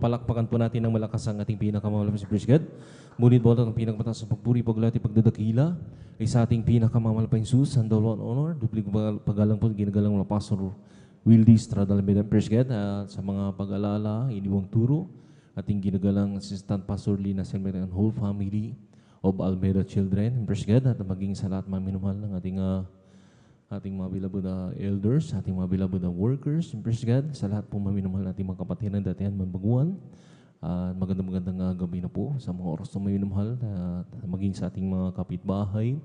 palakpakan po natin ng malakas ang ating pinakamamahal si Praise God. Ngunit po ang pinakamataas sa pagpuri, paglati, pagdadakila ay sa ating pinakamamahal pa Jesus, ang dalawa honor, duplig pagalang po, ginagalang mga Pastor Wildy Estrada Almeida. Praise God. Sa mga pag-alala, iniwang turo, ating ginagalang Assistant Pastor Lina Selmer and whole family of Almeida Children. Praise God. At maging sa lahat mga minumahal ng ating mga beloved elders, ating mga beloved workers, praise God, sa lahat po maminumahal natin mga kapatiran, datihan, manbaguan. Magandang gabi na po sa mga oras na maminumahal, maging sa ating mga kapitbahay,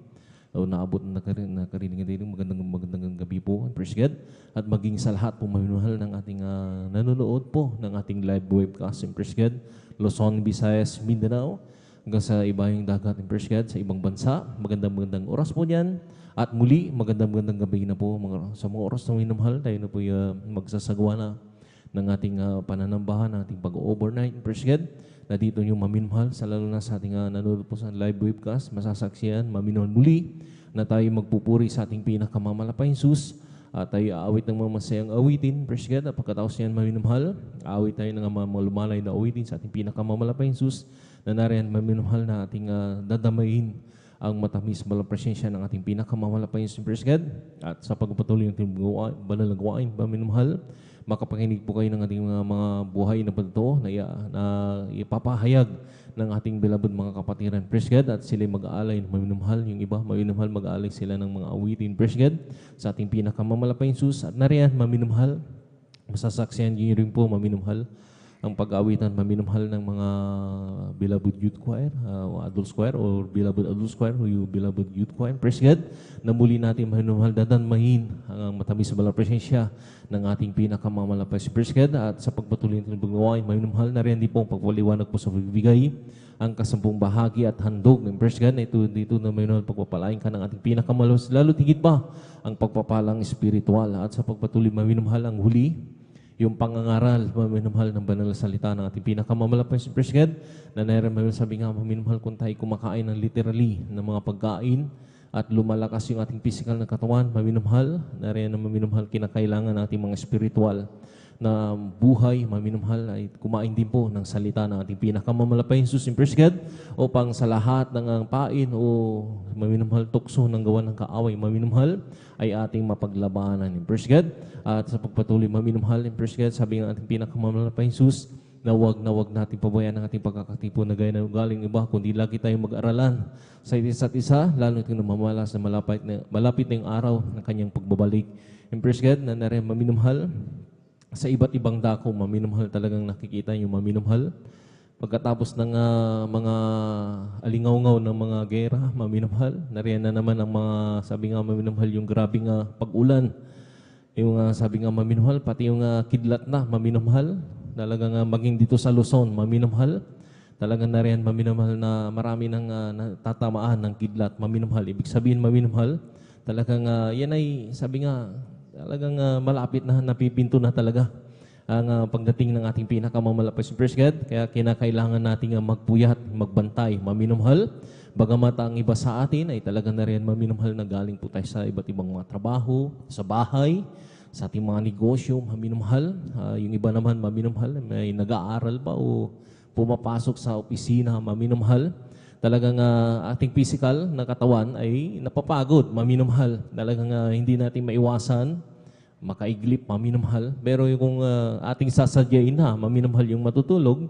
o naabot na nakarinig din, magandang gabi po, praise God. At maging sa lahat po maminumahal ng ating nanonood po ng ating live webcast, praise God, Luzon, Visayas, Mindanao, hanggang sa ibayang dagat, praise God, sa ibang bansa. Magandang oras po diyan. At muli, magandang gabi na po sa mga oras na minamahal. Tayo na po magsasagawa na ng ating pananambahan, ating pag-overnight. Praise God, na dito nyo maminamahal, sa lalo na sa ating nanonood po sa live webcast, masasaksiyan, maminamahal muli, na tayo magpupuri sa ating pinakamalapay Jesus. At tayo aawit ng mga masayang awitin. Praise God, at pagkatapos yan maminamahal, aawit tayo ng mga lumalay na awitin sa ating pinakamalapay Jesus, na nariyan maminamahal na ating dadamayin ang matamis balang presensya ng ating pinakamamalapay sa Praise God. At sa pagpatuloy ng banal na gawain, paminumahal, makapakinig po kayo ng ating mga buhay na bato na ipapahayag ng ating beloved mga kapatiran. Praise God. At sila mag-aalay ng maminumahal. Yung iba, maminumahal, mag-aalay sila ng mga awitin. Praise God. Sa ating pinakamamalapay Jesus. At nariyan, maminumahal, masasaksihan nyo rin po, maminumahal, ang pag-aawitan, maminumahal ng mga beloved youth choir, adult choir, or beloved adult choir, o yung beloved youth choir. Praise God, na muli natin maminumahal, dadanmahin ang matamis sa balang presensya ng ating pinakamamalapay si Praise God. At sa pagpatuloy ng paggawain, maminumahal na rin din po ang pagpaliwanag po sa pagbibigay, ang kasampung bahagi at handog ng Praise God. Dito na maminumahal, pagpapalain ka ng ating pinakamalas, lalo tigit pa ang pagpapalang espiritual. At sa pagpatuloy, maminumahal ang huli, yung pangangaral, maminumahal ng banal na salita ng ating pinakamamalapay si Praise God, na naman sabi nga, maminumahal kung tayo kumakain ng literally ng mga pagkain at lumalakas yung ating physical na katawan, maminumahal, na rin na maminumahal kinakailangan ng ating mga spiritual na buhay, maminumahal ay kumain din po ng salita ng ating pinakamamalapay Jesus in Praise God, upang sa lahat ng pain o maminumahal tukso ng gawa ng kaaway, maminumahal ay ating mapaglabanan in Praise God. At sa pagpatuloy maminumahal in Praise God, sabi ng ating pinakamamalapay Jesus, na wag natin pabayaan ng ating pagkakatipo na gaya ng galing iba, kundi lagi tayong mag-aralan sa isa't isa, lalo itong namamalas na malapit na yung araw ng kanyang pagbabalik. In Praise God, na rin maminumahal, sa iba't ibang dako, maminumahal talagang nakikita yung maminumahal. Pagkatapos ng mga alingaw-ngaw ng mga gera, maminumahal. Nariyan na naman ang mga, sabi nga maminumahal, yung grabing pag-ulan. Yung sabi nga maminumahal, pati yung kidlat na maminumahal. Talagang maging dito sa Luzon, maminumahal. Talagang nariyan maminumahal na marami ng tatamaan ng kidlat, maminumahal. Ibig sabihin maminumahal, talagang yan ay, sabi nga, talagang malapit na, napipinto na talaga ang pagdating ng ating pinakamamalapay sa Praise God. Kaya kinakailangan nating magpuyat, magbantay, maminumhal. Bagamat ang iba sa atin ay talagang na rin maminumhal na galing po tayo sa iba't ibang mga trabaho, sa bahay, sa ating mga negosyo, maminumhal. Yung iba naman maminumhal, may nag-aaral pa o pumapasok sa opisina, maminumhal. Talagang ating physical na katawan ay napapagod, maminumhal. Talagang hindi natin maiwasan, makaiglip, maminumhal. Pero yung ating sasadyain na, maminumhal yung matutulog,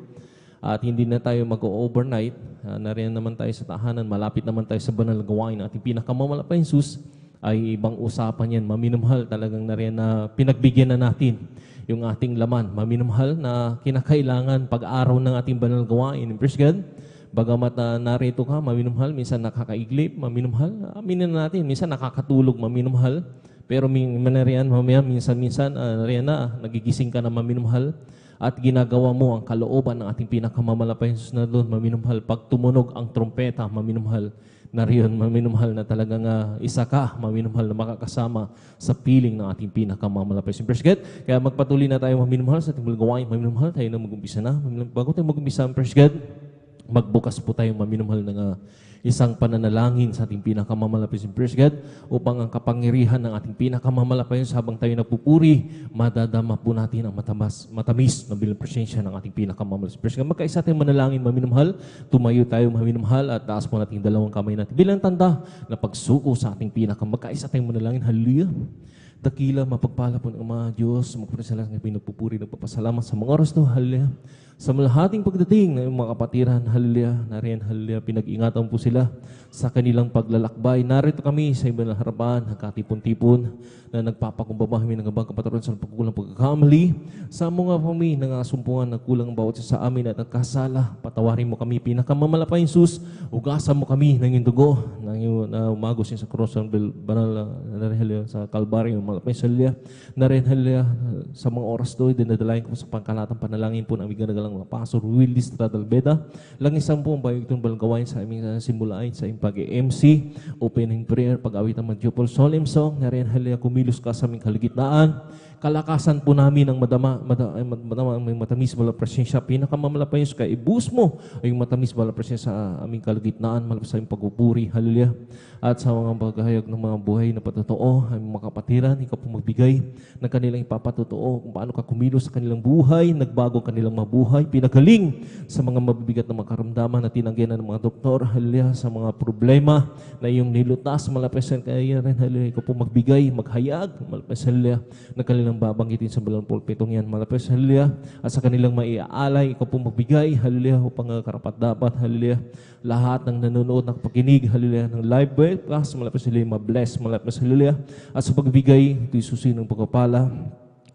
at hindi na tayo mag-overnight, nariyan naman tayo sa tahanan, malapit naman tayo sa banal na gawain, ating pinakamamalapay Jesus, ay ibang usapan yan, maminumhal. Talagang nariyan na pinagbigyan na natin yung ating laman, maminumhal, na kinakailangan pag-araw ng ating banal na gawain. Praise God. Bagamat narito ka, maminumhal, minsan nakakaiglip, maminumhal, aminin na natin, minsan nakakatulog, maminumhal, pero manarian, mamaya, minsan, nariyan na, nagigising ka na maminumhal, at ginagawa mo ang kalooban ng ating pinakamamalapay Jesus na doon, maminumhal, pag tumunog ang trompeta, maminumhal, nariyan, maminumhal na talagang isa ka, maminumhal na makakasama sa piling ng ating pinakamamalapay Jesus. Praise God. Kaya magpatuloy na tayo maminumhal sa ating gawain, maminumhal, tayo na mag-umpisa na, bago tayo mag-umpisa, praise God. Magbukas po tayong maminumhal ng isang pananalangin sa ating pinakamamalapit sa praise God upang ang kapangyarihan ng ating pinakamamalapit habang tayo nagpupuri, madadama po natin ang matamis na bilang presensya ng ating pinakamamalapit sa praise God. Magkaisa tayong manalangin maminumhal, tumayo tayo maminumhal at taas po natin dalawang kamay natin bilang tanda na pagsuko sa ating magkaisa tayong manalangin. Hallelujah! Dakila, mapagpala po ng mga Diyos, magpapasalamat ng pinagpupuri, nagpapasalamat sa mga oras to, hallelujah. Sa malahating pagdating ng mga kapatiran, hallelujah, nariyan, hallelujah, pinag-ingatan po sila sa kanilang paglalakbay. Narito kami sa ibang harapan, nagkatipon-tipon, na nagpapakumbaba kami ng abang kapataron sa pagkukulang pagkakamali. Sa mga kami, nangasumpungan, nagkulang ang bawat sa amin at nagkasala. Patawarin mo kami, pinakamamalapay Jesus, ugasan mo kami ng iyong dugo, na umagos sa cross ng banal na sa Kalbaryo, malapay sa hallelujah. Nariyan, hallelujah, sa mga oras doon, dinadalayan ko sa pangkalatang panalangin po ng aming lang mga pastor Willis Tradalbeda. Langisan po ang bayog itong balgawain sa aming simulain sa aming pag-MC, opening prayer, pag-awit ng Manjupol Solemn Song, nariyan hallelujah, kumilos ka sa aming kaligitnaan. Kalakasan po namin ang may matamis bala presensya. Pinakamamalapay Diyos ka, ibus mo ay yung matamis bala presensya sa aming kalagitnaan, malapit sa aming pagpupuri, hallelujah. At sa mga paghahayag ng mga buhay na patotoo, aming mga kapatiran, ikaw po magbigay ng kanilang ipapatotoo kung paano ka kumilos sa kanilang buhay, nagbago kanilang mabuhay, pinagaling sa mga mabibigat na mga karamdaman na tinanggihan ng mga doktor, hallelujah, sa mga problema na iyong nilutas, malapit sa kaya rin, hallelujah, ikaw po magbigay, maghayag, malapit sa hallelujah, na kanilang babanggitin sa balang pulpitong yan, malapit sa hallelujah, at sa kanilang maiaalay, ikaw po magbigay, hallelujah, upang karapat dapat, hallelujah, lahat ng nanonood, nakipakinig, hallelujah, ng live webcast, malapit sa hallelujah, ma-bless, malapit sa hallelujah, at sa pagbigay, ito'y susi ng pagkapala.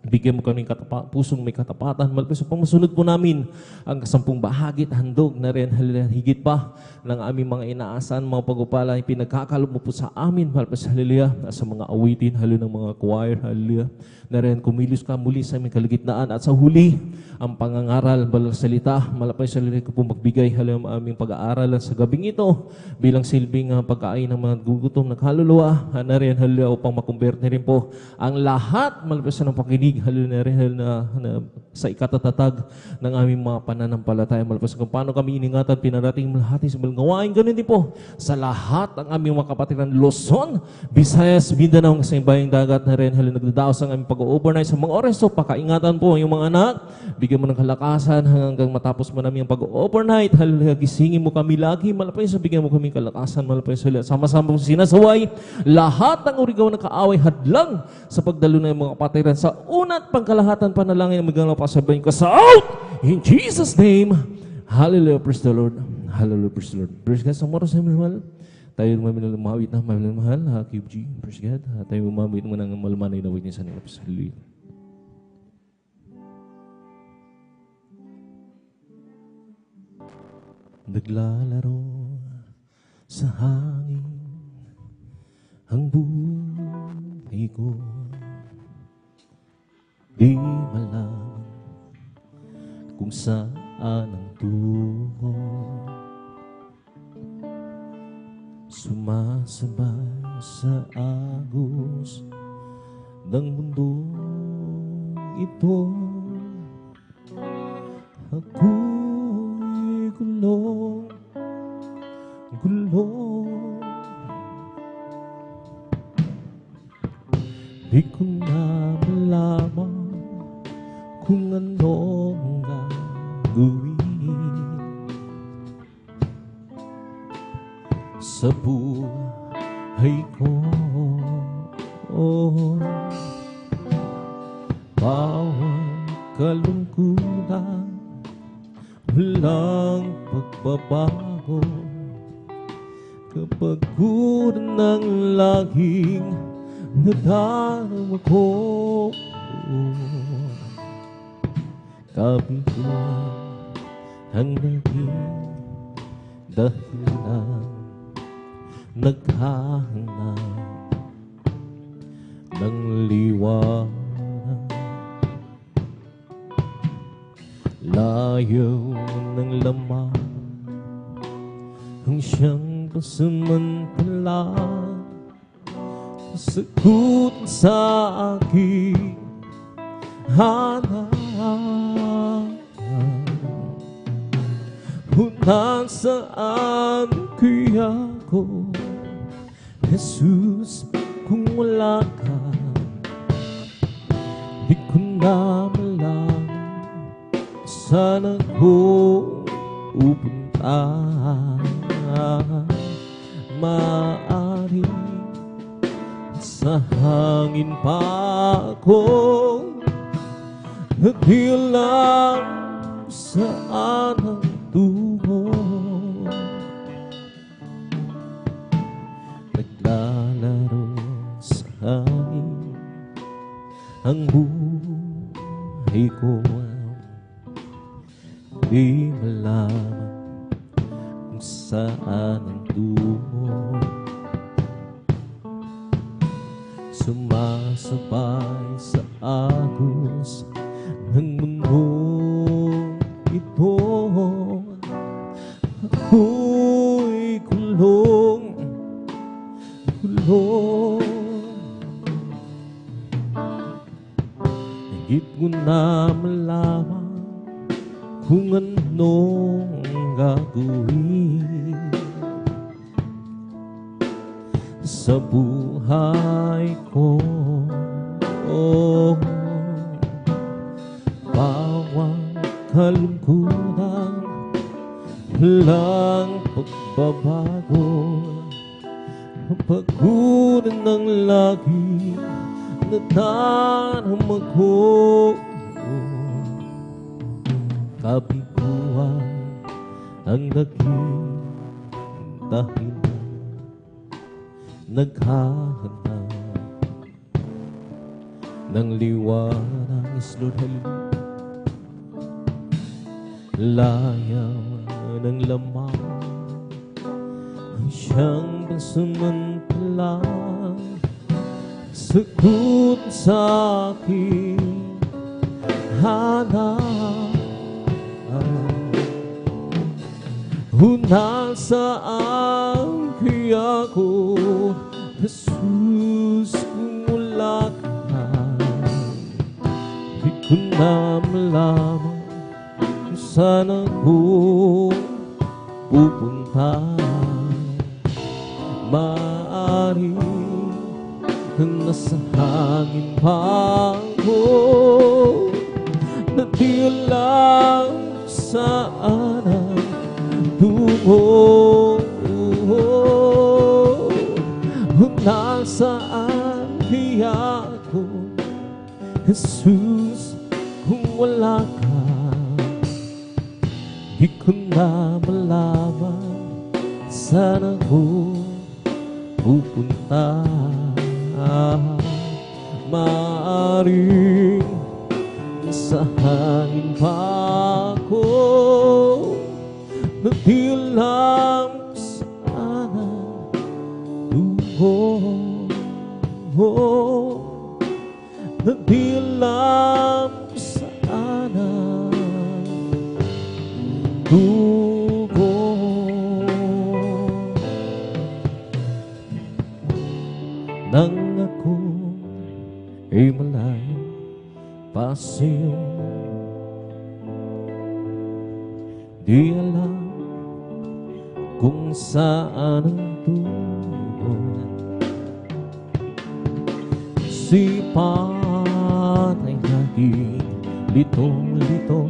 Bigyan mo kami pusong may katapatan. Malapit sa pamasunod po namin ang 10 bahagi at handog na rin, hallelujah, higit pa ng aming mga inaasahan, mga pagpapala, pinagkakalob mo po sa amin, malapit sa hallelujah, at sa mga awitin, hallelujah, ng mga choir, hallelujah, na rin kumilos ka muli sa aming kaligitnaan. At sa huli, ang pangangaral, balang salita, malapit sa hallelujah, ko po magbigay, hallelujah, aming pag-aaralan sa gabing ito, bilang silbing pagkain ng mga gugutom ng kaluluwa, na rin, hallelujah, upang makumberte rin po ang lahat, malapit sa ng pakinig, hallelujah, na sa ikatatatag ng aming mga pananampalataya, malapit sa kung paano kami iningatan, pinarating lahat sa balgawain, ganun din po sa lahat ang aming mga kapatiran, Luzon, Visayas, Mindanao, sa bayang dagat na rin, hallelujah, nagdadaos ang aming pag-overnight sa mga oras. So, pakaingatan po yung mga anak, bigyan mo ng kalakasan hanggang matapos mo namin ang pag-overnight, hallelujah, gisingin mo kami lagi, malapit sa bigyan mo kami kalakasan, malapit sa sama-sama sinasaway, lahat ng urigaw na kaaway, hadlang sa pagdalo ng mga kapatiran sa una't pangkalahatan panalangin, magandang pasabayin ko sa out in Jesus' name. Hallelujah, praise the Lord. Hallelujah, praise the Lord. Praise God, sa moros na mahal. Tayo lumawit na mahal, QG, praise God. Tayo lumawit mo ng malamanay na witness sa nila. Hallelujah. Naglalaro sa hangin ang buhay ko. Di malam kung saan ang tungo, sumasabay sa agos ng mundong ito. Ako'y gulong, di ko na malaman kung anong gagawin sa buhay ko. Bawat kalungkutan, walang pagbabago, kapag kulang ng laging nadarama ko. Kabiguan ang naging dahilan, naghahanap ng liwanag, layo ng laman ang siyang pasamantala, sagot sa aking hanap. kung nasaan kaya ako, Jesus, kung wala ka, di ko na malaman saan ako pupunta. Maaari sa hangin pa ako, di alam saan ang tungo. Naglalaro sa hangin ang buhay ko, di malaman kung saan ang tungo. Sumasabay sa agos ng mundo ito, ako'y kulong. Higit ko na malaman kung anong gagawin sa buhay ko. Bawang kalungkutan, walang pagbabago, paguran ng lagi nadarama ko. Kabiguan ang naging dahilan, naghahanap ng liwanag islod halip, layaw ng lamang siyang pansamantalang sagot sa aking hanap. Nasaan kaya ako, Jesus, kung wala ka, di ko na malaman kung saan ako pupunta. Maaari kang nasa hangin pa ako, na di alam saan ang tungo. Nasaan kaya ako, Jesus, kung wala ka, di ko na malaman saan ako pupunta. Maaaring sa hangin pa ako, na di alam saan ang tungo. Na di alam saan ang tungo. Nang ako ay malayo pa sa'yo, di alam kung saan ang tungo. Si Panay naging litong-lito,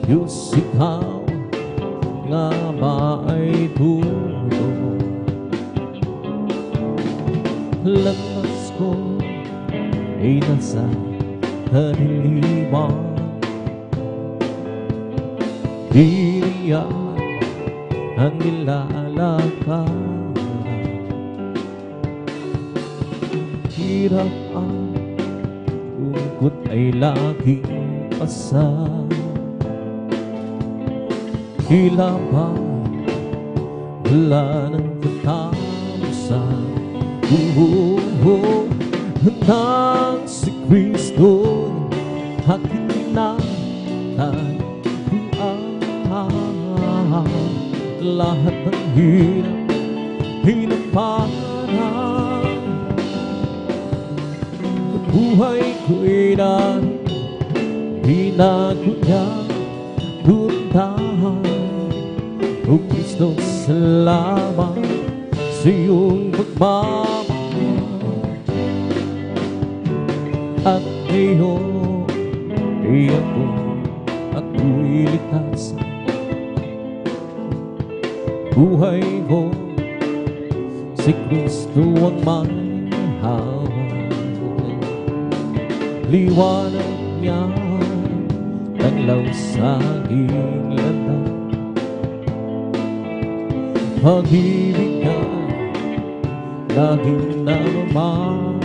Diyos, ikaw nga ba ay tulo? Lakas ko ay nasa kaniliwan, diriyan ang nilalakad. Hirap ang lungkot ay laging pasang, tila ba wala nang katapusan. Nang si Kristo aking tinatagpuan, lahat ng hirap hinaparang, buhay ko'y binago niya tuntahan. O Kristo, salamat sa iyong pagmamahal. At ngayon ay ako'y ligtas. Buhay ko, si Kristo ang may hawak. Liwanag niya tanglaw sa aking landas. Pag-ibig niya laging namamalas.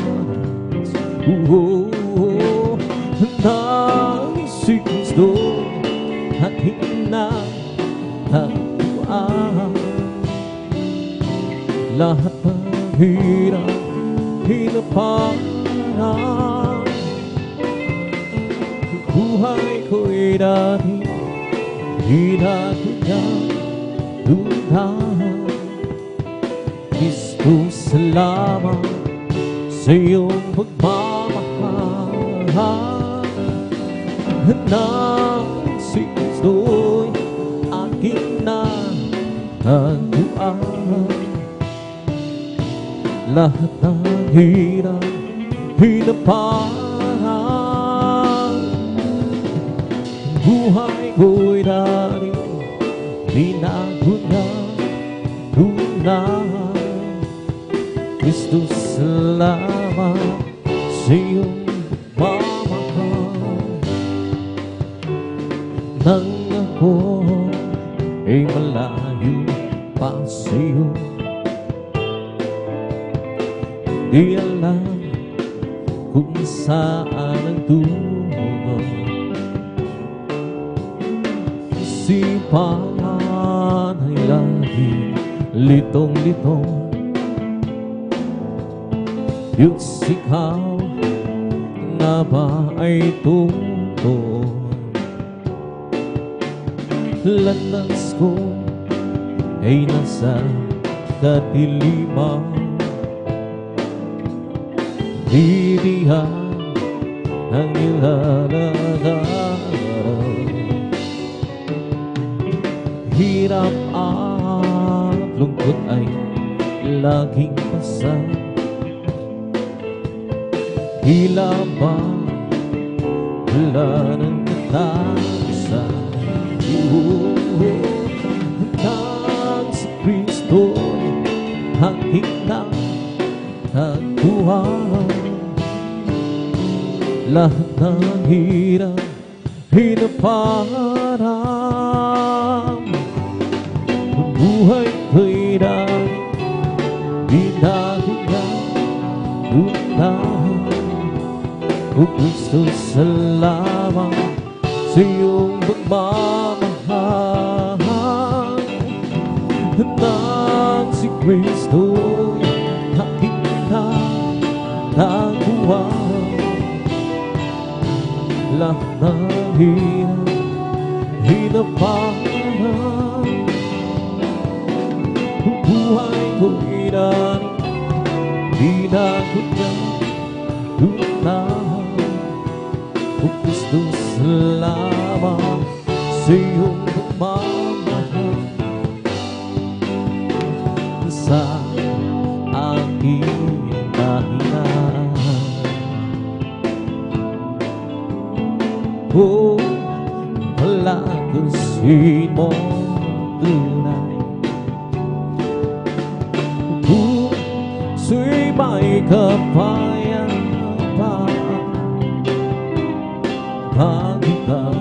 Nang si Kristo aking natagpuan. Lahat ng hirap, hinaparan. Buhay ko'y dati, di na ko niya tuntahan. Kristo, salamat sa iyong pagmamahal. Nang si Kristo'y aking natagpuan. Lahat ng hirap, hinaparan. Buhay ko'y dati, di na ko niya tuntahan. Kristo, salamat sa iyong pagmamahal. Nang ako ay malayo pa sa iyo, di alam kung saan ang tungo. Isipan ay lagi litong-litong. Diyos, ikaw nga ba ay tungkol? Landas ko ay nasa kadiliman. Didihan ang ilalagaran. Hirap at lungkot ay laging pasang. Tila ba wala ng katapusan? Nang si Kristo aking natagpuan. Lahat ng hirap, hinaparan. Buhay ko'y dati, di na ko niya tuntahan. O Kristo, salamat sa iyong pagmamahal. Nang si Kristo aking natagpuan. Lahat ng hirap, hinaparan. Buhay ko'y dati, di na ko niya tuntahan. O Kristo, salamat sa iyong pagmamahal. Sa aking dahilan, oh, palagpasin mo tunay. Puso'y may kapayapaan pag ikaw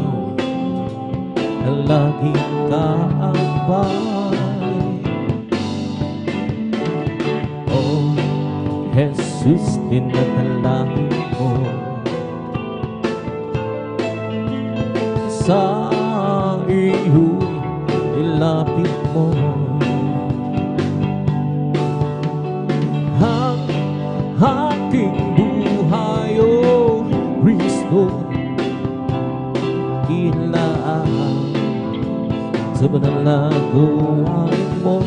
ang laging kaabay. Oh, Jesus, dinadalangin ko sa iyo'y ilapit mo ang aking buhay, oh Kristo. Ilaan sa banal na gawain mo.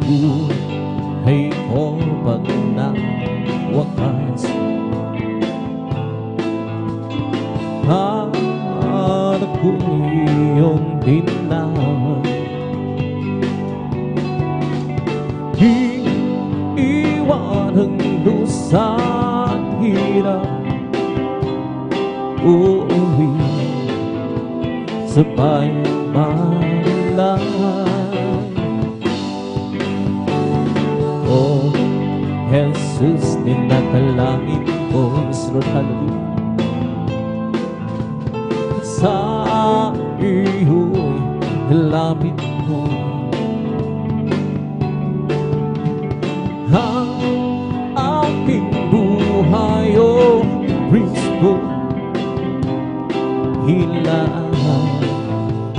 Buhay ko pag nawakas, hanap ko iyong tinawan. Iiwanan doon sa hirap, uuwi sa bayang Manila. Oh Jesus, dinadalain ko sunod hallelujah sa iyo'y lapit mo. Ang aking buhay, oh Kristo, hilaan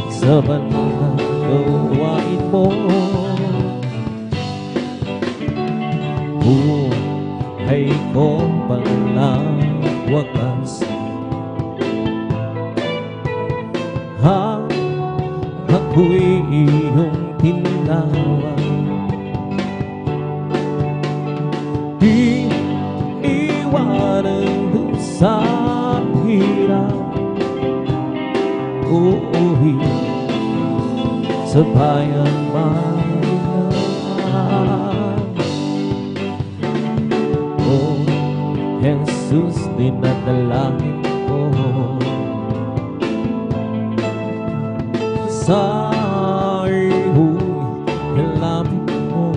sa banal na gawain mo. Buhay ko walang wakas, ako'y iyong tinawan. Iiwanan doon sa hirap, uuwi sa bayang Manila. Oh Jesus, dinadalangin ko sa iyo'y lapit mo.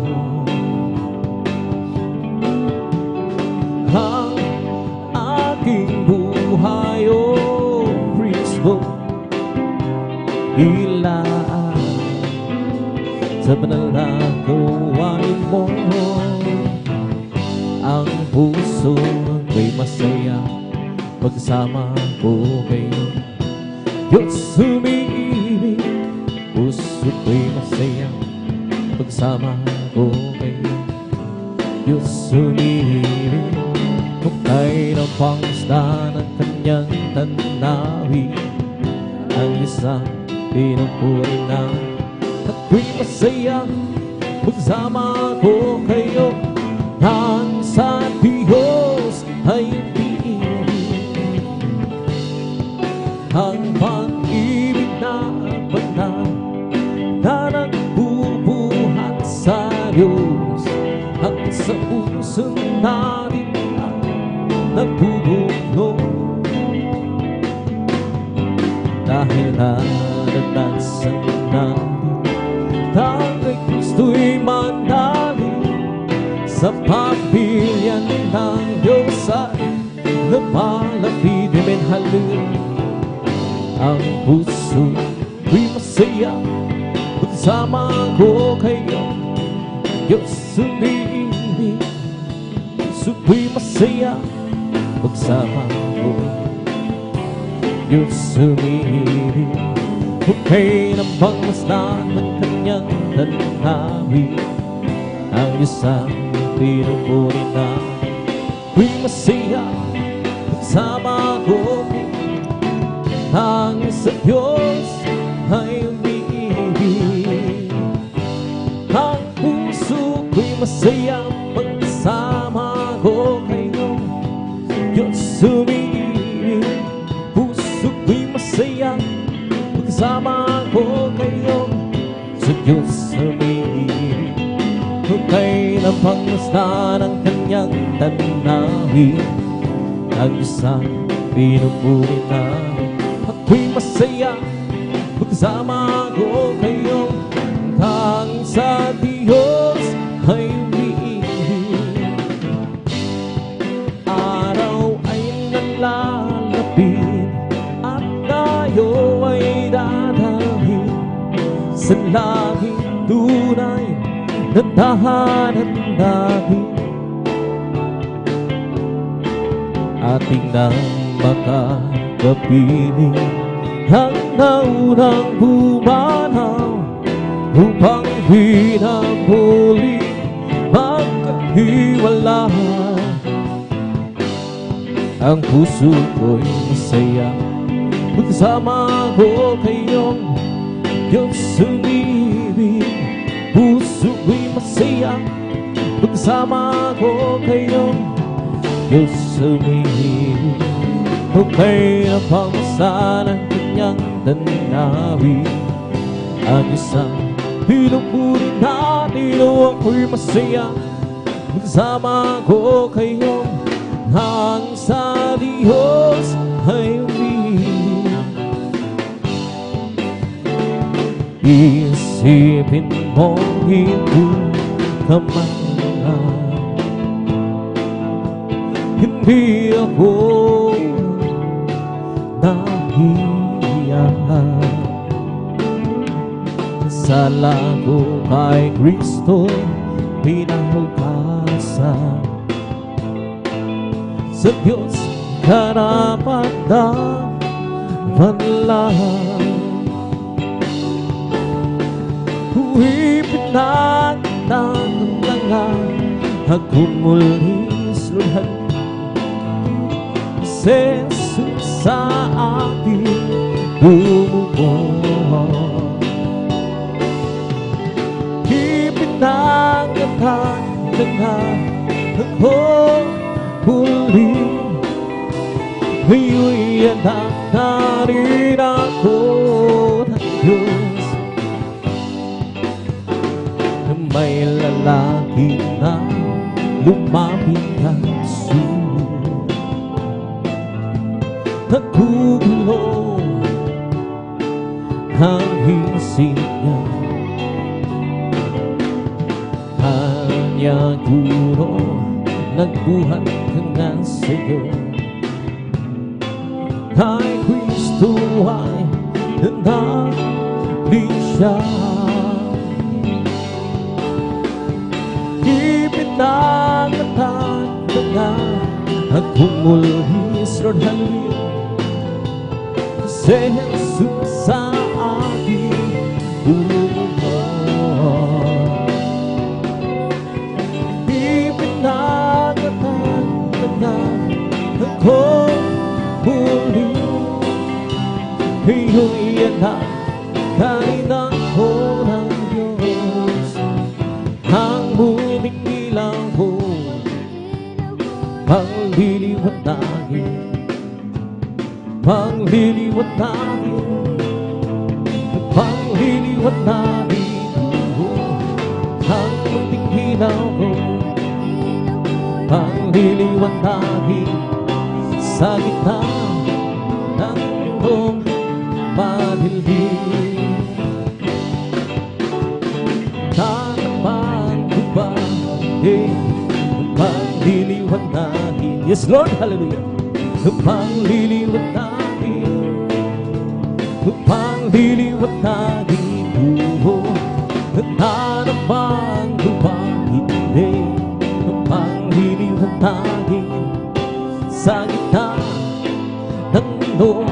Ang aking buhay, oh Kristo, hilaan sa banal na gawain mo. Ang puso ko'y masaya pagsama ko kayo. Diyos umiibig, puso ko'y masaya pagsama ko kayo. Diyos umiibig, kung tayo ng pangisda ng kanyang tanawi. Ang isang pinupuri na ako'y masaya pagsama ko kayo. Ang sa Diyos ay umiibig, ang pag-ibig na banal na nagbubuhat sa Diyos, ang sa puso natin ang nagbubugno. Dahil naranasan natin na kay Kristo'y manali sa pamilyan ng Diyos ay lumalapit. Amen, hallelujah. Ang puso ko'y masaya pagsama ko kayo. Diyos umiibig, puso ko'y masaya pagsama ko. Diyos umiibig, hukay ng pangmasdan ng kanyang tanawi. Ang isang pinupuri na ko'y masaya pagsama ko. Ang sa Diyos ay umiibig, ang puso ko'y masaya pagsama ko kayo. Diyos umiibig, puso ko'y masaya pagsama ko kayo. Sa Diyos umiibig, hukay ng pangmasdan ng kanyang tanawi. Ang isang pinupuri na ako'y masaya pagsama ko kayo. Ang sa Diyos ay umiibig, araw ay nalalapit at tayo ay dadalhin sa langit tunay na tahanan natin. Ating nang makapiling ang naunang bumanaw upang pinamuli magkahiwalay. Ang puso ko'y masaya pagsama ko kayong Diyos umiibig. Puso ko'y masaya pagsama ko kayong Diyos umiibig. Ukay na pamasan ang kanyang danawin. Ang isang pinupunin natin o ako'y masaya. Magsama ko kayo hanggang sa Diyos ay umiling. Isipin mo hindi ka mahal. Hindi ako nahiya. Sa lago kay Kristo pinahulkasan. Sa Diyos karapat dapat lang. Ipinagtantangan akong mulis luhan. Si Jesus sa akin bumubuo. Ipinagtantangan akong mulis. Ngayon'y anak na rin ako ng Diyos. May lalaki na lumapit kaso, nagkugulo ang isip niya. Kanya guro, nagbuhat ka nga sa'yo. Kay Kristo ay nanali siya. Ipinagtantangan akong mulis, Lord, hallelujah. Si Jesus sa akin bumubuo. Ipinagtantangan akong mulis. Iyo'y anak kanin ako ng Diyos. Ang muling ilaw mo pangliliwanagin, pangliliwanagin, pangliliwanagin mo. Ang muling ilaw mo pangliliwanagin sa gitna ng iyong padilim. Tanaman ko ba pangliliwanagin? Yes, Lord, hallelujah. Pangliliwanagin, pangliliwanagin mo. Tanaman ko ba hindi? Pangliliwanagin sa gitna ng iyong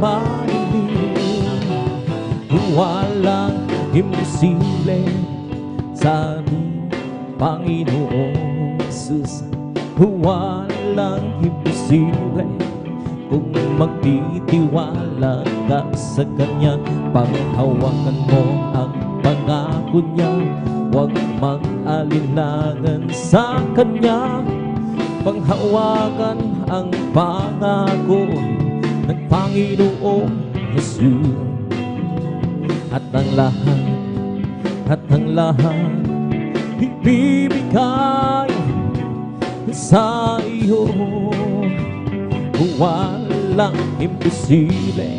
padilim. Walang imposible sa ating Panginoong Jesus. Walang imposible kung magtitiwala ka sa Kanya. Panghawakan mo ang pangako Niya, huwag mag-alinlangan sa Kanya. Panghawakan ang pangako ng Panginoong Jesus. At ang lahat ibibigay sa iyo. Walang imposible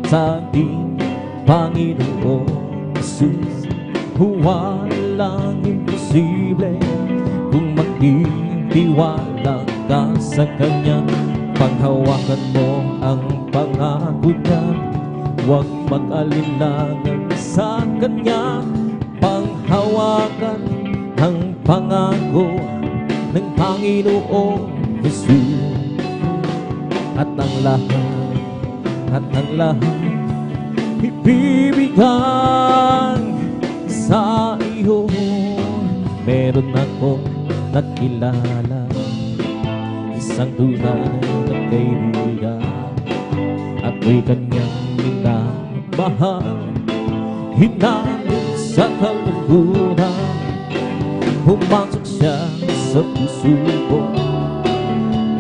sa ating Panginoong Jesus. Walang imposible kung magtitiwala ka sa Kanya. Panghawakan mo ang pangako Niya, huwag mag-alinlangan sa Kanya. Panghawakan ang pangako ng Panginoong Jesus. At ang lahat ibibigay sa iyo. Meron akong nakilala, isang tunay na kaibigan. Ako'y kanyang minamahal, hinalin sa kalungkutan. Pumasok siya sa puso ko,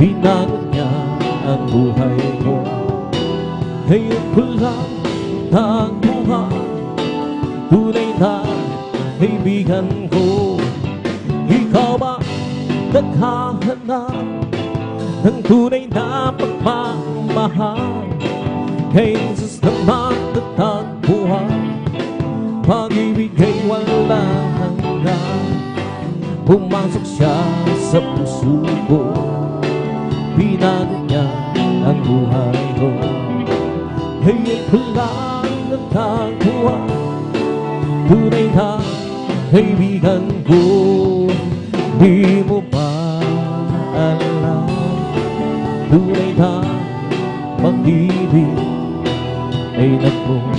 pinagod niya ang buhay ko. Ngayon ko lang naguhan, tunay na kaibigan ko. Ikaw ba naghahanap ng tunay na pagmamahal? Kay Jesus na matatagpuan, pag-ibig ay walang hanggan. Pumasok siya sa puso ko, binago niya ang buhay ko. Ngayon ko lang natagpuan, tunay na kaibigan ko. Di mo ba alam, tunay na pag-ibig ay nagmumula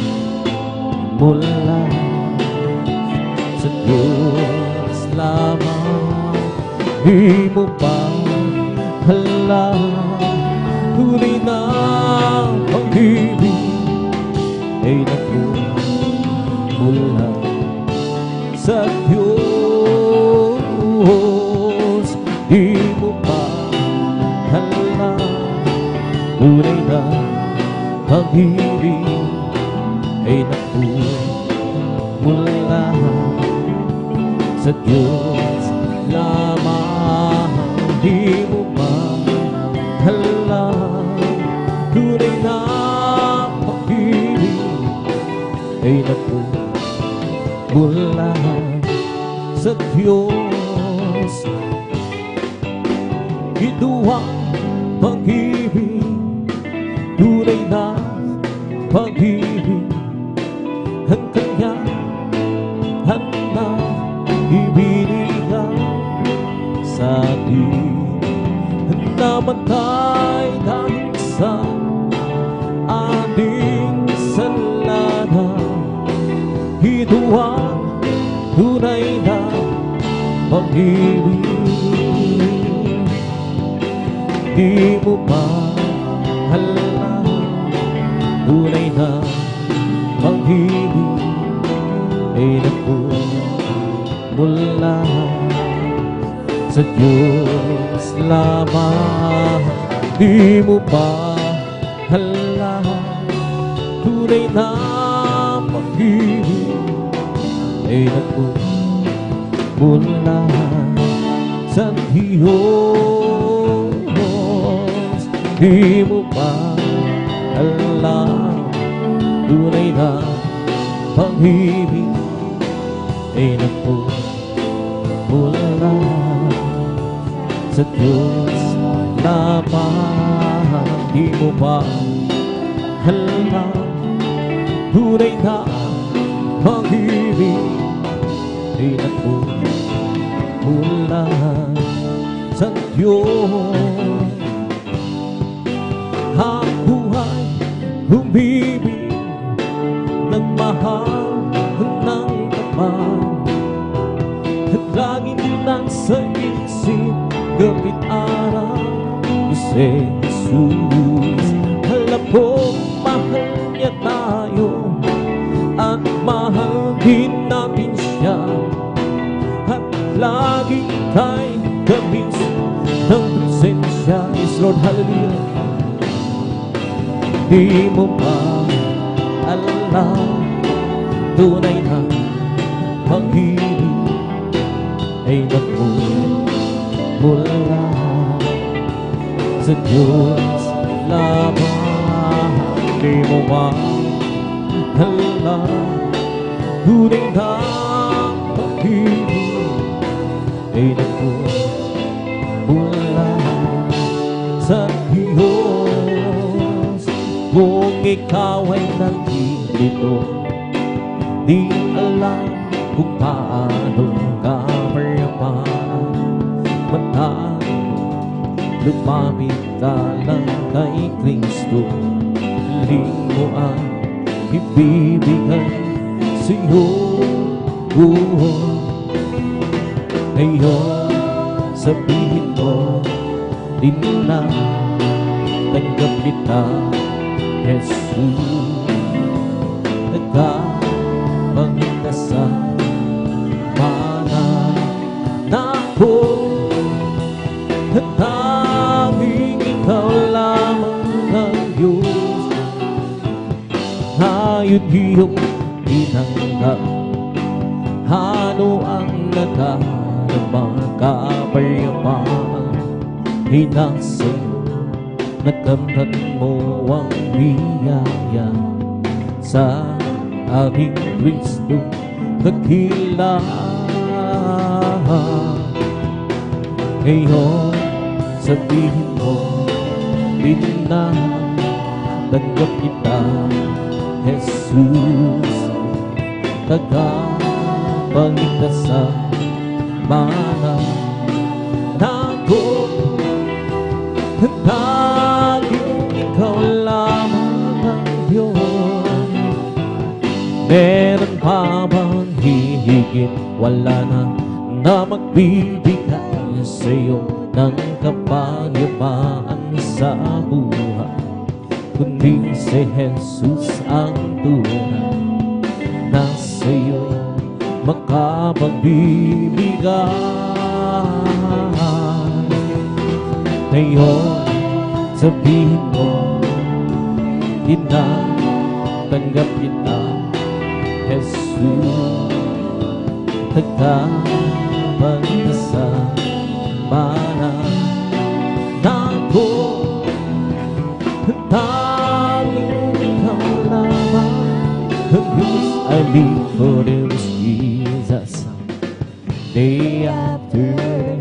sa Diyos lamang. Di mo ba alam, tunay na pag-ibig ay nagmumula sa Diyos. Di mo ba alam, tunay na pag-ibig ay nagmumula sa Diyos lamang. Di mo ba alam, tunay na pag-ibig ay nagmumula sa Diyos. Ito ang pag-ibig, tunay na pag-ibig, ang kanya handang ibinigay sa atin. Namatay dahil sa ating kasalanan. Ito ang tunay na pag-ibig. Di mo ba alam, tunay na pag-ibig ay nagmumula sa Diyos lamang. Di mo ba alam, tunay na pag-ibig ay nagmumula sa Diyos. Di mo ba alam, tunay na pag-ibig ay nagmumula sa Diyos lamang. Di mo ba alam, tunay na pag-ibig ay nagmumula sa Diyos. Ang buhay umibig, nagmahal ng tapat, at laging nasa isip gabi't araw si Jesus. Alam ko mahal niya tayo at mahal din natin siya, at lagi tayo kabis ng presensya. Yes Lord, hallelujah. Di mo ba alam, tunay na pag-ibig ay nagmumula sa Diyos lamang. Di mo ba alam, tunay na pag-ibig ay nagmumula sa Diyos. Kung ikaw ay nandito, di alam kung paano ka mayaman, lumapit ka lang kay Kristo. Hiling mo ang ibibigay sa'yo. Ngayon sabihin mo din na tanggap kita, Jesus. Nagkapagdasal mana na ako, at tanging ikaw lamang yun iyong tinanggap. Ano ang nadarama, kapayapaan ay nasa'yo. Nakamtan mo ang biyaya sa ating Kristo dakila. Ngayon sabihin mo, tanggap kita, Jesus, tagapagligtas sa mana nako. Tanging ikaw lamang ang Diyos. Meron pa bang hihigit? Wala na magbibigay sa'yo ng kapayapaan sa buhay, kundi si Jesus ang tunay na sa'yo makapagbibigay. Ngayon sabihin mo, tanggap kita, Jesus, tagapagligtas sa mana nako. Tanging ikaw lamang ang Diyos. I live for this Jesus, day after day.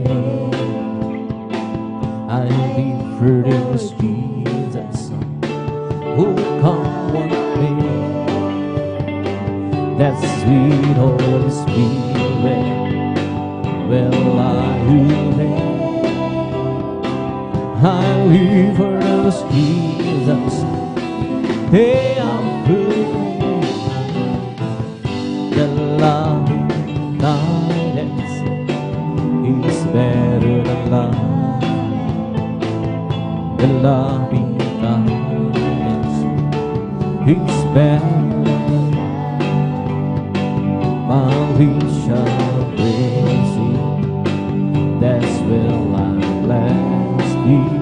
I live for this Jesus, who come one day. That sweet Holy Spirit, well, I live for this Jesus, hey, I'm good. The loving kindness is better than love. The loving kindness is better. While we shall praise Him, that's where I bless Thee.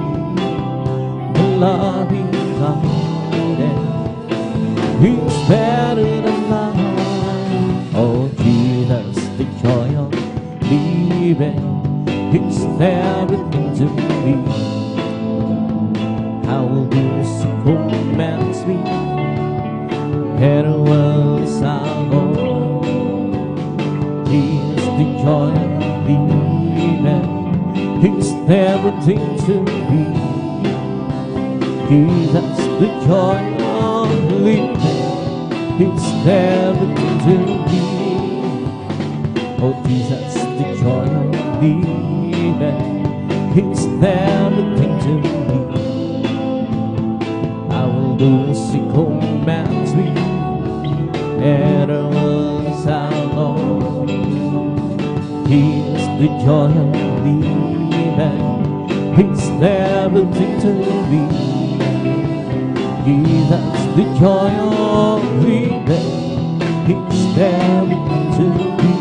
The loving kindness is better than life. Oh Jesus, the joy of living is everything to me. How will this commands me? Better words I'll go. He's the joy of living, He's everything to me. Jesus, the joy of living, He's everything to me. Oh Jesus, the joy of living, He's everything to me. I will do as He commands me, better words I'll go. He's the joy of living, He's everything to me. Jesus, the joy of living, He's everything to me.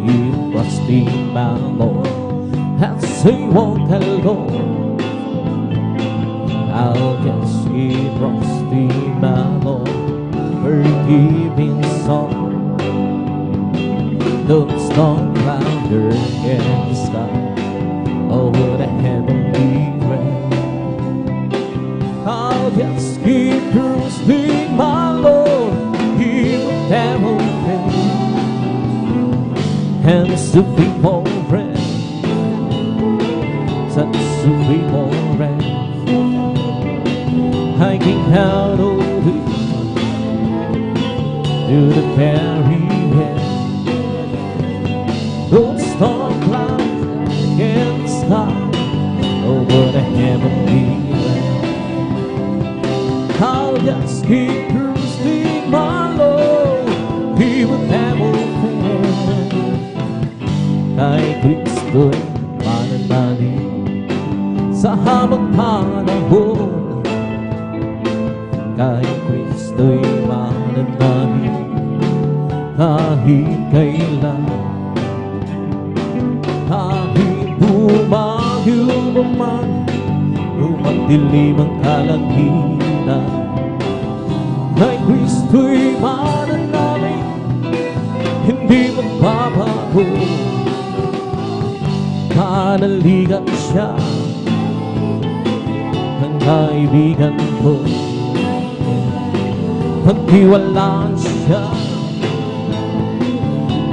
You must be my Lord, as I walk alone. I'll just keep trusting my Lord, forgiving sorrow. Those storm clouder in the sky, over the heavenly realm. I'll just keep trusting my Lord, He will never fail. And the people friend, such a people friend, hiking out over to the very end. Those storm clouds in the sky, over the heavenly realm. I'll just keep trusting my Lord, He will never fail. Kay Kristo'y mananalig sa habang panahon. Kay Kristo'y mananalig kahit kailan. Kahit bumagyo naman, lumagdilim ang kalangitan, Kay Kristo'y mananalig, hindi magbabago. Manaligan siya, ang kaibigan ko. Pagtiwalaan siya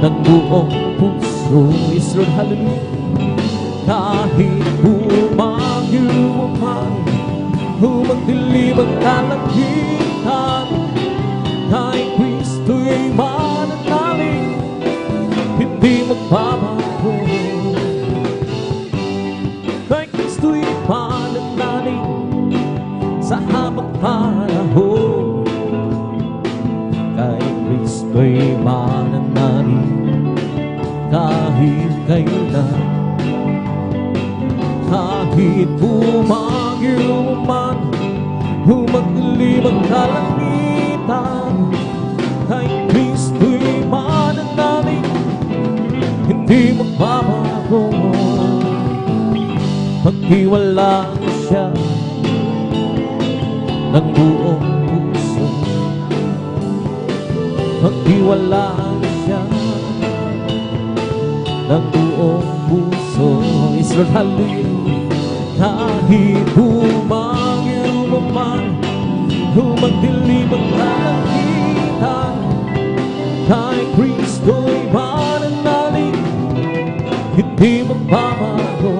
ng buong puso. Israel, hallelujah. Kahit bumagyo man, humagdilim ang kalangitan, kay Kristo'y mananalig, hindi magbabago. Kay Kristo'y mananalig sa habang panahon. Kay Kristo'y mananalig kahit kailan. Kahit bumagyo man, humagdilim ang kalangitan, kay Kristo'y mananalig, hindi magbabago. Pagtiwalaan siya ng buong puso. Pagtiwalaan siya ng buong puso. Israel, hallelujah. Kahit bumagyo man, humagdilim ang kalangitan, kay Kristo'y mananalig, hindi magbabago.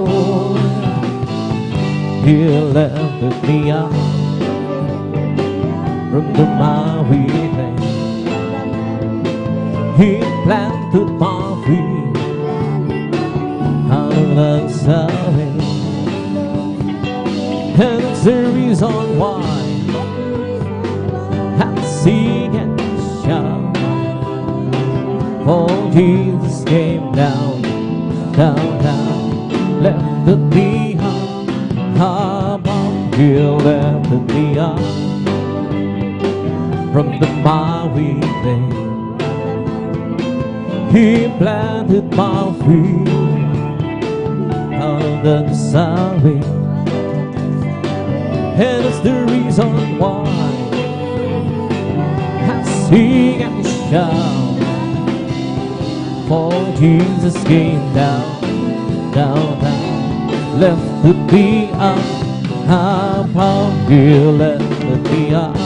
He lifted me up from the miry clay. He planted my feet out of the valley. And it's the reason why I sing and shout. For Jesus came down, down, down, left me up, He lifted me up from the miry clay. He planted my feet out of the valley. And it's the reason why I sing and shout. For Jesus came down, down, down, lifted me up, above. He lifted me up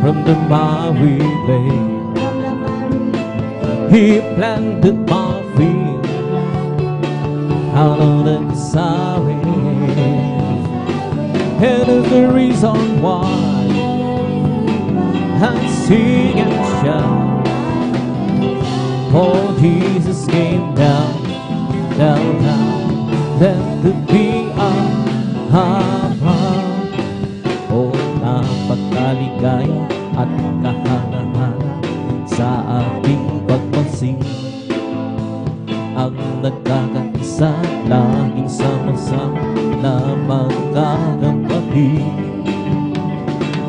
from the miry clay. He planted my feet out of the valley. And is the reason why I sing and shout. For Jesus came down, down, down, lifted me up, above. Oh, napakaligaya at kahangahan sa ating pagmasing, ang nagkakaisa, laging sama-sama na magkakapatid.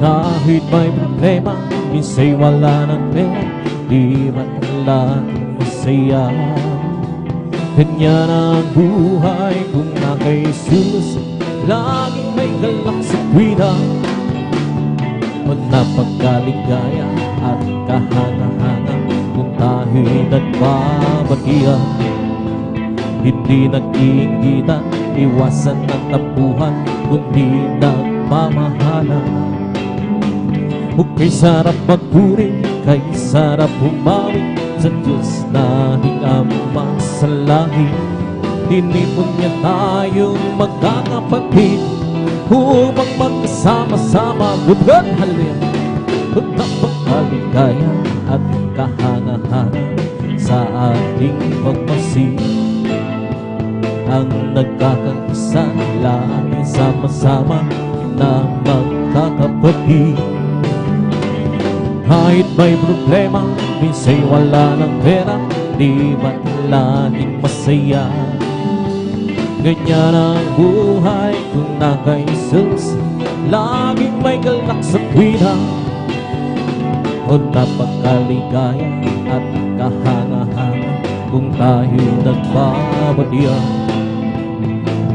Kahit may problema, minsa'y wala ng pera, di matala masaya. Ganyan ang buhay kung na kay Jesus, laging may galak sa kwina. Pag napagkaligaya at kahanga-hanga, kung tayo'y nagbabatiya, hindi nag-iingitan, iwasan ang tapuhan, kundi nagmamahalan. Huwag kay sarap magpuri, kay sarap humawi sa Diyos nating Ama sa langit. Tinipon niya tayong magkakapatid upang magkasama-sama. Good God, hallelujah. Huwag napakaligaya at kahanga-hanga sa ating pagmasig, ang nagkakaisa, laging sama-sama na magkakapatid. Kahit may problema, minsa'y wala ng pera, di ba't laging masaya. Ganyan ang buhay kung na kay Jesus, laging may galak sa kwina. O napakaligaya at kahanga-hanga kung tayo'y nagbabatiya.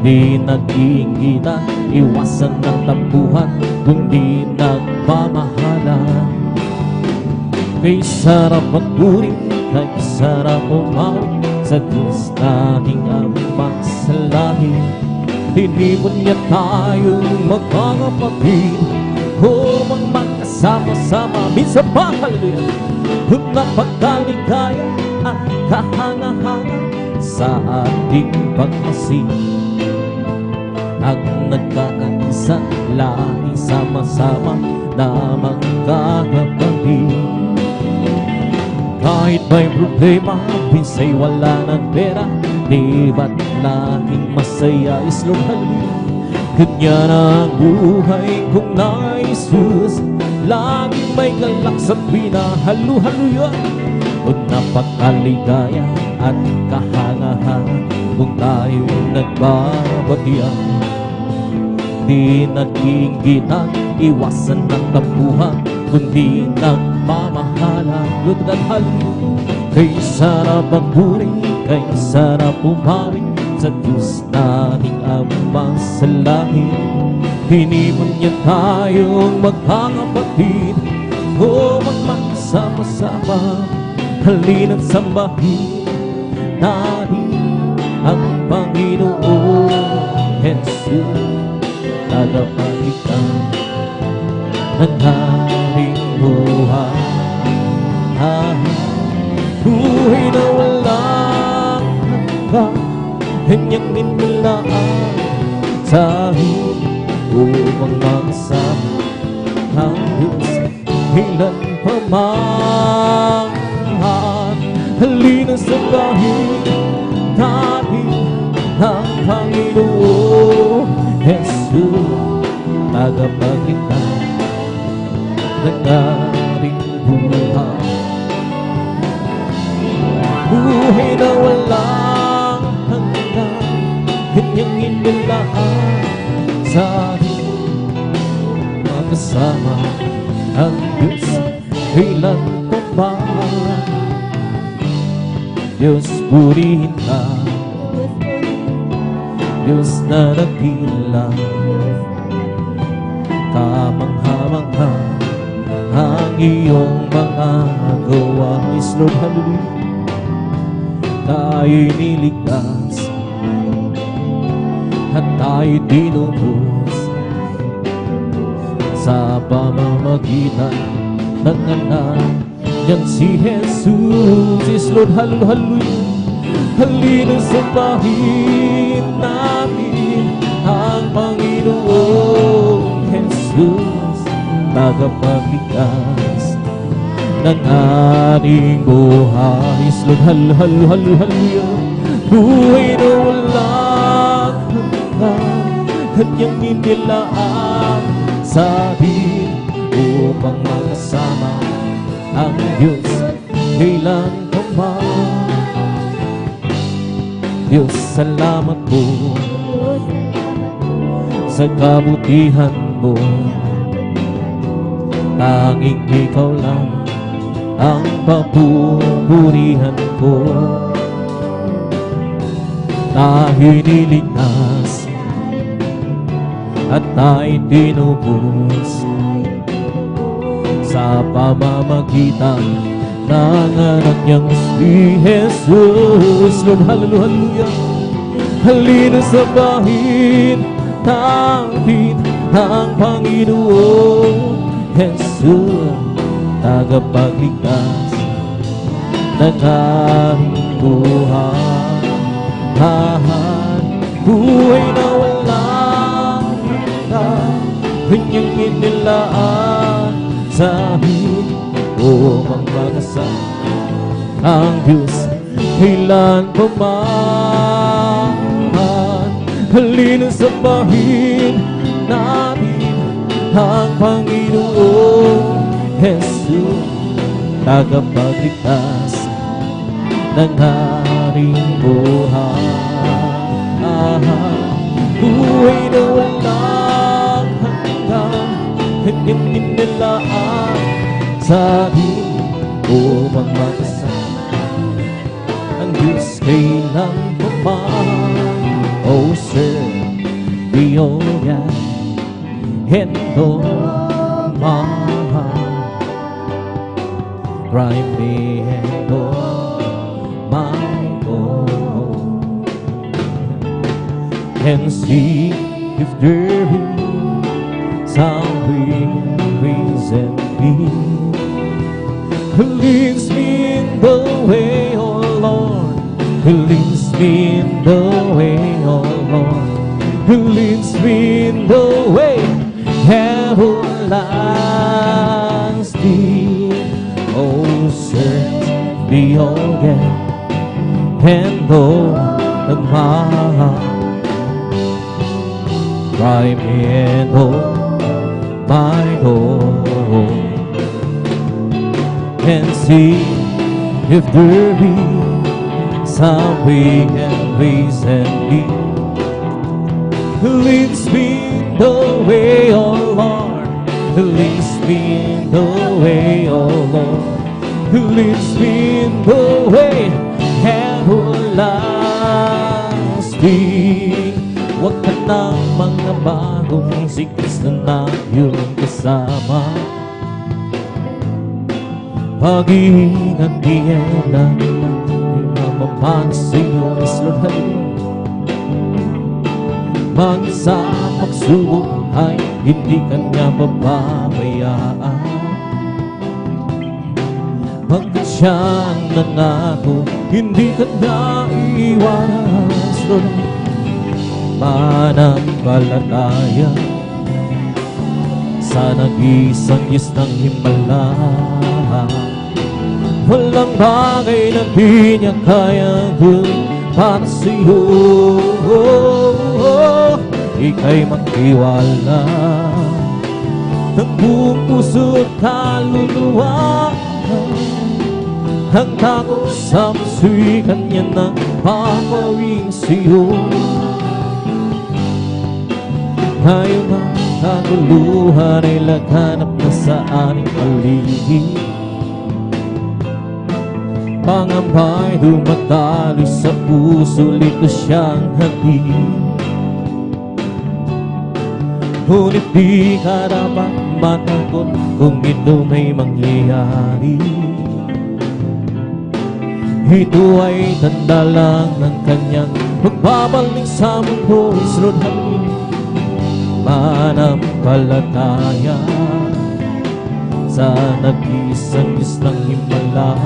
Di nag-iingitan, iwasan ng tampuhan, kundi nagmamahalan. Kay sarap magpuri, kay sarap umawit sa Diyos nating Ama sa langit. Tinipon niya tayong magkakapatid, magkasama-sama, minsan pa, hallelujah, napagkaligaya at kahanga-hanga sa ating pagmasid. Ang nagkakaisa, lagi sama-sama na magkakapatid. Kahit may problema, binsa'y wala ng pera, di ba't laging masaya is Lord, hallelujah. Kanya na ang buhay kong na Jesus, laging may galak sa pinahalu-haluya. Kung napakaligaya at kahanga-hanga, kung tayo'y nagbabatian. Di nag-iingitan, iwasan ng tampuhan, kundi nagmamahalan. Lord God, hallelujah. Kay sarap magpuri, kay sarap umawit sa Diyos nating Ama sa langit. Hinimon niya tayong magkakapatid, magmagsama-sama. Halina't sambahin natin ang Panginoon Jesus, tagapagligtas ng ating buhay. Buhay na walang hanggan, kanyang inilaan sa akin upang magsama ang Diyos ilan pa man. Halina sambahin natin ang Panginoon Jesus, tagapagligtas ng ating buhay. Buhay na walang hanggan, kanyang inilaan sa atin magkasama ang Diyos kailan pa man. Diyos, purihin ka, Diyos na nagdila, kamangha-mangha ang iyong mga gawa. Is Lord, hallelujah. Tayo'y niligtas at tayo'y tinubos sa pamamagitan ng anak niyang si Jesus. Is Lord, hallelujah. Halina sambahin natin ang Panginoon Jesus, tagapagligtas ng ating buhay. Is Lord, hallelujah. Buhay na walang hanggan, kanyang inilaan sa atin upang magkasama ang Diyos kailan pa man. Diyos, salamat po sa kabutihan mo. Tanging ikaw lang ang papupurihan ko. Tayo'y niligtas at tayo'y tinubos sa pamamagitan ng anak niyang si Jesus. Lord, hallelujah. Halina sambahin natin ang Panginoon Jesus, tagapagligtas ng ating buhay. Buhay na walang hanggan, kanyang inilaan sa amin upang magkasama ang Diyos kailan pa man. Halina sambahin natin ang Panginoon Jesus, tagapagligtas ng ating buhay. Buhay na walang hanggan, kanyang inilaan sa atin upang magkasama ang Diyos kailan pa man. Oh sir, beyond yan, handle my heart. Try me handle my own, and see if there is some reason me who leads me in the way, oh Lord, who leads me in the way, oh Lord, who leads me in the way everlasting. Oh, search me, oh yeah, and oh, the heart. Try me and oh, my Lord, and see if there be some way and reason me who leads me in the way, oh Lord, who leads me in the way, oh Lord, who leads me in the way everlasting. Huwag ka ng mga bagong sikas na iyong kasama. Pag-iingat diyan na mamamana sa iyo, Lord, mag-isa pagsubok ay hindi kanya bababayaan. Pagkat siyang nangako, hindi kanya iiwanas, Lord. Mananampalataya sa nag-iisang Diyos ng himala. Walang bagay na di niya kaya gawin para sa'yo. Ika'y magtiwala ng buong puso at kaluluwa. Ang takot sa puso'y kanya nang papawing sa'yo. Ngayong ang kaguluhan ay laganap na sa ating paligid. Pangamba'y dumadaloy sa puso, lito siyang hatid. Ngunit di ka dapat matakot kung ito may mangyayari. Ito ay tanda lang ng kanyang pagbabalik sa mundo, Lord. Mananampalataya sa nag-iisang Diyos ng himala.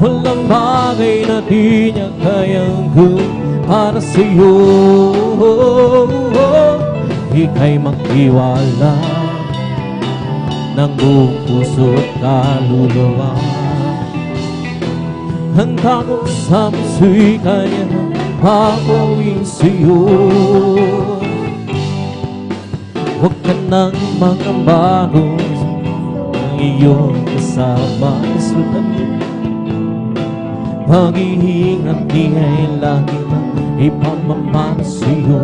Walang bagay na di niya kayang gawin para sa'yo. Ika'y magtiwala ng buong puso at kaluluwa. Ang takot sa puso'y kaya nang papawin sa'yo. Huwag ka nang mangambago ng iyong kasama, Lord. Pag-iingat niya'y lagi na ipamamana sa'yo.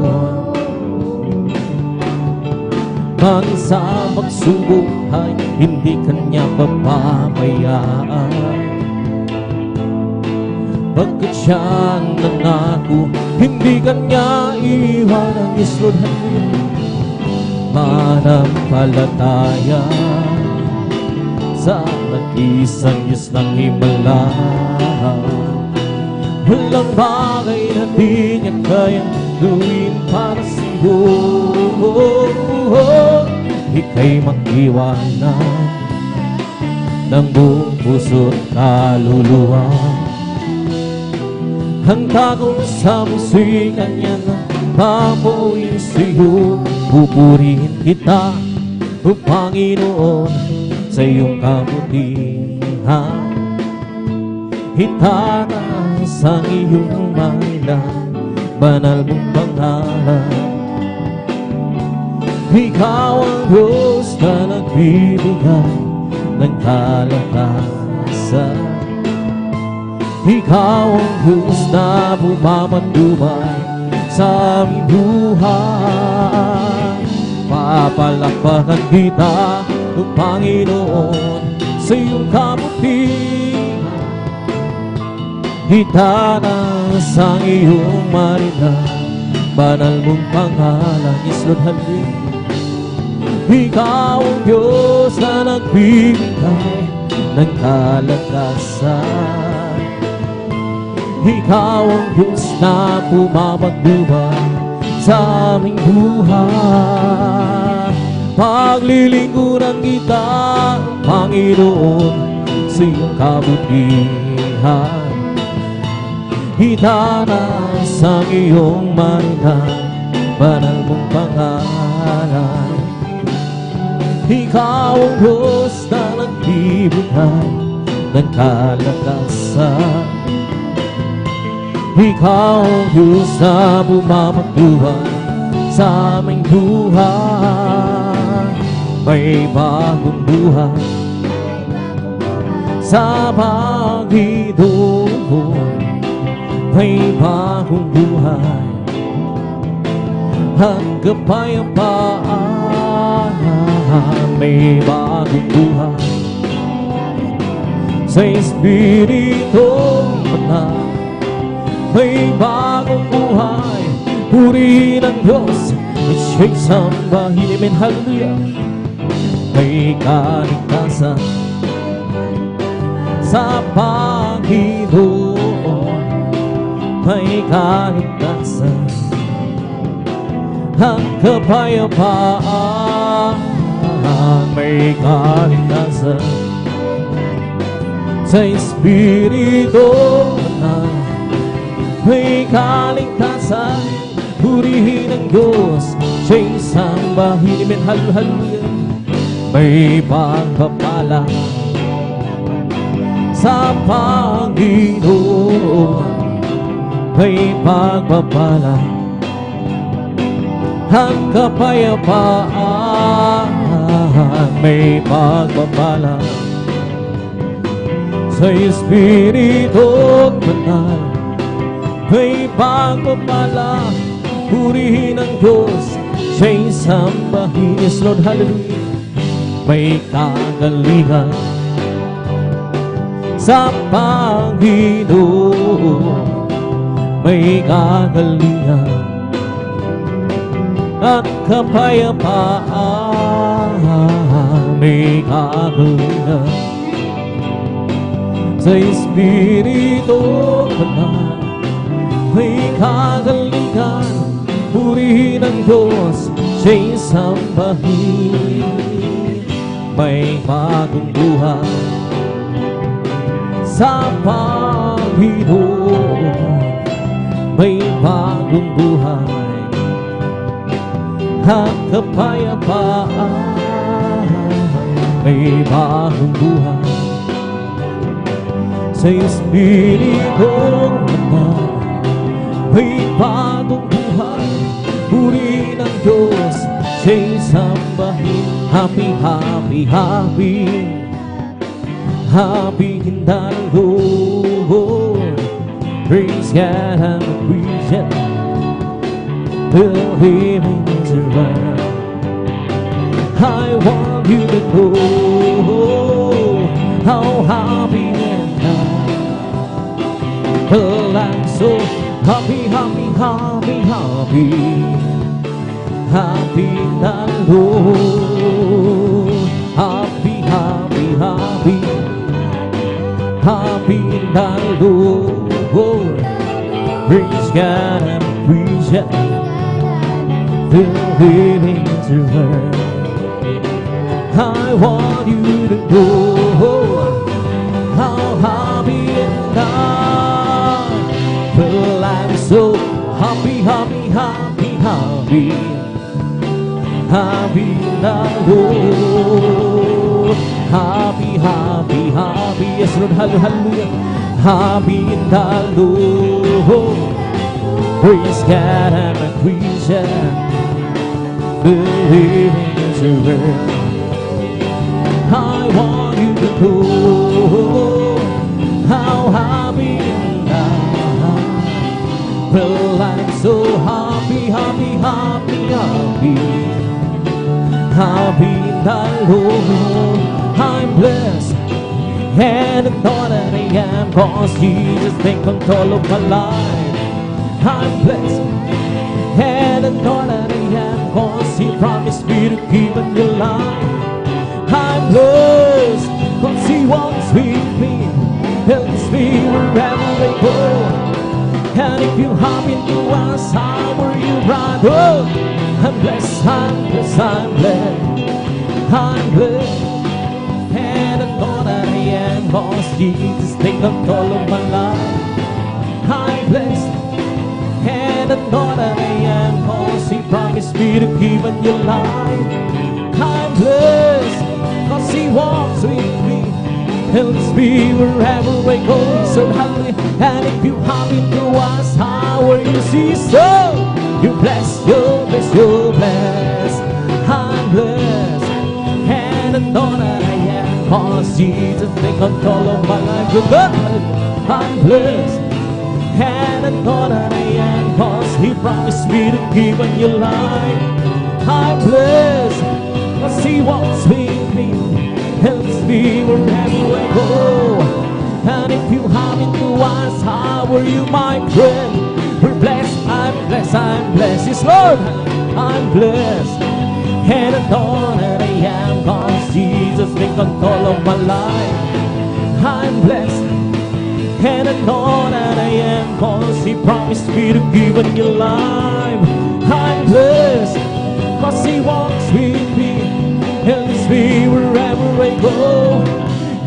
Mag-isa magsubok ay hindi kanya papabayaan. Pagkat siyang nangako, hindi kanya iiwanan, Lord. Mananampalataya sa nag-iisang Diyos ng himala. Walang bagay na di niya kayang gawin para sa'yo. Ika'y mag-iwanan ng buong puso at kaluluwa. Ang takot sa puso'y kanya na papawin sa'yo. Pupurihin kita, O Panginoon, sa iyong kabutihan. Itaas ang iyong mailan, banal mong pangalan. Ikaw ang Diyos na nagbibigay ng kalakasan. Ikaw ang Diyos na bumamatubay sa aming buhay. Papalakpakan kita, O Panginoon, sa iyong kabutihan. Itaas ang iyong marilan, banal mong pangalan. Yes, Lord, hallelujah. Ikaw ang Diyos na nagbibigay ng kalakasan. Ikaw ang Diyos na pumapagbuhay sa aming buhay. Paglilingkuran kita, Panginoon, sa iyong kabutihan. Itaas ang iyong maritan, banal mong pangalan. Ikaw ang Diyos na nagbibigay ng kalakasan. Ikaw ang Diyos na bumabagbuhay sa aming buhay. May bagong buhay sa Panginoon. May bagong buhay ang kapayapaan. May bagong buhay sa Espiritu Banal. May bagong buhay, purihin ang Diyos at siya'y sambahin. Amen, hallelujah. May kaligtasan sa Panginoon. May kaligtasan, ang kapayapaan. May kaligtasan sa Espiritu Banal. May kaligtasan, purihin ang Diyos, siya'y sambahin. Amen, hallelujah. May pagpapala sa Panginoon. May pagpapala, ang kapayapaan. May pagpapala sa Espiritu Banal. May pagpapala, purihin ang Diyos, siya'y sambahin. Yes, Lord, hallelujah. May kagalingan sa Panginoon. May kagalingan at kapayapaan. May kagalingan sa Espiritu Banal. May kagalingan, purihin ang Diyos, siya'y sambahin. May bagong buhay sa Panginoon. May bagong buhay at kapayapaan. May bagong buhay sa Espiritu Banal. May bagong buhay, purihin ang Diyos, siya'y sambahin. Happy, happy, happy, happy in the Lord. Praise God and appreciate the heavens around. I want you to know how happy and well, I'm so happy, happy, happy, happy, happy in the Lord. Happy, happy, happy, happy in the Lord. Praise God and appreciate the heavens around. I want you to know how happy and well, I'm so happy, happy, happy, happy, happy in the Lord. Happy, happy, happy, yes Lord, hallelujah. Happy in the Lord. Praise God and appreciate the heavens around. I want you to know how happy and well, I'm so happy, happy, happy, happy, happy in the Lord. I'm blessed and anointed I am, 'cause Jesus takes control of my life. I'm blessed And I know that I am, cause He promised me to keep on your life. I'm blessed, cause He walks with me, helps me wherever I go. And if you happen to ask how were you brought up, I'm blessed, I'm blessed, I'm blessed, I'm blessed. And I know that I am, cause Jesus take control of my life. I'm blessed. And I know that I am, cause He promised me to keep on your life. I'm blessed, cause He walks with me, helps me wherever I go. So hallelujah. And if you happen to ask how are you, see, so you're blessed, you're blessed, you're blessed. I'm blessed. And I know that I am, cause Jesus take control of my life. Good God, I'm blessed. And I know that I am, cause He promised me to keep on your life. I'm blessed, cause He walks with me, helps me wherever I go. And if you happen to ask how are you, my friend, we're blessed, I'm blessed, I'm blessed. Yes, Lord, I'm blessed. And I know that I am, cause Jesus take control of my life. I'm blessed. And I know that I am, cause He promised me to give on your life. I'm blessed, cause He walks with me, helps me wherever I go.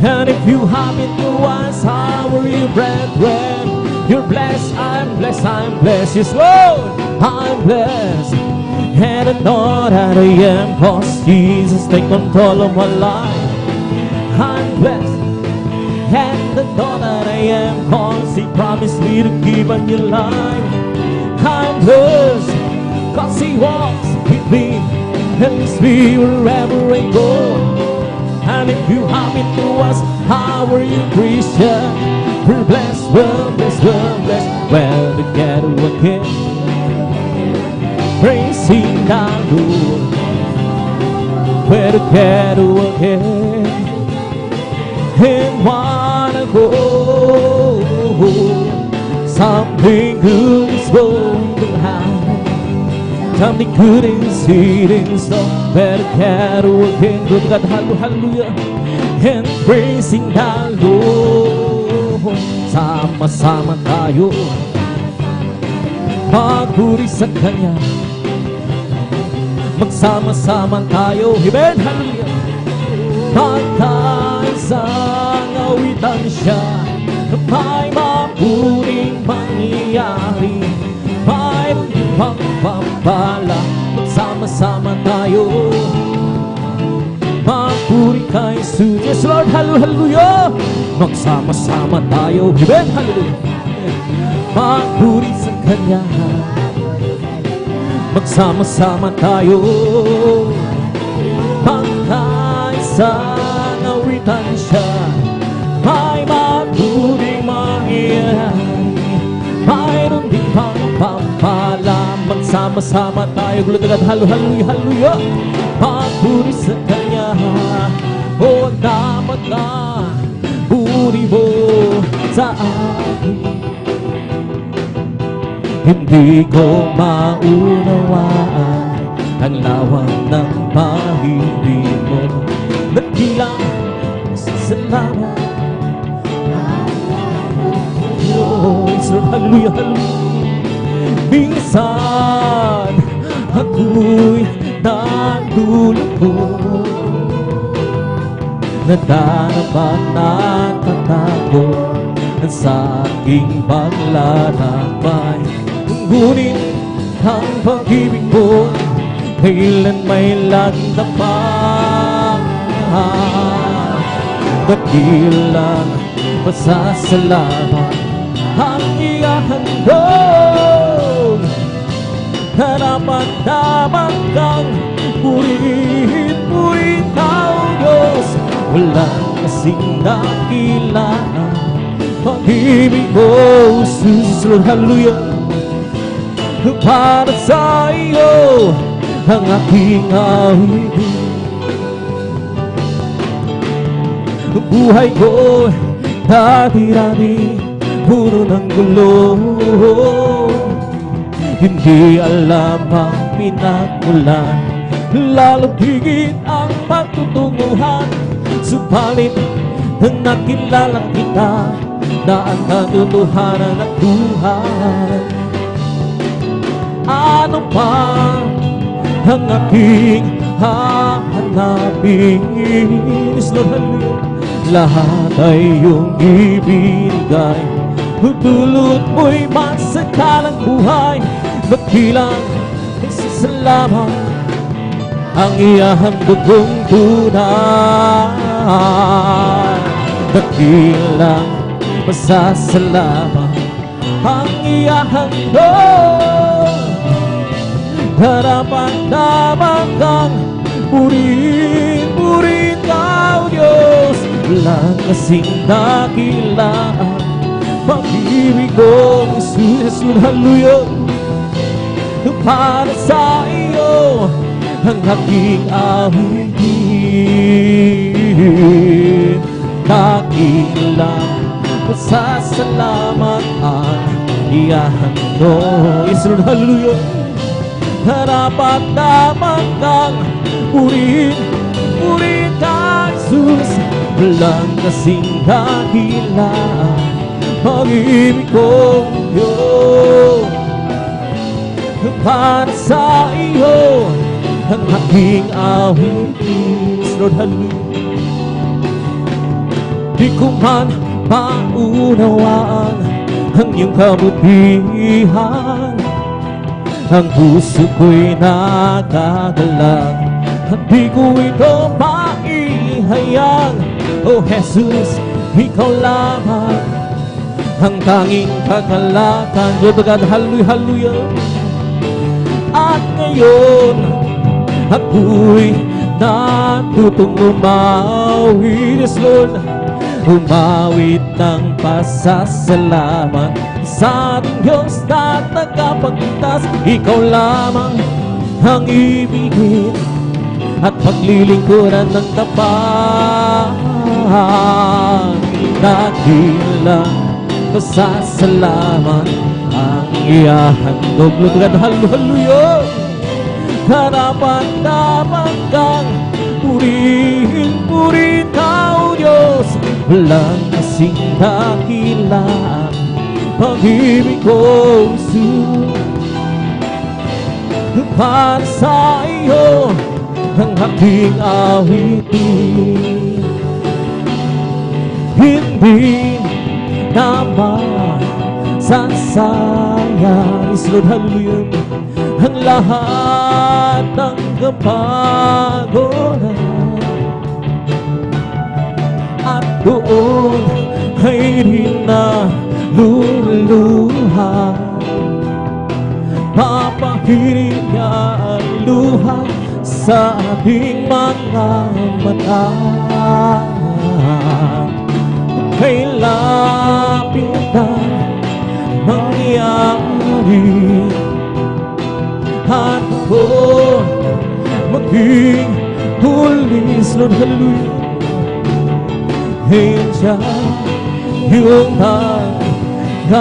And if you happen to ask how are you, brethren, you're blessed, I'm blessed, I'm blessed. Yes, Lord, I'm blessed. And I know that I am, cause Jesus take control of my life. I'm blessed. And I know that I am, cause He promised me to keep on your life. I'm blessed, cause He walks with me, helps me wherever I go. And if you happen to ask how are you, Christian, we're blessed, we're blessed, we're blessed. Well, together again, praising the Lord. We're together again, and wanna go. Something good is going to happen. Something good is hitting, so better cattle again. Good God, hallelujah, and praising the Lord. Sama-sama tayo magpuri sa Kanya, magsama-sama tayo, amen, hallelujah. Magkaisang awitan siya, may mapuring mangyayari, mayroon pagpapala. Magsama-sama tayo magpuri kay Jesus. Yes, Lord, hallelujah. Magsama-sama tayo, amen, hallelujah, magpuri sa Kanya, magsama-sama tayo. Magkaisang awitan siya, may maturing mangyayari, mayroon din pagpapala. Magsama-sama tayo, glad hallelujah, hallelujah. Magpuri sa Kanya, o dapat na puri mo sa akin. Hindi ko maunawaan ang lawak ng pag-ibig mo. Nagkilang sa salamat, Diyos, hallelujah, hallelujah. Minsan ako'y nalulungkot, nadarama ng tatakot sa aking paglalakbay. Ngunit ang pag-ibig mo kailan may lagdapang, dakilang pasasalamat ang iyahandog. Dapat kang purihin mo ikaw, Diyos. Walang kasing dakilaan pag-ibig mo, Jesus, Lord, hallelujah. Para sa iyo ang aking awit. Buhay ko dati-dati puro ng gulo, Hindi alam ang pinagmulan, lalo higit ang pagtutunguhan. Subalit nang nakilala kita na ang katotohanan at buhay, ano pa ang aking hahanapin? Lahat ay iyong ibinigay, dulot mo'y masakalang buhay. Magkilang isasalamat ang ihahandog kong tunay. Magkilang masasalamat ang ihahandog. Harapan-dapat kang purihin ka, O Diyos. Walang kasing dakilaan pag-ibig kong Jesus. Hallelujah. Para sa iyo ang aking awitin, dakilang pasasalamat ang ihahandog. Yes, Lord, hallelujah. Harapat-dapat kang purihin ka, Jesus. Walang kasing dakilaan pag-ibig kong Diyos. Para sa iyo ang aking awitin, Lord, hallelujah. Di ko man maunawaan ang iyong kabutihan, ang puso ko'y nakagalak at di ko ito maihayag. O Jesus, ikaw lamang ang tanging kagalakan. Hallelujah, hallelujah. At ngayon ako'y natutong umawit, yes Lord, umawit ng pasasalamat sa ating Diyos na tagapagligtas. Ikaw lamang ang ibigin at paglilingkuran ng tapat. Dakilang pasasalamat ang ihahandog. Hallelujah. Harapan-dapat kang purihin ka, O Diyos. Walang kasing dakilaan pag-ibig ko, Jesus. Para sa iyo ang aking awitin, hindi naman sasayang, Lord, hallelujah, ang lahat ng kapagod at doon ay rinaluluhan. Papahirin niya ang luha sa ating mga mata. Kay lapit na mangyari at ako maging pulis, Lord, hallelujah. Diyan yung gagawin,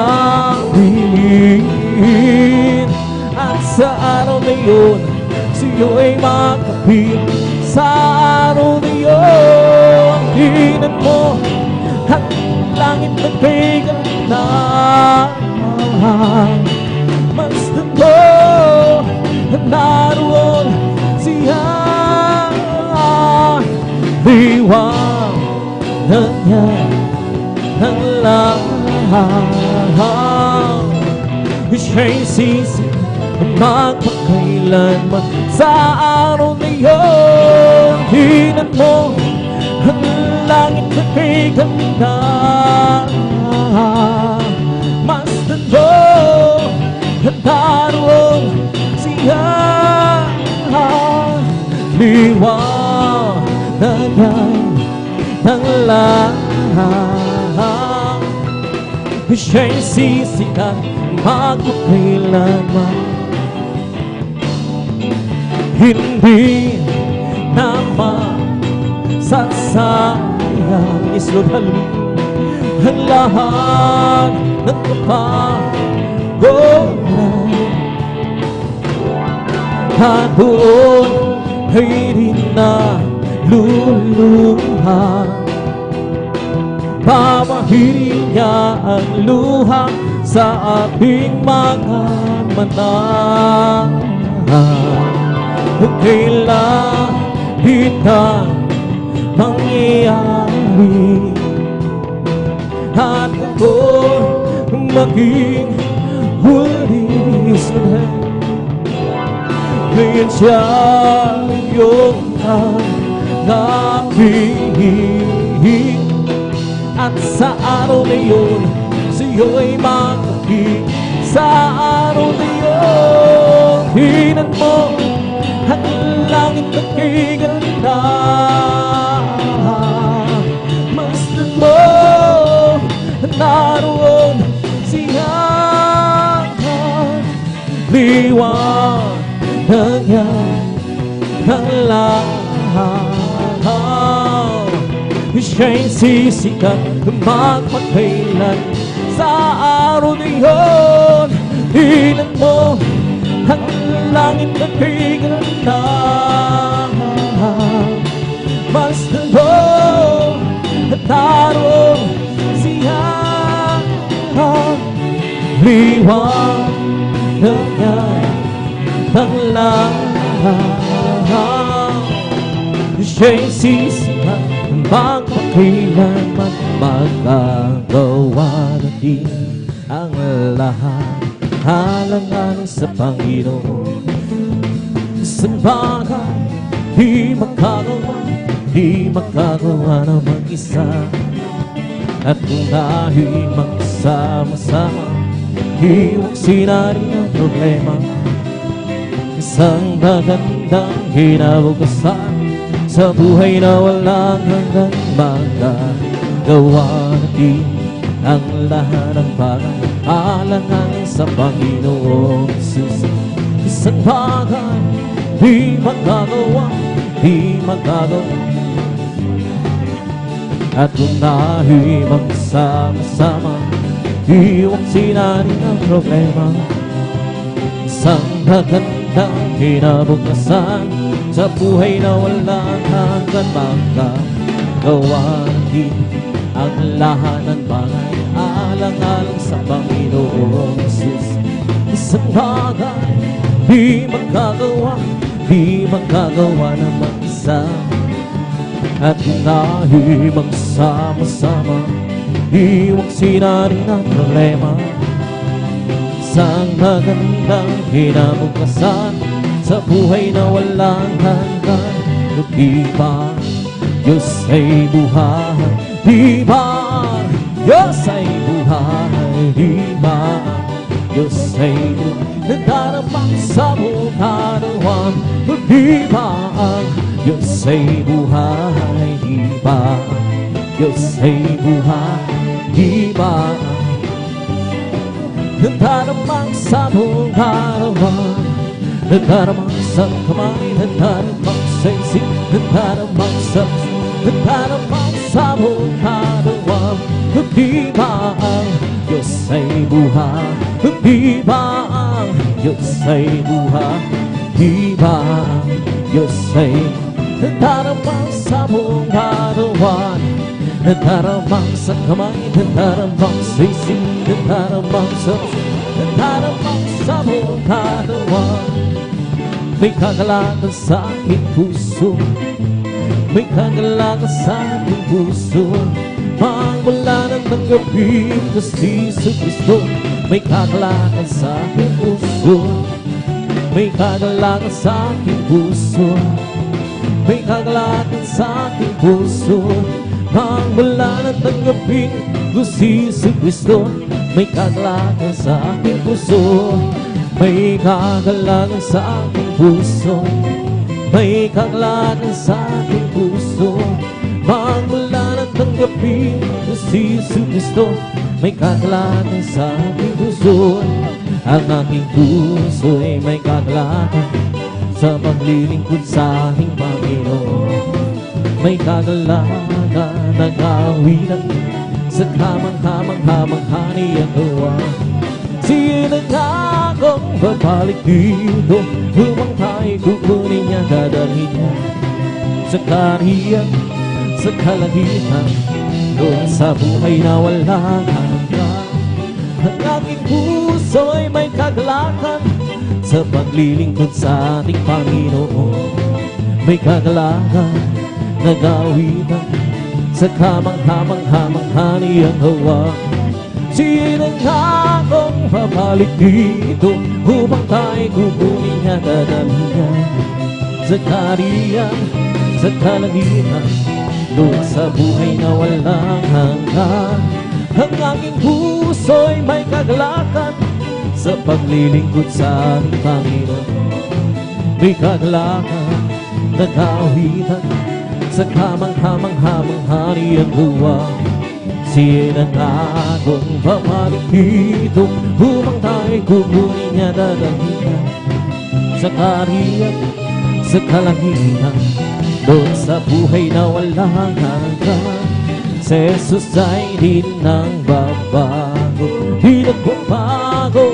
at sa araw na yun siyo ay makapil. Sa araw na yun tingnan mo at langit nagpiganda. Masdan mo naroon siya, liwanag niya ng lahat. Siya'y sisi magpakailanman. Sa araw na yun tingnan mo ang langit nagpiganda. Masdan mo at naroon siya, liwanag niya ng lahat. Siya'y sisikat magpakailanman. Hindi naman sasayang, Lord, hallelujah, ang lahat ng kapagoran at doon ay di na luluha. Papahirin niya ang luha sa ating mga mata. Kailan kita mangyayari at ako maging huli sa lahat. Ngayon siya yung nangapihing at sa araw na yun sa'yo'y makakita. Sa araw na yun hinan mo ang langit na kay ganda. Masdan mo naroon siya, liwanag niya ang lahat. Siya'y sisikat magpakailan. Sa araw na yun hinan mo ang langit na kay ganda. Masdan mo at naroon siya, liwanag niya ang lahat. Siya'y sisikat magpakailanman, magagawa natin ang lahat. Alang-alang sa Panginoon, sa bagay di magagawa na mag-isa. At kung dahil magsama-sama, hiwag sinarin ang problema. Isang magandang kinabukasan sa buhay na walang hanggang, magagawa natin ang lahat ng bagay. Alang-alang sa Panginoong Jesus, isang bagay di magagawa. At kung dahil magsama-sama, hiwag sinarin ang problema. Isang magandang kinabukasan sa buhay na walang hanggan, magagawa natin ang lahat ng bagay. Alang-alang sa Panginoong Jesus, isang bagay di magagawa na mag-isa. At kung dahil magsama-sama, hiwag sinarin ang problema. Isang magandang kinabukasan sa buhay na walang hanggan. Di ba Diyos ay buhay? Di ba Diyos ay buhay? Di ba Diyos ay buhay? Nagdarapang sa buong katawan. Di ba ang Diyos ay buhay? Di ba Diyos ay buhay? Di ba nagdarapang sa buong katawan? Nagdarapang sa kamay, nagdarapang sa isip, nagdarapang sa buong katawan. Di ba ang Diyos ay buhay? Di ba ang Diyos ay buhay? Di ba ang Diyos ay nagdarapang sa buong katawan? Nagdarapang sa kamay, nagdarapang sa isip, nagdarapang sa buong katawan. May kagalakan sa aking puso, may kagalakan sa aking puso. Magmula ng gabi ko si Kristo, may kagalakan sa aking puso, may kagalakan sa aking puso, may kagalakan sa aking puso. Magmula ng gabi ko si Kristo, may kagalakan sa aking puso, may kagalakan sa aking puso, may kagalakan sa aking puso. Magmula ng tanggapin ko si Kristo, may kagalakan sa aking puso. Ang aking puso ay may kagalakan sa paglilingkod sa aking Panginoon. May kagalakan ng awitan sa kamang-hamang-hamang-hani ang gawa. Sinangakong babalik dito upang tayo kukunin niya, dadalhin niya sa kaharian, sa kalangitan, doon sa buhay na walang hanggan. Ang aking puso'y may kagalakan sa paglilingkod sa ating Panginoon. May kagalakan, nag-aawitan sa kamangha-mangha niyang hawa. Sinangakong babalik dito upang tayo kukunin niya, dadalhin niya sa kaharian, sa kalangitan, doon sa buhay na walang hanggan. Ang aking puso'y may kagalakan sa paglilingkod sa ating Panginoon. May kagalakan, nag-aawitan sa kamangha-mangha niyang hawa. Sinangakong babalik dito upang tayo kukunin niya, dadalhin niya sa kaharian, sa kalangitan, doon sa buhay na walang hanggan. Si Jesus ay di nang babago, di nagbabago.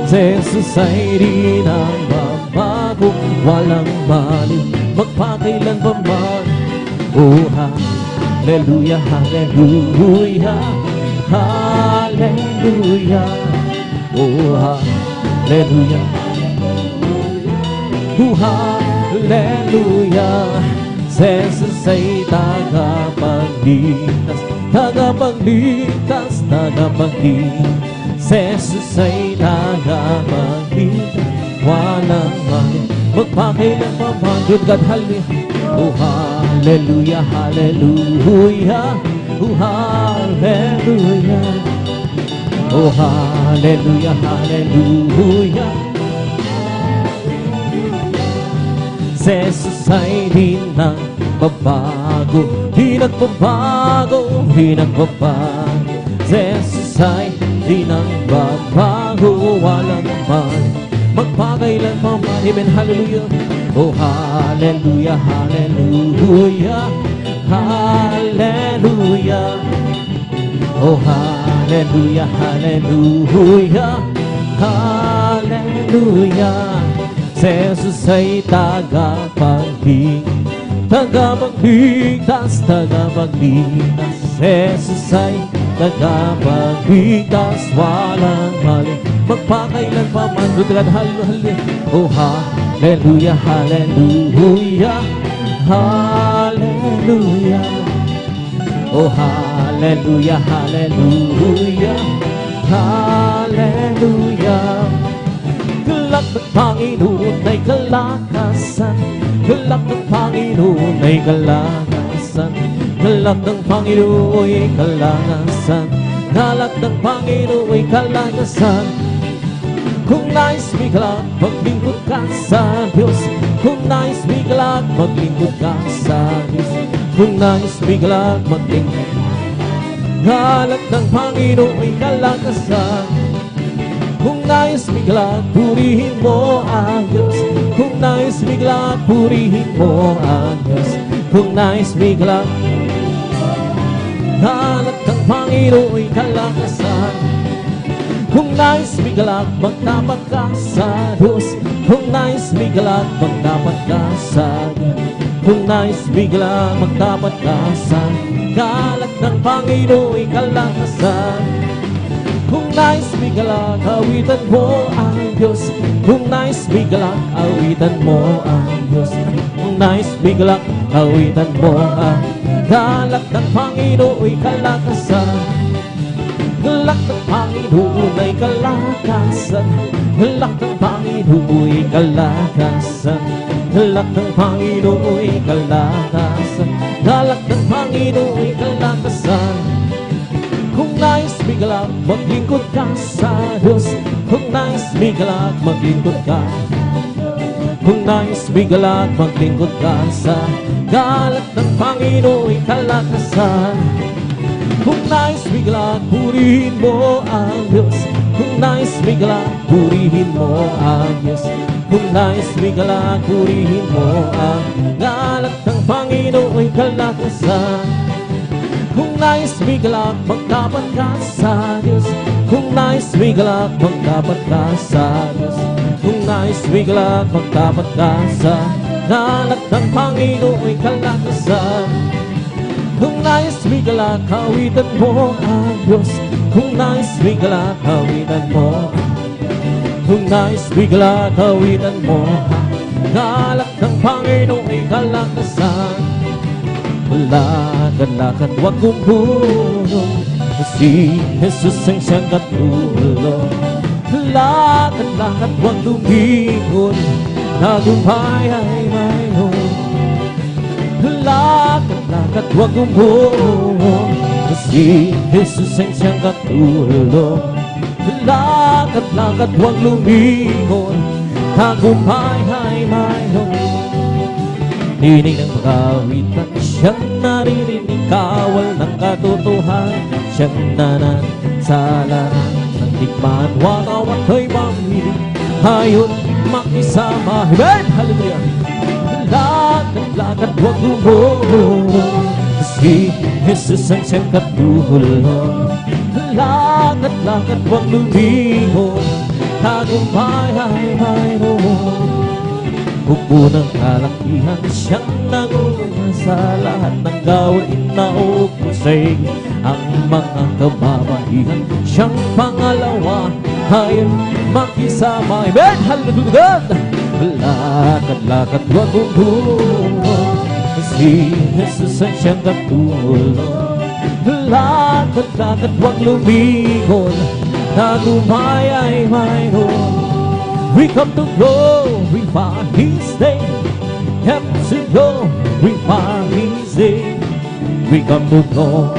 Si Jesus ay di nang babago, walang balik, magpakailan pa man. Oh, hallelujah, hallelujah, hallelujah. Oh, hallelujah, oh, hallelujah. Si Jesus ay tagapagligtas, tagapagligtas, tagapagligtas. Si Jesus ay tagapagligtas, walang mali, magpakailan pa man. Good God, hallelujah. Oh, hallelujah, hallelujah, oh, hallelujah. Oh, hallelujah, hallelujah. Si Jesus ay di nang babago, di nagbabago, di nagbabago. Si Jesus ay di nang babago, walang man, magpakailan pa man. Amen, hallelujah. Oh, hallelujah, hallelujah, hallelujah. Oh, hallelujah, hallelujah, hallelujah. Si Jesus ay tagapagligtas, tagapagligtas, tagapagligtas. Si Jesus ay tagapagligtas, walang mali, magpakailan pa man. Good God, hallelujah. Oh, hallelujah, hallelujah, hallelujah. Oh, hallelujah, hallelujah, hallelujah. Galak ng Panginoon ay kalakasan, galak ng Panginoon ay kalakasan, galak ng Panginoon ay kalakasan, galak ng Panginoon ay kalakasan. Kung nais bigalak, maglingkod ka sa Diyos. Kung nais bigalak, maglingkod ka sa Diyos. Kung nais bigalak, maglingkod. Galak ng Panginoon ay kalakasan. Kung nais bigalak, purihin mo ang Diyos. Kung nais bigalak, purihin mo ang Diyos. Kung nais bigalak, galak ng Panginoon ay kalakasan. Kung nais bigalak, magtapat ka sa Diyos. Kung nais bigalak, magtapat ka sa Diyos. Kung nais bigalak, magtapat ka sa galak ng Panginoon ay kalakasan. Kung nais bigalak, awitan mo ang Diyos. Kung nais bigalak, awitan mo ang Diyos. Kung nais bigalak, awitan mo ang galak ng Panginoon ay kalakasan. Galak ng Panginoon ay kalakasan. Galak ng Panginoon ay kalakasan. Galak ng Panginoon ay kalakasan. Galak ng Panginoon ay kalakasan. Kung nais bigalak, maglingkod ka sa Diyos. Kung nais bigalak, maglingkod ka. Kung nais bigalak, maglingkod ka sa galak ng Panginoon ay kalakasan. Kung nais bigalak, purihin mo ang Diyos. Kung nais bigalak, purihin mo ang Diyos. Kung nais bigalak, purihin mo ang galak ng Panginoon ay kalakasan. Kung nais bigalak, magtapat ka sa Diyos. Kung Kung nais may galak, magdapat ka sa Diyos. Kung nais may galak, magdapat ka sa ngalan ng Panginoon'y kalakasan. Kung nais may galak, kawitan mo ang Diyos. Kung nais may galak, kawitan mo. Kung nais may galak, kawitan mo. Ngalan ng Panginoon'y kalakasan. Lakad-lakad, huwag gumulong, si Jesus ang siyang katulong. Lakad-lakad, huwag lumingon, tagumpay ay mayroon. Lakad-lakad, huwag gumulong, si Jesus ang siyang katulong. Lakad-lakad, huwag lumingon, tagumpay ay mayroon. Dinig ng pag-awitan, siyang naririnig, kawal ng katotohanan, siyang nanansalaan ng tikman, watawat ay mamili, ayon makisama. Amen! Hallelujah! Lakad-lakad, huwag lumulong, si Jesus ang siyang katulong. Lakad-lakad, huwag lumingon, tagumpay ay mayroon. Bukod ng kalakihan, siyang nanguna sa lahat ng gawain na upusay. Ang mga kababaihan, siyang pangalawa, ayon makisama. Amen! Hallelujah! Lakad-lakad, huwag gumulong, si Jesus ang siyang katulong. Lakad-lakad, huwag lumingon, tagumpay ay mayroon. We come to glorify His name. Come to glorify His name. We come to glorify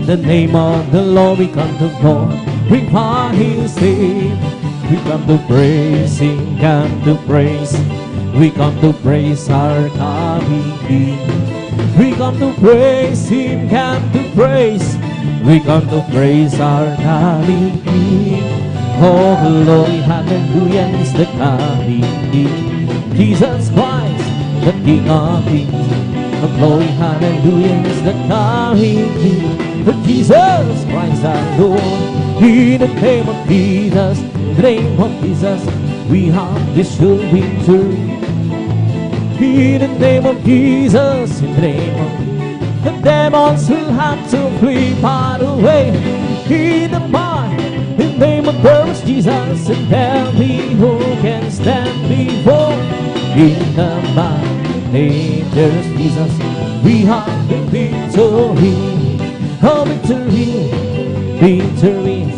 the name of the Lord. We come to glorify His name. We come to praise Him, come to praise. We come to praise our coming King. We come to praise Him, come to praise. We come to praise our coming King. Oh, glory, hallelujah, is the coming King. Jesus Christ, the King of Kings. Oh, glory, hallelujah, is the coming King. For Jesus Christ our Lord. In the name of Jesus, in the name of Jesus, we have this sure victory. In the name of Jesus, in the name of the demons will have to flee far away. In the name of Christ Jesus, and tell me who can stand before. In the mighty name of Jesus, we have the victory. Oh, victory, victory.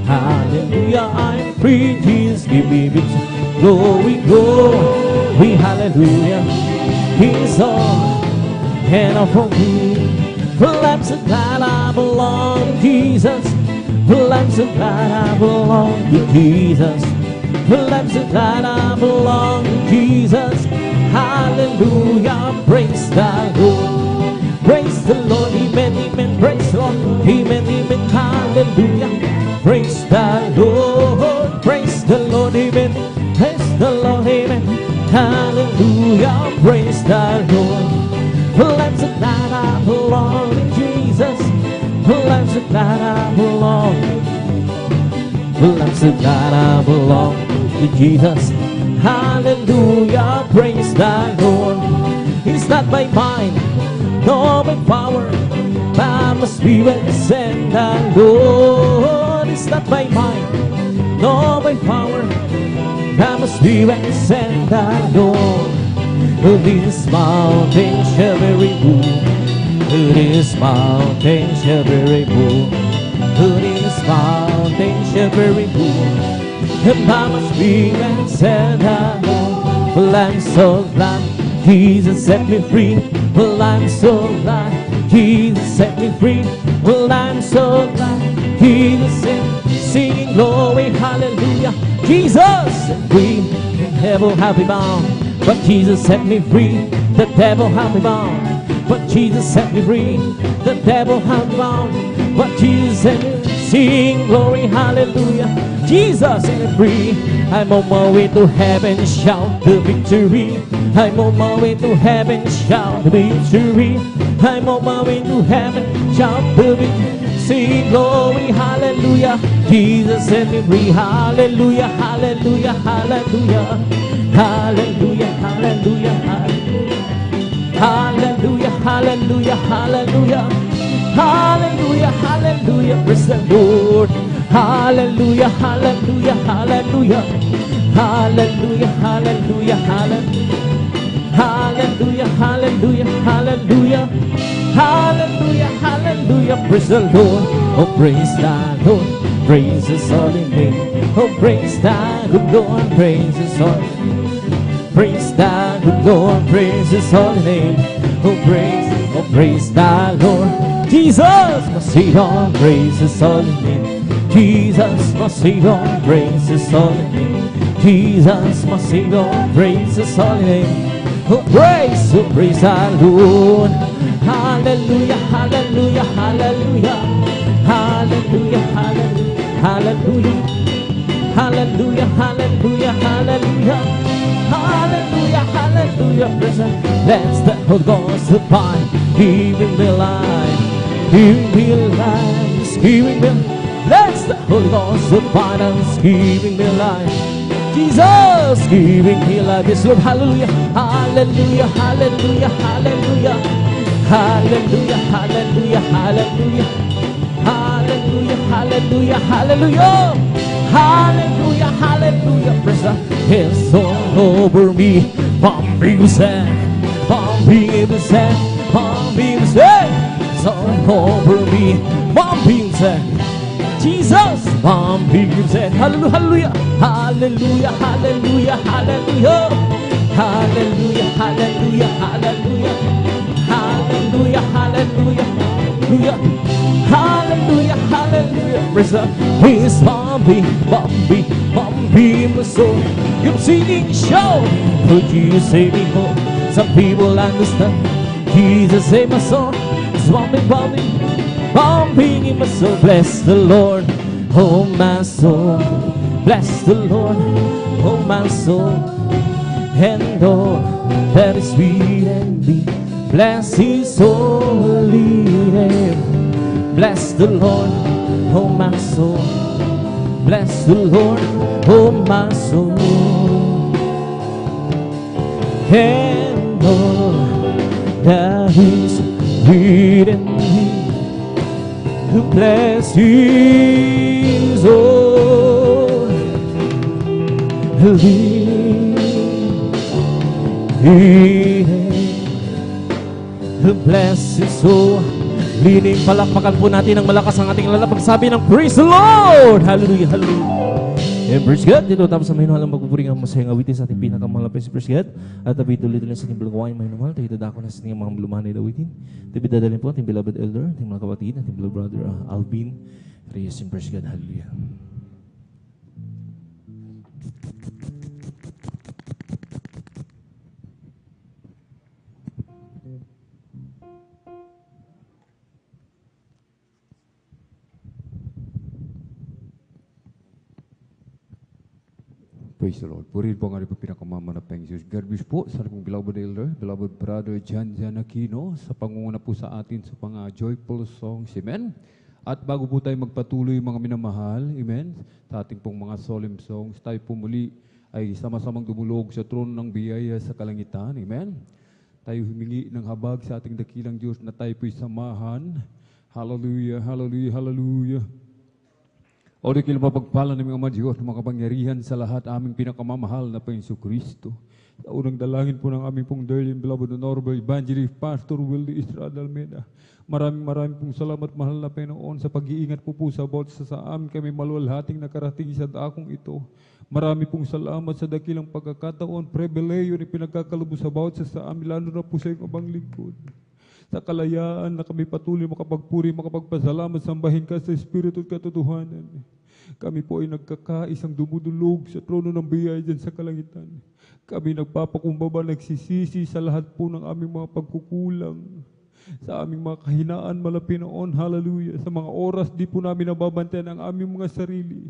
Hallelujah, I'm free. Jesus, give me victory. Glory, glory, hallelujah. He's all and all for me. I'm so glad I belong to Jesus. I'm so glad I belong to Jesus. I'm so glad I belong to Jesus. Hallelujah, praise the Lord. Praise the Lord, amen, amen, praise the Lord, amen, amen, hallelujah. Praise the Lord, praise the Lord, amen, praise the Lord, amen, hallelujah, praise the Lord. I'm so glad I belong to Jesus. I'm so glad I belong. I'm so glad I belong to Jesus. Hallelujah, praise the Lord. It's not by might, nor by power, by my spirit, send the Lord. It's not by might, nor by power, by my spirit, send the Lord. This mountain shall be removed. This mountain shall be removed. This mountain shall be removed. And by my spirit said the Lord. Well, I'm so glad Jesus set me free. Well, I'm so glad Jesus set me free. Well, I'm so glad Jesus set me, singing glory, hallelujah. Jesus set free, the devil have me bound, but Jesus set me free. The devil have me bound, but Jesus set me free. The devil had me bound, but Jesus set me free. Sing glory, hallelujah. Jesus set me free. I'm on my way to heaven, shout the victory. I'm on my way to heaven, shout the victory. I'm on my way to heaven, shout the victory. sing glory, hallelujah. Jesus set me free, hallelujah, hallelujah, hallelujah. Hallelujah, hallelujah, hallelujah. Hallelujah, hallelujah, hallelujah. Hallelujah, hallelujah, praise the Lord. Hallelujah, hallelujah, hallelujah. Hallelujah, hallelujah, hallelujah. Hallelujah, hallelujah, hallelujah. Hallelujah, hallelujah, praise the Lord. Oh, praise the Lord, praise His holy name. Oh, praise the good Lord, praise His holy name. Praise the good Lord, praise His holy name. Oh, praise the Lord. Jesus, my Savior, praise His holy name. Jesus, my Savior, praise His holy name. Jesus, my Savior, praise His holy name. Oh, praise the Lord. Hallelujah, hallelujah, hallelujah. Hallelujah, hallelujah, hallelujah. Hallelujah, hallelujah, hallelujah. Hallelujah, hallelujah. Let's the Holy Ghost abide. Giving me life, giving me life, giving me. Let's the Holy Ghost abide and giving me life. Jesus, giving me life. Yes, Lord, hallelujah, hallelujah, hallelujah, hallelujah. Hallelujah, hallelujah, hallelujah. Hallelujah, hallelujah, hallelujah. Hallelujah, hallelujah. Praise the His all over me. From being sad, from being sad, from being sad. It's all over me. From being sad. Jesus, from being sad. Hallelujah, hallelujah, hallelujah, hallelujah. Hallelujah, hallelujah, hallelujah. Hallelujah, hallelujah, hallelujah. Hallelujah, hallelujah. Praise the His Bambi, Bambi, Bambi, my soul. You're singing show. Could you save me home? Some people understand. Jesus save my soul. It's Bambi, Bambi, Bambi in my soul. Bless the Lord, oh my soul. Bless the Lord, oh my soul. And all that is sweet and deep. Bless His holy name. Bless the Lord, oh my soul. Bless the Lord, oh my soul. And all that is within me, bless His holy name. Bless His soul. Lining, palakpakan po natin ng malakas ang ating lalapagsabi ng Praise the Lord! Hallelujah, hallelujah. And praise God, dito tapos sa minuhalang magpupuring ang masayang awitin sa ating pinakamalapit si Praise God. At tabi tuloy-tuloy sa ating balagawain mahinumahal, tayo dadako na sa ating mga lumahan na awitin. Tabi dadalhin po ating beloved elder, ating mga kapatid, ating beloved brother Alvin Reyes in Praise God. Hallelujah. Praise the Lord. Purihin po ang ating pinakamamanapeng Diyos. God bless po sa ating beloved elder, beloved brother Jan Aquino sa pangunguna po sa atin sa mga joyful songs. Amen. At bago po tayo magpatuloy mga minamahal, amen, sa ating pong mga solemn songs, tayo po muli ay sama-samang dumulog sa trono ng biyaya sa kalangitan. Amen. Tayo humingi ng habag sa ating dakilang Diyos na tayo po'y samahan. Hallelujah, hallelujah, hallelujah. O di kilapagpala ng mga Diyos na makapangyarihan sa lahat aming pinakamamahal na Panginoon Kristo. Sa unang dalangin po ng aming pong dearly beloved honorable evangelist Pastor Willie Estrada Almeida. Maraming pong salamat mahal na Panginoon sa pag-iingat po sa bawat sa amin kami maluwalhating nakarating sa dakong ito. Marami pong salamat sa dakilang pagkakataon, pribileyo ni pinagkakalubos sa bawat sa amin, lalo na po sa iyong abang lingkod. Sa kalayaan na kami patuloy makapagpuri, makapagpasalamat, sambahin ka sa Espiritu at katotohanan. Kami po ay nagkakaisang dumudulog sa trono ng biyaya dyan sa kalangitan. Kami nagpapakumbaba, nagsisisi sa lahat po ng aming mga pagkukulang. Sa aming mga kahinaan, Panginoon, hallelujah. Sa mga oras, di po namin nababantayan ang aming mga sarili.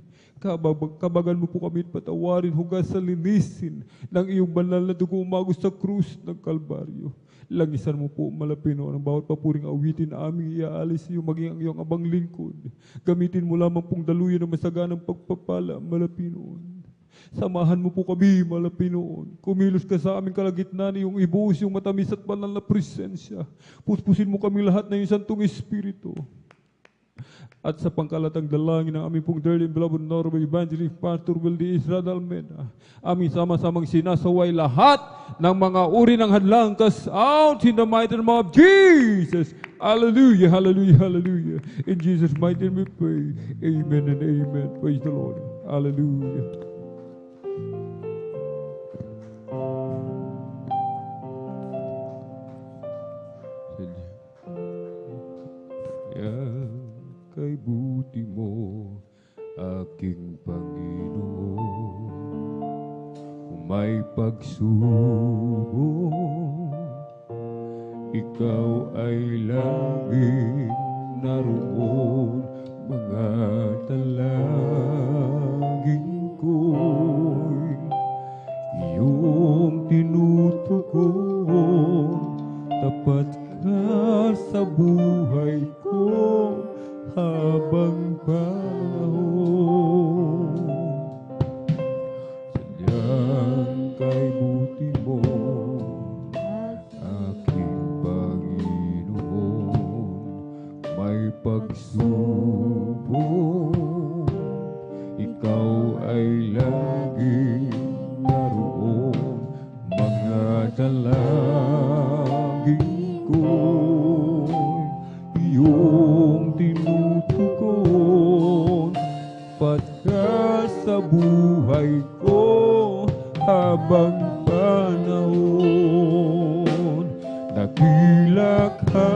Kabagan mo po kami at patawarin, hugasan, linisin ng iyong banal na dugo umagos sa krus ng Kalbaryo. Langisan mo po, Panginoon, ang bawat papuring awitin na aming iaalis iyo, maging ang iyong abang lingkod. Gamitin mo lamang pong daluyan ng masaganang pagpapala, Panginoon. Samahan mo po kami, Panginoon. Kumilos ka sa aming kalagitnaan, iyong ibuhos yung matamis at banal na presensya. Puspusin mo kami lahat ng iyong Santong Espiritu. At sa pangkalatang dalangin ng aming pong dearly beloved Norway Evangelist Pastor Wildy Israel Almeda, aming sama-samang sinasaway lahat ng mga uri ng hadlang cast out in the mighty name of Jesus. Hallelujah, hallelujah, hallelujah. In Jesus' mighty name we pray. Amen and amen. Praise the Lord. Hallelujah. Kay buti mo, aking Panginoon, kung may pagsubok, ikaw ay laging naroon, mga talangin ko'y iyong tinutugon, tapat ka sa buhay ko habang panahon. Sadyang kay buti mo, aking Panginoon, may pagsubok, ikaw ay laging naroon, mga dalangin ko'y iyong tinutugon, pagka sa buhay ko habang panahon. Dakila ka,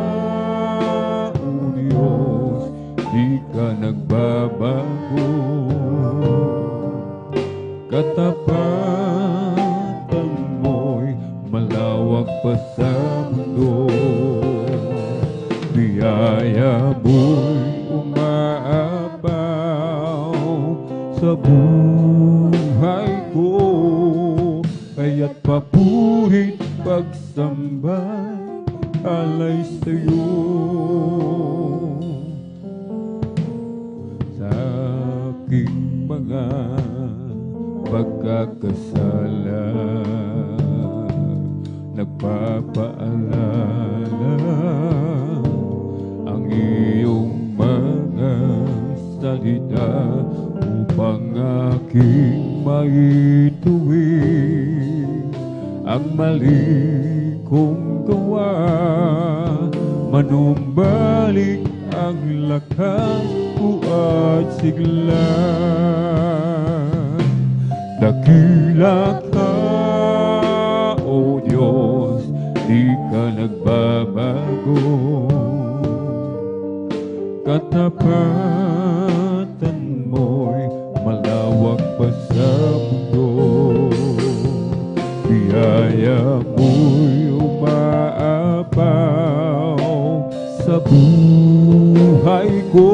O Diyos, di ka nagbabago, katapatan mo'y malawak pa sa mundo. Biyaya mo'y umaapaw sa buhay ko, kaya't papurit pagsambay alay sa'yo. Sa aking mga pagkakasala, nagpapaalala ang iyong mga salita upang aking maituwid ang mali kong gawa, manumbalik ang lakas ko at sigla. Dakila ka, O Diyos, di ka nagbabago, katapatan mo'y malawak pa sa mundo. Biyaya mo'y umaapaw sa buhay ko,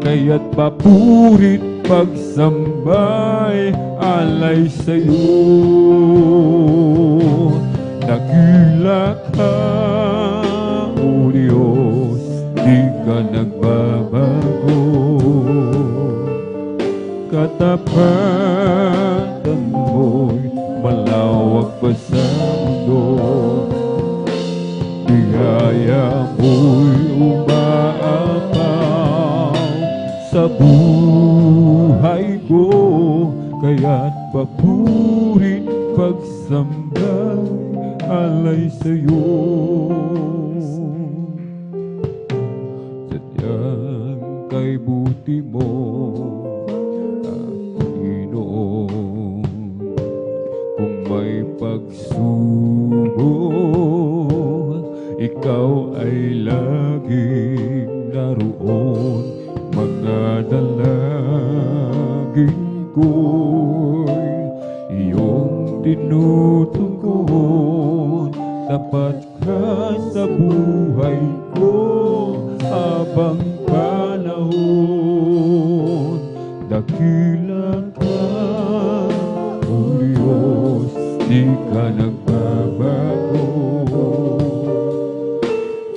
kaya't papurit pagsambay alay sa'yo. Dakila ka, O Diyos, di ka nagbabago, katapatan mo'y malawak pa sa mundo. Biyaya mo'y umaapaw sa buhay ko, kaya't papurit pagsambay alay sa'yo. Sadyang kay buti mo, Panginoon, kung may pagsubok, ikaw ay laging naroon, mga dalangin ko'y iyong tinutugon, tapat ka sa buhay ko habang panahon. Dakila ka, O Diyos, di ka nagbabago.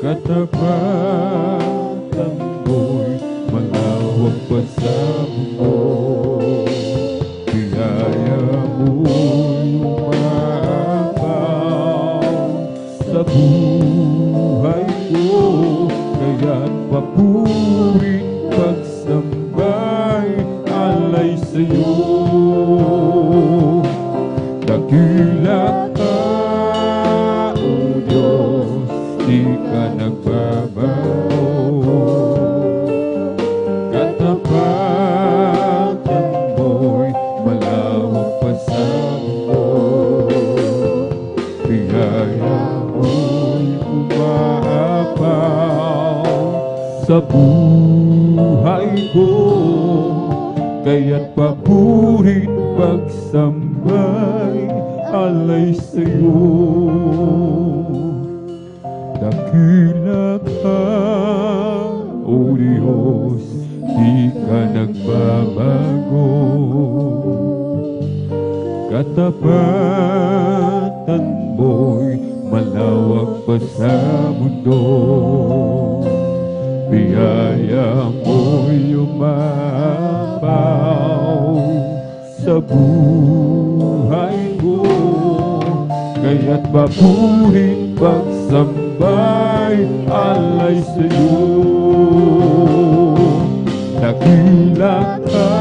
Katapatan mo'y malawak pa sa mundo. Biyaya mo'y umaapaw sa buhay ko, kaya't papurit pagsambay alay sa'yo. Dakila ka, O Diyos, di ka nagbabago. Katapatan mo'y malawak pa sa mundo. Biyaya mo'y umaapaw sa buhay ko, kaya't papurit pagsambay alay sa'yo. Dakila ka, O Diyos, di ka nagbabago. Katapatan mo'y malawak pa sa mundo. Biyaya mo'y umapaw sa buhay ko, kaya't papurit pagsambay alay sa'yo. Dakila ka,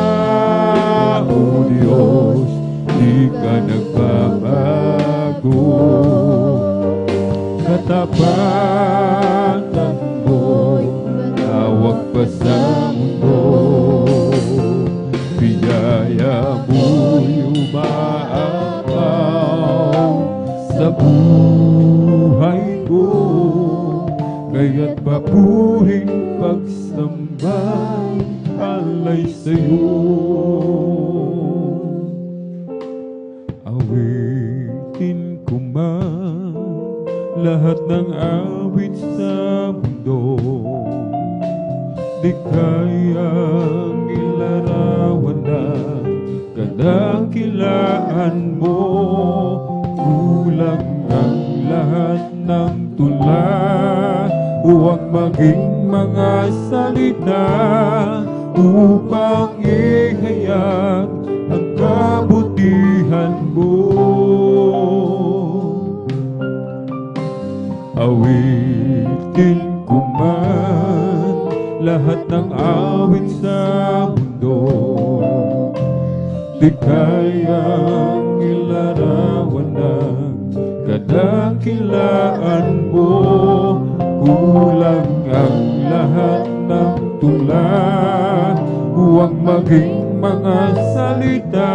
O Diyos, di ka nagbabago. Katapatan mo'y malawak pa sa mundo. Biyaya mo'y umaapaw sa buhay ko, kaya't papurit pagsambay alay sa'yo. Awitin ko man lahat ng awit sa mundo, di kayang ilarawan ng kadakilaan mo. Kulang ang lahat ng tula, huwag maging mga salita upang ihayag ang kabutihan mo. Awitin ko man lahat ng awit sa mundo, di kayang ilarawan ng kadakilaan mo. Kulang ang lahat ng tula, huwag maging mga salita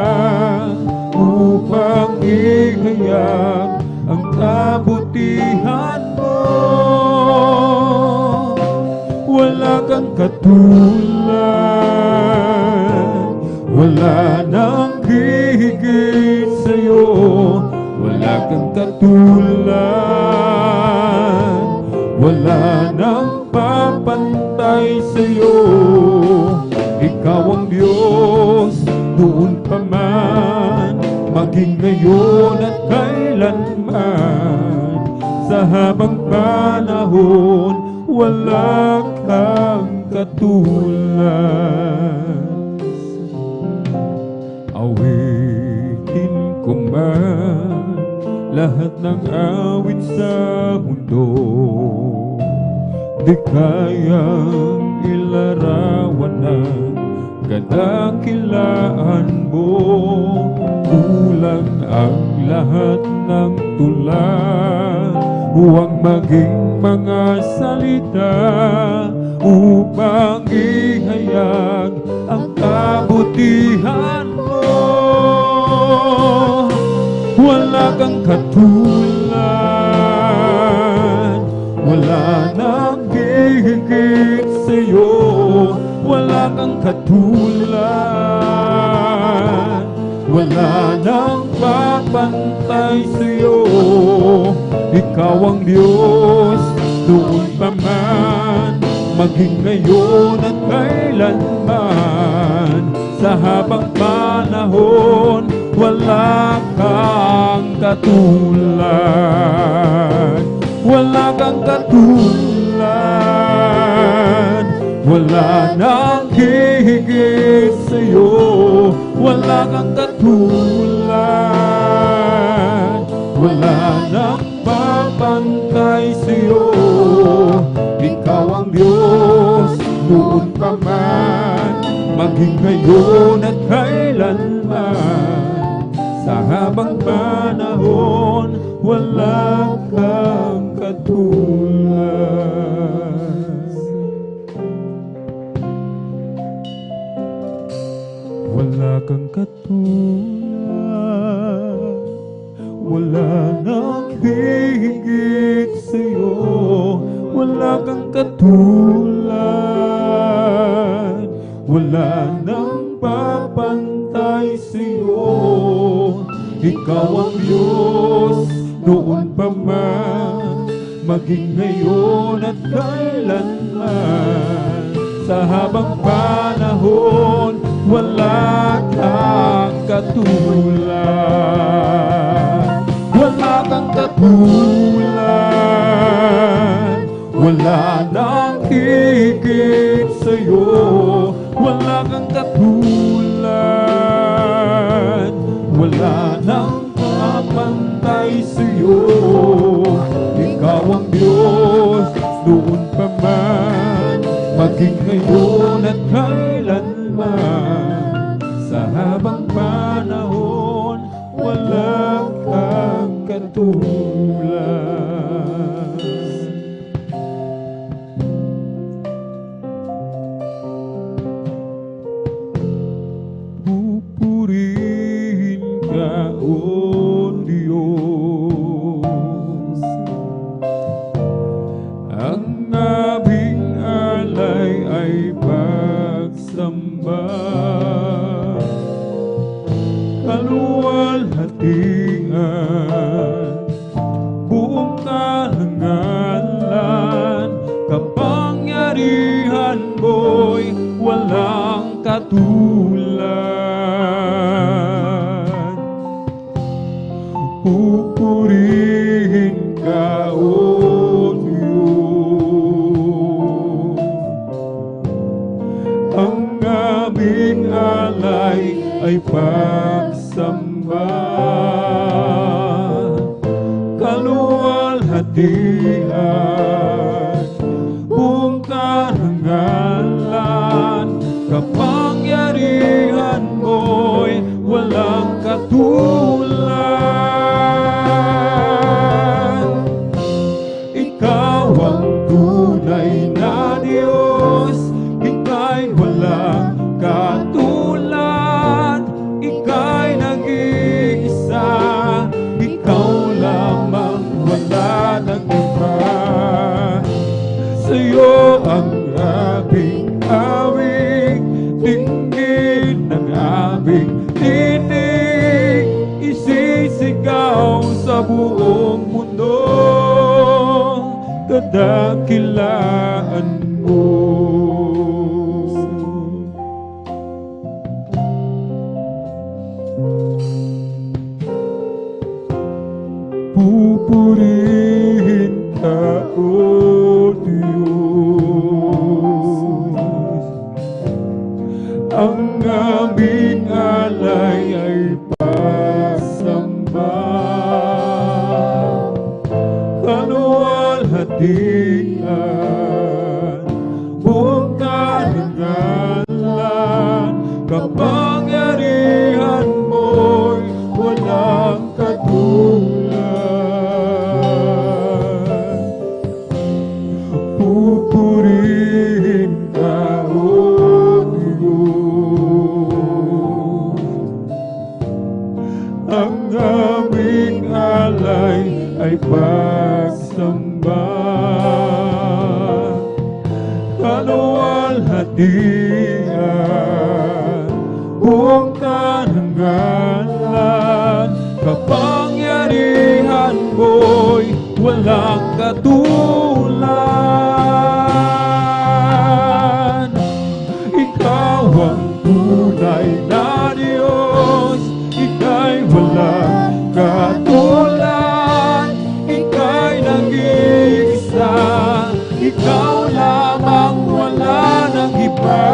upang ihayag ang kabutihan mo. Wala kang katulad, wala nang hihigit sa'yo. Wala kang katulad, wala nang papantay sa'yo. Ikaw ang Diyos noon pa man, maging ngayon at kailanman. Sa habang panahon, wala kang katulad. Awitin ko man lahat ng awit sa mundo, di kayang ilarawan ng kadakilaan mo. Kulang ang lahat ng tula, huwag maging mga salita upang ihayag ang kabutihan mo. Wala kang katulad, wala nang hihigit sa'yo. Wala kang katulad, wala nang nagpapantay sa'yo. Ikaw ang Diyos, noon pa man, maging ngayon at kailanman. Sa habang panahon, wala kang katulad. Wala kang katulad. Wala nang hihigit sa'yo. Wala kang katulad. Wala nang papantay sa'yo. Ikaw ang Diyos, noon pa man, maging ngayon at kailanman. Sa habang panahon, wala kang katulad. Wala kang katulad. Wala nang hihigit sa'yo. Wala kang katulad. Wala nang papantay sa'yo. Ikaw ang Diyos, noon pa man, maging ngayon at kailanman. Sa habang panahon, wala kang katulad. Wala kang katulad. Wala nang higit sa'yo. Wala kang katulad. Wala nang papantay sa'yo. Ikaw ang Diyos, noon pa man, maging ngayon at kailanman. Sa habang panahon, wala kang katulad. Pupurihin ka, O Diyos, ang aming alay ay pagsamba. Kaluwalhatian, buong karangalan, kapangyarihan mo'y walang katulad. Pupurihin ka, O Diyos, ang aming alay ay pagsamba. Kaluwalhatian, buong karangalan, kapangyarihan mo'y walang katulad. Ikaw ang tunay na Diyos, ika'y walang katulad. Ika'y nag-iisa, ikaw lamang, wala nang iba. Sa'yo ang aming awig, dinggin ng aming tinig, isisigaw sa buong mundo, kadakilaan mo. Pupurihin ka, O Diyos, ang aming alay ay pasamba. Kaluwalhatian, buong karangalan, kapangyarihan mo'y walang katulad. Pupurihin ka, O Diyos, ang aming alay ay pagsamba. Kaluwalhatian, buong karangalan, kapangyarihan mo'y walang katulad. Ikaw ang tunay na Diyos, ika'y walang katulad. Ika'y nag-iisa, ikaw lamang, wala nang iba.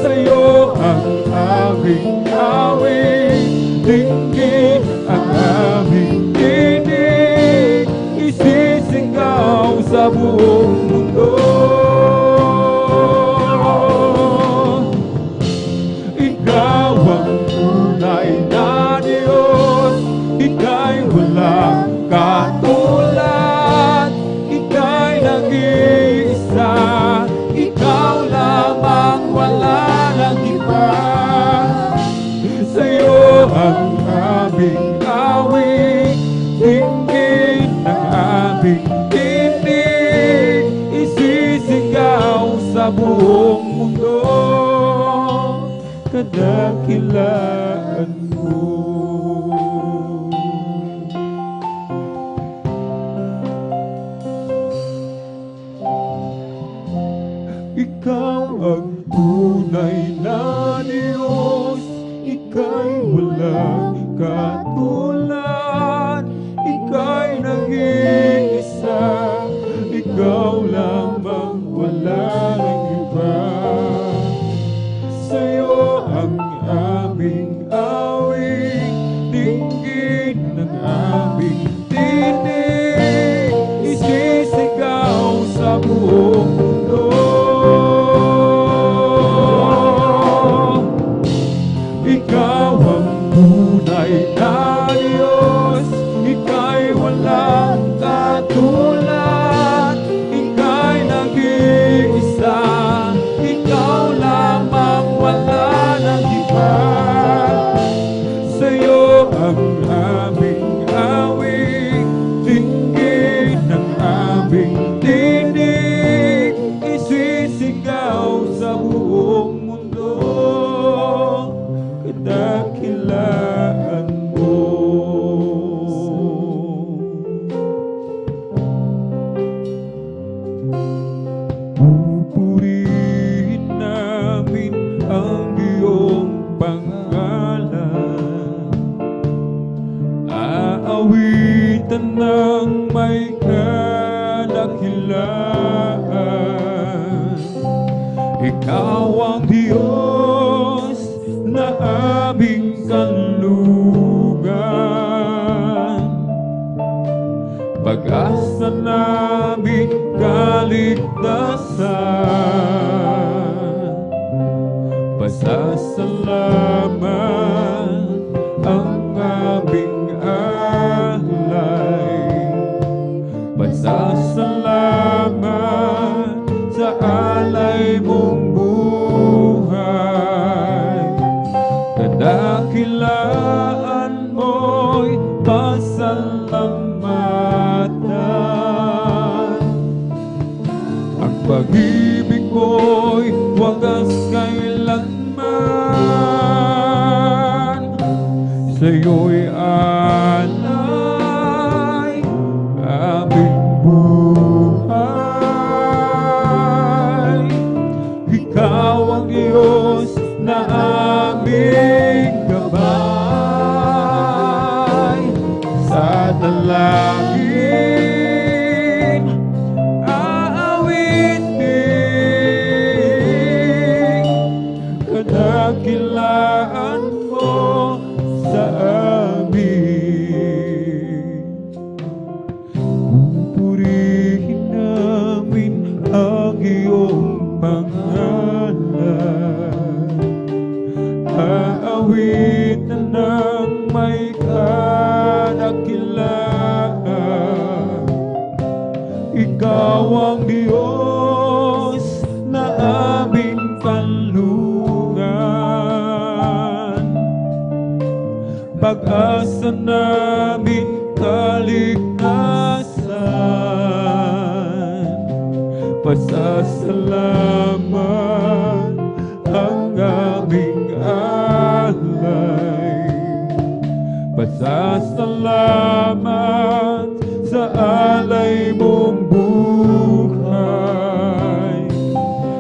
Sa'yo ang aming awit, dinggin ang aming tinig, isisigaw sa buong mundo. Ikaw ang tunay na Diyos, ika'y walang katulad. Ika'y nag-iisa, ikaw lamang, wala nang iba. Sa'yo ang aming awit, dinggin ang aming tinig, isisigaw sa buong mundo. Kadakilaan mo. Ikaw ang tunay na Diyos, ika'y walang katulad. Ika'y nag-iisa, ikaw lamang, wala nang iba. Sa'yo ang aming awit, dinggin ang aming tinig, isisigaw sa buong mundo. Ikaw ang tunay na Diyos, ika'y walang katulad. Ika'y nag-iisa, ikaw lamang, wala nang iba. Sa'yo ang aming awit, dinggin ang aming tinig, isisigaw sa buong mundo. Kadakilaan mo. Pupurihin namin ang iyong pangalan, aawitan ng may kadakilaan. Ikaw ang Diyos na aming kanlugan, pag-asa namin kaligtasan. Pasasalamat ang aming alay, pasasalamat sa alay mong buhay. Kadakilaan mo'y pasalamatan. Ang pag-ibig mo'y wagas kailanman. Sa'yo'y alay aming buhay. Ikaw ang Diyos na aming gabay. Sa dalangin aawitin, kadakilaan mo sa amin. Pupurihin namin ang iyong pangalan, aawitan ng may kadakilaan. Ikaw ang Diyos na aming kanlungan, pag-asa namin kaligtasan. Pasasalamat ang aming alay, alay mong buhay.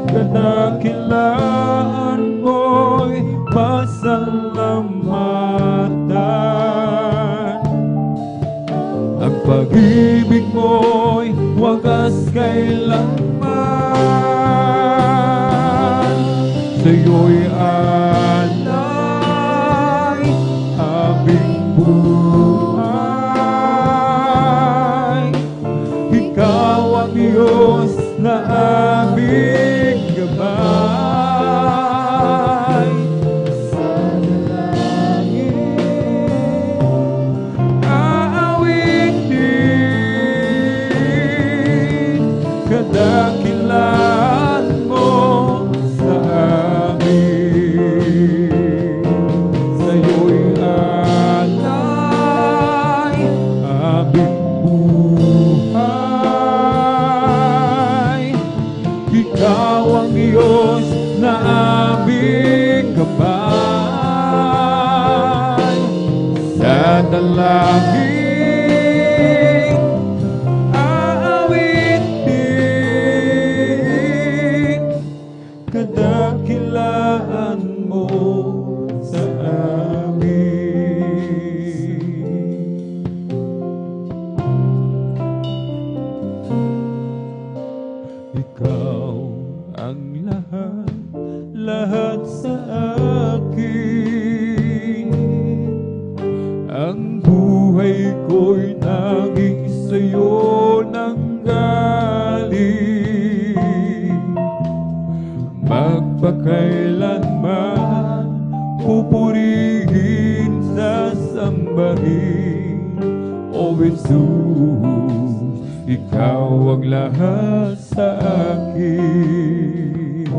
Kadakilaan mo'y pasalamatan. Ang pag-ibig mo'y wagas kailanman. Sa'yo'y alay aming buhay. Ikaw ang Diyos na aming gabay. Sa dalangin aawitin, kadakilaan mo sa amin. Sa'yo'y alay aming buhay. Ikaw ang Diyos na aming gabay. Sa dalangin aawitin, kadakilaan mo sa amin. Ikaw ang lahat, lahat sa akin. Ang buhay ko'y naging sa'yo nanggaling. Magpakailanman pupurihin, sasambahin, O Jesus, ikaw ang lahat sa akin.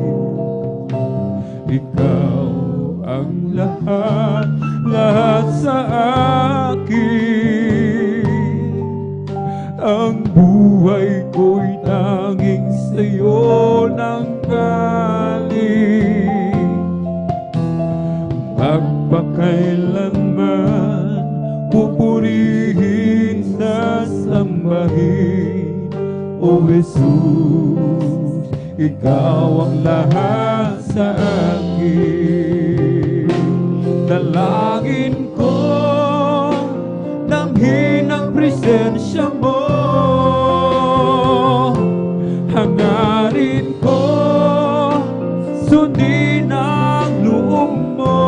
Ikaw ang lahat, lahat sa akin. Ang buhay ko'y tanging sa'yo nanggaling. Magpakailanman pupurihin, sasambahin, O Jesus, ikaw ang lahat sa akin. Dalangin ko, damhin ang presensya mo. Hangarin ko, sundin ang loob mo.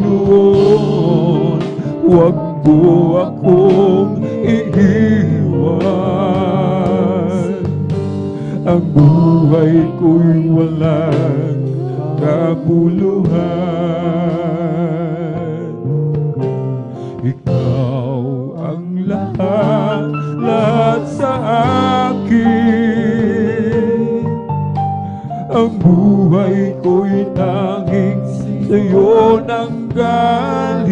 Panginoon, huwag mo akong iiwan. Ang buhay ko'y walang kabuluhan. Ikaw ang lahat, lahat sa akin. Ang buhay ko'y tanging sa'yo nanggaling.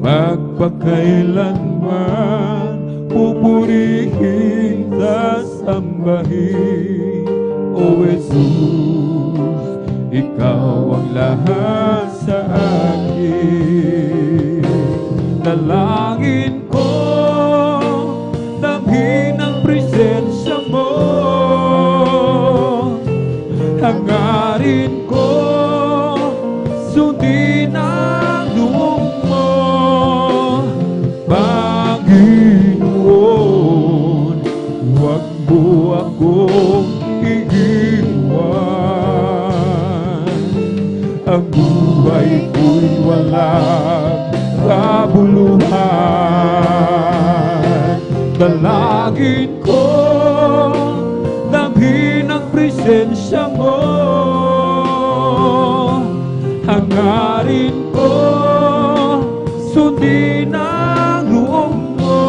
Magpakailanman pupurihin, sasambahin, O Jesus, ikaw ang lahat sa akin. Dalangin ko, damhin ang presensya mo. Hangarin ko, sundin ang loob mo. Panginoon, huwag mo akong iiwan. Ang buhay ko'y walang kabuluhan. Dalangin ko, damhin ang presensya mo. Hangarin ko, sundin ang loob mo.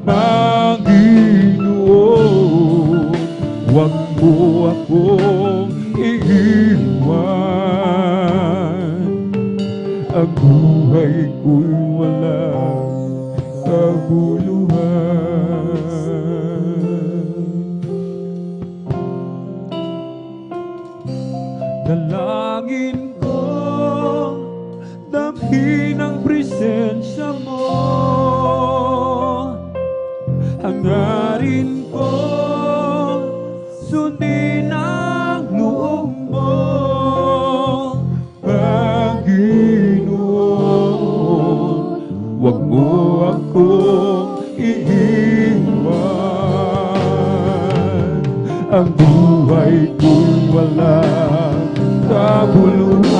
Panginoon, huwag mo akong iiwan. Ang buhay ko'y walang kabuluhan. Dalangin ko, ang buhay ko'y walang kabuluhan.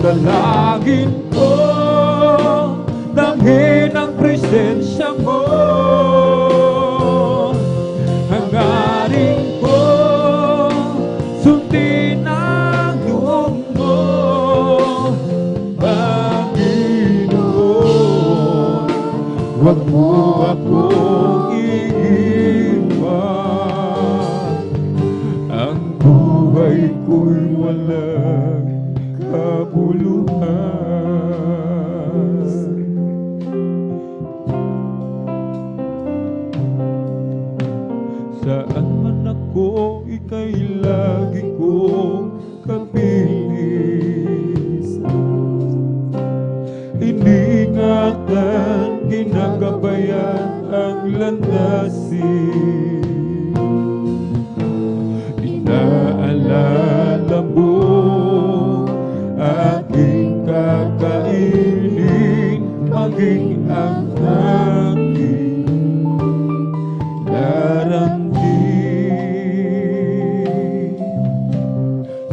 Dalangin ko, damhin ang presensya mo. Hangarin ko, sundin ang loob mo, Panginoon. Huwag mo akong iiwan, ang buhay ko'y walang kabuluhan. Saan man ako, ika'y lagi kong kapiling. Iniingatan, ginagabayan ang landasin. Inaalala mo aking kakainin, maging ang aking daramdin.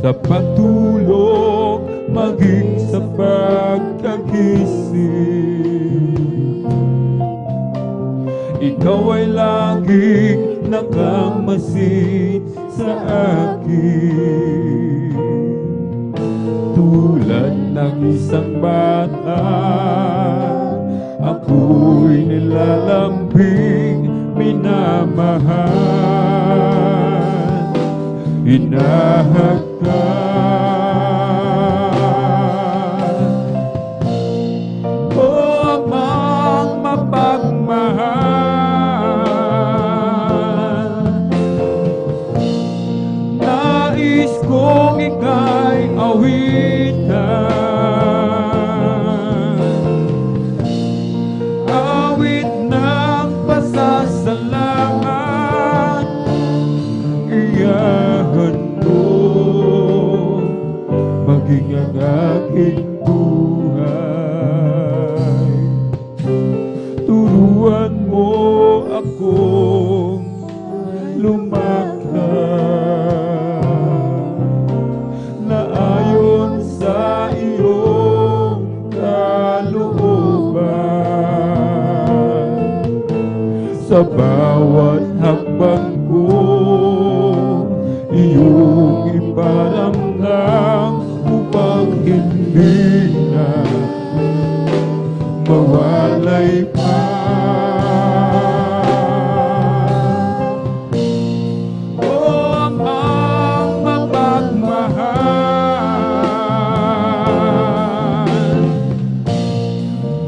Sa pagtulog, maging sa pagkagising, ikaw ay laging nakamasid sa akin. Tulad ng isang bata, ako'y nilalambing, minamahal, hinahagkan. O Amang mapagmahal, nais kong ika'y awitan, awit ng pasasalamat. Iyahan mo maging ang aking buhay. Turuan mo akong lumakad na ayon sa iyong kalooban. Sa bawat hakbang ko, iyong iparamdam upang hindi na mawalay pa. O Amang mapagmahal,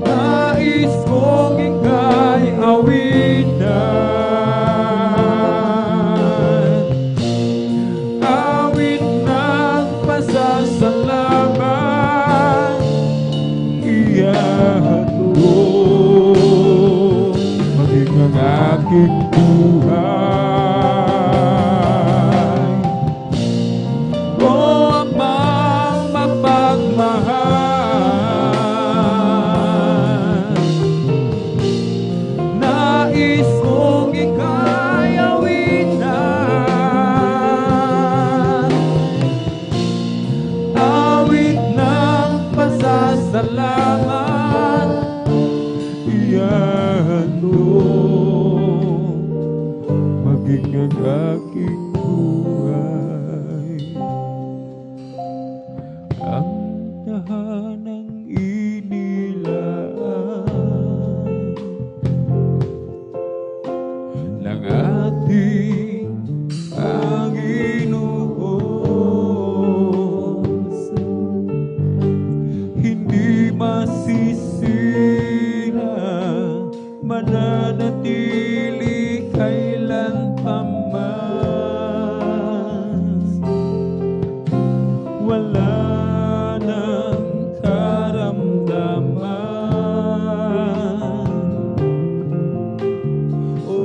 nais kong ika'y awitan, awit ng pasasalamat. Iyahan mo maging ang aking buhay. O Amang mapagmahal, nais kong ika'y awitan, awit ng pasasalamat. Iyahan mo maging ang aking buhay. Ang tahanang inilaan ng ating Panginoon, hindi masisira, mananatili kailan pa man. Wala nang karamdaman o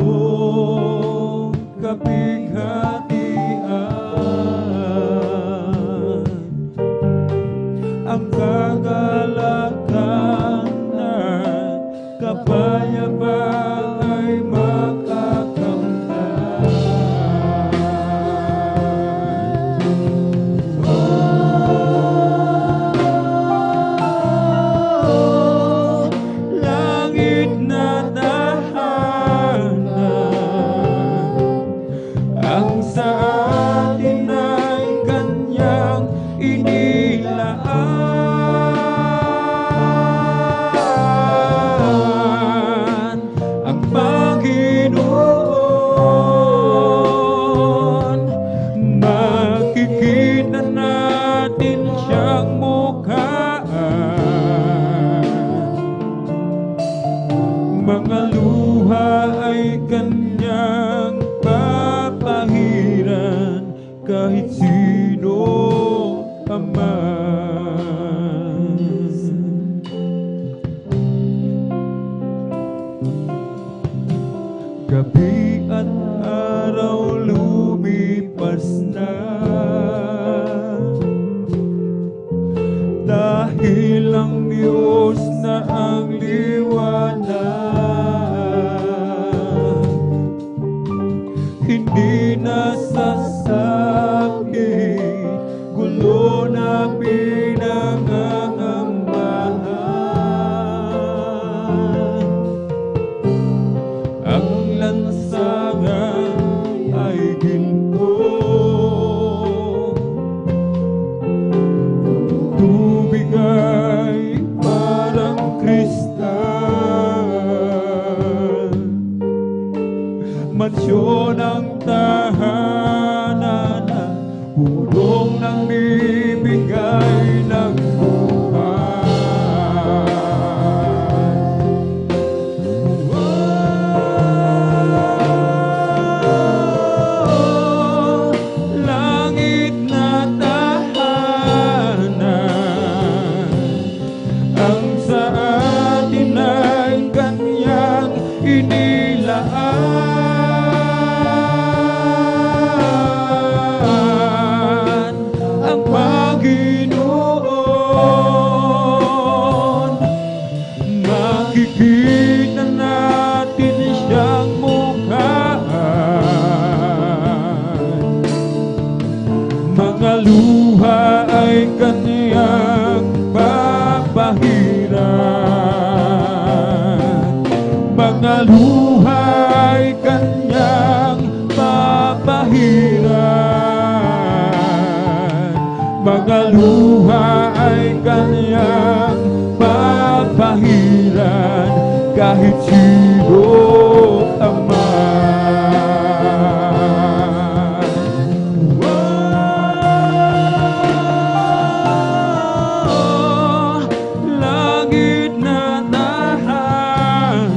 kapighatian, ang kagalakan ng kapayapaan ay makakamtan. inilaan ang Panginoon. Makikita natin siyang mukha, mga luha ay kanyang papahiran kahit sino ka man. Gabi at araw lumipas na, dahil ang Diyos na ang liwanag, hindi nasasakit, gulo na pinangangambahan. Ang lansangan ay ginto, tubig ay parang kristal, mansyon ang tahanan na pulong ng bibigay ng buhay. Oh, langit na tahanan, ang sa atin ay kanyang inilaan ang Panginoon. Makikita natin siyang mukha, mga luha ay kanyang papahiran, mga luha ay kanyang papahiran, mga luha ay kanyang papahiran kahit sino ang man. Oh, langit na tahanan,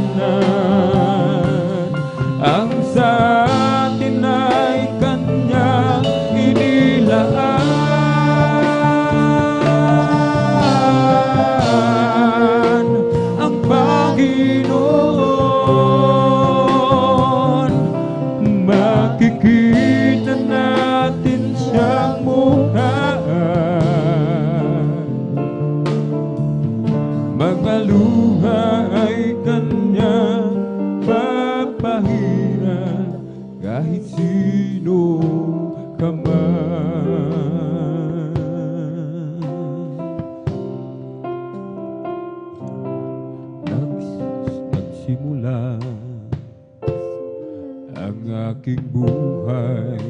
ang sa atin ay kanyang inilaan ang Panginoon. Makikita natin siyang mukha, mga luha ay kanyang papahiran kahit sino ka man. Nagsimula ang aking buhay,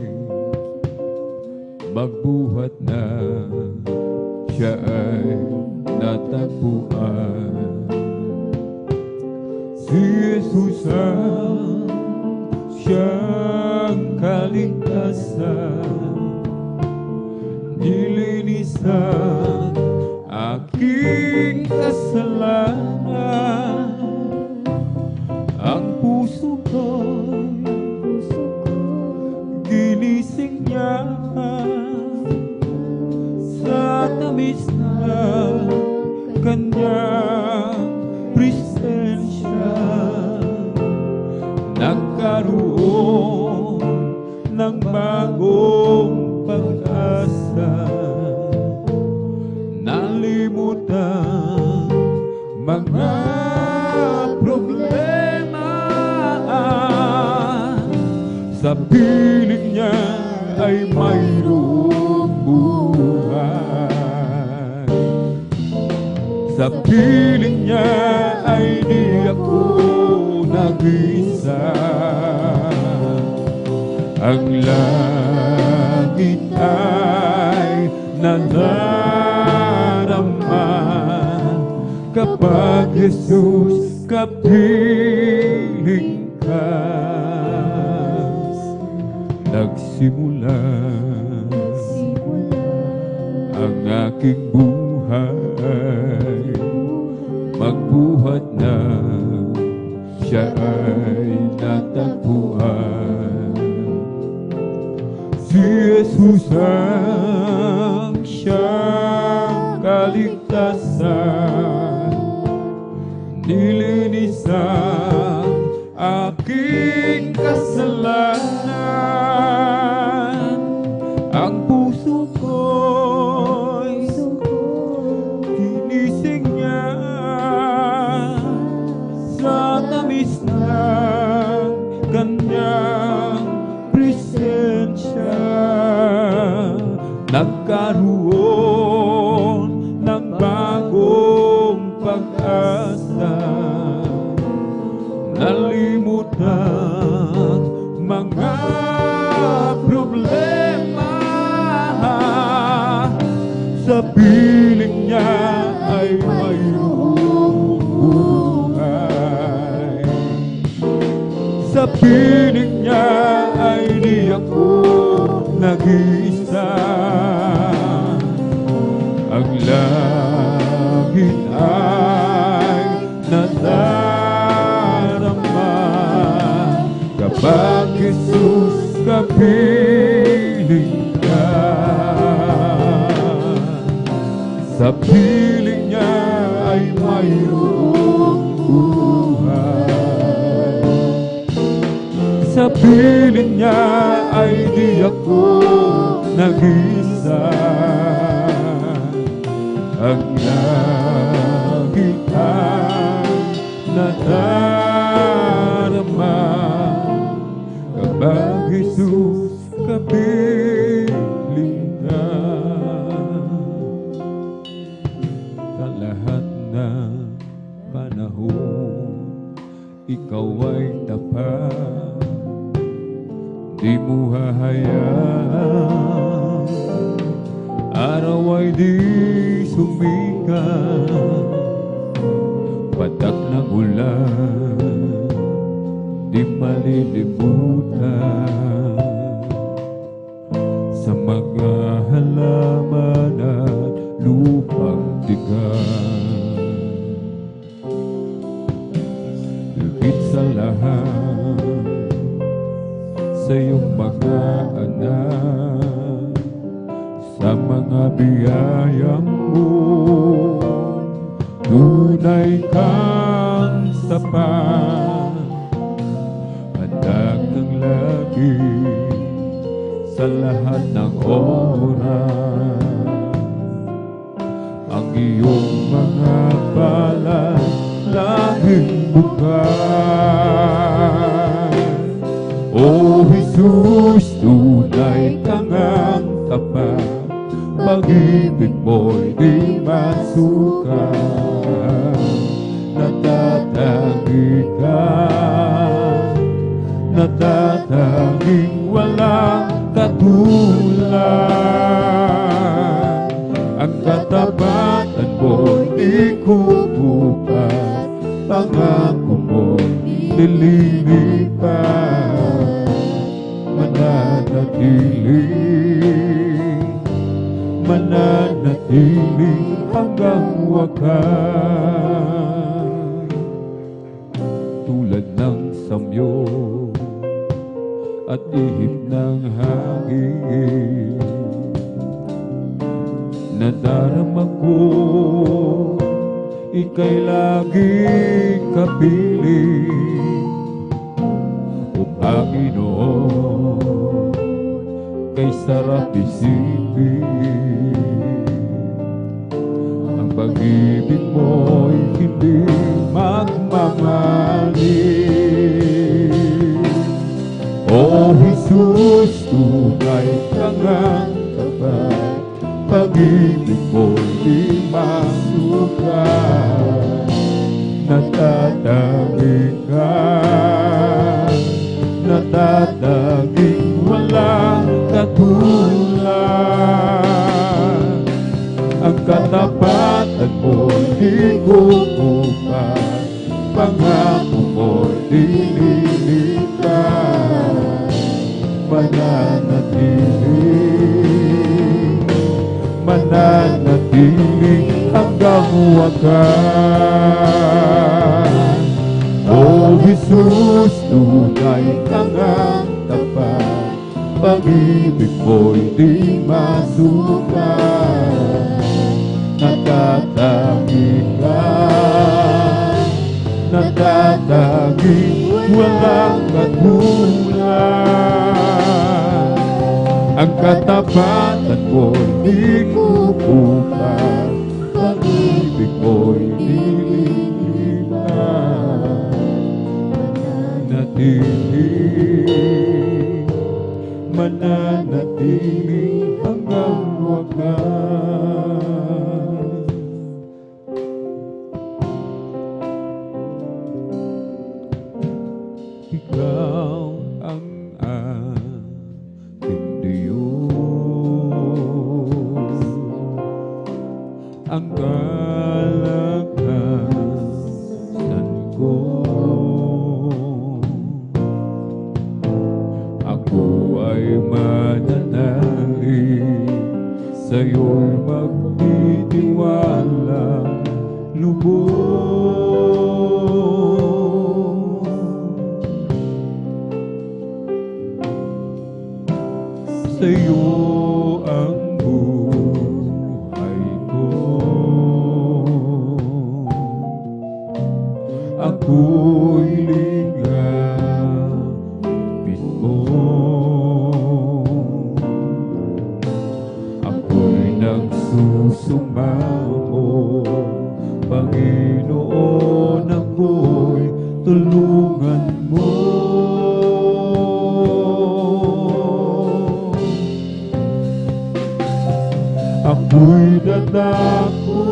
magbuhat na siya ay natagpuan. Si Jesus ang siyang kaligtasan, nilinisan aking kasalanan. Ang puso ko'y ginising niya sa tamis na kanyang presensya. Nagkaroon ng bagong pag-asa, nalimutan mga problema. Sa piling niya ay mayroong buhay, sa piling niya ay di ako nag-isa. Ang langit ay nananalig nadarama kapag Jesus kapiling ka. Nagsimula ang aking buhay, magbuhat na siya ay natagpuan. Si Jesus ang siyang kaligtasan, nilinis ang aking kasalanan. Ang puso ko'y ginising niya sa tamis ng kanyang presensya. Nagkaroon ng bagong pag-asa, nalimutan mga problema. Sa piling niya ay mayroong buhay. Sa piling niya ay di ako nag-iisa. Ang langit ay nadarama kapag Jesus kapiling ka. Sa piling niya ay mayroong buhay. Sa piling niya ay di ako nag-isa. Ang langit ay nadarama kapag Jesus kapiling ka. Sa lahat ng panahon, ikaw ay tapat. Di mo hahayaan araw ay di sumikat. Patak ng ulan, di malilimutan. Sa mga halaman at lupang tigas, higit sa lahat, sa iyong mga anak, sa mga biyayang mo, tunay kang sapat. Handa kang lagi sa lahat ng oras. Ang iyong mga palad laging bukas. O Jesus, tunay kang ang tapat. Pag-ibig mo'y di masukat. Natatangi ka, natatanging walang katulad. Ang katapatan mo'y di kukupat. Pangako mo'y nililipat. Mananatili hanggang wakas. Tulad ng samyo at ihip ng hangin, nadarama ko ika'y laging kapiling. O Panginoon, kay sarap isipin, ang pag-ibig mo'y hindi magmamali. O Jesus, tunay kang ang tapat. Pag-ibig mo'y di masukat. Natatanging ka, natatanging walang katulad. katapatan mo'y di kukupat, pangako mo'y dililipat, mananatili hanggang wakas. O Jesus, tunay kang ang tapat, pag-ibig mo'y di masukat. Natatagin, walang katulad. Ang katapatan mo'y di kukupat, pag-ibig mo'y dililipat, mananatili hanggang wakas. Ikaw ang aking Diyos, ang kalakasan ko. Ako ay mananalig, sa'yo'y magtitiwala lubos. Sa'yo ang buhay ko, ako'y ligapit mo. Ako'y nagsusumamo, Panginoon, ako'y tulungan mo. Ako'y dadako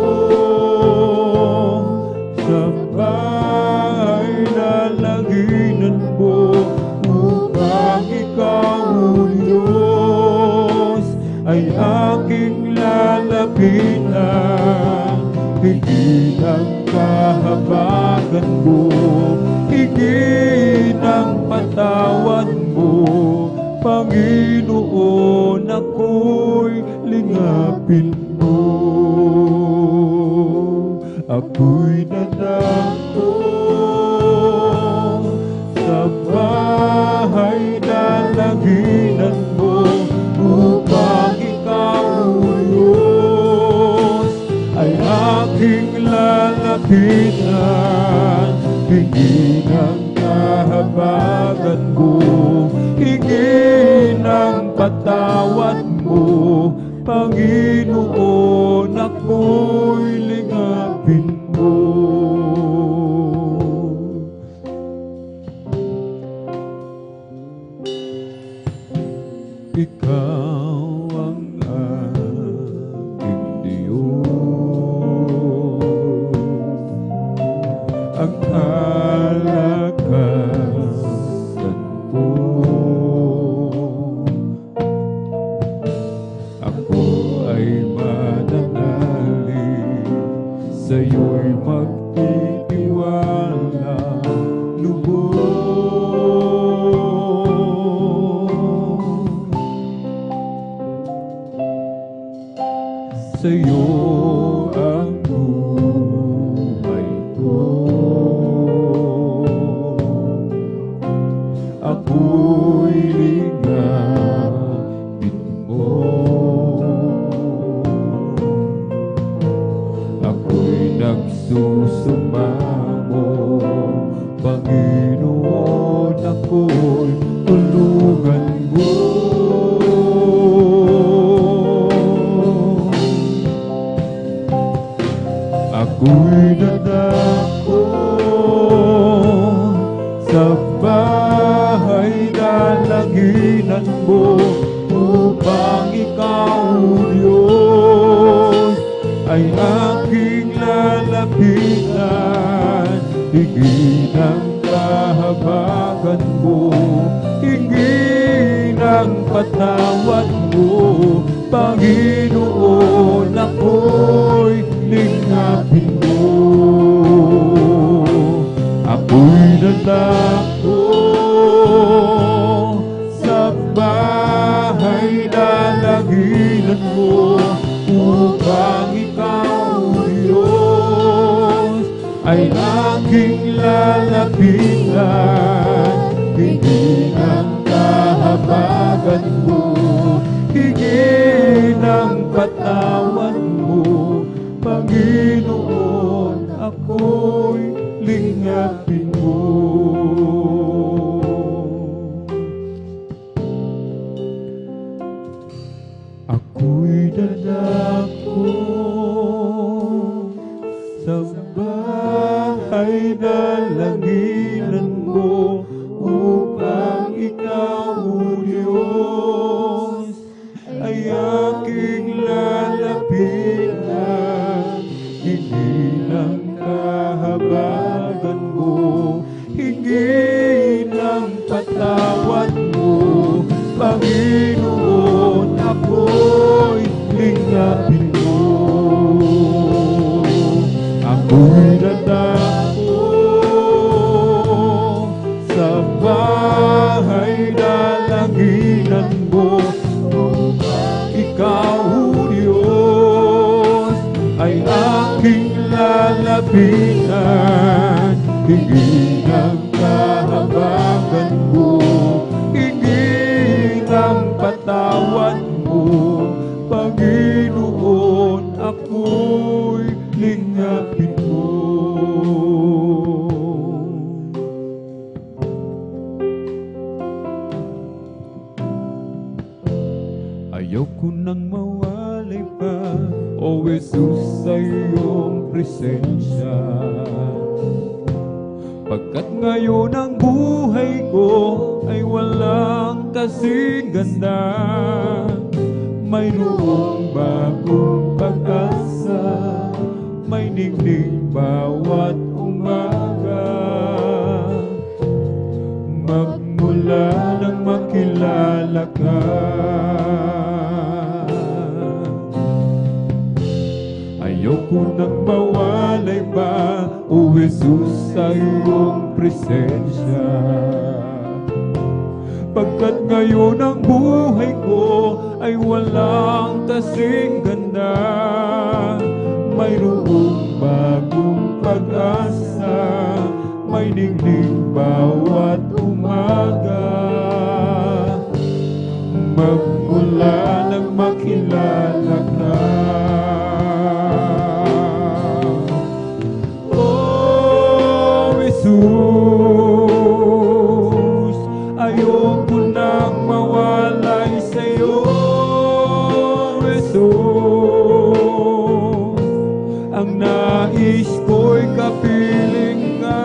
sa bahay na langinan mo, upang ikaw, O Diyos, ay aking lalapitan. Higit ang kahabagan mo, higit ang patawad mo, Panginoon, ako'y lingapin mo. Ako'y dadako sa bahay na langinan mo, upang ikaw, O Diyos, ay aking lalapitan. Hingin ang kahabagan mo, hingin ang patawad mo, Panginoon, ako'y lingapin mo. Ikaw ang aking Diyos, ang kalakasan ko. Ako ay mananalig, sa'yo'y magtitiwala lubos. Sa'yo ang buhay ko, ako'y lingapin mo. Ako'y nagsusumamo, Panginoon, ako'y tulungan mo. Ako'y dadako sa bahay na langinan mo, upang ikaw, O Diyos, ay aking lalapitan. Hingin ang kahabagan mo, hingin ang patawad mo, Panginoon, ako'y aking lalapitan, hingi ng kahabagan mo, hingi ng patawad mo, Panginoon, ako'y lingapin mo. Ako'y dadako sa bahay dalanginan mo upang ikaw, O Diyos, ay aking lalapitan. Hindi ng kahabagan mo, hingi ng patawad mo, Panginoon, ako'y lingapin mo. Ako'y dadako sa bahay dalanginan mo upang ikaw, O Diyos, ay aking lalapitan. Hingi ng kahabagan mo, hingi ng patawad mo, Panginoon, ako'y lingapin mo. Ayaw ko nang mawalay pa, O Jesus, sa iyong presensya. Pagkat ngayon ang buhay ko ay walang kasing ganda, mayroong bagong pag-asa, may ningning bawat umaga. Magmula nang makilala ka, ayaw ko nang mawalay pa, O Jesus, sa iyong presensya. Pagkat ngayon ang buhay ko ay walang kasing ganda, mayroong bagong pag-asa, may ningning bawat umaga. Magmula nang makilala ka, O Jesus, ayoko nang mawalay sa'yo, Jesus. Ang nais ko'y kapiling ka,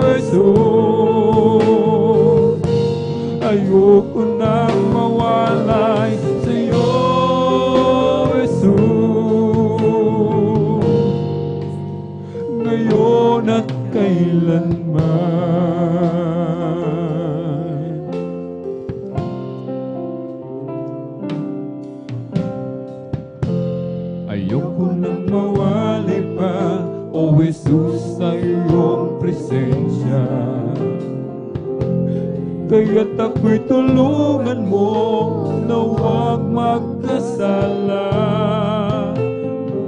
Jesus. Ayoko nang mawalay sa'yo, Jesus, ngayon at kailanman. Ayoko nang mawalay pa, O Jesus, sa iyong presensya. Kaya't ako'y tulungan mo na huwag magkasala.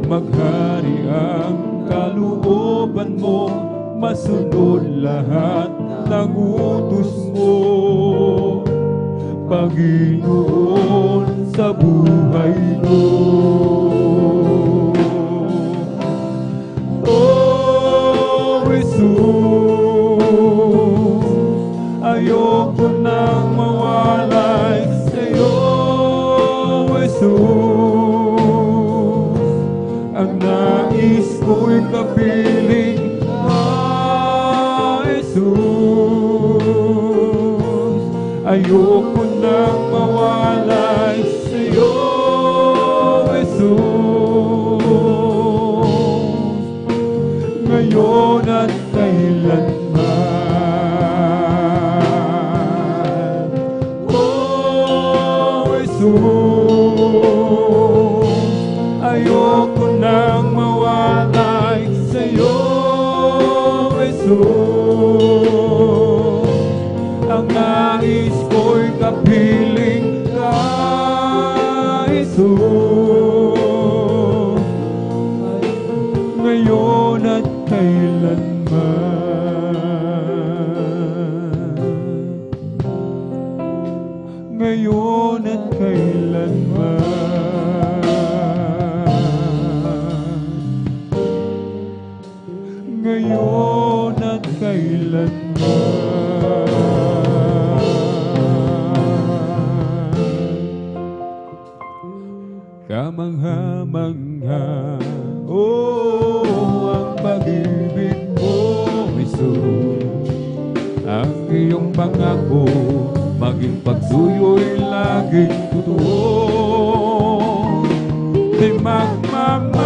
Maghari ang kalooban mo, masunod lahat ng utos mo, Panginoon, sa buhay ko. O Jesus, ayoko nang mawalay sa'yo, Jesus. Ang nais ko'y kapiling ka, Jesus. Ayoko nang mawalay sa'yo, Jesus, ngayon at kailanman. O Jesus, ayoko nang mawalay sa'yo, Jesus. Ang nais ko'y kapiling ka, Jesus, ngayon at kailanman. Kamangha-mangha, oh, ang pag-ibig mo, Jesus. Ang iyong pangako, maging pagsuyo'y laging totoo. Di magmamaliw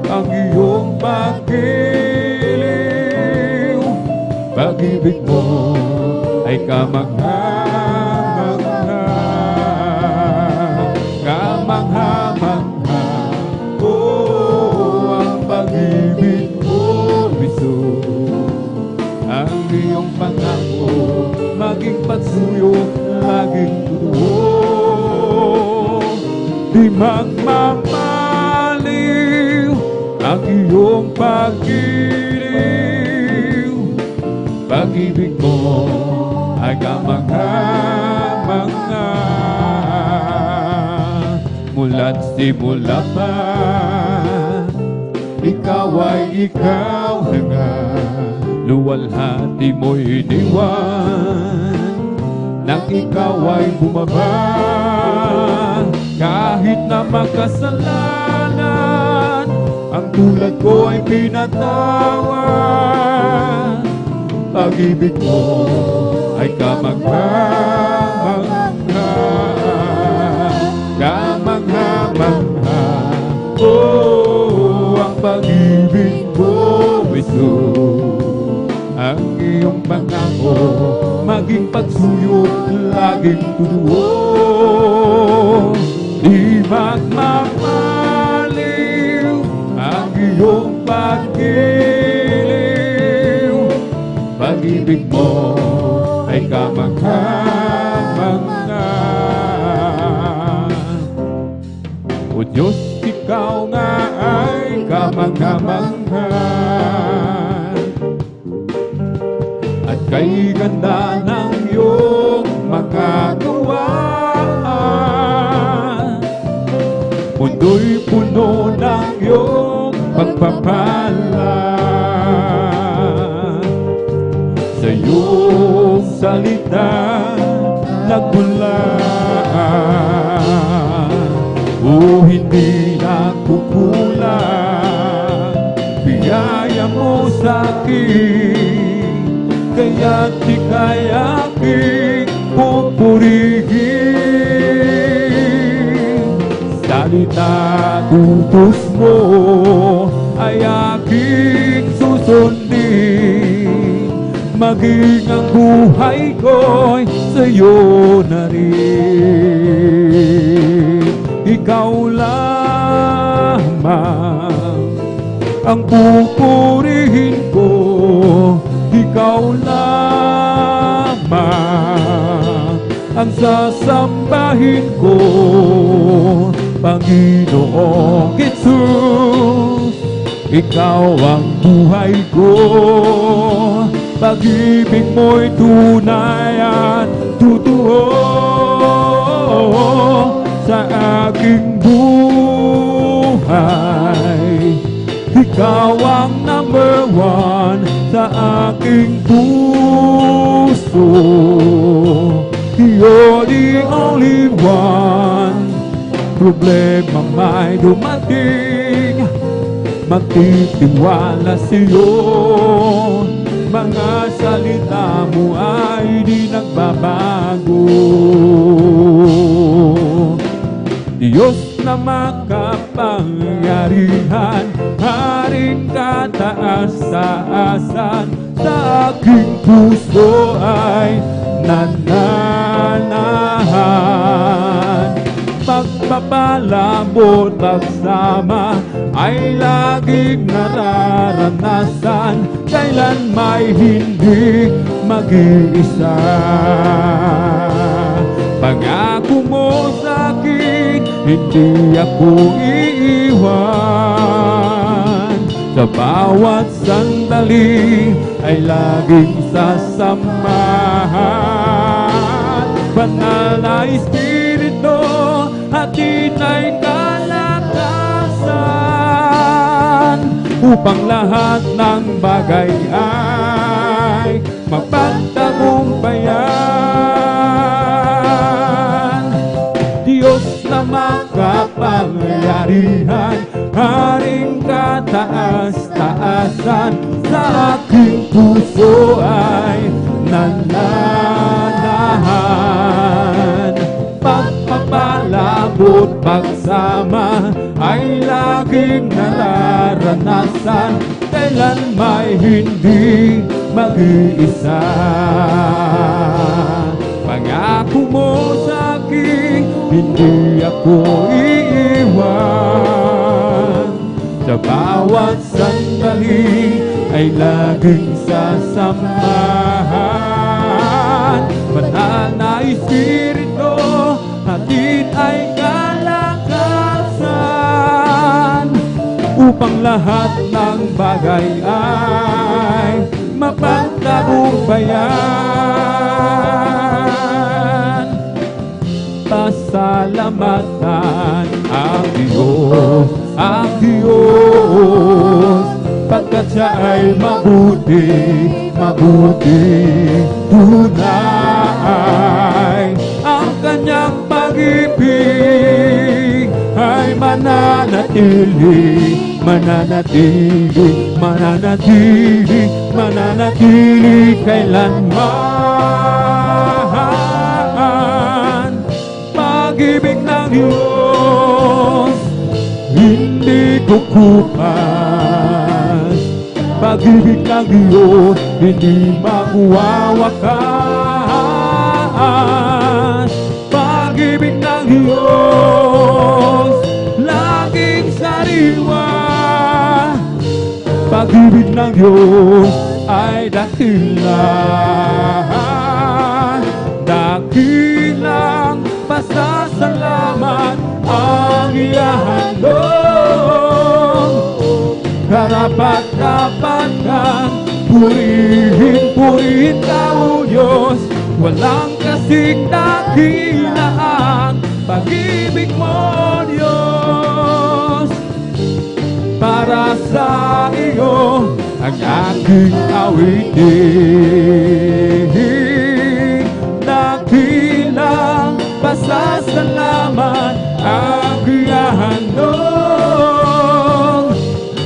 ang iyong pag-iliw. Pag-ibig mo ay kamangha-mangha, kamangha-mangha, oh, ang pag-ibig mo, Jesus. Ang iyong pangako, maging pagsuyo, laging totoo. Di magmamaliw ang iyong pag-iliw. Pag-ibig mo ay kamangha-mangha. Mula't simula pa, ikaw ay ikaw na nga. Luwalhati mo'y iniwan nang ikaw ay bumaba. Kahit na makasalanan, ang tulad ko ay pinatawad. Pag-ibig mo ay kamangha-mangha, kamangha-mangha, oh, ang pag-ibig mo, Jesus. Ang iyong pangako, maging pagsuyo, laging totoo. Di magmamaliw ang iyong pag-iliw. Pag-ibig mo ay kamangha-mangha. O Diyos, ikaw nga ay kamangha-mangha. At kay ganda ng iyong magagawa, mundo'y puno ng iyong pagpapala. Sa iyong salita nagmula, o hindi nagkukulang biyaya mo sa akin. Kaya't ika'y aking pupurihin. Salita utos mo ay aking susundin. Maging ang buhay ko'y sa'yo na rin. Ikaw lamang ang pupurihin ko. Ikaw lamang ang sasambahin ko, Panginoong Jesus. Ikaw ang buhay ko, pag-ibig mo'y tunay at totoo sa aking buhay. Ikaw ang number one sa aking puso. You're the only one. Problema may dumating, magtitiwala sa'yo. Mga salita mo ay di nagbabago. Diyos na makapangyarihan, Haring kataas-taasan, sa aking puso ay nananahan. Pagpapala mo't pagsama ay laging nararanasan, kailan may hindi mag-iisa. Pangako mo sa'kin, hindi ako iiwan. Sa bawat sandali ay laging sasamahan. Banal na Espiritu, hatid ay kalakasan upang lahat ng bagay ay mapagtagumpayan. Diyos na makapangyarihan, Haring kataas-taasan, sa aking puso ay nananahan. Pagpapalabot pagsama ay laging nararanasan, kailan may hindi mag-iisa. Pangako mo sa akin, hindi ako iiwan. Sa bawat sandali ay laging sasamahan. Banal na Espiritu, hatid ay kalakasan, upang lahat ng bagay ay mapagtagumpayan. Pasalamatan ang Diyos, pagkat siya ay mabuti, mabuti tunay. Ang kanyang pag-ibig ay mananatili, mananatili, mananatili, mananatili kailanman. Pag-ibig ng Diyos hindi kukupas, pag-ibig ng Diyos hindi magwawakas. Pag-ibig ng Diyos laging sariwa, pag-ibig ng Diyos ay dakilan, dakilang pasasalamat ang ihahandog. Karapat-dapat kang purihin, purihin ka o Diyos. Walang kasing dakilaan pag-ibig mo, Diyos. Para sa iyo ang aking awitin, dakilang pasasalamat ang ihahandog.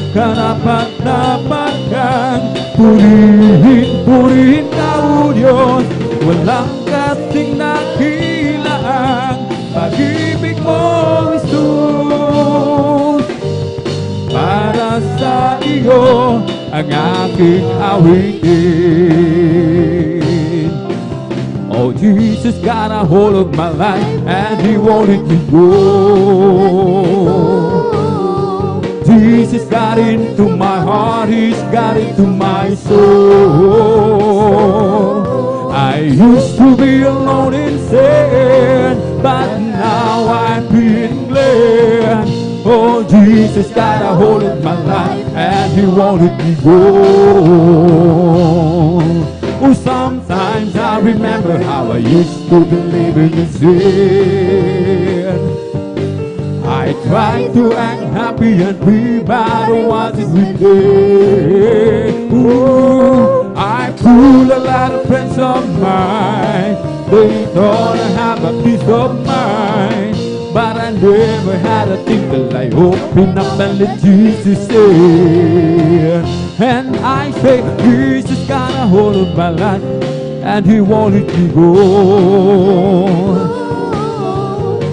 Karapat-dapat kang purihin, purihin ka o Diyos. Walang kasing dakilaan pag-ibig mo, Jesus. Para sa iyo ang aking awitin. Oh, Jesus got a hold of my life and He wanted to go. Jesus got into my heart, He's got into my soul. I used to be alone in sin, but now I'm being glad. Oh, Jesus got a hold of my life and He wanted me go. Oh, sometimes I remember how I used to believe in sin. I tried to act happy and be bad, what did we do? Ooh, I fooled a lot of friends of mine. They thought I have a peace of mind, but I never had a thing till I opened up and let Jesus in. And I say, Jesus got a hold of my life and He wanted to go.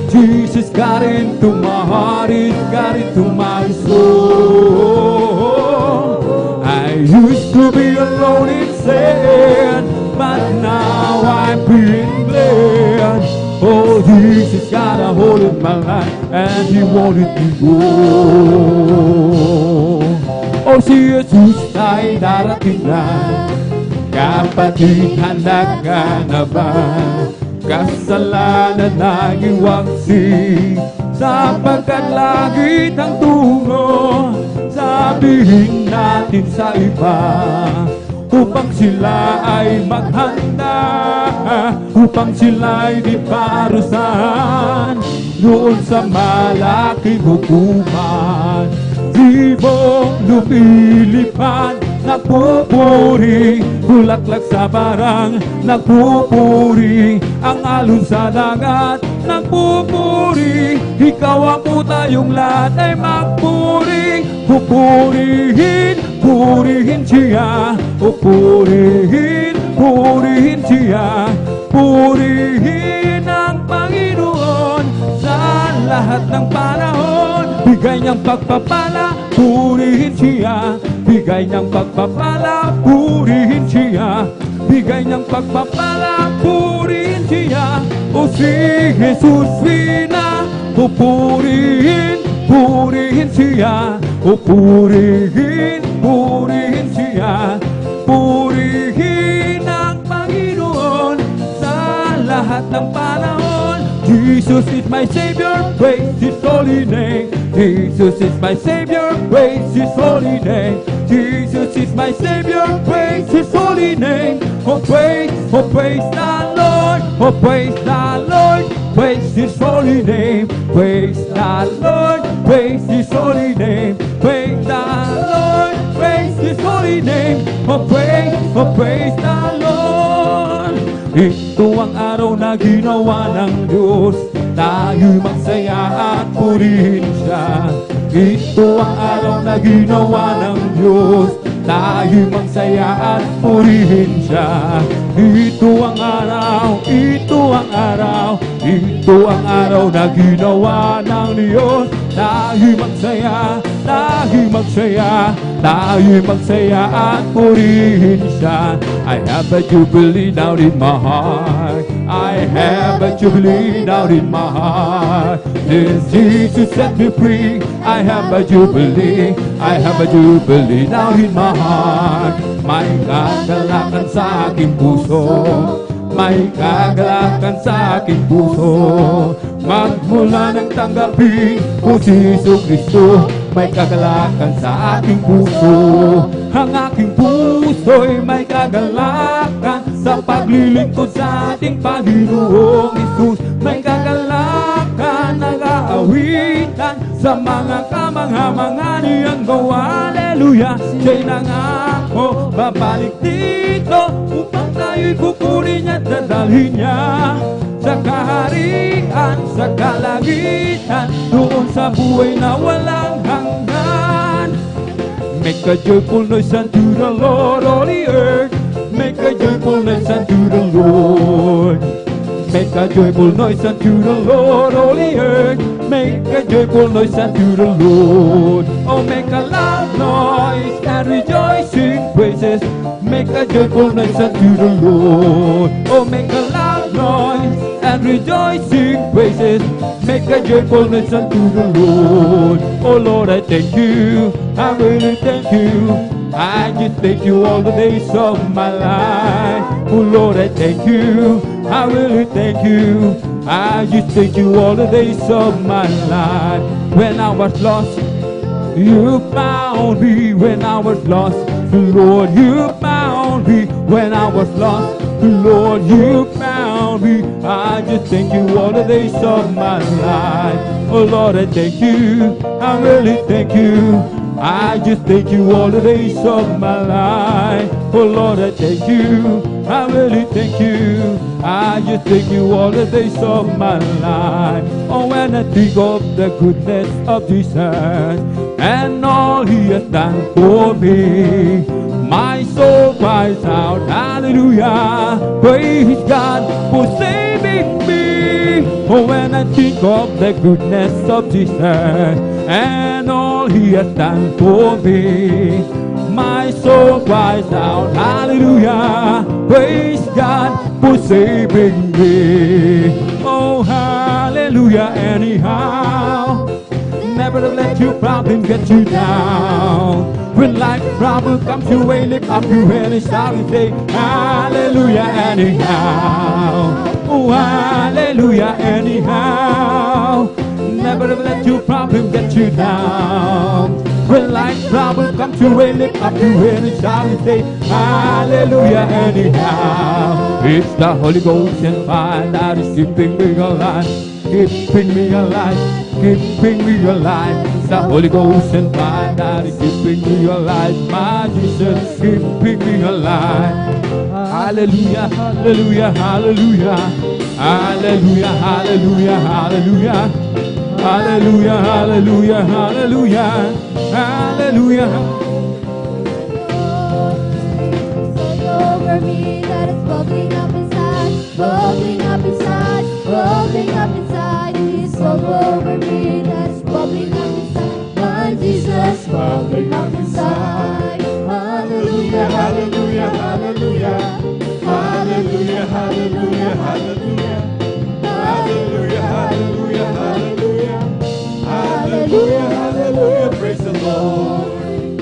Jesus got into my heart, He got into my soul. I used to be alone in sin, but now I'm being glad. Oh, Jesus got a hold of my life and He wanted me go. Oh, si Jesus ay darating na. Kapatid, handa ka na ba? Kasalanan na iwagsi, sapagkat langit ang tungo. Sabihin natin sa iba, upang sila ay maghanda, upang sila ay di parusahan doon sa malaking hukuman. ibong lumilipad, nagpupuri, bulaklak sa barang, nagpupuri, ang alon sa dagat, nagpupuri, ikaw ako tayong lahat ay magpuri, pupurihin, purihin siya, pupurihin, purihin siya, purihin ang Panginoon sa lahat ng panahon, bigay niyang pagpapala, purihin siya, bigay niyang pagpapala, purihin siya, bigay niyang pagpapala, purihin siya, o si Jesus Vina, pupurihin, purihin siya, o purihin, purihin siya, purihin ang Panginoon sa lahat ng panahon. Jesus is my Savior, praise His holy name. Jesus is my Savior, praise His holy name. Jesus is my Savior, praise His holy name. Oh praise the Lord, oh praise the Lord, praise His holy name. Praise the Lord, praise His holy name. Praise the Lord, praise His holy name. Oh praise the Lord. Ito ang araw na ginawa ng Diyos, tayo'y magsaya at purihin siya. Ito ang araw na ginawa ng Diyos, tayo'y magsaya at purihin siya. Ito ang araw, ito ang araw, ito ang araw na ginawa ng Diyos, tayo'y magsaya, tayo'y magsaya, tayo'y magsaya at purihin siya. I have a jubilee down in my heart, I have a jubilee down in my heart. Since Jesus set me free, I have a jubilee, I have a jubilee down in my heart. May kagalakan sa aking puso, may kagalakan sa aking puso. Magmula ng tanggapin ko si Jesucristo, may kagalakan sa aking puso. Ang aking puso'y may kagalakan sa paglilingkod sa ating Panginoong Isus. May kagalakan, nag-aawitan sa mga kamangha-mangha niyang gawa. Hallelujah! Siya'y nangako, babalik dito upang tayo'y kukunin at dadalhin niya sa kaharian, sa kalangitan, doon sa buhay na walang hanggan. Make a joyful noise unto the Lord, all the earth. Make a joyful noise unto the Lord. Make a joyful noise unto the Lord, all the earth. Make a joyful noise unto the Lord. Oh, make a loud noise and rejoicing praises. Make a joyful noise unto the Lord. Oh, make a loud noise and rejoicing praises. Make a joyful noise unto the Lord. Oh Lord, I thank you, I really thank you. I just thank you all the days of my life. Oh Lord, I thank you, I really thank you. I just thank you all the days of my life. When I was lost, you found me. When I was lost, Lord, you found me. When I was lost, Lord, you found me. I just thank you all the days of my life. Oh Lord, I thank you, I really thank you. I just thank you all the days of my life. Oh Lord, I thank you, I really thank you. I just thank you all the days of my life. Oh, when I think of the goodness of Jesus and all He has done for me, my soul cries out, hallelujah, praise God for saving me. Oh, when I think of the goodness of Jesus and all He has done for me, my soul cries out, hallelujah, praise God for saving me. Oh, hallelujah, anyhow. Never let your problem get you down. When life problem comes your way, lift up your head and shout and say, hallelujah, anyhow. Oh, hallelujah, anyhow. Never let your problem get you down. When life problem comes your way, lift up your head and shout and say, hallelujah, anyhow. It's the Holy Ghost and fire that is keeping me alive, keeping me alive, keeping me alive. the Holy Ghost and fire that is keeping me alive. My Jesus, keeping me alive. Hallelujah, hallelujah, hallelujah. Hallelujah, hallelujah, hallelujah. Hallelujah, hallelujah, hallelujah. Hallelujah. Over me that is bubbling up inside, bubbling up inside, bubbling up inside. It's all over me that is bubbling up inside. My Jesus, bubbling up inside. Hallelujah, hallelujah, hallelujah. Hallelujah, hallelujah, hallelujah. Hallelujah, hallelujah, hallelujah. Hallelujah, hallelujah, praise the Lord.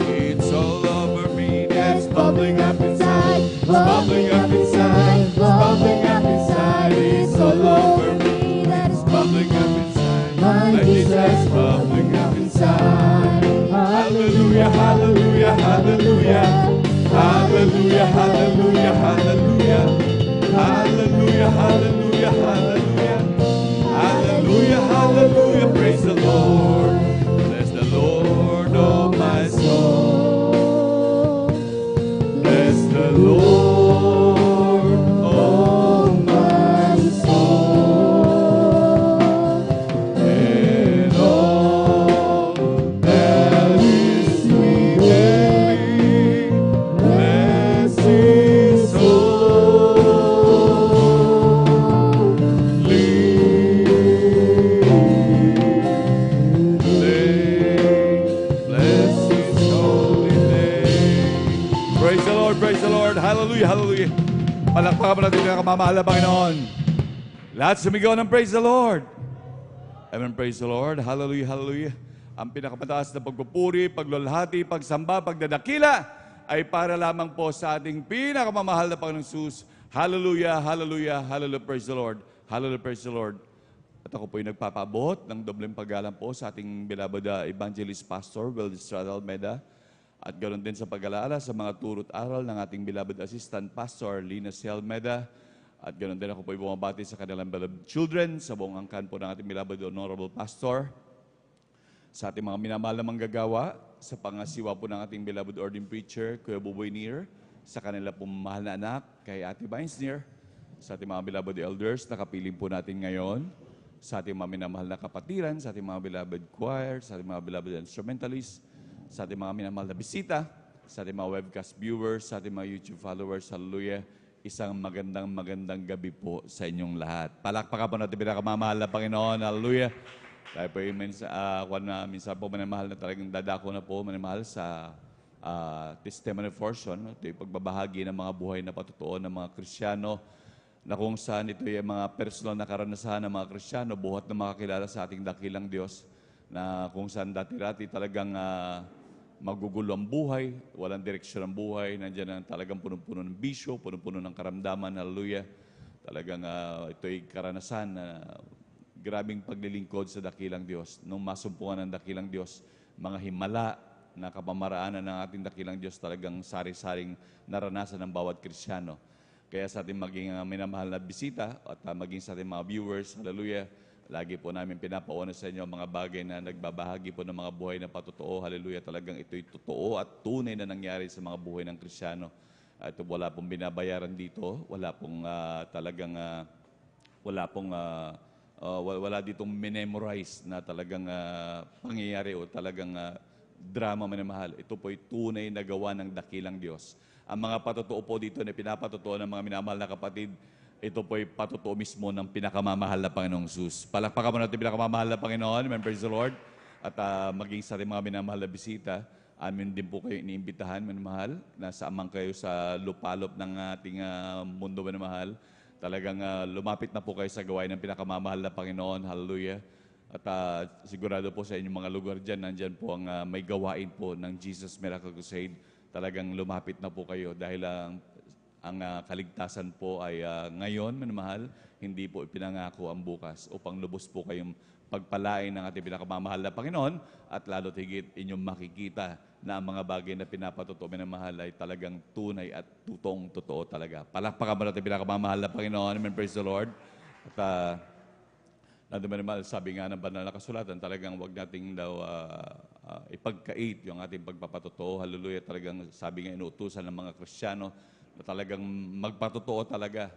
It's all over me, That's that's bubbling up inside, bubbling up inside, bubbling up inside. It's all over me. That is bubbling up inside. my Jesus, bubbling up inside. Hallelujah, hallelujah, hallelujah. Hallelujah, hallelujah, hallelujah. Hallelujah, hallelujah, hallelujah. Hallelujah, hallelujah, praise the Lord. Bless the Lord, oh my soul. Bless the Lord, oh my soul. And all that is within me, bless his bless his holy name. Praise the Lord, praise the Lord. Hallelujah, hallelujah. Palakpakan mo natin ang kamamahal na Panginoon. Lahat sumigaw ng praise the Lord. Amen, praise the Lord. Hallelujah, hallelujah. Ang pinakamataas na pagpupuri, paglulhati, pagsamba, pagdadakila ay para lamang po sa ating pinakamamahal na Panginoong Jesus. Hallelujah, hallelujah, hallelujah, praise the Lord. Hallelujah, praise the Lord. At ako po ay nagpapabot ng dobleng paggalang po sa ating beloved evangelist pastor, Will Estrada Almeida. At ganoon din sa pag-alaala sa mga turot aral ng ating beloved assistant pastor, Lina C. Almeida. At ganoon din ako po ay bumabati sa kanilang beloved children, sa buong angkan po ng ating beloved honorable pastor, sa ating mga minamahal na manggagawa, sa pangasiwa po ng ating beloved ordained preacher, Kuya Buboy Nier, sa kanila pong mahal na anak, kay Ate Vines Nier, sa ating mga beloved elders na kapiling po natin ngayon, sa ating mga minamahal na kapatiran, sa ating mga beloved choir, sa ating mga beloved instrumentalists, sa ating mga minamahal na bisita, sa ating mga webcast viewers, sa ating mga YouTube followers, hallelujah. Isang magandang gabi po sa inyong lahat. Palakpakan po natin pinakamamahal na Panginoon, hallelujah. Tayo po yung minsan po manamahal na talagang dadako na po, manamahal sa testimony portion. Ito yung pagbabahagi ng mga buhay na patutuo ng mga Kristiyano, na kung saan ito yung mga personal na karanasan ng mga Kristiyano, buhat na makakilala sa ating dakilang Diyos, na kung saan dati-rati talagang magugulo ang buhay, walang direksyon ang buhay, nandiyan ang talagang punong-puno ng bisyo, punong-puno ng karamdaman, hallelujah. Talagang ito'y karanasan na grabing paglilingkod sa dakilang Diyos. Nung masumpungan ng dakilang Diyos, mga himala na kapamaraanan ng ating dakilang Diyos, talagang sari-saring naranasan ng bawat Kristiyano. Kaya sa ating maging minamahal na bisita at maging sa ating mga viewers, hallelujah, lagi po namin pinapauna sa inyo ang mga bagay na nagbabahagi po ng mga buhay na patotoo. Hallelujah, talagang ito'y totoo at tunay na nangyari sa mga buhay ng Kristiyano. At wala pong binabayaran dito, wala pong wala ditong minemorize na talagang pangyayari o talagang drama minamahal. Ito po'y tunay na gawa ng dakilang Diyos. Ang mga patotoo po dito na pinapatotoo ng mga minamahal na kapatid, ito po'y patotoo mismo ng pinakamamahal na Panginoong Jesus. Palakpakan mo natin pinakamamahal na Panginoon. Amen, praise the Lord. At maging sa ating mga minamahal na bisita, amin din po kayo iniimbitahan, minamahal, na saamang kayo sa lupalop ng ating mundo, minamahal. Talagang lumapit na po kayo sa gawain ng pinakamamahal na Panginoon. Hallelujah. At sigurado po sa inyong mga lugar dyan, nandyan po ang may gawain po ng Jesus Miracle Crusade. Talagang lumapit na po kayo dahil ang kaligtasan po ay ngayon, minamahal, hindi po ipinangako ang bukas upang lubos po kayong pagpalain ng ating pinakamamahal na Panginoon at lalo't higit inyong makikita na ang mga bagay na pinapatotoo, minamahal, ay talagang tunay at totoo talaga. Palakpakan mo natin pinakamamahal na Panginoon. Amen, praise the Lord. At Ano ba naman, sabi nga ng banal na kasulatan, talagang wag nating daw ipagkait yung ating pagpapatotoo. Hallelujah, talagang sabi nga inuutusan ng mga Kristiyano na talagang magpatotoo talaga.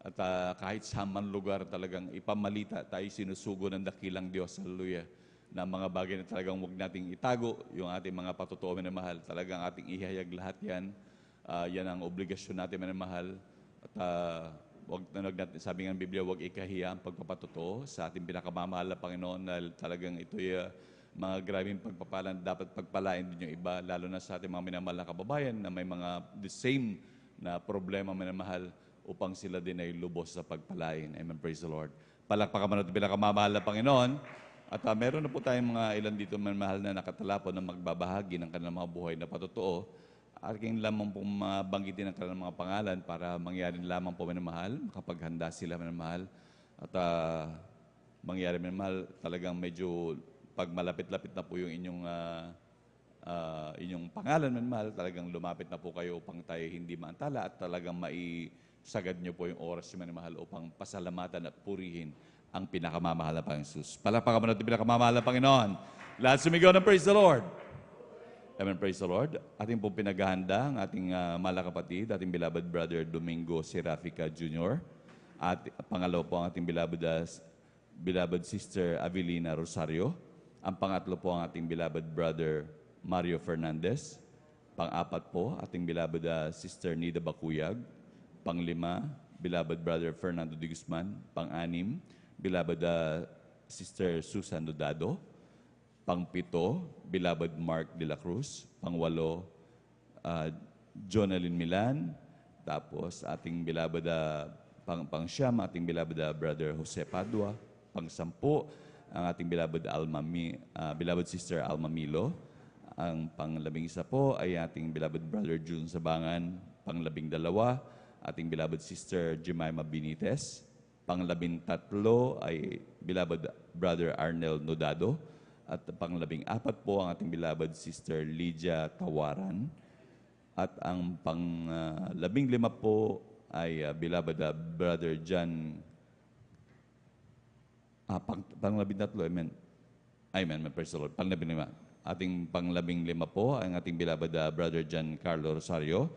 At kahit sa man lugar talagang ipamalita tayo sinusugo ng dakilang Diyos. Hallelujah. Na mga bagay na talagang wag nating itago, yung ating mga patotoo minamahal. Talagang ating ihayag lahat yan. Yan ang obligasyon natin minamahal. At wag natin, sabi nga ng Biblia, wag ikahiya ang pagpapatotoo sa ating pinakamamahal na Panginoon dahil talagang ito'y mga grabing pagpapalan. Dapat pagpalain din yung iba, lalo na sa ating mga minamahal na kababayan na may mga the same na problema minamahal upang sila din ay lubos sa pagpalain. Amen. Praise the Lord. Palakpakan mo natin pinakamamahal na Panginoon. At meron na po tayong mga ilan dito minamahal na nakatalapon na magbabahagi ng kanilang mga buhay na patotoo. Aking lamang pong mabanggitin ang kanilang mga pangalan para mangyari lamang po minamahal, makapaghanda sila minamahal. At mangyari minamahal, talagang medyo pag malapit-lapit na po yung inyong pangalan minamahal, talagang lumapit na po kayo upang tayo hindi maantala at talagang maisagad nyo po yung oras yung minamahal upang pasalamatan at purihin ang pinakamamahal na Panginoon Jesus. Palakpakan mo natin pinakamamahal na Panginoon. Lahat sumigaw ng praise the Lord. Amen, praise the Lord. Ating pong pinaghahanda ang ating mahal na kapatid, ating beloved brother Domingo Serafica Jr. At pangalawa po ang ating beloved sister Avelina Rosario. Ang pangatlo po ang ating beloved brother Mario Fernandez. Pang-apat po, ating beloved sister Nida Bakuyag. Pang-lima, beloved brother Fernando de Guzman. Pang-anim, beloved sister Susan Dodado. Pang-pito, beloved Mark de la Cruz. Pang-walo, Jonalyn Milan. Tapos ating beloved, pang-siyam, ating beloved brother Jose Padua. Pang-sampu, ang ating beloved sister Alma Milo. Ang pang-labing-isa po ay ating beloved brother June Sabangan. Pang-labing-dalawa, ating beloved sister Jemima Benitez. Pang-labing-tatlo ay beloved brother Arnel Nodado. At pang-labing-apat po ang ating beloved sister Lydia Tawaran. At ang pang-labing-lima po ay beloved brother John. Pang-labing-tatlo, amen. Amen, praise the Lord. Pang-labing-lima. Ating pang-labing-lima po ang ating beloved brother John Carlo Rosario.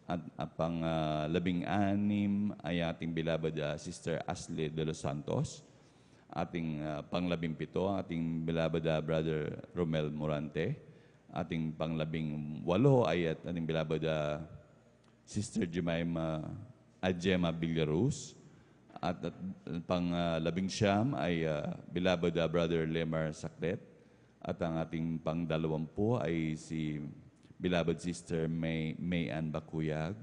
At pang-labing-anim ay ating beloved sister Ashley de los Santos. Ating pang-labing-pito, ang ating beloved brother Romel Morante. Ating pang-labing-walo ay ating beloved sister Jemima Adjema Villaruz. At pang-labing-siyam ay beloved brother Lemar Saklet. At ang ating pang-dalawampu ay si beloved sister May Ann Bakuyag.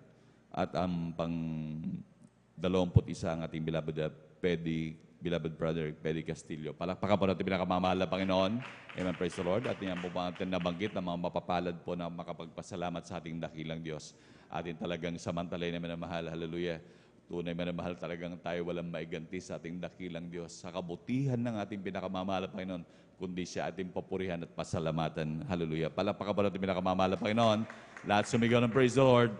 At ang pang-21 ang ating beloved brother Pedi Castillo. Palakpakan po natin pinakamamahal na Panginoon. Amen, praise the Lord. At yan po pa natin nabanggit na mga mapapalad po na makapagpasalamat sa ating dakilang Diyos. Atin talagang samantalay na minamahal. Hallelujah. Tunay minamahal talagang tayo walang maiganti sa ating dakilang Diyos. Sa kabutihan ng ating pinakamamahal na Panginoon, kundi siya ating papurihan at pasalamatan. Hallelujah. Palakpakan po natin pinakamamahal na Panginoon. Lahat sumigaw ng praise the Lord.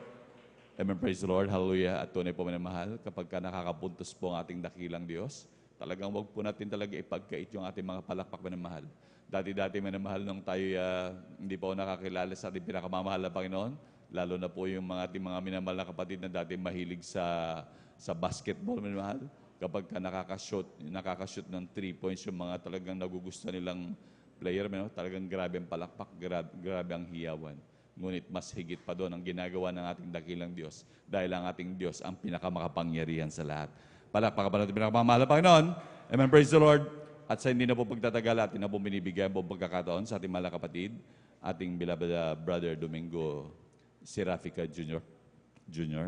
Amen, praise the Lord. Hallelujah. At tunay po minamahal, kapag ka nakakapuntos po ang ating dakilang Diyos, talagang wag po natin talaga ipagkait yung ating mga palakpak minamahal. Dati-dati minamahal nung tayo hindi pa nakakilala sa ating pinakamamahal na Panginoon, lalo na po yung mga ating mga minamahal na kapatid na dati mahilig sa basketball minamahal. Kapag ka nakakashoot ng 3 points yung mga talagang nagugustuhan nilang player, talagang grabe ang palakpak, grabe ang hiyawan. Ngunit mas higit pa doon ang ginagawa ng ating dakilang Diyos dahil ang ating Diyos ang pinakamakapangyarihan sa lahat. Palakpakan pa natin pinakamamahal na Panginoon. Amen, praise the Lord. At sa hindi na po pagtatagal, atin na po binibigyan po pagkakataon sa ating mahal na kapatid, ating beloved brother Domingo Serafica Jr.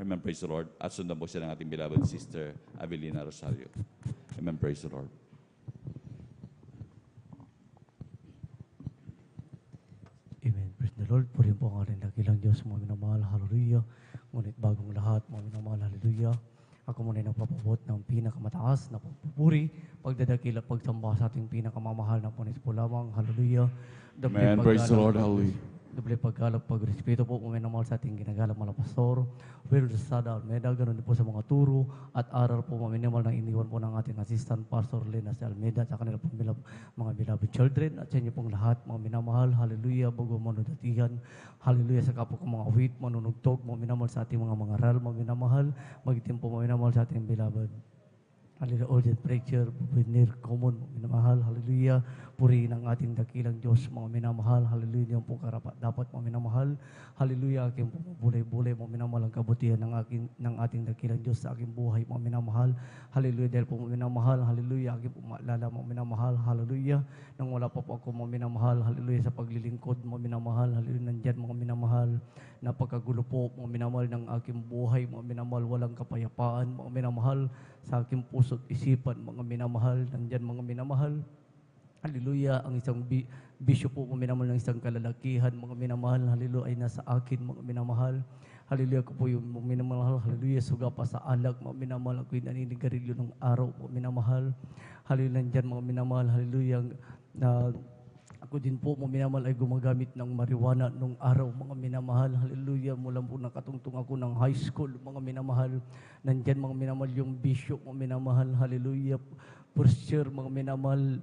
Amen, praise the Lord. At sundan po siya ng ating beloved sister Avelina Rosario. Amen, praise the Lord. Amen. Praise the Lord. Purihin po ang ating dakilang Diyos, mga minamahal. Hallelujah. Ngunit bagong lahat, mga minamahal. Hallelujah. Ako muna ay nagpapabot ng pinakamataas na pagpupuri, pagdadakil at pagsamba sa ating pinakamamahal na punis po lamang. Hallelujah. Amen. Praise the Lord. Hallelujah. doble paggalang, pagrespeto po, mga minamahal sa ating ginagalang mga pastor, Will Sada Almeida, ganoon din po sa mga turo at aral po, mga minamahal na iniwan po ng ating assistant pastor Lena si Almeida, at sa kanila pong mga beloved children, at sa inyo pong lahat, mga minamahal, hallelujah, bago manunatihan, hallelujah, sa kapwa kong mga wit, manunugtog, mga minamahal sa ating mga ral, mga minamahal, magitim po mga minamahal sa ating beloved. Hallelujah, urgent preacher, Vinir Common, minamahal, hallelujah, puri ng ating dakilang Diyos, mga minamahal, hallelujah, yung po karapat dapat, mga minamahal, hallelujah, aking bulay-bulay, mga minamahal, ang kabutihan ng ating dakilang Diyos sa aking buhay, mga minamahal, hallelujah, dahil po mga minamahal, hallelujah, aking po maalala, mga minamahal, hallelujah, nang wala pa po ako, mga minamahal, hallelujah, sa paglilingkod, mga minamahal, hallelujah, nandyan, mga minamahal, napakagulo po, mga minamahal ng aking buhay, mga minamahal, walang kapayapaan, mga minamahal, sa aking puso't isipan, mga minamahal, nandyan mga minamahal. Hallelujah, ang isang bisyo po, mga minamahal, ng isang kalalakihan, mga minamahal, hallelujah, ay nasa akin, mga minamahal. Hallelujah, ko po yung mga minamahal, hallelujah, suga pa sa alag, mga minamahal, ako'y naninigarilyo ng araw, mga minamahal. Hallelujah, nandyan mga minamahal, hallelujah, na ako din po, mga minamahal, ay gumagamit ng marijuana nung araw, mga minamahal. Hallelujah, mula po nakatungtong ako ng high school, mga minamahal. Nandyan, mga minamahal, yung bisyo, mga minamahal. Hallelujah, first year, mga minamahal.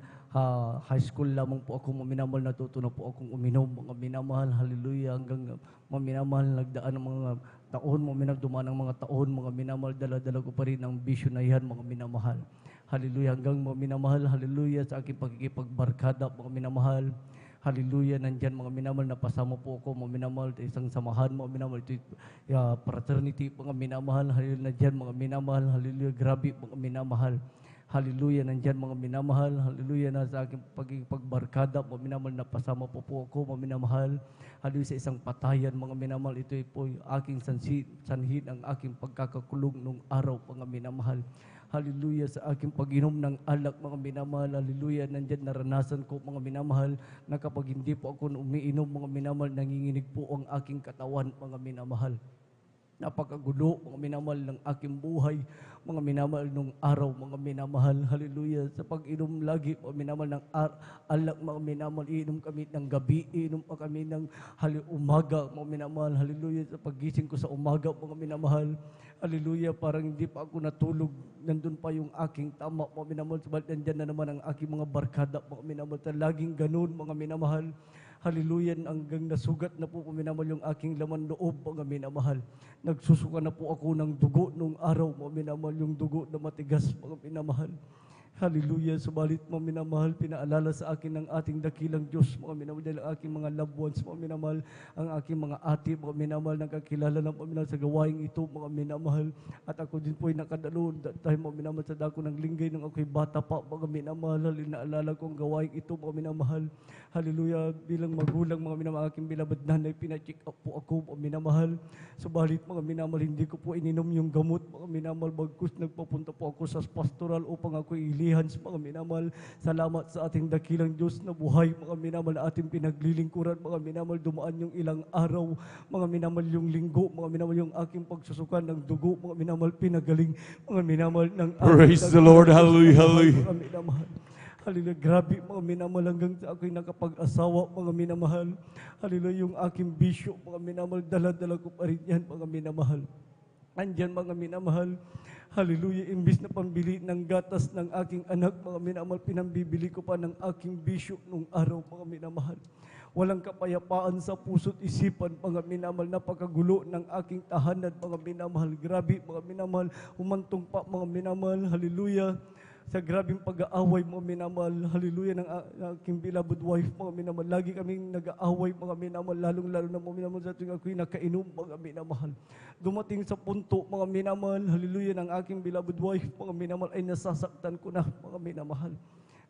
High school lamang po ako, mga minamahal, natuto na po akong uminom, mga minamahal. Hallelujah, hanggang mga minamahal, nagdaan ng mga taon, mga minamahal, dumaan ng mga taon, mga minamahal, dala-dala ko pa rin ang bisyo na yan, mga minamahal. Hallelujah, hanggang mga minamahal, hallelujah, sa aking pagkikipagbarkada, mga minamahal. Hallelujah, nandyan mga minamahal, napasama po ako, mga minamahal, isang samahan, mga minamahal, ito fraternity, mga minamahal, hallelujah, nandyan mga minamahal, hallelujah, grabe, mga minamahal. Hallelujah, nandyan mga minamahal, hallelujah, na sa aking pagkikipagbarkada, mga minamahal, napasama po ako, mga minamahal. Hallelujah, sa isang patayan, mga minamahal, ito po aking sanhin, ang aking pagkakakulong nung araw, mga minamahal. Hallelujah, sa aking pag-inom ng alak, mga minamahal. Hallelujah, nandyan naranasan ko, mga minamahal, na kapag hindi po ako umiinom, mga minamahal, nanginginig po ang aking katawan, mga minamahal. Napakagulo, mga minamahal, ng aking buhay, mga minamahal, nung araw, mga minamahal. Hallelujah, sa pag-inom lagi, mga minamahal, ng alak, mga minamahal, iinom kami ng gabi, iinom pa kami ng umaga, mga minamahal. Hallelujah, sa paggising ko sa umaga, mga minamahal. Hallelujah, parang hindi pa ako natulog, nandun pa yung aking tama, mga minamahal, sabat nandyan na naman ang aking mga barkada, mga minamahal, laging ganun, mga minamahal. Hallelujah, hanggang nasugat na po, mga minamahal, yung aking laman loob, mga minamahal. Nagsusuka na po ako ng dugo nung araw, mga minamahal, yung dugo na matigas, mga minamahal. Hallelujah, subalit, mga minamahal, pinaalala sa akin ng ating dakilang Diyos, mga minamahal, dahil ang aking mga loved ones, mga minamahal, ang aking mga ate, mga minamahal, nagkakilala ng mga minamahal sa gawaing ito, mga minamahal, at ako din po ay nakadalo tayo, mga minamahal, sa dako ng linggay nung ako'y bata pa, mga minamahal. Hallelujah, naalala ko ang gawaing ito, mga minamahal. Hallelujah, bilang magulang, mga minamahal, aking beloved nanay, pina-check up po ako, mga minamahal. Subalit, mga minamahal, hindi ko po ininom yung gamot, mga minamahal, bagkus nagpapunta po ako sa pastoral upang ako ilihans, mga minamahal. Salamat sa ating dakilang Diyos na buhay, mga minamahal, na ating pinaglilingkuran, mga minamahal, dumaan yung ilang araw, mga minamahal, yung linggo, mga minamahal, yung aking pagsusukan ng dugo, mga minamahal, pinagaling, mga minamahal, ng Praise the Lord, hallelujah, hallelujah. mga minamahal. Hallelujah, grabe, mga minamahal, hanggang sa ako'y nakapag-asawa, mga minamahal. Hallelujah, yung aking bisyo, mga minamahal, dala-dala ko pa rin yan, mga minamahal. Andyan, mga minamahal. Hallelujah, imbis na pambili ng gatas ng aking anak, mga minamahal, pinambibili ko pa ng aking bisyo nung araw, mga minamahal. Walang kapayapaan sa puso't isipan, mga minamahal, napakagulo ng aking tahanan, mga minamahal. Grabe, mga minamahal, humantong pa, mga minamahal. Hallelujah, sa grabing pag-aaway, mga minamahal. Hallelujah, ng aking beloved wife, mga minamahal. Lagi kaming nag-aaway, mga minamahal, lalong-lalo na, mga minamahal, sa tuwing ako'y nakainom, mga minamahal. Dumating sa punto, mga minamahal, hallelujah, ng aking beloved wife, mga minamahal, ay nasasaktan ko na, mga minamahal.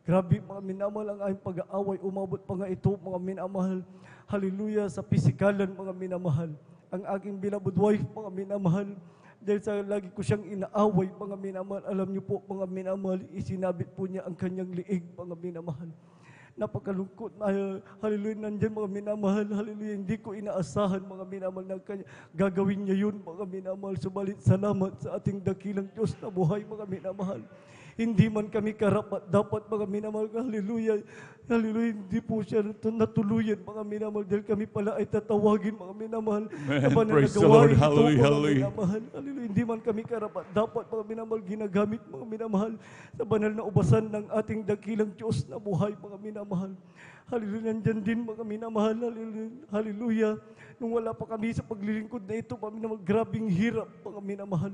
Grabe, mga minamahal, ang aking pag-aaway, umabot pa nga ito, mga minamahal. Hallelujah, sa pisikalan, mga minamahal. Ang aking beloved wife, mga minamahal, dahil sa lagi ko siyang inaaway, mga minamahal, alam niyo po, mga minamahal, isinabit po niya ang kanyang liig, mga minamahal. Napakalungkot na, hallelujah, nandyan, mga minamahal, hallelujah, hindi ko inaasahan, mga minamahal, na gagawin niya yun, mga minamahal. Subalit, salamat sa ating dakilang Diyos na buhay, mga minamahal. Hindi man kami karapat dapat mga minamahal. Hallelujah. Hallelujah. Hindi po siya natuluyan mga minamahal dahil kami pala ay tatawagin mga minamahal. Amen. Banal na Praise the gawain Lord. ito, Hallelujah, mga hallelujah. minamahal. Hallelujah. Hindi man kami karapat dapat mga minamahal ginagamit mga minamahal sa banal na ubasan ng ating dakilang Diyos na buhay mga minamahal. Hallelujah. Nandyan din mga minamahal. Hallelujah. Hallelujah. Nung wala pa kami sa paglilingkod na ito, mga minamahal, grabing hirap mga minamahal.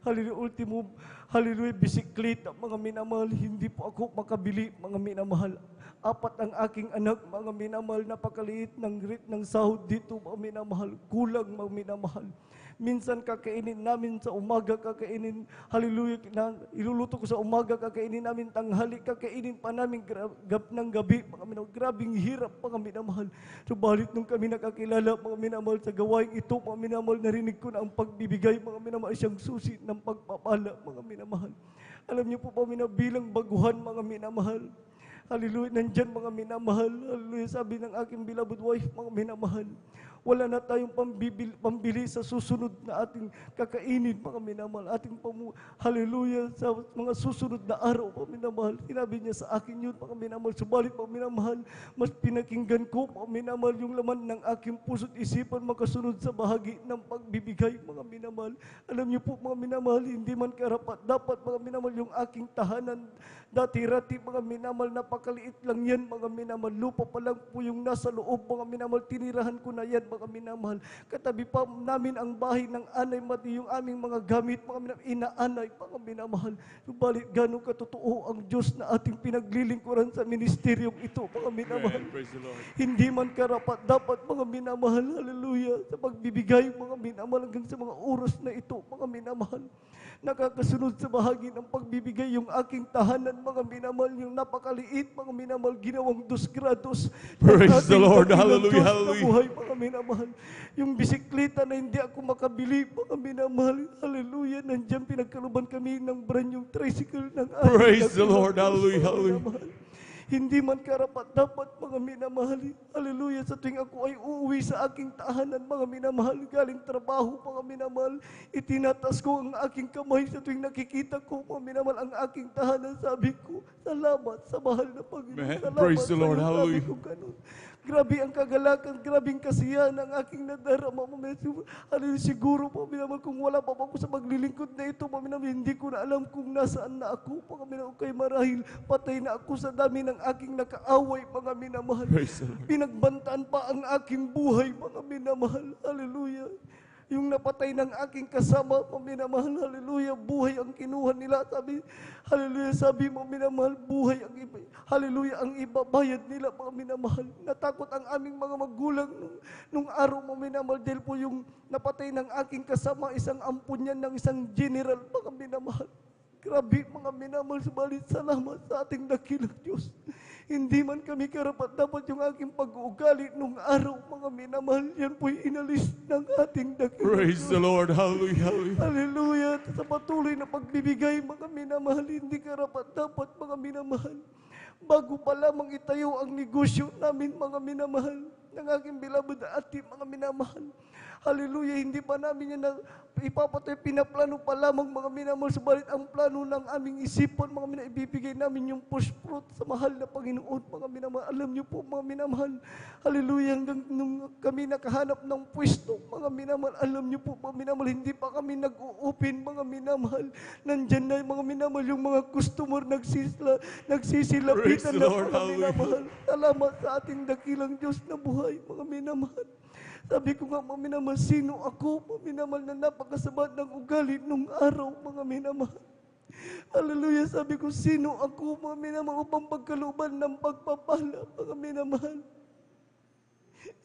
Hallelujah. Ultimo, hallelujah, bisikleta, mga minamahal, hindi po ako makabili, mga minamahal. 4 ang aking anak, mga minamahal, napakaliit ng rate ng sahod dito, mga minamahal. Kulang, mga minamahal. Minsan kakainin namin sa umaga, kakainin, hallelujah, iluluto ko sa umaga, kakainin namin tanghali, kakainin pa namin ng gabi, mga minamahal. Grabing hirap, mga minamahal. Subalit nung kami nakakilala, mga minamahal, sa gawain ito, mga minamahal, narinig ko na ang pagbibigay, mga minamahal, siyang susi ng pagpapala, mga minamahal. Alam niyo po pa, bilang baguhan, mga minamahal. Hallelujah, nandyan mga minamahal. Hallelujah, sabi ng aking beloved wife, mga minamahal. Wala na tayong pambili sa susunod na ating kakainin, mga minamahal. Hallelujah, sa mga susunod na araw, mga minamahal. Sinabi niya sa akin yun, mga minamahal. Subalit, mga minamahal, mas pinakinggan ko, mga minamahal, yung laman ng aking puso't isipan makasunod sa bahagi ng pagbibigay, mga minamahal. Alam niyo po, mga minamahal, hindi man karapat dapat, mga minamahal, yung aking tahanan, dati-rati, mga minamahal, napakaliit lang yan, mga minamahal. Lupa pa lang po yung nasa loob, mga minamahal. Tinirahan ko na yan, mga minamahal. Katabi pa namin ang bahay ng anay, mati yung aming mga gamit, mga minamahal, inaanay, mga minamahal. Subalit, ganun katotoo ang Diyos na ating pinaglilingkuran sa ministeryong ito, mga minamahal. Amen. Praise the Lord. Hindi man karapat dapat, mga minamahal, hallelujah, sa pagbibigay, mga minamahal, hanggang sa mga oras na ito, mga minamahal. Nakakasunod sa bahagi ng pagbibigay yung aking tahanan, mga minamahal, yung napakaliit, mga minamahal, ginawang 2 grados. Praise the Lord. Hallelujah, Hallelujah, na hallelujah. buhay, mga minamahal. Yung bisikleta na hindi ako makabili, mga minamahal, hallelujah, nandiyan pinagkaluban kami ng brand yung tricycle ng ating Praise the dakilang Lord. Diyos, Hallelujah, mga hallelujah. minamahal. Hindi man karapat dapat, mga minamahal. Hallelujah. Sa tuwing ako ay uuwi sa aking tahanan, mga minamahal, galing trabaho, mga minamahal, itinatas ko ang aking kamay sa tuwing nakikita ko, mga minamahal, ang aking tahanan. Sabi ko, salamat sa mahal na Panginoon. Amen. Salamat Praise the sa Lord. iyo. Hallelujah. Sabi ko ganun. Grabe ang kagalakan, grabing kasiyahan ng aking nadarama. Hallelujah. Siguro, mga minamahal, kung wala pa ako sa maglilingkod na ito, mga minamahal, hindi ko na alam kung nasaan na ako, mga minamahal, kay marahil patay na ako sa dami ng aking nakaaway, mga minamahal. Praise the Lord. Pinagbantaan pa ang aking buhay, mga minamahal. Hallelujah. Yung napatay ng aking kasama, mga minamahal, hallelujah, buhay ang kinuha nila. Sabi, hallelujah, sabi mo, minamahal, buhay ang iba. Hallelujah, ang iba, bayad nila, mga minamahal. Natakot ang aming mga magulang nung araw, mga minamahal, dahil po yung napatay ng aking kasama, isang ampun yan ng isang general, mga minamahal. Grabe, mga minamahal, subalit salamat sa ating dakilang Diyos. Hindi man kami karapat dapat yung aking pag-uugali nung araw, mga minamahal, yan po'y inalis ng ating dakilang Praise Diyos. the Lord. Hallelujah, hallelujah. Hallelujah. At sa patuloy na pagbibigay, mga minamahal, hindi karapat dapat, mga minamahal. Bago pa lamang itayo ang negosyo namin, mga minamahal, ng aking beloved ate, mga minamahal. Hallelujah, hindi pa namin yan na ipapatay, pinaplano pa lamang, mga minamahal. Subalit ang plano ng aming isipan, mga minamahal, ibibigay namin yung first fruit sa mahal na Panginoon, mga minamahal. Alam niyo po, mga minamahal, hallelujah, hanggang nung kami nakahanap ng pwesto, mga minamahal, alam niyo po, mga minamahal, hindi pa kami nag-u-open, mga minamahal. Nandyan na, mga minamahal, yung mga customer nagsisilapitan Praise the na, Lord, mga hallelujah. minamahal. Salamat sa ating dakilang Diyos na buhay, mga minamahal. Sabi ko nga, mga minamahal, sino ako, mga minamahal, na napakasabat ng ugali nung araw, mga minamahal. Hallelujah, sabi ko, sino ako, mga minamahal, upang pagkaluban ng pagpapala, mga minamahal.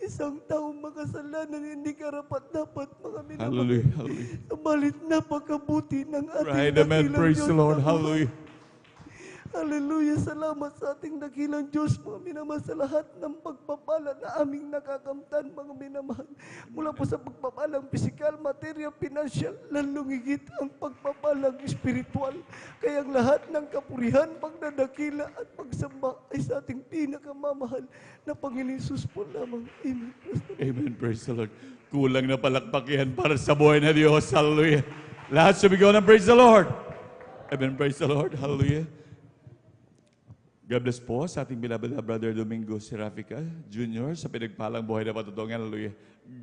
Isang taong makasalanan, hindi karapat dapat, mga minamahal. Hallelujah, hallelujah. Subalit napakabuti ng ating Right, amen. dakilang Praise Diyos the Lord. na buhay. Hallelujah. Hallelujah, salamat sa ating dakilang Diyos, mga minamahal, sa lahat ng pagpapala na aming nakakamtan, mga minamahal. Mula po sa pagpapalang pisikal, material, financial, lalong higit ang pagpapalang spiritual. Kaya ang lahat ng kapurihan, pagdadakila at pagsamba ay sa ating pinakamamahal na Panginoon Jesus po lamang. Amen. Amen. Praise the Lord. Kulang na palakpak yan para sa buhay na Diyos. Hallelujah. Lahat sumigaw ng praise the Lord. Amen. Praise the Lord. Hallelujah. God bless po sa ating beloved na Brother Domingo Serafica Jr. sa pinagpalang buhay na patutungan. Hallelujah.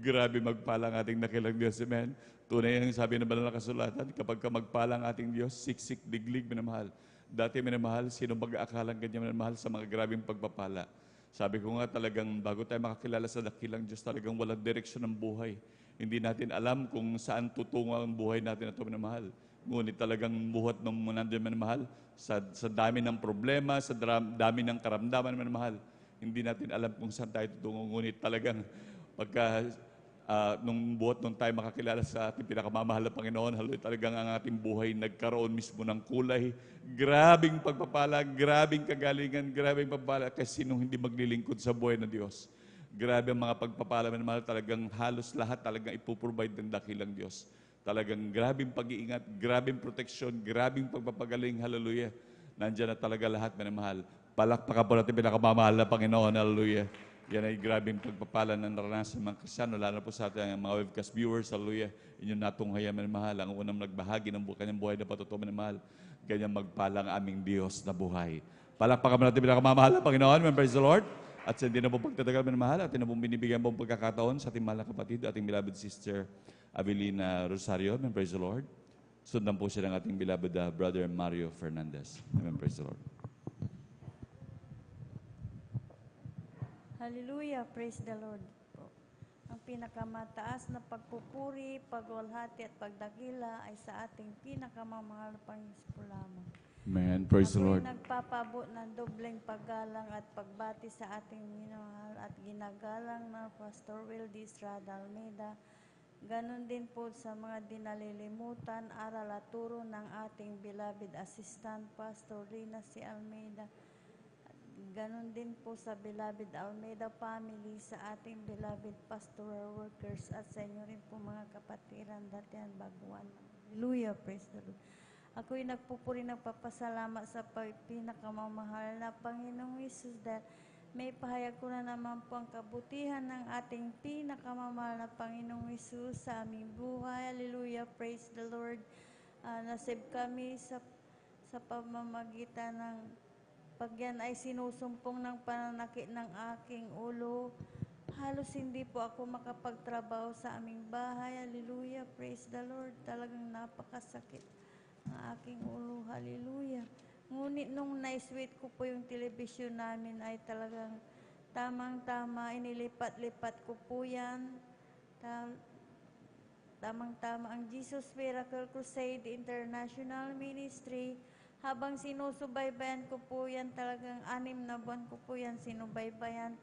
Grabe magpalang ating nakilang Diyos. Amen. Tunay ang sabi ng banal na kasulatan, kapag ka magpalang ating Diyos, siksik, diglig, minamahal. Dati minamahal, sino mag-aakalang ganyan minamahal sa mga grabing pagpapala. Sabi ko nga talagang bago tayo makakilala sa dakilang Diyos, talagang walang direksyon ng buhay. Hindi natin alam kung saan tutungo ang buhay natin na ito minamahal. Ngunit talagang buhat ng nandiyan minamahal, sa dami ng problema, sa dami ng karamdaman minamahal, hindi natin alam kung saan tayo tutungo. Ngunit talagang pagka nung tayo makakilala sa ating pinakamamahal na Panginoon, haloy talagang ang ating buhay nagkaroon mismo ng kulay. Grabing pagpapala, grabing kagalingan, grabing pagpapala, kasi sinong hindi maglilingkod sa buhay ng Diyos. Grabe ang mga pagpapala minamahal, talagang halos lahat talagang ipuprovide ng dakilang Diyos. Talagang grabing pag-iingat, grabing proteksyon, grabing pagpapagaling, hallelujah. Nandiyan na talaga lahat, minamahal. Palakpakan po natin pinakamamahal na Panginoon, hallelujah. Yan ay grabing pagpapala na naranasan ng mga Kristyano, lalo po sa ating mga webcast viewers, hallelujah. Inyong natunghayan, minamahal. Ang unang nagbahagi ng kanyang buhay na patutuwa, minamahal. Ganyan magpalang aming Diyos na buhay. Palakpakan po natin pinakamamahal na Panginoon, praise the Lord. At sa hindi na po pagtatagal, minamahal, atin na pong binibigyan pong pagkakataon sa ating mahal na kapatid, ating beloved sister, Avelina Rosario. Amen, praise the Lord. Sundan po siya ng ating beloved brother Mario Fernandez. Amen, praise the Lord. Hallelujah, praise the Lord po. Ang pinakamataas na pagpupuri, pagwalhati at pagdakila ay sa ating pinakamamahal na Panginoon po lamang. Amen, praise the Lord. Ako'y nagpapabot ng dobleng paggalang at pagbati sa ating minamahal at ginagalang na Pastor Will D. Estrada Almeida. Ganon din po sa mga dinalilimutan, aral at turo ng ating beloved assistant, Pastor Rina C. Almeida. Ganon din po sa beloved Almeida family, sa ating beloved pastoral workers at sa inyo rin po mga kapatiran, datihan, baguan. Hallelujah, praise the Lord. Ako'y nagpupuri ng papasalamat sa pinakamamahal na Panginoong Hesus dahil may pahayag ko na naman po ang kabutihan ng ating pinakamamahal na Panginoong Hesus sa aming buhay. Hallelujah, praise the Lord. Nasib kami sa pamamagitan ng pagyan ay sinusumpong ng pananakit ng aking ulo. Halos hindi po ako makapagtrabaho sa aming bahay. Hallelujah, praise the Lord. Talagang napakasakit ang aking ulo. Hallelujah. Ngunit nung na-sweet ko po yung telebisyon namin ay talagang tamang-tama, inilipat-lipat ko po yan. Tamang-tama ang Jesus Miracle Crusade International Ministry. Habang sinusubaybayan ko po yan, talagang 6 na buwan ko po yan sinubaybayan.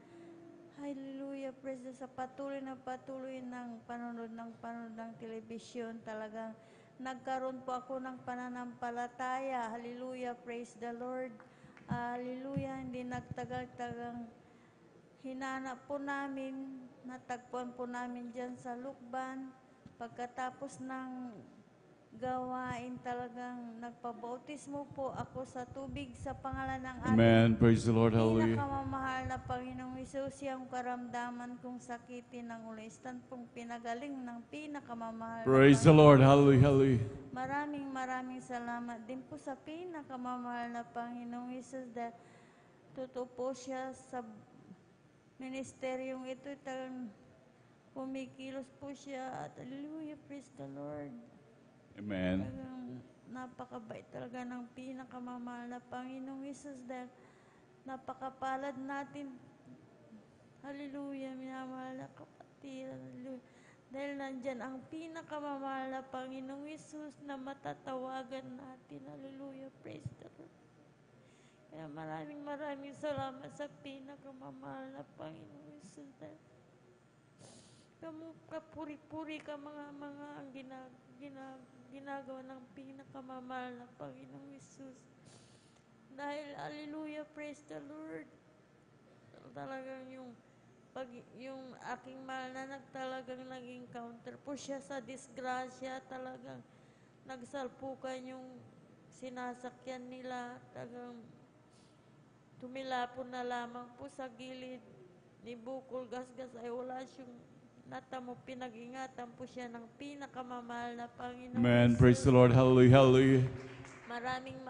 Hallelujah, praise the Lord. Sa patuloy ng panonood ng telebisyon, talagang nagkaroon po ako ng pananampalataya. Hallelujah, praise the Lord. Hallelujah, hindi nagtagal-tagang hinanap po namin, natagpuan po namin dyan sa Lukban. Pagkatapos ng gawain, talagang nagpabautismo po ako sa tubig sa pangalan ng ating Amen, praise the Lord, hallelujah. pinakamamahal na Panginoong Hesus. Yung karamdaman kong sakitin ng ulo, instant pong pinagaling ng pinakamamahal na Praise the Lord, hallelujah, hallelujah. Maraming salamat din po sa pinakamamahal na Panginoong Hesus dahil totoo po siya sa ministeryong ito. Talagang pumikilos po siya at hallelujah, praise the Lord. Amen. Talagang napakabait talaga ng pinakamamahal na Panginoong Hesus dahil napakapalad natin. Hallelujah, minamahal na kapatid. Hallelujah. Dahil nandyan ang pinakamamahal na Panginoong Hesus na matatawagan natin. Hallelujah, praise the Lord. Kaya maraming salamat sa pinakamamahal na Panginoong Hesus dahil kapuri-puri ka mga ang ginagawa ng pinakamamahal na Panginoong Hesus. Dahil, hallelujah, praise the Lord. Talagang yung aking mahal na talagang nag-encounter po siya sa disgrasya. Talagang nagsalpukan yung sinasakyan nila. Talagang tumilapon na lamang po sa gilid ni Bukol Gasgas ay wala siyang natamo, pinag-ingatan po siya ng pinakamamahal na Panginoon. Amen, praise the Lord, hallelujah, hallelujah. Maraming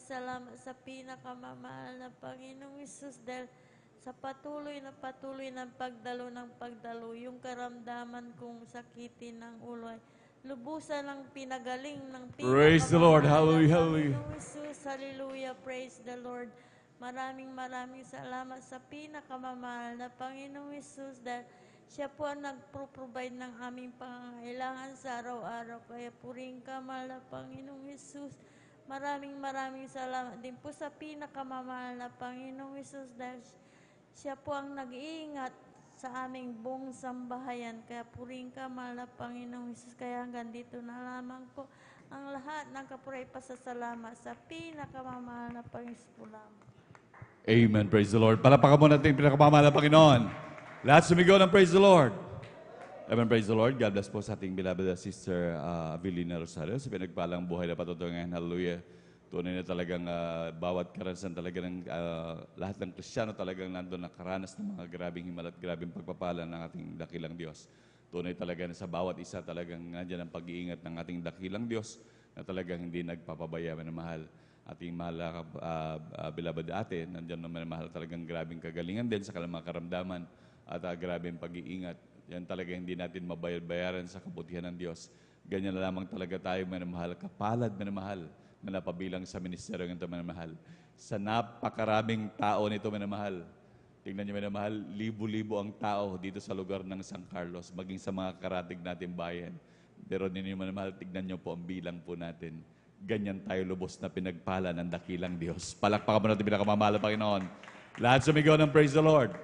salamat sa pinakamamahal na Panginoong Hesus dahil sa patuloy ng pagdalo, yung karamdaman kong sakitin ng ulo ay lubusan ng pinagaling ng Praise the Lord. Hallelujah, hallelujah. Panginoong Hesus, hallelujah, praise the Lord. Maraming salamat sa pinakamamahal na Panginoong Hesus dahil siya po ang nagpro-provide ng aming pangangailangan sa araw-araw. Kaya puring ka, mahal na Panginoong Hesus. Maraming salamat din po sa pinakamamahal na Panginoong Hesus dahil siya po ang nag-iingat sa aming buong sambahayan. Kaya puring ka, mahal na Panginoong Hesus. Kaya hanggang dito na lamang po ang lahat ng kapuray pasasalamat sa pinakamamahal na Panginoong Hesus po lamang. Amen. Praise the Lord. Palapakan mo natin yung pinakamamahal na Panginoon. Lahat sumigaw ng praise the Lord. Amen. Praise the Lord. God bless po sa ating beloved Sister Avelina Rosario sa pinagpalang buhay na patutungan ngayon. Hallelujah. Tunay na talagang bawat karanasan talaga ng lahat ng Kristiyano talagang nandun nakaranas ng mga grabing himala at grabing pagpapala ng ating dakilang Diyos. Tunay talaga na sa bawat isa talagang nandiyan ang pag-iingat ng ating dakilang Diyos na talagang hindi nagpapabaya na mahal. Ating mahal beloved ate, nandiyan naman mahal talagang grabing kagalingan din sa kanilang mga karamdaman at grabing pag-iingat. Yan talaga hindi natin mabayaran sa kabutihan ng Diyos. Ganyan na lamang talaga tayo manamahal, kapalad manamahal, na napabilang sa ministeryo ng ito manamahal. Sa napakaraming tao nito manamahal, tingnan niyo manamahal, libo-libo ang tao dito sa lugar ng San Carlos, maging sa mga karatig natin bayan. Pero ninyo manamahal, tignan niyo po ang bilang po natin. Ganyan tayo lubos na pinagpala ng dakilang Diyos. Palakpakan mo natin pinakamamahal na Panginoon. Lahat sumigaw ng praise the Lord.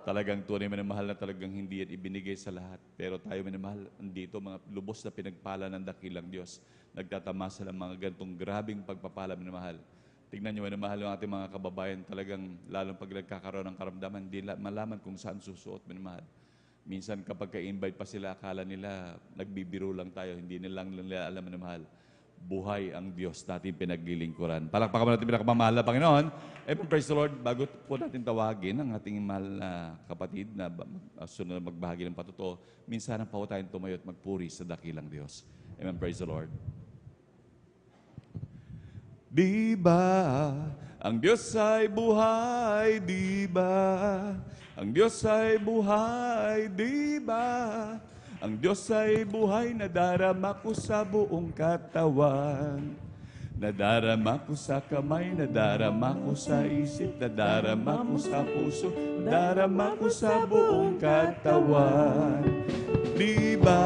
Talagang tunay minamahal na talagang hindi yan ibinigay sa lahat. Pero tayo minamahal, andito mga lubos na pinagpala ng dakilang Diyos. Nagtatamasa ng mga gantong grabing pagpapala minamahal. Tignan nyo minamahal yung ating mga kababayan talagang lalong pag nagkakaroon ng karamdaman, hindi malaman kung saan susuot minamahal. Minsan kapag ka-invite pa sila, akala nila nagbibiro lang tayo, hindi nila alam minamahal. Buhay ang Diyos natin pinaglilingkuran. Palakpakan mo natin pinakamamahal na Panginoon. Praise the Lord, bago po natin tawagin ang ating mahal na kapatid na sunod na magbahagi ng patuto, minsan ang po tayong tumayo at magpuri sa dakilang Diyos. Amen. Praise the Lord. Di ba ang Diyos ay buhay, di ba? Ang Diyos ay buhay, di ba? Ang Diyos ay buhay, nadarama ko sa buong katawan. Nadarama ko sa kamay, nadarama ko sa isip, nadarama ko sa puso, nadarama ko sa buong katawan. Di ba?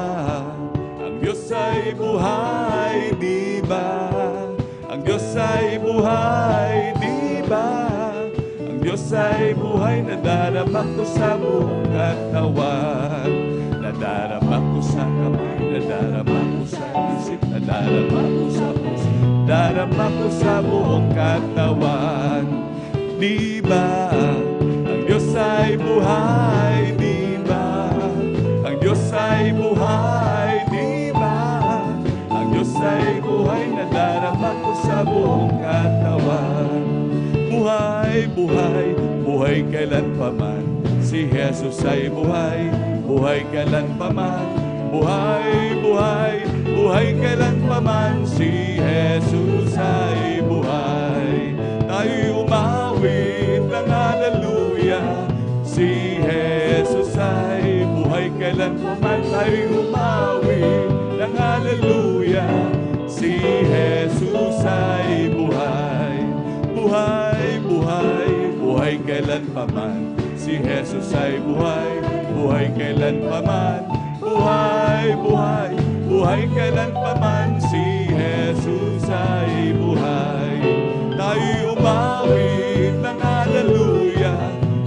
Ang Diyos ay buhay, di ba? Ang Diyos ay buhay, di ba? Ang Diyos ay buhay, nadarama ko sa buong katawan. Nadarama ko sa kamay, nadarama ko sa isip, nadarama ko sa puso, nadarama ko sa buong katawan. Di ba? Ang Diyos ay buhay, di ba? Ang Diyos ay buhay, di ba? Ang Diyos ay buhay, nadarama ko sa buong katawan. Buhay, buhay, buhay kailanpaman. Si Jesus ay buhay, buhay kailanpaman. Buhay, buhay, buhay kailanpaman. Si Jesus ay buhay. Tayo umawit ng haleluya. Si Jesus ay buhay kailanpaman. Tayo umawit ng haleluya. Si Jesus ay buhay. Buhay, buhay, buhay kailanpaman. Si Jesus ay buhay, buhay kailanpaman. Buhay, buhay, buhay kailanpaman. Si Jesus ay buhay. Tayo umawit ng haleluya.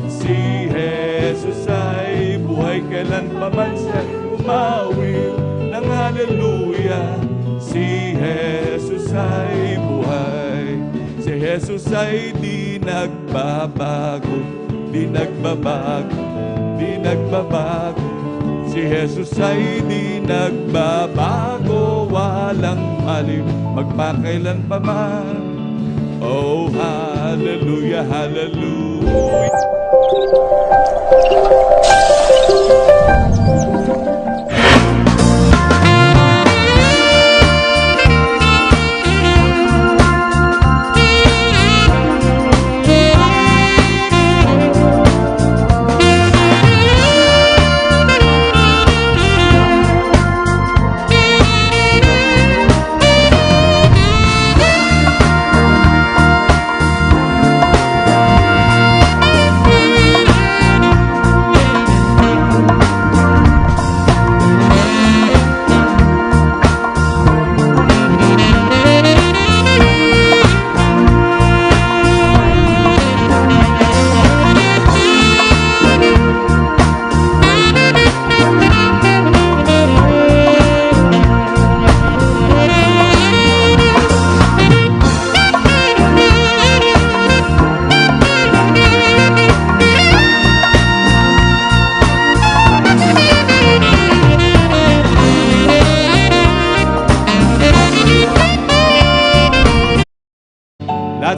Si Jesus ay buhay kailanpaman. Siya umawit ng haleluya. Si Jesus ay buhay. Si Jesus ay di nagbabago. Di nagbabago, di nagbabago. Si Jesus ay di nagbabago. Walang maliw, magpakailanpaman. Oh, hallelujah, hallelujah.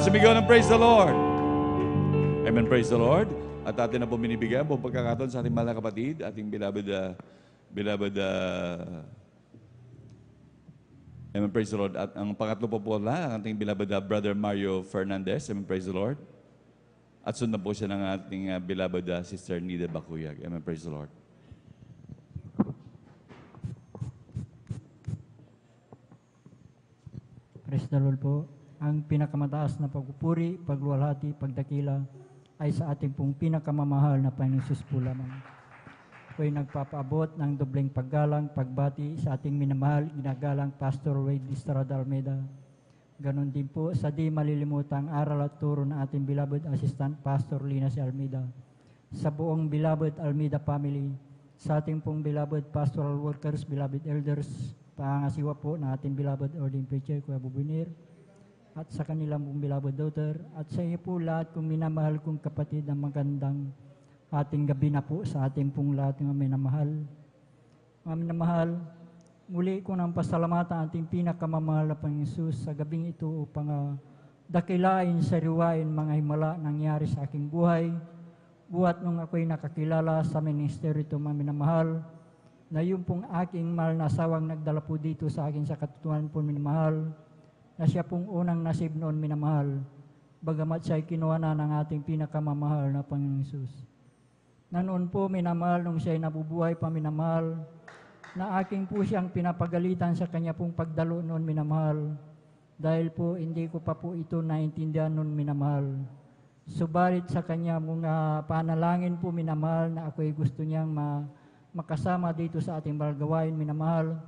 Lahat sumigaw ng praise the Lord. Amen, praise the Lord. At atin na po binibigyan po pagkakataon sa ating mahal na kapatid, ating beloved, amen, praise the Lord. At ang pangatlo po ang ating beloved Brother Mario Fernandez. Amen, praise the Lord. At sundan po siya ng ating beloved Sister Nida Bakuyag. Amen, praise the Lord. Praise the Lord po. Ang pinakamataas na pagpupuri, pagluwalhati, pagdakila ay sa ating pong pinakamamahal na Panginoon Jesus po lamang. Ako'y nagpapaabot ng dobleng paggalang, pagbati sa ating minamahal, ginagalang Pastor Wade Estrada Almeida. Ganon din po sa di malilimutang aral at turo ng ating beloved Assistant Pastor Lina C. Almeida. Sa buong beloved Almeida family, sa ating pong beloved pastoral workers, beloved elders, pangasiwa po na ating beloved ordained preacher, Kuya Bubinir, at sa kanilang pong beloved daughter, at sa iyo po lahat kong minamahal kong kapatid na magandang ating gabi na po sa ating pong lahat ng minamahal. Mga minamahal, muli ko nang pasalamatan ang ating pinakamamahal na Panginoon Jesus sa gabing ito upang dakilain, sariwain mga himala nangyari sa aking buhay, buhat nung ako'y nakakilala sa ministeryo ito, mga minamahal, na yung pong aking mahal na asawang nagdala po dito sa akin sa katutunan po minamahal, na siya pong unang nasib noon minamahal, bagamat siya'y kinuha na ng ating pinakamamahal na Panginoong Jesus. Na noon po minamahal, nung siya'y nabubuhay pa minamahal, na aking po siyang pinapagalitan sa kanya pong pagdalo noon minamahal, dahil po hindi ko pa po ito naintindihan noon minamahal. Subalit sa kanya mga panalangin po minamahal na ako'y gusto niyang makasama dito sa ating balgawain minamahal.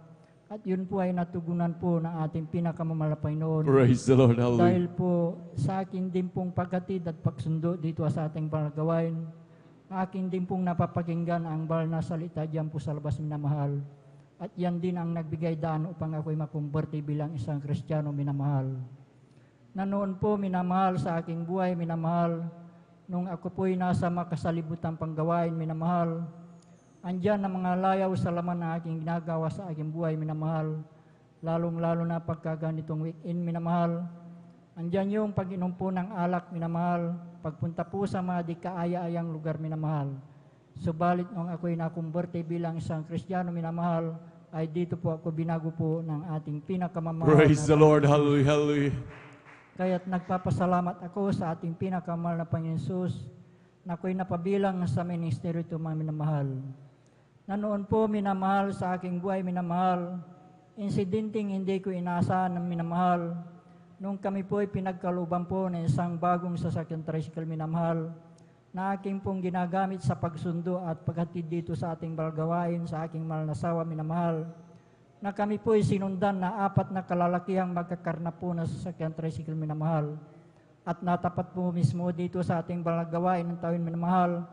At yun po ay natugunan po ng ating pinakamamahal na Panginoon. Praise the Lord, hallelujah. Dahil po sa akin din pong pagkatid at pagsundo dito sa ating balgawain, akin din pong napapakinggan ang banal na salita diyan po sa labas minamahal. At yan din ang nagbigay daan upang ako'y makumberte bilang isang Kristiyano minamahal. Na noon po minamahal sa aking buhay minamahal, nung ako po'y nasa makasalibutan panggawain minamahal, andyan na mga layaw sa laman na aking ginagawa sa aking buhay minamahal, lalong-lalo na pagkaganitong weekend minamahal. Andyan yung pag-inom po ng alak minamahal, pagpunta po sa mga di kaaya-ayang lugar minamahal. Subalit nung ako'y nakumberte bilang isang Kristiyano minamahal, ay dito po ako binago po ng ating pinakamamahal. Praise the Lord, hallelujah, hallelujah. Kaya't nagpapasalamat ako sa ating pinakamahal na Panginoon Jesus na ako'y napabilang sa ministeryo ito mga minamahal. Na noon po minamahal sa aking buhay minamahal, insidenteng hindi ko inaasahan ng minamahal, nung kami po ay pinagkaluban po ng isang bagong sasakyan tricycle minamahal, na aking pong ginagamit sa pagsundo at paghatid dito sa ating balgawain sa aking mahal na asawa minamahal, na kami po ay sinundan na 4 na kalalakihang magkakarna po na sasakyan tricycle minamahal, at natapat po mismo dito sa ating balgawain ng taon minamahal,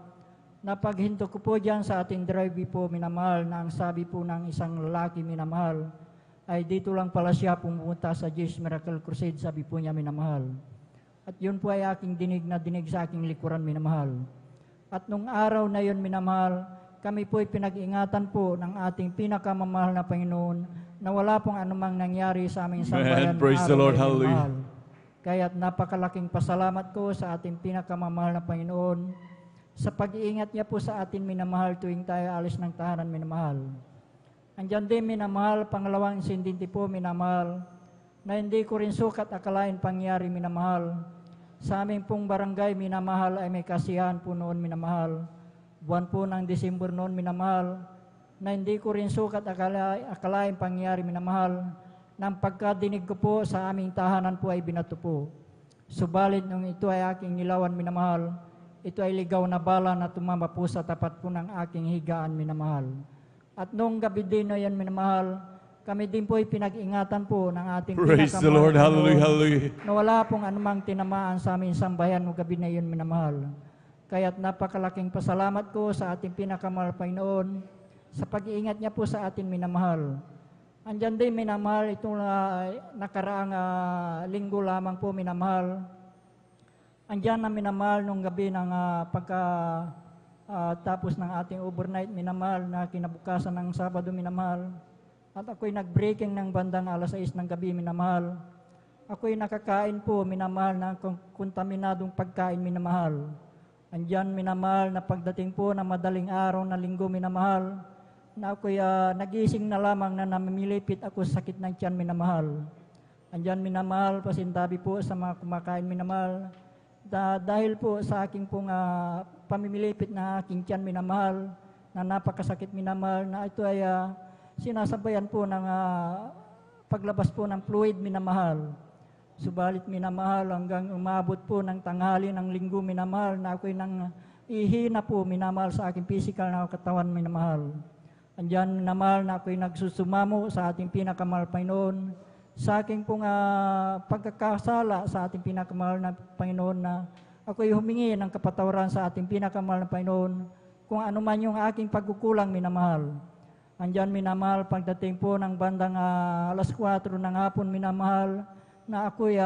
na paghinto ko po dyan sa ating drive po minamahal, na ang sabi po ng isang lalaki minamahal, ay dito lang pala siya pumunta sa Jesus Miracle Crusade, sabi po niya minamahal. At yun po ay aking dinig na dinig sa aking likuran minamahal. At nung araw na yun minamahal, kami po ay pinag-ingatan po ng ating pinakamamahal na Panginoon na wala pong anumang nangyari sa aming sambayan. Praise the Lord, hallelujah. Kaya't napakalaking pasalamat ko sa ating pinakamamahal na Panginoon sa pag-iingat niya po sa atin minamahal tuwing tayo alis ng tahanan minamahal. Andyan din minamahal, pangalawang insidente po minamahal, na hindi ko rin sukat akalain pangyari minamahal. Sa aming pong barangay minamahal ay may kasiyahan po noon minamahal. Buwan po ng Disyembre noon minamahal, na hindi ko rin sukat akalain pangyari minamahal, nang pagkadinig ko po sa aming tahanan po ay binato po. Subalit nung ito ay aking nilawan minamahal, ito ay ligaw na bala na tumama po sa tapat po ng aking higaan minamahal. At noong gabi din na yan minamahal, kami din po ay pinag-ingatan po ng ating Praise the Lord, hallelujah, hallelujah. na wala pong anumang tinamaan sa aming sambayan noong gabi na yun minamahal. Kaya't napakalaking pasalamat ko sa ating pinakamahal Panginoon sa pag-iingat niya po sa atin minamahal. Andyan din minamahal, itong nakaraang linggo lamang po minamahal. Andyan na minamahal nung gabi ng tapos ng ating overnight minamahal na kinabukasan ng Sabado minamahal. At ako'y nag-breaking ng bandang 6:00 ng gabi minamahal. ako'y nakakain po, minamahal, ng kontaminadong pagkain, minamahal. Andyan, minamahal, na pagdating po ng madaling araw na linggo, minamahal, na ako'y nagising na lamang na namimilipit ako sa sakit ng tiyan, minamahal. Andyan, minamahal, pasintabi po sa mga kumakain, minamahal, dahil po sa aking pong pamimilipit na aking tiyan, minamahal, na napakasakit, minamahal, na ito ay sinasabayan po ng paglabas po ng fluid, minamahal. Subalit, minamahal, hanggang umabot po ng tanghali ng linggo, minamahal, na ako'y nang ihina po, minamahal, sa aking physical na katawan, minamahal. Andyan, minamahal, na ako'y nagsusumamo sa ating pinakamahal Panginoon, sa aking pong pagkakasala sa ating pinakamahal na Panginoon, na ako'y humingi ng kapatawaran sa ating pinakamahal na Panginoon, kung ano man yung aking pagkukulang, minamahal. Andyan, minamahal, pagdating po ng bandang alas 4 ng hapon, minamahal, na ako'y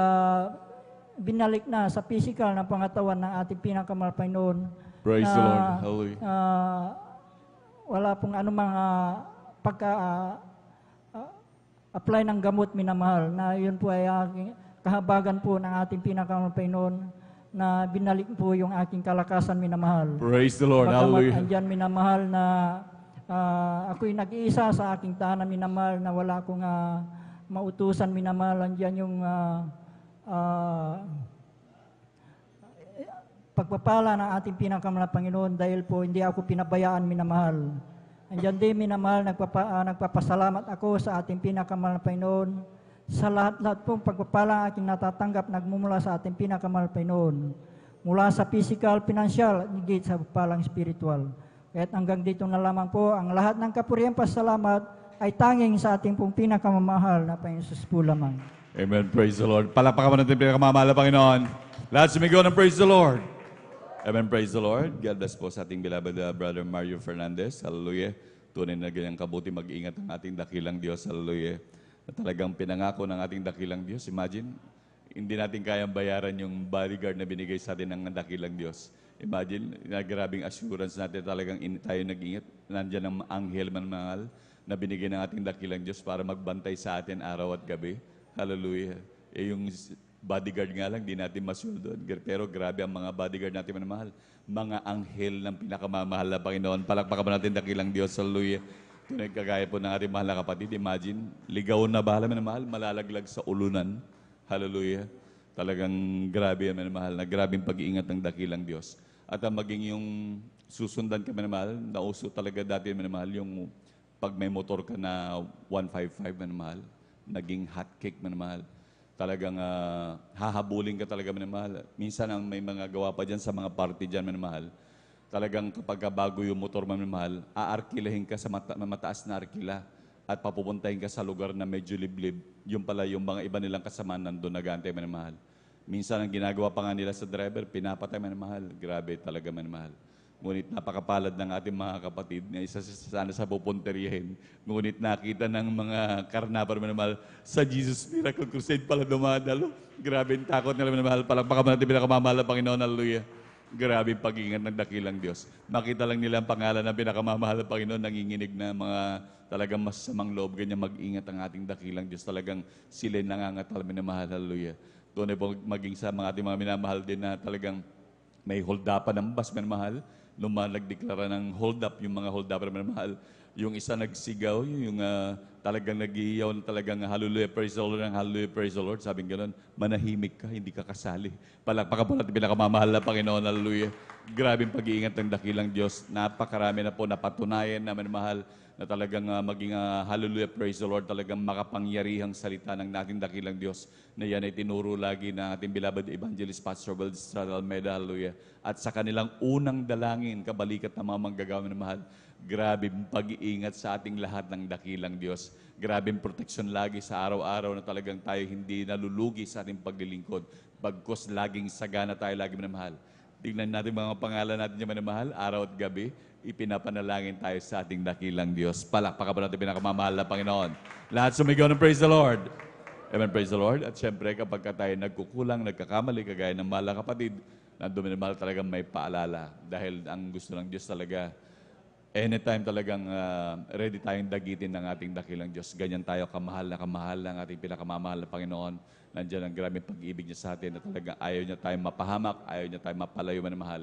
binalik na sa physical na pangatawan ng ating pinakamahal Panginoon. Praise na, the Lord. Hallelujah. Wala pong anumang apply ng gamot, minamahal, na yun po ay kahabagan po ng ating pinakamahal Panginoon, na binalik po yung aking kalakasan, minamahal. Praise the Lord. Bagamat Hallelujah. andyan, minamahal, na ako'y nag-iisa sa aking tahanan, minamahal, na wala akong mautusan, minamahal. Andyan yung pagpapala ng ating pinakamahal Panginoon, dahil po hindi ako pinabayaan, minamahal. Andyan din, minamahal, nagpapasalamat ako sa ating pinakamahal Panginoon sa lahat-lahat pong pagpapala aking natatanggap nagmumula sa ating pinakamahal Panginoon. Mula sa physical, financial, higit sa palang spiritual. Kaya't hanggang dito na lamang po, ang lahat ng kapurihan pasalamat ay tanging sa ating pong pinakamamahal na Panginoon Jesus po lamang. Amen. Praise the Lord. Palakpakan mo natin pinakamamahal na Panginoon. Lahat sumigaw ng praise the Lord. Amen. Praise the Lord. God bless po sa ating beloved Brother Mario Fernandez. Hallelujah. Tunay na ganyang kabuti mag-ingat ang ating dakilang Diyos. Hallelujah. Na talagang pinangako ng ating dakilang Diyos. Imagine, hindi natin kayang bayaran yung bodyguard na binigay sa atin ng dakilang Diyos. Imagine, grabing assurance natin talagang tayo nag-ingat. Nandiyan ang anghel manangal na binigay ng ating dakilang Diyos para magbantay sa atin araw at gabi. Hallelujah. Yung bodyguard nga lang, di natin masyuldo. Pero grabe ang mga bodyguard natin manamahal. Mga anghel ng pinakamamahal na Panginoon. Palakpakan mo natin dakilang Diyos. Hallelujah. Tunay kagaya po ng ating mahal na kapatid, imagine, ligaw na bahala man mahal, malalaglag sa ulunan. Hallelujah. Talagang grabe yan mahal, na grabing pag-iingat ng dakilang Diyos. At maging yung susundan ka mahal, nauso talaga dati mahal, yung pag may motor ka na 155 mahal, naging hot cake mahal. Talagang hahabulin ka talaga mahal. Minsan ang may mga gawa pa dyan sa mga party dyan mahal. Talagang kapag bago yung motor mahal, aarkilahin ka sa mataas na arkila at papupuntahin ka sa lugar na medyo liblib. Yung pala yung mga iba nilang kasama nandun nag-aantay mahal. Minsan ang ginagawa pa nga nila sa driver, pinapatay mahal. Grabe talaga mahal. Ngunit napakapalad ng ating mga kapatid na isa sana sa pupunterihin. Ngunit nakita ng mga karnaper mahal sa Jesus Miracle Crusade pala dumadalo. Grabe ang takot nila mahal. Palakpakan natin pinakamamahal na Panginoon. Hallelujah. Grabe pag-ingat ng dakilang Diyos. Makita lang nila ang pangalan ng pinakamamahal na Panginoon, nanginginig na mga talagang masamang loob, ganyan mag-ingat ang ating dakilang Diyos. Talagang sila'y nangangatal, minamahal, hallelujah. Doon ay po maging sa mga ating mga minamahal din na talagang may hold upan ng bus, minamahal. Nung nagdeklara ng hold up, yung mga hold up, minamahal. Yung isa nagsigaw, yung talagang nag-iyaw na talagang hallelujah, praise the Lord, hallelujah, praise the Lord. Sabing gano'n, manahimik ka, hindi ka kasali. Palakpakan po natin pinakamamahal na Panginoon, hallelujah. Grabing pag-iingat ng dakilang Diyos. Napakarami na po napatunayan na mahal na talagang maging hallelujah, praise the Lord, talagang makapangyarihang salita ng nating dakilang Diyos na yan ay tinuro lagi ng ating beloved evangelist Pastor Will Estrada Almeida, hallelujah. At sa kanilang unang dalangin, kabalikat na mga manggagawa na mahal, grabe pag-iingat sa ating lahat ng dakilang Diyos. Grabing proteksyon lagi sa araw-araw na talagang tayo hindi nalulugi sa ating paglilingkod. Bagkus laging sagana tayo lagi minamahal. Tingnan natin mga pangalan natin yung minamahal, araw at gabi, ipinapanalangin tayo sa ating dakilang Diyos. Palakpakan po natin pinakamamahal na Panginoon. Lahat sumigaw ng praise the Lord. Amen, praise the Lord. At syempre kapag tayo nagkukulang, nagkakamali, kagaya ng mahal na kapatid, nandun minamahal talagang may paalala. Dahil ang gusto ng Diyos talaga, anytime talagang ready tayong dagitin ng ating dakilang Diyos. Ganyan tayo kamahal ng ating pinakamamahal na Panginoon. Nandiyan ang grabe pag-ibig niya sa atin na talagang ayaw niya tayong mapahamak, ayaw niya tayong mapalayo man ng mahal.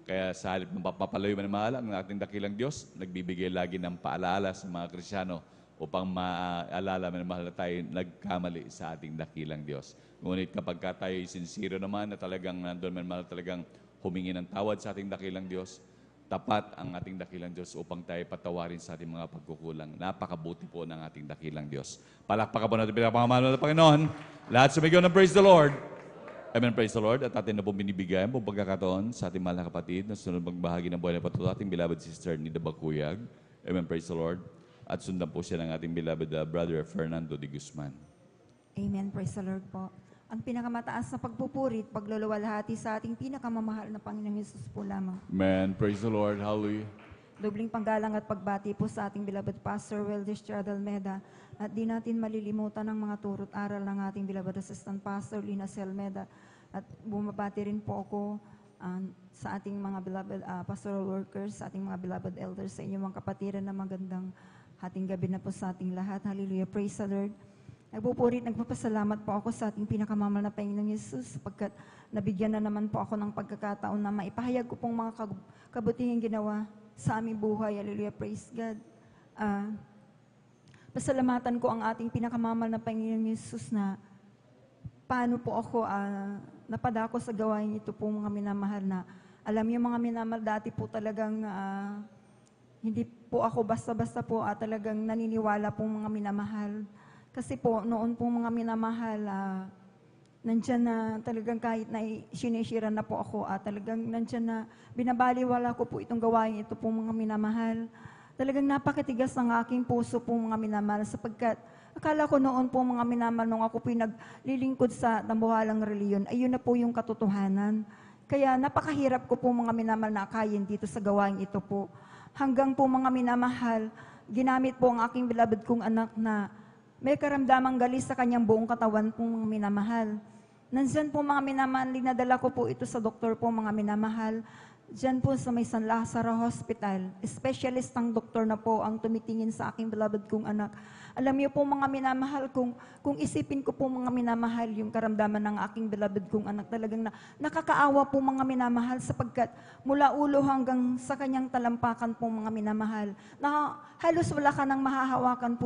Kaya sa halip ng papalayo man ng mahal, ang ating dakilang Diyos, nagbibigay lagi ng paalaala sa mga Kristyano upang maalala man ng mahal na tayo nagkamali sa ating dakilang Diyos. Ngunit kapag tayo sincere naman na talagang nandun man mahal talagang humingi ng tawad sa ating dakilang Diyos, tapat ang ating dakilang Diyos upang tayo patawarin sa ating mga pagkukulang. Napakabuti po ng ating dakilang Diyos. Palakpakan po natin pinapamahal ng Panginoon. Lahat sumigaw ng praise the Lord. Amen, praise the Lord. At atin na po binibigay po pagkakataon sa ating mahal na kapatid na sunod magbahagi ng buhay na patuto ating beloved sister Nida Bakuyag. Amen, praise the Lord. At sundan po siya ng ating beloved brother Fernando de Guzman. Amen, praise the Lord po. Ang pinakamataas na pagpupuri at pagluluwalhati sa ating pinakamamahal na Panginoong Hesus po lamang. Amen, praise the Lord. Hallelujah. Dobling panggalang at pagbati po sa ating beloved Pastor Weldy Estrada Almeda at di natin malilimutan ang mga turot aral ng ating beloved Assistant Pastor Lina Selmeda at bumabati rin po ako sa ating mga beloved pastoral workers, sa ating mga beloved elders, sa inyong mga kapatiran na magandang hating gabi na po sa ating lahat. Hallelujah. Praise the Lord. Nagpupuri, nagpapasalamat po ako sa ating pinakamamahal na Panginoong Yesus sapagkat nabigyan na naman po ako ng pagkakataon na maipahayag ko pong mga kabutihang ginawa sa aming buhay. Hallelujah, praise God. Pasalamatan ko ang ating pinakamamahal na Panginoong Yesus na paano po ako napadako sa gawain ito po mga minamahal na. Alam niyo mga minamahal, dati po talagang hindi po ako basta-basta po talagang naniniwala po mga minamahal. Kasi po, noon po mga minamahal, nandyan na talagang kahit na sinishira na po ako, talagang nandyan na binabaliwala ko po itong gawain ito po mga minamahal. Talagang napakatigas ng aking puso po mga minamahal sapagkat akala ko noon po mga minamahal nung ako po naglilingkod sa tambuhalang reliyon, ayun na po yung katotohanan. Kaya napakahirap ko po mga minamahal na akayin dito sa gawain ito po. Hanggang po mga minamahal, ginamit po ang aking beloved kong anak na may karamdamang galis sa kanyang buong katawan po mga minamahal. Nandyan po mga minamahal, dinadala ko po ito sa doktor po mga minamahal. Diyan po sa may San Lazaro Hospital. Specialist ang doktor na po ang tumitingin sa aking beloved kong anak. Alam niyo po mga minamahal, kung isipin ko po mga minamahal yung karamdaman ng aking beloved kong anak, talagang nakakaawa po mga minamahal sapagkat mula ulo hanggang sa kanyang talampakan po mga minamahal, na halos wala ka nang mahahawakan po,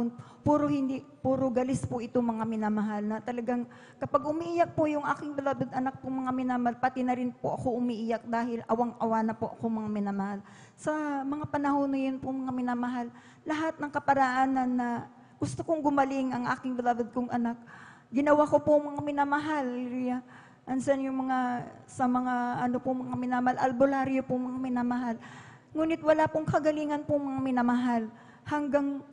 puro galis po ito mga minamahal, na talagang kapag umiiyak po yung aking beloved anak po mga minamahal, pati na rin po ako umiiyak dahil awang-awa na po ako mga minamahal. Sa mga panahon na yun po mga minamahal, lahat ng kaparaanan na gusto kong gumaling ang aking beloved kong anak, ginawa ko po mga minamahal. Hallelujah. Ansan yung sa mga mga minamahal, albularyo po mga minamahal. Ngunit wala pong kagalingan po mga minamahal. Hanggang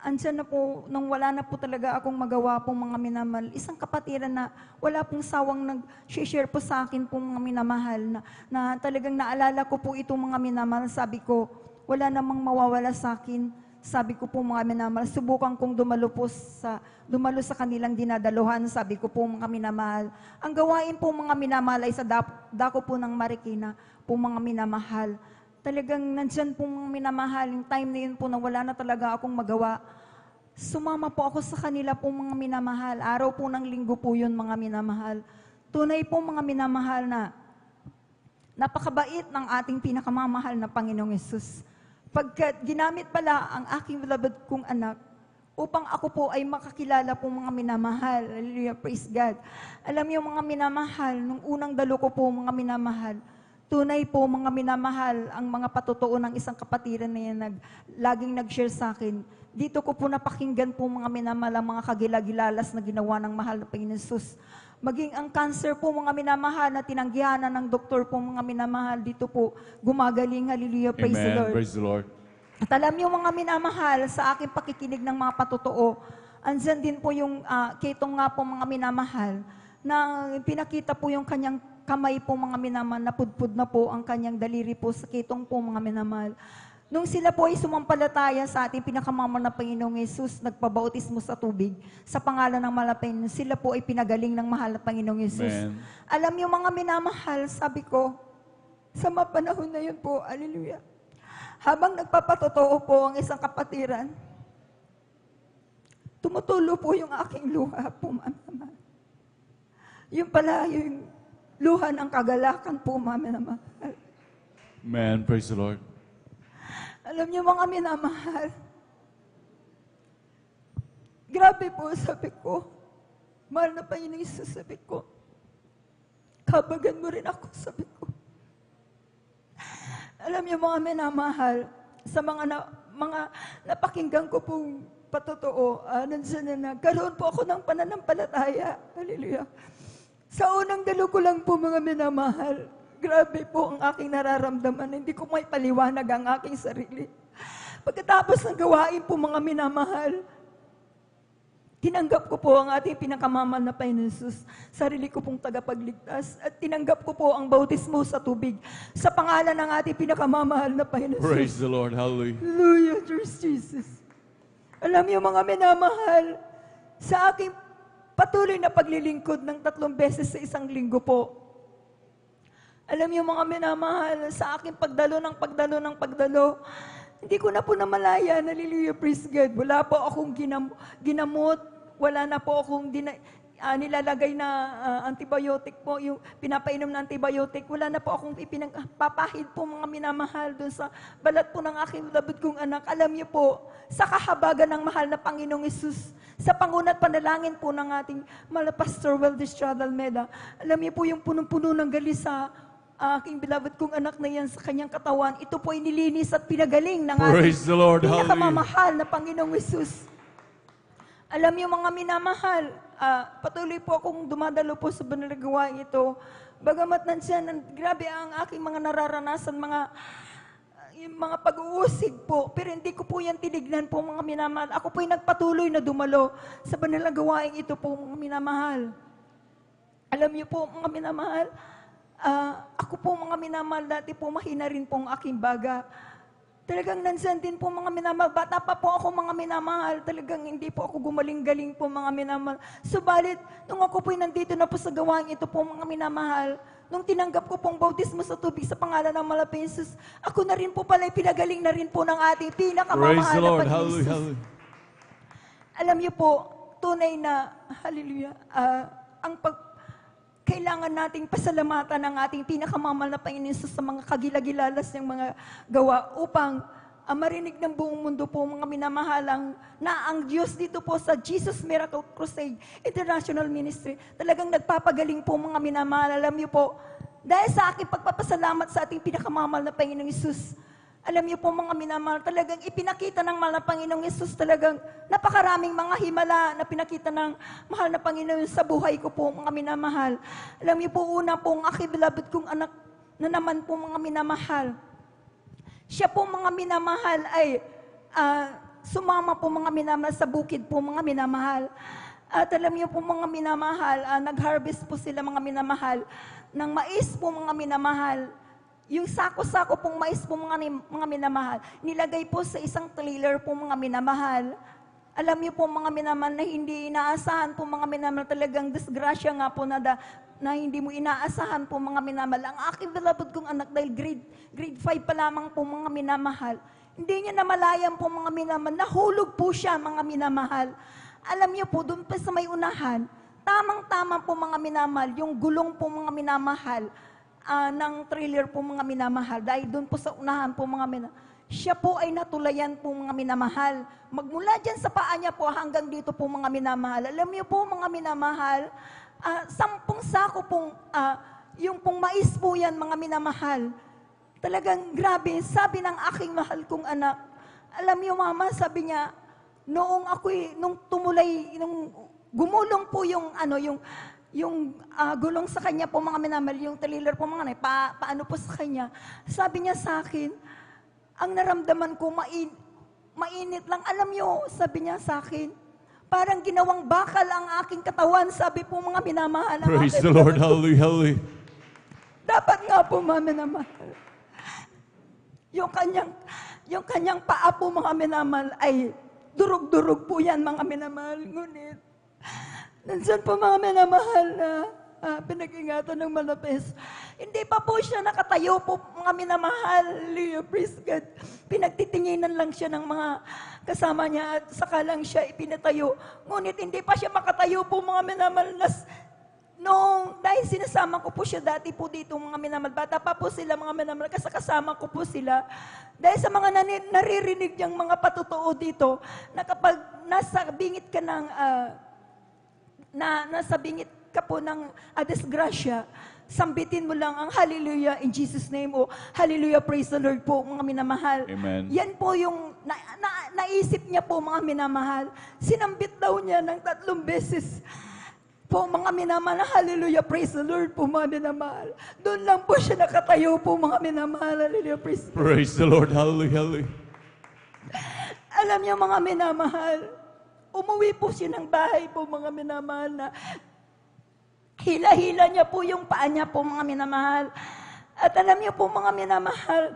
andyan na po, nung wala na po talaga akong magawa po mga minamahal, isang kapatiran na wala pong sawang nag-share po sa akin po mga minamahal, na talagang naalala ko po itong mga minamahal. Sabi ko, wala namang mawawala sa akin. Sabi ko po mga minamahal, subukan kong dumalo sa kanilang dinadaluhan. Sabi ko po mga minamahal, ang gawain po mga minamahal ay sa dako po ng Marikina po mga minamahal. Talagang nandyan po mga minamahal, yung time na yun po na wala na talaga akong magawa. Sumama po ako sa kanila po mga minamahal. Araw po ng linggo po yun mga minamahal. Tunay po mga minamahal na napakabait ng ating pinakamamahal na Panginoong Yesus. Pagkat ginamit pala ang aking beloved kong anak upang ako po ay makakilala po mga minamahal. Hallelujah, praise God. Alam niyo mga minamahal, nung unang dalo ko po mga minamahal, tunay po mga minamahal ang mga patutuo ng isang kapatiran na yan laging nag-share sa akin. Dito ko po napakinggan po mga minamahal ang mga kagilagilalas na ginawa ng mahal na Panginoon Hesus. Maging ang cancer po mga minamahal na tinanggihanan ng doktor po mga minamahal, dito po gumagaling. Hallelujah, praise the Lord. Praise the Lord. At alam niyo mga minamahal, sa aking pakikinig ng mga patutuo, andyan din po yung kitong nga po mga minamahal, na pinakita po yung kanyang kamay po mga minamahal, napudpud na po ang kanyang daliri po sa kitong po mga minamahal. Nung sila po ay sumampalataya sa ating pinakamamahal na Panginoong Yesus, nagpabautismo sa tubig, sa pangalan ng mahal na Panginoon, sila po ay pinagaling ng mahal na Panginoong Yesus. Amen. Alam niyo mga minamahal, sabi ko, sa mga panahon na yun po, hallelujah, Habang nagpapatotoo po ang isang kapatiran, tumutulo po yung aking luha po, Mami na mahal. Yung pala, yung luha ng kagalakan po, Mami na mahal. Man, praise the Lord. Alam niyo mga minamahal, grabe po, sabi ko, mahal na Panginoong Isus, sabi ko, kabagan mo rin ako, sabi ko. Alam niyo mga minamahal, sa mga napakinggan ko pong patotoo, nandiyan na nagkaroon po ako ng pananampalataya. Hallelujah. Sa unang dalo ko lang po mga minamahal, grabe po ang aking nararamdaman. Hindi ko may paliwanag ang aking sarili. Pagkatapos ng gawain po mga minamahal, tinanggap ko po ang ating pinakamamahal na Panginoon Jesus, sarili ko pong tagapagligtas, at tinanggap ko po ang bautismo sa tubig sa pangalan ng ating pinakamamahal na Panginoon Jesus. Praise the Lord. Hallelujah. Hallelujah, Jesus. Alam niyo mga minamahal, sa aking patuloy na paglilingkod ng 3 beses sa isang linggo po, alam niyo mga minamahal, sa aking pagdalo, hindi ko na po namalaya, hallelujah, praise God. Wala po akong ginamot, wala na po akong nilalagay na antibiotic po, yung pinapainom na antibiotic, wala na po akong ipinagpapahid po mga minamahal doon sa balat po ng aking labot kong anak. Alam niyo po, sa kahabagan ng mahal na Panginoong Isus, sa pangunat panalangin po ng ating mahal na Pastor Weldes Almeida, alam niyo po yung punong-puno ng galis sa aking beloved kong anak na yan sa kanyang katawan, ito po ay nilinis at pinagaling ng Praise the Lord. ating Hallelujah. pinakamamahal na Panginoong Isus. Alam niyo mga minamahal, patuloy po akong dumadalo po sa banal na gawain ito. Bagamat nandiyan, grabe ang aking mga nararanasan, yung mga pag-uusig po, pero hindi ko po yan tinignan po mga minamahal. Ako po ay nagpatuloy na dumalo sa banal na gawain ito po mga minamahal. Alam niyo po mga minamahal, ako po mga minamahal, dati po mahina rin po ang aking baga. Talagang nandiyan din po mga minamahal. Bata pa po ako mga minamahal. Talagang hindi po ako gumaling-galing po mga minamahal. Subalit, nung ako po'y nandito na po sa gawain ito po mga minamahal, nung tinanggap ko pong bautismo sa tubig sa pangalan ng Malapit Jesus, ako na rin po pala pinagaling na rin po ng ating pinakamamahal Praise the na Lord. Panginoon Hallelujah. Jesus. Hallelujah. Alam niyo po, tunay na, hallelujah, kailangan nating pasalamatan ang ating pinakamamahal na Panginoon Jesus sa mga kagilagilalas ng mga gawa upang marinig ng buong mundo po mga minamahalang na ang Diyos dito po sa Jesus Miracle Crusade International Ministry talagang nagpapagaling po mga minamahal. Alam niyo po, dahil sa aking pagpapasalamat sa ating pinakamamahal na Panginoong Jesus, alam niyo po mga minamahal, talagang ipinakita ng mahal na Panginoong Yesus talagang napakaraming mga himala na pinakita ng mahal na Panginoon sa buhay ko po mga minamahal. Alam niyo po una po ang aking beloved kong anak na naman po mga minamahal. Siya po mga minamahal ay sumama po mga minamahal sa bukid po mga minamahal. At alam niyo po mga minamahal, nag-harvest po sila mga minamahal ng mais po mga minamahal. Yung sako-sako pong mais po mga minamahal, nilagay po sa isang trailer po mga minamahal. Alam niyo po mga minamahal na hindi inaasahan po mga minamahal, talagang disgrasya nga po na hindi mo inaasahan po mga minamahal. Ang aking beloved kong anak dahil grade 5 pa lamang po mga minamahal, hindi niya namalayan po mga minamahal, nahulog po siya mga minamahal. Alam niyo po, doon pa sa may unahan, tamang-tama po mga minamahal, yung gulong po mga minamahal, ng trailer po mga minamahal. Dahil doon po sa unahan po mga minamahal, siya po ay natulayan po mga minamahal. Magmula dyan sa paa niya po hanggang dito po mga minamahal. Alam niyo po mga minamahal, 10 sako pong, yung pong mais po yan mga minamahal. Talagang grabe, sabi ng aking mahal kong anak, alam niyo mama, sabi niya, nung gumulong po yung gulong sa kanya po mga minamahal, yung trailer po mga paano po sa kanya. Sabi niya sa akin, ang naramdaman ko mainit lang. Alam niyo, sabi niya sa akin, parang ginawang bakal ang aking katawan, sabi po mga minamahal. Praise the Lord. Hallelujah. Hallelujah. Dapat nga po mga minamahal. Yung kanyang paa po mga minamahal ay durog-durog po yan mga minamahal. Ngunit, nandiyan po mga minamahal na pinag-ingatan ng malapis. Hindi pa po siya nakatayo po, mga minamahal. Hallelujah, praise God. Pinagtitinginan lang siya ng mga kasama niya at saka lang siya ipinatayo. Ngunit hindi pa siya makatayo po, mga minamahal. Dahil sinasama ko po siya dati po dito, mga minamahal. Bata pa po sila, mga minamahal, kasi kasama ko po sila. Dahil sa mga naririnig niyang mga patotoo dito, na kapag nasa bingit ka ng, nasa bingit ka po ng disgrasya, sambitin mo lang ang hallelujah in Jesus name o hallelujah, praise the Lord po, mga minamahal. Amen. Yan po yung naisip niya po, mga minamahal. Sinambit daw niya ng 3 beses po, mga minamahal, hallelujah, praise the Lord po, mga minamahal. Doon lang po siya nakatayo po, mga minamahal, hallelujah, praise the Lord. Praise the Lord. Hallelujah. Hallelujah. Alam niyo, mga minamahal, umuwi po siya ng bahay po, mga minamahal, na hila-hila niya po yung paa niya po, mga minamahal. At alam niyo po, mga minamahal,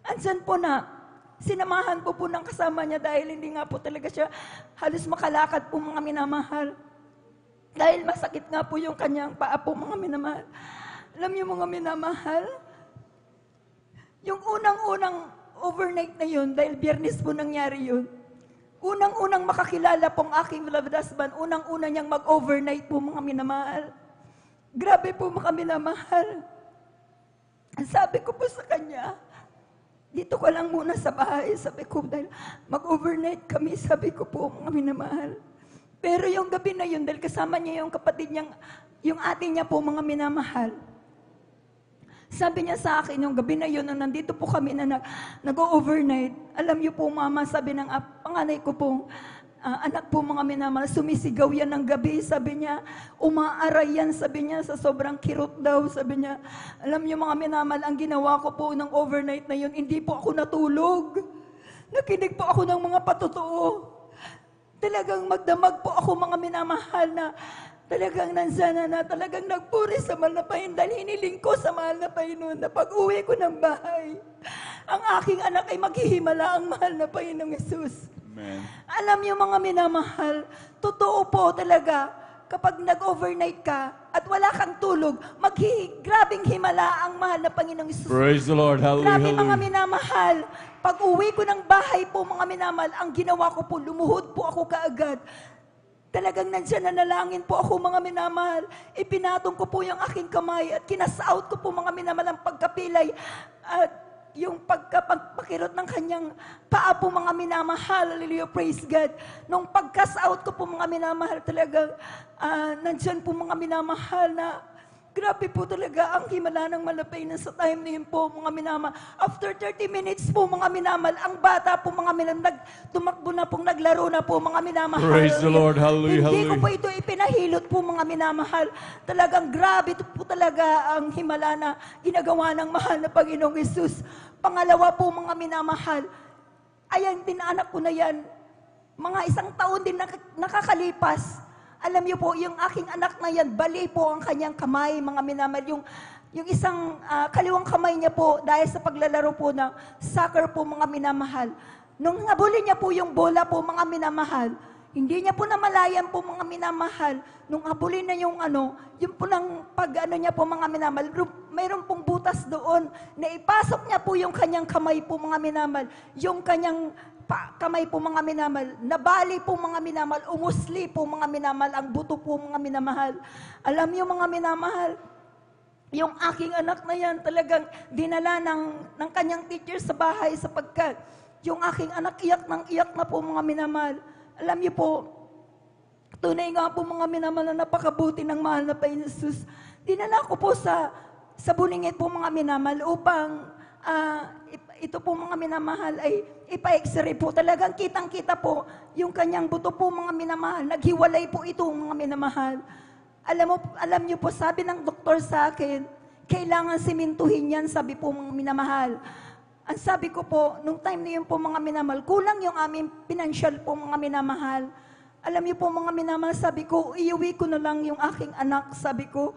andyan po na, sinamahan po ng kasama niya dahil hindi nga po talaga siya halos makalakad po, mga minamahal. Dahil masakit nga po yung kanyang paa po, mga minamahal. Alam niyo, mga minamahal, yung unang-unang overnight na yun, dahil Biyernes po nangyari yun, unang-unang makakilala pong aking beloved husband, unang-una niyang mag-overnight po, mga minamahal. Grabe po, mga minamahal. Sabi ko po sa kanya, dito ka lang muna sa bahay, sabi ko, dahil mag-overnight kami, sabi ko po, mga minamahal. Pero yung gabi na yun, dahil kasama niya yung kapatid niyang, yung ate niya po, mga minamahal. Sabi niya sa akin, yung gabi na yun, nung nandito po kami na nag-overnight, alam niyo po, mama, sabi ng panganay ko po, anak po, mga minamahal, sumisigaw yan ng gabi, sabi niya, umaaray yan, sabi niya, sa sobrang kirot daw, sabi niya. Alam niyo, mga minamahal, ang ginawa ko po ng overnight na yun, hindi po ako natulog. Nakinig po ako ng mga patotoo. Talagang magdamag po ako, mga minamahal, na talagang nansana na talagang nagpuri sa mahal na Panginoon dahil hiniling ko sa mahal na Panginoon na pag-uwi ko ng bahay, ang aking anak ay maghihimala ang mahal na Panginoong Jesus. Amen. Alam niyo, mga minamahal, totoo po talaga, kapag nag-overnight ka at wala kang tulog, grabing himala ang mahal na Panginoong Jesus. Praise the Lord. Hallelujah. Grabe, mga Hallelujah. minamahal. Pag uwi ko ng bahay po, mga minamahal, ang ginawa ko po, lumuhod po ako kaagad. Talagang nandiyan na nalangin po ako, mga minamahal. Ipinatong ko po yung aking kamay at kinasout ko po, mga minamahal, ang pagkapilay at yung pagkapagpakirot ng kanyang paa po, mga minamahal. Hallelujah, praise God. Nung pagkas-out ko po, mga minamahal, talagang nandyan po, mga minamahal, na grabe po talaga ang himala ng malapay na sa time na yun po, mga minamahal. After 30 minutes po, mga minamahal, ang bata po, mga minamahal, tumakbo na pong naglaro na po, mga minamahal. Praise the Lord. Hallelujah. Hindi ko Hallelujah. po ito ipinahilot po, mga minamahal. Talagang grabe po talaga ang himala na ginagawa ng mahal na Panginoong Jesus. Pangalawa po, mga minamahal, ayan, tinanak ko na yan. Mga 1 taon din nakakalipas. Alam niyo po, yung aking anak na yan, bali po ang kanyang kamay, mga minamahal. Yung isang kaliwang kamay niya po, dahil sa paglalaro po ng soccer po, mga minamahal. Nung nabuli niya po yung bola po, mga minamahal, hindi niya po namalayan po, mga minamahal. Nung habulin na yung yung po ng niya po, mga minamahal, mayroon pong butas doon na ipasok niya po yung kanyang kamay po, mga minamahal. Yung kanyang kamay po, mga minamahal, nabali po, mga minamahal, umusli po, mga minamahal, ang buto po, mga minamahal. Alam niyo, mga minamahal, yung aking anak na yan talagang dinala ng kanyang teacher sa bahay sapagkat yung aking anak iyak na po, mga minamahal. Alam niyo po, tunay nga po, mga minamahal, na napakabuti ng mahal na Panginoon Jesus. Dinala ko po sa Buningit po, mga minamahal, upang ito po, mga minamahal, ay ipa-x-ray po. Talagang kitang-kita po yung kanyang buto po, mga minamahal. Naghiwalay po ito, mga minamahal. Alam niyo po, sabi ng doktor sa akin, kailangan simintuhin yan, sabi po, mga minamahal. Ang sabi ko po, nung time na yun po, mga minamahal, kulang yung aming financial po, mga minamahal. Alam niyo po, mga minamahal, sabi ko, iuwi ko na lang yung aking anak, sabi ko.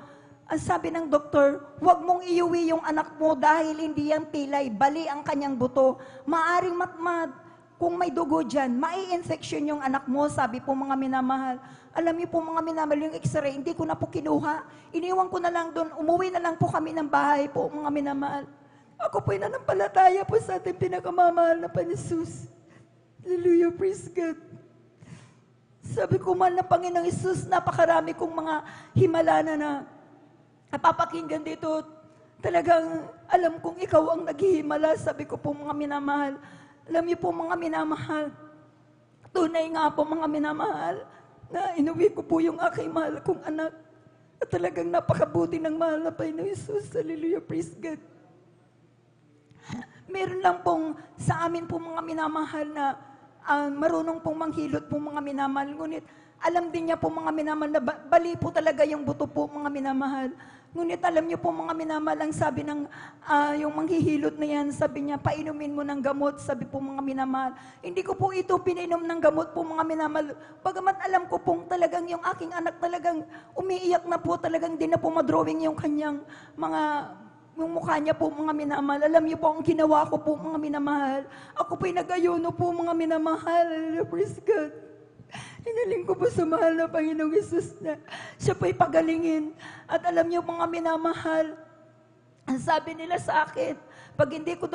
Ang sabi ng doktor, huwag mong iuwi yung anak mo dahil hindi yan pilay, bali ang kanyang buto. Maaring kung may dugo dyan, mai-infection yung anak mo, sabi po mga minamahal. Alam niyo po mga minamahal, yung x-ray, hindi ko na po kinuha. Iniwan ko na lang doon, umuwi na lang po kami ng bahay po mga minamahal. Ako po'y nanampalataya po sa ating pinakamamahal na Panginoon. Hallelujah, praise God. Sabi ko, mahal na Panginoong Isus, napakarami kong mga himala na napapakinggan dito. Talagang alam kong ikaw ang naghihimala. Sabi ko po mga minamahal. Alam niyo po mga minamahal, tunay nga po mga minamahal, na inuwi ko po yung aking mahal kong anak. At talagang napakabuti ng mahal na Panginoong Isus. Hallelujah, praise God. Meron lang pong sa amin po mga minamahal na marunong pong manghilot po mga minamahal. Ngunit alam din niya po mga minamahal na bali po talaga yung buto po mga minamahal. Ngunit alam niyo po mga minamahal, ang sabi ng yung manghihilot na yan, sabi niya, painumin mo ng gamot, sabi po mga minamahal. Hindi ko po ito pinainom ng gamot po mga minamahal. Bagamat alam ko pong talagang yung aking anak talagang umiiyak na po, talagang di na po madrawing yung kanyang yung mukha niya po mga minamahal. Alam niyo po ang ginawa ko po mga minamahal. Ako po'y nag-ayuno po mga minamahal. Praise God. Hinaling ko po sa mahal na Panginoong Isus na siya po'y pagalingin. At alam niyo mga minamahal, ang sabi nila sa akin, pag hindi ko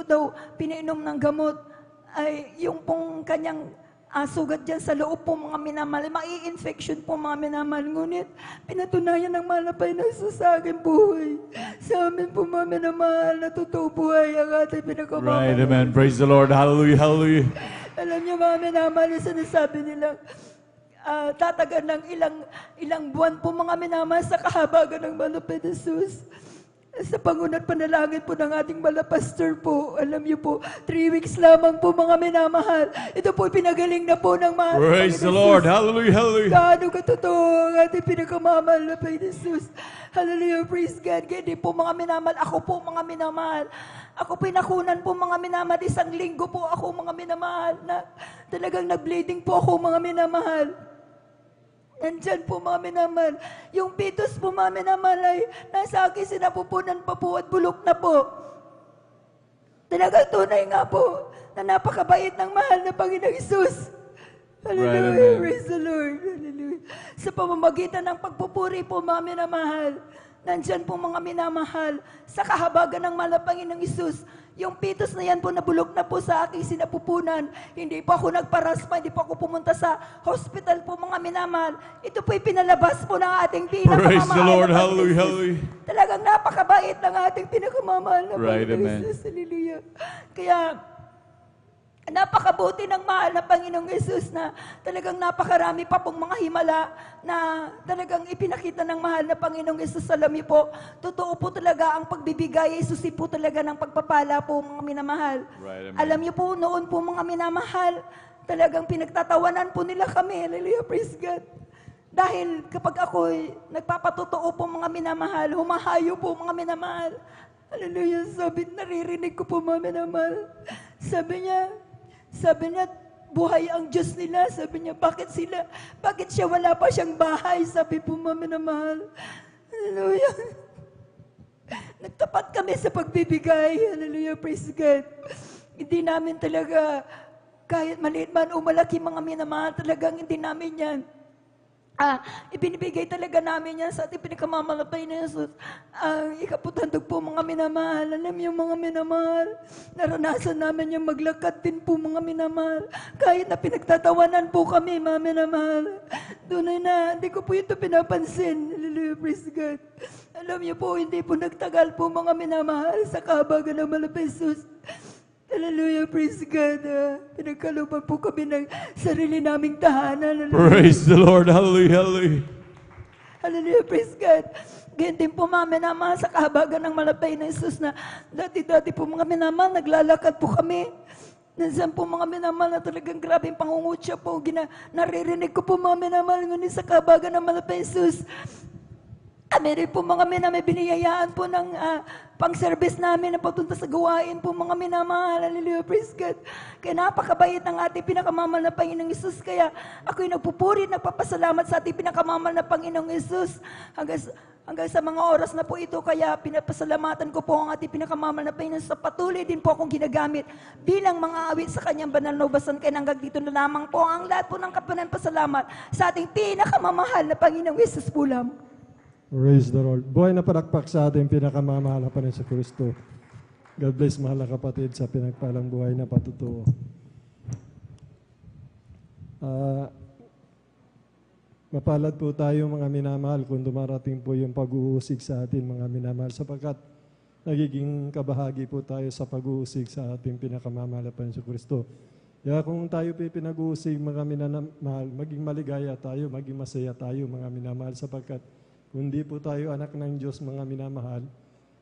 daw pinainom ng gamot, ay yung pong kanyang sugat dyan sa loob po mga minamahal, mai-infection po mga minamahal. Ngunit pinatunayan ng mahal na Panginoong Isus sa akin buhay. Sa amin po mga minamahal na totoo buhay ang ating pinakamamahal. Right, amen. Praise the Lord. Hallelujah, hallelujah. Alam niyo mga minamahal, yung sinasabi nilang tatagan ng ilang buwan po mga minamahal sa kahabagan ng malupit na Jesus. Sa pangunat panalangin po ng ating malapastor po, alam niyo po, 3 weeks lamang po mga minamahal. Ito po pinagaling na po ng mahal. Praise the Lord. Hallelujah, hallelujah. Gaano katotoo ang ating pinakamamahal na Panginoon Jesus. Hallelujah, praise God. Hindi po mga minamahal, ako po mga minamahal. Ako pinakunan po mga minamahal, 1 linggo po ako mga minamahal na talagang nag-bleeding po ako mga minamahal. Nandyan po mga minamahal. Yung fetus po mga minamahal ay nasa akin sinapupunan pa po at bulok na po. Talagang tunay nga po na napakabait ng mahal na Panginoong Isus. Hallelujah, Right, praise the Lord. Hallelujah. Sa pamamagitan ng pagpupuri po mga minamahal, nandyan po mga minamahal, sa kahabagan ng mahal na Panginoong Isus, yung fetus na yan po nabulok na po sa aking sinapupunan. Hindi pa ako nagparaspa, hindi pa ako pumunta sa hospital po mga minamahal. Ito po'y pinalabas po ng ating pinakamamahal. Praise the Lord. Hallelujah, hallelujah. Talagang napakabait ng ating pinakamamahal na Right, Panginoong amen. Isus. Hallelujah. Kaya, napakabuti ng mahal na Panginoong Isus na talagang napakarami pa pong mga himala na talagang ipinakita ng mahal na Panginoong Isus. Alam niyo po, totoo po talaga ang pagbibigay, isusi po talaga ng pagpapala po mga minamahal. Right, amen. Alam niyo po, noon po mga minamahal, talagang pinagtatawanan po nila kami. Hallelujah, praise God. Dahil kapag ako'y nagpapatotoo po mga minamahal, humahayo po mga minamahal. Hallelujah, sabi, naririnig ko po mga minamahal. Sabi niya, buhay ang Diyos nila. Sabi niya, bakit siya wala pa siyang bahay? Sabi po, mami na mahal. Hallelujah. Nagtapat kami sa pagbibigay. Hallelujah, praise God. Hindi namin talaga, kahit maliit man o malaki mga minamahal, talagang hindi namin yan. Ibinibigay talaga namin yan sa ating pinakamalapay na Jesus. Ikaputandog po mga minamahal. Alam niyo mga minamahal, naranasan namin yung maglakad din po mga minamahal. Kahit na pinagtatawanan po kami mga minamahal. Doon ay hindi ko po ito pinapansin. Hallelujah, praise God. Alam niyo po, hindi po nagtagal po mga minamahal sa kahabagan ng malapay Jesus. Hallelujah, praise God. Pinagkalooban po kami ng sarili naming tahanan. Praise the Lord. Hallelujah, hallelujah. Hallelujah, praise God. Ganyan din po mga minamahal sa kahabagan ng malapay na Jesus na dati po mga minamahal, naglalakad po kami. Nandiyan po mga minamahal na talagang grabing pangungutya po. Naririnig ko po mga minamahal ngunit sa kahabagan ng malapay na Jesus. Meron po mga minamahal, biniyayaan po ng pang-service namin na patunta sa gawain po mga minamahal. Hallelujah, praise God. Kaya napakabait ng ating pinakamamahal na Panginoong Isus. Kaya ako'y nagpupuri, nagpapasalamat sa ating pinakamamahal na Panginoong Isus. Hanggang hanggang sa mga oras na po ito. Kaya pinapasalamatan ko po ang ating pinakamamahal na Panginoon sa patuloy din po akong ginagamit bilang mga awit sa kanyang banal na ubasan. Kaya hanggang dito na lamang po ang lahat po ng pasalamat sa ating pinakamamahal na Panginoong Hesus po lamang. Praise the Lord. Buhay na palakpak sa ating pinakamamahal na Panginoon sa Kristo. God bless, mahal na kapatid, sa pinagpalang buhay na patutuo. Mapalad po tayo mga minamahal kung dumarating po yung pag-uusig sa atin mga minamahal, sapagkat nagiging kabahagi po tayo sa pag-uusig sa ating pinakamamahal na Panginoon Kristo. Kaya kung tayo po pinag-uusig mga minamahal, maging maligaya tayo, maging masaya tayo mga minamahal, sapagkat kung hindi po tayo anak ng Diyos mga minamahal,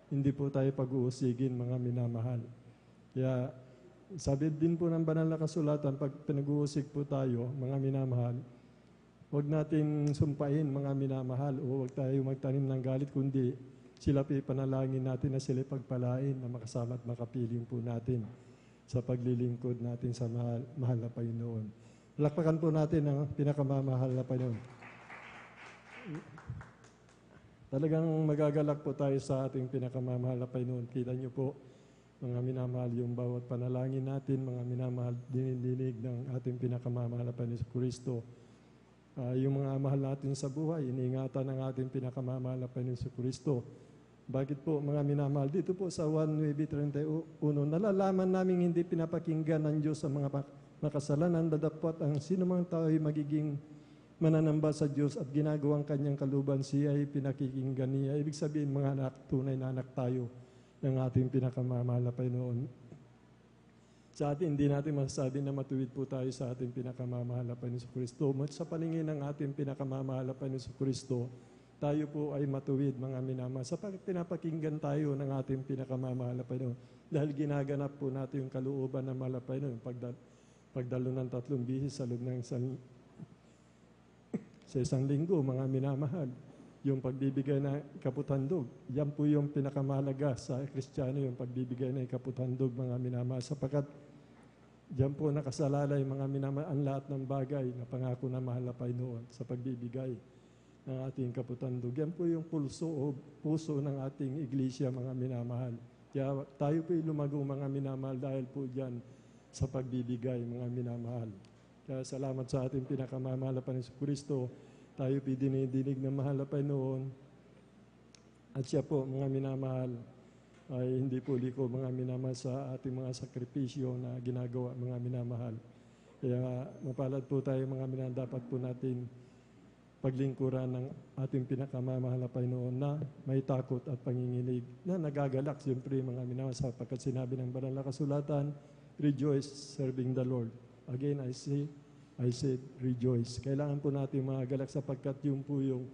hindi po tayo pag-uusigin mga minamahal. Kaya sabi din po ng banal na kasulatan, pag pinag-uusig po tayo mga minamahal, huwag natin sumpain mga minamahal o huwag tayo magtanim ng galit, kundi sila panalangin natin na sila pagpalain na makasama at makapiling po natin sa paglilingkod natin sa mahal na Panginoon. Lakpakan po natin ang pinakamamahal na Panginoon. Talagang magagalak po tayo sa ating pinakamamahal na Panginoon. Kita niyo po, mga minamahal, yung bawat panalangin natin, mga minamahal, dinidinig ng ating pinakamamahal na Panginoon Kristo. Yung mga mahal natin sa buhay, iniingatan ng ating pinakamamahal na Panginoon Kristo. Bakit po mga minamahal? Dito po sa 1:31, nalalaman namin hindi pinapakinggan ng Diyos sa mga makasalanan, dadapot ang sino mang tao ay magiging mananamba sa Diyos at ginagawang kanyang kaluban, siya ay pinakikinggan niya. Ibig sabihin mga anak, tunay na anak tayo ng ating pinakamamahal na Panginoon. Sa atin, hindi natin masasabi na matuwid po tayo sa ating pinakamamahal na Panginoon Kristo. Sa paningin ng ating pinakamamahal na Panginoon Kristo, tayo po ay matuwid mga minamahal. Sapagkat pinapakinggan tayo ng ating pinakamamahal na Panginoon. Dahil ginaganap po natin yung kalooban ng mahal na Panginoon. Pagdalo ng 3 bihis sa loob ng isang linggo, mga minamahal, yung pagbibigay ng kaputhandog. Yan po yung pinakamahalaga sa Kristiyano, yung pagbibigay ng kaputhandog, mga minamahal. Sapagkat diyan po nakasalalay, mga minamahal, ang lahat ng bagay na pangako na mahal na Panginoon sa pagbibigay ng ating kaputhandog. Yan po yung puso ng ating iglesia, mga minamahal. Kaya tayo po lumago, mga minamahal, dahil po diyan sa pagbibigay, mga minamahal. Kaya salamat sa ating pinakamamahal na Panginoon Kristo. Tayo po dinidinig ng mahal na Panginoon. At siya po, mga minamahal, ay hindi po liko, mga minamahal, sa ating mga sakripisyo na ginagawa, mga minamahal. Kaya mapalad po tayo, mga minamahal, dapat po natin paglingkuran ng ating pinakamamahal na Panginoon na may takot at panginginig na nagagalak, siyempre, mga minamahal, sapagkat sinabi ng banal na kasulatan, rejoice serving the Lord. Again, I said, rejoice. Kailangan po natin mga galak sapagkat yun po yung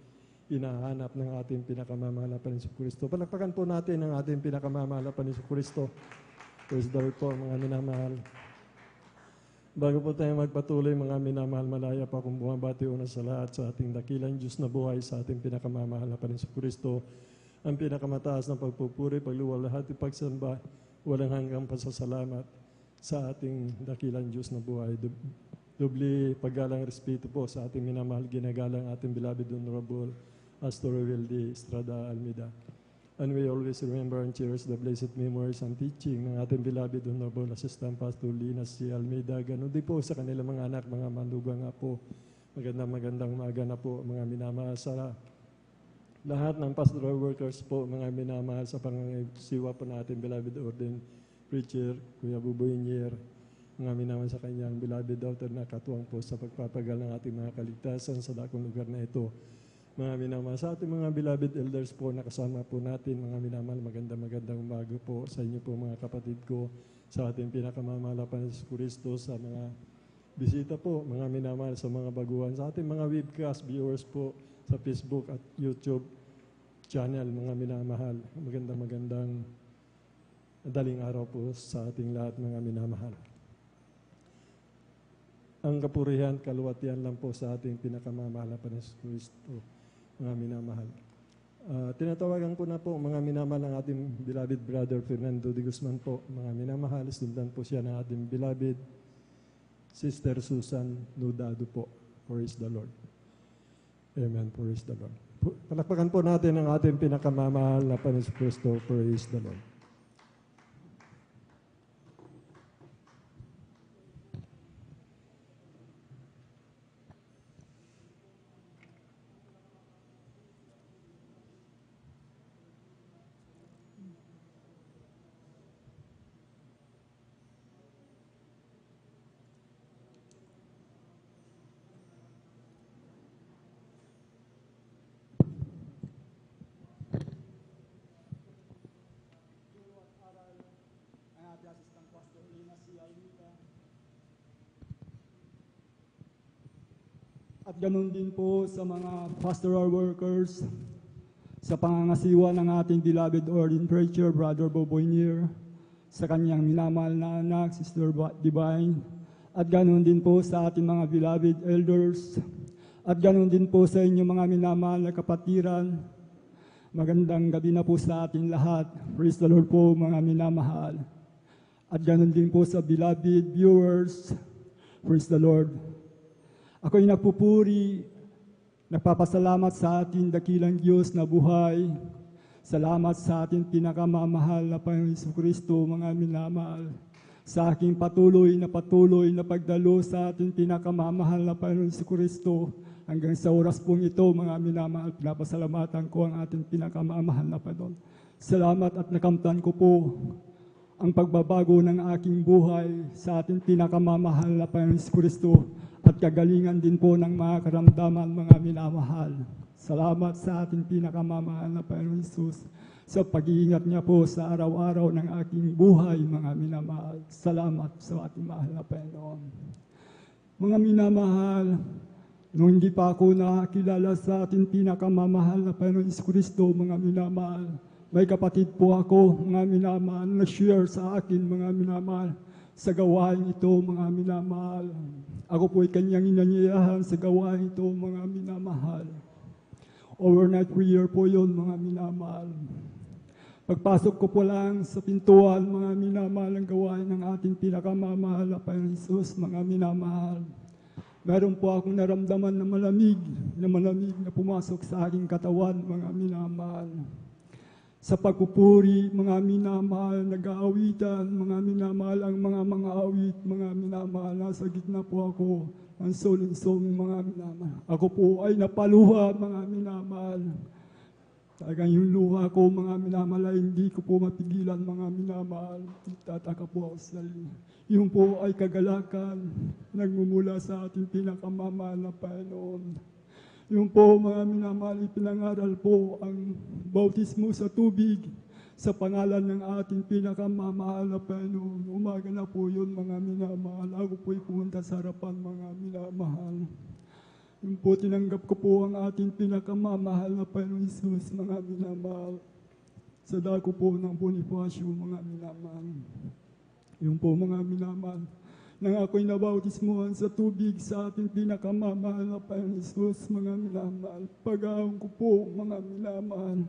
hinahanap ng ating pinakamamahal na Panginoon Kristo. Palakpakan po natin ang ating pinakamamahal na Panginoon Kristo. Praise the Lord po, mga minamahal. Bago po tayo magpatuloy, mga minamahal, malaya pa akong bumabati una sa lahat sa ating dakilang Diyos na buhay, sa ating pinakamamahal na Panginoon Kristo. Ang pinakamataas na pagpupuri, pagluwalhati, pagsamba, walang hanggang pasasalamat sa ating dakilang Diyos na buhay. Dubli paggalang respeto po sa ating minamahal, ginagalang ating beloved Honorable Pastor Will D. Estrada Almeida. And we always remember and cherish the blessed memories and teaching ng ating beloved Honorable Assistant Pastor Linas C. Almeida. Ganun din po sa kanilang mga anak, mga manugang nga po. Magandang umaga na po, mga minamahal, sa lahat ng pastoral workers po, mga minamahal, sa pangangasiwa po natin beloved Orden Preacher, Kuya Buboy Nier, mga minamahal sa kanyang beloved daughter na katuwang po sa pagpapagal ng ating mga kaligtasan sa dakong lugar na ito. Mga minamahal, sa ating mga beloved elders po na kasama po natin, mga minamahal, magandang umaga po sa inyo po, mga kapatid ko, sa ating pinakamamahal na Panginoon Kristo, sa mga bisita po, mga minamahal, sa mga baguhan, sa ating mga webcast viewers po sa Facebook at YouTube channel, mga minamahal, magandang daling araw po sa ating lahat, mga minamahal. Ang kapurihan, kaluwatian lang po sa ating pinakamamahal na Panginoon Kristo, mga minamahal. Tinatawagan ko na po, mga minamahal, ang ating beloved brother Fernando de Guzman po, mga minamahal. Sundan po siya ng ating beloved Sister Susan Nudado po. Praise the Lord. Amen. Praise the Lord. Palakpakan po natin ang ating pinakamamahal na Panginoon Kristo. Praise the Lord. At ganun din po sa mga pastoral workers, sa pangangasiwa ng ating beloved ordained preacher, Brother Boboy Nier, sa kanyang minamahal na anak, Sister Divine, at ganun din po sa ating mga beloved elders, at ganun din po sa inyong mga minamahal na kapatiran. Magandang gabi na po sa ating lahat. Praise the Lord po, mga minamahal. At ganun din po sa beloved viewers. Praise the Lord. Ako'y nagpupuri, nagpapasalamat sa ating dakilang Diyos na buhay. Salamat sa ating pinakamamahal na Panginoon Kristo, mga minamahal. Sa aking patuloy na pagdalo sa ating pinakamamahal na Panginoon Kristo. Hanggang sa oras pong ito, mga minamahal, pinapasalamatan ko ang ating pinakamamahal na Panginoon. Salamat at nakamtan ko po ang pagbabago ng aking buhay sa ating pinakamamahal na Panginoon Kristo. At kagalingan din po ng mga karamdaman, mga minamahal. Salamat sa ating pinakamamahal na Panginoon Jesus sa pag-iingat niya po sa araw-araw ng aking buhay, mga minamahal. Salamat sa ating mahal na Panginoon. Mga minamahal, nung hindi pa ako nakakilala sa ating pinakamamahal na Panginoon Kristo, mga minamahal, may kapatid po ako, mga minamahal, na share sa akin, mga minamahal, sa gawain ito, mga minamahal. Ako po'y kanyang inanyayahan sa gawain ito, mga minamahal. Overnight prayer po yun, mga minamahal. Pagpasok ko po lang sa pintuan, mga minamahal, ang gawain ng ating pinakamamahal na Panginoon Jesus, mga minamahal. Meron po akong naramdaman na malamig na pumasok sa aking katawan, mga minamahal. Sa pagpupuri, mga minamahal, nag-aawitan, mga minamahal, ang mga awit, mga minamahal, nasa gitna po ako, ang solong-solong mga minamahal. Ako po ay napaluha, mga minamahal. Talagang yung luha ko, mga minamahal, ay hindi ko po mapigilan, mga minamahal. Tataka po ako sa yung po ay kagalakan, nagmumula sa ating pinakamamahal na Panginoon. Yung po, mga minamahal, ipinangaral po ang bautismo sa tubig sa pangalan ng ating pinakamamahal na Panginoon. Umaga na po yun, mga minamahal. Ako po'y pumunta sa harapan, mga minamahal. Yung po, tinanggap ko po ang ating pinakamamahal na Panginoon Jesus, mga minamahal. Sa dako po ng Bonifacio, mga minamahal. Yung po, mga minamahal, nang ako'y nabautismuhan sa tubig sa ating pinakamamahal na Panginoon Jesus, mga minamahal. Pag-aon ko po, mga minamahal.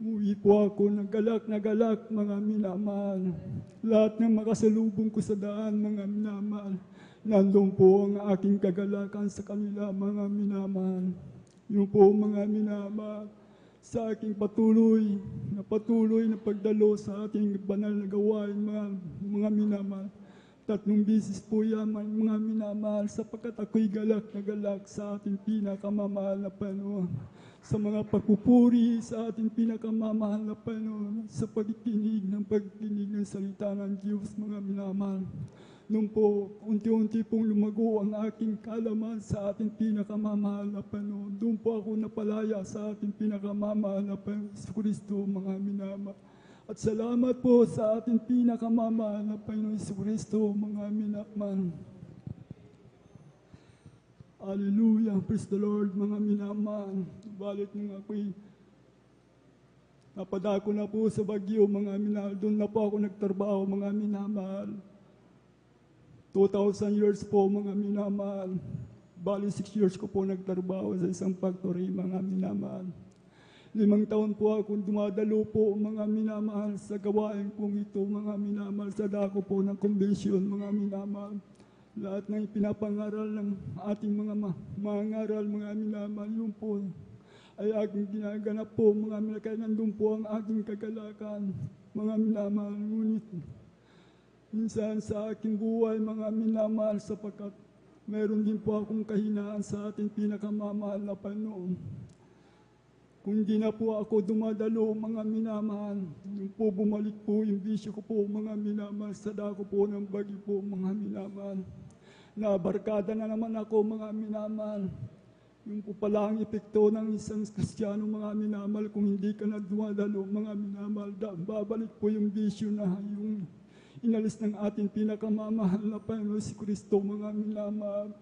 Umuwi po ako ng galak na galak, mga minamahal. Lahat ng makasalubong ko sa daan, mga minamahal. Nandun po ang aking kagalakan sa kanila, mga minamahal. Yung po, mga minamahal, sa aking patuloy na pagdalo sa ating banal na gawain, mga minamahal. 3 bisis po yan, mga minamahal, sapagkat ako'y galak na galak sa ating pinakamamahal na Panginoon. Sa mga pagpupuri sa ating pinakamamahal na Panginoon, sa pagkikinig ng salita ng Diyos, mga minamahal. Nung po, unti-unti pong lumago ang aking kalaman sa ating pinakamamahal na Panginoon. Doon po ako napalaya sa ating pinakamamahal na Panginoon Kristo, mga minamahal. At salamat po sa ating pinakamamahal na Panginoon Kristo, mga minamahal. Hallelujah, praise the Lord, mga minamahal. Balit nung ako'y napadako na po sa Baguio, mga minamahal. Doon na po ako nagtrabaho, mga minamahal. 2,000 years po, mga minamahal. Bali 6 years ko po nagtrabaho sa isang factory, mga minamahal. 5 taon po akong dumadalo po, mga minamahal, sa gawain pong ito, mga minamahal, sa dako po ng convention, mga minamahal. Lahat ng pinapangaral ng ating mga ngaral, mga minamahal, yun po. ay aking ginaganap po, mga minamahal, kaya nandun po ang aking kagalakan, mga minamahal. Ngunit minsan sa aking buhay, mga minamahal, sapagkat meron din po akong kahinaan sa ating pinakamamahal na Panginoon. Kung di na po ako dumadalo, mga minamahal, yung po bumalik po yung bisyo ko po, mga minamahal, sa dako po ng bagyo po, mga minamahal. Nabarkada na naman ako, mga minamahal. Yung po pala ang epekto ng isang Kristiyano, mga minamahal, kung hindi ka na dumadalo, mga minamahal, babalik po yung bisyo na yung inalis ng ating pinakamamahal na Panginoon si Kristo, mga minamahal.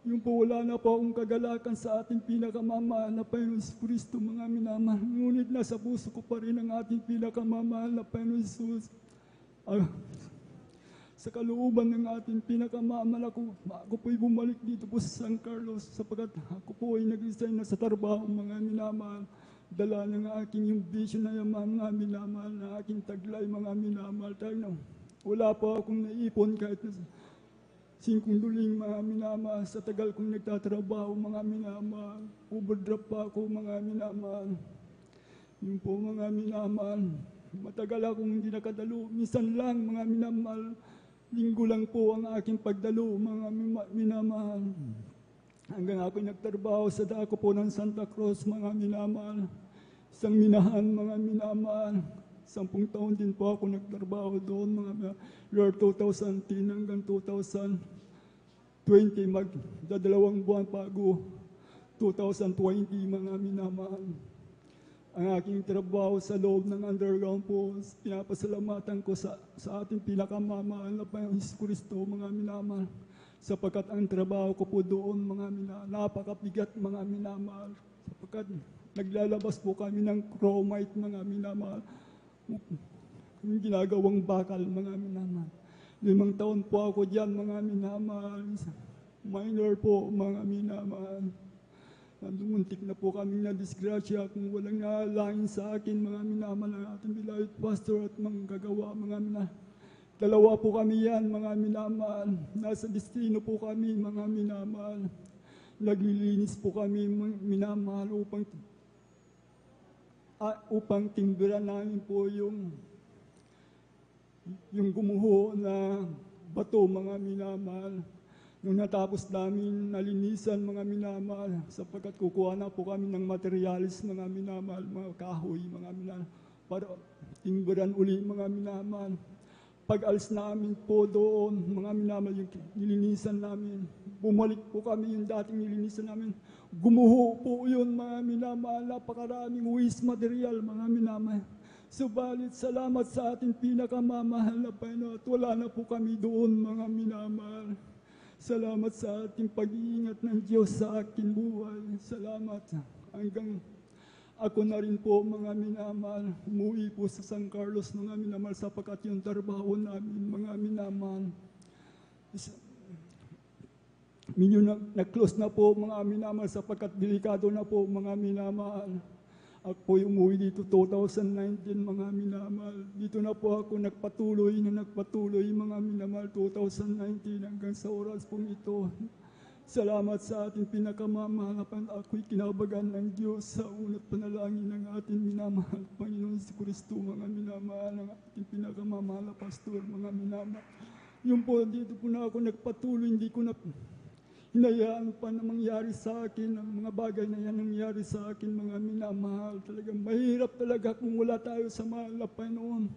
Yung po wala na po akong kagalakan sa ating pinakamamahal na Panginoon si Kristo, mga minamahal. Ngunit nasa puso ko pa rin ang ating pinakamamahal na Panginoon Jesus. Sa kalooban ng ating pinakamamahal, ako po'y bumalik dito po sa San Carlos sapagkat ako po ay nag-resign na sa trabaho, mga minamahal. Dala ng aking yung vision na yung mga minamahal, na aking taglay, mga minamahal. Wala po akong naipon kahit na 5 duling, mga minamahal. Sa tagal kong nagtatrabaho, mga minamahal. Overdraft pa ako, mga minamahal. Yun po, mga minamahal. Matagal akong hindi nakadalo. Minsan lang, mga minamahal. Linggo lang po ang aking pagdalo, mga minamahal. Hanggang ako'y nagtrabaho sa dako po ng Santa Cruz, mga minamahal. Isang minahan, mga minamahal. 10 taon din po ako nagtrabaho doon, mga year 2010 hanggang 2020, magdadalawang buwan bago 2020, mga minamahal. Ang aking trabaho sa loob ng underground po, pinapasalamatan ko sa ating pinakamamahal na Panginoon Hesus Kristo, mga minamahal. Sapagkat ang trabaho ko po doon, mga minamahal, napakabigat, mga minamahal. Sapagkat naglalabas po kami ng chromite, mga minamahal. Yung ginagawang bakal, mga minamahal. 5 taon po ako dyan, mga minamahal. Minor po, mga minamahal. Muntik na po kami na disgrasya kung walang naalangin sa akin, mga minamahal, ng ating beloved pastor at manggagawa, mga minamahal. 2 po kami yan, mga minamahal. Nasa destino po kami, mga minamahal. Naglilinis po kami, mga minamahal, upang timbiran namin po yung gumuho na bato, mga minamahal. Nung natapos namin nalinisan, mga minamahal, sapagkat kukuha na po kami ng materialis, mga minamahal, mga kahoy, mga minamahal, para timbiran uli, mga minamahal. Pag-alis namin po doon, mga minamahal, yung nilinisan namin, bumalik po kami yung dating nilinisan namin. Gumuho po yun, mga minamahal, napakaraming waste material, mga minamahal. Subalit, salamat sa ating pinakamamahal na Panginoon at wala na po kami doon, mga minamahal. Salamat sa ating pag-iingat ng Diyos sa aking buhay. Salamat hanggang ako na rin po, mga minamahal, umuwi po sa San Carlos, mga minamahal, sapagkat yung trabaho namin, mga minamahal. Nag-close na po, mga minamahal, sapagkat delikado na po, mga minamahal. Ako po umuwi dito 2019, mga minamahal. Dito na po ako nagpatuloy, mga minamahal, 2019 hanggang sa oras pong ito. Salamat sa ating pinakamamahal na ako'y kinabagan ng Diyos sa unat panalangin ng ating minamahal Panginoon si Kristo, mga minamahal, ng ating pinakamamahal na pastor, mga minamahal. Yung po, dito po na ako nagpatuloy, hindi ko na hinayaan pa na mangyari sa akin ang mga bagay na yan nangyari sa akin, mga minamahal. Talagang mahirap talaga kung wala tayo sa mahal na Panginoon.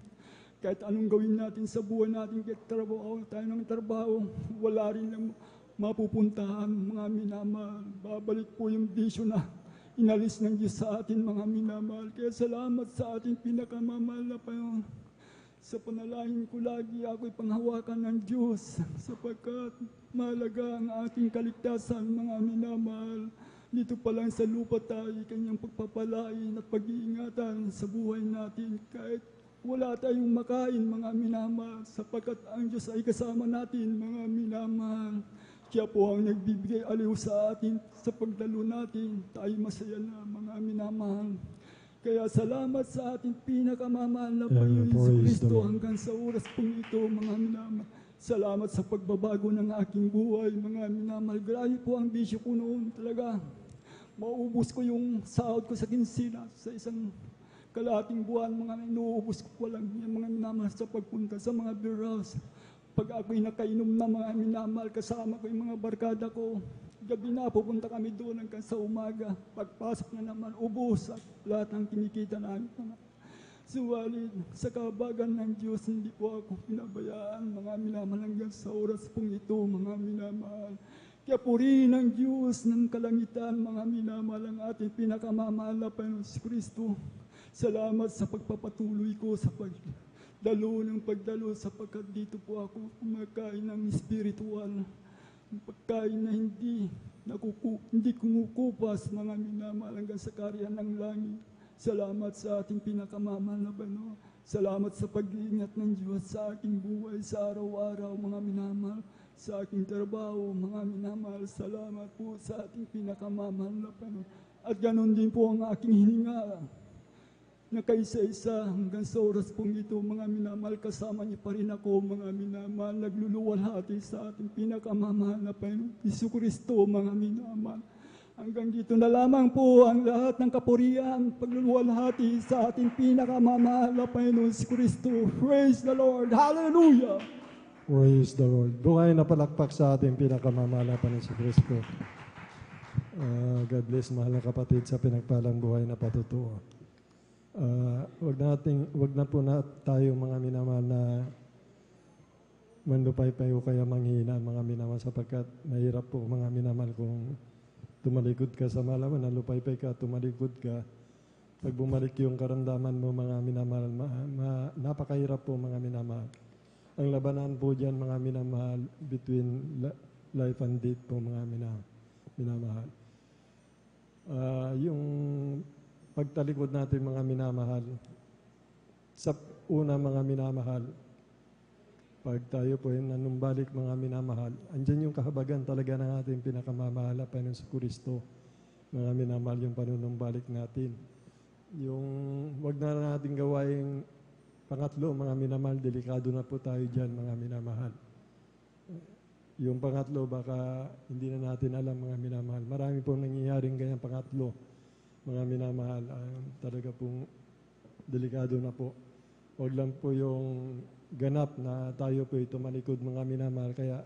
Kahit anong gawin natin sa buhay natin, kahit trabaho tayo ng trabaho, wala rin lang mapupuntahan, mga minamahal. Babalik po yung bisyo na inalis ng Diyos sa atin, mga minamahal. Kaya salamat sa ating pinakamamahal na Panginoon. Sa panalangin ko lagi, ako'y panghawakan ng Diyos sapagkat mahalaga ang ating kaligtasan, mga minamahal. Dito pa lang sa lupa tayo, kanyang pagpapalain at pag-iingatan sa buhay natin. Kahit wala tayong makain, mga minamahal, sapagkat ang Diyos ay kasama natin, mga minamahal. Siya po ang nagbibigay aliw sa atin sa pagdalo natin. Tayo masaya na, mga minamahal. Kaya salamat sa ating pinakamamahal na Panginoon Kristo hanggang sa oras pong ito, mga minamahal. Salamat sa pagbabago ng aking buhay, mga minamahal. Grabe po ang bisyo ko noon talaga. maubos ko yung sahod ko sa kinsina sa isang kalahating buwan, mga inuubos ko lang yung mga minamahal sa pagpunta sa mga beerhouse. Pag ako'y nakainom na mga minamahal, kasama ko yung mga barkada ko, gabi na pupunta kami doon hanggang sa umaga. Pagpasok na naman, ubos at lahat ng kinikita namin. Suwalit, sa kabagan ng Diyos, hindi po ako pinabayaan, mga minamahal, hanggang sa oras pong ito, mga minamahal. Kaya purihin ng Diyos ng kalangitan, mga minamahal, ang ating pinakamamahal na Panginoon Kristo. Salamat sa pagpapatuloy ko sa pagdalo sapagkat dito po ako kumakain ng spiritual. Pagkain na hindi kumukupas, mga minamahal, hanggang sa karyan ng langit. Salamat sa ating pinakamamahal na Panginoon. Salamat sa pag-iingat ng Diyos sa aking buhay sa araw-araw, mga minamahal. Sa aking trabaho, mga minamahal. Salamat po sa ating pinakamamahal na Panginoon. At ganon din po ang aking hininga na kaisa-isa hanggang sa oras pong ito, mga minamahal, kasama niyo pa rin ako, mga minamahal, nagluluwalhati sa ating pinakamamahal na Panginoon Jesucristo, mga minamahal. Hanggang dito na lamang po ang lahat ng kapurihan, pagluluwalhati sa ating pinakamamahal na Panginoon Jesucristo. Praise the Lord! Hallelujah! Praise the Lord. Buhay na palakpak sa ating pinakamamahal na Panginoon Jesucristo. God bless, mahal na kapatid, sa pinagpalang buhay na patutuo. Wag na po na tayo, mga minamahal, na manlupay-pay o kaya manghina, mga minamahal, sapagkat mahirap po, mga minamahal, kung tumalikod ka sa malaman, nalupay-pay ka, tumalikod ka. Pag bumalik yung karamdaman mo, mga minamahal, napakahirap po, mga minamahal. Ang labanan po dyan, mga minamahal, between life and death po, mga minamahal. Yung pagtalikod natin, mga minamahal, sa una, mga minamahal, pag tayo po yung nanumbalik, mga minamahal, andyan yung kahabagan talaga ng ating pinakamamahal na Panginoon Jesucristo, mga minamahal, yung panunumbalik natin. Yung wag na natin gawain pangatlo, mga minamahal, delikado na po tayo dyan, mga minamahal. Yung pangatlo, baka hindi na natin alam, mga minamahal. Marami pong nangyayaring ganyang pangatlo, mga minamahal, talaga pong delikado na po. Huwag lang po yung ganap na tayo po ito malikod, mga minamahal. Kaya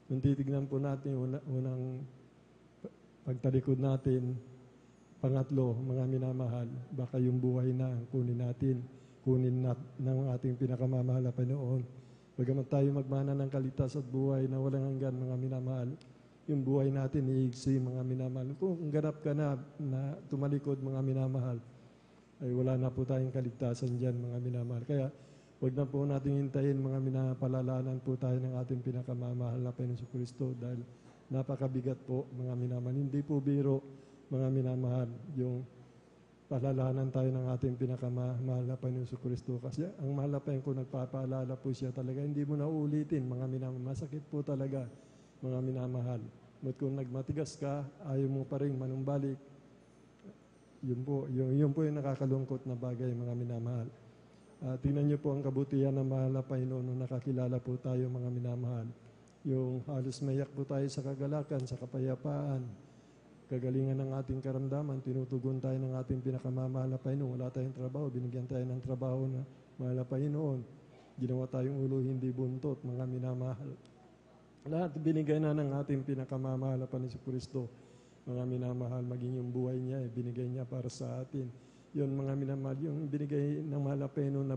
kung titignan po natin, unang pagtalikod natin, pangatlo, mga minamahal, baka yung buhay na kunin ng ating pinakamamahal na Panginoon. Bagamat tayo magmana ng kaligtas at buhay na walang hanggan, mga minamahal, yung buhay natin iigsi, mga minamahal. Kung ganap ka na tumalikod, mga minamahal, ay wala na po tayong kaligtasan dyan, mga minamahal. Kaya huwag na po natin hintayin, mga minapalalanan po tayo ng ating pinakamamahal na Panginoon Kristo dahil napakabigat po, mga minamahal. Hindi po biro, mga minamahal, yung palalahanan tayo ng ating pinakamahal na Panginoon Kristo. Kasi ang mahal na Panginoon, kung nagpapaalala po siya talaga, hindi mo na uulitin, mga minamahal. Masakit po talaga, mga minamahal. But kung nagmatigas ka, ayaw mo pa rin manumbalik. Yun po yung nakakalungkot na bagay, mga minamahal. Tingnan niyo po ang kabutihan ng mahal na Panginoon nung nakakilala po tayo, mga minamahal. Yung halos mayak po tayo sa kagalakan, sa kapayapaan, kagalingan ng ating karamdaman, tinutugon tayo ng ating pinakamamahal na Panginoon. Wala tayong trabaho, binigyan tayo ng trabaho na mahal na Panginoon. Ginawa tayong ulo, hindi buntot, mga minamahal. Lahat binigay na ng ating pinakamamahal na Panginoon Kristo, mga minamahal, maging yung buhay niya, binigay niya para sa atin. Yun, mga minamahal, yung binigay ng mahal na Panginoon na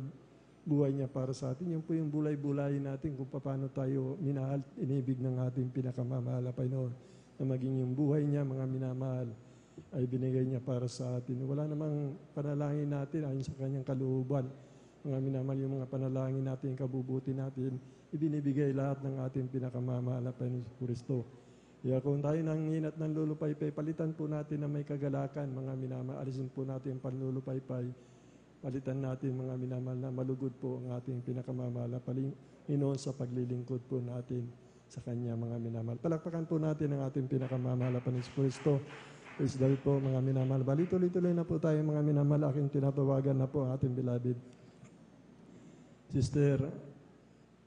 buhay niya para sa atin, yun po yung bulay-bulayin natin kung paano tayo minahal, inibig ng ating pinakamamahal na Panginoon, na maging yung buhay niya, mga minamahal, ay binigay niya para sa atin. Wala namang panalangin natin ayon sa kanyang kalooban. Mga minamahal, yung mga panalangin natin, yung kabubuti natin, ibinibigay lahat ng ating pinakamamahal na Panginoon Kristo. Kaya kung tayo nanginat ng lulupaypay, palitan po natin na may kagalakan, mga minamahal. Alisin po natin yung panlulupaypay. Palitan natin, mga minamahal, na malugod po ang ating pinakamamahal na Panginoon sa paglilingkod po natin sa Kanya, mga minamahal. Palakpakan po natin ang ating pinakamamahal na Panginoon Kristo. Praise the Lord po, mga minamahal. Bali, tuloy-tuloy na po tayo, mga minamahal. Aking tinatawagan na po ang ating beloved Sister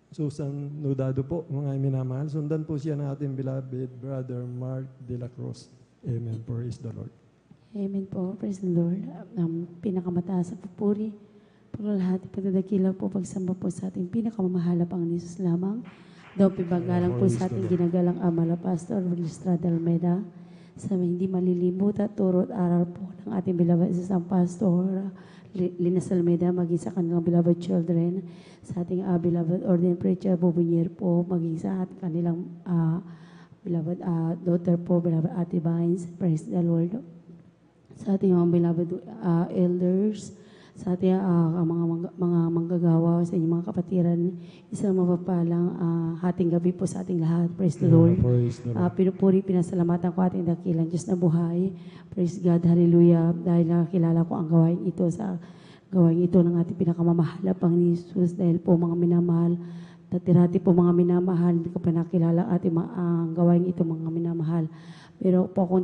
Susan Nudado po, mga minamahal. Sundan po siya ng ating beloved Brother Mark De La Cruz. Amen. Praise the Lord. Amen po. Praise the Lord. Pinakamataas sa pupuri, paglalahat, pagdadakila po, pagsamba po sa ating pinakamamahal na Panginoon Jesus lamang. Daw pibagalang po sa ating ginagalang Amala Pastor Estrada Almeida, sa hindi malilimut at turo at aral po ng ating beloved isang Pastor Linas Almeida, maging sa kanilang beloved children, sa ating beloved ordained preacher Bobonier po, maging sa ating kanilang beloved daughter po, beloved Ate Vines, praise the Lord. Sa ating mga beloved elders, sa ating mga manggagawa, sa inyong mga kapatiran, isang mapapalang hating gabi po sa ating lahat. Praise the Lord. Pinupuri, pinasalamatan ko ating dakilang Diyos na buhay. Praise God, hallelujah. Dahil nakakilala ko ang gawain ito sa gawain ito ng ating pinakamamahal na Panginoon Jesus. Dahil po mga minamahal, tatirati po mga minamahal, hindi ko pa nakilala ating gawain ito mga minamahal. Pero po kung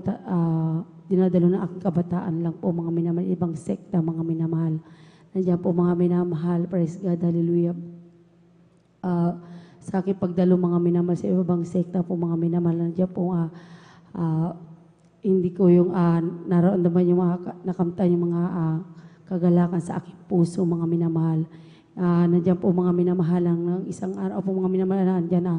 dinadalo na aking kabataan lang po mga minamahal, ibang sekta mga minamahal. Nandiyan po mga minamahal, praise God, hallelujah. Sa aking pagdalo mga minamahal sa ibang sekta po mga minamahal, nandiyan po hindi ko yung nararamdaman yung mga nakamtan yung mga kagalakan sa aking puso mga minamahal. Nandiyan po mga minamahal ng isang araw po mga minamahal, nandiyan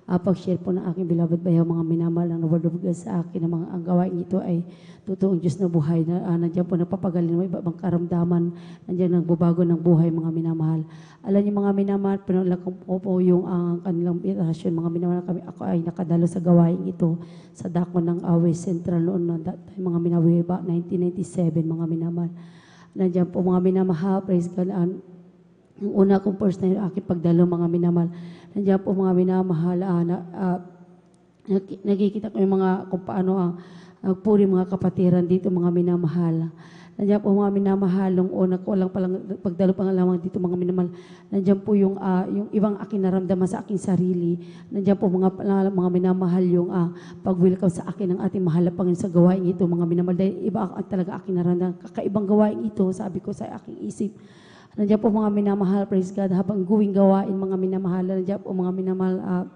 pag-share po ng aking beloved bayaw mga minamahal ng word of God sa akin na ang gawain ito ay totoong Diyos na buhay na nandiyan po napapagaling ng iba-ibang karamdaman, nandiyan nagbabago ng buhay mga minamahal. Alam niyo mga minamahal, pinulakang po yung kanilang invitation mga minamahal, ako ay nakadalo sa gawain ito sa dako ng West Central noon that time mga minamahal, about 1997 mga minamahal. Nandiyan po mga minamahal, praise God. Yung una kong first na yung aking pagdalo mga minamahal, nandiyan po mga minamahal, nagkikita ko yung mga kung paano ang puri mga kapatiran dito mga minamahal. Nandiyan po mga minamahal, nung una ko lang palang pagdalo pa lamang dito mga minamahal, nandiyan po yung ibang aking naramdaman sa aking sarili. Nandiyan po mga minamahal yung pag-welcome sa akin ng ating mahal na Panginoon sa gawain ito mga minamahal. Dahil iba talaga aking naramdaman, kakaibang gawain ito, sabi ko sa aking isip. Nandiyan po mga minamahal, praise God, habang guwing gawain mga minamahal, nandiyan po mga minamahal,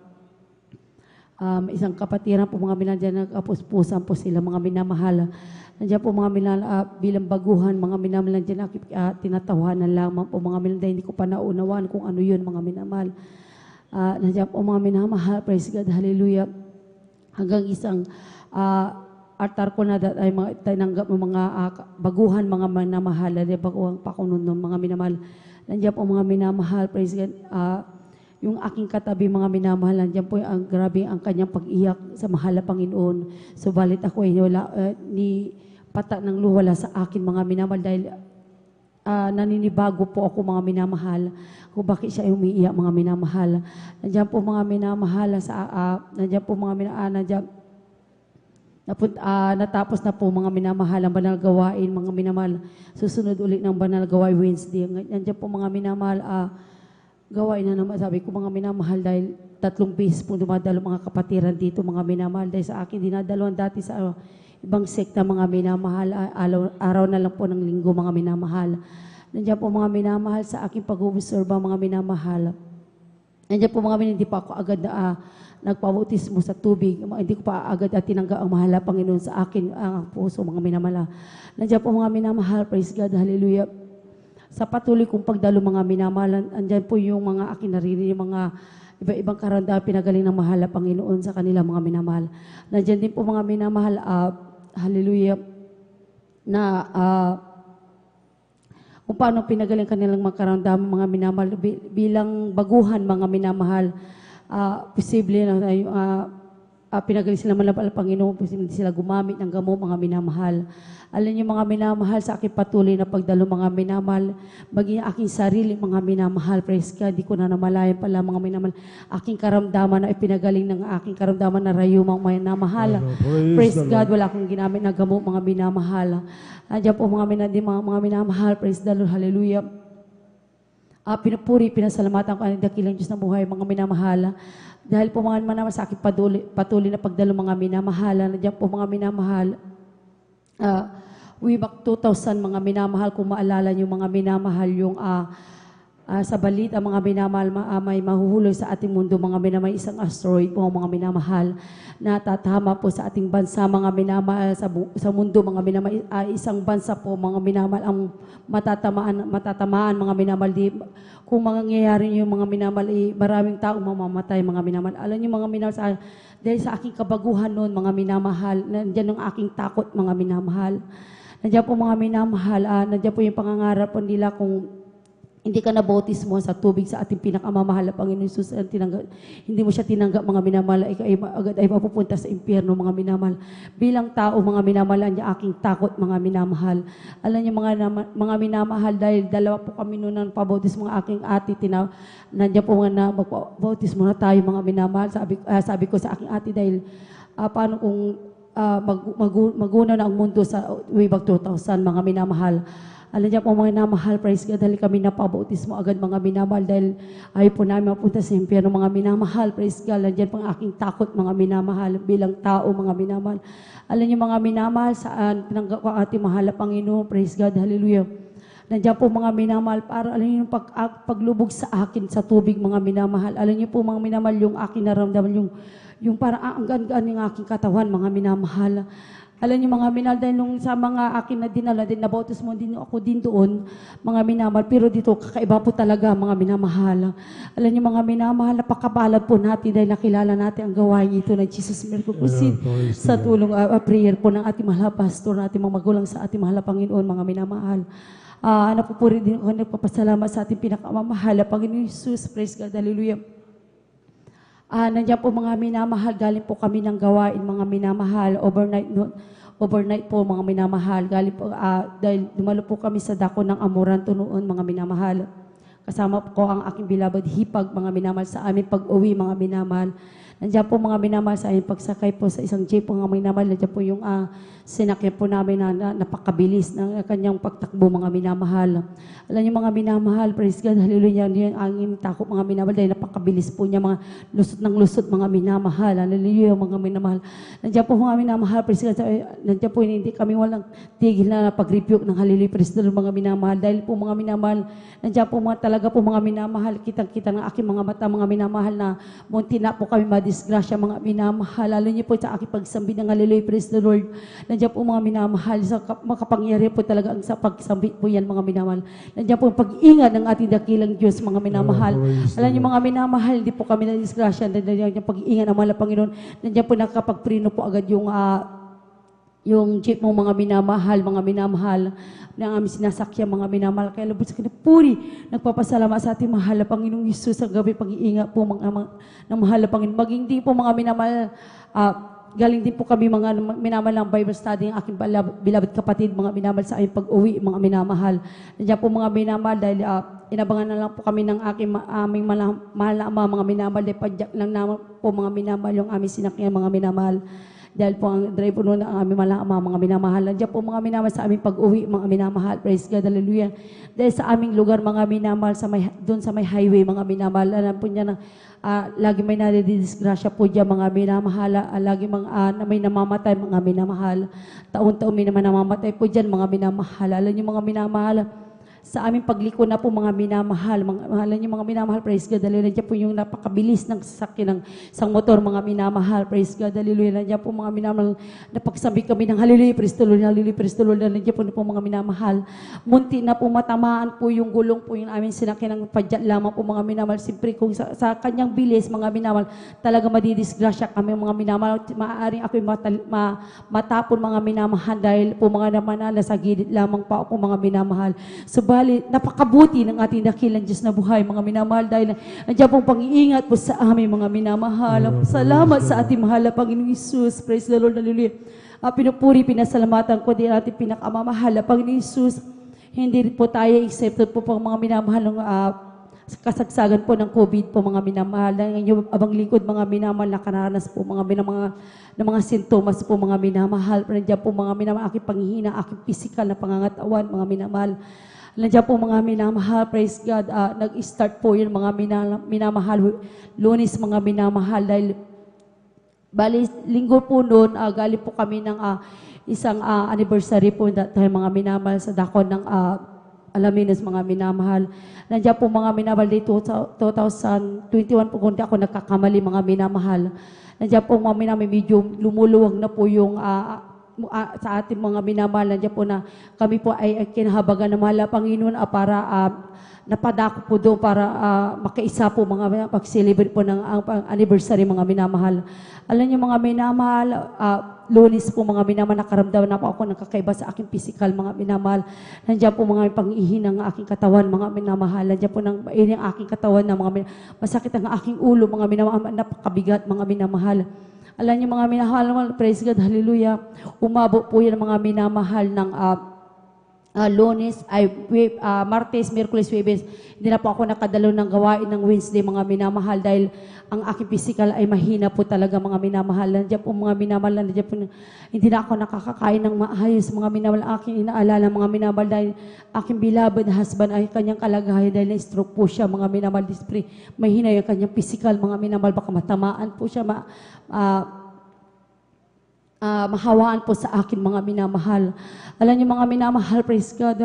isang kapatiran po mga minamahal, nandiyan nagpuspusan po sila mga minamahal. Nandiyan po mga minamahal, bilang baguhan, mga minamahal, nandiyan tinatawanan lamang po mga minamahal, hindi ko pa naunawaan kung ano yun mga minamahal. Nandiyan po mga minamahal, praise God, hallelujah, hanggang isang altar ko na ay tinanggap ng mga baguhan, mga minamahal, baguhan pa ko noon mga minamahal. Nandiyan po mga minamahal, praise God, yung aking katabi mga minamahal, nandiyan po ang grabe ang kanyang pag-iyak sa mahal na Panginoon. Subalit ako ay ni pata ng luwala sa akin mga minamahal dahil naninibago po ako mga minamahal kung bakit siya umiiyak mga minamahal. Nandiyan po mga minamahal nandiyan po mga minamahal, natapos na po mga minamahal ang banal gawain, mga minamahal. Susunod ulit ng banal gawain Wednesday. Nandiyan po mga minamahal, gawain na naman. Sabi ko mga minamahal dahil 3 beses po dumadalo mga kapatiran dito mga minamahal. Dahil sa akin dinadaloan dati sa ibang sekta mga minamahal. Araw na lang po ng linggo mga minamahal. Nandiyan po mga minamahal sa aking pag-uobserba mga minamahal. Nandiyan po mga minamahal, hindi pa ako agad nagpabautismo sa tubig. Hindi ko pa agad tinanggap ang mahal na Panginoon sa akin, ang puso, mga minamahal. Nandiyan po mga minamahal, praise God, hallelujah. Sa patuloy kong pagdalo mga minamahal, andyan po yung mga aking naririnig, mga iba-ibang karamdaman pinagaling ng mahal na Panginoon sa kanila mga minamahal. Nandiyan din po mga minamahal, hallelujah, na kung paano pinagaling kanilang mga karamdaman mga minamahal bilang baguhan mga minamahal. Posible na pinagaling sila malapal Panginoon, posible sila gumamit ng gamot mga minamahal. Alam niyo mga minamahal, sa aking patuloy na pagdalo mga minamahal, maging aking sarili mga minamahal, praise God, di ko na namalayan pala mga minamahal, aking karamdaman na ipinagaling ng aking karamdaman na rayumang minamahal. Praise God, wala akong ginamit na gamot mga minamahal. Andiyan po mga minamahal, praise the Lord, hallelujah. Pinupuri, pinasalamatan ko ang dakilang Diyos na buhay, mga minamahal. Dahil po mga minamahal sa aking patuloy na pagdalo mga minamahal. Nandiyan po mga minamahal. Way back 2000 mga minamahal, kung maalala niyo mga minamahal, yung sa balita, mga minamahal, may mahuhulog sa ating mundo, mga minamahal, isang asteroid po, mga minamahal, na tatama po sa ating bansa, mga minamahal, sa mundo, mga minamahal, isang bansa po, mga minamahal, ang matatamaan, mga minamahal, kung mangyayari yung mga minamahal, maraming tao mamamatay, mga minamahal. Alam niyo, mga minamahal, dahil sa aking kabaguhan noon, mga minamahal, nandiyan ang aking takot, mga minamahal. Nandiyan po, mga minamahal, nandiyan po yung pangangarap po nila kung hindi ka nabautismo sa tubig sa ating pinakamamahal na Panginoon Jesus, hindi mo siya tinanggap, mga minamahal, agad ay mapupunta sa impyerno, mga minamahal. Bilang tao, mga minamahal, ang aking takot, mga minamahal. Alam niyo, mga minamahal, dahil dalawa po kami noon ng pabautismo, ang aking ate, nandiyan po nga na magbautismo na tayo, mga minamahal. Sabi ko sa aking ate, dahil paano kung maguna na ang mundo sa way back 2000, mga minamahal. Alam niya po, mga minamahal, praise God, dahil kami napabautismo agad, mga minamahal, dahil ayaw po namin mapunta sa impyerno, mga minamahal, praise God. Nandiyan po ang aking takot, mga minamahal, bilang tao, mga minamahal. Alam niyo, mga minamahal, saan tinanggap ko ang ating mahal na Panginoon, praise God, hallelujah. Nandiyan po, mga minamahal, para alam niyo yung paglubog sa akin sa tubig, mga minamahal. Alam niyo po, mga minamahal, yung aking naramdaman, yung para ang gaan-gaan ng aking katawan, mga minamahal. Alam niyo, mga minamahal, dahil nung sa mga akin na dinala, din nabautismo din ako din doon, mga minamahal, pero dito kakaiba po talaga, mga minamahal. Alam niyo, mga minamahal, napakabalad po natin dahil nakilala natin ang gawain ito ng Jesus Miracle Crusade sa tulong prayer po ng ating mahal pastor, natin mga magulang sa ating mahal Panginoon, mga minamahal. Napupuri din ako, nagpapasalamat sa ating pinakamamahal na Panginoon Jesus, praise God, hallelujah. Nandiyan po, mga minamahal, galing po kami ng gawain, mga minamahal, overnight po, mga minamahal, galing po, dahil dumalo po kami sa dako ng Amoranto noon, mga minamahal. Kasama po ang aking beloved Hipag, mga minamahal, sa aming pag-uwi, mga minamahal. Nandiyan po, mga minamahal, sa aming pagsakay po sa isang jeep, mga minamahal, nandiyan po yung sinakyan po namin na napakabilis ng kanyang pagtakbo, mga minamahal. Alam niyo, mga minamahal, praise God, hallelujah, yung angin takot, mga minamahal, dahil napakabilis po niya, mga lusot ng lusot, mga minamahal, hallelujah, mga minamahal. Nandiyan po, mga minamahal, praise God, nandiyan po, hindi kami walang tigil na pag-rebuke ng hallelujah, praise God, mga minamahal, dahil po, mga minamahal, nandiyan po, talaga po, mga minamahal, kitang-kita ng aking mga mata, mga minamahal, na munti na po kami madisgrasya, mga minamahal. Alam niyo po, sa aking pagsambi ng hallelujah, praise the Lord. Nandiyan po, mga minamahal, sa makapangyari po talaga ang sa pagsambi po yan, mga minamahal. Nandiyan po ang pag-ingat ng ating dakilang Diyos, mga minamahal. Alam niyo, mga minamahal, hindi po kami nadisgrasya. Nandiyan yung pag-ingat ng mahal na Panginoon. Nandiyan po nakapagprino po agad yung jeep mo, mga minamahal, na aming sinasakyan, mga minamahal. Kaya labot sa kinapuri, nagpapasalamat sa ating mahal na Panginoong Isus sa gabi, pag-iingat po ng mahal na Panginoon. Maging di po, mga minamahal, galing din po kami, mga minamahal ng Bible study, ang aking beloved kapatid, mga minamahal, sa aming pag-uwi, mga minamahal. Nandiyan po, mga minamahal, dahil inabangan na lang po kami ng aming mahal na ama, mga minamahal, dahil padyak lang naman po, mga minamahal, yung aming sinakyan, mga minamahal. Dahil po ang driver noon ang aming mga minamahal. Nandiyan po, mga minamahal, sa aming pag-uwi, mga minamahal. Praise God, hallelujah. Dahil sa aming lugar, mga minamahal, doon sa may highway, mga minamahal, alam po niya na lagi may nadidisgrasya po dyan, mga minamahal. Lagi may namamatay, mga minamahal. Taon-taon may naman namamatay po dyan, mga minamahal. Alam niyo, mga minamahal, sa aming pagliko na po, mga minamahal, alam niyo, mga minamahal, praise God, hallelujah. Nandiyan po yung napakabilis ng sasakyan ng isang motor, mga minamahal, praise God, hallelujah. Nandiyan po, mga minamahal, napagsabi kami ng hallelujah, praise the Lord, hallelujah, praise the Lord. Nandiyan po, mga minamahal, munti na po matamaan po yung gulong po yung aming sinakyan ng padyak lamang po, mga minamahal. Siyempre, kung sa kanyang bilis, mga minamahal, talaga madidisgrasya kami, mga minamahal. Maaaring ako'y matapon, mga minamahal, dahil po, mga naman, nasa gilid lamang pa ako, mga minamahal. Subalit, napakabuti ng ating dakilang Diyos na buhay, mga minamahal, dahil nandiyan pong pang-iingat po sa amin, mga minamahal. Salamat sa ating mahal na Panginoong Isus. Praise the Lord, hallelujah. Pinupuri, pinasalamatan ko din ating pinakamamahal na Panginoong Isus. Hindi po tayo accepted po mga minamahal ng kasagsagan po ng COVID po, mga minamahal. Ngayon, abang lingkod, mga minamahal, nakaranas po mga sintomas po, mga minamahal. Nandiyan po, mga minamahal, aking panghihina, aking physical na pangangatawan, mga minamahal. Nandiyan po, mga minamahal, praise God, nag-start po yun, mga minamahal, Lunes, mga minamahal, dahil bali, linggo po noon, galing po kami ng isang anniversary po, dahil mga minamahal, sa dakon ng Alaminos, mga minamahal. Nandiyan po mga minamahal, day 2021 po, kundi ako nagkakamali, mga minamahal. Nandiyan po mga minamahal, medyo lumuluwag na po yung sa ating mga minamahal. Nandiyan po na kami po ay kinahabagan ng mahal na Panginoon para napadako po doon para makaisa po mga pag-celebrate po ng anniversary, mga minamahal. Alam niyo mga minamahal, Lunes po mga minamahal, nakaramdaman na po ako ng kakaiba sa aking physical, mga minamahal. Nandiyan po mga pang-ihi ng aking katawan, mga minamahal. Nandiyan po ng maini ang aking katawan na mga masakit ang aking ulo, mga minamahal, napakabigat, mga minamahal. Alam niyo mga minamahal, praise God, hallelujah. Umabot po yan mga minamahal ng Lunes, Martes, Miyerkules, Huwebes. Hindi na po ako nakadalo ng gawain ng Wednesday, mga minamahal, dahil ang aking physical ay mahina po talaga, mga minamahal. Nandiyan po mga minamahal, nandiyan po, hindi na ako nakakakain ng maayos, mga minamahal. Aking inaalala, mga minamahal, dahil aking beloved husband ay kanyang kalagayan dahil na-stroke po siya, mga minamahal. Mahina yung kanyang physical, mga minamahal. Baka matamaan po siya, mahawaan po sa akin, mga minamahal. Alam niyo mga minamahal, praise God,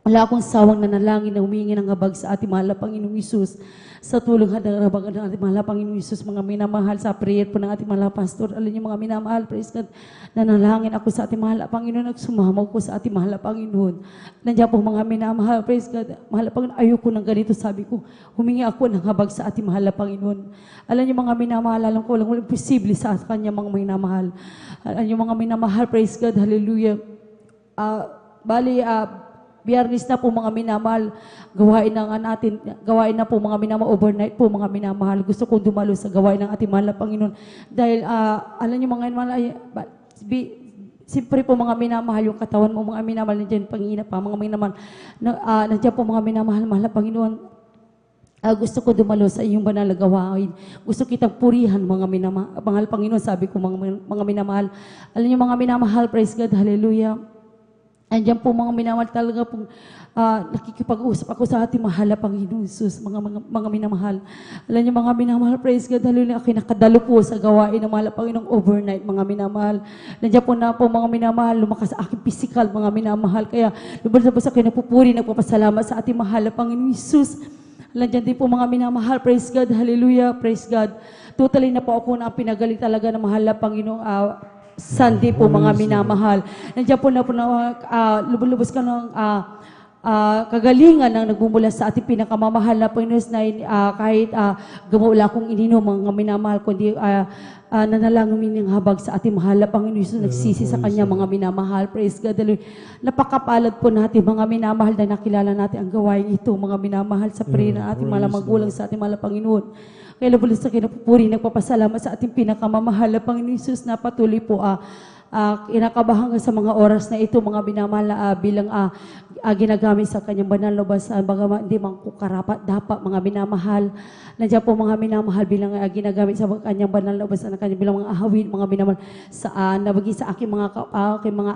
wala akong sawang nanalangin na humingi ng habag sa ating mahal na Panginoong Isus. Sa tulong ng habag ng ating mahal na Panginoong Isus, mga minamahal, sa prayer po ng ating mahal na pastor. Alam niyo mga minamahal, praise God, nanalangin ako sa ating mahal na Panginoon, nagsumamaw ko sa ating mahal na Panginoon. Nandiyan po mga minamahal, praise God, mahal na Panginoon, ayoko ng ganito, sabi ko, humingi ako ng habag sa ating mahal na Panginoon. Alam niyo mga minamahal, alam ko walang posible sa kanya, mga minamahal. Alam niyo mga minamahal, praise God, hallelujah. Biyernes na po mga minamahal, gawain na po mga minamahal, overnight po mga minamahal. Gusto kong dumalo sa gawain ng ating mahal na Panginoon. Dahil, alam niyo mga minamahal, siyempre po mga minamahal, yung katawan mo mga minamahal, nandiyan pangina pa, mga minamahal, nandiyan po mga minamahal, mahal na Panginoon. Gusto ko dumalo sa iyong banal na gawain. Gusto kitang purihan, mga minamahal. Mahal Panginoon, sabi ko mga minamahal. Alam niyo mga minamahal, praise God, hallelujah. Andiyan po mga minamahal, talaga pong nakikipag-usap ako sa ating mahal na Panginoon Jesus, mga minamahal. Alam niyo mga minamahal, praise God, hallelujah, ako nakadalo po sa gawain ng mahal na Panginoong overnight, mga minamahal. Nandiyan po na po mga minamahal, lumakas sa aking physical, mga minamahal. Kaya lumabas ako napupuri, nagpapasalamat sa ating mahal na Panginoong Jesus. Nandiyan din po mga minamahal, praise God, hallelujah, praise God. Totally na po ako na pinagaling talaga ng mahal na Panginoong Sunday po, mga minamahal. Nandiyan po na lubos ka ng kagalingan ng nagmumula sa ating pinakamamahal na Panginoon na kahit wala akong ininom, mga minamahal, kundi nanalangin ng habag sa ating mahal na Panginoon Jesus, nagsisi sa Kanya, mga minamahal. Praise God. Napakapalad po natin, mga minamahal, na nakilala natin ang gawain ito, mga minamahal, sa prayer ng ating mahal na magulang sa ating mahal na Panginoon. Kaya labulis sa kinapupuri, nagpapasalamat sa ating pinakamamahal na Panginoon Jesus na patuloy po kinakabahan sa mga oras na ito, mga minamahal, bilang ginagamit sa kanyang banal na basahan, bagaman hindi man ko karapat dapat, mga minamahal. Nandiyan po mga minamahal bilang ginagamit sa kanyang banal na basahan, kanyang bilang mga ahawin, mga minamahal, nabagi sa aking mga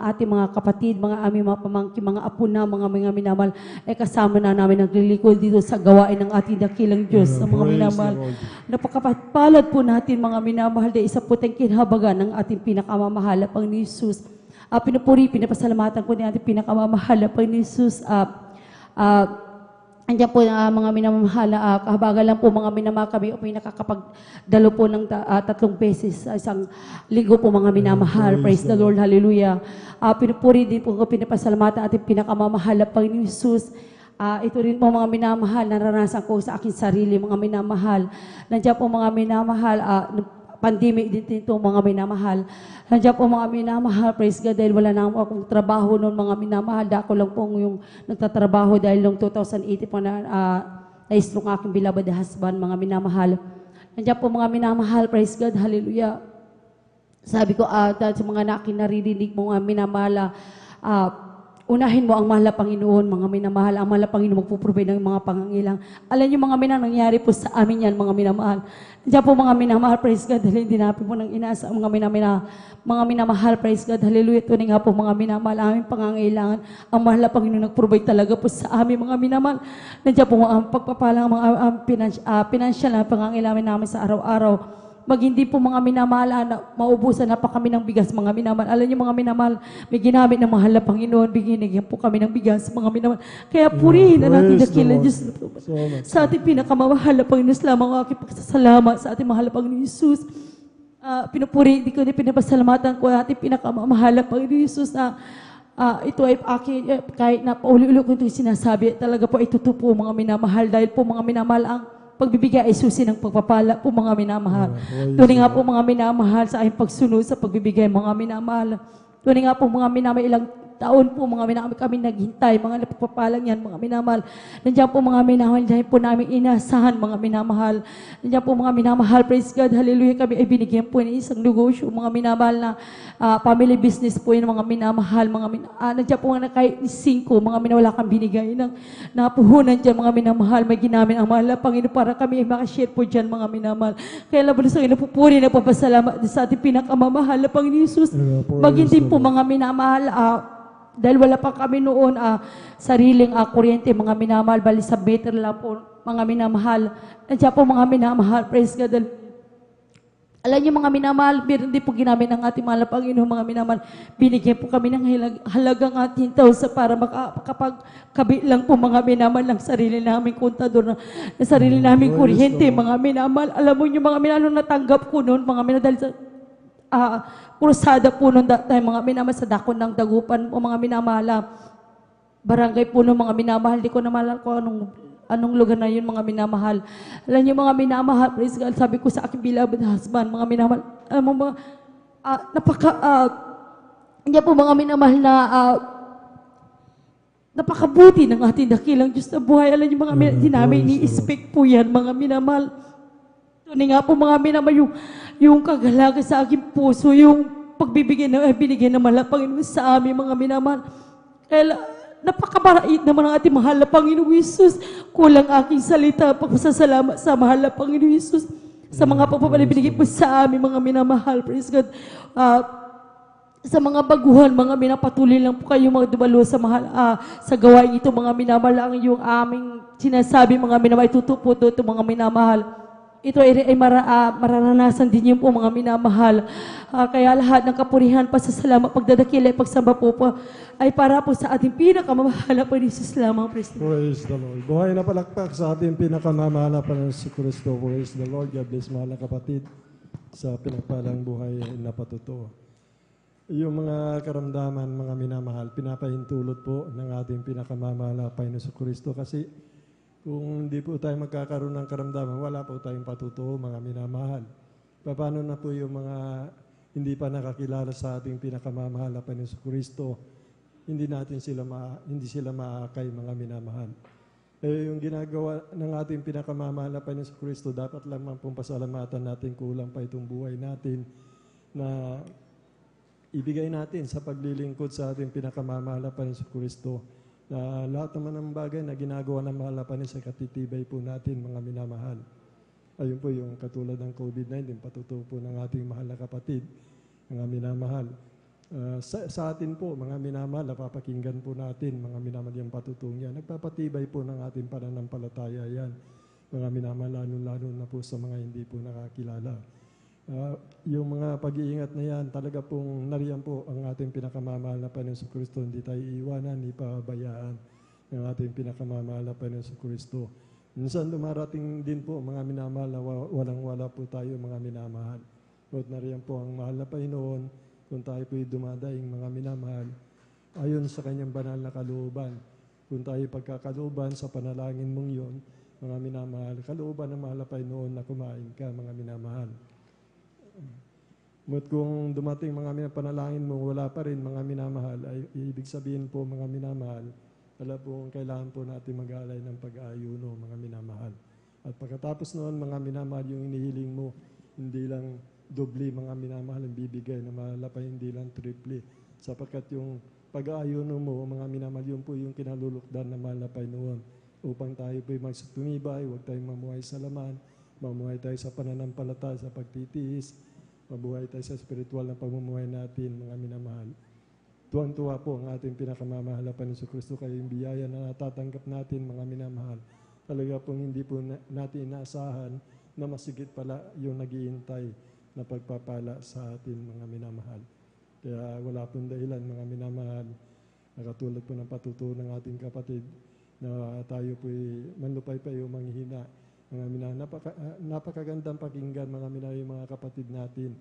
ating mga kapatid, mga aming mga pamangkin, mga apo na, mga minamahal, kasama na namin naglilikod dito sa gawain ng ating dakilang Diyos, sa mga minamahal. Napakapalad po natin, mga minamahal, dahil isa po tayong kinhabagan ng ating pinakamamahal na Panginoon Jesus. Pinupuri, pinapasalamatan ko ni ating pinakamamahal na Panginoon Jesus. Andiyan po mga minamahal, kahabagan lang po mga minamahal, kami po nakakapagdalo po ng 3 beses sa isang linggo po, mga minamahal. Praise the Lord, hallelujah. Pinupuri din po, pinapasalamatan ating pinakamamahal na Panginoon Jesus. Ito rin po mga minamahal, naranasan ko sa aking sarili, mga minamahal. Nandiyan po mga minamahal, pandemic din ito, mga minamahal. Nandiyan po mga minamahal, praise God, dahil wala na akong trabaho noon, mga minamahal. Ako lang po yung nagtatrabaho dahil noong 2018 po na-stroke ang aking beloved husband, mga minamahal. Nandiyan po mga minamahal, praise God, hallelujah. Sabi ko, dahil sa mga naririnig mo, mga minamahal, unahin mo ang mahal na Panginoon, mga minamahal. Ang mahal na Panginoon magpuprovide ng mga pangangilang. Alam niyo mga minamahal, nangyari po sa amin yan, mga minamahal. Diyan po mga minamahal, praise God, dahil hindi natin po nang inaasa mga minamahal, praise God, hallelujah. Ito nga po mga minamahal, aming pangangailangan. Ang mahal na Panginoon nag-provide talaga po sa amin, mga minamahal. Nandiyan po ang pagpapalang, mga financial na pangangailangan namin sa araw-araw. Maging din po mga minamahal, na maubusan na pa kami ng bigas, mga minamahal. Alam niyo mga minamahal, may ginamit ng mahal na Panginoon, binigyan po kami ng bigas, mga minamahal. Kaya purihin na natin Praise the dakilan Lord. Diyos So much. sa ating pinakamamahal na Panginoon, lamang ang aking pagsasalamat sa ating mahal na Panginoon Jesus. Pinupuri, di ko din pinapasalamatan ko ang ating pinakamamahal na Panginoon Jesus na ito ay akin, kahit na pauli-uli ko ito sinasabi, talaga po ay totoo po mga minamahal dahil po mga minamahal ang pagbibigay ay susi ng pagpapala po mga minamahal. Tunay nga po mga minamahal sa aking pagsunod sa pagbibigay mga minamahal. Tunay nga po mga minamahal, ilang taon po mga minamahal kami naghintay, mga napagpapalang yan mga minamahal. Nandiyan po mga minamahal, dahil po namin inasahan mga minamahal. Nandiyan po mga minamahal, praise God, hallelujah, kami ay binigyan po ng isang negosyo, mga minamahal na family business po yun, mga minamahal, nandiyan po mga kahit 5, mga minawala kang binigay ng napuhunan dyan, mga minamahal, may ginamit ang mahal na Panginoon para kami ay makashare po dyan, mga minamahal. Kaya labalo sa Panginoon, pupuri na papasalamat sa ating pinakamamahal na Panginoon Jesus. Maging din po mga minamahal, dahil wala pa kami noon sariling kuryente, mga minamahal, bali sa meter lang po, mga minamahal. Nandiyan po mga minamahal, praise God. Alam niyo mga minamahal, meron din po ginamit ng ating mahal na Panginoon, mga minamahal. Binigyan po kami ng halagang 10,000 para makapagkabit lang po mga minamahal ng sarili namin kontador, na sarili namin kuryente, mga minamahal. Alam mo niyo mga minamahal, natanggap ko noon, mga minamahal, dahil sa krusada po noon tayo, mga minamahal, sa Dakon ng Dagupan po, mga minamahal. Barangay po noon, mga minamahal, di ko na malala ko anong lugar na yun, mga minamahal. Alam niyo mga minamahal, praise God, sabi ko sa aking beloved husband, mga minamahal, alam mo mga, hindi po mga minamahal na, napakabuti ng ating dakilang Diyos na buhay. Alam niyo mga minamahal, hindi namin ni-expect po yan, mga minamahal. Tunay nga po mga minamahal, yung kagalaga sa aking puso, yung pagbibigay na binigay ng mahal na Panginoon sa amin, mga minamahal. Kaya, napakabarait naman ang ating mahal na Panginoon Jesus. Kulang aking salita, pagpasasalamat sa mahal na Panginoon Jesus sa mga pagpapalibinigay po sa amin, mga minamahal. Praise God. Sa mga baguhan, mga minapatuloy lang po kayo mga dumalo sa mahal, sa gawain ito, mga minamahal. Ang yung aming sinasabi, mga minamahal, tutupo ito, mga minamahal. Ito ay mararanasan din yung po mga minamahal. Kaya lahat ng kapurihan, pasasalamat, pagdadakila, pagsamba po ay para po sa ating pinakamamahal na Panginoon Jesus lamang. Praise the Lord. Buhay na palakpak sa ating pinakamamahal na Panginoon si Kristo. Praise the Lord. God bless mahal na kapatid sa pinagpalang buhay na patuto. Yung mga karamdaman, mga minamahal, pinapahintulot po ng ating pinakamamahal na Panginoon si Kristo kasi kung hindi po tayo magkakaroon ng karamdaman, wala po tayong patutuo, mga minamahal. Paano na po yung mga hindi pa nakakilala sa ating pinakamamahal na Panginoon Kristo, hindi sila maakay, mga minamahal. Yung ginagawa ng ating pinakamamahal na Panginoon Kristo, dapat lamang pong pasalamatan natin, kulang pa itong buhay natin na ibigay natin sa paglilingkod sa ating pinakamamahal na Panginoon Kristo. Na lahat naman ng bagay na ginagawa ng mahal na Panginoon sa katitibay po natin, mga minamahal. Ayun po yung katulad ng COVID-19, patutuo po ng ating mahal na kapatid, mga minamahal. Sa atin po, mga minamahal, napapakinggan po natin, mga minamahal yung patutong yan. Nagpapatibay po ng ating pananampalataya yan, mga minamahal, lalo na po sa mga hindi po nakakilala. Yung mga pag-iingat na yan, talaga pong nariyan po ang ating pinakamamahal na Panginoon sa Kristo. Hindi tayo iiwanan, hindi pabayaan ng ating pinakamamahal na Panginoon sa Kristo. Minsan dumarating din po mga minamahal na walang-wala po tayo, mga minamahal. At nariyan po ang mahal na Panginoon kung tayo po'y dumadaing, mga minamahal, ayon sa kanyang banal na kalooban. Kung tayo pagkakalooban sa panalangin mong yon, mga minamahal, kalooban ng mahal na Panginoon na kumain ka, mga minamahal. Ngunit kung dumating mga panalangin mo, wala pa rin, mga minamahal, ay ibig sabihin po, mga minamahal, wala po kailangan po natin mag-alay ng pag-aayuno, mga minamahal. At pagkatapos noon, mga minamahal, yung inihiling mo, hindi lang doble, mga minamahal, ang bibigay na mahal pa, hindi lang triple. Sapagkat yung pag-aayuno mo, mga minamahal, yun po yung kinalulukdan na mahal na Panginoon. Upang tayo po'y magtumibay, huwag tayong mamuhay sa laman, mamuhay tayo sa pananampalataya, sa pagtitiis, mabuhay tayo sa spiritual na pamumuhay natin, mga minamahal. Tuwan-tuwa po ang ating pinakamamahal na Panginoon Kristo, kayo yung biyaya na natatanggap natin, mga minamahal. Talaga pong hindi po natin inaasahan na masigit pala yung naghihintay na pagpapala sa atin mga minamahal. Kaya wala pong dahilan mga minamahal, na katulad po ng patutuo ng ating kapatid na tayo po'y manlupay-pay o manghihina. Napakagandang pakinggan mga minamahal yung mga kapatid natin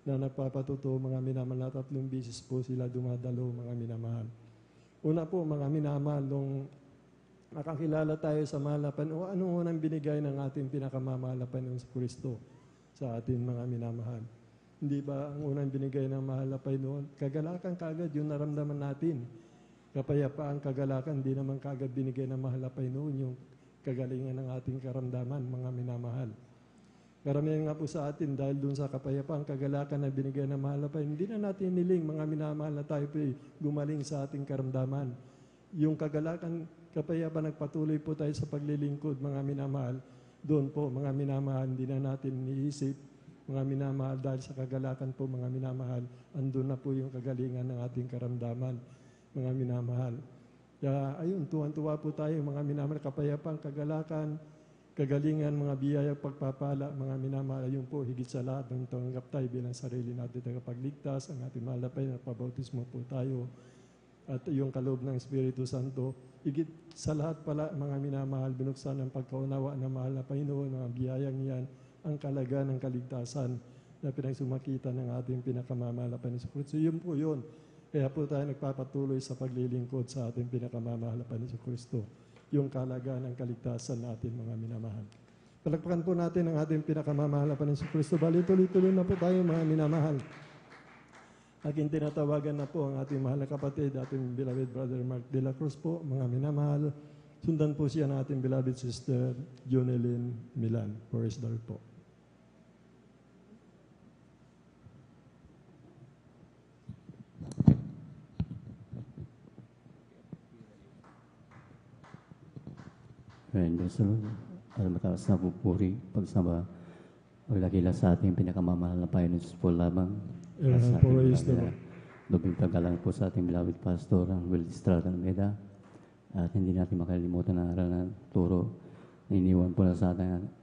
na nagpapatutuo mga minamahal na 3 bisis po sila dumadalo mga minamahal. Una po mga minamahal, nung nakakilala tayo sa mahal na Panginoon, anong unang binigay ng ating pinakamamahal na Panginoon sa Kristo sa ating mga minamahal? Hindi ba ang unang binigay ng mahal na Panginoon? Kagalakan kagad yung naramdaman natin. Kapayapaan, kagalakan, hindi naman kagad binigay ng mahal na Panginoon yung kagalingan ng ating karamdaman, mga minamahal. Karamihan nga po sa atin dahil dun sa kapayapaan, kagalakan na binigay ng mahal na Panginoon, hindi na natin niling mga minamahal na tayo po gumaling sa ating karamdaman. Yung kagalakan, kapayapaan, nagpatuloy po tayo sa paglilingkod, mga minamahal. Doon po, mga minamahal, hindi na natin iniisip, mga minamahal, dahil sa kagalakan po, mga minamahal, andun na po yung kagalingan ng ating karamdaman, mga minamahal. Kaya, ayun, tuwan-tuwa po tayo, mga minamahal, kapayapaan, kagalakan, kagalingan, mga biyaya, pagpapala, mga minamahal, ayun po, higit sa lahat, ng tanggap tayo bilang sarili natin tagapagligtas, ang ating mahal na Panginoon, nagpabautismo po tayo, at yung kaloob ng Espiritu Santo, higit sa lahat pala, mga minamahal, binuksan ang pagkaunawa ng mahal na Panginoon, mga biyayang yan, ang kalaga ng kaligtasan na pinagsumakita ng ating pinakamamahal na Panginoon sa Kristo. Yun po yun. Kaya po tayo nagpapatuloy sa paglilingkod sa ating pinakamamahal na Panginoon sa Kristo. Yung kalaga ng kaligtasan natin, mga minamahal. Palakpakan po natin ang ating pinakamamahal na Panginoon sa Kristo. Bali, tuloy-tuloy na po tayo, mga minamahal. Aking tinatawagan na po ang ating mahal na kapatid, ating beloved brother Mark de la Cruz po, mga minamahal. Sundan po siya ng ating beloved sister Jonelyn Milan. Praise the Lord po. Amen. Praise the Lord. Alam mataas na pupuri, pagsamba, pagdakila sa ating pinakamamahal na Panginoon po lamang. Praise the Lord. Lubing paggalang po sa ating beloved pastor, ang Will Estrada Almeida. At hindi natin makalimutan na aral na turo. Iniwan po na sa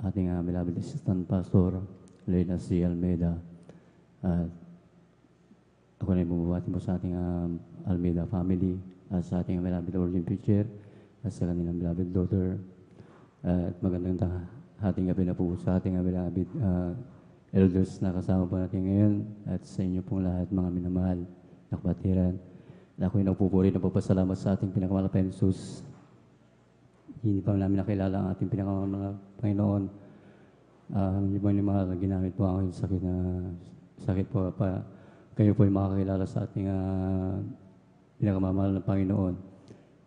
ating beloved assistant pastor, Lena C. Almeida. At ako na bumabati po sa ating Almeida family at sa ating beloved origin preacher at sa kanilang beloved daughter. At magandang hating gabi na po sa ating beloved elders na kasama po natin ngayon at sa inyo pong lahat mga minamahal na kapatiran. Ako'y nagpupuri na papasalamat sa ating pinakamahal na Panginoon. Hindi pa namin nakilala ang ating pinakamahal na Panginoon. Hindi po mahal, ginamit po ang sakit po pa. Kayo po ay makakilala sa ating pinakamahal na Panginoon.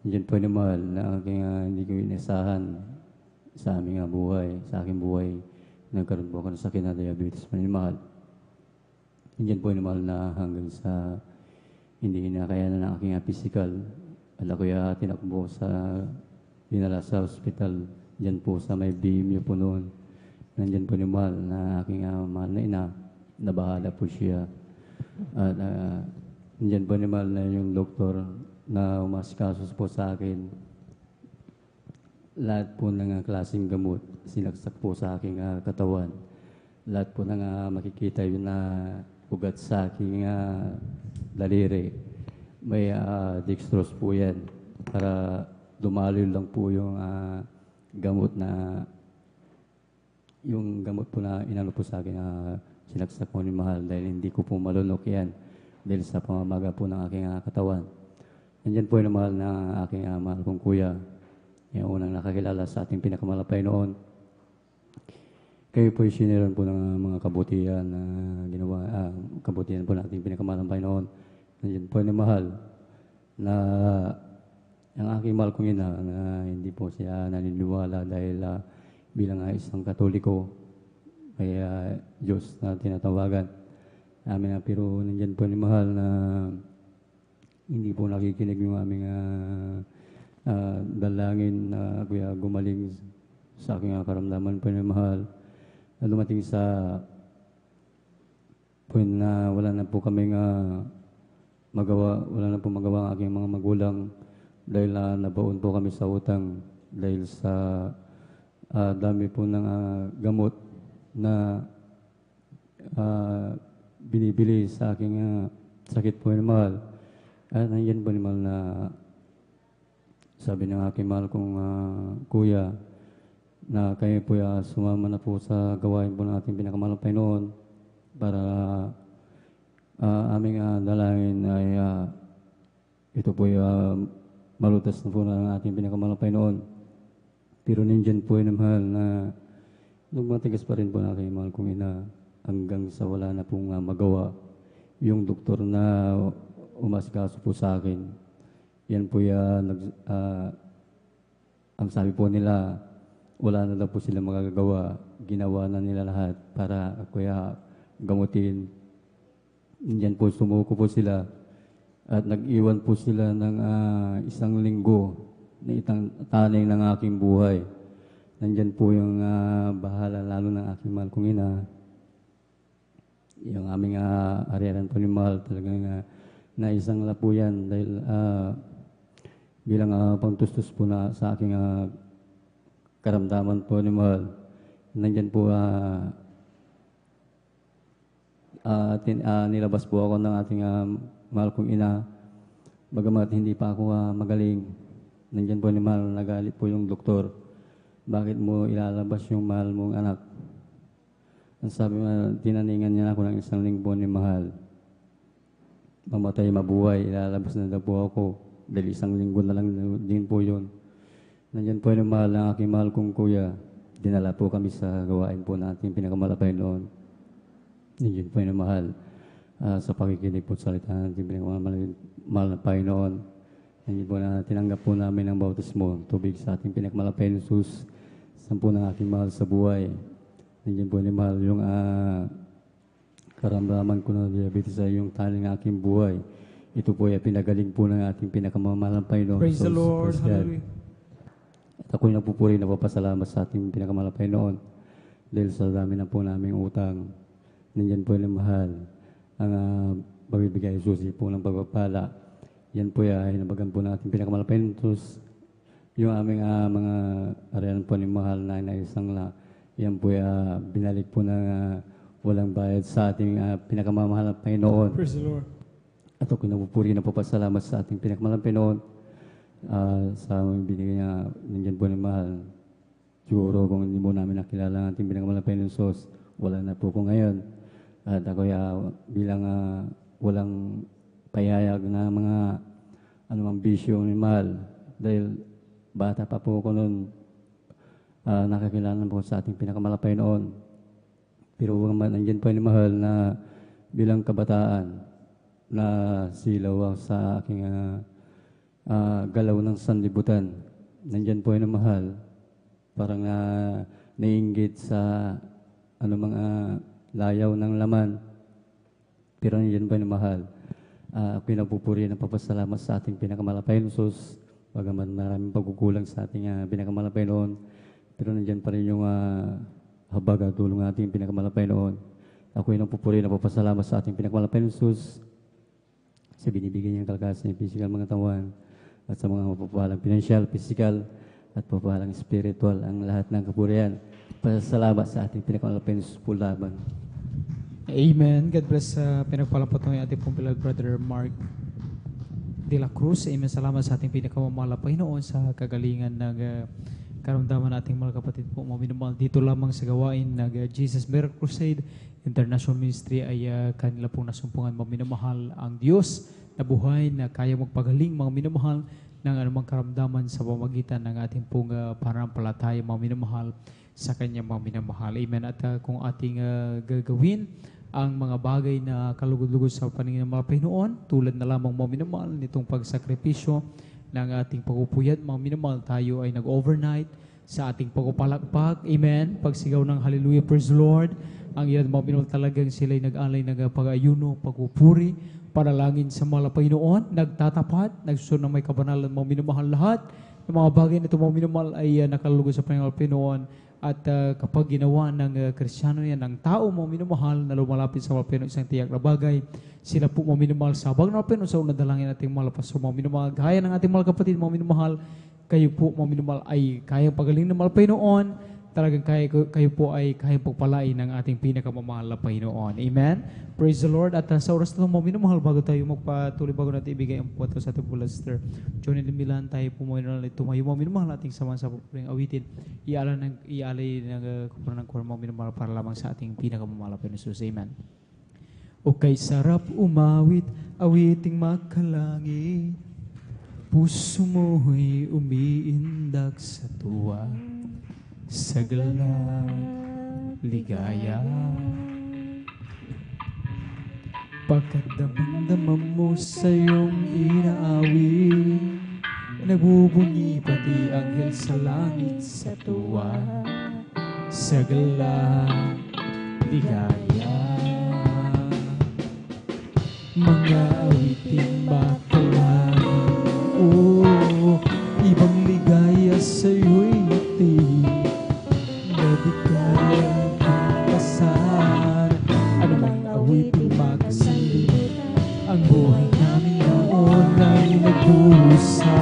Diyan po ay mahal na aking hindi ko inasahan sa aming buhay, sa aking buhay. Nagkaroon po ako ng sakit na diabetes, mahal. Diyan po ay mahal na hanggang sa hindi kinakayanan ng aking physical. At ako ay tinakbo sa dinala sa hospital. Diyan po sa may BMU po noon. Nandiyan po ni mahal na aking mahal na ina. Nabahala po siya. At nandiyan po ni mahal na yung doktor na umasikasos po sa akin. Lahat po ng klaseng gamot, sinaksak po sa aking katawan. Lahat po ng makikita yun na ugat sa aking daliri. May dextrose po yan para dumaloy lang po yung gamot na yung gamot po na inano po sa akin sinaksak po ni mahal dahil hindi ko po malunok yan dahil sa pamamaga po ng aking katawan. Nandiyan po yung mahal na aking mahal kong kuya. Yung unang nakakilala sa ating pinakamahal na Panginoon. Kayo po siniran po ng mga kabutihan na ginawa, kabutihan po ng ating pinakamahal na Panginoon. Nandiyan po ni mahal na ang aking mahal kong ina na hindi po siya naniniwala dahil bilang isang Katoliko may Diyos na tinatawagan namin. Pero nandiyan po ni mahal na hindi po nakikinig yung aming dalangin na kuya gumaling sa aking karamdaman po ni mahal. Na dumating sa point na wala na po kaming magawa, wala na po magawa ang aking mga magulang dahil nabaon po kami sa utang dahil sa dami po ng gamot na binibili sa aking sakit po yung mahal. At nandiyan po ni mahal na sabi ng aking mahal kong kuya na kayo po sumama na po sa gawain po ng ating pinakamahal na Panginoon para aming dalangin ay ito po malutas na po ng ating pinakamahal na Panginoon. Pero nandiyan po yung mahal na nagmatigas pa rin po na aking mahal kong ina hanggang sa wala na pong magawa. Yung doktor na umasikaso po sa akin, yan po ang sabi po nila, wala na daw po sila magagawa. Ginawa na nila lahat para kuya gamutin. Diyan po sumuko po sila at nag-iwan po sila ng 1 linggo na itang tanay ng aking buhay. Nandyan po yung bahala lalo ng aking mahal kong ina. Yung aming ariaran po ni mahal talagang naisang la po yan dahil bilang pangtustos po na sa aking karamdaman po ni mahal. Nandyan po nilabas po ako ng ating mahal kong ina. Bagamat hindi pa ako magaling. Nandyan po ni mahal, nagalit po yung doktor. Bakit mo ilalabas yung mahal mong anak? Ang sabi mo, tinaningan niya ako ng 1 linggo ni mahal. Mamatay, mabuhay, ilalabas na daw po ako. Dahil 1 linggo na lang din po yun. Nandyan po yung mahal ng aking mahal kong kuya. Dinala po kami sa gawain po natin pinakamalapay noon. Nandyan po yung mahal sa pakikinig po sa salita natin pinakamalapay na Panginoon. Nandyan po na tinanggap po namin ang bautismo, tubig sa ating pinakamalapay na Jesus. Sampu ng aking mahal sa buhay. Nandyan po ni mahal yung karamdaman ko na diabetes ay yung taling aking buhay. Ito po ay pinagaling po ng ating pinakamamahalang Panginoon. Praise the Lord. Hallelujah. At ako'y napupuri na papasalamat sa ating pinakamamahalang Panginoon dahil sa dami na po naming utang. Nandyan po ni mahal ang magbibigay susi po ng pagpapala. Yan po ay nabagan po ng ating pinakamamahalang Panginoon. Yung aming mga arian po ni mahal na inaisang la, yan po binalik po ng walang bayad sa ating pinakamamahal na Panginoon. Praise the Lord. At ako'y napupuri na papasalamat sa ating pinakamamahal na Panginoon sa binigay niya, nandiyan po ni mahal. Siguro kung hindi mo namin nakilala ang ating pinakamamahal na Panginoon Sos, wala na po ko ngayon. At ako'y bilang walang payayag na mga anumang bisyo ni mahal. Dahil bata pa po ko noon, nakakilala po sa ating pinakamahal na Panginoon. Pero nandiyan po ni mahal na bilang kabataan na silaw sa aking galaw ng sanlibutan. Nandiyan po ni mahal. Parang naiinggit sa anumang layaw ng laman. Pero nandiyan po ni mahal. Ako'y napupuri ng papasalamat sa ating pinakamahal na Panginoon Sus. Bagaman maraming pagkukulang sa ating pinakamahal na Panginoon. Pero nandiyan pa rin yung habag at tulong ng ating pinakamahal na Panginoon. Ako'y napupuri na papasalamat sa ating pinakamahal na Panginoon Sus sa binibigay niyang kalakasan ng physical mga tawan at sa mga mapapalang pinansyal, physical at papalang spiritual ang lahat ng kapurihan. Pasalamat sa ating pinakamahal na Panginoon Sus po laban. Amen. God bless sa pinagpalapot ng ating pong beloved brother Mark de la Cruz. Amen. Salamat sa ating pinakamamahal na Panginoon sa kagalingan ng karamdaman nating mga kapatid po mga minamahal. Dito lamang sa gawain ng Jesus Miracle Crusade International Ministry ay kanila pong nasumpungan mga minamahal ang Diyos na buhay na kaya magpagaling mga minamahal ng anumang karamdaman sa pamagitan ng ating pong pananampalataya mga minamahal sa kanya mga minamahal. Amen. At kung ating gagawin ang mga bagay na kalugod-lugod sa paningin ng mga Panginoon, tulad na lamang mga minamahal nitong pagsakripisyo ng ating pagpupuyat, mga minamahal, tayo ay nag-overnight sa ating pagpapalakpak. Amen. Pagsigaw ng hallelujah, praise the Lord. Ang ilan mga minamahal talagang sila'y nag-alay ng pag-ayuno, pagpupuri, panalangin sa mga Panginoon, nagtatapat, nagsusunod ng may kabanalan, mga minamahal lahat. Yung mga bagay na ito mga minamahal ay nakalugod sa Panginoon. At kapag ginawa ng Kristiyano yan, ng tao mga minamahal na lumalapit sa mga Panginoon isang tiyak na bagay, sila po mga minamahal sa habang na Panginoon sa unang dalangin nating mga pastor mga minamahal. Gaya ng ating mga kapatid mga minamahal, kayo po mga minamahal ay kayang pagaling ng mga Panginoon. talagang kayo po ay kayang pagpalain ng ating pinakamamahal na Panginoon. Amen? Praise the Lord. At sa oras na mo, minamahal, bago tayo magpatuloy, bago natin ibigay ang puwato sa ating Pastor Johnny Limilan, tayo po mo tumayo mo, minamahal nating samahan sa pupuring awitin. Ialay ng kupunan ng kuwan mo, minamahal para lamang sa ating pinakamamahal na Panginoon Jesus. Amen. O kay sarap umawit, awiting makalangit, puso mo'y umiindak sa tuwa, sa galak, ligaya. Pagkat damang-damam mo sa iyong inaawit, nagbubunyi pati anghel sa langit sa tuwa, sa galak, ligaya. Mga awiting makalangit, ibang ligaya sa iyo'y ngiti, na di kayang pasan. Ano mang awiting makasilip, ang buhay namin noon ay nagdusa.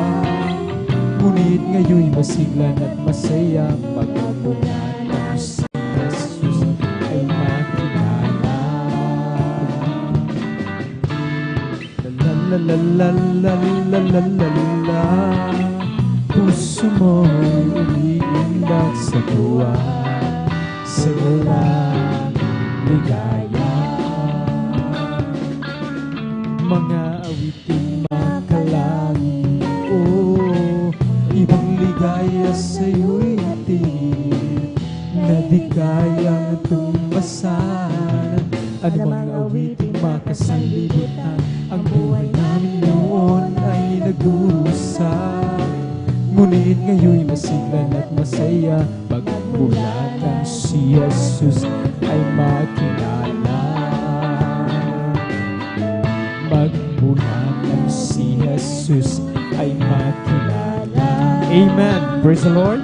Ngunit ngayon'y masiglan at masaya, pagkapunan ng si Jesus ay makilala. La la la la la la la la, puso mo'y umiindak sa tuwa, sa walang ligaya. Mga awiting makalangit, ibang ligaya sa iyo'y hatid, na di kayang tumbasan. Ano mang awiting makasanlibutan, ang buhay namin noon ay nagdusa. Ngunit ngayon'y masiglan at masaya, pagmula ng si Jesus ay makilala. Magmula ng si Jesus ay makilala. Amen. Praise the Lord.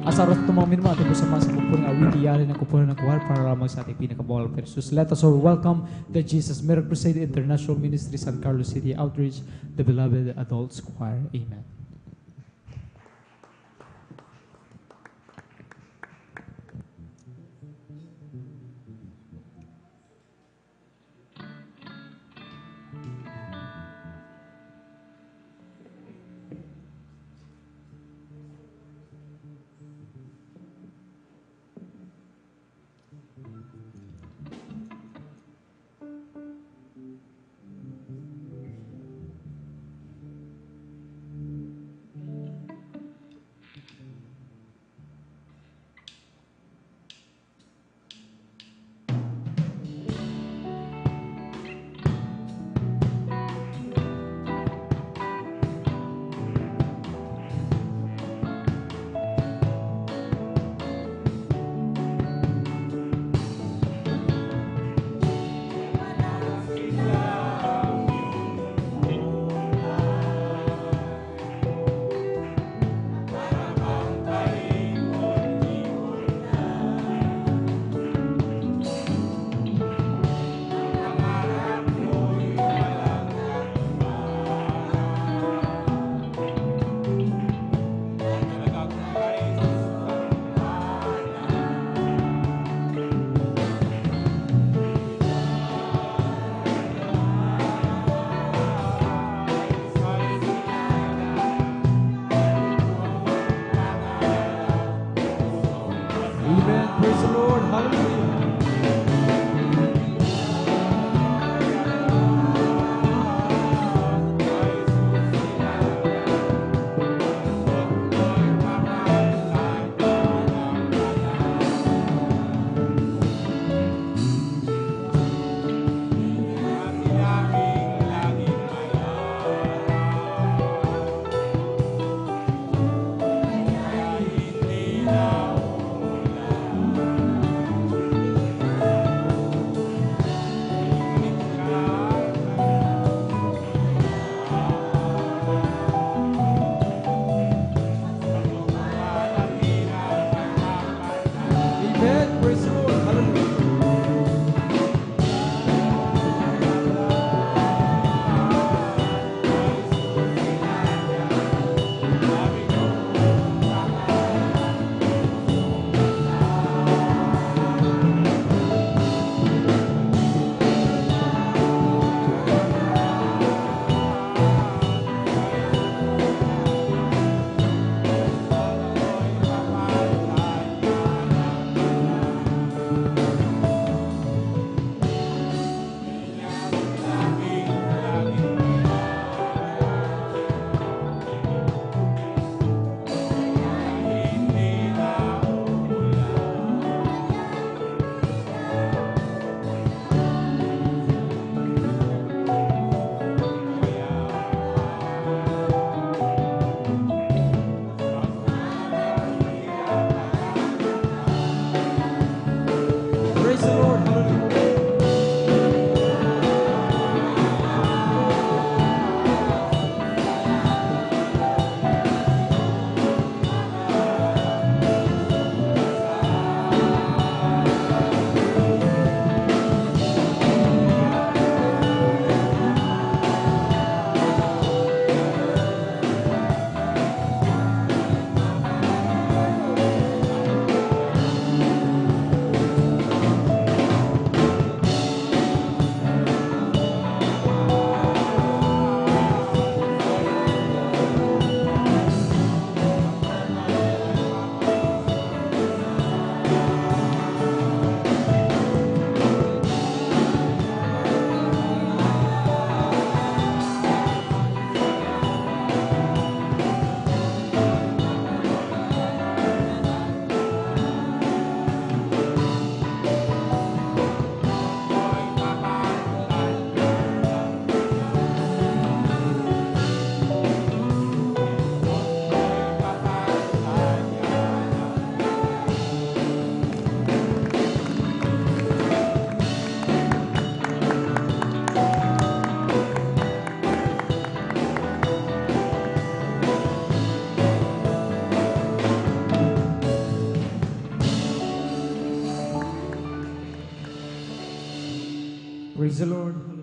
Asarat tumamin mo ating kusama sa kupunan awiti, yari ng kupunan ng kuwar para lamang sa ating pinakamahal na Jesus. Let us all welcome the Jesus Miracle Crusade International Ministry, San Carlos City Outreach, the beloved adults choir. Amen. Praise the Lord.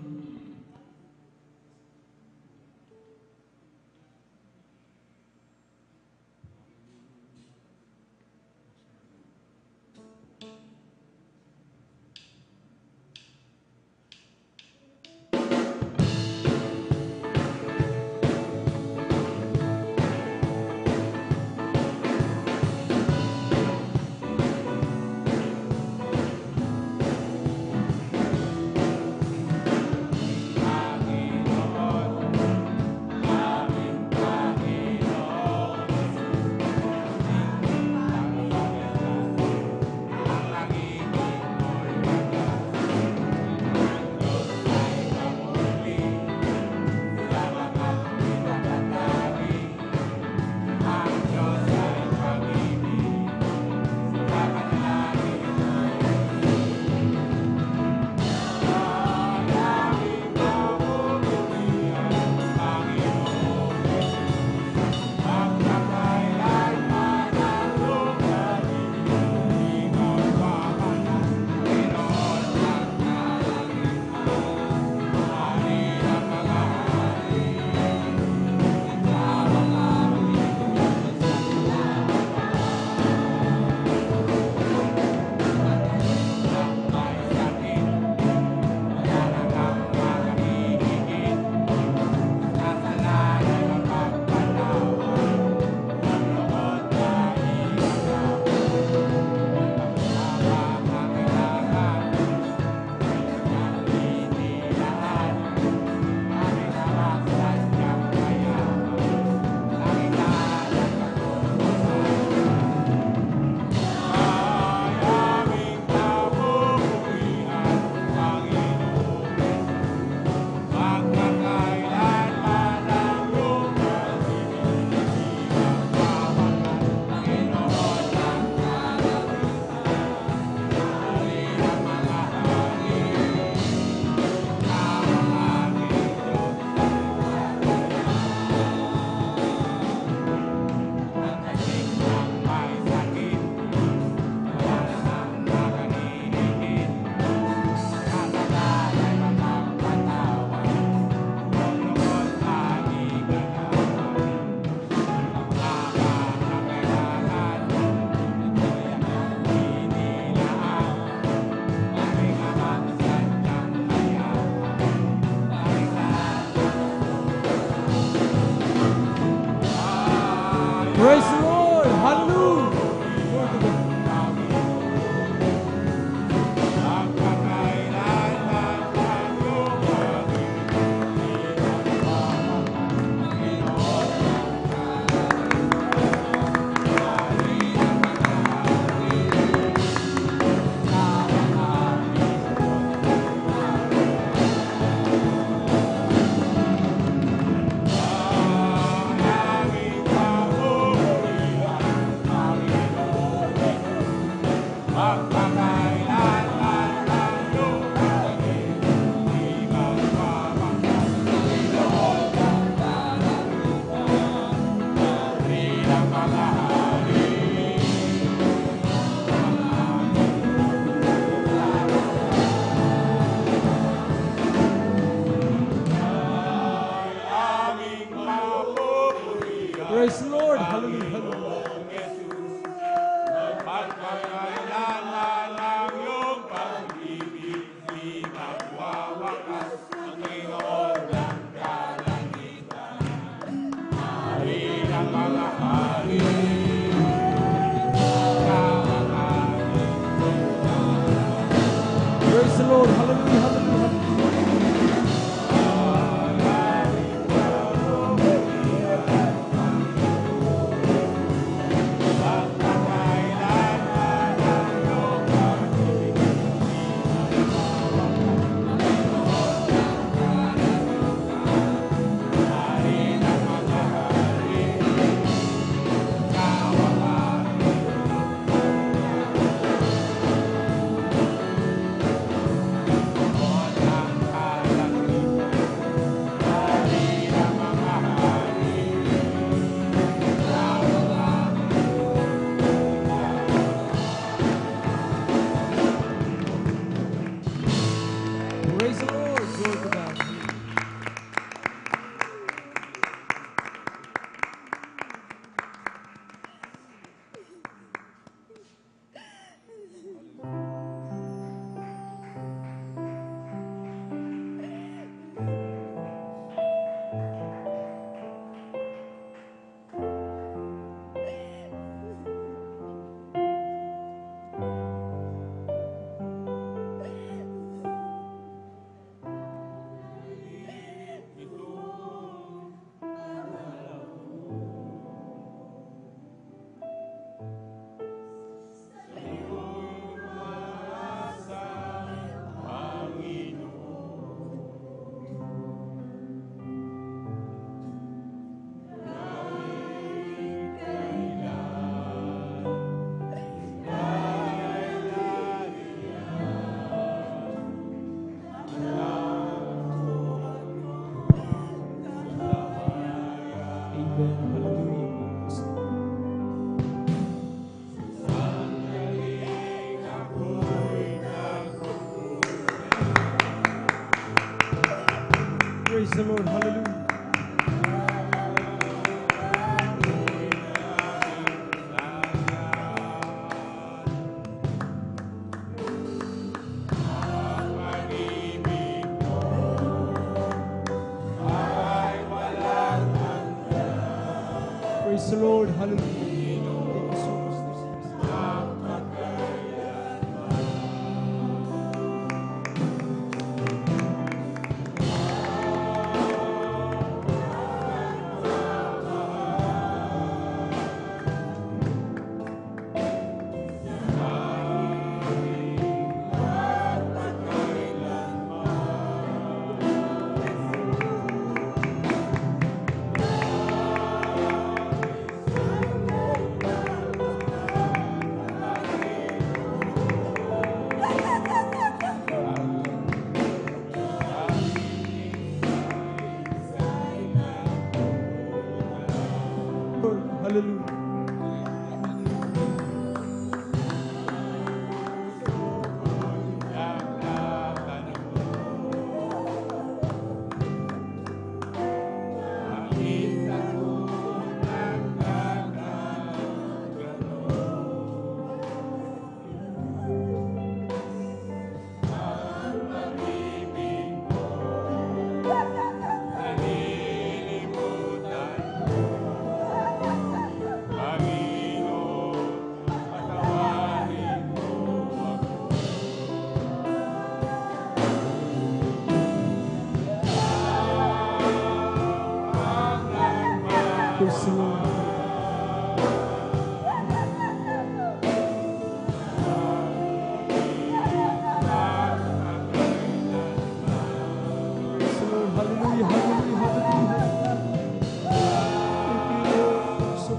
Praise the Lord. Hallelujah. Praise the Lord. Hallelujah. Praise the Lord. Hallelujah. Thank you so much. Lord. Hallelujah. Praise the Lord. Praise the Lord. Hallelujah. Hallelujah. Hallelujah. Thank you, Lord. So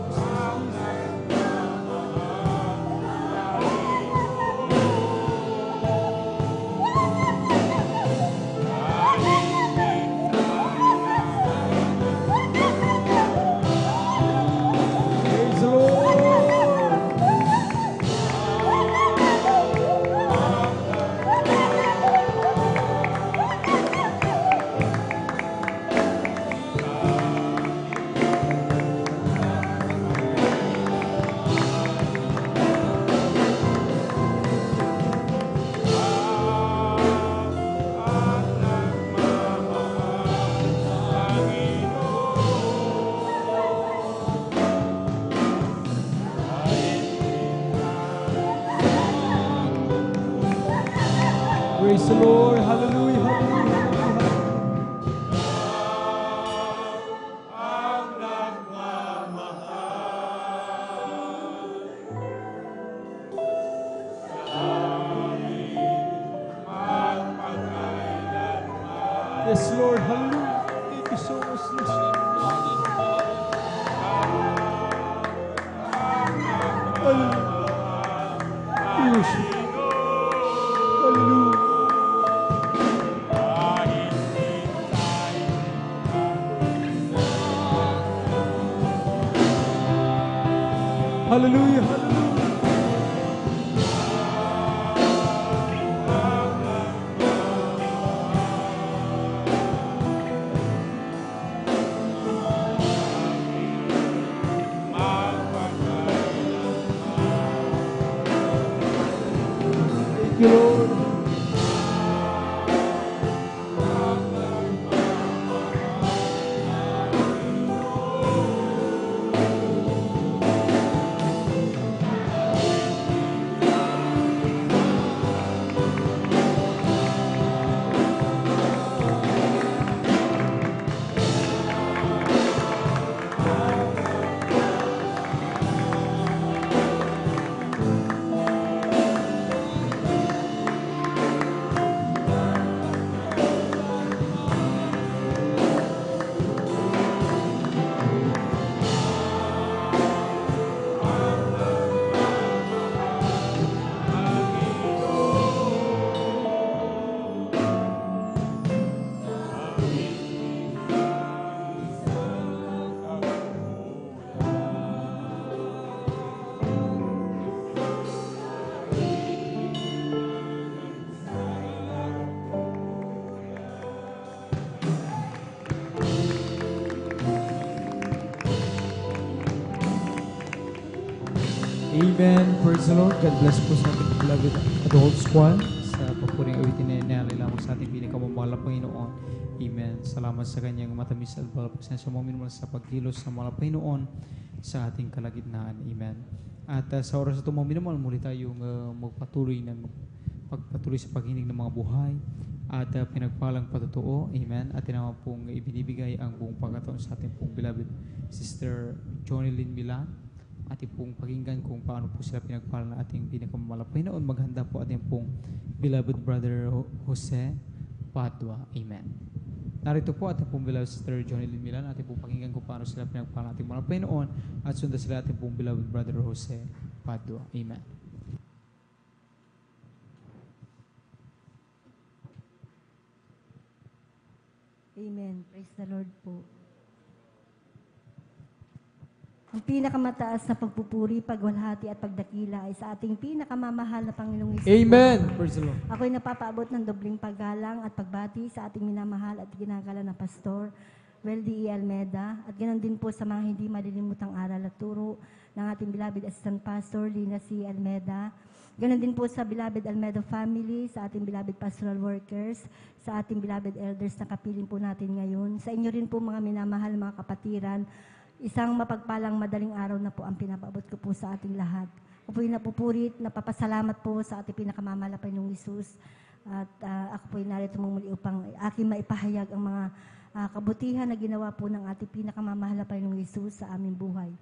praise the Lord. Praise the Lord. Hallelujah. Hallelujah. Hallelujah. Yes, Lord. Hallelujah. Thank you so much, Lord. Hallelujah. Yes. Hallelujah. Hallelujah. Hallelujah. Thank you, Lord. Amen. Praise the Lord. God bless po sa ating beloved adult squad sa papuring awitin na inaalala mo sa ating pinakamamahal na Panginoon. Amen. Salamat sa kanyang matamis at balapagsan sa mga minumang sa pagkilos sa mga Panginoon sa ating kalagitnaan. Amen. At sa oras na ito mga minumang, muli tayong pagpatuloy sa paghinig ng mga buhay at pinagpalang patotoo. Amen. At naman pong ibinibigay ang buong pagkataon sa ating pong beloved Sister Johnny Lynn Milan. Ating pong pakinggan kung paano po sila pinagpalang na ating pinakamamahal na Panginoon. Maghanda po ating pong beloved brother Jose Padua. Amen. Narito po ating pong beloved Sister Johnny Lynn Milan. Ating pong pakinggan kung paano sila pinagpalang na ating mahal na Panginoon. At sundan sila ating pong beloved brother Jose Padua. Amen. Amen. Praise the Lord po. Ang pinakamataas na pagpupuri, pagwalhati at pagdakila ay sa ating pinakamamahal na Panginoong Hesus. Amen. Praise the Lord. Ako'y napapaabot ng dobling paggalang at pagbati sa ating minamahal at ginagala na Pastor Weldy E. Almeda at ganoon din po sa mga hindi malilimutang aral at turo ng ating beloved Assistant Pastor Lina C. Almeda. Ganoon din po sa beloved Almeda family, sa ating beloved pastoral workers, sa ating beloved elders na kapiling po natin ngayon. Sa inyo rin po mga minamahal, mga kapatiran, isang mapagpalang madaling araw na po ang pinapaabot ko po sa ating lahat. Ako po'y napupurit, napapasalamat po sa ating pinakamamahal na Panginoong Hesus. At ako po'y narito muli upang aking maipahayag ang mga kabutihan na ginawa po ng ating pinakamamahal na Panginoong Hesus sa aming buhay.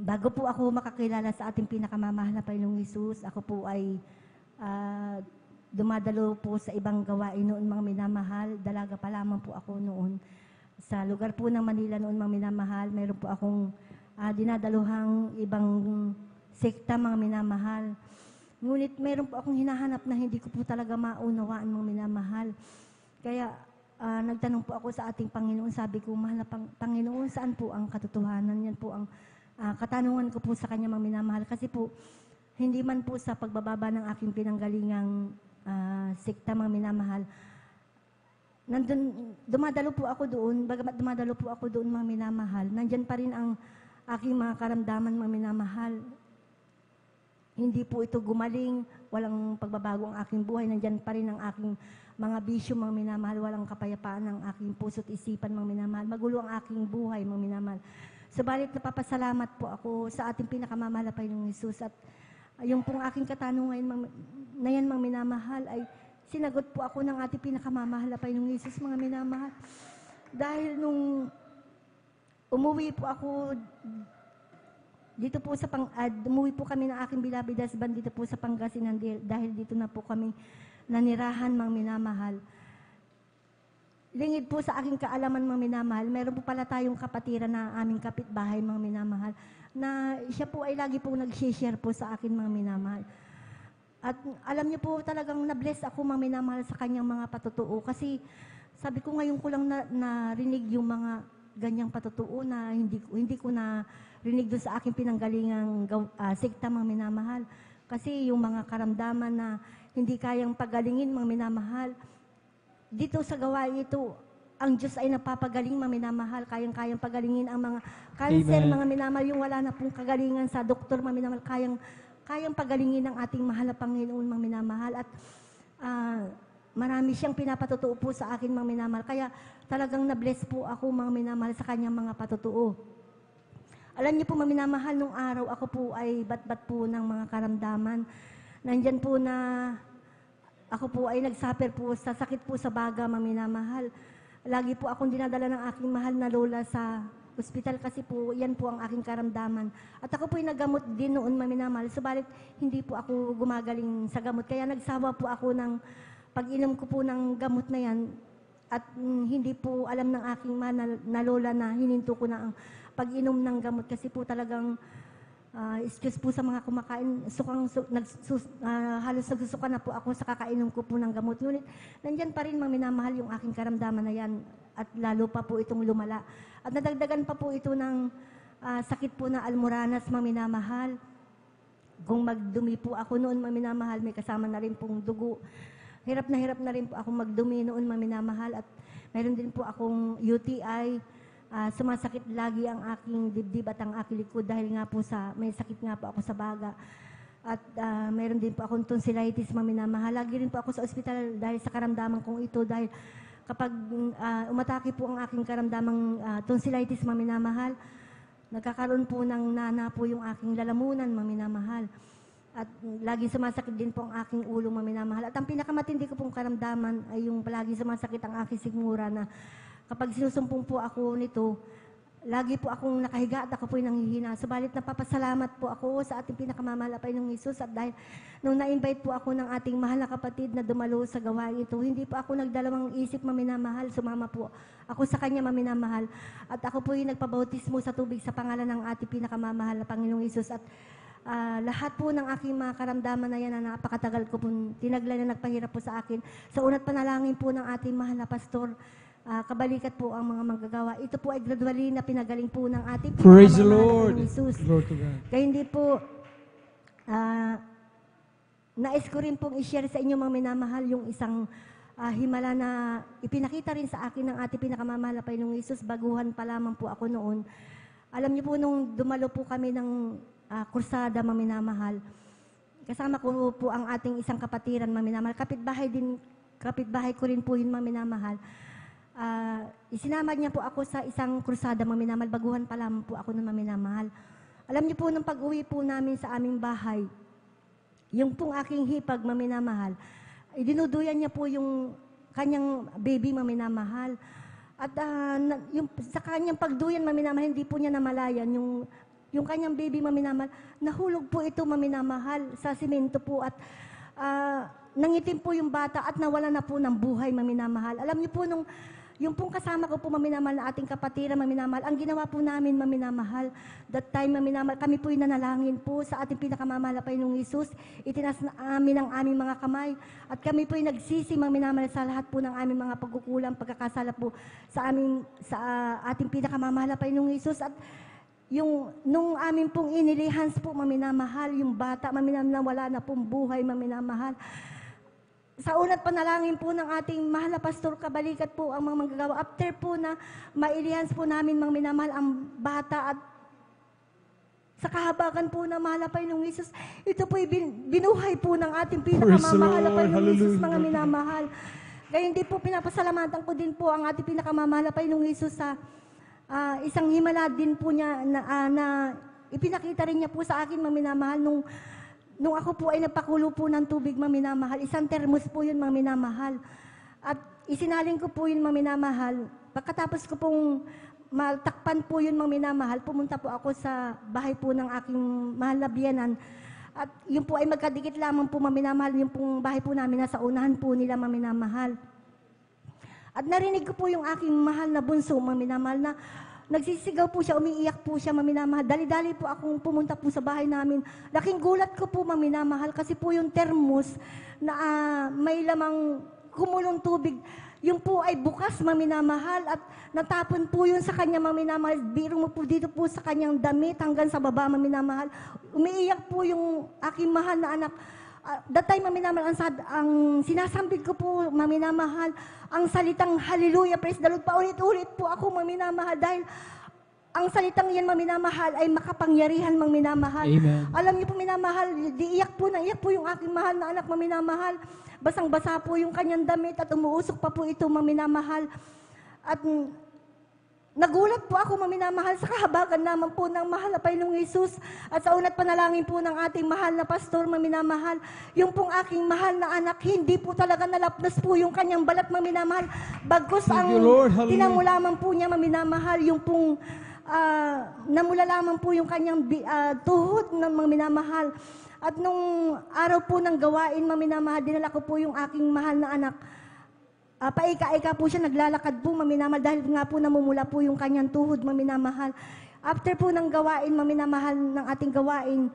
Bago po ako makakilala sa ating pinakamamahal na Panginoong Hesus, ako po ay dumadalo po sa ibang gawain noon mga minamahal. Dalaga pa lamang po ako noon. Sa lugar po ng Manila noon mga minamahal, mayroon po akong dinadaluhang ibang sekta mga minamahal. Ngunit mayroon po akong hinahanap na hindi ko po talaga maunawaan mga minamahal. Kaya nagtanong po ako sa ating Panginoon, sabi ko, mahal na Panginoon, saan po ang katotohanan? Yan po ang katanungan ko po sa kanya mga minamahal. Kasi po, hindi man po sa pagbababa ng aking pinanggalingang sekta mga minamahal, dumadalo po ako doon, bagamat dumadalo po ako doon mga minamahal, nandyan pa rin ang aking mga karamdaman mga minamahal. Hindi po ito gumaling, walang pagbabago ang aking buhay, nandyan pa rin ang aking mga bisyo mga minamahal, walang kapayapaan ang aking puso't isipan mga minamahal, magulo ang aking buhay mga minamahal. Subalit napapasalamat po ako sa ating pinakamamahal na Panginoong Hesus at yung pong aking katanungan na yan mga minamahal ay sinagot po ako ng ating pinakamamahal na Panginoong Hesus, mga minamahal. Dahil nung umuwi po ako dito po sa umuwi po kami ng aking beloved husband dito po sa Pangasinan dahil dito na po kami nanirahan, mga minamahal. Lingid po sa aking kaalaman, mga minamahal, meron po pala tayong kapatiran na aming kapitbahay, mga minamahal, na siya po ay lagi po nag-share po sa akin, mga minamahal. At alam niyo po talagang na-bless ako mga minamahal sa kanyang mga patotoo kasi sabi ko ngayon ko lang narinig yung mga ganyang patotoo na hindi ko na rinig doon sa aking pinanggalingang sekta mga minamahal. Kasi yung mga karamdaman na hindi kayang pagalingin mga minamahal, dito sa gawain ito, ang Diyos ay napapagaling mga minamahal, kayang-kayang pagalingin ang mga cancer mga minamahal, yung wala na pong kagalingan sa doktor mga minamahal, kayang pagalingin ng ating mahal na Panginoon mga minamahal at marami siyang pinapatotoo po sa akin mga minamahal. Kaya talagang na-bless po ako mga minamahal sa kanyang mga patotoo. Alam niyo po mga minamahal, nung araw ako po ay bat-bat po ng mga karamdaman. Nandyan po na ako po ay nagsuffer po sa sakit po sa baga mga minamahal. Lagi po akong dinadala ng aking mahal na lola sa ospital kasi po, yan po ang aking karamdaman. At ako po ay naggamot din noon, maminamahal. Subalit, hindi po ako gumagaling sa gamot. Kaya nagsawa po ako ng pag-inom ko po ng gamot na yan. At hindi po alam ng aking mahal na lola na hininto ko na ang pag-inom ng gamot. Kasi po talagang, excuse po sa mga kumakain, halos nagsusuka na po ako sa kakainom ko po ng gamot. Ngunit, nandyan pa rin maminamahal yung aking karamdaman na yan. At lalo pa po itong lumala. At nadagdagan pa po ito ng sakit po na almoranas, maminamahal. Kung magdumi po ako noon, maminamahal, may kasama na rin pong dugo. Hirap na rin po ako magdumi noon, maminamahal. At mayroon din po akong UTI sumasakit lagi ang aking dibdib at ang aking likod dahil nga po may sakit nga po ako sa baga. At mayroon din po akong tonsillitis, mga minamahal. Lagi rin po ako sa ospital dahil sa karamdaman kong ito. Dahil kapag umatake po ang aking karamdamang tonsillitis, mga minamahal, nagkakaroon po ng nana po yung aking lalamunan, mga minamahal. At laging sumasakit din po ang aking ulo, mga minamahal. At ang pinakamatindi ko pong karamdaman ay yung palaging sumasakit ang aking sigmura na kapag sinusumpong po ako nito, lagi po akong nakahiga at ako po'y nanghihina. Subalit napapasalamat po ako sa ating pinakamamahal na Panginoong Hesus at dahil nung na-invite po ako ng ating mahal na kapatid na dumalo sa gawain ito, hindi po ako nagdalawang isip, maminamahal, sumama po ako sa kanya, maminamahal. At ako po'y nagpabautismo sa tubig sa pangalan ng ating pinakamamahal na Panginoong Hesus. At lahat po ng aking mga karamdaman na yan na napakatagal ko po tinaglan na nagpahirap po sa akin. Sa una't panalangin po ng ating mahal na pastor, kabalikat po ang mga manggagawa. Ito po ay gradually na pinagaling po ng ating Praise the pinakamamahal Lord. na Jesus. Glory to God. Kaya hindi po, nais ko rin pong i-share sa inyo mga minamahal yung isang himala na ipinakita rin sa akin ng ating pinakamamahal na Panginoong Hesus. Baguhan pa lamang po ako noon. Alam niyo po nung dumalo po kami ng kursada, mga minamahal, kasama ko po ang ating isang kapatiran, mga minamahal. Kapitbahay ko rin po yun, mga minamahal. Isinama niya po ako sa isang kursada, mga minamahal. Baguhan pa lamang po ako ng mga minamahal. Alam niyo po, nung pag-uwi po namin sa aming bahay, yung pong aking hipag, mga minamahal, dinuduyan niya po yung kanyang baby, mga minamahal. At sa kanyang pagduyan, mga minamahal, hindi po niya namalayan yung kanyang baby, mga minamahal. Nahulog po ito, mga minamahal, sa simento po at nangitim po yung bata at nawala na po ng buhay, mga minamahal. Alam niyo po, yung pong kasama ko po, mga minamahal, na ating kapatiran, mga minamahal, ang ginawa po namin, mga minamahal, that time, mga minamahal, kami po yung nanalangin po sa ating pinakamamahal na Panginoong Hesus. Itinas na amin ang aming mga kamay at kami po yung nagsisi, mga minamahal, sa lahat po ng aming mga pagkukulang, pagkakasala po sa ating pinakamamahal na Panginoong Hesus. At nung amin pong inilihans po, mga minamahal, yung bata, mga minamahal, wala na pong buhay, mga minamahal. Sa una't panalangin po ng ating mahal na pastor, kabalikat po ang mga manggagawa. After po na mailihans po namin, mga minamahal, ang bata at sa kahabagan po ng mahal na Panginoong Hesus, ito po binuhay po ng ating pinakamamahal na Panginoong Hesus, mga minamahal. Kaya hindi po pinapasalamatan ko din po ang ating pinakamamahal na Panginoong Hesus sa isang himala din po niya na ipinakita rin niya po sa akin, mga minamahal, nung ako po ay napakulo po ng tubig, mga minamahal. Isang termos po yun, mga minamahal. At isinaling ko po yun, mga minamahal. Pagkatapos ko pong matakpan po yun, mga minamahal, pumunta po ako sa bahay po ng aking mahal na biyanan. At yun po ay magkadikit lamang po, mga minamahal, yung pong bahay po namin nasa unahan po nila, mga minamahal. At narinig ko po yung aking mahal na bunso, mga minamahal, na nagsisigaw po siya, umiiyak po siya, mga minamahal. Dali-dali po akong pumunta po sa bahay namin. Laking gulat ko po, mga minamahal, kasi po yung termos na may lamang kumulong tubig, yung po ay bukas, mga minamahal, at natapon po yun sa kanya, mga minamahal. Biro mo po dito po sa kanyang damit hanggang sa baba, mga minamahal. Umiiyak po yung aking mahal na anak. That time, mga minamahal, ang sinasambit ko po, mga minamahal, ang salitang hallelujah, praise the Lord. Paulit-ulit po ako, mga minamahal, dahil ang salitang yan, mga minamahal, ay makapangyarihan, mga minamahal. Amen. Alam niyo po, minamahal, iyak po yung aking mahal na anak, mga minamahal. Basang-basa po yung kanyang damit at umuusok pa po ito, mga minamahal. At nagulat po ako, mga minamahal, sa kahabagan naman po ng mahal na Panginoong Hesus. At sa una't panalangin po ng ating mahal na pastor, mga minamahal, yung pong aking mahal na anak, hindi po talaga nalapnas po yung kanyang balat, mga minamahal. Bagkus ang tinamo lamang po niya, mga minamahal, yung pong namula lamang po yung kanyang tuhod ng mga minamahal. At nung araw po ng gawain, mga minamahal, dinala ko po yung aking mahal na anak. Paika-ika po siya, naglalakad po, mga minamahal, dahil nga po namumula po yung kanyang tuhod, mga minamahal. After po ng gawain, mga minamahal, ng ating gawain,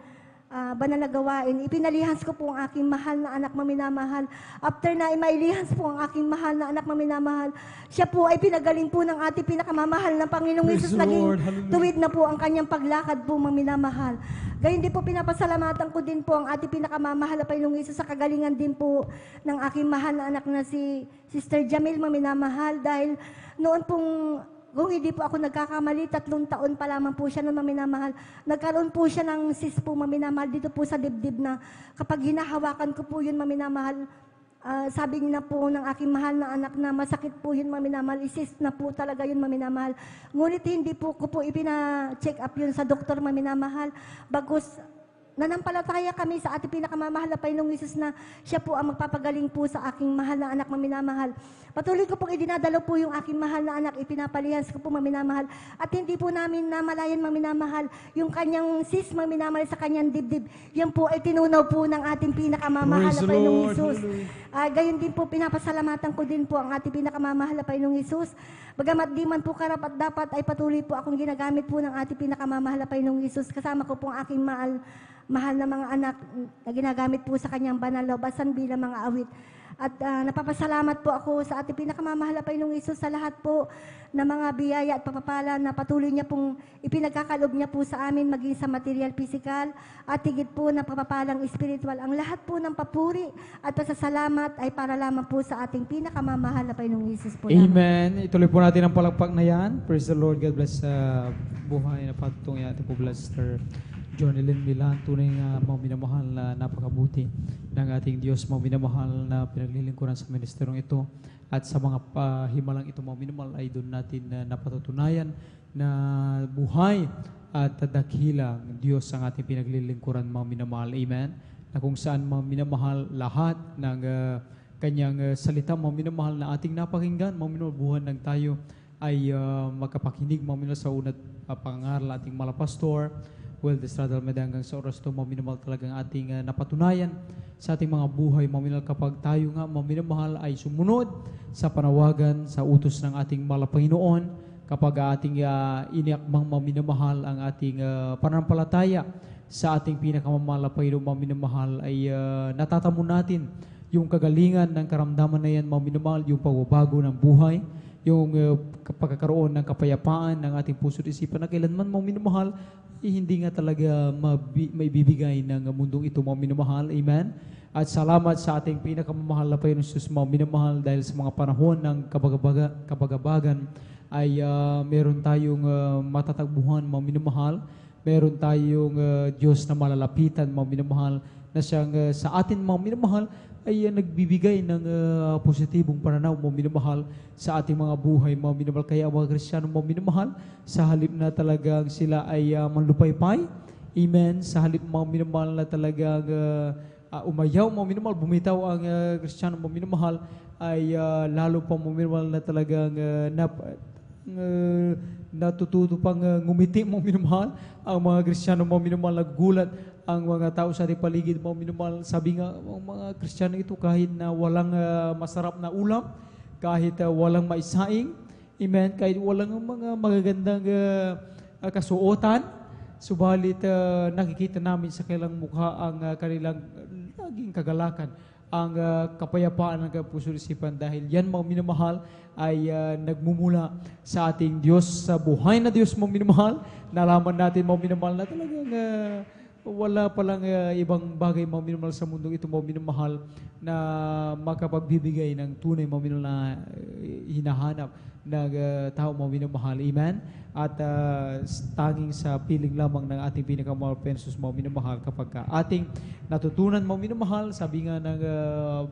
banal na gawain, ipinalihans ko po ang aking mahal na anak, mga minamahal. After na imailihans po ang aking mahal na anak, mga minamahal, siya po ay pinagaling po ng ating pinakamamahal ng Panginoong Hesus. Naging tuwid na po ang kanyang paglakad po, mga minamahal. Gayun din po, pinapasalamatan ko din po ang ating pinakamamahal na Panginoong Hesus sa kagalingan din po ng aking mahal na anak na si Sister Jamil, mga minamahal, dahil noon pong kung hindi po ako nagkakamali, 3 taon pa lamang po siya nung maminamahal. Nagkaroon po siya ng cyst po maminamahal dito po sa dibdib na kapag hinahawakan ko po yun maminamahal, sabi na po ng aking mahal na anak na masakit po yun maminamahal, isis na po talaga yun maminamahal. Ngunit hindi po ko po ipina-check up yun sa doktor maminamahal. Bagkus nanampalataya kami sa ating pinakamamahal na Panginoong Hesus na siya po ang magpapagaling po sa aking mahal na anak maminamahal. Patuloy ko pong idinadalo po yung aking mahal na anak, ipinapalihas ko po maminamahal. At hindi po namin namalayan maminamahal yung kanyang sis maminamahal sa kanyang dibdib. Yan po ay tinunaw po ng ating pinakamamahal na Panginoong Hesus. Gayon din po, pinapasalamatan ko din po ang ating pinakamamahal na Panginoong Hesus. Bagamat di man po karapat dapat ay patuloy po akong ginagamit po ng ating pinakamamahal na Panginoong Hesus. Kasama ko po ang aking mahal na mga anak na ginagamit po sa kanyang banal na basan bilang mga awit. At napapasalamat po ako sa ating pinakamamahal na Panginoong Hesus sa lahat po ng mga biyaya at papapala na patuloy niya pong ipinagkakalob niya po sa amin maging sa material, physical at higit po na papapalang spiritual. Ang lahat po ng papuri at pasasalamat ay para lamang po sa ating pinakamamahal na Panginoong Hesus po. Amen. Ituloy po natin ang palakpak na yan. Praise the Lord. God bless sa buhay na patutong yan. Ito po Blaster Jonelyn Milan, tunay nga mga minamahal na napakabuti ng ating Diyos, mga minamahal na pinaglilingkuran sa ministerong ito. At sa mga himalang ito, mga minamahal, ay doon natin napatutunayan na buhay at dakilang Diyos ang ating pinaglilingkuran, mga minamahal. Amen. Na kung saan mga minamahal lahat ng kanyang salita, mga minamahal na ating napakinggan, mga minamahal, buhan ng tayo ay magkapakinig, mga minamahal, sa unat pangaral ating malapastor, Well, Destradal Almeida, hanggang sa oras ito, maminamahal talagang ating napatunayan sa ating mga buhay. Maminamahal kapag tayo nga, maminamahal ay sumunod sa panawagan, sa utos ng ating mahal na Panginoon, kapag ating iniakbang maminamahal ang ating pananampalataya sa ating pinakamamahal na Panginoon, maminamahal ay natatamo natin yung kagalingan ng karamdaman na yan, maminamahal, yung pagbabago ng buhay, yung pagkakaroon ng kapayapaan ng ating puso at isipan na kailanman mga minamahal, hindi nga talaga maibibigay ng mundong ito mga minamahal. Amen? At salamat sa ating pinakamamahal na Panginoon Jesus mga minamahal dahil sa mga panahon ng kabagabagan ay meron tayong matatagbuhan mga minamahal. Meron tayong Diyos na malalapitan mga minamahal na siyang sa atin mga minamahal ay nagbibigay ng positibong pananaw, mga minamahal, sa ating mga buhay, mga minamahal. Kaya mga Kristiyano, mga minamahal, sa halip na talagang sila ay manlupaypay, amen, sa halip mga minamahal na talagang umayaw, mga minamahal, bumitaw ang Kristiyano, mga minamahal, ay lalo pang mga minamahal na talagang natututo pang ngumiti, mga minamahal, ang mga Kristiyano, mga minamahal, naggulat ang mga tao sa ating paligid, mga minamahal. Sabi nga, ang mga Kristiyano ito, kahit na walang masarap na ulam, kahit walang maisaing, amen, kahit walang mga magagandang kasuotan, subalit nakikita namin sa kanilang mukha ang kanilang laging kagalakan, ang kapayapaan ng puso at isipan, dahil yan mga minamahal ay nagmumula sa ating Diyos, sa buhay na Diyos mga minamahal. Nalaman natin mga minamahal na talagang wala palang ibang bagay mga minamahal sa mundong ito mga minamahal na makapagbibigay ng tunay mga minamahal na hinahanap ng tao mga minamahal. Amen? At tanging sa piling lamang ng ating pinakamahal pensos mga minamahal kapag ating natutunan mga minamahal, sabi nga ng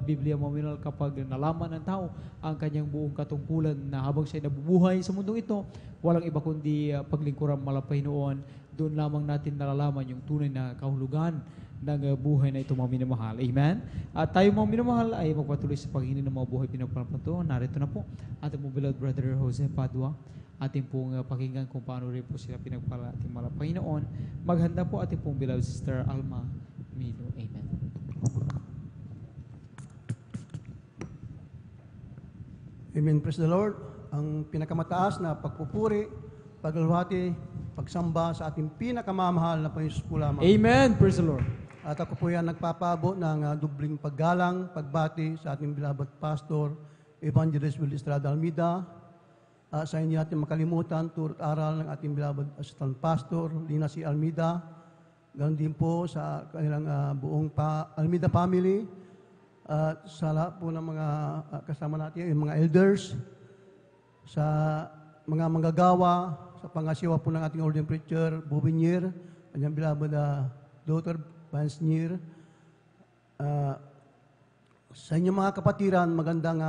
Biblia mga minamahal, kapag nalaman ng tao ang kanyang buong katungkulan na habang siya nabubuhay sa mundong ito, walang iba kundi paglingkuran mga Panginoon, doon lamang natin nalalaman yung tunay na kahulugan ng buhay na ito mga minamahal. Amen? At tayo mga minamahal ay magpatuloy sa paghingi ng mga buhay pinagpapatuon. Narito na po ating po beloved brother Jose Padua. Ating pong pakinggan kung paano rin po sila pinagpala ating mga Panginoon. Maghanda po ating pong beloved sister Alma Milo. Amen. Amen. Praise the Lord. Ang pinakamataas na pagpupuri, paglalwati, pagsamba sa ating pinakamamahal na Panginoon po lamang. Amen. Praise the Lord. At ako po yan nagpapaabot ng dubling paggalang, pagbati sa ating beloved pastor, Evangelist Will Estrada Almeida. Sa hindi natin makalimutan, turut aral ng ating beloved assistant pastor, Lina C. Almeida. Ganon din po sa kanilang buong Almeida family. Sa lahat po ng mga kasama natin, yung mga elders. Sa mga manggagawa, sa pangasiwa po ng ating ordained preacher, Bobinier, kanyang beloved daughter, Vance Nier. Sa inyong mga kapatiran, magandang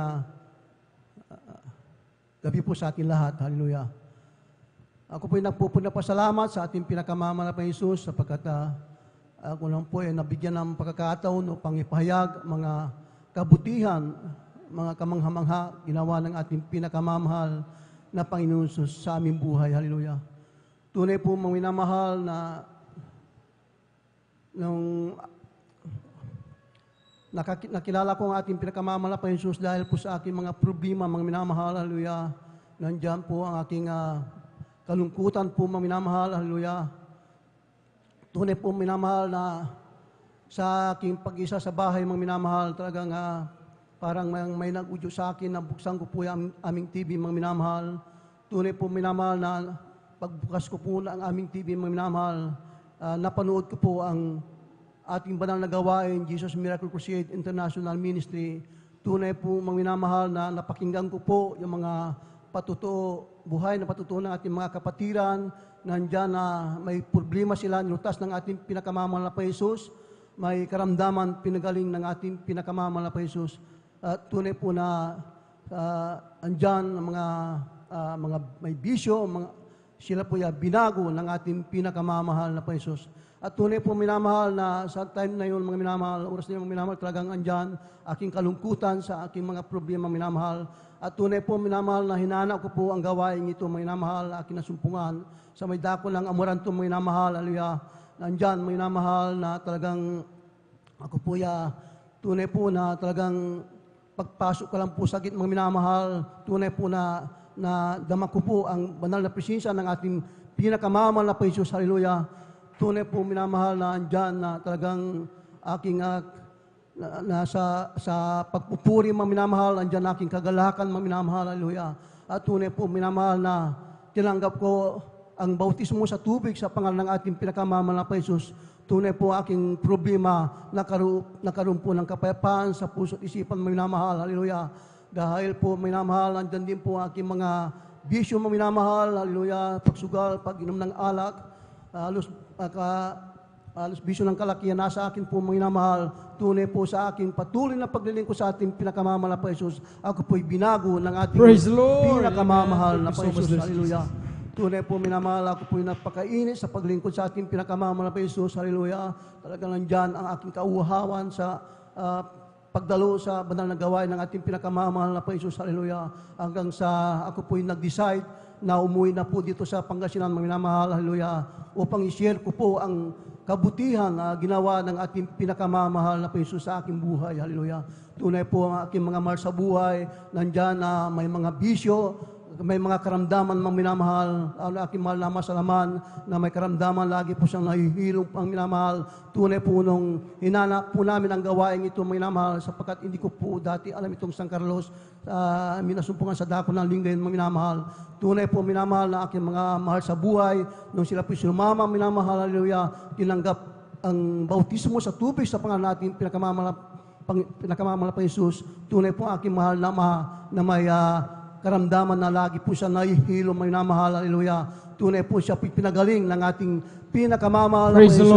gabi po sa ating lahat. Hallelujah. Ako po ay nagpupasalamat sa ating pinakamamahal na Jesus sapagkat ako lang po ay nabigyan ng pagkakataon upang ipahayag mga kabutihan, mga kamangha-mangha, ginawa ng ating pinakamamahal na Panginoon Jesus sa aming buhay. Hallelujah. Tunay po mga minamahal na nung nakilala ko ang ating pinakamamahal na Panginoon Jesus dahil po sa aking mga problema, mga minamahal. Hallelujah. Nandiyan po ang aking kalungkutan po, mga minamahal. Hallelujah. Tunay po minamahal na sa aking pag-isa sa bahay, mga minamahal, talagang parang may nag-udyo sa akin na buksan ko po yung aming TV, mga minamahal. Tunay po minamahal na pagbukas ko po ng aming TV, mga minamahal, napanood ko po ang ating banal na gawain, Jesus Miracle Crusade International Ministry. Tunay po mga minamahal na napakinggan ko po yung mga patutuo, buhay na patutuo ng ating mga kapatiran. Nandiyan na may problema sila, nilutas ng ating pinakamamahal na Jesus. May karamdaman, pinagaling ng ating pinakamamahal na Jesus. Tunay po na andyan ang mga may bisyo, sila po binago ng ating pinakamamahal na Jesus. At tunay po minamahal na sa time na yun, mga minamahal, oras na yun, mga minamahal, talagang andyan aking kalungkutan sa aking mga problema, minamahal. At tunay po minamahal na hinana ko po ang gawain ito, mga minamahal, aking nasumpungan sa may dako ng Amoranto, mga minamahal, hallelujah. Nandyan, mga minamahal, na talagang ako po tunay po na talagang pagpasok ko lang po sa mga minamahal, tunay po na dama ko po ang banal na presensya ng ating pinakamamahal na Jesus, hallelujah. Tunay po minamahal na andyan na talagang aking sa pagpupuri, mga minamahal, andyan aking kagalakan, mga minamahal, hallelujah. At tunay po minamahal na tinanggap ko ang bautismo sa tubig sa pangalan ng ating pinakamamahal na Jesus. Tunay po aking problema, nakaroon po ng kapayapaan sa puso at isipan, mga minamahal, hallelujah. Dahil po, mga minamahal, andyan din po aking mga bisyo, mga minamahal, hallelujah, pagsugal, pag-inom ng alak, halos bisyo ng kalakihan, nasa akin po, mga minamahal. Tunay po sa aking patuloy na paglilingkod sa ating pinakamamahal na Jesus. Ako po'y binago ng ating pinakamamahal na Jesus, hallelujah. Tunay po minamahal, ako po'y napakainit sa paglingkod sa ating pinakamamahal na Jesus, hallelujah. Talagang nandyan ang aking kauhawan sa pagdalo sa banal na gawain ng ating pinakamamahal na Jesus, hallelujah. Hanggang sa ako po'y nag-decide na umuwi na po dito sa Pangasinan, mga minamahal, hallelujah, upang i-share ko po ang kabutihan na ginawa ng ating pinakamamahal na Jesus sa aking buhay, hallelujah. Tunay po ang aking mga mahal sa buhay, nandyan na may mga bisyo, may mga karamdaman, mga minamahal, ang aking mahal na masalaman, na may karamdaman, lagi po siyang nahihilong pang minamahal. Tunay po nung hinanap po namin ang gawain ito, mga minamahal, sapagkat hindi ko po dati alam itong San Carlos, minasumpungan sa dako ng linggayin, mga minamahal. Tunay po minamahal na aking mga mahal sa buhay, nung sila po sinumama, minamahal, hallelujah, tinanggap ang bautismo sa tubig sa pangalan natin, pinakamamahal na Jesus. Tunay po aking mahal na may karamdaman na lagi po siya nahihilo, may namahal, hallelujah. Tunay po siya pinagaling ng ating pinakamamahal na Jesus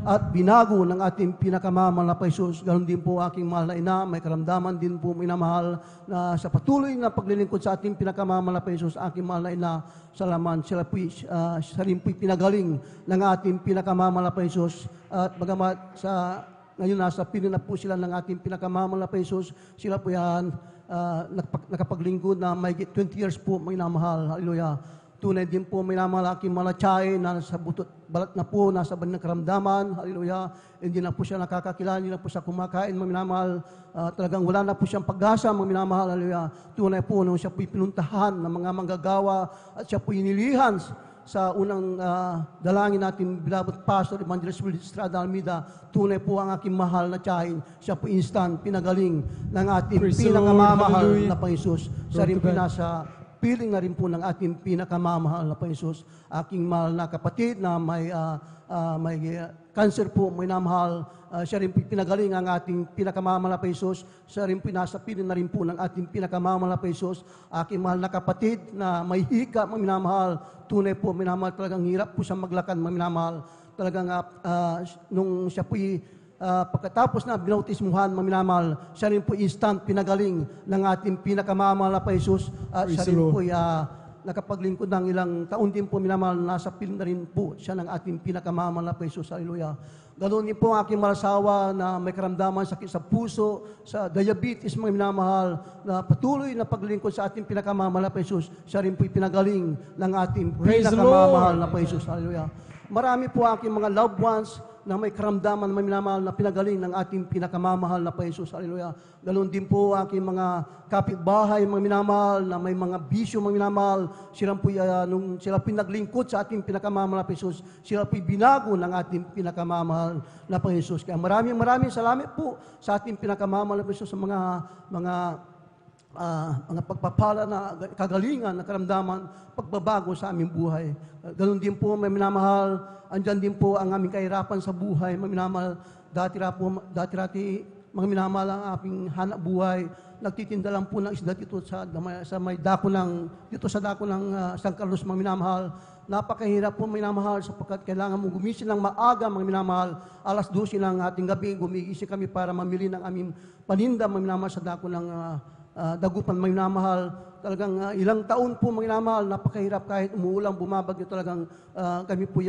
at binago ng ating pinakamamahal na Jesus. Ganon din po aking mahal na ina, may karamdaman din po minamahal na sa patuloy na paglilingkod sa ating pinakamamahal na Jesus, aking mahal na ina, salaman, sila po rin po pinagaling ng ating pinakamamahal na Jesus. At bagamat ngayon nasa piling na po sila ng ating pinakamamahal na Jesus, sila po nakapaglingkod na may 20 years po, may namahal, hallelujah. Tunay din po may namahal aking malachay na nasa butot balat na po, nasa banang karamdaman, hallelujah. Hindi na po siya nakakakilala, hindi na po siya kumakain, mga minamahal. Talagang wala na po siyang pag-asa, mga minamahal, hallelujah. Tunay po nung siya po'y pinuntahan ng mga manggagawa at siya po'y inilihan sa unang dalangin natin, beloved Pastor Evangelist Will Estrada Almeida. Tunay po ang aking mahal na tiyahin. Siya po instant, pinagaling ng ating pinakamamahal na Panginoon. Siya rin pinasa piling na rin po ng ating pinakamamahal na Panginoon. Aking mahal na kapatid na may cancer po, mga minamahal. Siya rin po pinagaling ang ating pinakamamahal na Paisos. Siya rin po nasa piling na rin po ng ating pinakamamahal na Paisos. Aking mahal na kapatid na may hika, mga minamahal. Tunay po, minamahal, talagang hirap po siya maglakad, mga minamahal. Talagang nung siya po pagkatapos na binautismuhan, mga minamahal, siya rin po instant pinagaling ng ating pinakamamahal na Paisos. Siya rin po nakapaglingkod ng ilang taon din po, minamahal, nasa piling na rin po siya ng ating pinakamamahal na Paisos. Hallelujah. Ganoon din po ang aking malasawa na may karamdaman, sakit sa puso, sa diabetes, mga minamahal, na patuloy na paglingkod sa ating pinakamamahal na Paisos. Siya rin po pinagaling ng ating pinakamamahal na Paisos. Hallelujah. Marami po aking mga loved ones na may karamdaman, may minamahal na pinagaling ng ating pinakamamahal na Paisos. Hallelujah. Ganoon din po aking mga kapitbahay, mga minamahal, na may mga bisyo, mga minamahal. Sila po, nung sila pinaglingkod sa ating pinakamamahal na Paisos, sila po binago ng ating pinakamamahal na Paisos. Kaya maraming salamat po sa ating pinakamamahal na Paisos sa mga pagpapala na kagalingan, na karamdaman, pagbabago sa aming buhay. Ganoon din po, may minamahal, andyan din po ang aming kahirapan sa buhay, mga minamahal. Dati mga minamahal, ang aming hanap buhay, nagtitinda lang po ng isda dito sa may dako dito sa dako ng San Carlos, mga minamahal. Napakahirap po, mga minamahal, sapagkat kailangan mong gumising ng maaga, mga minamahal. Alas 12 ng ating gabi, gumigising kami para mamili ng aming paninda, mga minamahal, sa dako ng Dagupan, mga minamahal. Talagang ilang taon po, mga minamahal, napakahirap kahit umuulang, bumabagyo, talagang kami po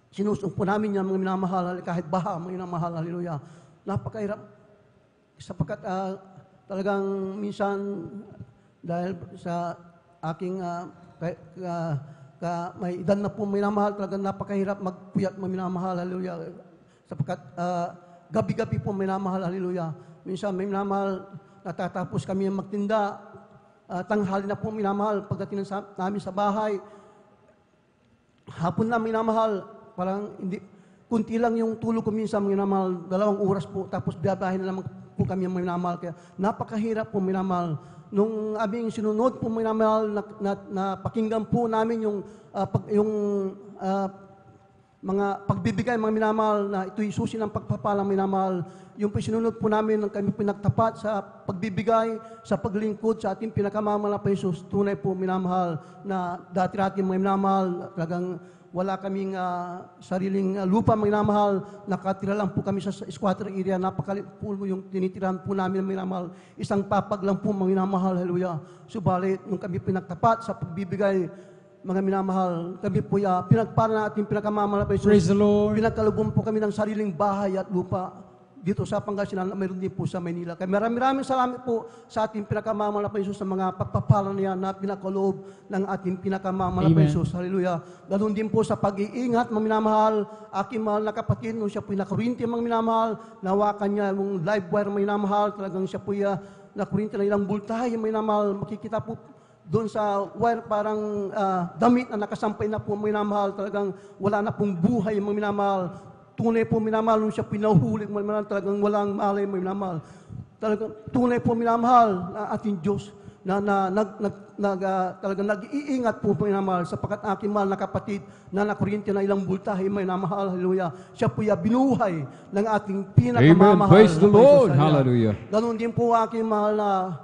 sinusumpo namin yan, mga minamahal, kahit baha, mga minamahal. Hallelujah. Napakahirap sapagkat talagang minsan dahil sa aking may edad na po, mga minamahal, talagang napakahirap magpuyat, mga minamahal. Hallelujah. Sapagkat gabi-gabi po, mga minamahal. Hallelujah. Minsan, mga minamahal, natatapos kami magtinda, tanghali na po, minamahal, pagdating namin sa bahay, hapon na, minamahal, parang kunti lang yung tulog ko minsan, minamahal, 2 oras po, tapos biyabahin na naman po kami, minamahal. Kaya napakahirap po, minamahal. Nung aming sinunod po, minamahal, na pakinggan po namin yung mga pagbibigay, mga minamahal, na ito'y susi ng pagpapalang, minamahal. Yung sinunod po namin ng kami pinagtapat sa pagbibigay, sa paglingkod sa ating pinakamamahal na Paisos. Tunay po, minamahal, na dati-dati, mga minamahal, talagang wala kaming sariling lupa, mga minamahal. Nakatira lang po kami sa squatter area. Napakalit po yung tinitirahan po namin, mga minamahal. Isang papag lang po, mga minamahal. Hallelujah. Subalit, nung kami pinagtapat sa pagbibigay, mga minamahal, kami po pinagpala natin pinakamamahal na Paisos. Praise the Lord. Pinagkalubong po kami ng sariling bahay at lupa dito sa Pangasinan, mayroon din po sa Manila. Kaya maraming salamat po sa ating pinakamamahal na Paisos, sa mga pagpapala niya na pinakaloob ng ating pinakamamahal na Paisos. Hallelujah. Ganun din po sa pag-iingat, mga minamahal, aking mahal na kapatid, nung siya po nakakurinti, mga minamahal, nawakan niya yung live wire, mga minamahal, talagang siya po nakakurinti na ilang bultahe, mga minamahal, makikita po doon sa wire, parang damit na nakasampay na po, mga minamahal, talagang wala na pong buhay, mga minamahal. Tunay po, minamahal, nung siya pinahulik, mga minamahal, talagang walang malay, mga minamahal. Talagang tunay po, minamahal, na ating Diyos, talagang nag-iingat po, minamahal, sapagkat aking mahal na kapatid na nakuryente na ilang bultahe, minamahal. Hallelujah. Siya po binuhay ng ating pinakamamahal. Amen. Praise the Lord. Hallelujah. Ganon din po aking mahal na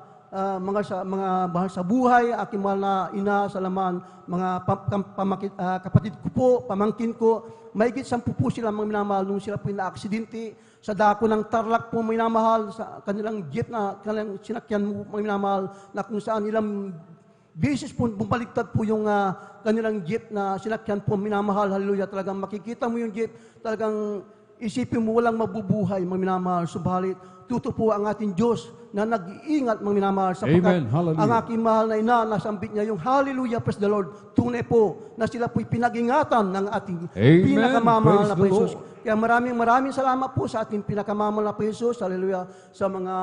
mga bahal sa buhay, aking mahal na ina sa laman, mga kapatid ko po, pamangkin ko, mahigit 10 po sila, mga minamahal, nung sila po na-aksidente sa dako ng Tarlac po, mga minamahal, sa kanilang jeep na kanilang sinakyan, mga minamahal, na kung saan ilang beses po bumaliktad po yung kanilang jeep na sinakyan po, minamahal. Hallelujah. Talagang makikita mo yung jeep, talagang isipin mo walang mabubuhay, mga minamahal. Subalit, tutupo ang ating Diyos na nag-iingat, mga minamahal, sapagkat ang aking mahal na ina, nasambit niya yung hallelujah, praise the Lord. Tunay po na sila po'y pinag-ingatan ng ating pinakamamahal na Paisos. Kaya maraming salamat po sa ating pinakamamahal na Paisos, hallelujah, sa mga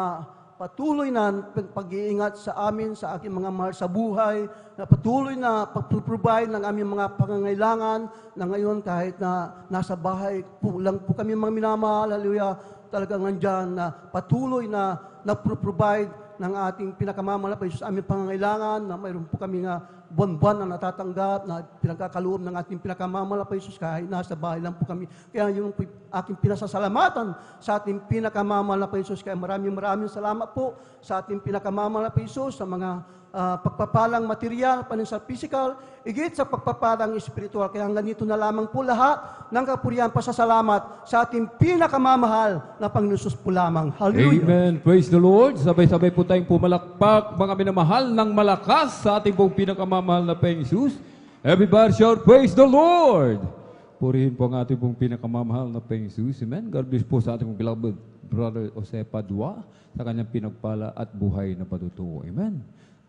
patuloy na pag-iingat sa amin, sa aking mga mahal sa buhay, na patuloy na pag-provide ng aming mga pangangailangan, na ngayon kahit na nasa bahay po lang po kami, mga minamahal, hallelujah, talagang nandyan na patuloy na nag-provide ng ating pinakamamal na Panginoon sa aming pangangailangan, na mayroon po kami nga buwan-buwan na natatanggap, na pinagkakaloob ng ating pinakamamal na Panginoon kahit nasa bahay lang po kami. Kaya yung aking pinasasalamatan sa ating pinakamamal na Panginoon. Kaya maraming salamat po sa ating pinakamamal na Panginoon sa mga pagpapalang material, sa physical, igit sa pagpapalang spiritual. Kaya hanggang dito na lamang po lahat ng kapurihan pasasalamat sa ating pinakamamahal na Panginoon Jesus po lamang. Hallelujah. Amen. Praise the Lord. Sabay-sabay po tayong pumalakpak, mga minamahal ng malakas sa ating pong pinakamamahal na Panginoon Jesus. Everybody shout, praise the Lord. Purihin po ang ating pong pinakamamahal na Panginoon Jesus. Amen. God bless po sa ating pong beloved brother Jose Padua sa kanyang pinagpala at buhay na patutuo. Amen.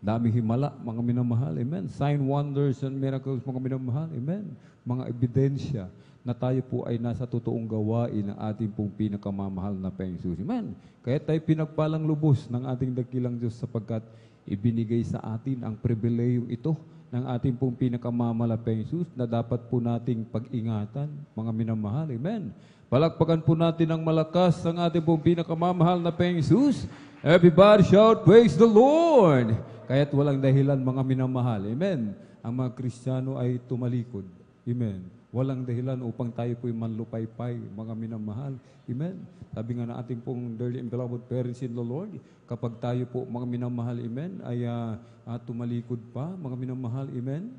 Daming himala, mga minamahal. Amen. Sign, wonders, and miracles, mga minamahal. Amen. Mga ebidensya na tayo po ay nasa totoong gawain ng ating pong pinakamamahal na Panginoon Jesus. Amen. Kaya tayo pinagpalang lubos ng ating dakilang Diyos sapagkat ibinigay sa atin ang pribilehyo ito ng ating pong pinakamamahal na Panginoon Jesus na dapat po nating pag-ingatan, mga minamahal. Amen. Palakpakan po natin ang malakas ang ating pong pinakamamahal na Panginoon Jesus. Everybody shout, praise the Lord! Kaya't walang dahilan, mga minamahal. Amen. Ang mga Kristiyano ay tumalikod. Amen. Walang dahilan upang tayo po'y manlupaypay, mga minamahal. Amen. Sabi nga na ating pong dearly and beloved parents in the Lord, kapag tayo po, mga minamahal, amen, ay tumalikod pa, mga minamahal, amen.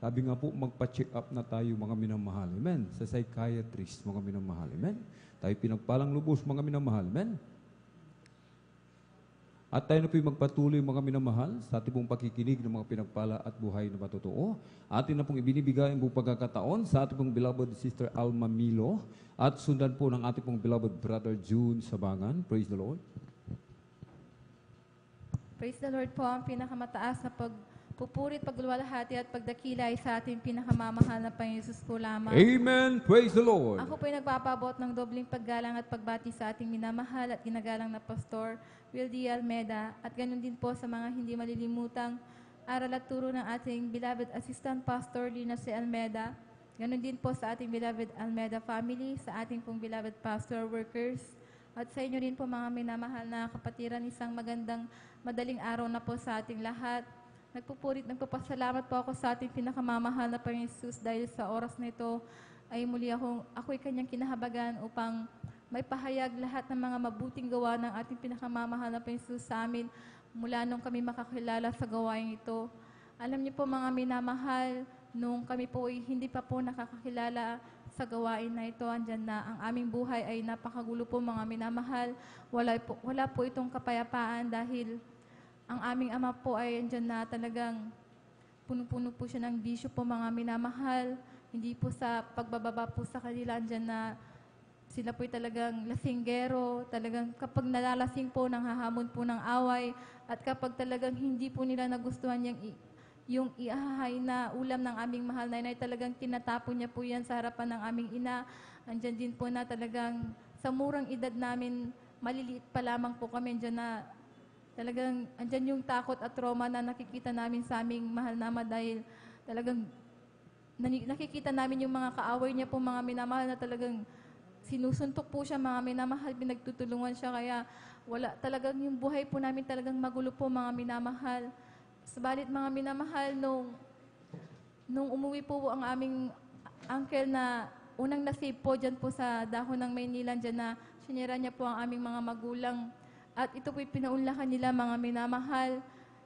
Sabi nga po, magpa-check up na tayo, mga minamahal. Amen. Sa psychiatrist, mga minamahal. Amen. Tayo pinagpalang lubos, mga minamahal. Amen. At tayo na po'y magpatuloy, mga minamahal, sa ating pong pakikinig ng mga pinagpala at buhay na matotoo. Atin na pong ibinibigay ang buong pagkakataon sa ating pong beloved Sister Alma Milo at sundan po ng ating pong beloved Brother June Sabangan. Praise the Lord. Praise the Lord po. Ang pinakamataas na pagpupuri, pagluwalhati at pagdakila ay sa ating pinakamamahal na Panginoon Jesus po lamang. Amen. Praise the Lord. Ako po ay nagpapabot ng dobling paggalang at pagbati sa ating minamahal at ginagalang na Pastor Will D. Almeda at ganun din po sa mga hindi malilimutang aral at turo ng ating beloved Assistant Pastor Lina C. Almeda. Ganun din po sa ating beloved Almeda family, sa ating pong beloved pastor workers, at sa inyo rin po mga minamahal na kapatiran, isang magandang madaling araw na po sa ating lahat. Nagpapasalamat po ako sa ating pinakamamahal na Panginoon Jesus dahil sa oras na ito ay muli ako'y kanyang kinahabagan upang may pahayag lahat ng mga mabuting gawa ng ating pinakamamahal na Panginoon Jesus sa amin mula nung kami makakilala sa gawain ito. Alam niyo po, mga minamahal, nung kami po ay hindi pa po nakakakilala sa gawain na ito, andyan na ang aming buhay ay napakagulo po, mga minamahal. Wala po itong kapayapaan dahil ang aming ama po ay andyan na talagang puno-puno po siya ng bisyo po, mga minamahal. Hindi po sa pagbababa po sa kanila, andyan na sila po'y talagang lasinggero, talagang kapag nalalasing po, nanghahamon po ng away, at kapag talagang hindi po nila nagustuhan yung ihahay na ulam ng aming mahal na inay, talagang tinatapon niya po yan sa harapan ng aming ina. Andyan din po na talagang sa murang edad namin, maliliit pa lamang po kami, andyan na talagang andyan yung takot at trauma na nakikita namin sa aming mahal na ama dahil talagang nakikita namin yung mga kaaway niya po, mga minamahal, na talagang sinusuntok po siya, mga minamahal, pinagtutulungan siya, kaya wala talagang yung buhay po namin talagang magulo po, mga minamahal. Sabalit, mga minamahal, nung umuwi po ang aming uncle na unang nasave po dyan po sa dahon ng Maynila, dyan na sinira niya po ang aming mga magulang. At ito po'y pinaunlakan nila, mga minamahal.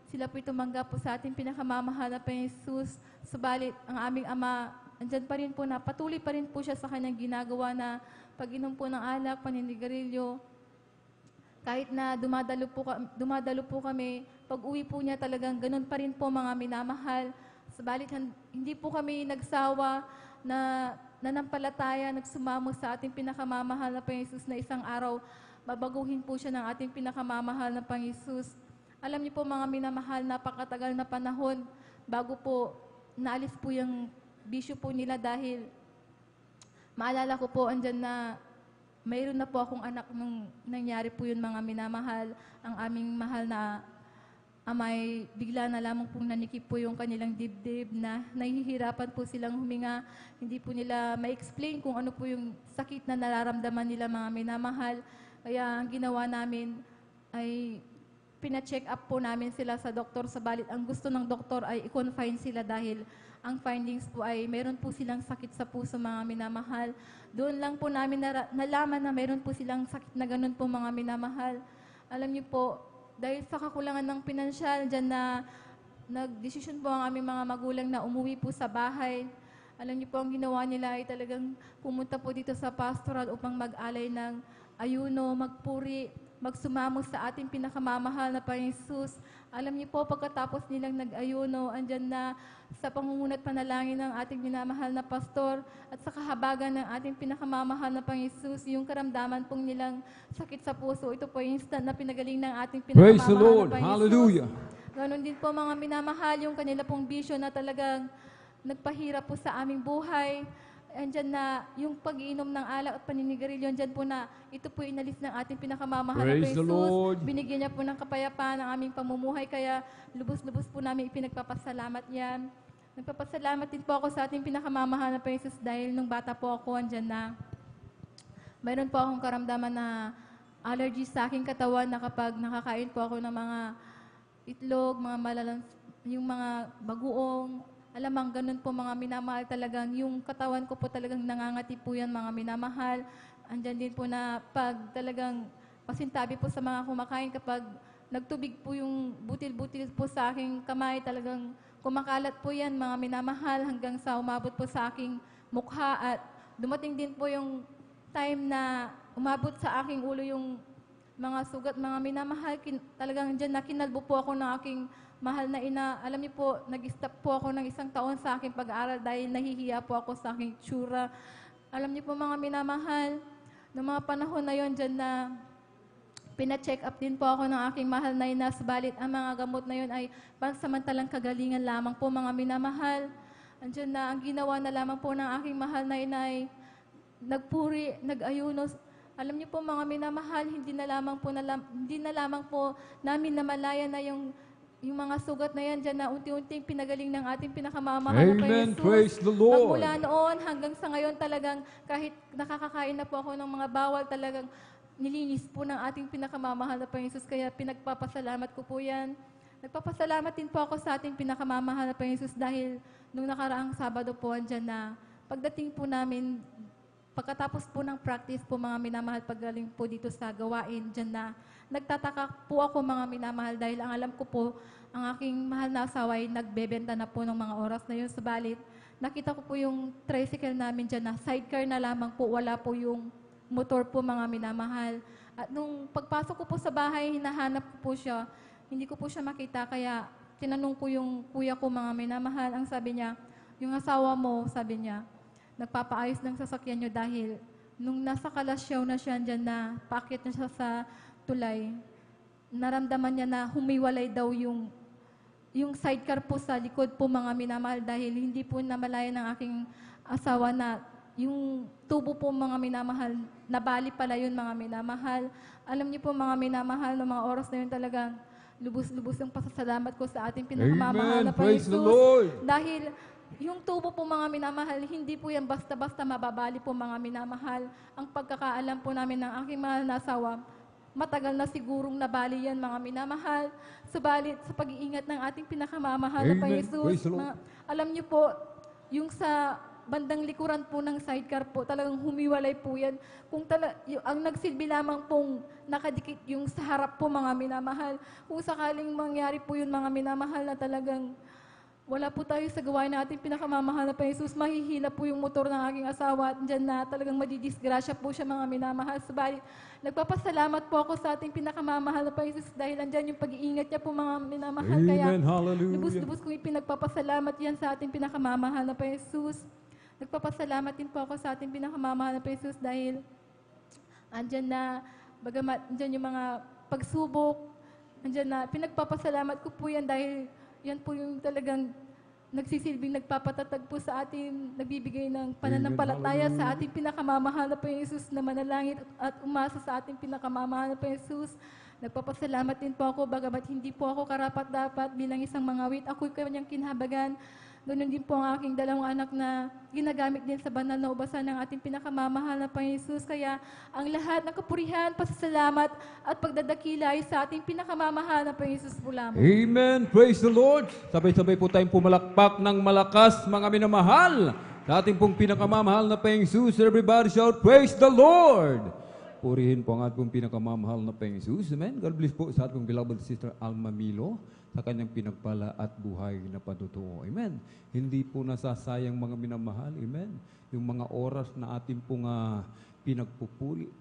Sila po'y tumanggap po sa ating pinakamamahal na Panginoon Jesus. Sabalit, ang aming ama, andyan pa rin po na patuloy pa rin po siya sa kanyang ginagawa na pag-inom po ng alak, paninigarilyo. Kahit na dumadalo po kami, pag-uwi po niya talagang ganun pa rin po, mga minamahal. Sabalit hindi po kami nagsawa na nanampalataya, nagsumamo sa ating pinakamamahal na Panginoon Jesus na isang araw, babaguhin po siya ng ating pinakamamahal na Panginoon Jesus. Alam niyo po, mga minamahal, napakatagal na panahon bago po naalis po yung bisyo po nila dahil maalala ko po, andyan na mayroon na po akong anak nung nangyari po yun, mga minamahal. Ang aming mahal na amay, bigla na lamang pong nanikip po yung kanilang dibdib na nahihirapan po silang huminga. Hindi po nila ma-explain kung ano po yung sakit na nararamdaman nila, mga minamahal. Kaya ang ginawa namin ay pina-check up po namin sila sa doktor. Sabalit ang gusto ng doktor ay i-confine sila dahil ang findings po ay meron po silang sakit sa puso, mga minamahal. Doon lang po namin nalaman na meron po silang sakit na ganun po, mga minamahal. Alam niyo po, dahil sa kakulangan ng pinansyal, dyan na nagdesisyon po ang aming mga magulang na umuwi po sa bahay. Alam niyo po, ang ginawa nila ay talagang pumunta po dito sa pastoral upang mag-alay ng ayuno, magpuri, magsumamo sa ating pinakamamahal na Panginoon Jesus. Alam niyo po, pagkatapos nilang nag-ayuno, andyan na sa pangungunat panalangin ng ating minamahal na pastor at sa kahabagan ng ating pinakamamahal na Panginoon Jesus, yung karamdaman pong nilang sakit sa puso, ito po yung instant na pinagaling ng ating Praise the pinakamamahal Lord. na Panginoon Hallelujah. Jesus. Ganon din po, mga minamahal, yung kanila pong bisyo na talagang nagpahirap po sa aming buhay. Andyan na yung pag-iinom ng alak at paninigarilyo, andyan po na ito po inalis ng ating pinakamamahal na Praise the Lord. Binigyan niya po ng kapayapaan ang aming pamumuhay, kaya lubos-lubos po namin ipinagpapasalamat yan. Nagpapasalamat din po ako sa ating pinakamamahal na Jesus dahil nung bata po ako, andyan na mayroon po akong karamdaman na allergy sa aking katawan na kapag nakakain po ako ng mga itlog, mga yung mga bagoong, alamang ganun po, mga minamahal, talagang yung katawan ko po talagang nangangati po yan, mga minamahal. Andyan din po na pag talagang pasintabi po sa mga kumakain, kapag nagtubig po yung butil-butil po sa aking kamay, talagang kumakalat po yan, mga minamahal, hanggang sa umabot po sa aking mukha. At dumating din po yung time na umabot sa aking ulo yung mga sugat, mga minamahal. Talagang dyan na kinalbo po ako ng aking mahal na ina. Alam niyo po, nag-stop po ako ng 1 taon sa aking pag-aaral dahil nahihiya po ako sa aking tsura. Alam niyo po, mga minamahal, noong mga panahon na yon, dyan na pina-check up din po ako ng aking mahal na ina. Subalit ang mga gamot na yon ay pansamantalang kagalingan lamang po, mga minamahal. Andyan na ang ginawa na lamang po ng aking mahal na ina ay nagpuri, nag-ayuno. Alam niyo po, mga minamahal, hindi na lamang po namin namalayan na yung mga sugat na yan dyan na unti-unting pinagaling ng ating pinakamamahal na Amen. Jesus. Praise the Lord. Magmula noon hanggang sa ngayon, talagang kahit nakakakain na po ako ng mga bawal, talagang nilinis po ng ating pinakamamahal na Jesus. Kaya pinagpapasalamat ko po yan. Nagpapasalamat din po ako sa ating pinakamamahal na Jesus dahil nung nakaraang Sabado po, andyan na pagdating po namin, pagkatapos po ng practice po, mga minamahal, paggaling po dito sa gawain, dyan na nagtataka po ako, mga minamahal, dahil ang alam ko po, ang aking mahal na asawa ay nagbebenta na po ng mga oras na yun. Subalit, nakita ko po yung tricycle namin dyan na sidecar na lamang po, wala po yung motor po, mga minamahal. At nung pagpasok ko po sa bahay, hinahanap ko po siya, hindi ko po siya makita, kaya tinanong ko yung kuya ko, mga minamahal, ang sabi niya, yung asawa mo, sabi niya, nagpapaayos ng sasakyan niyo dahil nung nasa Kalasyaw na siya dyan na paakit na siya sa tulay, naramdaman niya na humiwalay daw yung sidecar po sa likod po, mga minamahal, dahil hindi po namalaya ng aking asawa na yung tubo po, mga minamahal, nabali pala yun, mga minamahal. Alam niyo po, mga minamahal, ng mga oras na yun talagang lubos-lubos yung pasasalamat ko sa ating pinakamamahal na Praise Jesus. the Lord. Dahil yung tubo po, mga minamahal, hindi po yan basta-basta mababali po, mga minamahal. Ang pagkakaalam po namin ng aking mahal na asawa, matagal na sigurong nabali yan, mga minamahal. Subalit sa pag-iingat ng ating pinakamamahal na Amen. Jesus, Praise the Lord. alam niyo po, yung sa bandang likuran po ng sidecar po, talagang humiwalay po yan. Kung ang nagsilbi lamang pong nakadikit yung sa harap po, mga minamahal. Kung sakaling mangyari po yun, mga minamahal, na talagang wala po tayo sa gawain na ating pinakamamahal na Jesus, mahihila po yung motor ng aking asawa at dyan na talagang madidisgrasya po siya, mga minamahal. Subalit, nagpapasalamat po ako sa ating pinakamamahal na Jesus dahil andyan yung pag-iingat niya po, mga minamahal. Amen. Kaya Hallelujah. lubos-lubos kong ipinagpapasalamat yan sa ating pinakamamahal na Jesus. Nagpapasalamat din po ako sa ating pinakamamahal na Jesus dahil andyan na, bagamat andyan yung mga pagsubok, andyan na, pinagpapasalamat ko po yan dahil yan po yung talagang nagsisilbing nagpapatatag po sa atin, nagbibigay ng pananampalataya sa ating pinakamamahal na Jesus na manalangin at umasa sa ating pinakamamahal na Jesus. Nagpapasalamat din po ako, bagamat hindi po ako karapat-dapat bilang isang mangawit. Ako'y kanyang kinhabagan. Ganun din po ang aking dalawang anak na ginagamit din sa banal na ubasan ng ating pinakamamahal na Panginoon Jesus. Kaya ang lahat ng kapurihan, pasasalamat at pagdadakila ay sa ating pinakamamahal na Panginoon Jesus po lamang. Amen. Praise the Lord. Sabay-sabay po tayong pumalakpak ng malakas, mga minamahal. Sa ating pong pinakamamahal na Panginoon Jesus. Everybody shout, praise the Lord. Purihin po ang ating pong pinakamamahal na Panginoon Jesus. Amen. God bless po sa ating beloved sister Alma Milo sa kanyang pinagpala at buhay na patutuo. Amen. Hindi po nasasayang mga minamahal. Amen. Yung mga oras na ating pong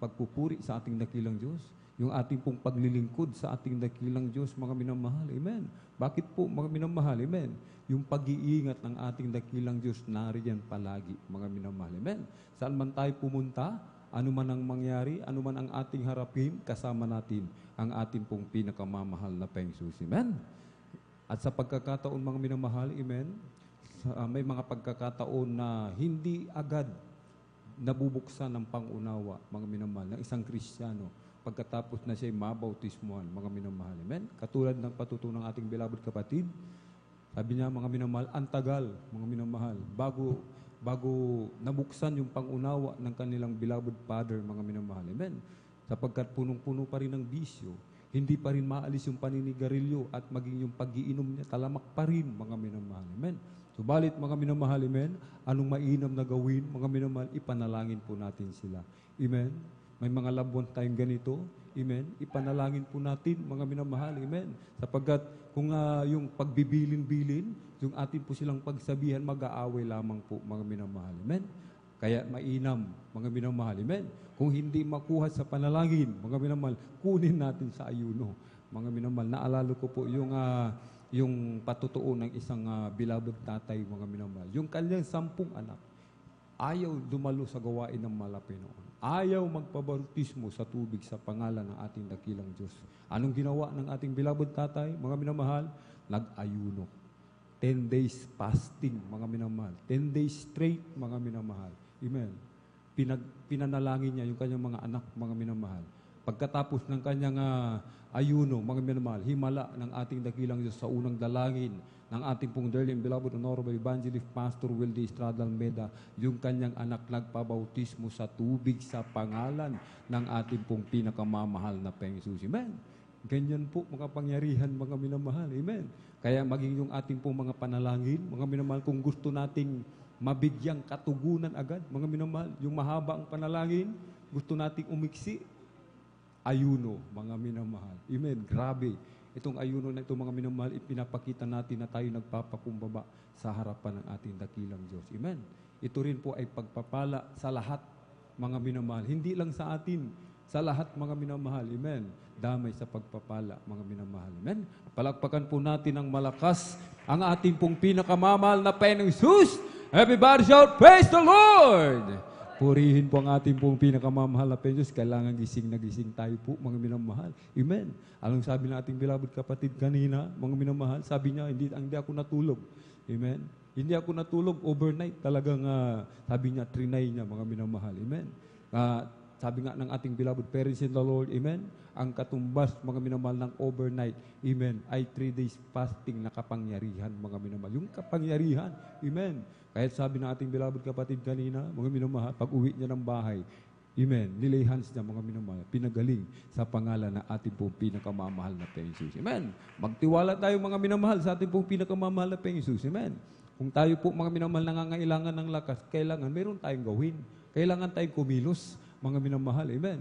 pagpupuri sa ating dakilang Diyos. Yung ating pong paglilingkod sa ating dakilang Diyos, mga minamahal. Amen. Bakit po, mga minamahal? Amen. Yung pag-iingat ng ating dakilang Diyos, nariyan palagi, mga minamahal. Amen. Saan man tayo pumunta, ano man ang mangyari, ano man ang ating harapin, kasama natin ang ating pong pinakamamahal na Panginoon Jesus. Amen. At sa pagkakataon, mga minamahal, amen, may mga pagkakataon na hindi agad nabubuksan ng pangunawa, mga minamahal, ng isang Kristiyano pagkatapos na siya'y mabautismuhan, mga minamahal. Amen. Katulad ng patuto ng ating beloved kapatid, sabi niya, mga minamahal, ang tagal, mga minamahal, bago nabuksan yung pangunawa ng kanilang beloved father, mga minamahal. Amen. Sapagkat punong-puno pa rin ng bisyo, hindi pa rin maalis yung paninigarilyo at maging yung pag-iinom niya, talamak pa rin, mga minamahal. Amen. Subalit, mga minamahal, amen, anong mainam na gawin, mga minamahal, ipanalangin po natin sila. Amen. May mga labuan tayong ganito, amen, ipanalangin po natin, mga minamahal, amen. Sapagkat kung yung pagbibilin-bilin, yung atin po silang pagsabihan, mag-aaway lamang po, mga minamahal, amen. Kaya mainam, mga minamahal, amen. Kung hindi makuha sa panalangin, mga minamahal, kunin natin sa ayuno. Mga minamahal, naalala ko po yung patutuo ng isang beloved tatay, mga minamahal. Yung kanyang 10 anak, ayaw dumalo sa gawain ng malapi noon. Ayaw magpabautismo sa tubig sa pangalan ng ating dakilang Diyos. Anong ginawa ng ating beloved tatay, mga minamahal? Nag-ayuno. 10 days fasting, mga minamahal. 10 days straight, mga minamahal. Amen. Pinanalangin niya yung kanyang mga anak, mga minamahal. Pagkatapos ng kanyang ayuno, mga minamahal, himala ng ating dakilang Diyos sa unang dalangin ng ating pong dearly and beloved honorable evangelist Pastor Wildy Estrada Almeida, yung kanyang anak nagpabautismo sa tubig sa pangalan ng ating pong pinakamamahal na Panginoon Jesus. Amen. Ganyan po mga pangyarihan, mga minamahal. Amen. Kaya maging yung ating pong mga panalangin, mga minamahal, kung gusto nating mabigyang katugunan agad, mga minamahal, yung mahaba ang panalangin, gusto nating umiksi, ayuno, mga minamahal. Amen. Grabe. Itong ayuno na ito, mga minamahal, ipinapakita natin na tayo nagpapakumbaba sa harapan ng ating dakilang Diyos. Amen. Ito rin po ay pagpapala sa lahat, mga minamahal. Hindi lang sa atin, sa lahat, mga minamahal. Amen. Damay sa pagpapala, mga minamahal. Amen. Palakpakan po natin ng malakas ang ating pong pinakamamahal na Panginoong Jesus. Everybody shout, praise the Lord! Purihin po ang ating pong pinakamamahal na Panginoon Diyos. Kailangan gising na gising tayo po, mga minamahal. Amen. Anong sabi ng ating beloved kapatid kanina, mga minamahal? Sabi niya, hindi ako natulog. Amen. Hindi ako natulog overnight. Talagang, sabi niya, trinay niya, mga minamahal. Amen. Sabi nga ng ating beloved parents in the Lord, amen, ang katumbas, mga minamahal, ng overnight, amen, ay 3 days fasting na kapangyarihan, mga minamahal. Yung kapangyarihan, amen. Kahit sabi ng ating beloved kapatid kanina, mga minamahal, pag uwi niya ng bahay, amen, nilay hands niya, mga minamahal, pinagaling sa pangalan ng ating pong pinakamamahal na Panginoon Jesus. Amen. Magtiwala tayo, mga minamahal, sa ating pong pinakamamahal na Panginoon Jesus. Amen. Kung tayo po, mga minamahal, nangangailangan ng lakas, kailangan, meron tayong gawin. Kailangan tayong kumilos, mga minamahal. Amen.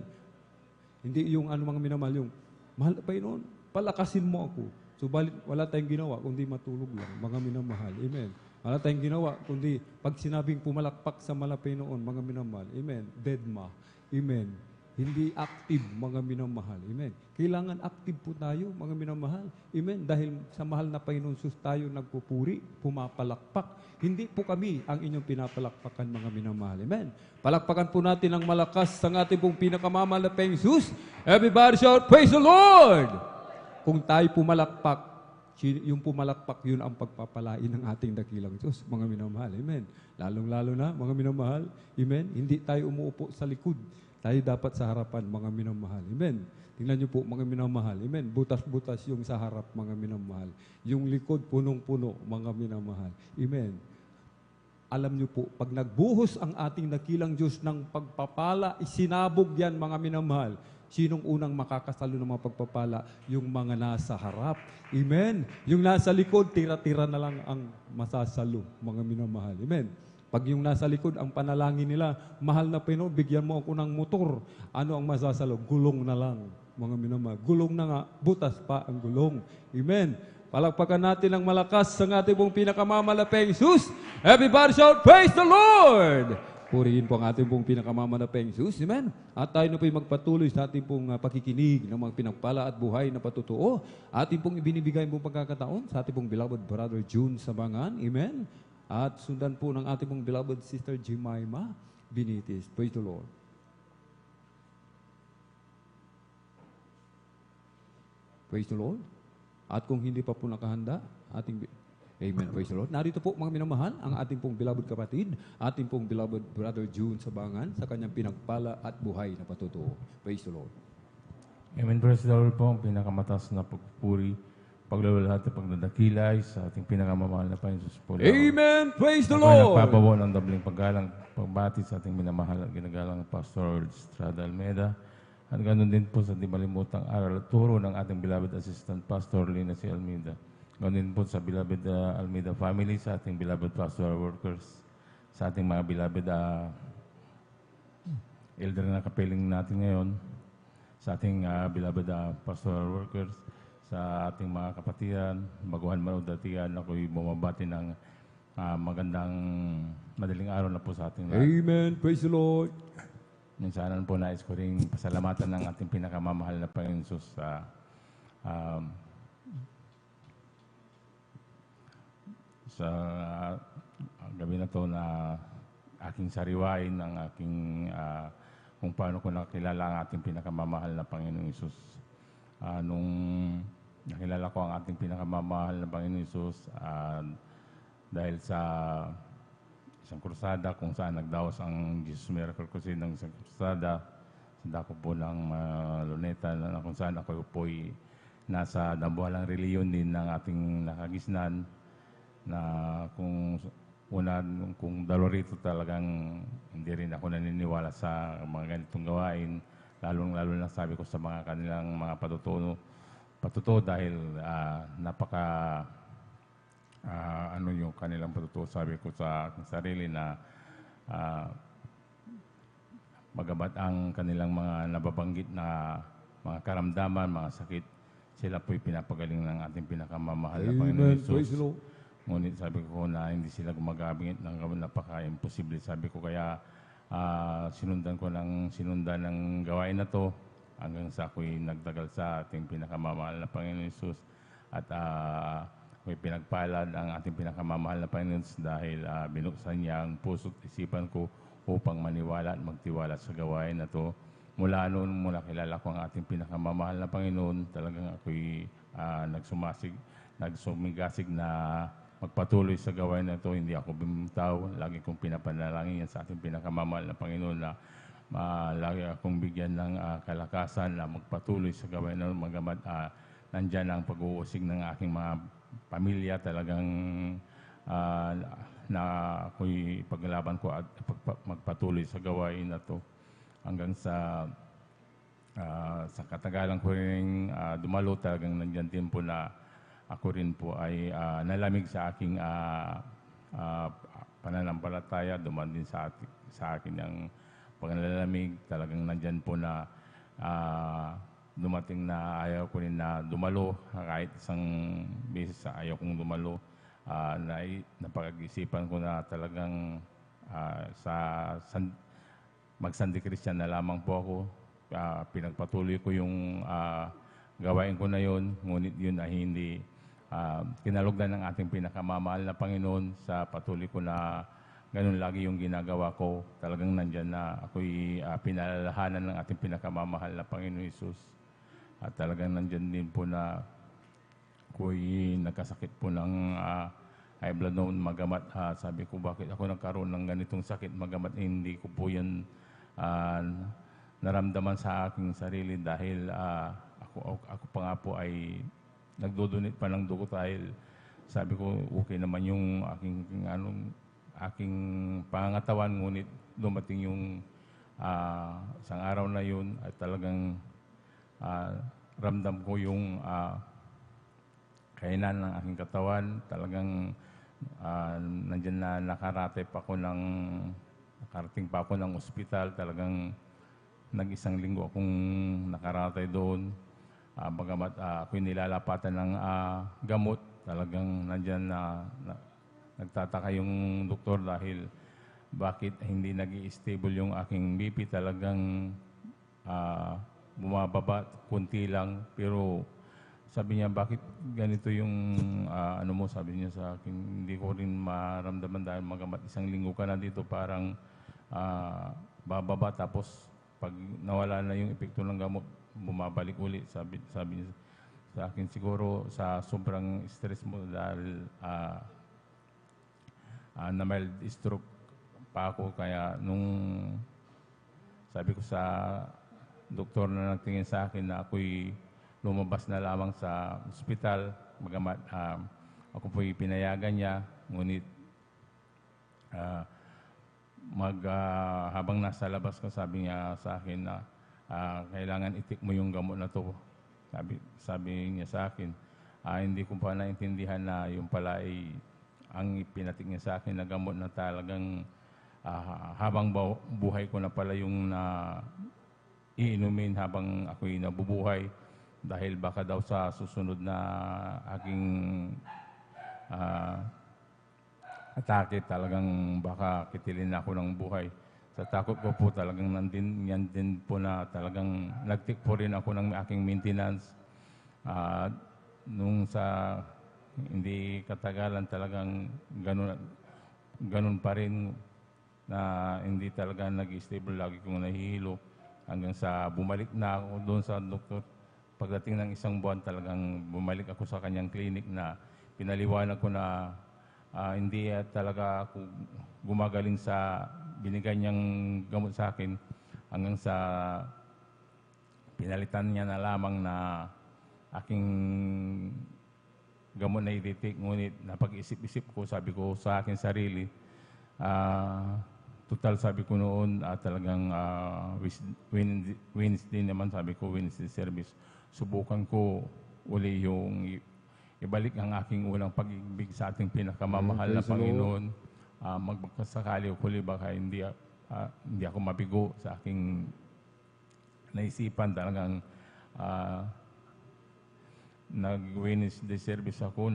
Hindi yung mga minamahal, yung, mahal pa yun, palakasin mo ako. Subalit, wala tayong ginawa, kundi matulog lang, mga minamahal. Amen. Wala tayong ginawa, kundi pag sinabing pumalakpak sa malapay noon, mga minamahal. Amen. Deadma. Amen. Hindi active, mga minamahal. Amen. Kailangan active po tayo, mga minamahal. Amen. Dahil sa mahal na Panginoon Jesus tayo nagpupuri, pumapalakpak. Hindi po kami ang inyong pinapalakpakan, mga minamahal. Amen. Palakpakan po natin ang malakas sa ating pong pinakamamahal na Panginoon Jesus. Everybody shout, praise the Lord! Kung tayo pumalakpak, yung pumalakpak, yun ang pagpapalain ng ating dakilang Diyos, mga minamahal. Amen. Lalong-lalo na, mga minamahal, amen, hindi tayo umuupo sa likod. Tayo dapat sa harapan, mga minamahal. Amen. Tingnan niyo po, mga minamahal. Amen. Butas-butas yung sa harap, mga minamahal. Yung likod, punong-puno, mga minamahal. Amen. Alam niyo po, pag nagbuhos ang ating dakilang Diyos ng pagpapala, isinabog yan, mga minamahal. Sinong unang makakasalo ng mga pagpapala? Yung mga nasa harap. Amen. Yung nasa likod, tira-tira na lang ang masasalo, mga minamahal. Amen. Pag yung nasa likod, ang panalangin nila, mahal na Panginoon, bigyan mo ako ng motor. Ano ang masasalo? Gulong na lang, mga minamahal. Gulong na nga, butas pa ang gulong. Amen. Palakpakan natin ng malakas sa ating pong pinakamamalapeng Jesus. Everybody shout, praise the Lord! Purihin po ang ating pong pinakamamalapeng Jesus. Amen. At tayo na po'y magpatuloy sa ating pong pakikinig ng mga pinagpala at buhay na patutuo. Ating pong ibinibigay pong pagkakataon sa ating pong beloved brother June Sabangan. Amen. At sundan po ng ating pong beloved sister Jemima Binitis. Praise the Lord. Praise the Lord. At kung hindi pa po nakahanda, ating Amen. Praise the Lord. Narito po, mga minamahal, ang ating pong beloved kapatid, ating pong beloved brother June Sabangan sa kanyang pinagpala at buhay na patutuo. Praise the Lord. Amen. Praise the Lord po, ang pinakamataas na pagpupuri, paglalahati, pagdadakilay sa ating pinakamamahal na Panginoon Jesus po. Amen. Praise the Ako Lord. ay nagpapawo ng dabling paggalang, pagbati sa ating minamahal at ginagalang Pastor Estrada Almeida. At ganoon din po sa di malimutang aral at turo ng ating beloved assistant Pastor Lina C. Almeida. Ganoon din po sa beloved Almeida family, sa ating beloved pastoral workers, sa ating mga beloved elder na kapiling natin ngayon, sa ating beloved pastoral workers, sa ating mga kapatiran, baguhan man o datihan, ako'y bumabati ng magandang madaling araw na po sa ating lahat. Amen. Praise the Lord. Minsanan po nais ko rin pasalamatan ng ating pinakamamahal na Panginoon Jesus sa gabi na to na aking sariwain ng aking kung paano ko nakilala ang ating pinakamamahal na Panginoon Jesus. Nung nakilala ko ang ating pinakamamahal na Panginoon Jesus dahil sa isang krusada kung saan nagdaos ang Jesus Miracle Crusade ng isang krusada sa dako po ng Luneta na kung saan ako po'y nasa dambuhalang reliyon din ng ating nakagisnan na kung dalawa rito talagang hindi rin ako naniniwala sa mga ganitong gawain, lalong-lalo na sabi ko sa mga kanilang mga patutuo dahil ano yung kanilang patutuo, sabi ko sa aking sarili na bagamat ang kanilang mga nababanggit na mga karamdaman, mga sakit, sila po'y pinapagaling ng ating pinakamamahal na Panginoon Jesus. Ngunit sabi ko na hindi sila gumagamit ng napaka-imposible. Sabi ko kaya sinundan ng gawain na to hanggang sa ako'y nagdagal sa ating pinakamamahal na Panginoon Jesus. At ako'y pinagpalad ang ating pinakamamahal na Panginoon dahil binuksan niya ang puso't isipan ko upang maniwala at magtiwala sa gawain na to. Mula noon, mula kilala ko ang ating pinakamamahal na Panginoon, talagang ako'y nagsumigasig na magpatuloy sa gawain na ito. Hindi ako bumitaw. Lagi kong pinapanalangin yan sa ating pinakamamahal na Panginoon na lagi akong bigyan ng kalakasan na magpatuloy sa gawain na ito. Magamat nandyan ang pag-uusig ng aking mga pamilya. Talagang na ako'y paglaban ko at magpatuloy sa gawain na ito. Hanggang sa katagalan ko rin dumalo, talagang nandyan din po na ako rin po ay nalamig sa aking pananampalataya. Duman din sa akin ang paglalamig. Talagang nandyan po na dumating na ayaw ko rin na dumalo. Kahit isang beses ayaw kong dumalo. Napag-isipan ko na talagang mag-Sunday Christian na lamang po ako. Pinagpatuloy ko yung gawain ko na yun. Ngunit yun ay hindi kinalugdan ng ating pinakamamahal na Panginoon sa patuloy ko na ganun lagi yung ginagawa ko. Talagang nandyan na ako'y pinalalahanan ng ating pinakamamahal na Panginoon Jesus. At talagang nandyan din po na ako'y nagkasakit po ng high blood noon, magamat. Sabi ko, bakit ako nagkaroon ng ganitong sakit, magamat hindi ko po yan naramdaman sa aking sarili dahil ako pa nga po ay nagdodonate pa ng dugo dahil sabi ko okay naman yung aking pangangatawan, ngunit dumating yung isang araw na yun at talagang ramdam ko yung kainan ng aking katawan. Talagang nandyan na nakarating pa ako ng ospital. Talagang nag-isang linggo akong nakaratay doon. Bagamat ako'y nilalapatan ng gamot, talagang nandyan na nagtataka yung doktor dahil bakit hindi nag-i-stable yung aking BP. Talagang bumababa, kunti lang. Pero sabi niya, bakit ganito yung sabi niya sa akin, hindi ko rin maramdaman dahil magamat isang linggo ka na dito, parang bababa, tapos pag nawala na yung epekto ng gamot, bumabalik ulit. Sabi niya sa akin, siguro sa sobrang stress mo dahil na mild stroke pa ako, kaya nung sabi ko sa doktor na nagtingin sa akin na ako'y lumabas na lamang sa ospital, magamat ako po'y pinayagan niya, ngunit habang nasa labas ko, sabi niya sa akin na kailangan itik mo yung gamot na to. Sabi niya sa akin, hindi ko pa naintindihan na yung pala ay ang ipinatik niya sa akin na gamot na talagang habang buhay ko na pala yung iinumin habang ako'y nabubuhay, dahil baka daw sa susunod na aking atake talagang baka kitilin ako ng buhay. Sa takot ko po talagang yan din po na talagang nagtik po rin ako ng aking maintenance. Nung sa hindi katagalan talagang ganun pa rin na hindi talaga nag-stable, lagi kong nahihilo hanggang sa bumalik na ako doon sa doktor. Pagdating ng isang buwan, talagang bumalik ako sa kanyang clinic na pinaliwanag ko na hindi talaga ako gumagaling sa binigay niyang gamot sa akin, hanggang sa pinalitan niya na lamang na aking gamot na iritik. Ngunit napag-isip-isip ko, sabi ko sa aking sarili, total sabi ko noon talagang Wednesday naman, sabi ko Wednesday service, subukan ko uli yung ibalik ang aking unang pag-ibig sa ating pinakamamahal na Panginoon. Magpakasakali o huli baka hindi ako mabigo sa aking naisipan. Talagang nag-Wednesday service ako,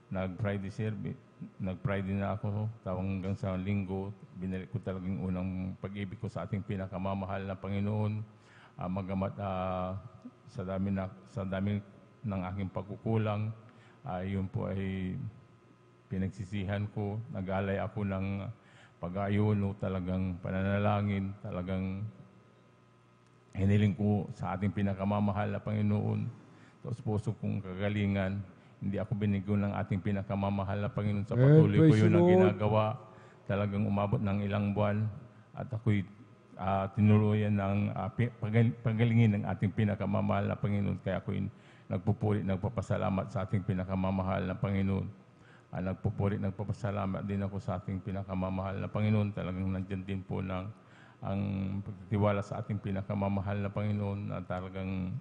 nag-Friday service, nag-Friday na ako, hanggang sa linggo, binalik ko talagang unang pag-ibig ko sa ating pinakamamahal na Panginoon. Magamat sa dami ng aking pagkukulang, yun po ay pinagsisihan ko. Nag-alay ako ng pag-ayuno, talagang pananalangin, talagang hiniling ko sa ating pinakamamahal na Panginoon. Tapos puso kong kagalingan, hindi ako binigyo ng ating pinakamamahal na Panginoon sa patuloy ko yun ang ginagawa. Talagang umabot ng ilang buwan at ako'y tinuluyan ng pagalingin ng ating pinakamamahal na Panginoon. Kaya ako'y nagpupuri, nagpapasalamat sa ating pinakamamahal na Panginoon. Nagpupuri, nagpapasalamat din ako sa ating pinakamamahal na Panginoon. Talagang nandyan din po ang pagtitiwala sa ating pinakamamahal na Panginoon, na talagang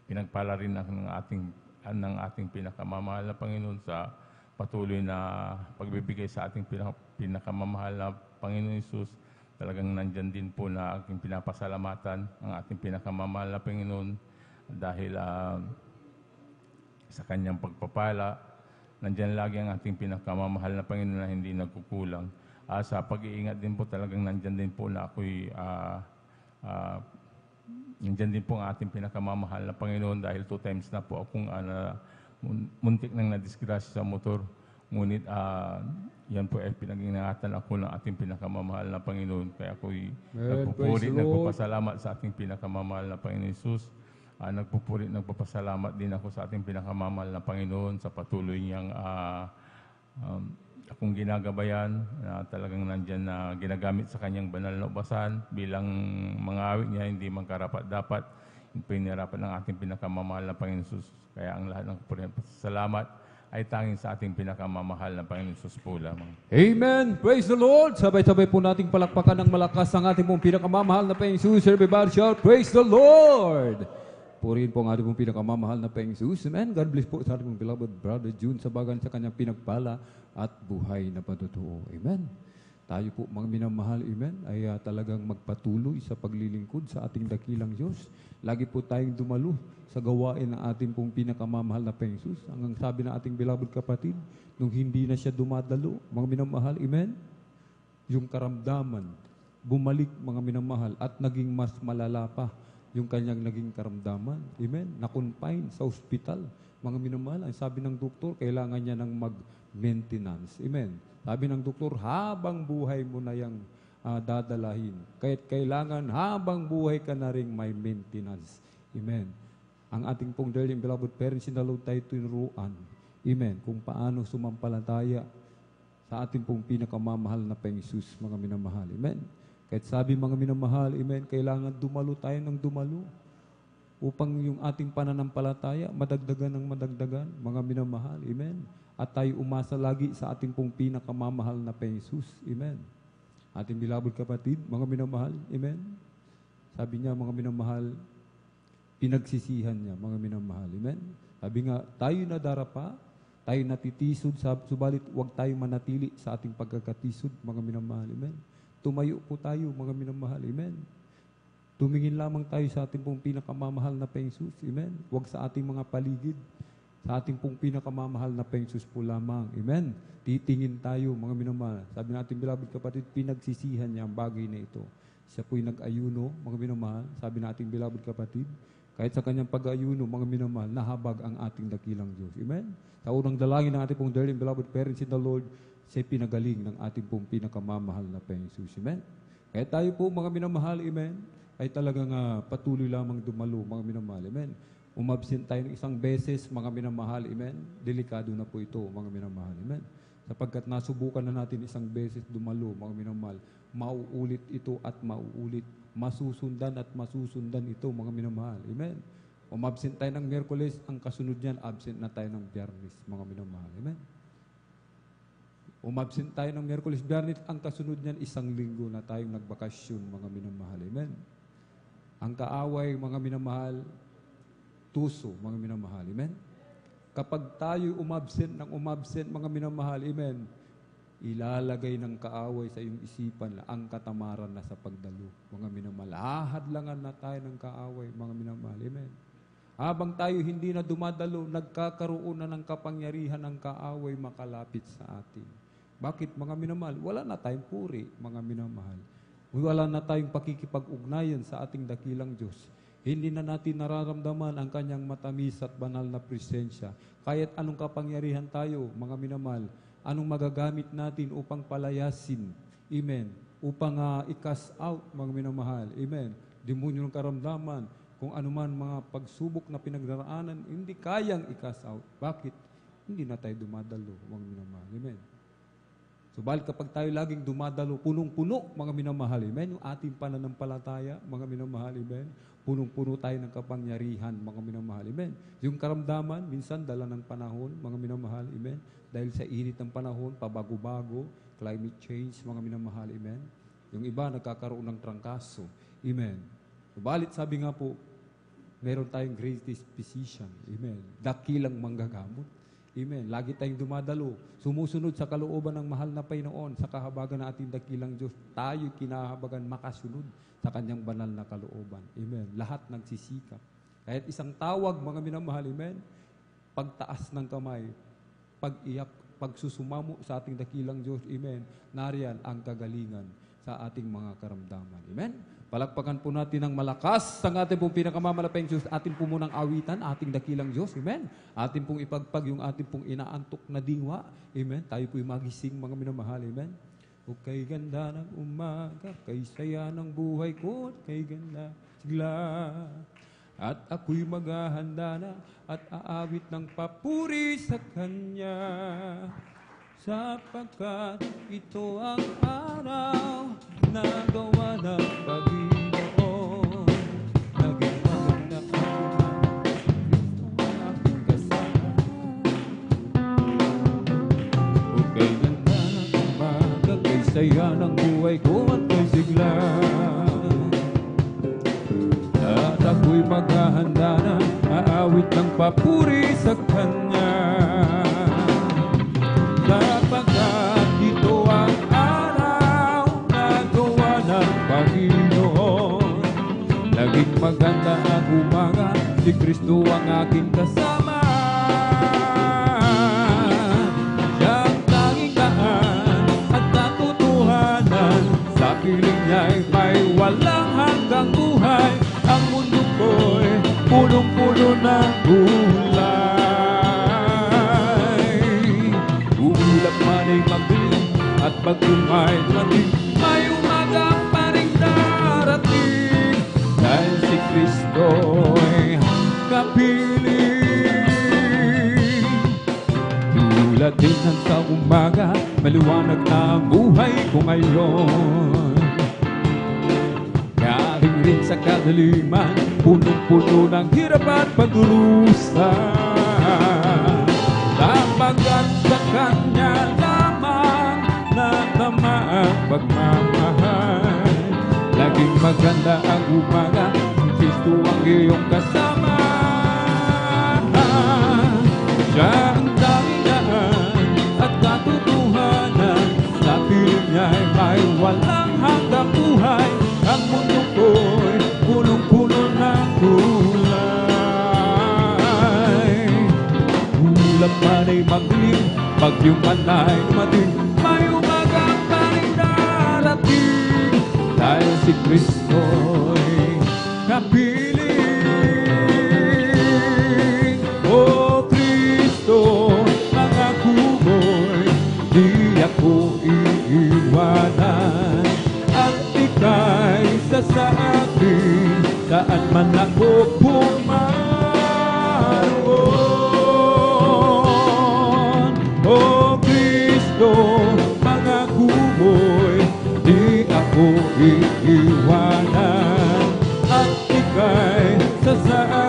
pinagpala rin ng ating pinakamamahal na Panginoon sa patuloy na pagbibigay sa ating pinakamamahal na Panginoon Hesus. Talagang nandyan din po na aking pinapasalamatan ang ating pinakamamahal na Panginoon dahil sa kanyang pagpapala, nandyan lagi ang ating pinakamamahal na Panginoon na hindi nagkukulang. Sa pag-iingat din po, talagang nandyan din po na ako'y nandyan din po ang ating pinakamamahal na Panginoon dahil 2 times na po akong muntik nang nadisgrasya sa motor. Ngunit yan po ay pinag-ingatan ako ng ating pinakamamahal na Panginoon. Kaya ako'y nagpupuri, nagpapasalamat sa ating pinakamamahal na Panginoon Hesus. nagpapasalamat din ako sa ating pinakamamahal na Panginoon sa patuloy niyang akong ginagabayan na talagang nandyan na ginagamit sa kanyang banal na ubasan bilang mga awit niya, hindi man karapat-dapat, yung pinirapan ng ating pinakamamahal na Panginoon Jesus. Kaya ang lahat ng salamat ay tanging sa ating pinakamamahal na Panginoon Jesus po lamang. Amen! Praise the Lord! Sabay-sabay po nating palakpakan ng malakas ang ating pong pinakamamahal na Panginoon Jesus. Everybody shout, praise the Lord! Purihin po ang ating pong pinakamamahal na Panginoon Jesus. Amen. God bless po sa ating pong beloved brother June sa bagan sa kanyang pinagpala at buhay na patotoo. Amen. Tayo po mga minamahal, amen, ay talagang magpatuloy sa paglilingkod sa ating dakilang Diyos. Lagi po tayong dumalo sa gawain ng ating pong pinakamamahal na Panginoon Jesus. Ang sabi ng ating beloved kapatid, nung hindi na siya dumadalo, mga minamahal, amen, yung karamdaman, bumalik mga minamahal at naging mas malala pa yung kanyang naging karamdaman. Amen. Na-confine sa ospital. Mga minamahal, ang sabi ng doktor, kailangan niya ng mag-maintenance. Amen. Sabi ng doktor, habang buhay mo na yung dadalahin. Kaya't kailangan habang buhay ka na rin may maintenance. Amen. Ang ating pong dearly beloved parents in the Lord tayo tinuruan. Amen. Kung paano sumampalataya sa ating pong pinakamamahal na Panginoon Jesus, mga minamahal. Amen. Kahit sabi mga minamahal, amen, kailangan dumalo tayo ng dumalo upang yung ating pananampalataya madagdagan ng madagdagan, mga minamahal, amen. At tayo umasa lagi sa ating pong pinakamamahal na Panginoon Jesus, amen. Ating beloved kapatid, mga minamahal, amen. Sabi niya, mga minamahal, pinagsisihan niya, mga minamahal, amen. Sabi nga, tayo na darapa, tayo natitisod, subalit huwag tayo manatili sa ating pagkakatisod, mga minamahal, amen. Tumayo po tayo, mga minamahal. Amen. Tumingin lamang tayo sa ating pong pinakamamahal na Panginoon Jesus. Amen. Huwag sa ating mga paligid. Sa ating pong pinakamamahal na Panginoon Jesus po lamang. Amen. Titingin tayo, mga minamahal. Sabi natin, beloved kapatid, pinagsisihan niya ang bagay na ito. Siya po'y nag-ayuno, mga minamahal. Sabi natin, beloved kapatid, kahit sa kanyang pag-ayuno, mga minamahal, nahabag ang ating dakilang Diyos. Amen. Sa unang dalangin ng ating pong dearly beloved parents in the Lord, siya pinagaling ng ating pong pinakamamahal na Panginoon Jesus. Amen. Kaya tayo po, mga minamahal, amen, ay talagang patuloy lamang dumalo, mga minamahal. Amen. Umabsent tayo ng isang beses, mga minamahal. Amen. Delikado na po ito, mga minamahal. Amen. Sapagkat nasubukan na natin isang beses dumalo, mga minamahal, mauulit ito at mauulit. Masusundan at masusundan ito, mga minamahal. Amen. Umabsent tayo ng Miyerkules, ang kasunod niyan, absent na tayo ng Biyernes, mga minamahal. Amen. Umabsent tayo ng Miyerkules, Biyernes, ang kasunod niyan, isang linggo na tayong nagbakasyon, mga minamahal. Amen. Ang kaaway, mga minamahal, tuso, mga minamahal. Amen. Kapag tayo umabsent, mga minamahal, amen, ilalagay ng kaaway sa iyong isipan ang katamaran na sa pagdalo, mga minamahal. Ahadlangan na tayo ng kaaway, mga minamahal. Amen. Habang tayo hindi na dumadalo, nagkakaroon na ng kapangyarihan ng kaaway makalapit sa atin. Bakit, mga minamahal? Wala na tayong puri, mga minamahal. Wala na tayong pakikipag-ugnayan sa ating dakilang Diyos. Hindi na natin nararamdaman ang kanyang matamis at banal na presensya. Kahit anong kapangyarihan tayo, mga minamahal, anong magagamit natin upang palayasin, amen, upang i-cast out, mga minamahal, amen, demonyo ng karamdaman, kung anuman mga pagsubok na pinagdaraanan, hindi kayang i-cast out. Bakit? Hindi na tayo dumadalo, mga minamahal, amen. Subalit kapag tayo laging dumadalo, punong-puno, mga minamahal, amen, yung ating pananampalataya, mga minamahal, amen, punong-puno tayo ng kapangyarihan, mga minamahal, amen. Yung karamdaman, minsan dala ng panahon, mga minamahal, amen, dahil sa init ng panahon, pabago-bago, climate change, mga minamahal, amen. Yung iba, nagkakaroon ng trangkaso, amen. Subalit, sabi nga po, meron tayong greatest physician, amen, dakilang manggagamot. Amen. Lagi tayong dumadalo. Sumusunod sa kalooban ng mahal na Panginoon sa kahabagan ng ating dakilang Diyos. Tayo kinahabagan makasunod sa kanyang banal na kalooban. Amen. Lahat nagsisikap. Kahit isang tawag, mga minamahal, amen, pagtaas ng kamay, pag-iyak, pagsusumamo sa ating dakilang Diyos, amen, nariyan ang kagalingan sa ating mga karamdaman. Amen. Palakpakan po natin ng malakas ang ating pong pinakamamalapeng Diyos, ating po munang awitan, ating dakilang Diyos. Amen. Ating pong ipagpag yung ating pong inaantok na dingwa. Amen. Tayo po'y magising, mga minamahal. Amen. O kay ganda ng umaga, kay saya ng buhay ko, at kay ganda sigla. At ako'y maghahanda na at aawit ng papuri sa Kanya. Sapagkat ito ang araw na gawa ng Panginoon. Naging maganda ang aking kasama. O kay ganda ng umaga, kay saya ng buhay ko at kay sigla. At ako'y maghahanda na aawit ng papuri sa Kanya. Sapagkat ito ang araw na gawa ng Panginoon. Naging maganda ang umaga, si Kristo ang aking kasama. Siyang tanging daan at katotohanan, sa piling niya'y may walang hanggang buhay. Ang mundo ko'y punong-puno ng gulay. Ulap man ay magdilim at pag-umay dumating, may umaga pa rin darating. Dahil si Kristo'y kapiling. Tulad din ng sa umaga, maliwanag na ang buhay ko ngayon. Galing rin sa kadaliman, punong-puno ng hirap at pagdurusa. Sapagkat sa Kanya lamang natama ang pagmamahal. Laging maganda ang umaga, si Kristo ang iyong kasama. Siya ang tanging daan at katotohanan, sa piling niya'y may walang hanggang buhay. Ang mundo ko'y punong-puno ng kulay. Ulap man ay magdilim, bagyo man ay dumating, may umaga pa rin darating. Dahil si Kristo'y kapiling. O Kristo, pangako mo'y di ako iiwanan. At ika'y sa akin, saan man ako pumaroon. O Kristo, pangako mo'y di ako iiwanan. At ika'y sa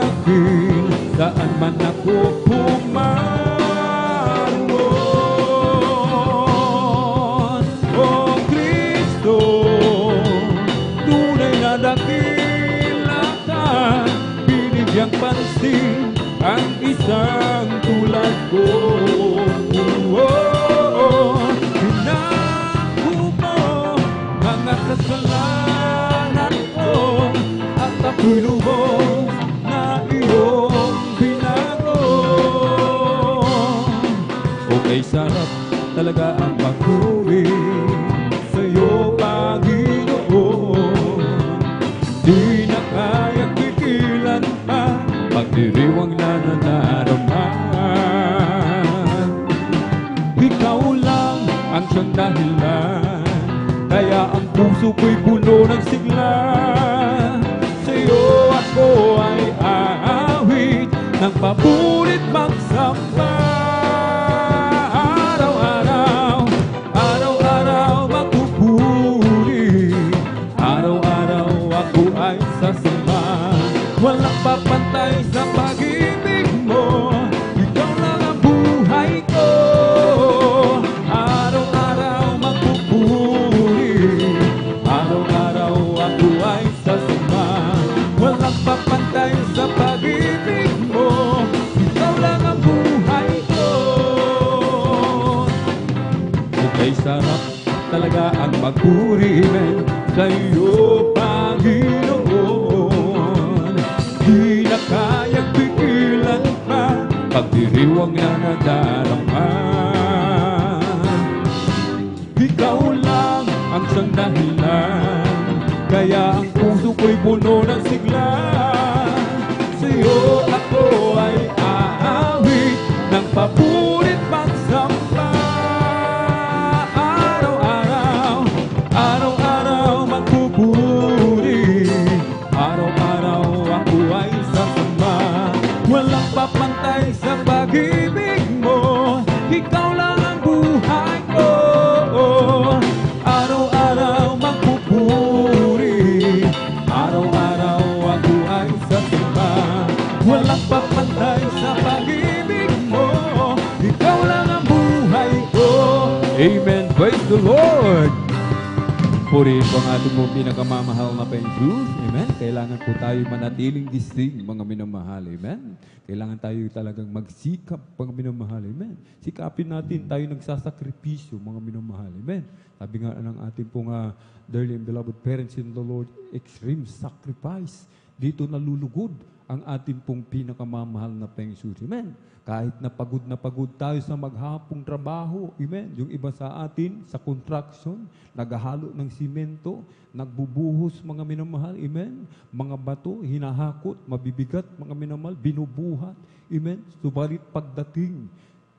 akin, saan man ako pumaroon. O Kristo, tunay na dakila ka, binigyang pansin ang isang tulad ko. Pinako mo mga kasalanan ko, at ako'y lubos na iyong binago. Okay, sarap talaga ang pagpuri sa'yo, Panginoon. Di na kayang pigilan pa, pagdiriwang na nadarama. Ikaw lang ang siyang dahilan, kaya ang puso ko'y puno ng sigla. Sa'yo ako ay aawit ng paburit magsamba. Araw-araw, araw-araw magpupuri, araw-araw ako ay sasamba. Walang papantay sa pag-ibig mo, ikaw lang ang buhay ko. Araw-araw magpupuri, araw-araw ako ay sasamba. Walang papantay sa pag-ibig mo, ikaw lang ang buhay ko. Okay, sarap talaga ang magpuri sa iyo, Panginoon. Di na kayang pigilan pa, pagdiriwang na nadarama. Ikaw lang ang siyang dahilan, kaya ang puso ko'y puno ng sigla. Sa'yo ako ay aawit ng paburit pagsamba. Araw-araw, araw-araw magpupuri, araw-araw ako ay sasamba. Amen. Praise the Lord. Purihin po ang ating mong pinakamamahal na Jesus. Amen. Kailangan po tayo manatiling gising, mga minamahal. Amen. Kailangan tayo talagang magsikap, mga minamahal. Amen. Sikapin natin tayo nagsasakripisyo, mga minamahal. Amen. Sabi nga ng ating pong dearly and beloved parents in the Lord, extreme sacrifice. Dito nalulugod ang ating pong pinakamamahal na Jesus. Amen. Kahit na pagod tayo sa maghapong trabaho, amen. Yung iba sa atin, sa construction, naghahalo ng simento, nagbubuhos, mga minamahal, amen. Mga bato, hinahakot, mabibigat, mga minamahal, binubuhat, amen. Subalit pagdating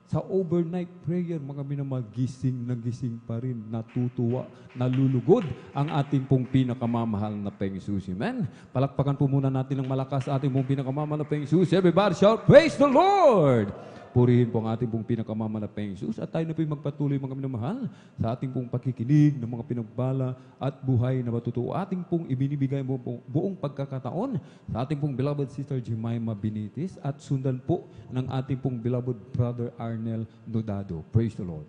sa overnight prayer, mga minamahal, gising na gising pa rin, natutuwa, nalulugod ang ating pong pinakamamahal na Peng Jesus. Amen? Palakpakan po muna natin ng malakas sa ating pong pinakamamahal na Peng Jesus. Everybody shout, praise the Lord! Purihin po ang ating pong pinakamamahal na Peng Jesus at tayo na po magpatuloy, mga minamahal, sa ating pong pakikinig ng mga pinagbala at buhay na matutuo. Ating pong ibinibigay mo buong pagkakataon sa ating pong beloved sister Jemima Benitez at sundan po ng ating pong beloved brother Arnel Nodado. Praise the Lord.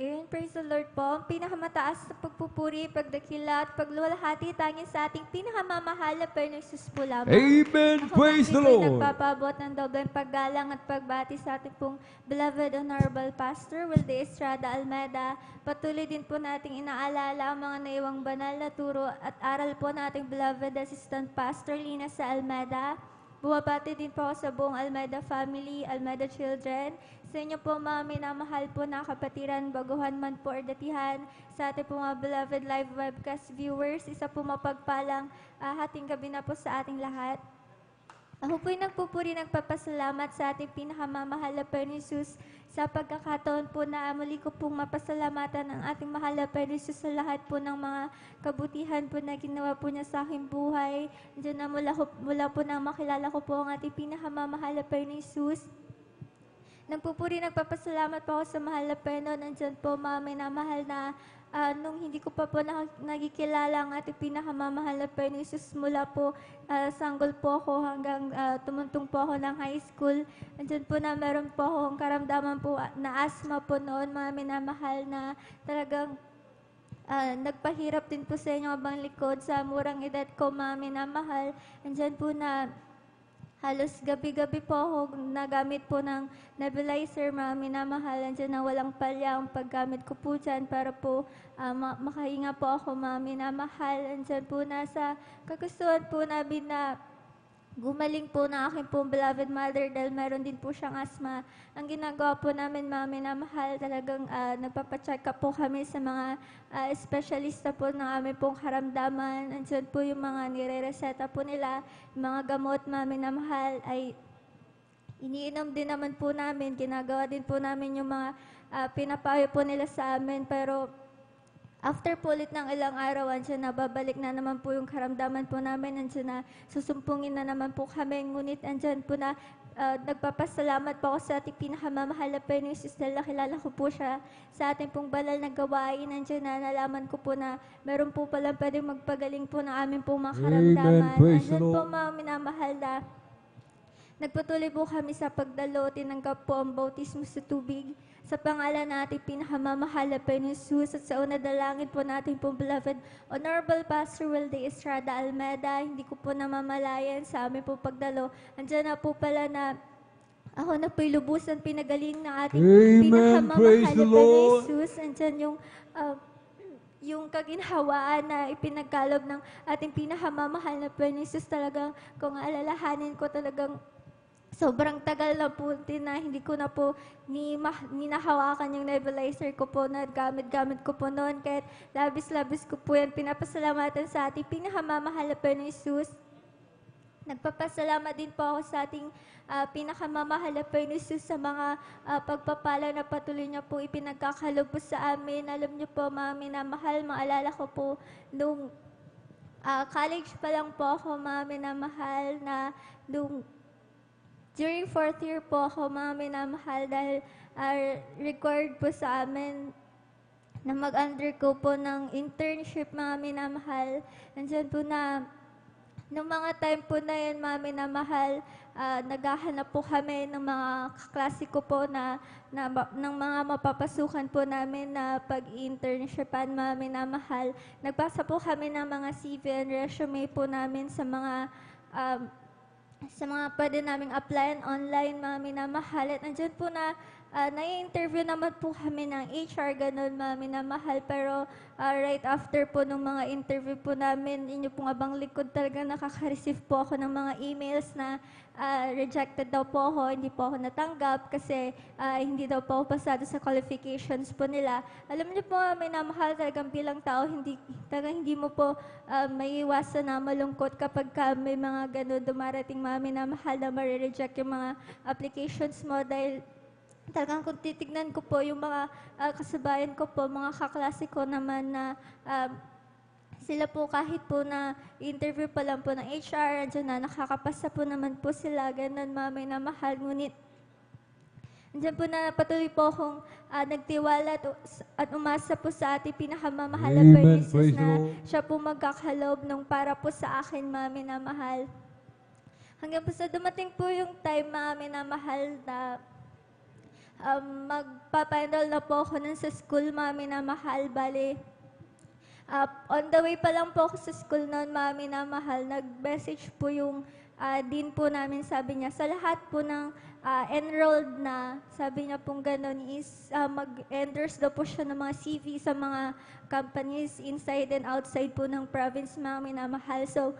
And praise the Lord po, ang pinakamataas sa pagpupuri, pagdakila at pagluwalhati tanging sa ating pinakamamahal na Panginoon po lamang. Amen! Praise the Lord! Nagpapabot ng dobleng paggalang at pagbati sa ating pong beloved Honorable Pastor Wilde Estrada Almeda. Patuloy din po nating inaalala ang mga naiwang banal na turo at aral po ng ating beloved Assistant Pastor Lina sa Almeda. Bumabati din po ako sa buong Almeda family, Almeda children. Sa inyo po mga minamahal po na kapatiran, baguhan man po or datihan. Sa ating po mga beloved live webcast viewers, isa po mapagpalang hating gabi na po sa ating lahat. Ako po'y nagpupuri, nagpapasalamat sa ating pinakamamahal na Panginoon Jesus sa pagkakataon po na muli ko pong mapasalamatan ang ating mahal na Panginoon Jesus sa lahat po ng mga kabutihan po na ginawa po niya sa aking buhay. Diyan na mula po na makilala ko po ang ating pinakamamahal na Panginoon Jesus. Nagpupuri, nagpapasalamat po ako sa mahal na Panginoon. Nandyan po mga minamahal na nung hindi ko pa po nagkikilala ang ating pinakamamahal na Panginoon Jesus, mula po sanggol po ako hanggang tumuntong po ako ng high school. Andyan po na meron po akong karamdaman po na asthma po noon, mga minamahal na talagang nagpahirap din po sa inyo abang likod sa murang edad ko, mga minamahal. Andyan po na halos gabi-gabi po ako nagamit po ng nebulizer, mga minamahal. Andiyan na walang palya ang paggamit ko po dyan para po makahinga po ako, mga minamahal. Andiyan po nasa kagustuhan po namin na gumaling po na aking pong beloved mother dahil meron din po siyang asthma. Ang ginagawa po namin, mga minamahal, talagang nagpapacheck up po kami sa mga espesyalista po ng aming pong karamdaman. Andiyan po yung mga nire-reseta po nila, yung mga gamot, mga minamahal, ay iniinom din naman po namin. Ginagawa din po namin yung mga pinapayo po nila sa amin. Pero after po ulit ng ilang araw, andyan na babalik na naman po yung karamdaman po namin. Andyan na susumpungin na naman po kami. Ngunit andyan po na nagpapasalamat po ako sa ating pinakamamahal na Panginoon Jesus dahil nakilala ko po siya sa ating pong banal na gawain. Andyan na nalaman ko po na meron po palang pwedeng magpagaling po ng aming pong mga karamdaman. Andyan po mga minamahal na nagpatuloy po kami sa pagdalo, tinanggap po ang bautismo sa tubig sa pangalan na ating pinakamamahal na Panginoon Jesus at sa una dalangin po natin pong beloved Honorable Pastor Wilde Estrada Almeda. Hindi ko po namamalayan sa aming pong pagdalo. Andiyan na po pala na ako na po'y lubusan pinagaling ng ating pinakamamahal na Panginoon Jesus. Andiyan yung kaginhawaan na ipinagkalob ng ating pinakamamahal na Panginoon Jesus. Talagang kung alalahanin ko, talagang sobrang tagal na po din na hindi ko na po ninahawakan yung nebulizer ko po na gamit ko po noon. Kahit labis-labis ko po yan pinapasalamatan sa ating pinakamamahal na Panginoon Jesus. Nagpapasalamat din po ako sa ating pinakamamahal na Panginoon Jesus sa mga pagpapala na patuloy niya po ipinagkakalob po sa amin. Alam niyo po, mga minamahal, maalala ko po nung college pa lang po ako, mga minamahal, na nung during 4th year po ako, mga minamahal, dahil required po sa amin na mag-undergo po ng internship, mga minamahal. Nandiyan po na Noong mga time po na yun, mami na mahal, naghahanap po kami ng mga kaklase ko po ng mga mapapasukan po namin na pag-internshipan, mami na mahal. Nagbasa po kami ng mga CV and resume po namin sa mga pwede naming applyan online, mami na mahal. At andyan po na nai-interview naman po kami ng HR, ganun, mami na mahal. Pero right after po ng mga interview po namin, inyo pong abang likod talaga nakaka-receive po ako ng mga emails na rejected daw po ako, hindi po ako natanggap kasi hindi daw po ako pasado sa qualifications po nila. Alam niyo po, mami na mahal, talagang bilang tao, hindi mo po maiiwasan na malungkot kapag may mga ganun dumarating, mami na mahal, na marireject yung mga applications mo dahil talagang kung titignan ko po yung mga kasabayan ko po, mga kaklase ko naman na sila po kahit po na interview pa lang po ng HR, andyan na nakakapasa po naman po sila, ganun, mami na mahal. Ngunit andyan po na patuloy po akong nagtiwala at umasa po sa ating pinakamamahal na Jesus na siya po magkakaloob nung para po sa akin, mami na mahal. Hanggang po sa dumating po yung time, mami na mahal, na magpapa-enroll na po ako nun sa school, mami na mahal. Bali, on the way pa lang po ako sa school noon, mami na mahal, nag-message po yung dean po namin, sabi niya, sa lahat po ng enrolled na, sabi niya pong gano'n is mag-endorse daw po siya ng mga CV sa mga companies inside and outside po ng province, mami na mahal. So,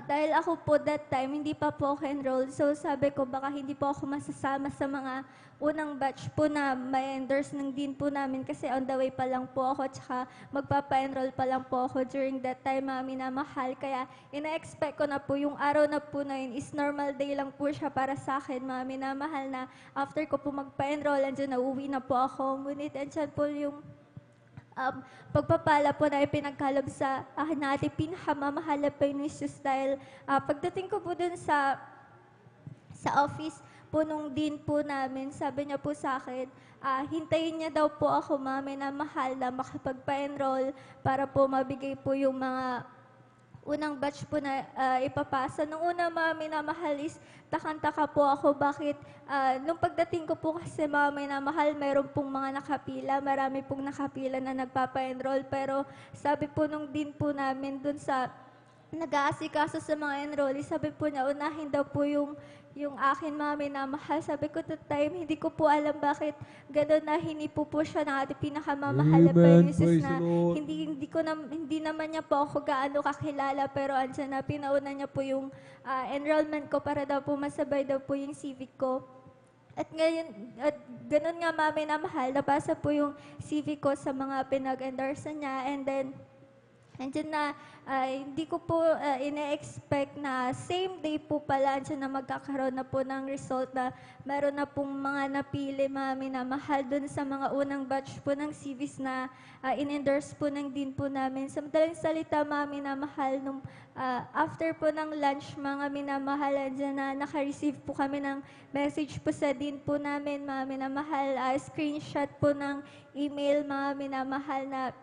dahil ako po that time, hindi pa po ako enrolled. So sabi ko, baka hindi po ako masasama sa mga unang batch po na may endorse ng dean po namin kasi on the way pa lang po ako, tsaka magpapa-enroll pa lang po ako during that time, mami na mahal. Kaya ina-expect ko na po yung araw na po na yun is normal day lang po siya para sa akin, mami na mahal, na after ko po magpa-enroll, andyan na uwi na po ako. Ngunit andyan po yung pagpapala po na ipinagkalob sa akin na ating pinakamamahal na Jesus dahil pagdating ko po dun sa office po nung dean po namin, sabi niya po sa akin, hintayin niya daw po ako, mami na mahal, na makapagpa-enroll para po mabigay po yung mga unang batch po na ipapasa. Nung una, mami na mahal, is takang-taka po ako bakit nung pagdating ko po kasi, mami na mahal, mayroon pong mga nakapila, marami pong nakapila na nagpapa-enroll, pero sabi po nung dean po namin dun sa nag-aasikaso sa mga enrollees, sabi po niya, unahin daw po yung akin, mami na mahal. Sabi ko that time, hindi ko po alam bakit gano'n na hinipo po siya ng ating pinakamamahal na Jesus na hindi naman niya po ako gaano kakilala, pero andyan na pinauna niya po yung enrollment ko para daw po masabay daw po yung civic ko. At ngayon, at ganun nga, mami na mahal, nabasa po yung CV ko sa mga pinag-endorse niya, and then andyan na, hindi ko po ina-expect na same day po pala andyan na magkakaroon na po ng result na meron na pong mga napili, mami na mahal, dun sa mga unang batch po ng CVs na in-endorse po ng dean po namin. Sa madaling salita, mami na mahal, nung after po ng lunch, mga minamahal, andyan na naka-receive po kami ng message po sa dean po namin, mami na mahal, screenshot po ng email, mami na mahal, na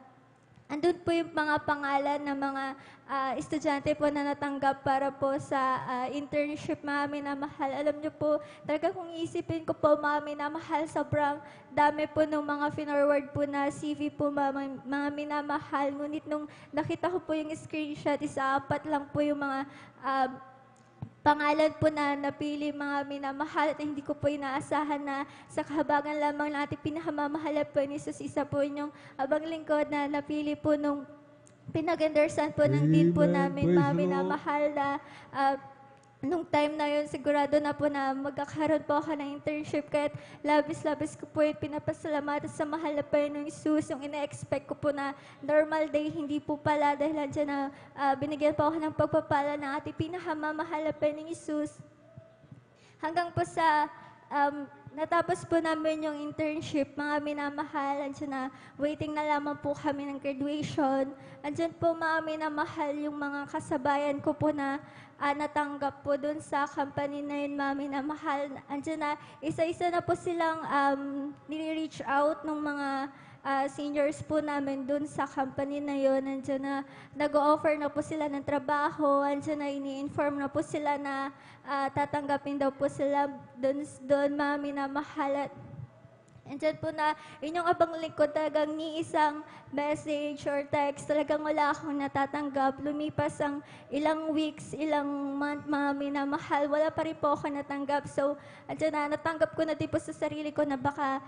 andun po yung mga pangalan ng mga estudyante po na natanggap para po sa internship, mami na mahal. Alam niyo po, talaga kung iisipin ko po, mami na mahal, sobrang dami po ng mga finorward po na CV po, mami na mahal. Ngunit nung nakita ko po yung screenshot, isa-apat lang po yung mga pangalan po na napili, mga minamahal, at hindi ko po inaasahan na sa kahabagan lamang ng ating pinakamamahal po ni Jesus, isa po inyong abang lingkod na napili po nung pinag-endorsan po ng dean po namin, mami na mahal, na nung time na yun, sigurado na po na magkakaroon po ako ng internship, kahit labis-labis ko po yung pinapasalamatan sa mahal na Panginoong Jesus. Yung ina-expect ko po na normal day, hindi po pala, dahil andyan na binigyan po ako ng pagpapala ng ating pinakamamahal na Panginoong Jesus. Hanggang po sa natapos po namin yung internship, mga minamahal, andyan na waiting na lamang po kami ng graduation. Andyan po, mga minamahal, yung mga kasabayan ko po na natanggap po dun sa company na yun, mami na mahal. Andyan na, isa-isa na po silang nire-reach out ng mga seniors po namin dun sa company na yun. Nandiyan na nag-offer na po sila ng trabaho. Nandiyan na ini-inform na po sila na tatanggapin daw po sila doon mami na mahal. At andyan po na inyong abang lingkod talagang ni isang message or text, talagang wala akong natatanggap. Lumipas ang ilang weeks, ilang month, mami na mahal, wala pa rin po ako natanggap. So, andyan na, natanggap ko na din po sa sarili ko na baka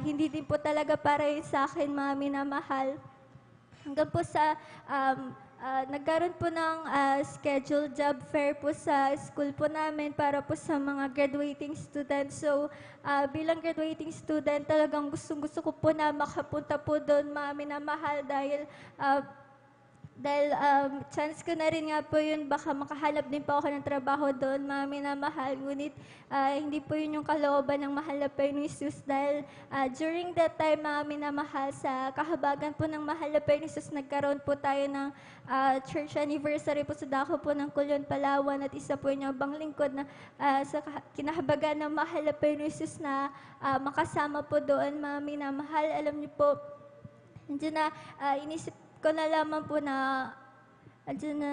hindi din po talaga para yun sa akin, mami na mahal. Hanggang po sa nagkaroon po ng scheduled job fair po sa school po namin para po sa mga graduating students. So, bilang graduating student, talagang gusto ko po na makapunta po doon, mami na mahal, dahil chance ko na rin nga po yun, baka makahanap din po ako ng trabaho doon, mami na mahal. Ngunit hindi po yun yung kalooban ng mahal na Panginoong Jesus, dahil during that time, mami na mahal, sa kahabagan po ng mahal na Panginoong Jesus, nagkaroon po tayo ng church anniversary po sa dako po ng Kulyon, Palawan, at isa po yung abang lingkod na sa kinahabagan ng mahal na Panginoong Jesus na makasama po doon, mami na mahal. Alam niyo po, nandiyan na inisip ko na lamang po na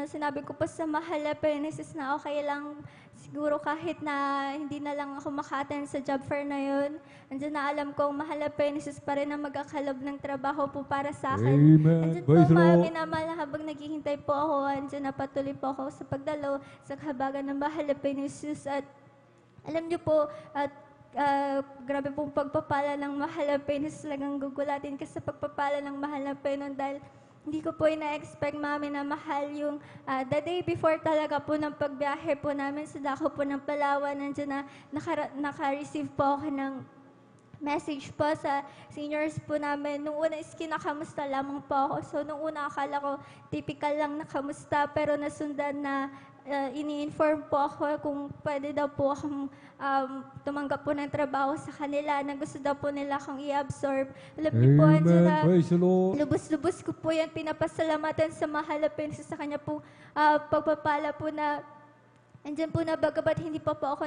sinabi ko po sa mahal na Panginoong Jesus na okay lang siguro kahit na hindi na lang ako maka-attend sa job fair na yun. Andiyan na alam kong mahal na Panginoong Jesus pa rin ang magkakalob ng trabaho po para sa akin. Amen. Andiyan po Praise the mami Lord. na mahal, habang naghihintay po ako, andiyan na patuloy po ako sa pagdalo sa kahabagan ng mahal na Panginoong Jesus. At alam niyo po, at grabe pong pagpapala ng mahal na Panginoon. Talagang gugulatin ka sa pagpapala ng mahal na Panginoon, dahil hindi ko po ina-expect, mami na mahal, yung the day before talaga po ng pagbiyahe po namin sa dako po ng Palawan. Nandiyan na naka-receive po ako ng message po sa seniors po namin. Nung una is kinakamusta lamang po ako. So nung una akala ko typical lang na kamusta, pero nasundan na ini-inform po ako kung pwede daw po akong tumanggap po ng trabaho sa kanila, na gusto daw po nila akong i-absorb. Alam niyo po, andyan na, Praise the Lord. lubos-lubos ko po yan, pinapasalamatan sa mahal na Panginoon sa kanya po, pagpapala po na andyan po na bagabat hindi pa po ako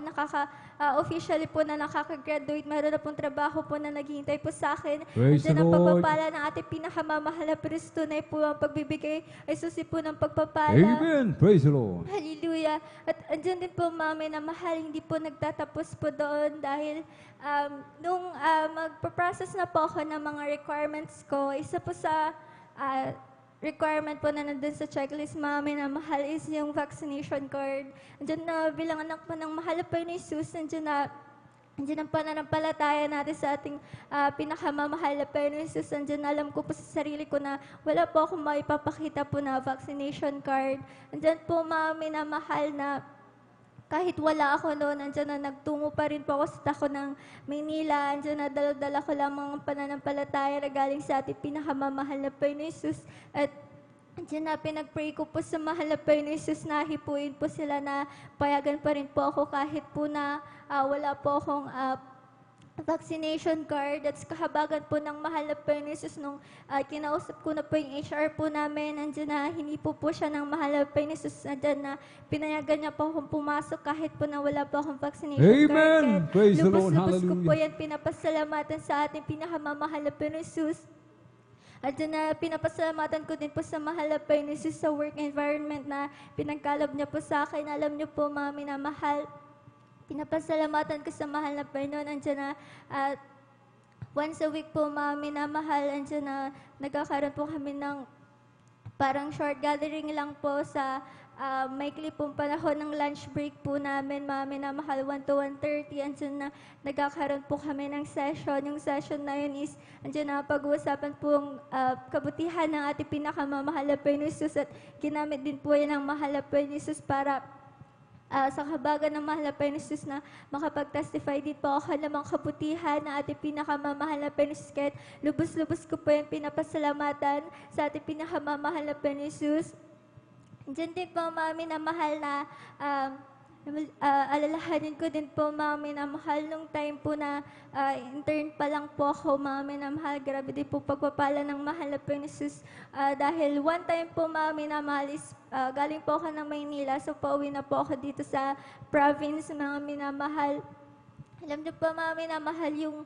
officially po na nakaka-graduate, mayroon na pong trabaho po na naghihintay po sa akin. Praise Andyan the ang Lord. pagpapala ng ating pinakamamahal na Kristo na po ang pagbibigay ay susi po ng pagpapala. Amen. Praise the Lord. Hallelujah. At andyan din po, mami, na mahal, hindi po nagtatapos po doon, dahil nung magpa-process na po ako ng mga requirements ko, isa po sa requirement po na nandun sa checklist, mami, na mahal, is yung vaccination card. Andyan na bilang anak po ng mahal pa ni Jesus, andyan ang pananampalataya natin sa ating pinakamamahal na Panginoon Jesus. Andyan na alam ko po sa sarili ko na wala po akong maipapakita po na vaccination card. Andyan po, mami, na mahal, na kahit wala ako noon, andyan na nagtungo pa rin po ako sa tako ng Maynila. Andyan na dala-dala ko lamang ang pananampalataya na galing sa ating pinakamamahal na Panginoon Jesus. At andyan na pinag-pray ko po sa mahal na Panginoon Jesus na hipuin po sila na payagan pa rin po ako kahit po na wala po akong vaccination card. At sa kahabagan po ng mahal na Panginoon Jesus, nung kinausap ko na po yung HR po namin, andyan na hinipo po siya ng mahal na Panginoon Jesus, andyan na pinayagan niya po akong pumasok kahit po na wala po akong vaccination card. Amen. Praise the Lord. Lubos-lubos ko po Hallelujah. yan pinapasalamatan sa ating pinakamamahal na Panginoon Jesus. At dyan na pinapasalamatan ko din po sa mahal na Panginoon Jesus sa work environment na pinagkaloob niya po sa akin. Alam niyo po, mami, na mahal, pinapasalamatan ko sa mahal na Panginoon. Andiyan na once a week po, mami, na mahal, andiyan na nagkakaroon po kami ng parang short gathering lang po sa maikli pong panahon ng lunch break po namin, mami, na mahal, 1 to 1:30. Andiyan na nagkakaroon po kami ng session. Yung session na yun is, andiyan na pag-uusapan po ang kabutihan ng ating pinakamamahal na Panginoon Jesus, at ginamit din po yan ng mahal na Panginoon Jesus para sa kahabagan ng mahal na Panginoon Jesus na makapag-testify din po ako ng mga kabutihan na ating pinakamamahal na Panginoon Jesus. Kahit lubos-lubos ko po yung pinapasalamatan sa ating pinakamamahal na Panginoon Jesus. Diyan din po, mami, na mahal, na alalahanin ko din po, mami, na mahal, nung time po na intern pa lang po ako, mami, na mahal, grabe din po pagpapala ng mahal na Panginoon Jesus. Dahil one time po, mami, na mahal, is galing po ako ng Maynila, so pauwi na po ako dito sa province, mga minamahal. Alam niyo po, mga minamahal, yung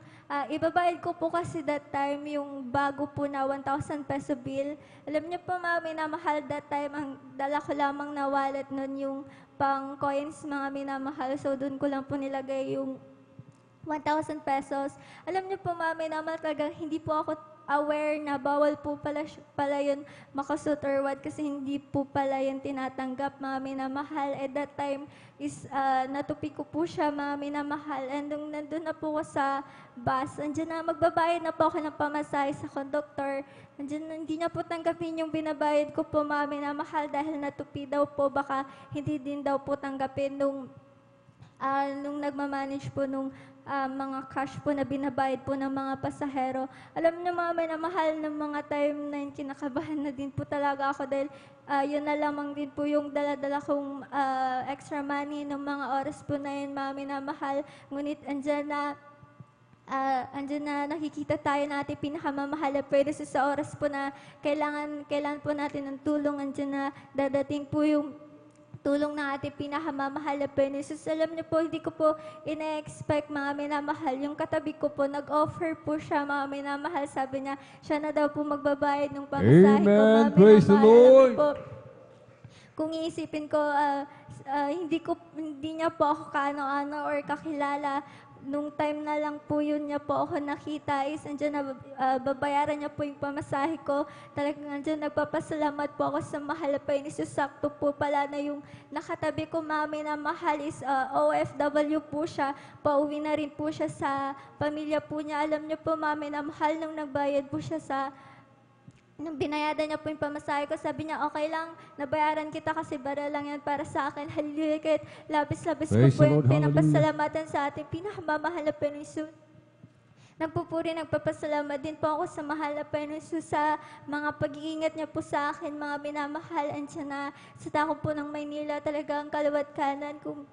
ibabayad ko po kasi that time yung bago po na 1,000 peso bill. Alam niyo po, mga minamahal, that time ang dala ko lamang na wallet nun yung pang coins, mga minamahal. So doon ko lang po nilagay yung 1,000 pesos. Alam niyo po, mga minamahal, talagang hindi po ako aware na bawal po pala yun makasuot or what kasi hindi po pala yun tinatanggap, mga minamahal. At that time is natupi ko po siya, mga minamahal. And nung nandun na po ko sa bus, andyan na magbabayad na po ako ng pamasahe sa conductor. Andyan, hindi niya po tanggapin yung binabayad ko po, mga minamahal, dahil natupi daw po, baka hindi din daw po tanggapin nung nagmamanage po nung mga cash po na binabayad po ng mga pasahero. Alam niyo, mga minamahal, ng mga time na yun, kinakabahan na din po talaga ako dahil yun na lamang din po yung dala-dala kong extra money ng mga oras po na yun, mga minamahal. Ngunit andyan na nakikita tayo na ating pinakamamahal na pwede sa oras po na kailangan po natin ng tulong. Andyan na dadating po yung tulong ng ating pinakamamahal na Panginoon. Alam niyo po, hindi ko po ina-expect, mga minamahal. Yung katabi ko po, nag-offer po siya, mga minamahal. Sabi niya, siya na daw po magbabayad ng pamasahe ko, mga Amen. Praise the minamahal. Alam Lord. niyo po, kung iisipin ko, hindi niya po ako kaano-ano or kakilala. Nung time na lang po yun niya po ako nakita is andyan na babayaran niya po yung pamasahe ko. Talagang andyan nagpapasalamat po ako sa mahal na Panginoon. Sakto po pala na yung nakatabi ko, mami, na mahal is OFW po siya. Pauwi na rin po siya sa pamilya po niya. Alam niyo po, mami, na mahal nung nagbayad po siya nung binayadan niya po yung pamasahe ko, sabi niya, okay lang, nabayaran kita kasi bara lang yan para sa akin. Hallelujah. Kahit labis-labis ko po yung pinapasalamatan sa ating pinakamamahal na Panginoon. Nagpupuri, nagpapasalamat din po ako sa mahal na Panginoon sa mga pag-iingat niya po sa akin, mga minamahal. Andiyan na sa tako po ng Maynila, talagang kaliwat kanan. Kung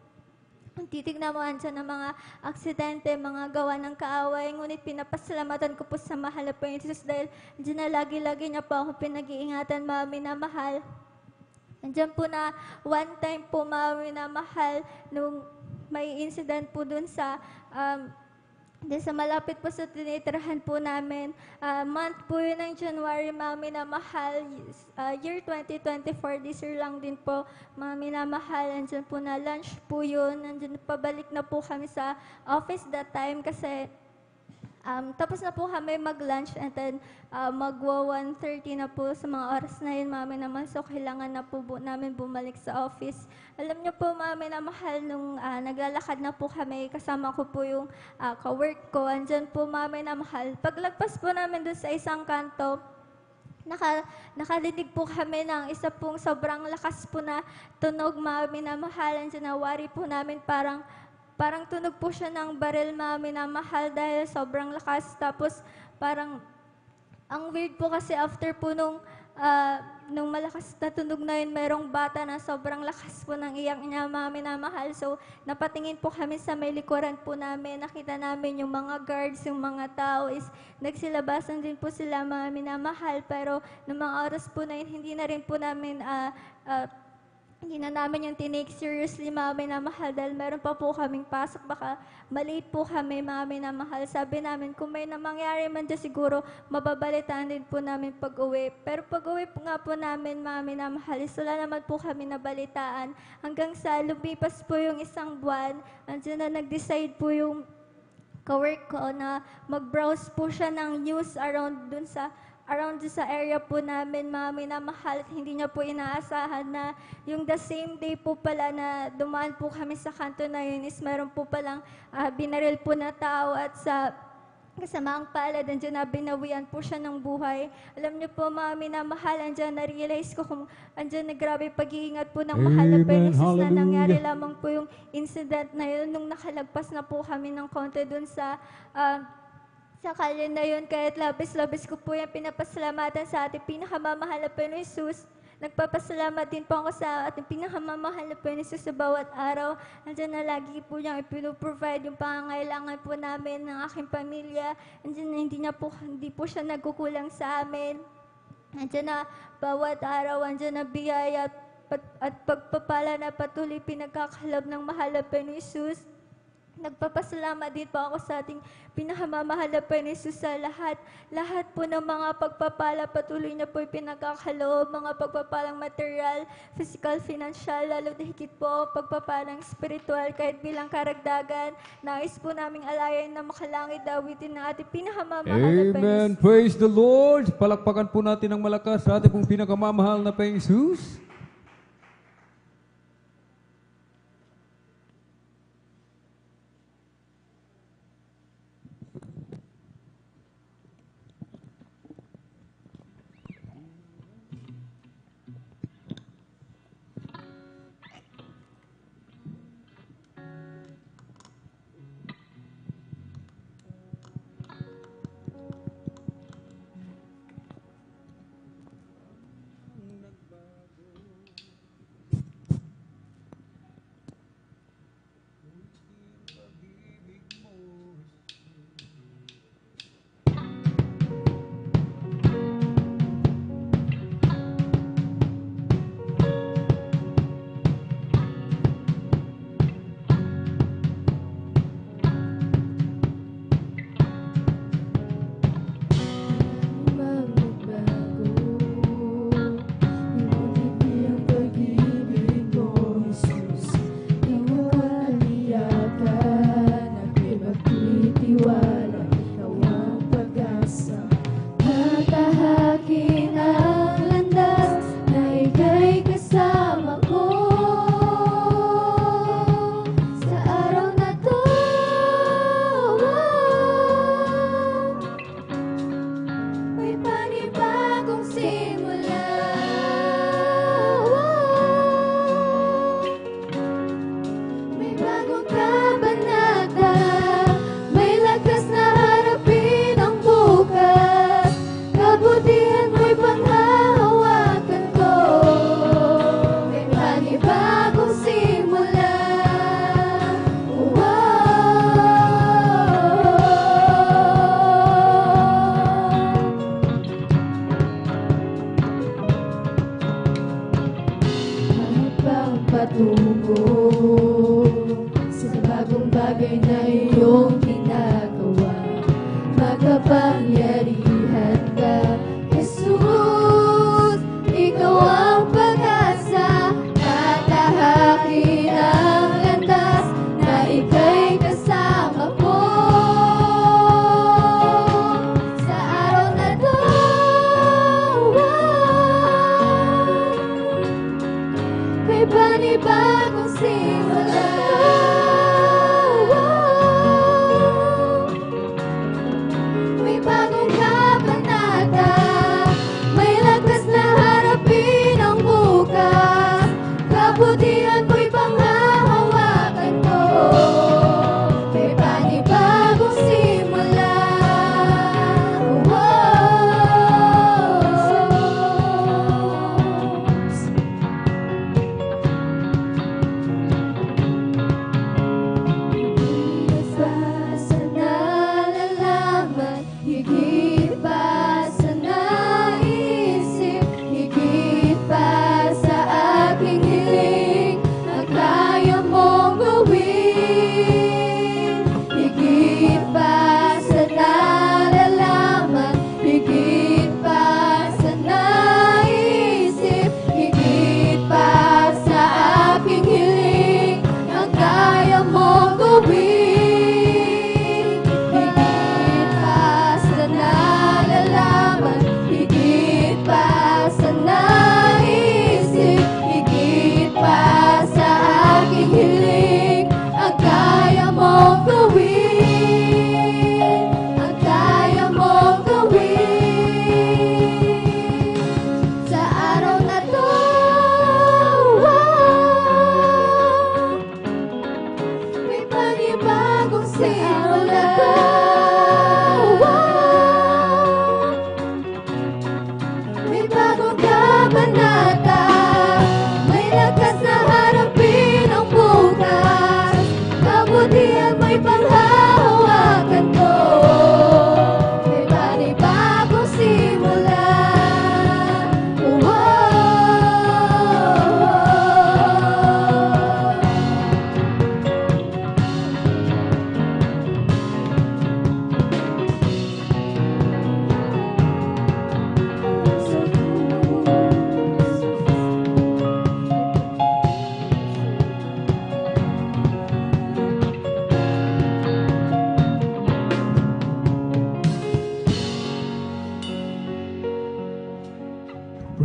titignan mo, andyan ng mga aksidente, mga gawa ng kaaway. Ngunit pinapasalamatan ko po sa mahal na Panginoon dahil andyan na lagi-lagi niya po ako pinag-iingatan, mga minamahal. Andyan po na one time po, mga minamahal, nung may incident po dun sa malapit po sa tinitirahan po namin. Month po yun ng January, mga minamahal. Year 2024, this year lang din po, mga minamahal. Andyan po na lunch po yun. Andyan pabalik na po kami sa office that time kasi tapos na po kami mag-lunch and then magwa-1:30 na po sa mga oras na yun, mami naman. So, kailangan na po namin bumalik sa office. Alam niyo po, mami na mahal, nung naglalakad na po kami, kasama ko po yung ka-work ko. Andyan po, mami na mahal. Paglagpas po namin doon sa isang kanto, nakalinig po kami ng isa pong sobrang lakas po na tunog, mami na mahal. Andyan na wari po namin parang tunog po siya ng baril, mami na mahal, dahil sobrang lakas. Tapos parang ang weird po kasi after po nung malakas na tunog na yun, merong bata na sobrang lakas po ng iyak niya, mami na mahal. So napatingin po kami sa may likuran po namin. Nakita namin yung mga guards, yung mga tao is nagsilabasan din po sila, mami na mahal. Pero nung mga oras po na yun, hindi na rin po namin hindi na namin yung tinake seriously, mami na mahal, dahil meron pa po kaming pasok, baka malate po kami, mami na mahal. Sabi namin, kung may mangyari man dyan, siguro mababalitaan din po namin pag-uwi. Pero pag-uwi po nga po namin, mami na mahal, wala naman po kami nabalitaan. Hanggang sa lumipas po yung isang buwan, andyan na nag-decide po yung ka-work ko na mag-browse po siya ng news around dun sa area po namin, mami na mahal. At hindi niya po inaasahan na yung the same day po pala na dumaan po kami sa kanto na yun is meron po palang binaril po na tao at sa kasamaang palad, andyan na binawian po siya ng buhay. Alam niyo po, mami na mahal, andyan na-realize ko kung andyan na grabe pag-iingat po ng mahal na Panginoon na nangyari lamang po yung incident na yun nung nakalagpas na po kami ng konti dun sa kalye na yun. Kahit labis-labis ko po yung pinapasalamatan sa ating pinakamamahal na Panginoon Jesus. Nagpapasalamat din po ako sa ating pinakamamahal na Panginoon Jesus sa bawat araw. Andiyan na lagi po niyang ipinoprovide yung pangangailangan po namin ng aking pamilya. Andiyan na hindi po siya nagkukulang sa amin. Andiyan na bawat araw, andiyan na biyaya at pagpapala na patuloy pinagkakalab ng mahal na Panginoon Jesus. Nagpapasalamat din po ako sa ating pinakamamahal na Panginoon Jesus sa lahat po ng mga pagpapala patuloy na po pinagkakaloob, mga pagpapalang material, physical, financial, lalo na higit po pagpapalang spiritual, kahit bilang karagdagan. Nais po naming alayan na makalangit dawitin ng ating pinakamamahal na Panginoon. Amen. Praise the Lord. Palakpakan po natin ng malakas sa ating pong pinakamamahal na Panginoon Jesus.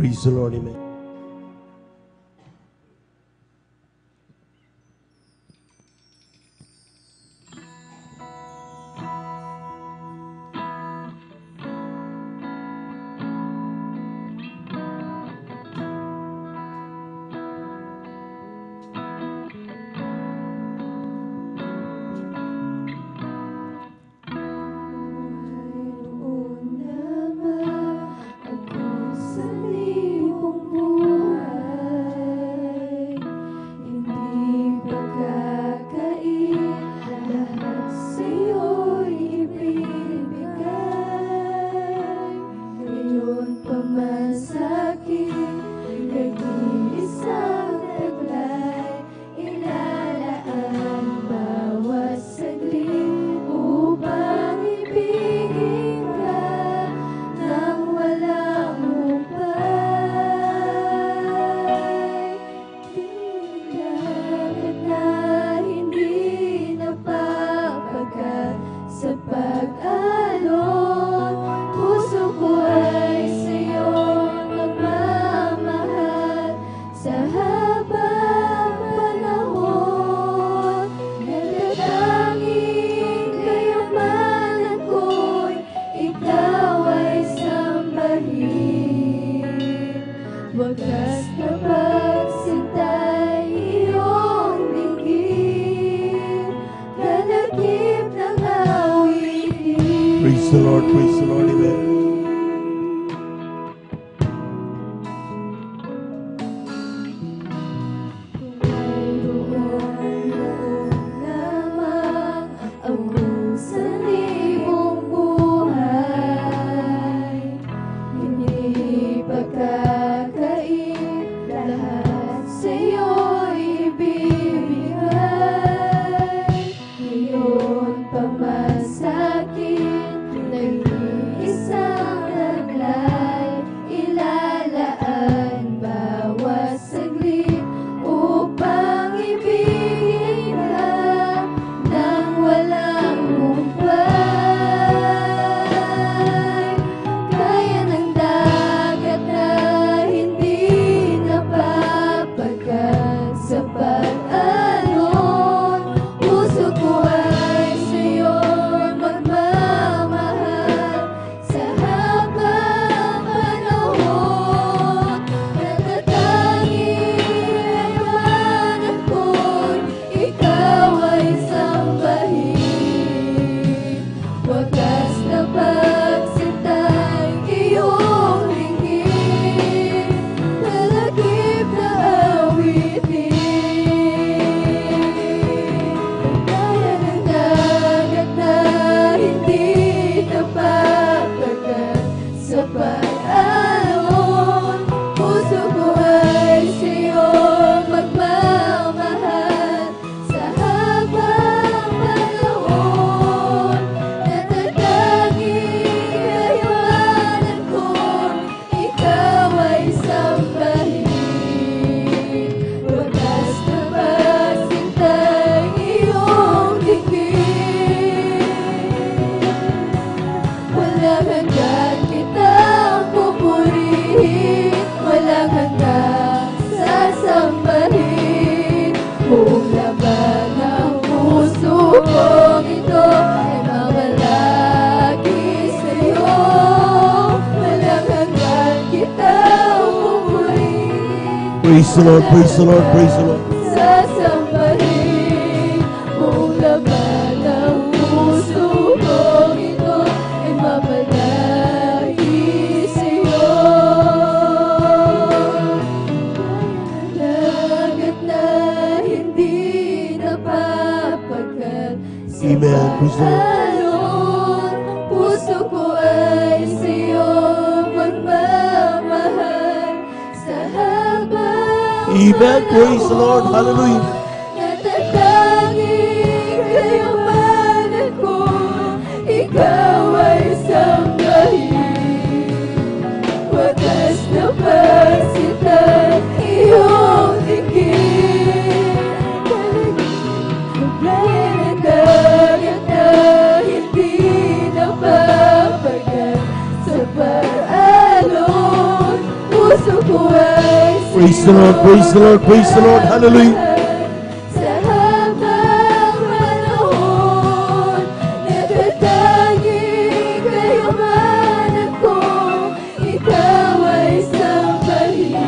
Praise the Lord. Amen. Sa libong buhay, hindi pagkakain, lahat sa'yo'y ibibigay. Ngayon pa man sa'kin, nag-iisang taglay, ilalaan bawat saglit upang ibigin ka nang walang humpay. Dagat na hindi napapagat sa pag-alon, puso ko ay sa'yo magmamahal sa habang panahon. Natatanging kayamanan ko'y ikaw ay sambahin. Wagas na pagsintay iyong dinggin, kalagip ng awitin. Praise the Lord. Praise the Lord. Amen. Lamang ako sa libong buhay, hindi pagkakain, lahat sa'yo'y ibibigay. Ngayon pa man sa'kin, nag-iisang taglay, ilalaan bawat saglit upang ibigin ka nang walang humpay. Kaya ng dagat na hindi napapagat sa pag-alon, puso ko ay sa'yo magmamahal sa habang panahon. Natatanging kayamanan ko'y ikaw ay sambahin. Wagas na pagsintay iyong dinggin, kalagip na awitin. Kaya ng dagat na hindi napapagat sa pag-alon, puso ko ay sa'yo magmamahal sa habang panahon. Natatanging kayamanan ko, ikaw ay sambahin. Wagas na pagsintay iyong dinggin, walang hanggan kitang pupurihin, walang hanggang sasambahin. Buong laban ng puso kong ito ay mamalagi sa'yo, walang hanggan kitang pupurihin, Praise the Lord. Praise the Lord. Praise the Lord. sasambahin. Buong laban ng puso kong ito ay mamalagi sa'yo. Dagat na hindi napapagat sa Amen. Praise the Lord. pag-alon, puso ko ay sa'yo magmamahal sa habang Amen. Praise the Lord. Hallelujah. natatanging kayamanan ko, ikaw ay sambahin. Wagas na pagsintay iyong dinggin, kalagip ng dagat na hindi napapagat sa pag-alon, puso Praise the Lord, praise the Lord, praise the Lord. Hallelujah. Sa habang panahon, natatanging kayamanan ko, ikaw ay sambahin.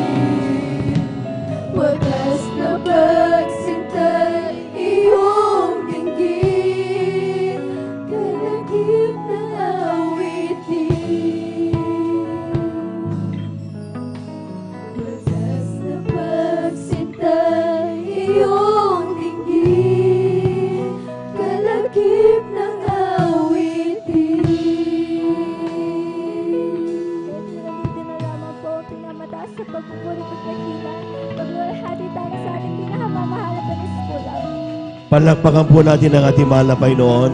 Wagas na pagsintay, iyong dinggin, kalagip na awitin. Wagas na pagsintay, iyong dinggin, kalagip ng awitin. Nandito na lamang po ang pinamataas sa pagpupuri pagkakila. Pagluwalhati tayo sa ating pinakamamahal na Panginoon. Palakpakan po natin ang ating mahal na Panginoon.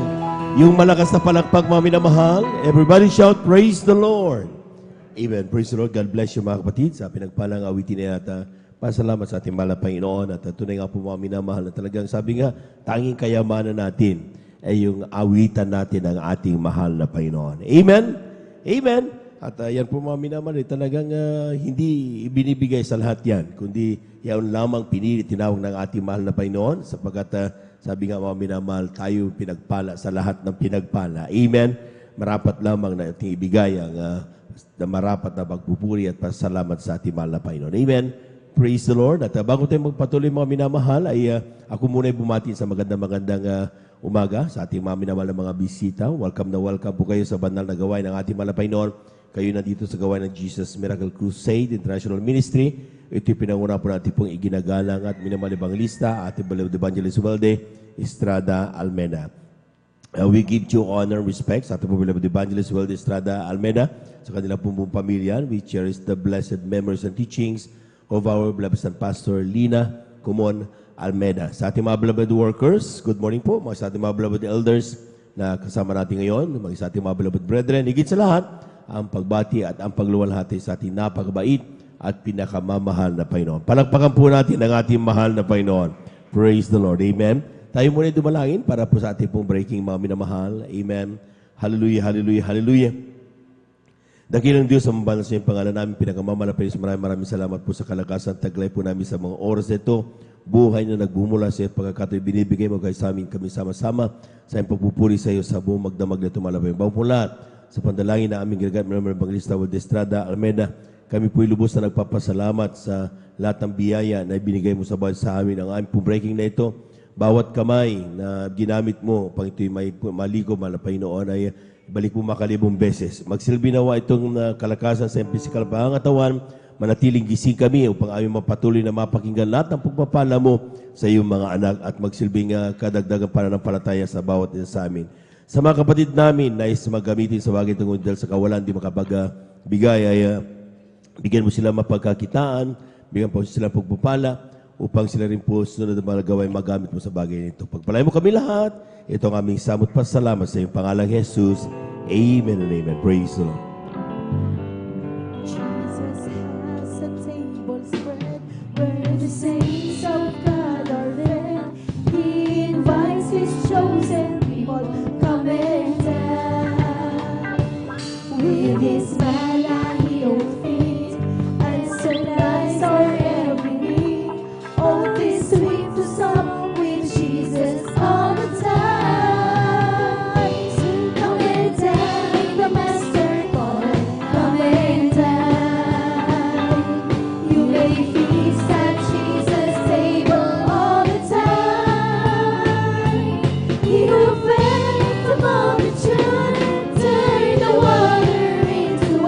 Yung malakas na palakpak, mga minamahal. Everybody shout, praise the Lord. Amen. Praise the Lord. God bless you, mga kapatid. Sa pinagpalang awitin na yata, pasalamat sa ating mahal na Panginoon. At tunay nga po, mga minamahal, na talagang sabi nga, tanging kayamanan natin ay yung awitan natin ng ating mahal na Panginoon. Amen? Amen? At yan po, mga minamahal, talagang hindi ibinibigay sa lahat yan, kundi yan lamang pinili, tinawag ng ating mahal na Panginoon, sapagkat sabi nga, mga minamahal, tayo pinagpala sa lahat ng pinagpala. Amen? Marapat lamang na ating ibigay ang na marapat na pagpupuri at pasalamat sa ating mahal na Panginoon. Amen? Praise the Lord. At bago tayo magpatuloy, mga minamahal, ay ako muna ay bumati sa magandang umaga sa ating mga minamahal na mga bisita. Welcome na welcome po kayo sa banal na gawain ng ating mahal na Panginoon. Kayo na dito sa gawain ng Jesus Miracle Crusade International Ministry. Ito'y pinanguna po natin pong iginagalang at minamahal evangelista, ating beloved Evangelist Ubalde Estrada Almeda. We give due honor and respect sa ating pong beloved Evangelist Ubalde Estrada Almeda, sa kanilang pong pamilya. We cherish the blessed memories and teachings of our beloved Pastor Lina Kumon Almeda. Sa ating mga beloved workers, good morning po. Mga sa ating mga beloved elders na kasama natin ngayon, mga sa ating mga beloved brethren, higit sa lahat, ang pagbati at ang pagluwalhati sa ating napakabait at pinakamamahal na Panginoon. Palakpakan po natin ang ating mahal na Panginoon. Praise the Lord. Amen. Tayo muna dumalangin para po sa ating pong breaking mga minamahal. Amen. Hallelujah, hallelujah, hallelujah. Dakilang Diyos, ang mabanal sa iyong pangalan namin, pinakamamahal na Panginoon. Maraming salamat po sa kalakasan, taglay po namin sa mga oras ito. Buhay na nagbumula sa iyo, pagkakato'y binibigay mo kayo sa amin, kami sama-sama sa iyong pagpupuri sa iyo sa buong magdamag na tumalabay. Bago po lahat, sa pandalangin na aming ginagamit ng Evangelista Ubalde Estrada Almeda, kami po'y lubos na nagpapasalamat sa lahat ng biyaya na ibinigay mo sa bawat sa amin. Ang aming pong breaking na ito, bawat kamay na ginamit mo, pang ito'y maligo, mahal na Panginoon, ay balik mo makalibong beses. Magsilbi nawa itong kalakasan sa physical pangangatawan, manatiling gising kami upang aming mapatuloy na mapakinggan lahat ng pagpapala mo sa iyong mga anak at magsilbing kadagdagan pananampalataya sa bawat isa sa amin. Sa mga kapatid namin, nais magamitin sa bagay tungkol dahil sa kawalan, di makapagbigay, ay bigyan mo sila mapagkakitaan, bigyan po sila pagpupala, upang sila rin po sunod na mga gawin magamit mo sa bagay nito. Pagpalay mo kami lahat, ito ang aming samot pasalamat sa iyong pangalang Jesus. Amen and amen. Praise the Lord. Jesus has a table spread where the saints of God are led. He invites His chosen people, come and dine. With His manna He will feed and supplies our every need. Oh, this sweet to some with Jesus all the time. So come and dine, the Master called, come and dine. You may feast at Jesus' table all the time. He will fed the multitude, turn the water into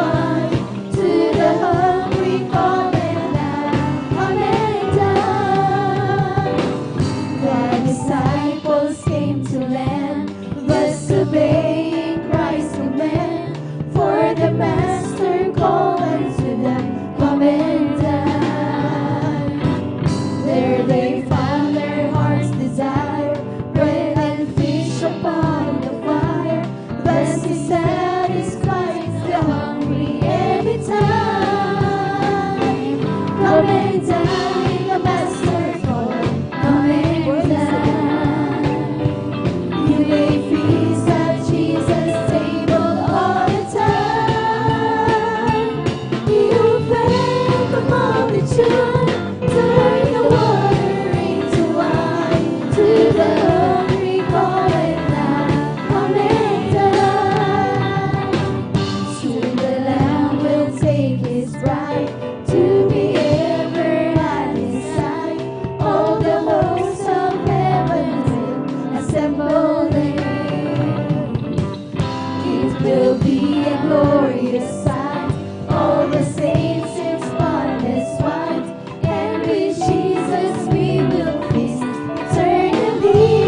His side. All the saints in spotless white, and with Jesus we will feast eternally.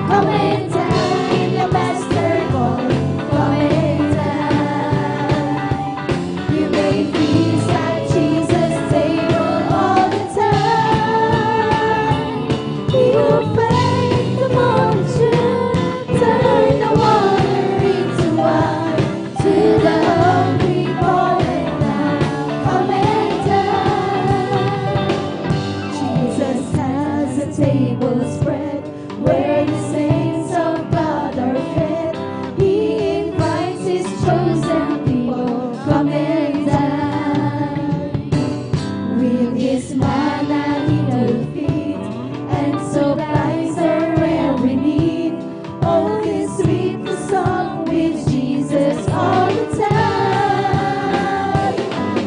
Come and dine, the Master called. Come and dine. You may feast at Jesus' table all the time. He will break the multitude, turn the water into wine. To the hungry, call it down. Come and dine. Jesus has a table spread where the saints of God are fed. He invites His chosen people, come and dine. With His manna He will feed, and supplies our every need. Oh, His sweet the song with Jesus all the time.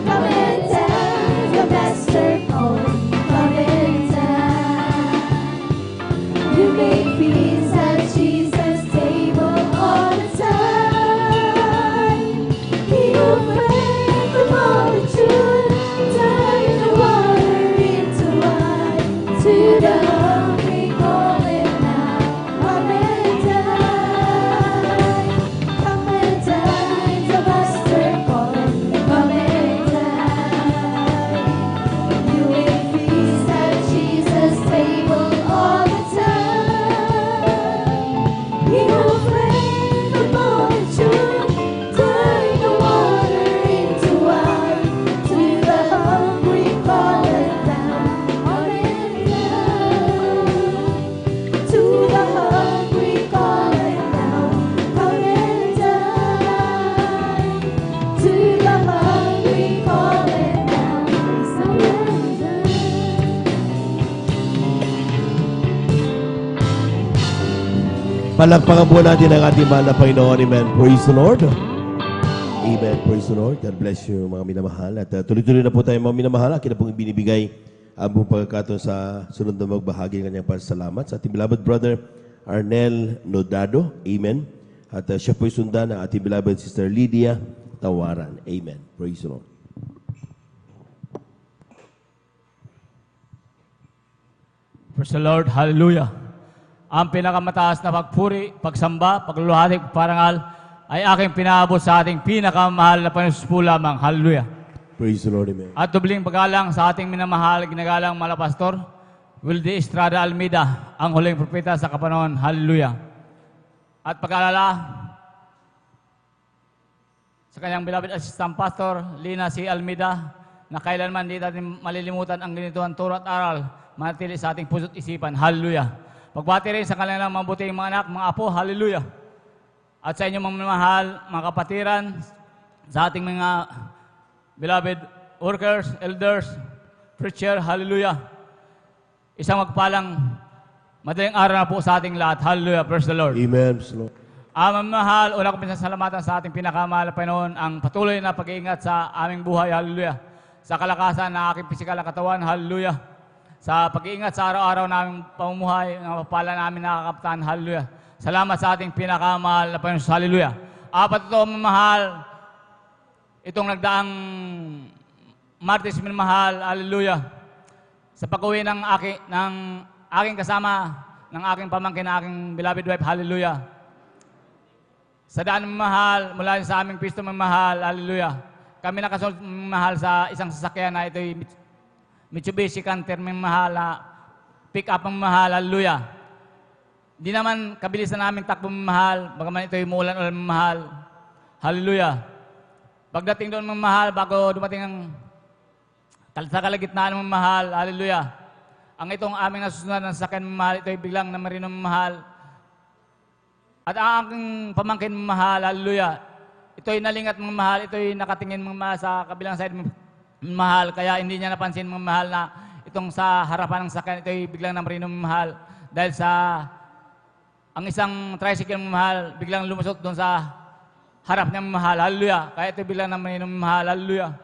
Come and dine, the Master called. Come and dine. You may feast at Jesus' table all the time. He will break the multitude, turn the water into wine. To the hungry, call it now. Come and dine. Come and dine, the Master called. Come and dine. You may feast at Jesus' table all the time. He will break the multitude, turn the water into wine. To the hungry, call it down. Come and dine. To the hungry, call it down. Come and dine. To the hungry, call it down. Come and dine. Palakpakan po natin ang ating mahal na Panginoon. Amen. Praise the Lord. Amen. Praise the Lord. God bless you mga minamahal. At tuloy-tuloy na po tayo mga minamahal. Akin na pong ibinibigay ang buong pagkakataon sa sunod na magbahagi ng kanyang pasalamat sa ating beloved brother Arnel Nodado. Amen. At siya po'y sundan ng ating beloved sister Lydia Tawaran. Amen. Praise the Lord. Praise the Lord. Hallelujah. Ang pinakamataas na pagpuri, pagsamba, pagluluhati, parangal ay aking pinaabot sa ating pinakamahal na Panginoon po lamang. Hallelujah. Praise the Lord. Amen. At dubling paggalang sa ating minamahal, ginagalang mga pastor, Wildy Estrada Almeida, ang huling propeta sa kapanahon. Hallelujah. At pag-alala sa kanyang beloved assistant pastor, Lina C. Almeida, na kailanman di natin malilimutan ang ganituhan turo at aral, manatili sa ating puso't isipan. Hallelujah. Pagbati rin sa kanilang mabuting mga anak, mga apo. Hallelujah. At sa inyong mga mahal, mga kapatiran, sa ating mga beloved workers, elders, preacher. Hallelujah. Isang magpalang madaling araw na po sa ating lahat. Hallelujah. Praise the Lord. Amen. Praise the Lord. Mahal, una ko pinasasalamatan sa ating pinakamahal na Panginoon ang patuloy na pag-iingat sa aming buhay. Hallelujah. Sa kalakasan na aking pisikal na katawan. Hallelujah. Sa pag-iingat sa araw-araw naming pamumuhay, ng mapapala namin nakakaptan. Hallelujah. Salamat sa ating pinakamahal na Panginoon. Hallelujah. Apat ito, mamahal, itong nagdaang Martes, minamahal. Hallelujah. Sa pag-uwi ng aking kasama, ng aking pamangkin, na aking beloved wife. Hallelujah. Sa daan mamahal, mula sa aming pisto mamahal. Hallelujah. Kami nakasunod mamahal sa isang sasakyan na ito'y Mitsubishi Canter, may mahal, pick up ang mahal, hallelujah. Di naman kabilisan namin takbo mahal, bagaman ito'y umulan ulan mahal, hallelujah. Pagdating doon mahal, bago dumating ang sa kalagitnaan ng mahal, hallelujah. Ang itong aming nasusunod ng sasakyan mahal, ito'y biglang namarino mahal. At ang aking pamangkin mahal, hallelujah. Ito'y nalingat mahal, ito'y nakatingin mahal sa kabilang side mahal, kaya hindi niya napansin mahal na itong sa harapan ng sakyan, ito'y biglang namarino mahal. Dahil sa ang isang tricycle mahal, biglang lumusot doon sa harap niya mahal, hallelujah. Kaya ito'y biglang namarino mahal, hallelujah.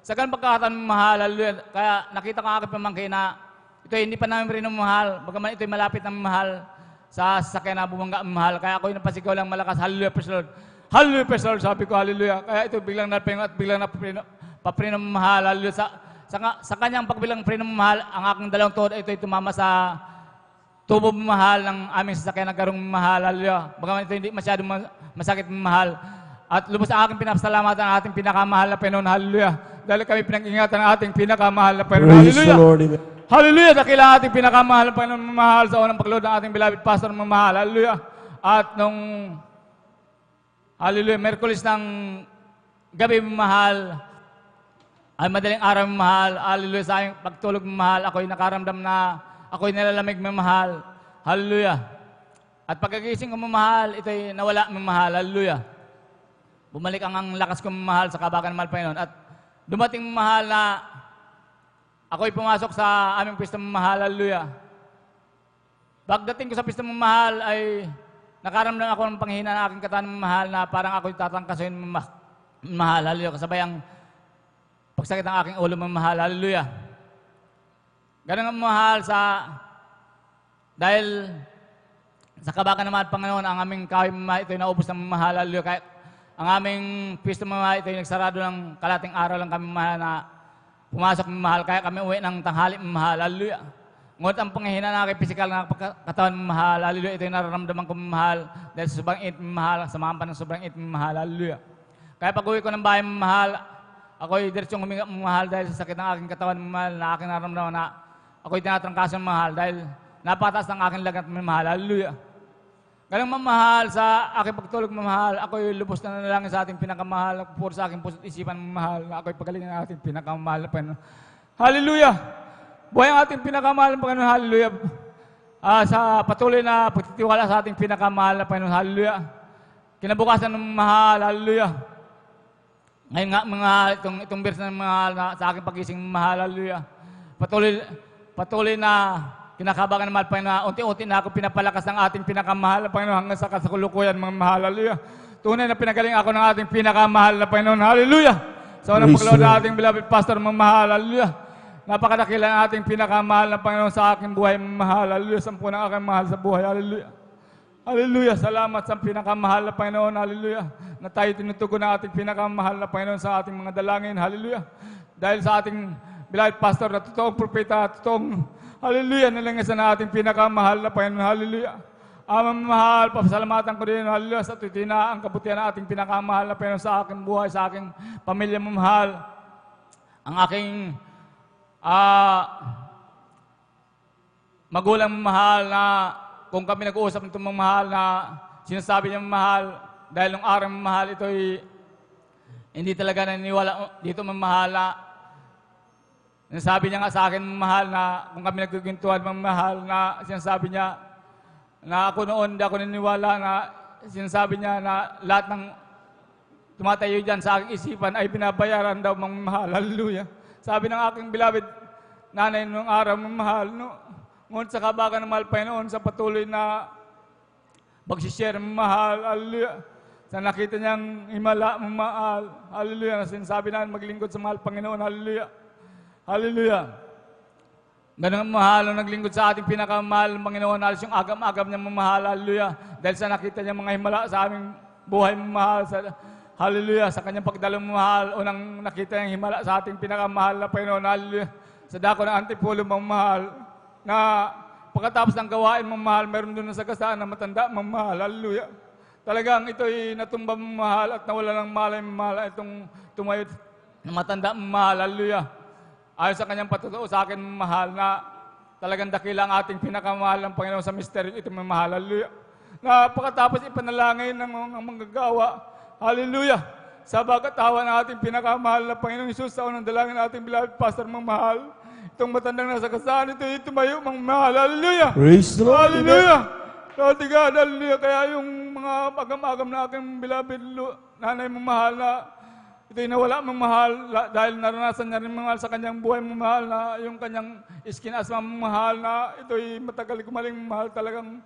Sa ganang pagkakataon mahal, hallelujah. Kaya nakita ko ang aking pamangkin na ito'y hindi pa namin marino mahal, bagaman ito'y malapit ng mahal sa sakyan na bumangga mahal. Kaya ako'y napasigaw lang malakas, hallelujah, praise the Lord. Hallelujah, praise the Lord. Sabi ko, hallelujah. Kaya ito biglang napinong at biglang paprinamahal. Hallelujah. Sa kanyang pagbilang prinamahal, ang aking dalawang tuhod, ito ay tumama sa tubo mahal ng aming sasakyan na garong mahal. Hallelujah. Bagaman ito hindi masyadong masakit mahal. At lubos ang aking pinapasalamatan ang ating pinakamahal na Panginoon. Hallelujah. Dahil kami pinag-ingatan ang ating pinakamahal na Panginoon. Praise the Hallelujah. Lord. Amen. Hallelujah. Dakila ang ating pinakamahal na Panginoon mamahal sa unang paglood ng ating beloved pastor na mamahal. Hallelujah. At nung hallelujah, Merkulis ng gabi mamahal, ay madaling araw mamahal. Hallelujah. Sa aking pagtulog mamahal, ako'y nakaramdam na ako'y nilalamig mamahal. Hallelujah. At pagkagising ko mamahal, ito'y nawala mamahal. Hallelujah. Bumalik ang lakas ko mamahal sa kabagan ng mahal Panginoon. At dumating mamahal na ako'y pumasok sa aming pista mamahal. Hallelujah. Pagdating ko sa pista mamahal ay nakaramdam ako ng panghihina ng aking katawan mamahal na parang ako'y tatangkasin mamahal. Hallelujah. Kasabay ang pagsakit ng aking ulo mamahal. Hallelujah. Ganun ang mamahal dahil sa kabagan ng mahal Panginoon, ang aming kahoy mamahal, ito'y naubos ng mamahal. Hallelujah. Kaya ang aming pista mamahal, ito'y nagsarado ng kalating araw lang kami mamahal na pumasok mamahal. Kaya kami uwi ng tanghali mamahal. Hallelujah. Ngunit ang panghihina ng aking pisikal na katawan mamahal. Hallelujah. Ito'y nararamdaman ko mamahal dahil sa sobrang init mamahal, sa mga ng sobrang init mamahal. Hallelujah. Kaya pag uwi ko ng bahay mamahal, ako'y diretsong huminga mamahal dahil sa sakit ng aking katawan mamahal na aking nararamdaman na ako'y tinatrangkasan mamahal dahil napataas ng aking lagnat mamahal. Hallelujah. Ganang mamahal sa aking pagtulog mamahal, ako'y lubos na nanalangin sa ating pinakamahal, puro sa aking puso't isipan mamahal, na ako'y pagalingan ng ating pinakamahal na Panginoon. Hallelujah! Buhay ang ating pinakamahal na Panginoon. Hallelujah! Sa patuloy na pagtitiwala sa ating pinakamahal na Panginoon. Hallelujah! Kinabukasan ng mahal. Hallelujah! Ngayon nga mga itong verse ng mahal na sa aking pagising mahal. Hallelujah! Patuloy na kinakabagan ng mahal Panginoon, unti-unti na ako pinapalakas ng ating pinakamahal na Panginoon hanggang sa kasakulukuyan mga mahal. Hallelujah. Tunay na pinagaling ako ng ating pinakamahal na Panginoon. Hallelujah. Sa unang paglaw ng ating beloved pastor mga mahal. Hallelujah. Napakadakila ng ating pinakamahal na Panginoon sa aking buhay mga mahal. Hallelujah. Sampu ng aking mahal sa buhay. Hallelujah. Hallelujah. Salamat sa pinakamahal na Panginoon. Hallelujah. Na tayo tinutugon ng ating pinakamahal na Panginoon sa ating mga dalangin. Hallelujah. Dahil sa ating beloved pastor na totoong propeta, totoong hallelujah, nalangasan na ating pinakamahal na Panginoon. Hallelujah. Amang mahal, pasalamatan ko din, hallelujah, sa tutina ang kabutihan na ating pinakamahal na Panginoon sa aking buhay, sa aking pamilya mamahal. Ang aking magulang mamahal na kung kami nag-uusap nitong mamahal na sinasabi niya mamahal, dahil nung araw mamahal, ito'y hindi talaga naniniwala dito mamahal na sinasabi niya nga sa akin, mahal, na kung kami nagkikwentuhan, mahal, na sinasabi niya na ako noon, hindi ako naniniwala na sinasabi niya na lahat ng tumatayo dyan sa aking isipan ay binabayaran daw, mga mahal. Hallelujah. Sabi ng aking beloved nanay noong araw, mga mahal, no? Ngunit sa kabagan ng mahal Panginoon, sa patuloy na magsishare, mga mahal. Hallelujah. Sa nakita niyang himala, mga mahal. Hallelujah. Na sinasabi na maglingkod sa mahal Panginoon. Hallelujah. Hallelujah. Ganun ang mahal ang naglingkod sa ating pinakamahal ng Panginoon. Halos yung agam-agam niya mamahal. Hallelujah. Dahil sa nakita niya mga himala sa aming buhay mamahal. Hallelujah. Sa kanyang pagdalong mamahal. Unang nakita niyang himala sa ating pinakamahal na Panginoon. Hallelujah. Sa dako ng Antipulo mamahal. Na pagkatapos ng gawain mamahal, meron doon na sagasaan na matanda mamahal. Hallelujah. Talagang ito'y natumba mamahal at nawala ng malay mamahal. Itong tumayo na matanda mamahal. Hallelujah. Ayon sa kanyang patutuo sa akin, mahal, na talagang dakila ang ating pinakamahal ng Panginoon sa misteryo ito, mahal. Hallelujah. Na pagkatapos ipanalangin ng mga manggagawa, hallelujah, sa bagatawa ng ating pinakamahal na Panginoong Isus, sa unang dalangin ng ating beloved pastor, mahal, itong matandang nasa kasaan, ito tumayo, mahal. Hallelujah. Praise the Lord. Hallelujah. Lord God, hallelujah. Kaya yung mga agam-agam na aking beloved nanay mahal na ito'y nawala mamahal dahil naranasan niya rin mamahal sa kanyang buhay mamahal na yung kanyang skin asthma mamahal na ito'y matagal gumaling mamahal, talagang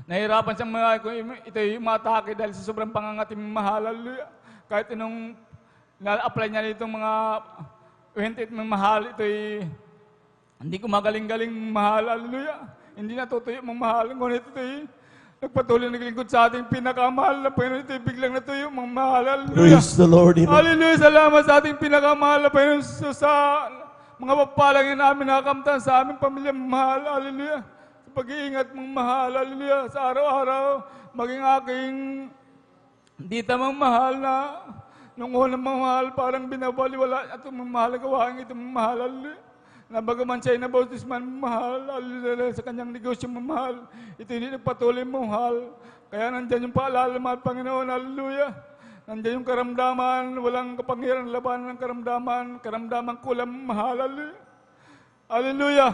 nahirapan siyang mamahal kung ito'y umatake dahil sa sobrang pangangatim mamahal. Hallelujah. Kahit inong na-apply niya itong mga uhintit mamahal, ito'y hindi kumagaling-galing mamahal. Hallelujah. Hindi natutuyo mamahal. Ngunit ito'y nagpatuloy naglingkod sa ating pinakamahal na Panginoon. Ito'y biglang natuyo, mga mahal. Hallelujah. Praise the Lord. Amen. Hallelujah. Salamat sa ating pinakamahal na Panginoon Jesus, sa mga pagpalang namin nakakamtan sa aming pamilya, mahal. Hallelujah. Sa pag-iingat mong mahal. Hallelujah. Sa araw-araw, maging aking dita mong mahal na nung unang mahal, parang binabaliwala at mahal na gawain ito mahal. Hallelujah. Na bagaman siya'y nabautis man mahal, hallelujah, sa kanyang negosyo mahal, ito hindi nagpatuloy mahal. Kaya nandyan yung paalala, mahal Panginoon, hallelujah. Nandyan yung karamdaman, walang kapangyarihan labanan ng karamdaman kulang mahal, hallelujah. Hallelujah.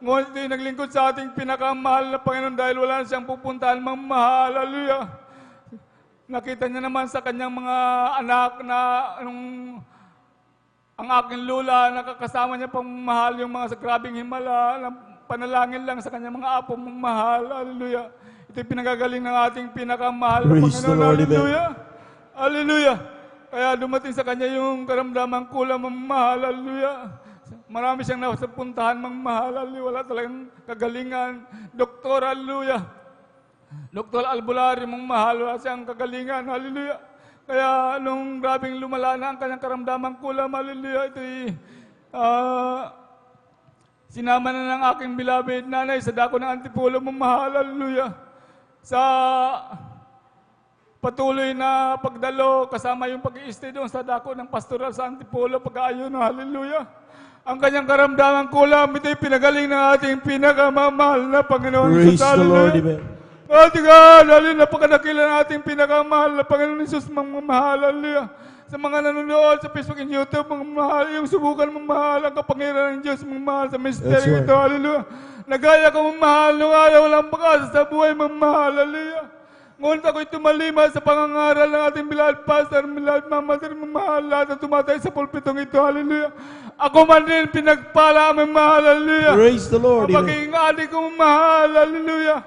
Ngunit ito'y naglingkod sa ating pinakamahal na Panginoon dahil wala na siyang pupuntahan mang mahal, hallelujah. Nakita niya naman sa kanyang mga anak na ang aking lula, nakakasama niya pang mahal yung mga sa grabing himala, na panalangin lang sa kanyang mga apo mong mahal. Hallelujah. Ito'y pinagagaling ng ating pinakamahal na Panginoon. Hallelujah. Hallelujah. Kaya dumating sa kanya yung karamdaman kulang mong mahal. Hallelujah. Marami siyang nasapuntahan mong mahal. Hallelujah. Wala talagang kagalingan. Doktor, hallelujah. Doktor Albulari mong mahal. Wala siyang kagalingan. Hallelujah. Kaya nung grabing lumala na ang kanyang karamdaman kulam, hallelujah, ito'y sinama na ng aking beloved nanay sa dako ng Antipolo mong mahal, hallelujah. Sa patuloy na pagdalo, kasama yung pag-i-stay doon sa dako ng pastoral sa Antipolo, pag-aayon, hallelujah. Ang kanyang karamdaman kulam, ito'y pinagaling ng ating pinakamamahal na Panginoon. Praise the Lord, amen. Ate God, hallelujah, napakadakila na ating pinakamahal na Panginoon Jesus, mga mahal, hallelujah. Sa mga nanonood sa Facebook and YouTube, mga mahal, yung subukan mga mahal, ang kapangyarihan ng Diyos, mga mahal, sa misteryo ito, hallelujah. Nagaya ka mga mahal, nung ayaw walang pag-asa sa buhay, mga mahal, hallelujah. Ngunit ako'y tumalima sa pangangaral ng ating beloved pastor, beloved mama, mga mahal, lahat na tumatay sa pulpitong ito, hallelujah. Ako man din pinagpala, mga mahal, hallelujah. Praise the Lord, amen. Magiging adik ko, mga mahal, hallelujah.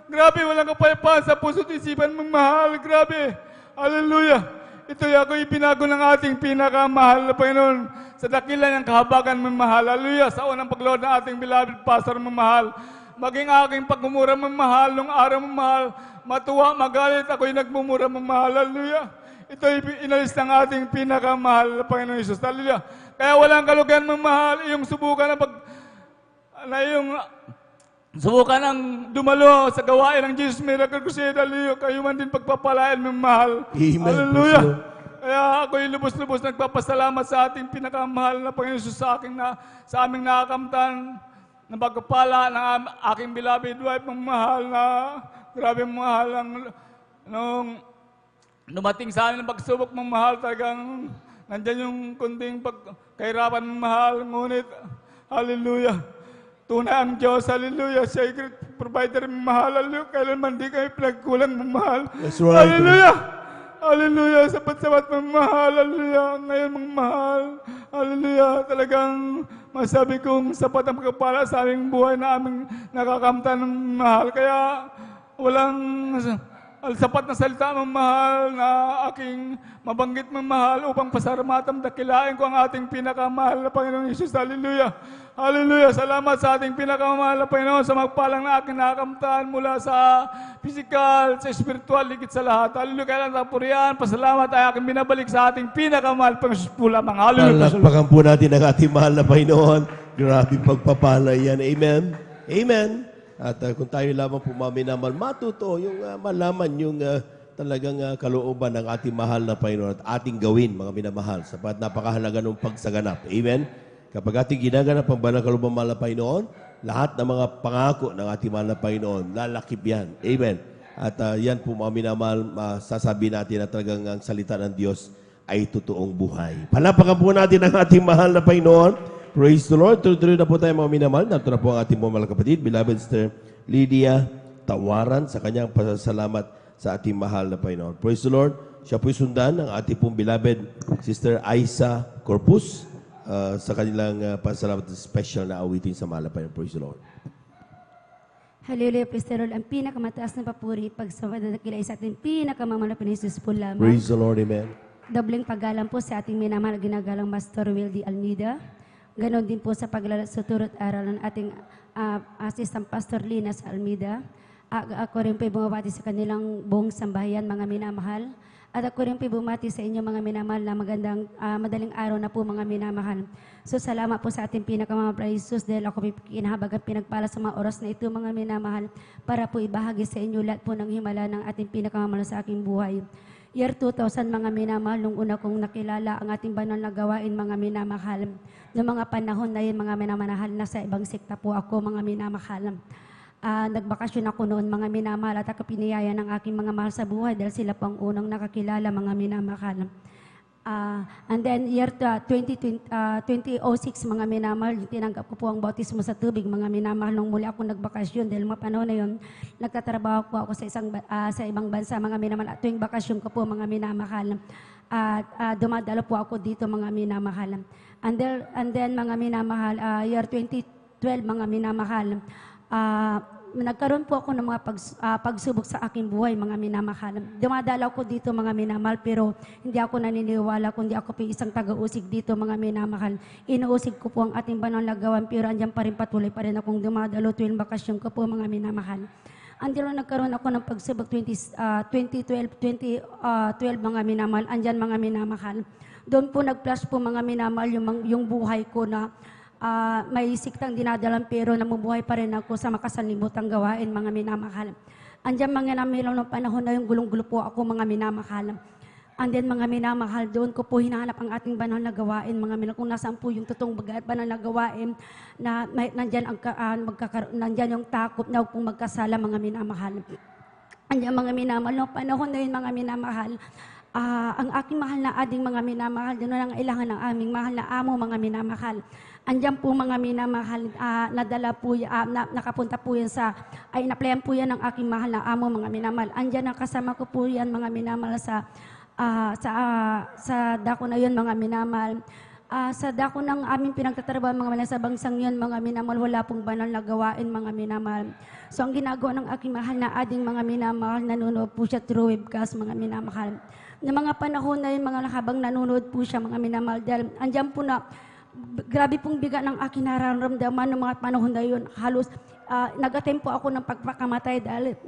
Grabe, walang kapayapaan sa puso't isipan mong mahal. Grabe. Hallelujah. Ito'y ako'y binago ng ating pinakamahal na Panginoon sa dakila ng kahabagan mong mahal. Hallelujah. Sa unang paglood ng ating beloved pastor mong mahal. Maging aking pagmumura mong mahal nung araw mong mahal. Matuwa, magalit, ako'y nagmumura mong mahal. Hallelujah. Ito'y inalis ng ating pinakamahal na Panginoon Jesus. Hallelujah. Kaya walang kalugan mong mahal. Iyong subukan subukan ang dumalo sa gawain ng Jesus Miracle Crusade. Hallelujah. Kayo man din pagpapalain ng mahal. Amen. Hallelujah. Kaya ako'y lubos-lubos nagpapasalamat sa ating pinakamahal na Panginoon Jesus sa aming nakakamtan na pagpapala ng aking beloved wife ng mahal na grabe mahal ang nung dumating sa amin ng pagsubok ng mahal, talagang nandyan yung kunting kahirapan ng mahal, ngunit hallelujah. Tunay ang Diyos, hallelujah, siya ay provider ng mahal, hallelujah, kailanman di kami pinagkulang ng mahal. That's right. Hallelujah! Hallelujah, sapat-sapat ng mahal, hallelujah, ngayon mga mahal, hallelujah, talagang masabi kong sapat ang pagkapala sa aming buhay na aming nakakamtan ng mahal, kaya walang sapat na salita ng mahal na aking mabanggit ng mahal upang pasaramatan dakilain ko ang ating pinakamahal na Panginoong Isus. Hallelujah! Hallelujah! Salamat sa ating pinakamahal na Panginoon sa magpalang na aking nakakamtaan mula sa physical, sa spiritual, ligit sa lahat. Hallelujah! Kaya lang sa purihan, pasalamat ay aking binabalik sa ating pinakamahal Panginoon Isus po lamang. Hallelujah! Palakpakan po natin ang ating mahal na Panginoon. Grabe pagpapala yan. Amen. Amen. At kung tayo lamang po maminamal, matuto yung malaman yung talagang kalooban ng ating mahal na Panginoon at ating gawin, mga minamahal, sapat napakahalaga ng pagsaganap. Amen? Kapag ating ginaganap ang banal kalooban mahal na Panginoon, lahat ng mga pangako ng ating mahal na Panginoon, lalakip yan. Amen? At yan po mga minamahal, sasabi natin na talagang ang salita ng Diyos ay totoong buhay. Palapakan po natin ang ating mahal na Panginoon. Praise the Lord. Tuloy-tuloy na po tayo mga minamahal. Narito na po ang ating mga kapatid, beloved Sister Lydia Tawaran, sa kanyang pasasalamat sa ating mahal na Panginoon. Praise the Lord. Siya po'y sundan ng ating pong beloved Sister Aisa Corpus sa kanilang pasasalamat special na awitin sa mahal na Panginoon. Praise the Lord. Hallelujah, praise the Lord. Ang pinakamataas na papuri, pagsawadakilay sa ating pinakamamahal na Jesus po lamang. Praise the Lord, amen. Dobleng paggalang po sa ating minamahal ginagalang Pastor Wildy Almeida. Ganon din po sa paglalat sa turot aral ng ating Assistant Pastor Linas Almeida. Ako rin po bumabati sa kanilang buong sambahayan, mga minamahal. At ako rin po bumati sa inyo, mga minamahal, na magandang madaling araw na po, mga minamahal. So salamat po sa ating pinakamamahal na Jesus dahil ako kinahabagan pinagpala sa mga oras na ito, mga minamahal, para po ibahagi sa inyo lahat po ng himala ng ating pinakamamahal sa aking buhay. Year 2000, mga minamahal, nung una kong nakilala ang ating banal na gawain, mga minamahal. Noong mga panahon na yun, mga minamahal, nasa ibang sekta po ako, mga minamahal. Nagbakasyon ako noon, mga minamahal, at ako piniyaya ng aking mga mahal sa buhay dahil sila pang unang nakakilala, mga minamahal. And then year 2006, mga minamahal, tinanggap ko po ang bautismo sa tubig, mga minamahal, nung muli ako nagbakasyon dahil mga panahon na yun, nagtatrabaho po ako sa ibang bansa, mga minamahal, at tuwing bakasyon ko po, mga minamahal, dumadalo po ako dito, mga minamahal. And then mga minamahal, year 2012, mga minamahal, nagkaroon po ako ng mga pagsubok sa aking buhay, mga minamahal. Dumadalaw ko dito, mga minamahal, pero hindi ako naniniwala kundi ako po isang taga-usig dito, mga minamahal. Inuusig ko po ang ating banal na gawan, pero andyan pa rin, patuloy pa rin akong dumadalo tuwing bakasyon ko po, mga minamahal. Andyan nagkaroon ako ng pagsubok 2012, mga minamahal. Andyan, mga minamahal. Doon po nag-flash po, mga minamahal, yung buhay ko na may siktang dinadalang pero namumuhay pa rin ako sa makasalimutang gawain, mga minamahal. Andiyan, mga minamahal, ng panahon na yung gulong-gulo po ako, mga minamahal. And then, mga minamahal, doon ko po hinahanap ang ating banal na gawain, mga minamahal, kung nasaan po yung totoong banal na gawain na nandyan yung takot na huwag pong magkasala, mga minamahal. Andiyan, mga minamahal, ng panahon na yun, mga minamahal, ang aking mahal na ading, mga minamahal, doon na nangailangan ng aming mahal na amo, mga minamahal. Andiyan po, mga minamahal, nadala po, nakapunta po yan na-playan po yan ng aking mahal na amo, mga minamahal. Andiyan, nakasama ko po yan, mga minamahal, sa dako na yun, mga minamahal. Sa dako ng aming pinagtatrabaho, mga minamahal, sa bangsang yun, mga minamahal, wala pong banal na gawain, mga minamahal. So ang ginagawa ng aking mahal na ading, mga minamahal, nanonood po siya through webcast, mga minamahal. Na mga panahon na yun, mga habang nanonood po siya, mga minamahal, dahil andyan po na, grabe pong biga ng aking nararamdaman ng mga panahon na yun. Halos nag-attempt po ako ng pagpakamatay dahil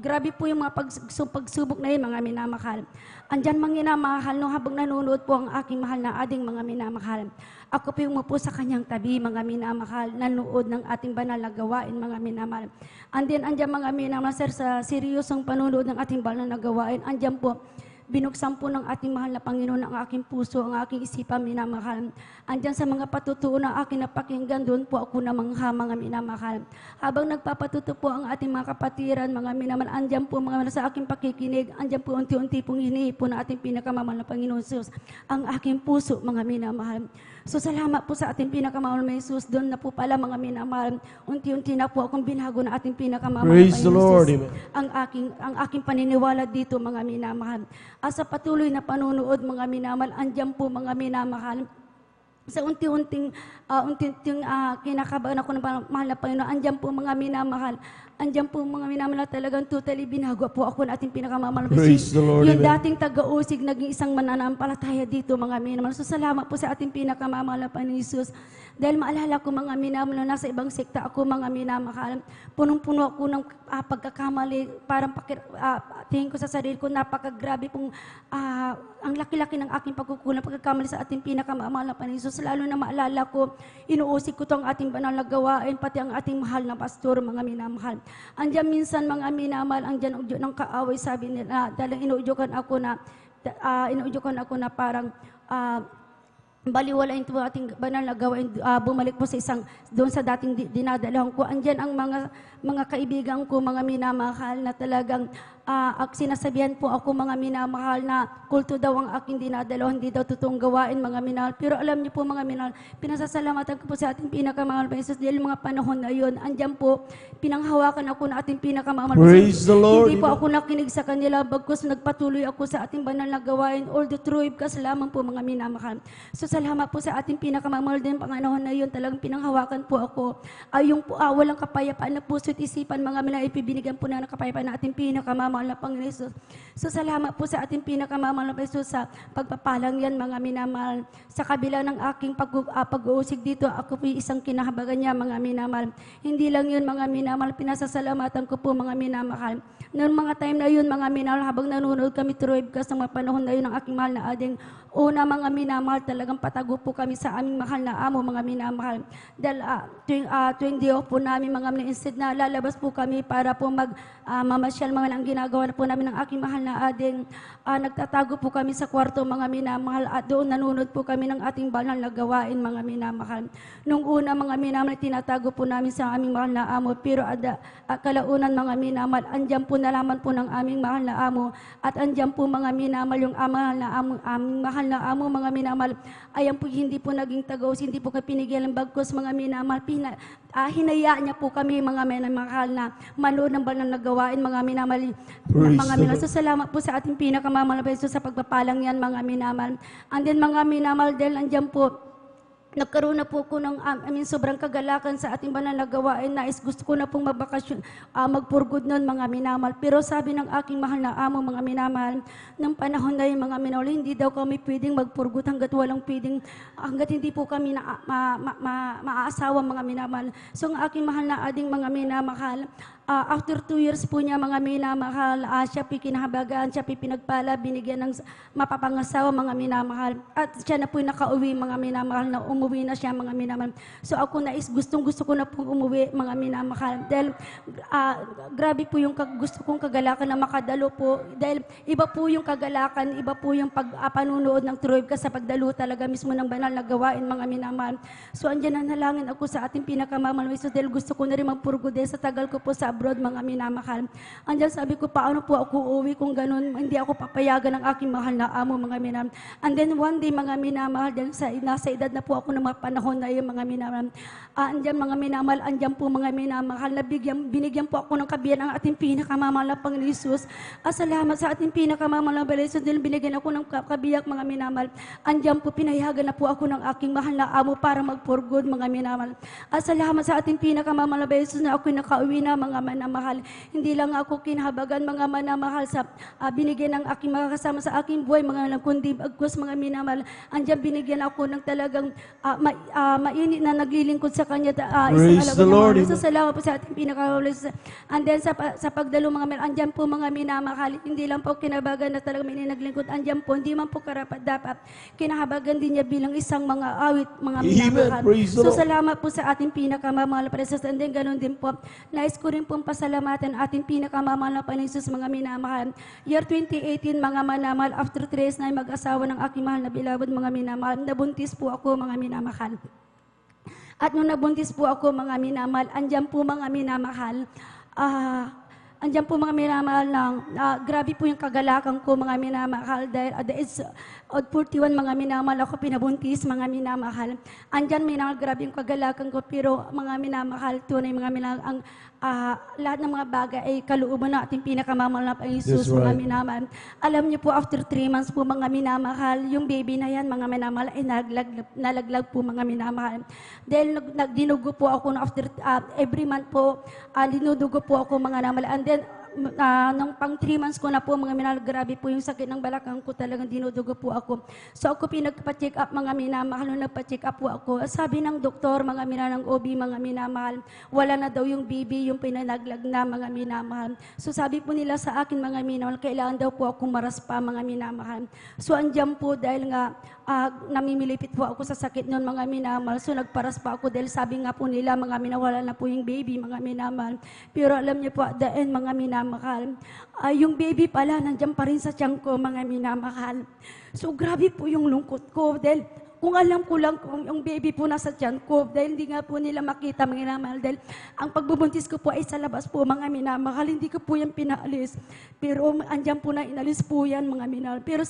grabe po yung mga pagsubok na yun, mga minamahal. Andyan, mga minamahal, no, habang nanonood po ang aking mahal na ading, mga minamahal. Ako po yung umupo sa kanyang tabi, mga minamahal, nanood ng ating banal na gawain, mga minamahal. Andyan, mga minamahal, sir, sa seryosong panunood ng ating banal na gawain, andyan po, binuksan po ng ating mahal na Panginoon ang aking puso, ang aking isipan, minamahal. Andyan sa mga patutuo na aking napakinggan, doon po ako namangha, mga minamahal. Habang nagpapatuto po ang ating mga kapatiran, mga minamahal, andyan po mga sa aking pakikinig, andyan po unti-unti pong hinihipo na ating pinakamamahal na Panginoon Jesus, ang aking puso, mga minamahal. So salamat po sa ating pinakamamahal na Jesus, doon na po pala, mga minamahal, unti-unti na po akong binago na ating pinakamamahal na Praise the Lord, Jesus. Ang aking paniniwala dito, mga minamahal. Sa patuloy na panunood, mga minamahal, andyan po, mga minamahal, sa unti-unting kinakabahan ako ng mahal na Panginoon, andyan po, mga minamahal, andyan po, mga minamahal, talagang totally binago po ako na ating pinakamamahal. Praise the Lord, yung amen. dating taga-usig, naging isang mananampalataya dito, mga minamahal. So salamat po sa ating pinakamamahal na Panginoon Jesus. Dahil maalala ko, mga minamahal, nasa ibang sekta ako, mga minamahal, punong-puno ako ng pagkakamali, parang tingin ko sa sarili ko, napakagrabe pong ang laki-laki ng aking pagkukulang, pagkakamali sa ating pinakamamahal na Panginoon Jesus. Lalo na maalala ko, inuusig ko to ang ating banal na gawain, pati ang ating mahal na pastor, mga minamahal. Andiyan minsan, mga minamahal, andiyan udyo ng kaaway, sabi nila, dahil inuudyokan ako na parang baliwalain ito ating banal na gawain, bumalik po sa doon sa dating dinadalahan ko. Andyan ang mga kaibigan ko, mga minamahal, na talagang sinasabihan po ako, mga minamahal, na kulto daw ang aking dinadalahan, hindi daw totoong gawain, mga minamahal. Pero alam niyo po, mga minamahal, pinasasalamatan ko po sa ating pinakamahal na Jesus dahil mga panahon na yun, andyan po, pinanghawakan ako na ating pinakamahal. Praise the Lord. Hindi po ako nakinig sa kanila, bagkus nagpatuloy ako sa ating banal na gawain, all the true webcast lamang po, mga minamahal. So salamat po sa ating pinakamamahal din panganahon na yun, talagang pinanghawakan po ako. Walang kapayapaan na puso puso't isipan, mga minamahal, ipibinigyan po na ng kapayapaan na ating pinakamamahal na Panginoon Jesus. So salamat po sa ating pinakamamahal na Jesus sa pagpapalang yan, mga minamahal. Sa kabila ng aking pag-uusig dito, ako po isang kinahabagan niya, mga minamahal. Hindi lang yun, mga minamahal, pinasasalamatan ko po, mga minamahal. Noong mga time na yun, mga minamahal, habang nanonood kami through webcast ng mga panahon na yun ng aking mahal na ading, una, mga minamahal, talagang patago po kami sa aming mahal na amo, mga minamahal. Dahil tuwing day off po namin, mga minamahal, instead na lalabas po kami para po mamasyal, mga ang ginagawa na po namin ng aking mahal na ading, nagtatago po kami sa kwarto, mga minamahal, at doon nanonood po kami ng ating banal na gawain, mga minamahal. Nung una, mga minamahal, tinatago po namin sa aming mahal na amo, pero kalaunan, mga minamahal, andyan po nalaman po ng aming mahal na amo, at andyan po, mga minamahal, yung mahal na amo, aming mahal na amo, mga minamahal, ayan po hindi po naging tagaws, hindi po kami pinigil ng bagkos, mga minamahal, hinaya niya po kami, mga minamahal, na manood ng banal na gawain, mga minamahal, mga minamahal. So salamat po sa ating pinakamamahal na Panginoon sa pagpapalang yan, mga minamahal. And then, mga minamahal, dahil andyan po, nagkaroon na po ko ng sobrang kagalakan sa ating banal na gawain. Gusto ko na pong magbakasyon, magpurgod nun, mga minamahal. Pero sabi ng aking mahal na amo, mga minamahal, ng panahon na yun, mga minamahal, hindi daw kami pwedeng magpurgod hanggat hindi po kami maaasawa, mga minamahal. So ang aking mahal na ading, mga minamahal, after 2 years po niya, mga minamahal, siya pinakinahabagan, siya pinagpala, binigyan ng mapapangasawa, mga minamahal. At siya na po nakauwi, mga minamahal, na umuwi na siya, mga minamahal. So ako gusto ko na pong umuwi, mga minamahal. Dahil grabe po yung gusto kong kagalakan na makadalo po. Dahil iba po yung kagalakan, iba po yung panunood ng True Webcast sa pagdalo talaga mismo ng banal na gawain, mga minamahal. So andyan na nalangin ako sa ating pinakamamahal na Jesus, dahil gusto ko na rin magpurgo dahil sa tagal ko po sa abroad, mga minamahal. Andyan sabi ko, paano po ako uuwi kung ganun, hindi ako papayagan ng aking mahal na amo, mga minamahal. And then one day, mga minamahal, dahil nasa edad na po ako ng mga panahon na yun, mga minamahal. Andyan, mga minamahal, andyan po, mga minamahal, na binigyan po ako ng kabiyan ng ating pinakamamahal na Panginoon Jesus. Salamat sa ating pinakamamahal na Panginoon Jesus, dahil binigyan ako ng kabiyak, mga minamahal. Andyan po, pinayagan na po ako ng aking mahal na amo para magpurgod, mga minamahal. Salamat sa ating pinakamamahal na Panginoon Jesus, na ako'y nakauwi na, mga manamahal. Hindi lang ako kinahabagan, mga manamahal, sa binigyan ng aking mga kasama sa aking buhay, mga kundi agkos, mga minamahal. Andyan binigyan ako ng talagang mainit na naglilingkod sa Kanya. Praise the Lord. So salamat po sa ating pinakawalis. And then sa pagdalo, mga minamahal, andyan po, mga minamahal. Hindi lang po kinahabagan na talagang may naglingkod. Andyan po, hindi man po karapat dapat. Kinahabagan din niya bilang isang mga awit, mga minamahal. So salamat po sa ating pinakamamahal na Panginoon. And then ganun din po, nais ko rin pong pasalamatan ating pinakamamahal na Panginoon Jesus, mga minamahal. Year 2018, mga manamahal, after 3 years na mag-asawa ng aking mahal na beloved, mga minamahal, nabuntis po ako, mga minamahal. At nung nabuntis po ako, mga minamahal, andyan po, mga minamahal, andyan po, mga minamahal, grabe po yung kagalakan ko, mga minamahal, dahil at the age of 41, mga minamahal, ako pinabuntis, mga minamahal. Andyan, minamahal, grabe yung kagalakan ko, pero mga minamahal, tunay, mga minamahal, lahat ng mga bagay ay kalooban na ating pinakamamahal na Panginoon Jesus, mga minamahal. Alam niyo po, after 3 months po, mga minamahal, yung baby na yan, mga minamahal, ay nalaglag po, mga minamahal. Dahil nagdinugo po ako after every month po, dinudugo po ako, mga minamahal. And then, nung pang 3 months ko na po, mga minamahal, grabe po yung sakit ng balakang ko, talagang dinudugo po ako. So ako pinagpa-check up, mga minamahal, nung nagpa-check up po ako, sabi ng doktor, mga minamahal, ng OB, mga minamahal, wala na daw yung baby, yung pinanaglag na, mga minamahal. So sabi po nila sa akin, mga minamahal, kailangan daw po akong maraspa, mga minamahal. So andyan po, dahil nga namimilipit po ako sa sakit noon, mga minamahal. So nagparas pa ako dahil sabi nga po nila, mga minamahal, wala na po yung baby, mga minamahal. Pero alam niyo po, at the end, mga minamahal, yung baby pala, nandiyan pa rin sa tiyan ko, mga minamahal. So grabe po yung lungkot ko dahil kung alam ko lang kung yung baby po nasa tiyan ko, dahil hindi nga po nila makita, mga minamahal, dahil ang pagbubuntis ko po ay sa labas po, mga minamahal, hindi ko po yan pinaalis. Pero andyan po na inalis po yan, mga minamahal. Pero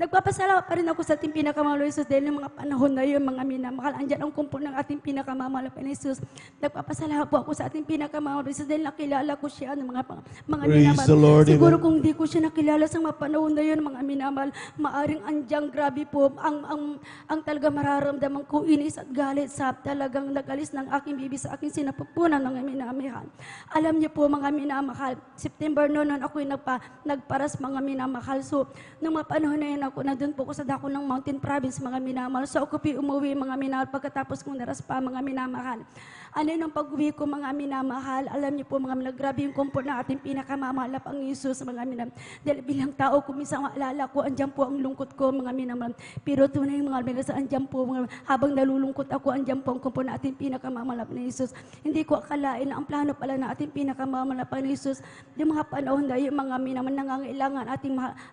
nagpapasalamat pa rin ako sa ating pinakamamahal na Jesus, dahil yung mga panahon na yun, mga minamahal, andyan ang kumpon ng ating pinakamamahal na Jesus. Nagpapasalamat po ako sa ating pinakamamahal na Jesus, dahil nakilala ko siya ng mga minamahal. Siguro kung di ko siya nakilala sa mga panahon na yun, mga minamahal, maaring andyan, grabe po, ang talaga mararamdaman ko inis at galit sa talagang nagalis ng aking bibi sa aking sinapupunan mga minamahal. Alam niyo po mga minamahal, September noon ako'y nagparas mga minamahal. So, nung mapanahon na yun ako, nandun po ko sa dako ng Mountain Province mga minamahal. So, ako po umuwi mga minamahal pagkatapos kong naraspa mga minamahal. Ano nung pag-uwi ko mga minamahal, alam niyo po mga minamahal, grabe yung comfort ng ating pinakamamahal na Panginoon mga minamahal. Dahil bilang tao, kung minsan maalala ko, andyan po ang lungkot ko mga minamahal. Pero tunay mga minamahal, sa andyan po, habang nalulungkot ako, andyan po ang comfort na ating pinakamamahal na Panginoon. Hindi ko akalain na ang plano pala na ating pinakamamahal na Panginoon, yung mga panahon na yung mga minamahal nangangailangan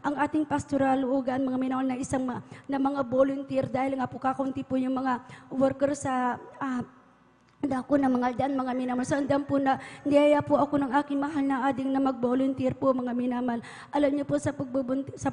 ang ating pastoral ugan, mga minamahal na mga volunteer, dahil nga po kakunti po yung mga workers sa dako na mga dyan, mga minamahal. So, andyan po na, niyaya po ako ng aking mahal na ading na mag-volunteer po, mga minamahal. Alam niyo po, sa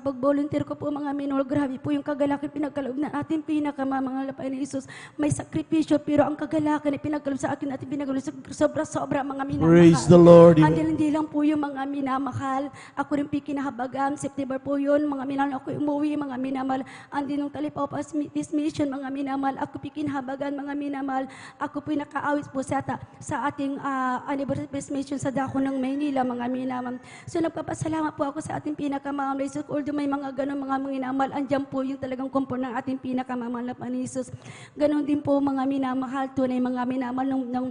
pag-volunteer ko po, mga minamahal, grabe po yung kagalakan pinagkaloob na ating pinakamamahal na Panginoon Hesus. May sakripisyo, pero ang kagalakan na pinagkaloob sa akin ating pinagkaloob, sobra-sobra, mga minamahal. Praise the Lord. Hindi lang po yung mga minamahal. Ako rin po kinahabagan. September po yun, mga minamahal. Ako umuwi, mga minamahal. Andi nung Talipaw Peace Mission, mga minamahal. Ako po kinahabagan, mga minamahal. Ako po nakaawit po sa ating anniversary Peace Mission sa dako ng Maynila, mga minamahal. So nagpapasalamat po ako sa ating pinakamamahal na Isus. Although may mga ganun mga minamahal, andyan po yung talagang kumpon ng ating pinakamamahal na Panginoon Isus. Ganon din po mga minamahal, tunay mga minamahal ng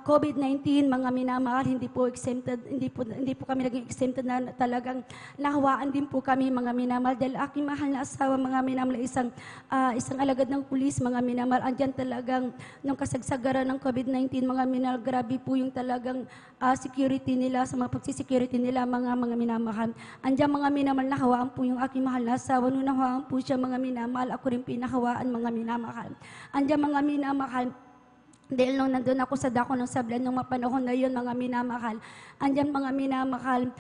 COVID-19, mga minamahal, hindi po exempted, hindi po kami naging exempted na talagang nahawaan din po kami mga minamahal. Dahil aking mahal na asawa, mga minamahal, isang alagad ng pulis, mga minamahal, andyan talagang nung kasagsagaran ng COVID-19, mga minamahal, grabe po yung talagang security nila, sa mga pagsisecurity nila, mga minamahal. Andyan mga minamahal, nahawaan po yung aking mahal na asawa. Nung nahawaan po siya, mga minamahal, ako rin pinahawaan, mga minamahal. Andyan mga minamahal, dahil nung nandun ako sa dako ng sablan, nung mapanahon na yun, mga minamahal, andyan mga minamahal,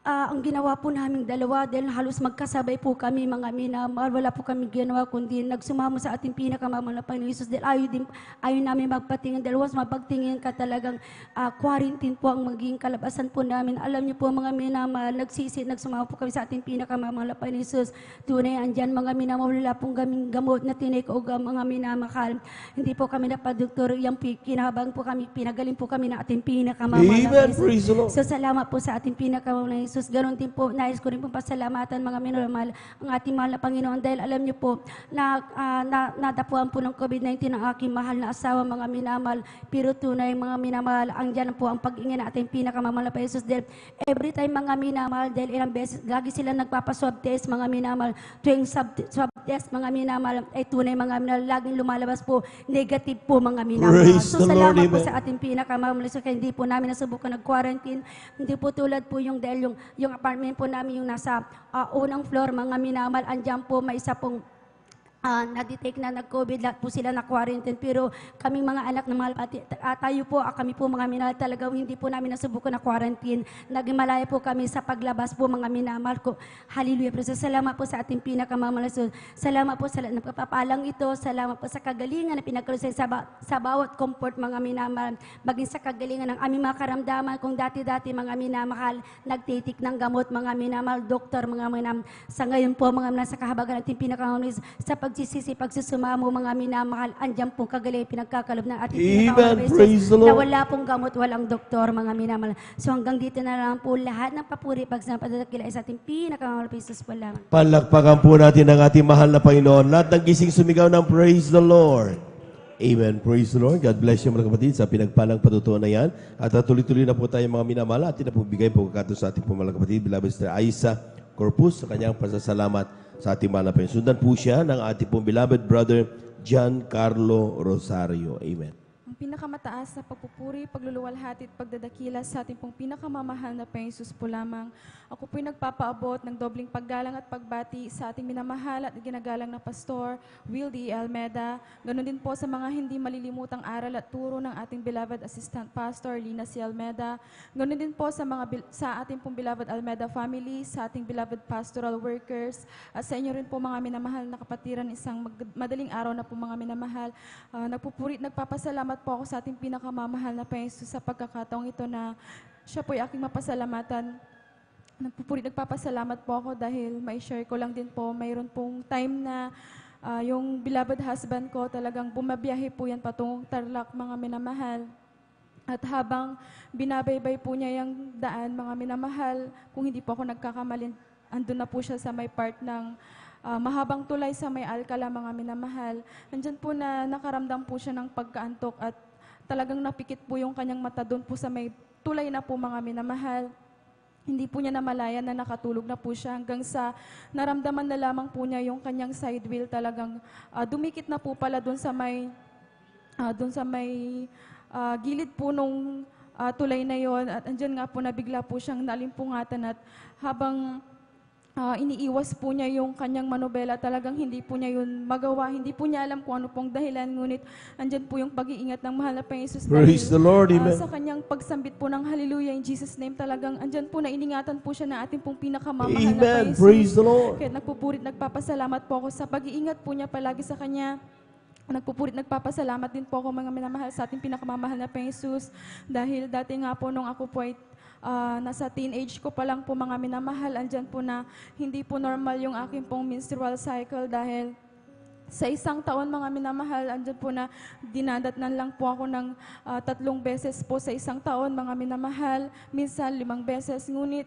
ang ginawa po naming dalawa, dahil halos magkasabay po kami, mga minamahal, wala po kami ginawa, kundi nagsumamo sa ating pinakamamahal na Panginoon Hesus. Dahil ayaw namin magpatingin, dahil once mapagtingin ka talagang quarantine po ang magiging kalabasan po namin. Alam niyo po mga minamahal, nagsumamo po kami sa ating pinakamamahal na Panginoon Hesus. Tunay, andyan mga minamahal, wala pong gamot na tinake o mga minamahal. Hindi po kami napadoktor, yung kinahabang po kami, pinagaling po kami na ating pinakamamahal na Amen. Panginoon Praise the Lord. Hesus. So salamat po sa ating pinakamamahal na Jesus. Ganon din po, nais ko rin po pasalamatan mga minamahal ang ating mahal na Panginoon, dahil alam niyo po na nadapuan po ng COVID-19 ang aking mahal na asawa, mga minamahal. Pero tunay mga minamahal, ang dyan po ang pag-ingin na ating pinakamamahal na Jesus. Dahil every time mga minamahal, dahil ilang beses, lagi sila nagpapaswab test, mga minamahal. Tuwing swab test, mga minamahal, ay tunay mga minamahal, laging lumalabas po, negative po mga minamahal. Praise So the Lord, salamat po amen. sa ating pinakamamahal. So kaya hindi po namin nasubukan nag-quarantine. Hindi po tulad po yung dahil yung apartment po namin yung nasa unang floor, mga minamahal, andyan po may isa pong na-detect na nag-COVID, lahat po sila na-quarantine. Pero kaming mga anak na mahal, tayo po, kami po mga minamahal, talagang hindi po namin nasubukan na quarantine. Naging malaya po kami sa paglabas po, mga minamahal ko. Hallelujah. Pero salamat po sa ating pinakamamahal. So, salamat po sa nagpapalang ito. Salamat po sa kagalingan na pinagkaroon sa bawat comfort, mga minamahal. Baging sa kagalingan ng aming mga karamdaman. Kung dati-dati, mga minamahal, nagtitik ng gamot, mga minamahal, doktor, mga minamahal. Sa ngayon po, mga minamahal, sa kahabagan natin pinakamamahal, sa pagsisisi, pagsusumamo, mga minamahal, andyan pong kagaling pinagkakalob ng ating Amen. Praise the na Lord. wala pong gamot, walang doktor, mga minamahal. So hanggang dito na lang po lahat ng papuri, pagsapadadakila sa ating pinakamamahal Jesus po lamang. Palakpakan po natin ang ating mahal na Panginoon. Lahat ng gising sumigaw ng praise the Lord. Amen. Praise the Lord. God bless you mga kapatid sa pinagpalang patutuan na yan. At tuloy-tuloy na po tayo mga minamahal. At na po bigay po kakato sa ating mga kapatid, beloved Sister Aisa Corpus, sa kanyang pasasalamat sa ating mahal na Panginoon. Sundan po siya ng ating pong beloved brother John Carlo Rosario. Amen. Ang pinakamataas na pagpupuri, pagluluwalhati at pagdadakila sa ating pong pinakamamahal na Panginoon Jesus po lamang. Ako po'y nagpapaabot ng dobling paggalang at pagbati sa ating minamahal at ginagalang na Pastor Will D. Almeda. Ganon din po sa mga hindi malilimutang aral at turo ng ating beloved Assistant Pastor Lina C. Almeda. Ganon din po sa ating pong beloved Almeda family, sa ating beloved pastoral workers, at sa inyo rin po mga minamahal na kapatiran, isang madaling araw na po mga minamahal. Nagpapasalamat po ako sa ating pinakamamahal na Panginoon Jesus sa pagkakataong ito na siya po'y aking mapasalamatan. Nagpapasalamat po ako dahil may share ko lang din po, mayroon pong time na yung beloved husband ko talagang bumabiyahe po yan patungong Tarlac, mga minamahal. At habang binabaybay po niya yung daan, mga minamahal, kung hindi po ako nagkakamalin, andun na po siya sa may part ng mahabang tulay sa may Alcala, mga minamahal. Nandyan po na nakaramdam po siya ng pagkaantok at talagang napikit po yung kanyang mata doon po sa may tulay na po, mga minamahal. Hindi po niya namalayan na nakatulog na po siya hanggang sa naramdaman na lamang po niya yung kanyang side wheel talagang dumikit na po pala doon sa may gilid po nung tulay na yon at andyan nga po nabigla po siyang nalimpungatan at habang iniiwas po niya yung kanyang manobela, talagang hindi po niya yun magawa, hindi po niya alam kung ano pong dahilan, ngunit andyan po yung pag-iingat ng mahal na Panginoon Jesus Praise the Lord, amen. Sa kanyang pagsambit po ng hallelujah in Jesus name, talagang andyan po na iningatan po siya na ating pong pinakamamahal na Amen. Panginoon. Praise the Lord. Kaya nagpupurit, nagpapasalamat po ako sa pag-iingat po niya palagi sa kanya. Nagpupurit, nagpapasalamat din po ako, mga minamahal, sa ating pinakamamahal na Panginoon Jesus, dahil dati nga po nung ako po ay nasa teenage ko pa lang po, mga minamahal, andyan po na hindi po normal yung aking pong menstrual cycle dahil sa isang taon, mga minamahal, andyan po na dinadatnan lang po ako ng 3 beses po sa isang taon, mga minamahal, minsan 5 beses, ngunit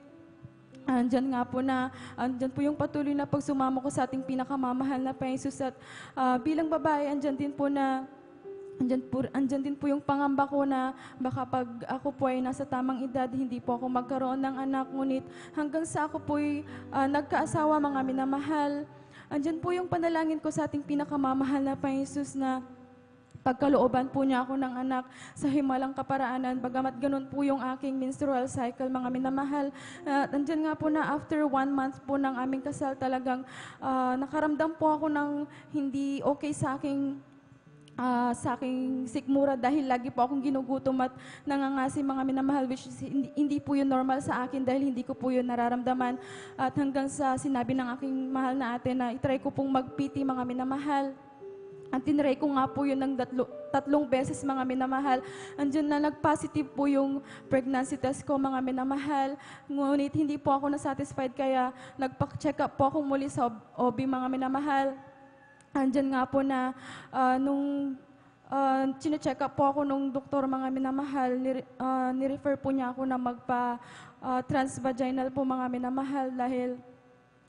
andyan nga po na, andyan po yung patuloy na pagsumamo ko sa ating pinakamamahal na Panginoon Jesus at bilang babae, andyan din po na andyan din po yung pangamba ko na baka pag ako po ay nasa tamang edad, hindi po ako magkaroon ng anak. Ngunit hanggang sa ako po ay nagkaasawa, mga minamahal, andyan po yung panalangin ko sa ating pinakamamahal na Panginoon Jesus na pagkalooban po niya ako ng anak sa himalang kaparaanan, bagamat ganun po yung aking menstrual cycle, mga minamahal. Andyan nga po na after 1 month po ng aming kasal, talagang nakaramdam po ako ng hindi okay sa aking sikmura dahil lagi po akong ginugutom at nangangasi, mga minamahal, which is hindi po yun normal sa akin dahil hindi ko po yun nararamdaman. At hanggang sa sinabi ng aking mahal na ate na itry ko pong mag-PT, mga minamahal. At tinry ko nga po yun ng 3 beses, mga minamahal. Andyan na nag-positive po yung pregnancy test ko, mga minamahal. Ngunit hindi po ako nasatisfied kaya nagpa-check up po ako muli sa OB, mga minamahal. Andyan nga po na nung chine-check up po ako nung doktor, mga minamahal, nirefer po niya ako na magpa-transvaginal po, mga minamahal, dahil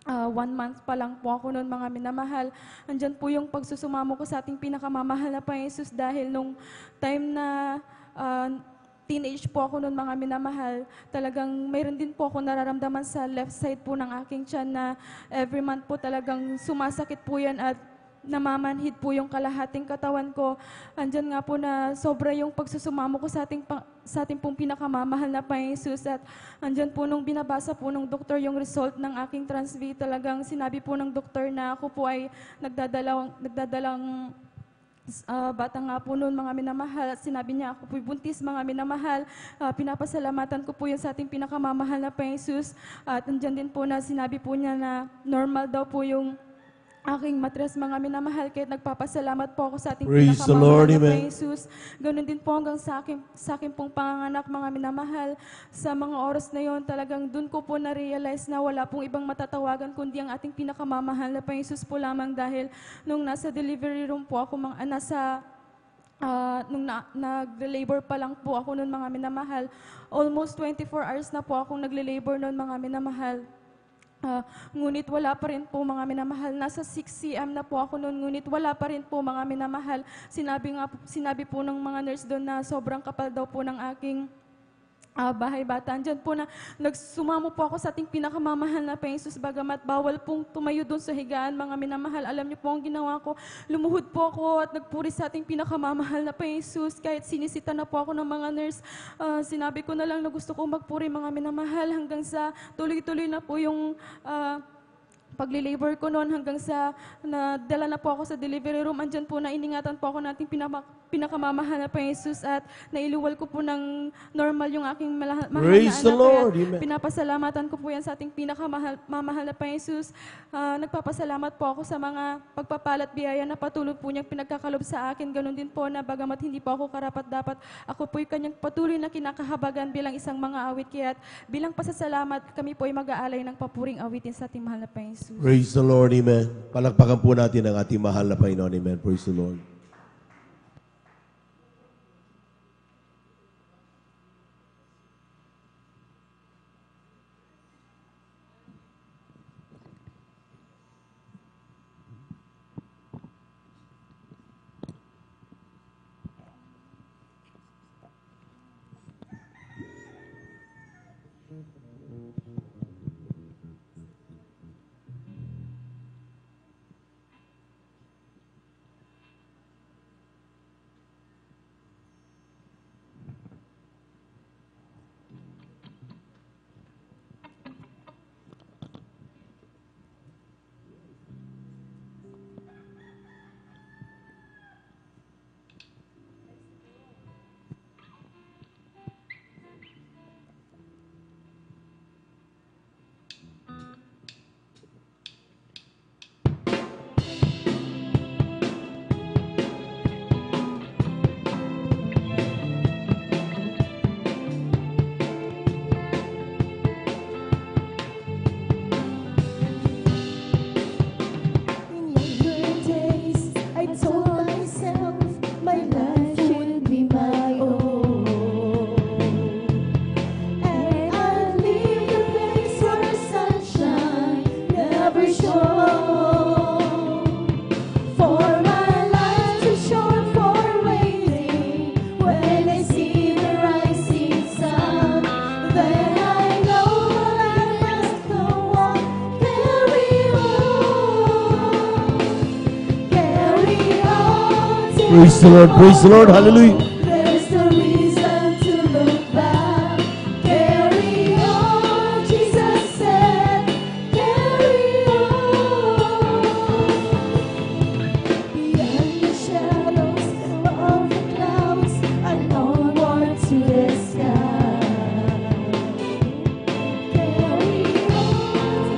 1 month pa lang po ako noon, mga minamahal. Andyan po yung pagsusumamo ko sa ating pinakamamahal na Panginoon Jesus dahil nung time na teenage po ako noon, mga minamahal, talagang mayroon din po ako nararamdaman sa left side po ng aking tiyan na every month po talagang sumasakit po yan at namamanhid po yung kalahating katawan ko. Andyan nga po na sobra yung pagsusumamo ko sa ating pong pinakamamahal na Panginoon Jesus. At andyan po nung binabasa po ng doktor yung result ng aking transv, talagang sinabi po ng doktor na ako po ay nagdadalang bata nga po noon, mga minamahal. At sinabi niya ako po'y buntis, mga minamahal. Pinapasalamatan ko po yun sa ating pinakamamahal na Panginoon Jesus. At andyan din po na sinabi po niya na normal daw po yung aking matres, mga minamahal, kahit nagpapasalamat po ako sa ating pinakamamahal na Panginoon Jesus. Ganun din po hanggang sa akin pong panganganak, mga minamahal. Sa mga oras na yon, talagang dun ko po na-realize na wala pong ibang matatawagan kundi ang ating pinakamamahal na Panginoon Jesus po lamang dahil nung nasa delivery room po ako, nung nag-labor pa lang po ako noon, mga minamahal, almost 24 hours na po akong nagle-labor noon, mga minamahal. Ngunit wala pa rin po, mga minamahal. Nasa 6 cm na po ako noon, ngunit wala pa rin po, mga minamahal. Sinabi po ng mga nurse doon na sobrang kapal daw po ng aking bahay bata. Andyan po na nagsumamo po ako sa ating pinakamamahal na Panginoon Jesus, bagamat bawal pong tumayo doon sa higaan, mga minamahal. Alam niyo po ang ginawa ko, lumuhod po ako at nagpuri sa ating pinakamamahal na Panginoon Jesus. Kahit sinisita na po ako ng mga nurse, sinabi ko na lang na gusto kong magpuri, mga minamahal, hanggang sa tuloy-tuloy na po yung pagli-labor ko noon, hanggang sa nadala na po ako sa delivery room. Andyan po na iningatan po ako nating pinakamamahal na Panginoon Jesus at nailuwal ko po ng normal yung aking mahal na Praise the anak. Lord. Kaya Amen. pinapasalamatan ko po yan sa ating pinakamamahal na Panginoon Jesus. Nagpapasalamat po ako sa mga pagpapalat biyaya na patuloy po niyang pinagkakalob sa akin. Ganon din po na bagamat hindi po ako karapat-dapat, ako po'y kanyang patuloy na kinakahabagan bilang isang mga awit. Kaya bilang pasasalamat, kami po ay mag-aalay ng papuring awitin sa ating mahal na Panginoon Jesus. Praise the Lord, amen. Palakpakan po natin ang ating mahal na Panginoon. Amen. Praise the Lord. Praise the Lord, praise the Lord, hallelujah. There's no reason to look back. Carry on, Jesus said. Carry on. Beyond the shadows of the clouds, and onward to the sky. Carry on,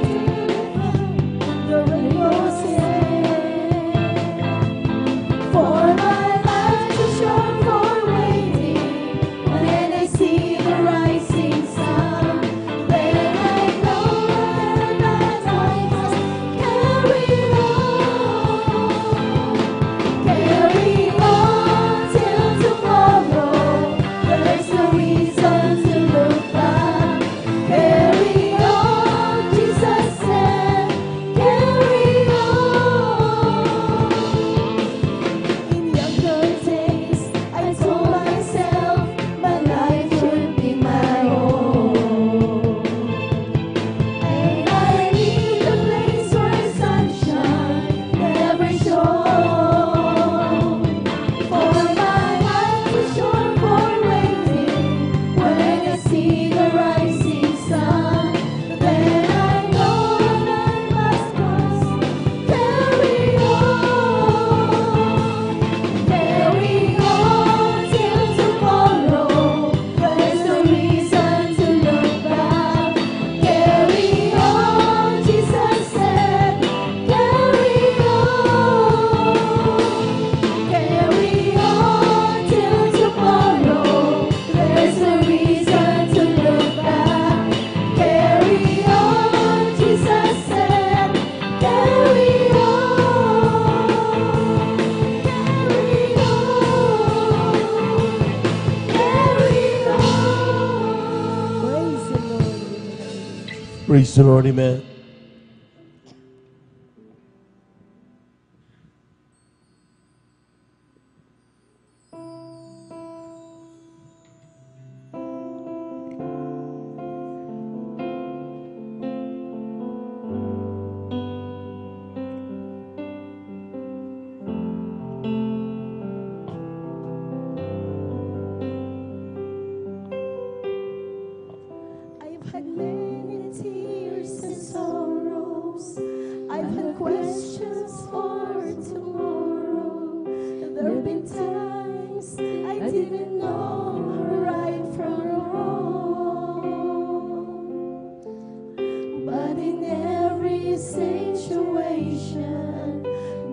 the rainbow's end. For my life too short for waiting. When I see the rising sun, then I know that I must carry on till tomorrow. There's no reason to look back. Carry on, Jesus said. Carry on. In younger days, I told myself my life should be my own. And I need a place where sunshine never shone. For my life is short for waiting. When I see the rising sun, then I know that I must carry on. Carry on till tomorrow. There's no reason to look back. Carry on, Jesus said. Carry on. Carry on till tomorrow. There's no reason to look back. Carry on, Jesus said. Carry Praise the Lord, amen. I've had many tears and sorrows. I've had questions for tomorrow. There have been times I didn't know right from wrong. But in every situation,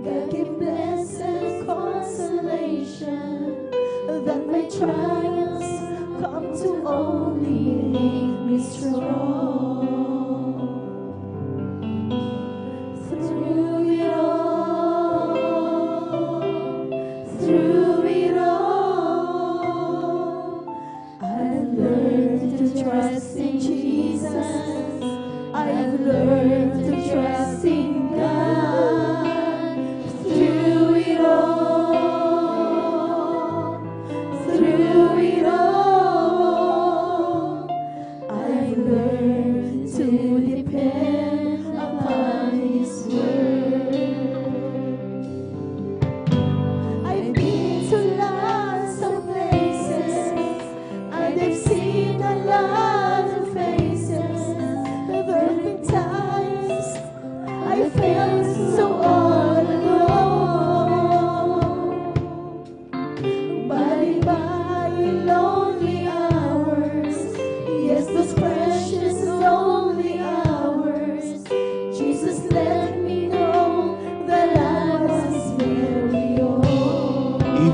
God gave blessed consolation, that my trials come to only make me strong. Through it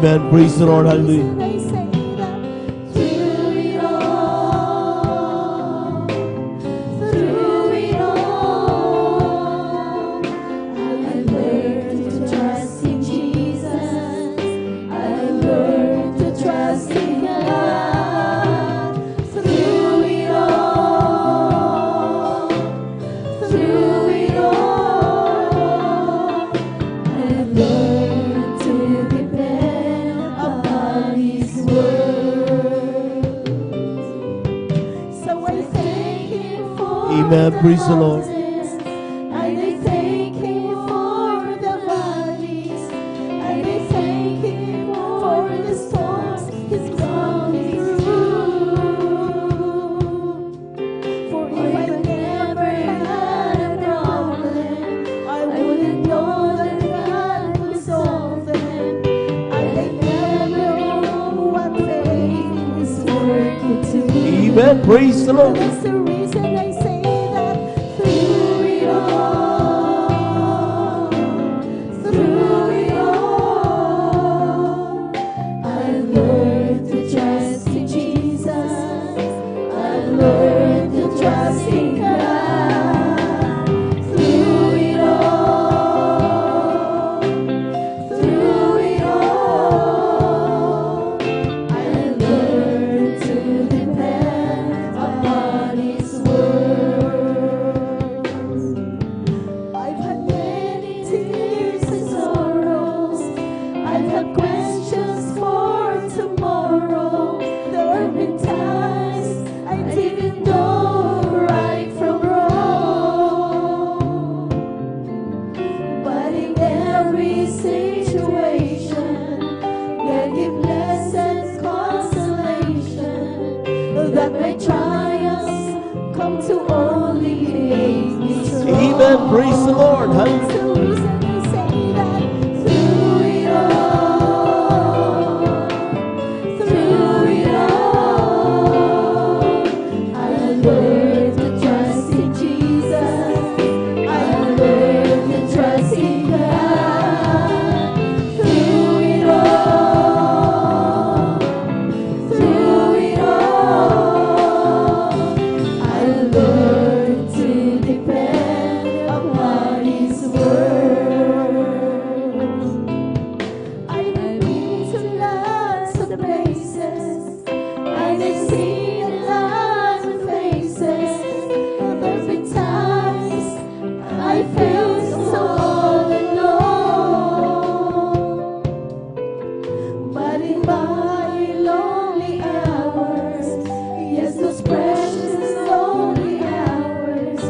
Amen. Praise the Lord. Hallelujah. I say that through it all, through it all, I learned to trust in Jesus. I learned to trust in God. Through it all, through it all, I learned to depend upon His word. So I thank Him for Amen. Praise the Lord. and I thank Him for the valleys, and I thank Him for the storms He's brought me through. For if I never had a problem, I wouldn't know that God could solve them. I never know what faith is working to me. Amen. Praise the Lord. That's the reason I say that through it all, through it all, I learned to trust in Jesus. I learned to trust in God. Through it all, through it all, I learned to depend upon His word. I've had many tears and sorrows. I've had questions for tomorrow. There have been times I didn't know right from wrong. But in every situation, God give lessons, consolation, that my triumphs come to only make me strong. Amen. Praise the Lord. Hallelujah. That's the reason I say that through it all, through it all, I learned to trust in Jesus. I learned to trust in God. Through it all, through it all, I learned to depend upon His word. I've been to lots of places, and I've seen lots of faces. There's been times I felt so all alone. But in my lonely hours, yes, those precious lonely hours,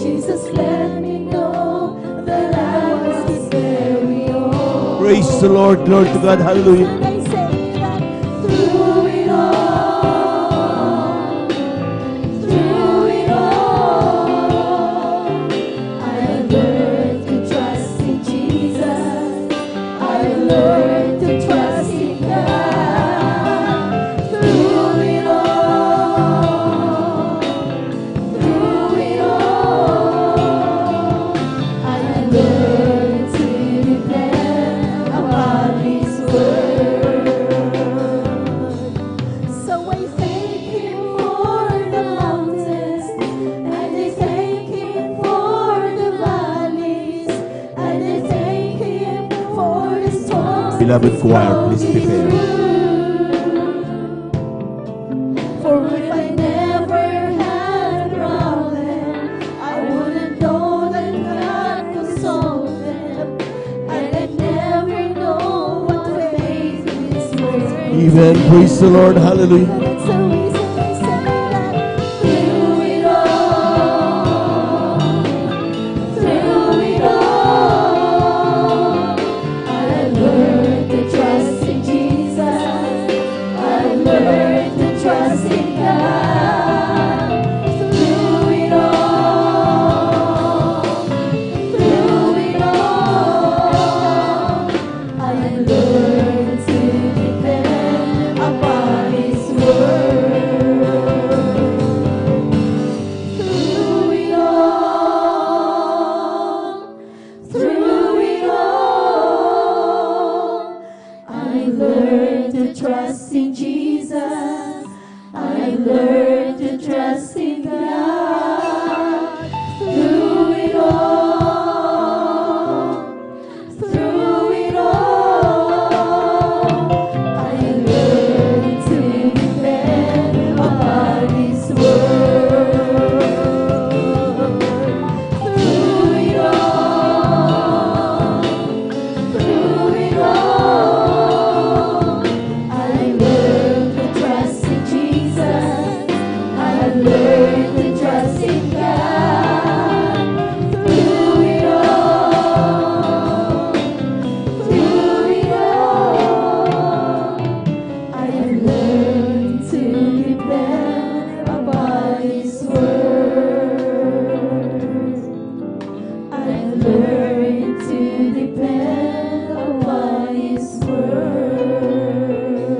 Jesus let me know that I was His very own. Praise the Lord. Glory to God. Hallelujah. And I say that through it all, through it all, I learned to trust in Jesus. I learned to trust in God. Through it all, through it all, I learned to depend upon His word. So I thank Him for the mountains, and I thank Him for the valleys, and I thank Him for the storms. Beloved choir, please prepare. For if I never had a problem, I wouldn't know that God could solve them, and I'd never know what faith is worth. Amen. Praise the Lord. Hallelujah. That's the reason I say that through it all, through it all, I learned to trust in Jesus. I learned to trust in God. Through it all, through it all, I learned to depend upon His word. learned to trust in Jesus. I learned to trust in God. Through it all, through it all, I learned to depend upon His word. Through it all, through it all, I learned to trust in Jesus. I learned to trust in God. Through it all, through it all, I learned to depend upon His word. I learned to depend upon His word.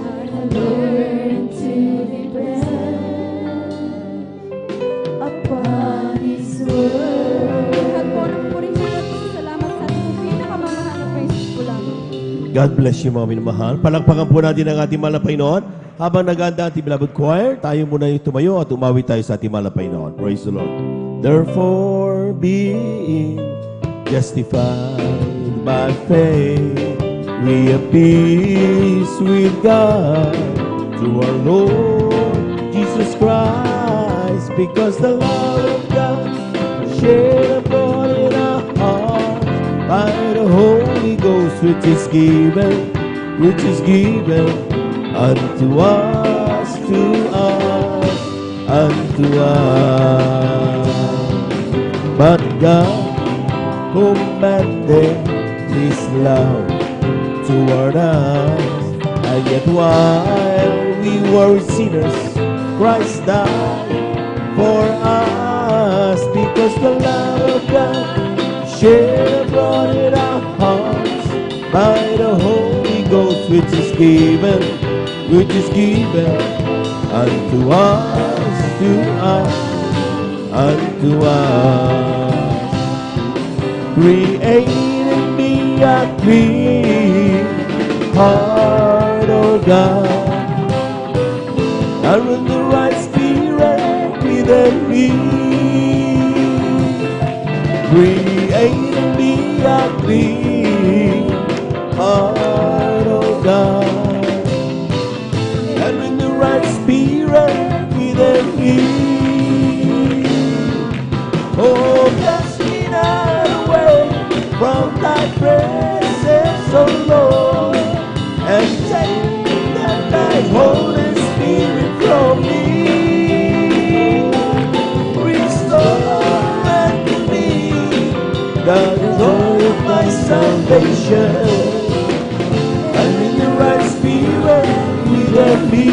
I learned to depend upon His word. Lahat po ng purihin at salamat sa ating pinakamamahal na praises po lamang. God bless you mga minamahal. Palakpakan po natin ang ating mahal na Panginoon. Habang naganda ang ating beloved choir, tayo muna yung tumayo at umawi tayo sa ating mahal na Panginoon. Praise the Lord. Therefore, being justified by faith, we have peace with God through our Lord Jesus Christ, because the love of God shed abroad in our hearts by the Holy Ghost, which is given unto us, unto us. But God commanded His love toward us, and yet while we were sinners, Christ died for us, because the love of God shed abroad in our hearts by the Holy Ghost, which is given unto us, unto us. Create in me a clean heart, O God, and with the right spirit within me. Create in me a clean heart, O God, and with the right spirit within me. Oh, cast me not away from Thy presence, O Lord, and take not Thy Holy Spirit from me. Restore unto me the joy of Thy salvation, and in the right spirit within me.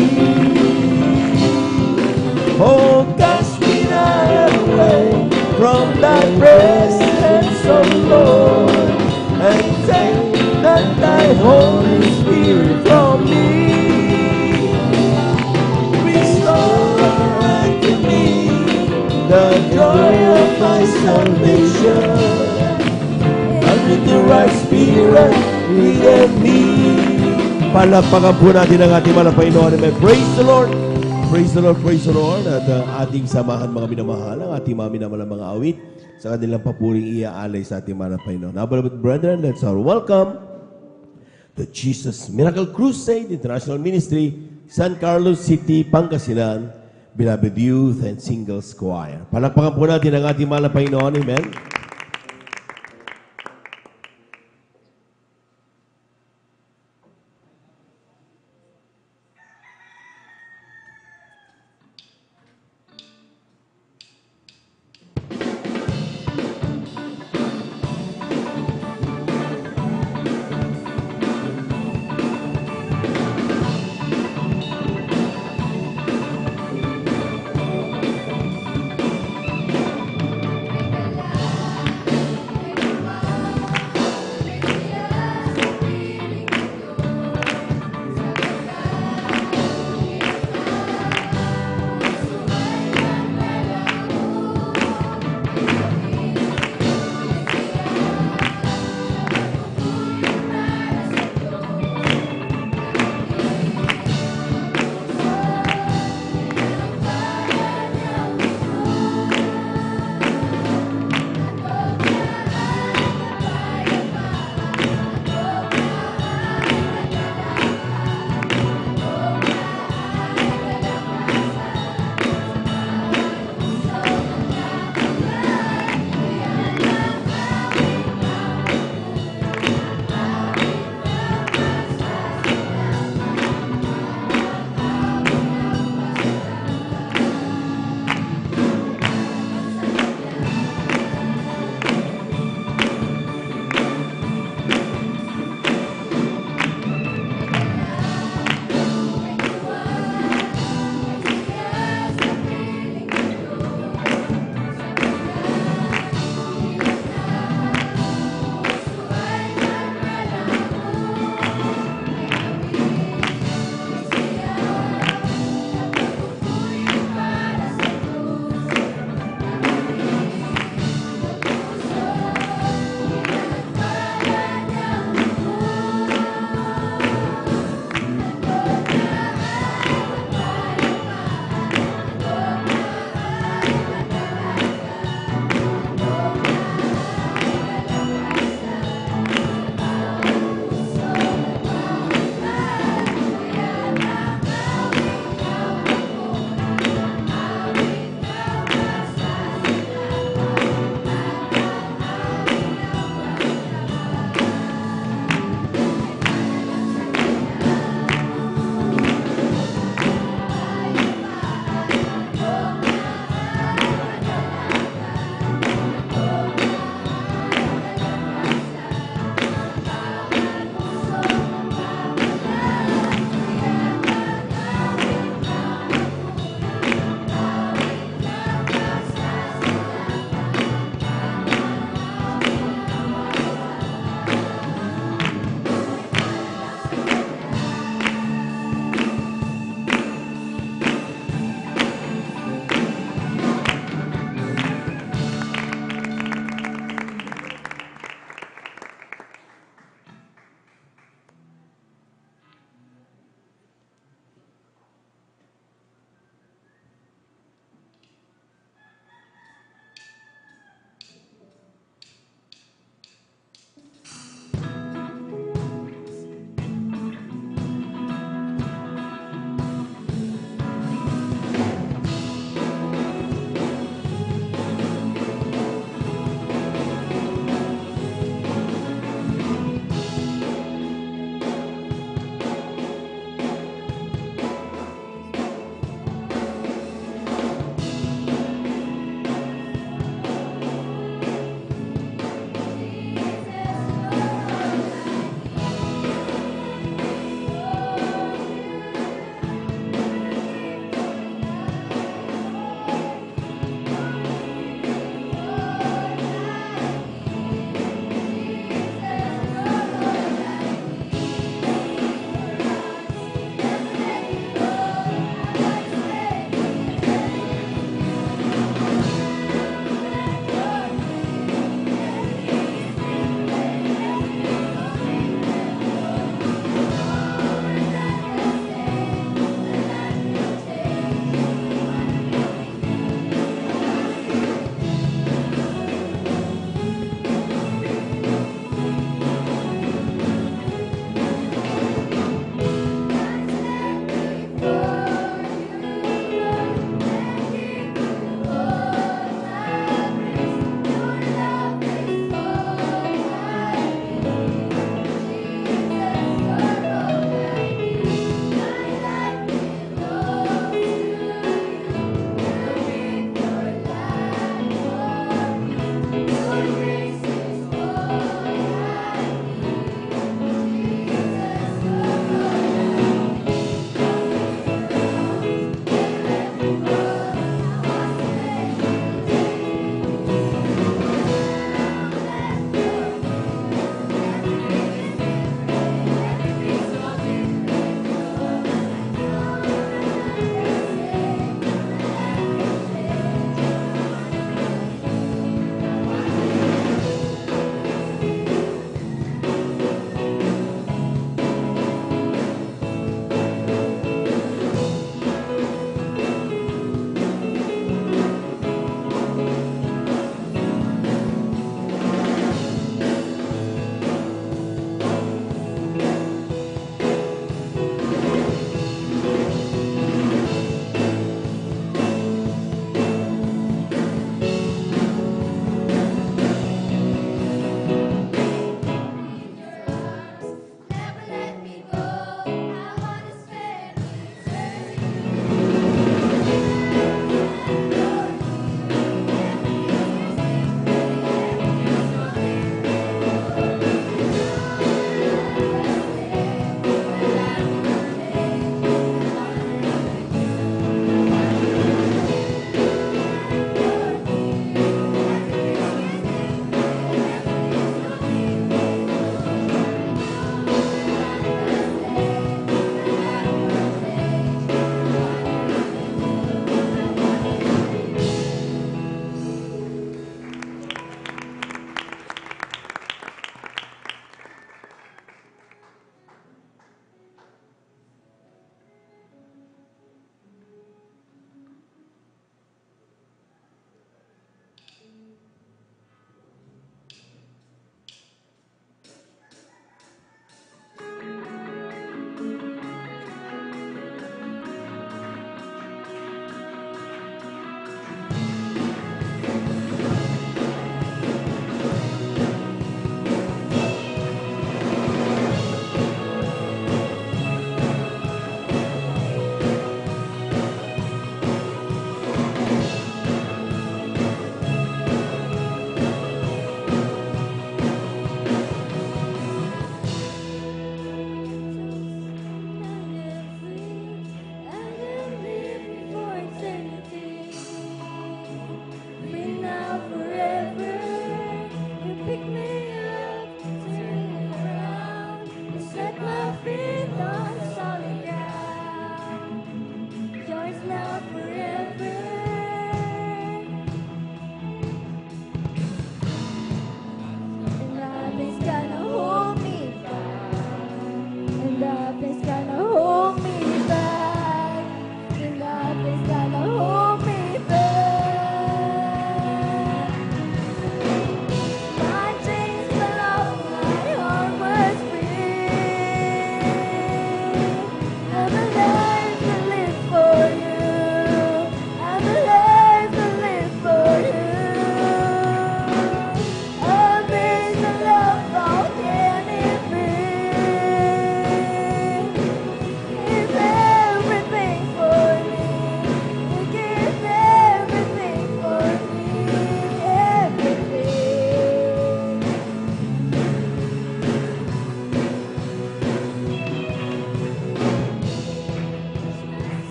Oh, cast me not away from Thy presence, O Lord, and take not Thy Holy Spirit from me. Restore unto me the joy of Thy salvation, and with the right spirit within me. Palakpakan po natin ang ating mahal na Panginoon. Amen. Praise the Lord. Praise the Lord, praise the Lord. At ating samahan mga minamahal, ang ating mga minamahal mga awit sa kanilang papuring iaalay sa ating mahal na Panginoon. Now, beloved brethren, let's all welcome the Jesus Miracle Crusade International Ministry, San Carlos City, Pangasinan, Beloved Youth and Singles Choir. Palakpakan po natin ang ating mahal na Panginoon. Amen.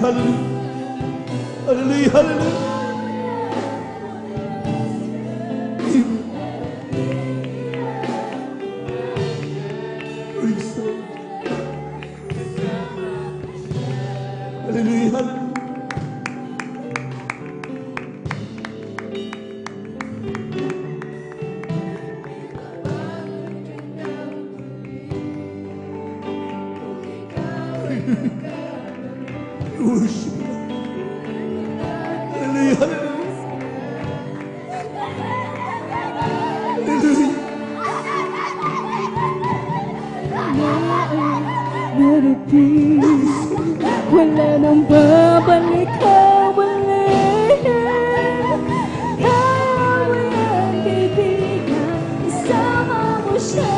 hallelujah. Hallelujah, hallelujah. Praise the Lord. Hallelujah, hallelujah. Worship God. Hallelujah, hallelujah. Hallelujah. Let it be. Wala nang babalik ka muli. Kaya mo yan, kaibigan, isama mo siya.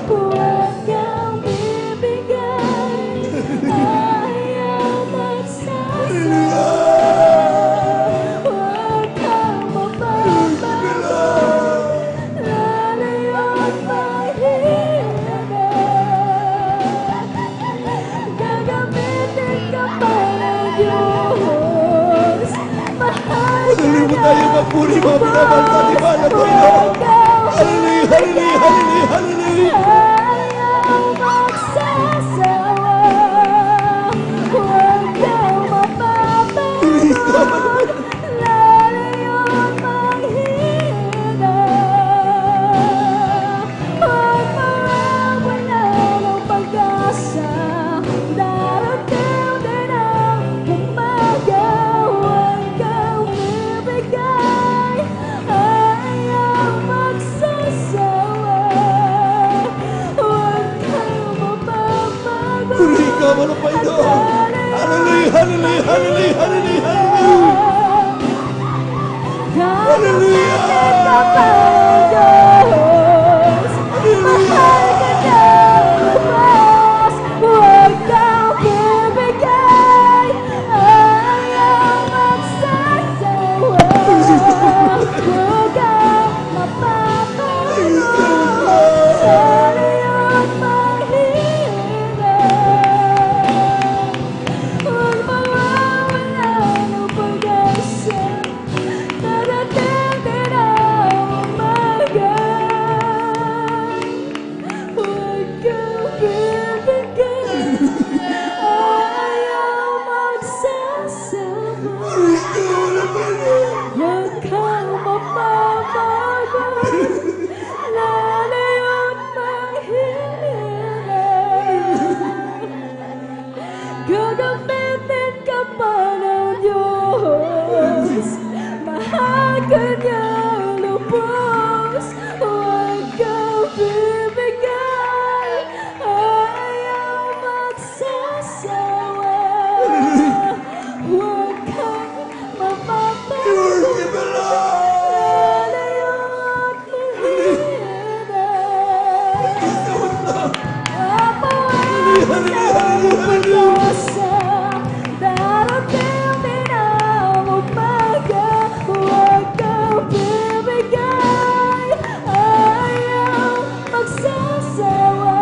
Huwag kang bibigay, ayaw magsasawa. Huwag kang mababago, lalayo't mahina. Gagamitin ka pa ng Diyos. Mahal ka Hallelujah po tayo magpuri mga pinamahal sa ating mahal na Panginoon. Hallelujah, hallelujah, hallelujah, hallelujah. ayaw magsasawa. Huwag kang mababago, lalayo't manghina. Huwag mawawala ng pag-asa, darating din ang umaga. Huwag kang bibigay, ayaw magsasawa. Huwag kang mababago, Puri ka mga Panginoon. Hallelujah, hallelujah, hallelujah, hallelujah, hallelujah. Hallelujah! Diyos, mahal ka ng lubos. Huwag kang bibigay, ayaw magsasawa. Huwag kang mapapago, lalayo't manghina. Huwag mawawala ng pag-asa, darating din ang umaga. Huwag kang bibigay, ayaw magsasawa. Huwag kang mapapago, lalayo't manghina. Gagamitin ka pa ng Diyos. Mahal ka niyang lubos. Huwag kang bibigay, ayaw magsasawa. Huwag kang mapapago, lalayo't manghina. Mapawala ng pag-asa, darating din ang umaga. Huwag kang bibigay, ayaw magsasawa.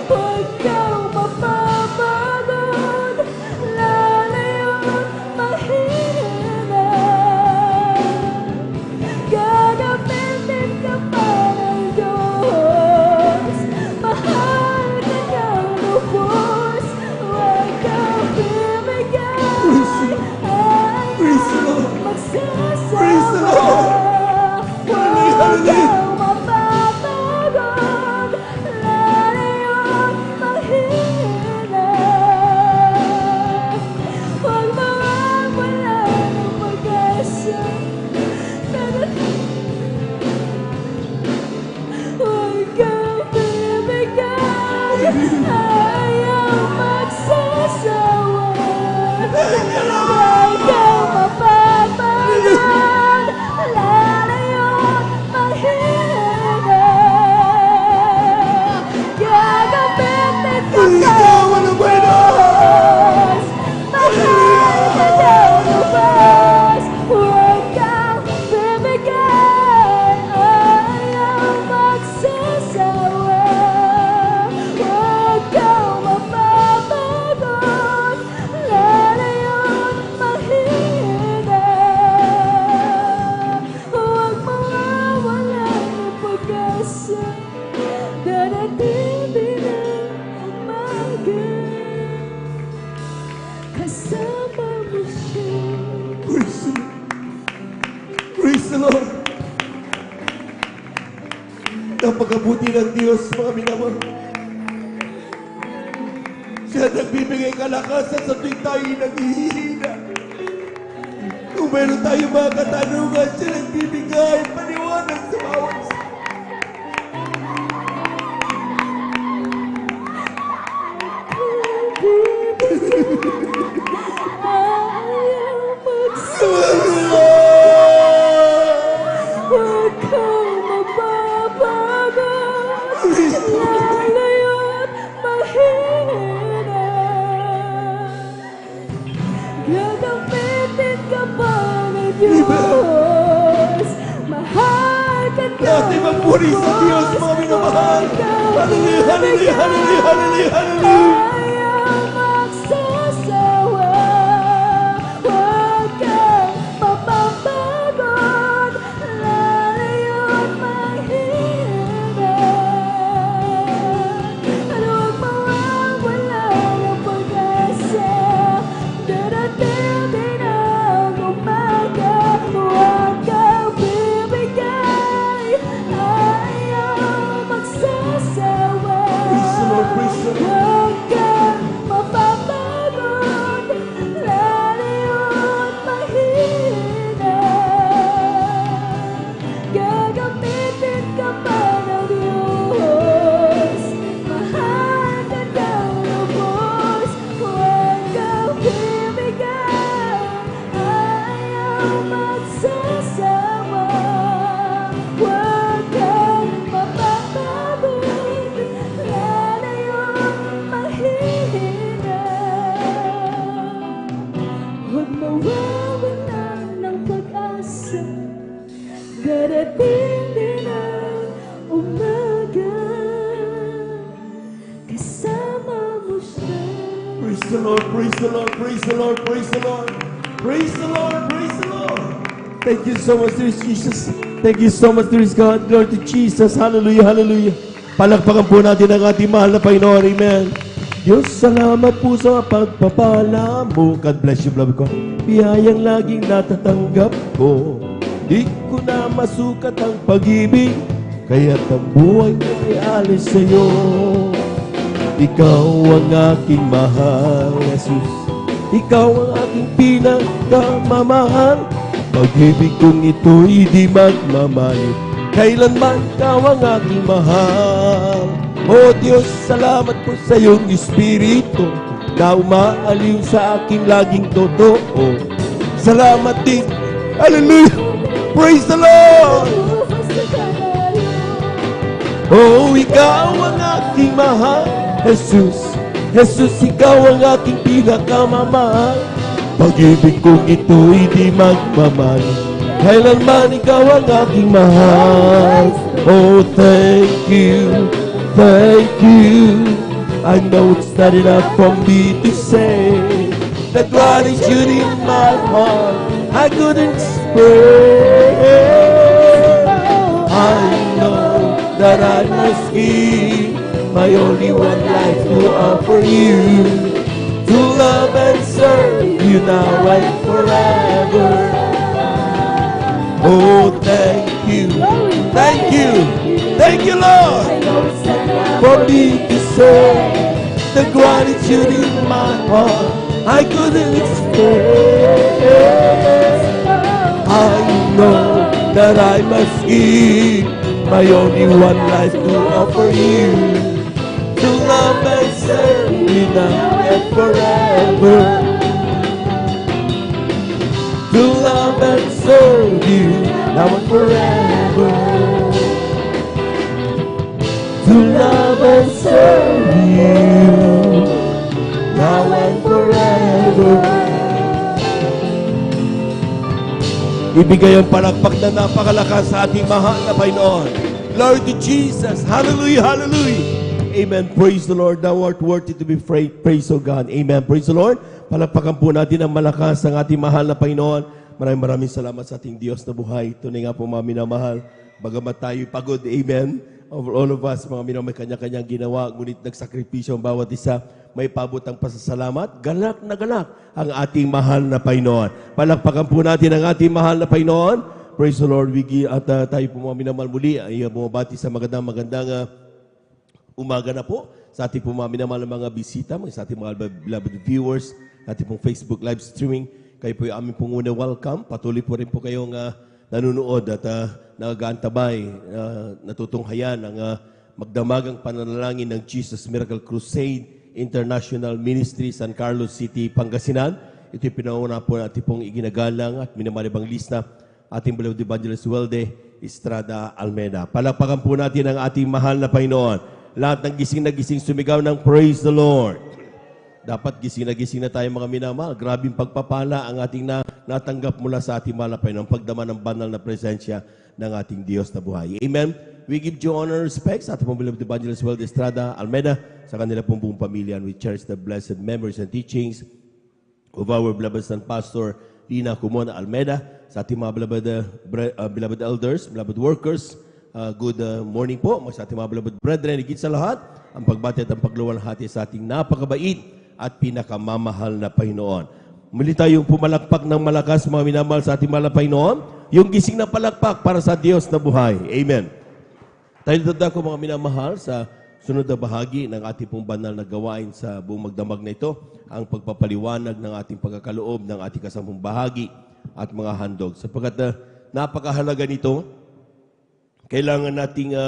Huwag kang mapapagod, lalayo't manghina. Gagamitin ka pa ng Diyos. Mahal ka niyang lubos. Huwag kang bibigay, ayaw magsasawa. Huwag kang mapapagod, lalayo't manghina. Huwag mawawala ng pag-asa, huwag kang bibigay, ayaw magsasawa. Huwag kang mapapagod, lalayo't manghina. Gagamitin ka pa ng Diyos. Mahal ka ng lubos. Huwag kang bibigay, ayaw magsasawa. Huwag kang mapapago, kasama mo siya. Praise the Lord. Napakabuti ng Diyos, mga minamahal. Siya nagbibigay kalakasan sa tuwing tayo naghihina. Kung meron tayong mga katanungan, siya nagbibigay paliwanag sa bawat isa. Ayaw magsasawa. Huwag kang mababago. Lalayo't mahina. Gagamitin ka ba ng Diyos? Mahal ka daw. Natin magpuri sa Diyos, mga minamahal. Hallelujah, hallelujah, hallelujah, hallelujah, hallelujah. Ayaw magsasawa. Huwag kang mapapagod. Lalayo't mahina. At huwag mawawala ng pag-asa. Darating din ang umaga. Huwag kang bibigay. Ayaw magsasawa. Huwag kang mapapagod. Lalayo't mahina. Gagamitin ka ba ng Diyos? Mahal ka daw lubos. Huwag kang bibigay. Ayaw magsasawa. Huwag kang mapapagod. Lalayo't mahina. Huwag mawawala ng pag-asa. Darating din ang umaga. Kasama mo siya. Praise the Lord, praise the Lord, praise the Lord, praise the Lord. Praise the Lord, praise the Lord. Thank you so much, dear Jesus. Thank you so much, dear God. Glory to Jesus. Hallelujah, hallelujah. Palakpakan po natin ang ating mahal na Panginoon. Amen. Diyos, salamat po sa pagpapala mo. God bless you, beloved ko. Biyayang laging natatanggap ko. Di ko na masukat ang pag-ibig, kaya't ang buhay ko ay alis sa'yo. Ikaw ang aking mahal, Jesus. Ikaw ang aking pinakamamahal. Pag-ibig kong ito'y di magmamali. Kailanman ikaw ang aking mahal. O Diyos, salamat po sa iyong Espiritu na umaaliw sa aking laging totoo. Salamat din. Hallelujah. Praise the Lord. Oh, ikaw ang aking mahal, Jesus. Jesus, ikaw ang aking pinakamamahal. Pag-ibig kong ito'y di magmamali. Kailanman ikaw ang aking mahal. Oh, thank you. Thank you. I know it's not enough for me to say the gratitude in my heart I couldn't express. I know that I must give my only one life to offer you, to love and serve you now and forever. Oh, thank you, thank you, thank you, Lord, for me to say the gratitude in my heart I couldn't express. I know that I must give my only one life to offer you, to love and serve you now and forever. To love and serve you now and forever. To love and serve you now and forever. Ibigay ang palakpak na napakalakas sa ating mahal na Panginoon. Glory to Jesus. Hallelujah, hallelujah. Amen. Praise the Lord. Thou art worthy to be praised, O God. Amen. Praise the Lord. Palakpakan po natin ang malakas ng ating mahal na Panginoon. Maraming salamat sa ating Diyos na buhay. Tunay nga po mga minamahal. Bagamat tayo'y pagod. Amen. All of us, mga minamahal, may kanya-kanyang ginawa. Ngunit nagsakripisyo ang bawat isa may pabot ang pasasalamat, galak na galak ang ating mahal na Panginoon. Palakpakan po natin ang ating mahal na Panginoon. Praise the Lord. At tayo po mga minamahal muli ay bumabati sa magandang umaga na po sa ating po mga minamahal na mga bisita, sa ating mga beloved viewers, ating pong Facebook live streaming. Kayo po yung aming pong una welcome. Patuloy po rin po kayong nanonood at nagaantabay, natutunghayan ang magdamagang pananalangin ng Jesus Miracle Crusade International Ministry, San Carlos City, Pangasinan. Ito'y pinauna po natin pong iginagalang at minamalibang lista ating beloved evangelist Welde Estrada Almeda. Palakpakan po natin ang ating mahal na Panginoon. Lahat ng gising na gising sumigaw ng Praise the Lord. Dapat gising na tayo mga minamahal. Grabing pagpapala ang ating natanggap mula sa ating mahal na Panginoon, pagdama ng banal na presensya ng ating Diyos na buhay. Amen. We give you honor and respect sa ating pong beloved evangelist Welde Estrada Almeda, sa kanila pong buong pamilya, and we cherish the blessed memories and teachings of our beloved son Pastor Lina Kumona Almeda, sa ating mga beloved elders, beloved workers. Good morning po sa ating mga beloved brethren. Higit sa lahat, ang pagbati at ang pagluwalhati sa ating napakabait at pinakamamahal na Panginoon. Muli tayong pumalakpak ng malakas, mga minamahal sa ating mahal na Panginoon, yung gising na palakpak para sa Diyos na buhay. Amen. Tayo dadako mga minamahal sa sunod na bahagi ng ating pong banal na gawain sa buong magdamag na ito, ang pagpapaliwanag ng ating pagkakaloob ng ating kasampung bahagi at mga handog. Sapagkat napakahalaga nito, kailangan nating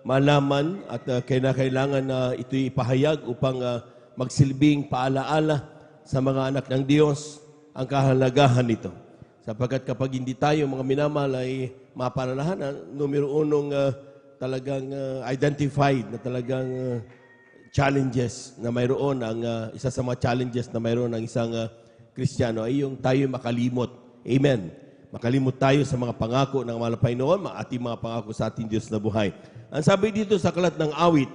malaman at kailangan na ito'y ipahayag upang magsilbing paalaala sa mga anak ng Diyos ang kahalagahan nito. Sapagkat kapag hindi tayo mga minamahal ay mapananahan, numero unong talagang identified na talagang challenges na mayroon ang isa sa mga challenges na mayroon ng isang Kristiyano ay yung tayo makalimot. Amen. Makalimot tayo sa mga pangako ng mahal na Panginoon, ating mga pangako sa ating Diyos na buhay. Ang sabi dito sa Aklat ng Awit,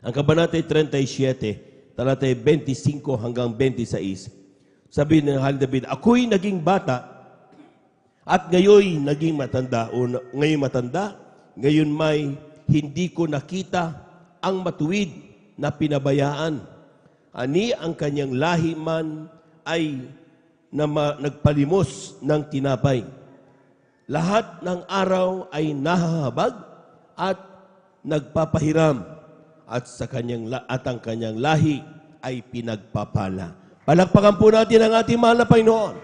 ang kabanata 37, talatay 25 hanggang 26, sabi ng Haring David, ako'y naging bata at ngayon naging matanda, o ngayon matanda, ngayon may hindi ko nakita ang matuwid na pinabayaan. Ani ang kanyang lahi man ay nagpalimos ng tinapay. Lahat ng araw ay nahahabag at nagpapahiram at ang kanyang lahi ay pinagpapala. Palakpakan po natin ang ating mahal na Panginoon.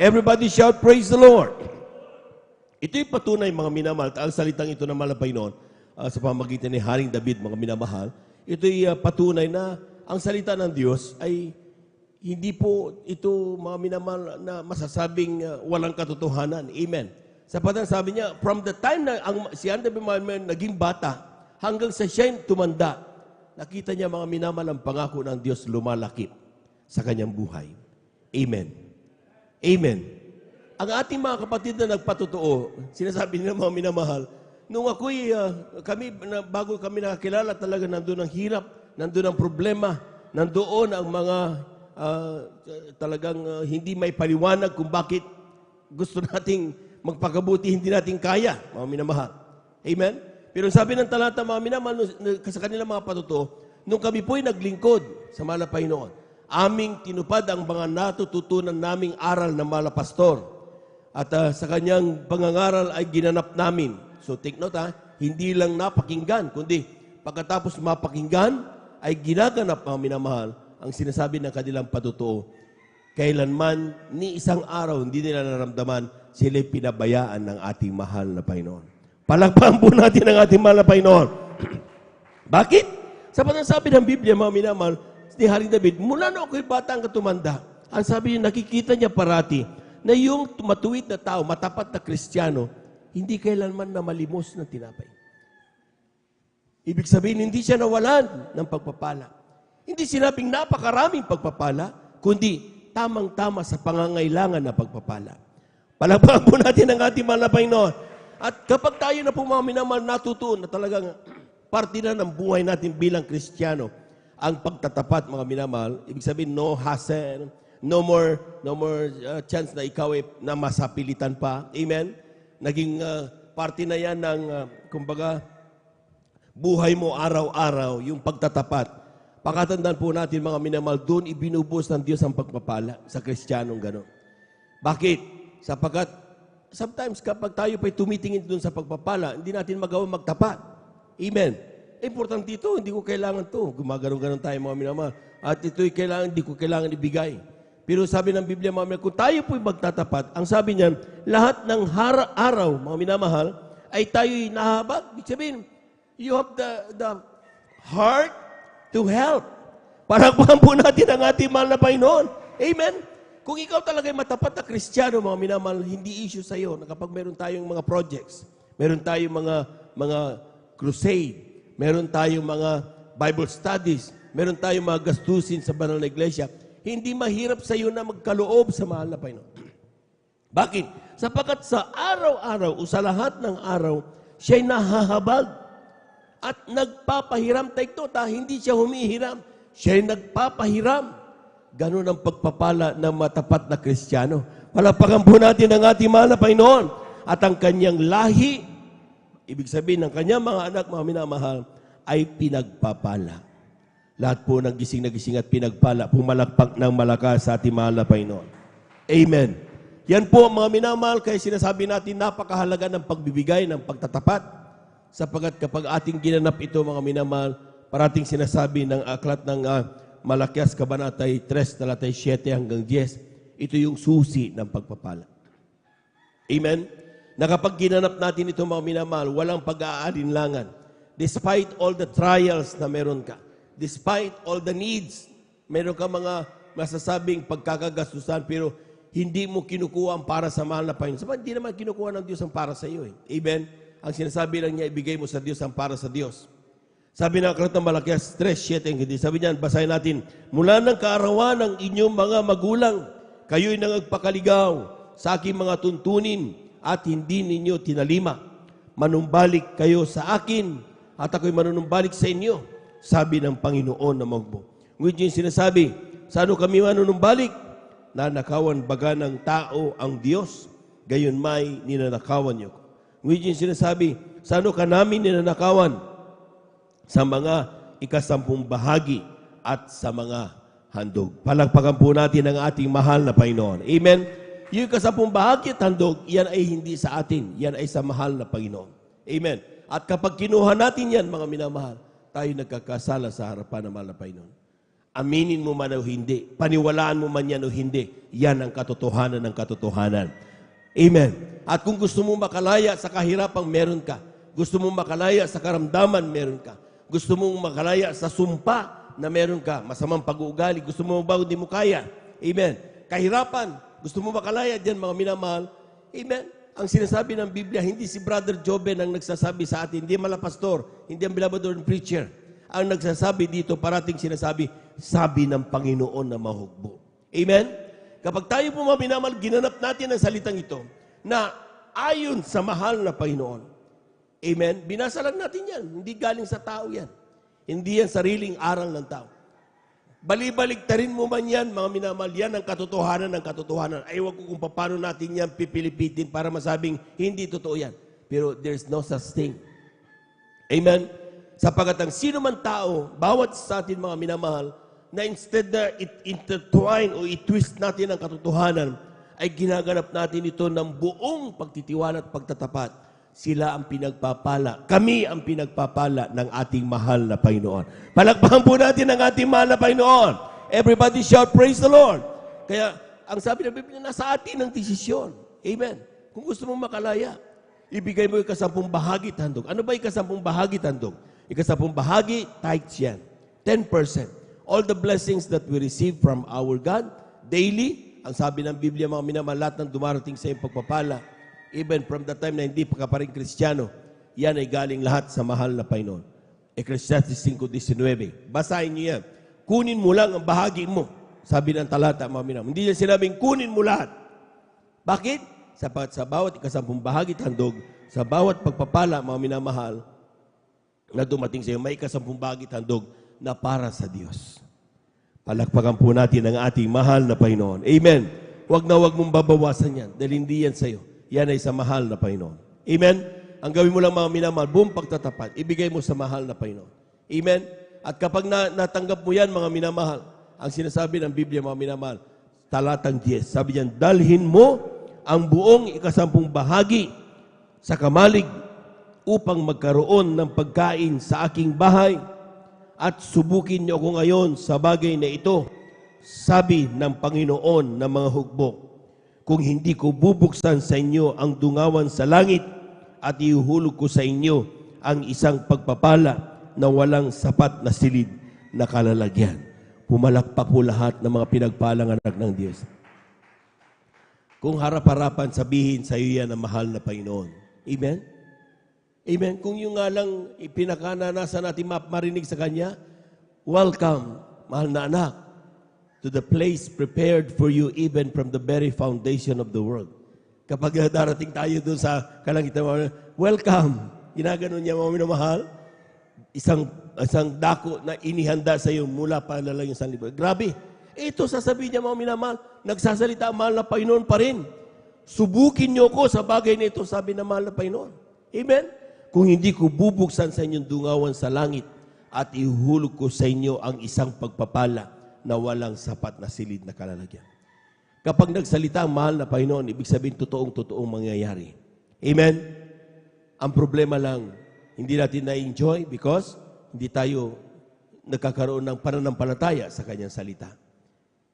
Everybody shout, praise the Lord. Ito'y patunay mga minamahal. Ang salitang ito ng mahal na Panginoon sa pamagitan ni Haring David, mga minamahal, ito'y patunay na ang salita ng Diyos ay hindi po ito mga minamahal na masasabing walang katotohanan. Amen. Sapagkat sabi niya, from the time na si Haring David naging bata hanggang sa siya'y tumanda, nakita niya mga minamahal ang pangako ng Diyos lumalakip sa kanyang buhay. Amen. Amen. Ang ating mga kapatid na nagpatotoo, sinasabi nila mga minamahal, nung ako'y, bago kami nakakilala, talaga nandun ang hirap, nandun ang problema, nandoon ang mga talagang hindi may paliwanag kung bakit gusto nating magpakabuti, hindi natin kaya, mga minamahal. Amen? Pero sabi ng talata, mga minamahal, sa kanilang mga patotoo, nung kami po'y naglingkod sa mahal na Panginoon, aming tinupad ang mga natututunan naming aral ng mahal na pastor. At sa kanyang pangangaral ay ginanap namin. So take note hindi lang napakinggan, kundi pagkatapos mapakinggan, ay ginaganap mga minamahal ang sinasabi ng kanilang patotoo. Kailanman ni isang araw hindi nila naramdaman sila'y pinabayaan ng ating mahal na Panginoon. Palakpakan po natin ang ating mahal na Panginoon. Bakit? Sapat ang sabi ng Biblia, mga minamahal, ni Haring David, mula na ako'y bata ang katumanda, ang sabi niya, nakikita niya parati na yung matuwid na tao, matapat na Kristiyano, hindi kailanman na malimos ng tinapay. Ibig sabihin, hindi siya nawalan ng pagpapala. Hindi sinabing napakaraming pagpapala, kundi tamang-tama sa pangangailangan na pagpapala. Palakpakan po natin ang ating mahal na Panginoon. At kapag tayo na po mga minamahal natutuon na talagang parte na ng buhay natin bilang Kristiyano, ang pagtatapat mga minamahal, ibig sabihin no hassle, no more chance na ikaw ay na masapilitan pa. Amen? Naging parte na yan ng, kumbaga, buhay mo araw-araw, yung pagtatapat. Pakatandaan po natin mga minamahal, doon ibinubuhos ng Diyos ang pagpapala sa Kristiyanong gano'n. Bakit? Sapagkat sometimes kapag tayo pa'y tumitingin doon sa pagpapala, hindi natin magawa magtapat. Amen. Importante ito, hindi ko kailangan ito. Gumagano'n-ganon tayo mga minamahal. At ito'y kailangan, hindi ko kailangan ibigay. Pero sabi ng Biblia mga minamahal, kung tayo po'y magtatapat, ang sabi niyan, lahat ng araw, mga minamahal, ay tayo'y nahabag. Ibig sabihin, you have the heart to help. Palakpakan po natin ang ating mahal na Panginoon. Amen? Kung ikaw talaga ay matapat na Kristiyano, mga minamahal, hindi issue sa iyo na kapag meron tayong mga projects, meron tayong mga crusade, meron tayong mga Bible studies, meron tayong mga gastusin sa banal na iglesia, hindi mahirap sa iyo na magkaloob sa mahal na Panginoon. Bakit? Sapagkat sa araw-araw o sa lahat ng araw, siya'y nahahabag. At nagpapahiram, hindi siya humihiram. Siya'y nagpapahiram. Ganun ang pagpapala ng matapat na Kristiyano. Palakpakan po natin ang ating mahal na Panginoon. At ang kanyang lahi, ibig sabihin ng kanyang mga anak, mga minamahal, ay pinagpapala. Lahat po ng gising na gising at pinagpala, pumalakpak ng malakas sa ating mahal na Panginoon. Amen. Yan po mga minamahal, kaya sinasabi natin napakahalaga ng pagbibigay, ng pagtatapat. Sapagkat kapag ating ginanap ito, mga minamahal, parating sinasabi ng aklat ng Malakias, Kabanatay 3, talatay 7 hanggang 10, ito yung susi ng pagpapala. Amen? Na kapag ginanap natin ito, mga minamahal, walang pag-aalinlangan. Despite all the trials na meron ka, despite all the needs, meron ka mga masasabing pagkakagastusan, pero hindi mo kinukuha ang para sa mahal na Panginoon. Sabi, hindi naman kinukuha ng Diyos ang para sa iyo. Amen? Ang sinasabi lang niya, ibigay mo sa Diyos ang para sa Diyos. Sabi ng aklat ng Malakias 3:7, sabi niyan, basahin natin, mula ng kaarawan ng inyong mga magulang, kayo'y nangagpakaligaw sa aking mga tuntunin at hindi ninyo tinalima. Manumbalik kayo sa akin at ako'y manunumbalik sa inyo, sabi ng Panginoon na magbo. Ngunit yung sinasabi, saan kami manunumbalik? Nanakawan baga ng tao ang Diyos, gayon may ninanakawan niyo. Ngunit yung sinasabi, saan ka namin ninanakawan? Sa mga ikasampung bahagi at sa mga handog. Palakpakan po natin ang ating mahal na Panginoon. Amen? Yung ikasampung bahagi at handog, yan ay hindi sa atin. Yan ay sa mahal na Panginoon. Amen? At kapag kinuha natin yan, mga minamahal, tayo nagkakasala sa harapan ng mahal na Panginoon. Aminin mo man o hindi, paniwalaan mo man yan o hindi, yan ang katotohanan ng katotohanan. Amen. At kung gusto mo makalaya sa kahirapang meron ka, gusto mo makalaya sa karamdaman meron ka, gusto mo makalaya sa sumpa na meron ka, masamang pag-uugali, gusto mo ba hindi mo kaya? Amen. Kahirapan, gusto mo makalaya diyan mga minamahal? Amen. Ang sinasabi ng Biblia, hindi si Brother Joben ang nagsasabi sa atin, hindi malapastor, hindi ang beloved Lord preacher. Ang nagsasabi dito, parating sinasabi, sabi ng Panginoon na mahugbo. Amen. Kapag tayo po mga minamahal, ginanap natin ang salitang ito na ayon sa mahal na Panginoon. Amen? Binasa lang natin yan. Hindi galing sa tao yan. Hindi yan sariling aral ng tao. Balibaligtarin mo man yan, mga minamahal, yan ang katotohanan ng katotohanan. Ayaw ko kung paano natin yan pipilipitin para masabing hindi totoo yan. Pero there's no such thing. Amen? Sapagkat ang sino man tao, bawat sa atin mga minamahal, na instead na intertwine o i-twist natin ang katotohanan, ay ginaganap natin ito ng buong pagtitiwala at pagtatapat. Sila ang pinagpapala. Kami ang pinagpapala ng ating mahal na Panginoon. Palakpakan po natin ang ating mahal na Panginoon. Everybody shout, praise the Lord. Kaya, ang sabi ng Biblia, nasa atin ang desisyon. Amen. Kung gusto mong makalaya, ibigay mo ikasampung bahagi tandog. Ano ba ikasampung bahagi tandog? Ikasampung bahagi, tithes yan. 10%. All the blessings that we receive from our God daily, ang sabi ng Biblia, mga minamahal, lahat ng dumarating sa iyong pagpapala, even from the time na hindi pa rin Kristiyano, yan ay galing lahat sa mahal na Panginoon. Ecclesiastes 5:19. Basahin niyo yan. Kunin mo lang ang bahagi mo. Sabi ng talata, mga minamahal. Hindi niya sinabing, kunin mo lahat. Bakit? Sapat sa bawat ikasampung bahagi tandog, sa bawat pagpapala, mga minamahal, na dumating sa iyo, may ikasampung bahagi tandog na para sa Diyos. Palakpakan po natin ang ating mahal na Panginoon. Amen. Huwag na huwag mong babawasan yan dahil hindi yan sa iyo. Yan ay sa mahal na Panginoon. Amen. Ang gawin mo lang mga minamahal, buong pagtatapat, ibigay mo sa mahal na Panginoon. Amen. At kapag natanggap mo yan, mga minamahal, ang sinasabi ng Biblia, mga minamahal, talatang 10, sabi niyan, dalhin mo ang buong 10 bahagi sa kamalig upang magkaroon ng pagkain sa aking bahay at subukin niyo ako ngayon sa bagay na ito, sabi ng Panginoon ng mga hukbo. Kung hindi ko bubuksan sa inyo ang dungawan sa langit at ihuhulog ko sa inyo ang isang pagpapala na walang sapat na silid na kalalagyan. Pumalakpak po lahat ng mga pinagpalang anak ng Diyos. Kung harap-harapan, sabihin sa iyo yan ang mahal na Panginoon. Amen? Amen? Kung yung nga lang ipinakananasa natin marinig sa Kanya, welcome, mahal na anak, to the place prepared for you even from the very foundation of the world. Kapag darating tayo doon sa kalangitan, welcome. Ginaganon niya, mga minamahal, isang dako na inihanda sa iyo mula pa na lang yung 1,000. Grabe. Ito sasabihin niya, mga minamahal, nagsasalita ang mahal na Panginoon pa rin. Subukin niyo ko sa bagay na ito, sabi ng mahal na Panginoon. Amen? Kung hindi ko bubuksan sa inyong dungawan sa langit at ihulog ko sa inyo ang isang pagpapala na walang sapat na silid na kalalagyan. Kapag nagsalita ang mahal na Panginoon, ibig sabihin totoong mangyayari. Amen? Ang problema lang, hindi natin na-enjoy because hindi tayo nagkakaroon ng pananampalataya sa Kanyang salita.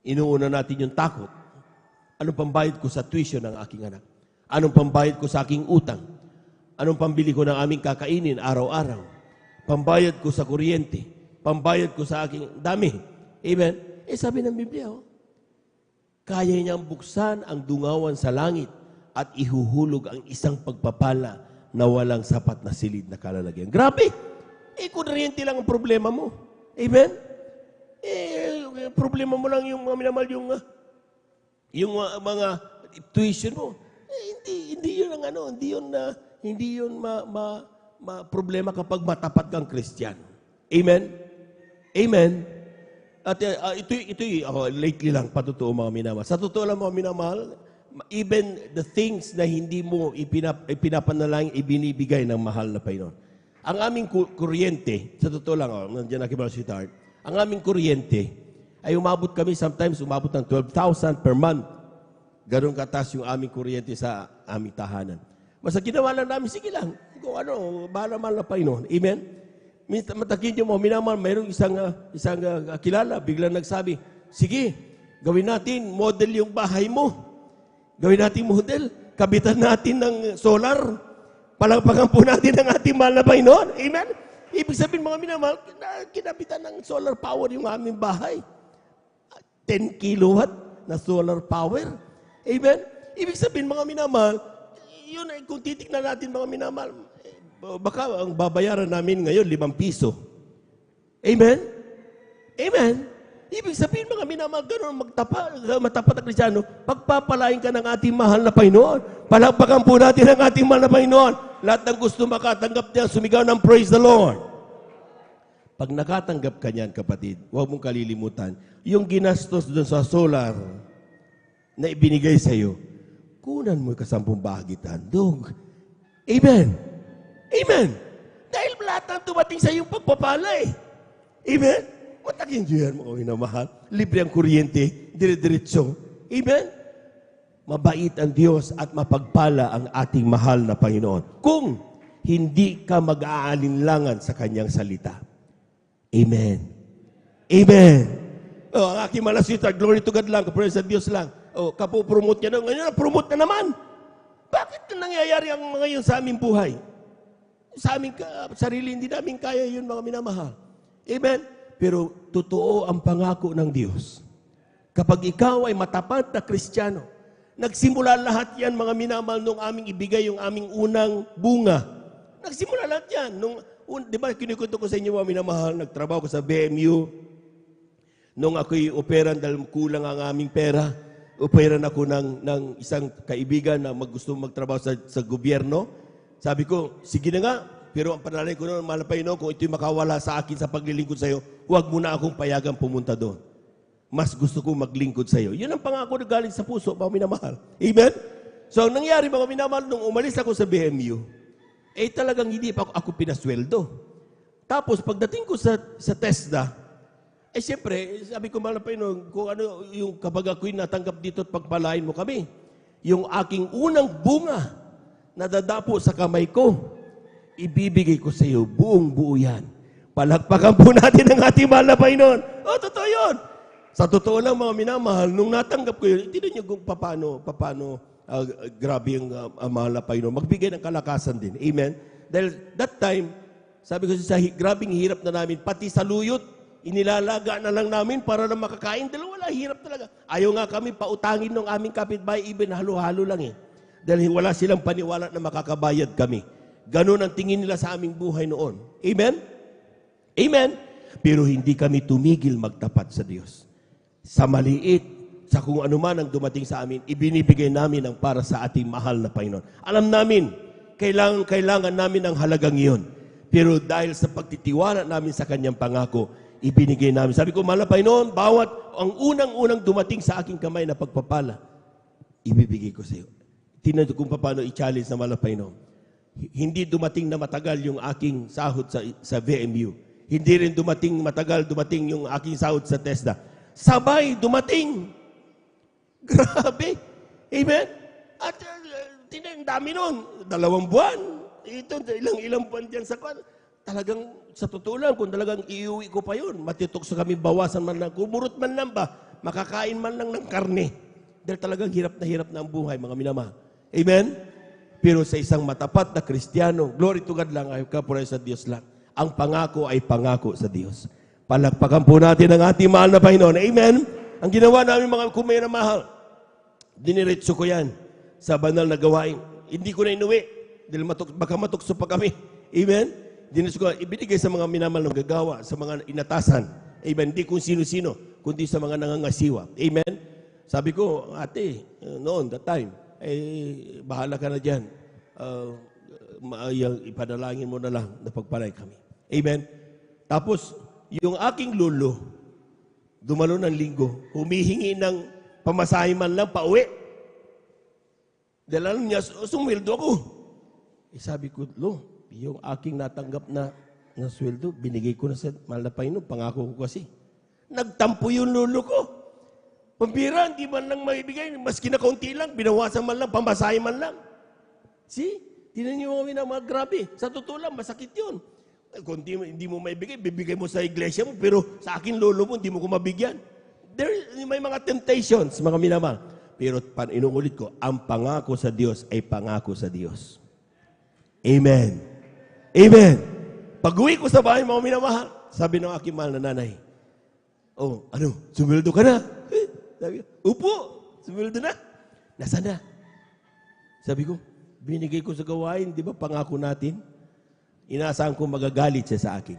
Inuuna natin yung takot. Anong pambayad ko sa tuition ng aking anak? Anong pambayad ko sa aking utang? Anong pambili ko ng aming kakainin araw-araw? Pambayad ko sa kuryente? Pambayad ko sa aking dami? Amen? Sabi ng Biblia, kaya niyang buksan ang dungawan sa langit at ihuhulog ang isang pagpapala na walang sapat na silid na kalalagyan. Grabe! Kuryente lang ang problema mo. Amen? Problema mo lang yung mga minamahal, yung mga tuition mo. Hindi yun ang hindi yun problema kapag matapat kang Kristiyano. Amen? Amen? At lately lang, patotoo mga minamahal. Sa totoo lang mga minamahal, even the things na hindi mo ipinapanalangin, ibinibigay ng mahal na Panginoon. Ang aming kuryente, sa totoo lang, nandiyan na kay Brother Sweetheart, ang aming kuryente, ay sometimes umabot ng 12,000 per month. Ganon kataas yung aming kuryente sa aming tahanan. Basta ginawa lang namin, sige lang, kung bahala mahal na Panginoon. Amen? Matakin nyo mo, minamahal, mayroong isang kilala, biglang nagsabi, sige, gawin natin model yung bahay mo. Gawin natin model, kabitan natin ng solar, palagpagan po natin ang ating mahal na Panginoon. Amen? Ibig sabihin mga minamahal, kinabitan ng solar power yung aming bahay. 10 kilowatt na solar power. Amen? Ibig sabihin mga minamahal, yun ay kung titignan natin mga minamahal, baka ang babayaran namin ngayon 5 piso. Amen? Amen? Ibig sabihin mga minamahal, gano'n matapat na Kristiyano, pagpapalain ka ng ating mahal na Panginoon. Palakpakan po natin ang ating mahal na Panginoon. Lahat ng gusto makatanggap niya, sumigaw ng praise the Lord. Pag nakatanggap ka niyan, kapatid, huwag mong kalilimutan, yung ginastos doon sa solar na ibinigay sa iyo, kunan mo 10 bahagi tandog. Amen? Amen. Dahil lahat ng dumating sa iyong pagpapala eh. Amen? Matakin nyo yan, mga minamahal. Libre ang kuryente, dire-diretso. Amen? Mabait ang Diyos at mapagpala ang ating mahal na Panginoon. Kung hindi ka mag-aalinlangan sa Kanyang salita. Amen. Amen. Ang aking malasita, glory to God lang, praise sa Diyos lang. Kapopromote niya na. Ngayon, promote na naman. Bakit nangyayari ang mga yun sa aming buhay? Sa aming sarili, hindi namin kaya yun, mga minamahal. Amen? Pero totoo ang pangako ng Diyos. Kapag ikaw ay matapat na Kristiyano, nagsimula lahat yan, mga minamahal, nung aming ibigay yung aming unang bunga. Nagsimula lahat yan. Di ba, kinikwento ko sa inyo, mga minamahal, nagtrabaho ko sa BMU. Nung ako'y operan dahil kulang ang aming pera, operan ako ng isang kaibigan na gusto magtrabaho sa gobyerno. Sabi ko, sige na nga, pero ang panalangin ko noon, mahal na Panginoon, kung ito'y makawala sa akin sa paglilingkod sa iyo, huwag mo na akong payagang pumunta doon. Mas gusto ko maglingkod sa iyo. Yun ang pangako na galing sa puso, mga minamahal. Amen? So, ang nangyari, mga minamahal, nung umalis ako sa BMU, talagang hindi pa ako pinasweldo. Tapos, pagdating ko sa TESDA, siyempre, sabi ko, mahal na Panginoon, kung ano yung kapag ako'y natanggap dito at pagpalain mo kami, yung aking unang bunga na dadapo sa kamay ko, ibibigay ko sa iyo, buong buo yan. Palakpakan po natin ang ating mahal na Panginoon. Totoo yun. Sa totoo lang, mga minamahal, nung natanggap ko yun, tinan niyo kung paano grabe yung mahal na Panginoon. Magbigay ng kalakasan din. Amen? Dahil that time, sabi ko sa grabing hirap na namin, pati sa luyot, inilalaga na lang namin para na makakain. Dahil wala, hirap talaga. Ayaw nga kami pautangin ng aming kapitbahay, even halo-halo lang eh. Dahil wala silang paniwala na makakabayad kami. Ganon ang tingin nila sa aming buhay noon. Amen? Amen? Pero hindi kami tumigil magtapat sa Diyos. Sa maliit, sa kung ano man ang dumating sa amin, ibinibigay namin ang para sa ating mahal na Panginoon. Alam namin, kailangan namin ang halagang iyon. Pero dahil sa pagtitiwala namin sa Kanyang pangako, ibinigay namin. Sabi ko, mahal na Panginoon, bawat ang unang-unang dumating sa aking kamay na pagpapala, ibibigay ko sa iyo. Tingnan ko kung paano i-challenge na mahal na Panginoon. Hindi dumating na matagal yung aking sahod sa VMU. Hindi rin dumating yung aking sahod sa TESDA. Sabay dumating. Grabe. Amen? At ang dami nun. 2 buwan. Ito, ilang buwan dyan sa kwan. Talagang, sa totoo lang, kung talagang iuwi ko pa yun, matitukso kami, bawasan man lang, kumurot man lang ba, makakain man lang ng karne. Dahil talagang hirap na ang buhay, mga minamahal. Amen? Pero sa isang matapat na Kristiyano, glory to God lang, ay kapuray sa Diyos lang. Ang pangako ay pangako sa Diyos. Palakpakan po natin ang ating mahal na Panginoon. Amen? Ang ginawa namin mga kumay na mahal, diniretso ko yan sa banal na gawain. Hindi ko na inuwi, dahil baka matukso pa kami. Amen? Diniretso ko, ibinigay sa mga minamahal na gagawa, sa mga inatasan. Amen? Hindi kung sino-sino, kundi sa mga nangangasiwa. Amen? Sabi ko, ate, noon, that time, bahala ka na dyan. Ipadalangin mo na lang na pagpalay kami. Amen? Tapos, yung aking lolo, dumalo ng linggo, humihingi ng pamasahe man lang pauwi. Dahil alam niya, sumweldo ako. Sabi ko, lo, yung aking natanggap na sweldo, binigay ko na sa mahal na Panginoon, pangako ko kasi. Nagtampo yung lolo ko. Pambira, hindi man lang maibigay. Maski na kaunti lang, binawasan man lang, pamasahe man lang. See? Tinan niyo mga grabe. Sa totoo lang, masakit yun. Kung hindi mo maibigay, bibigay mo sa iglesia mo, pero sa akin lolo mo, hindi mo ko mabigyan. May mga temptations, mga minamahal. Pero inuulit ko, ang pangako sa Diyos ay pangako sa Diyos. Amen. Amen. Pag-uwi ko sa bahay, mga minamahal, sabi ng aking mahal na nanay, sumildo ka na? Sabi ko, upo, sumildo na. Nasaan na? Sabi ko, binigay ko sa gawain, di ba pangako natin? Inaasahan ko magagalit siya sa akin.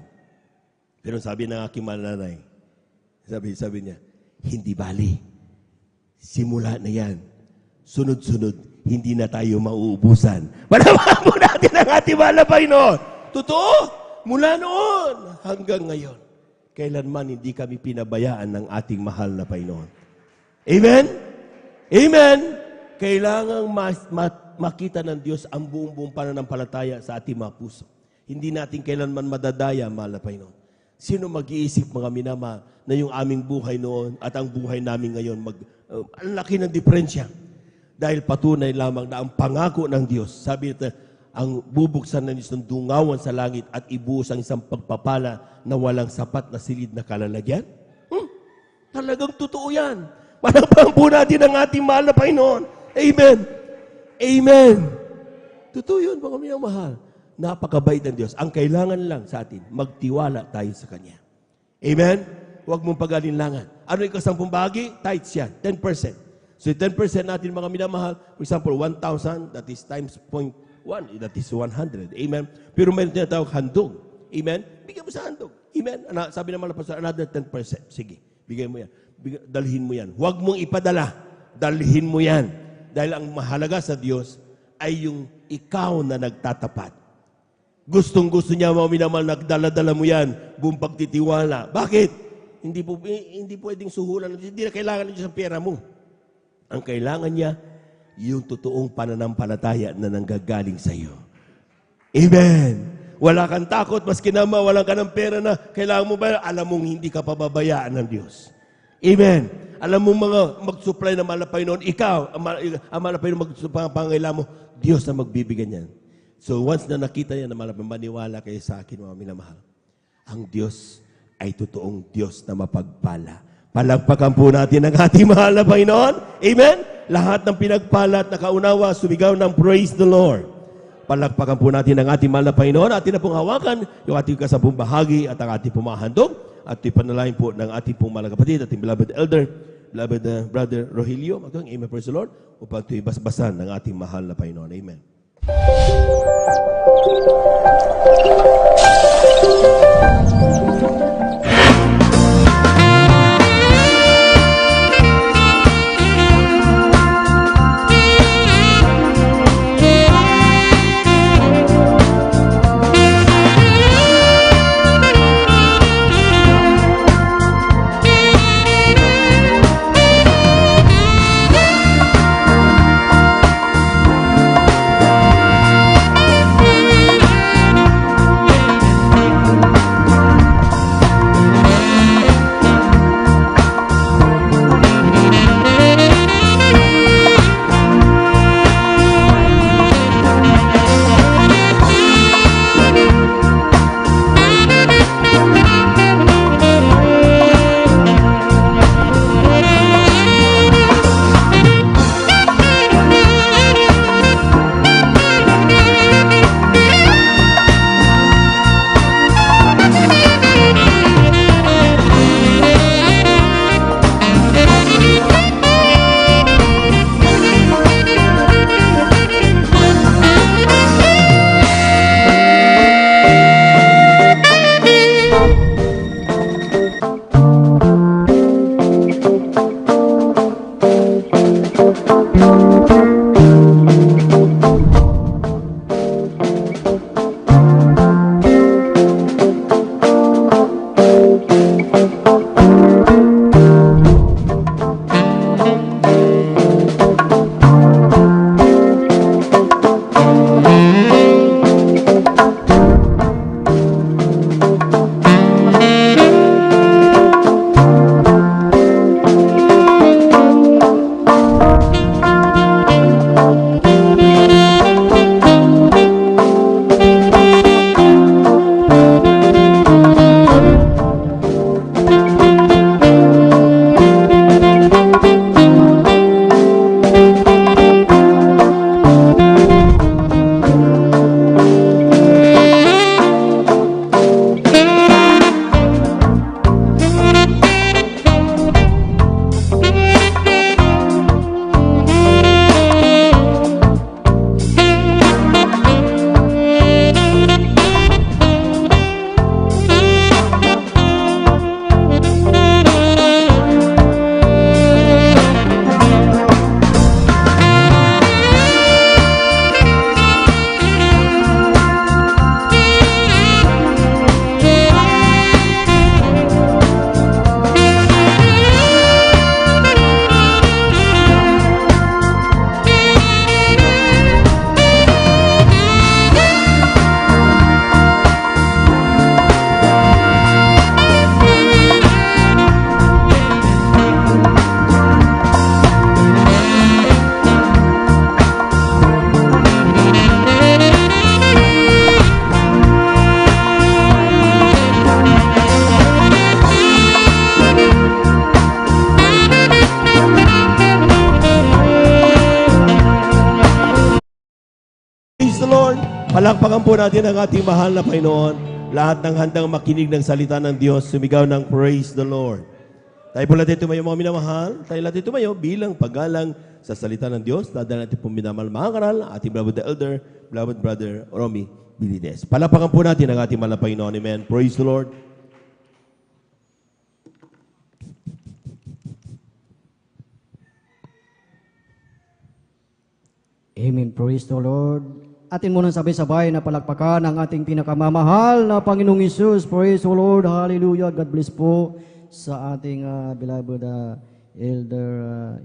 Pero sabi ng aking mananay, sabi niya, hindi bali. Simula na yan. Sunod-sunod, hindi na tayo mauubusan. Panawagan po natin ang ating mahal na Panginoon. Totoo, mula noon hanggang ngayon, kailanman hindi kami pinabayaan ng ating mahal na Panginoon. Amen? Amen? Kailangang makita ng Diyos ang buong pananampalataya sa ating mga puso. Hindi natin kailanman madadaya, mahal na Panginoon. Sino mag-iisip, mga minamahal, na yung aming buhay noon at ang buhay namin ngayon, ang laki ng diferensya. Dahil patunay lamang na ang pangako ng Diyos, sabi nito, ang bubuksan ng Diyos ng dungawan sa langit at ibuhos ang isang pagpapala na walang sapat na silid na kalalagyan. Talagang totoo yan. Panawagan po natin ang ating mahal na Panginoon. Amen. Amen. Totoo yun, mga minamahal. Napakabait ng Diyos. Ang kailangan lang sa atin, magtiwala tayo sa Kanya. Amen? Huwag mong pag-alinlangan. Ano yung kasampung bahagi? Tithes yan, 10%. So 10% natin, mga minamahal, for example, 1,000, that is times 0.1, that is 100. Amen? Pero mayroon tinatawag handog. Amen? Bigyan mo sa handog. Amen? Sabi naman na pastor, another 10%. Sige, bigay mo yan. Dalhin mo yan. Huwag mong ipadala. Dalhin mo yan. Dahil ang mahalaga sa Diyos ay yung ikaw na nagtatapat. Gustong-gusto niya, mga minamahal, nagdala-dala mo yan, buong pagtitiwala. Bakit? Hindi pwedeng suhulan. Hindi na kailangan niya sa pera mo. Ang kailangan niya, yung totoong pananampalataya na nanggagaling sa iyo. Amen. Wala kang takot, maski naman walang ka ng pera na kailangan mo ba, alam mong hindi ka pababayaan ng Diyos. Amen. Alam mo mga mag-supply ng mahal na Panginoon, ikaw, ang mahal na Panginoon mag-supply ng pangailangan mo, Diyos na magbibigyan yan. So once na nakita yan na mahal na Panginoon, maniwala kayo sa akin mga minamahal. Ang Diyos ay totoong Diyos na mapagpala. Palagpakan po natin ang ating mahal na Panginoon. Amen? Lahat ng pinagpala at nakaunawa, sumigaw ng praise the Lord. Palagpakan po natin ang ating mahal na Panginoon. Atin na pong hawakan yung ating kasabong bahagi at ang ating pumahandog. At ipanalangin po ng ating pong mga kapatid, ating beloved elder, beloved brother Rogelio. Amen, praise the Lord. Upang ito'y basbasan ng ating mahal na Panginoon. Amen. Palakpakan po natin ang ating mahal na Panginoon. Lahat ng handang makinig ng salita ng Diyos, sumigaw ng praise the Lord. Tayo po natin tumayo mga minamahal. Tayo natin tumayo bilang paggalang sa salita ng Diyos. Dadala natin po minamahal mga karal, ating beloved elder, beloved brother Romy Bilides. Palakpakan po natin ang ating mahal na Panginoon. Amen. Praise the Lord. Amen. Praise the Lord. Atin muna sabay-sabay na palakpakan ang ating pinakamamahal na Panginoong Hesus. Praise the Lord. Hallelujah. God bless po sa ating beloved Elder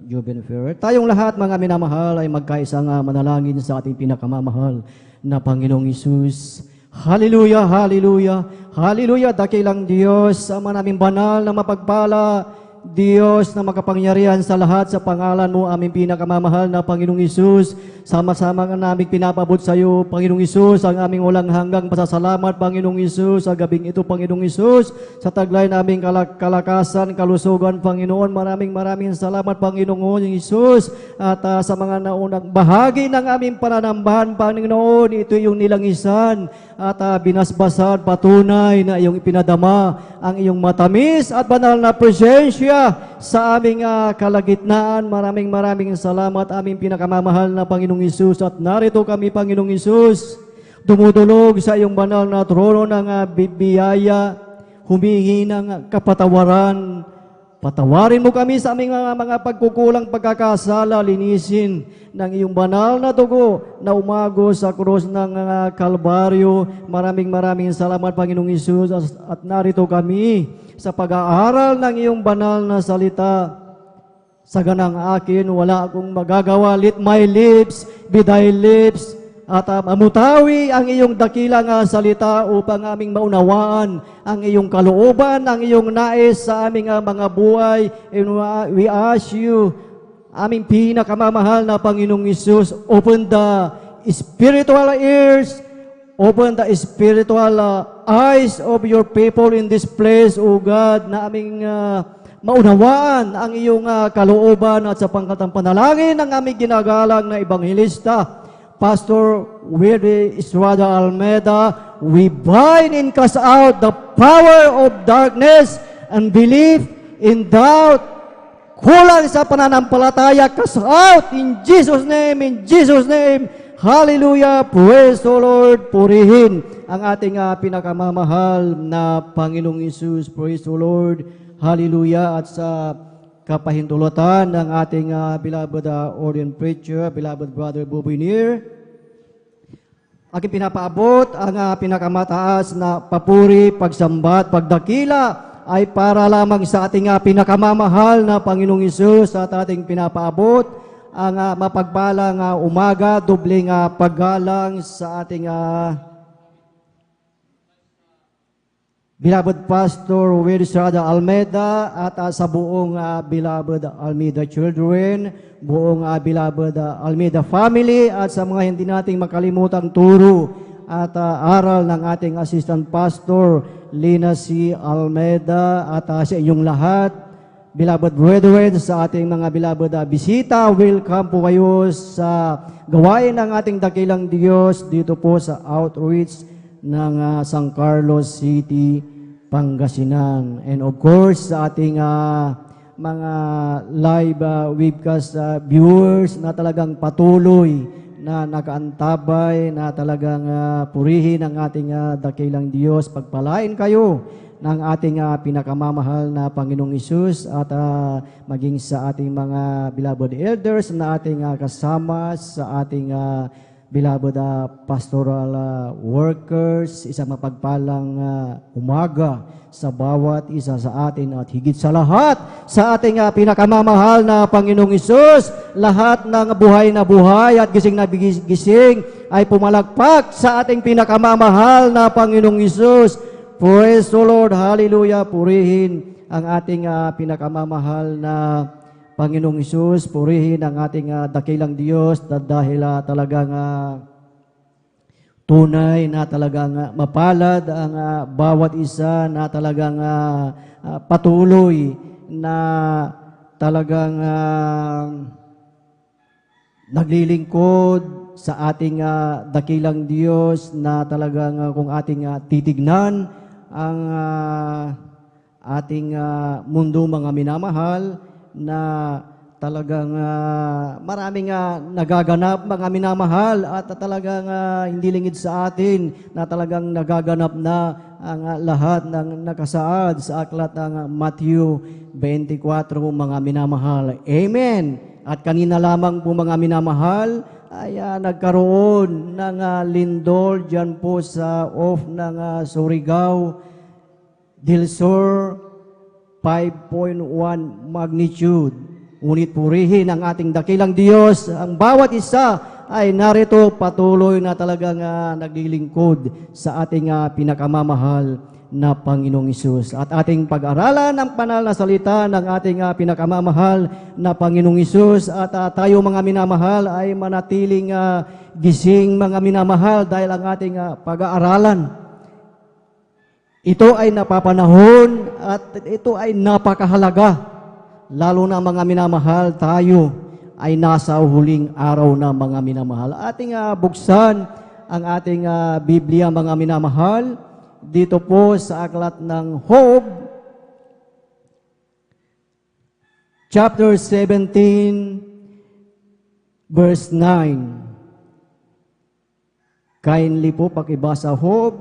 Joven Ferrer. Tayong lahat mga minamahal ay magkaisang manalangin sa ating pinakamamahal na Panginoong Hesus. Hallelujah, hallelujah, hallelujah, dakilang Diyos, Ama naming banal na mapagpala, Diyos na makapangyarihan sa lahat, sa pangalan mo, aming pinakamamahal na Panginoong Isus. Sama-sama nga namin pinapabot sa iyo, Panginoong Isus, ang aming walang hanggang pasasalamat, Panginoong Isus, sa gabing ito, Panginoong Isus, sa taglay naming kalakasan, kalusugan, Panginoon. Maraming salamat, Panginoon Isus, at sa mga naunang bahagi ng aming pananambahan, Panginoon, ito yung nilangisan at binasbasan, patunay na iyong ipinadama ang iyong matamis at banal na presensya sa aming kalagitnaan. Maraming salamat, aming pinakamamahal na Panginoong Isus. At narito kami, Panginoong Isus, dumudulog sa iyong banal na trono ng biyaya, humingi ng kapatawaran. Patawarin mo kami sa aming mga pagkukulang, pagkakasala, linisin ng iyong banal na dugo na umago sa krus ng Kalbaryo. Maraming salamat, Panginoong Isus. At narito kami sa pag-aaral ng iyong banal na salita. Sa ganang akin, wala akong magagawa. Let my lips be thy lips. At mamutawi ang iyong dakilang salita upang aming maunawaan ang iyong kalooban, ang iyong nais sa aming mga buhay. And we ask you, aming pinakamamahal na Panginoong Isus, open the spiritual ears, open the spiritual eyes of your people in this place, O God, na aming maunawaan ang iyong kalooban. At sa pangkatang panalangin ng aming ginagalang na Ebanghelista, Pastor Willie Estrada Almeida, we bind and cast out the power of darkness and belief in doubt, kulang sa pananampalataya, cast out in Jesus' name, in Jesus' name. Hallelujah, praise the Lord, purihin ang ating pinakamamahal na Panginoong Isus, praise the Lord, hallelujah. At sa kapahintulutan ng ating beloved ordained preacher, beloved Brother Bobinier, aking pinapaabot ang pinakamataas na papuri, pagsambat, pagdakila ay para lamang sa ating pinakamamahal na Panginoong Isus. At ating pinapaabot ang mapagpalang umaga, dobling paggalang sa ating beloved Pastor Willie Estrada Almeida at sa buong beloved Almeida children, buong beloved Almeida family, at sa mga hindi nating makalimutang turo at aral ng ating Assistant Pastor Lina C. Almeida, at sa inyong lahat, beloved brethren, sa ating mga beloved bisita, welcome po kayo sa gawain ng ating dakilang Diyos dito po sa outreach ng San Carlos City, Pangasinan. And of course, sa ating mga live webcast viewers na talagang patuloy na nakaantabay, na talagang purihin ang ating dakilang Diyos. Pagpalain kayo ng ating pinakamamahal na Panginoong Isus, at maging sa ating mga beloved elders na ating kasama, sa ating beloved pastoral workers, isang mapagpalang umaga sa bawat isa sa atin, at higit sa lahat sa ating pinakamamahal na Panginoong Isus. Lahat ng buhay na buhay at gising na gising ay pumalakpak sa ating pinakamamahal na Panginoong Isus. Praise the Lord, hallelujah, purihin ang ating pinakamamahal na Panginoong Isus, purihin ang ating dakilang Diyos, dahil talagang tunay na talagang mapalad ang bawat isa na talagang patuloy na talagang naglilingkod sa ating dakilang Diyos, na talagang kung ating titignan ang ating mundo, mga minamahal, na talagang maraming nagaganap, mga minamahal, at talagang hindi lingid sa atin na talagang nagaganap na ang lahat ng nakasaad sa aklat ng Matthew 24, mga minamahal. Amen. At kanina lamang po, mga minamahal, ay nagkaroon ng lindol dyan po sa off ng Surigao del Sur, 5.1 magnitude. Ngunit purihin ang ating dakilang Diyos, ang bawat isa ay narito patuloy na talagang naglilingkod sa ating pinakamamahal na Panginoong Hesus. At ating pag-aralan ang banal na salita ng ating pinakamamahal na Panginoong Hesus. At tayo mga minamahal ay manatiling gising mga minamahal dahil ang ating pag-aaralan. Ito ay napapanahon at ito ay napakahalaga. Lalo na mga minamahal, tayo ay nasa huling araw na mga minamahal. Ating buksan ang ating Biblia mga minamahal. Dito po sa aklat ng Job, chapter 17, verse 9. Kindly po pakibasa Job,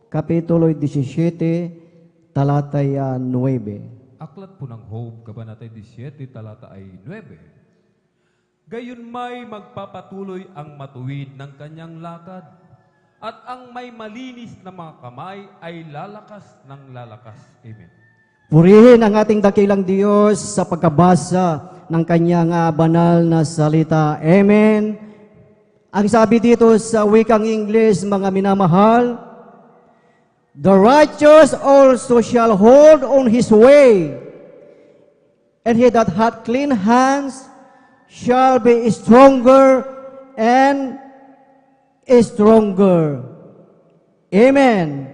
kapitulo 17, talatay 9. Aklat po ng Job, kabanatay 17, talata ay 9. Gayon may magpapatuloy ang matuwid ng kanyang lakad, at ang may malinis na mga kamay ay lalakas ng lalakas. Amen. Purihin ang ating dakilang Diyos sa pagkabasa ng kanyang banal na salita. Amen. Ang sabi dito sa wikang English, mga minamahal, the righteous also shall hold on his way, and he that hath clean hands shall be stronger and stronger. Amen.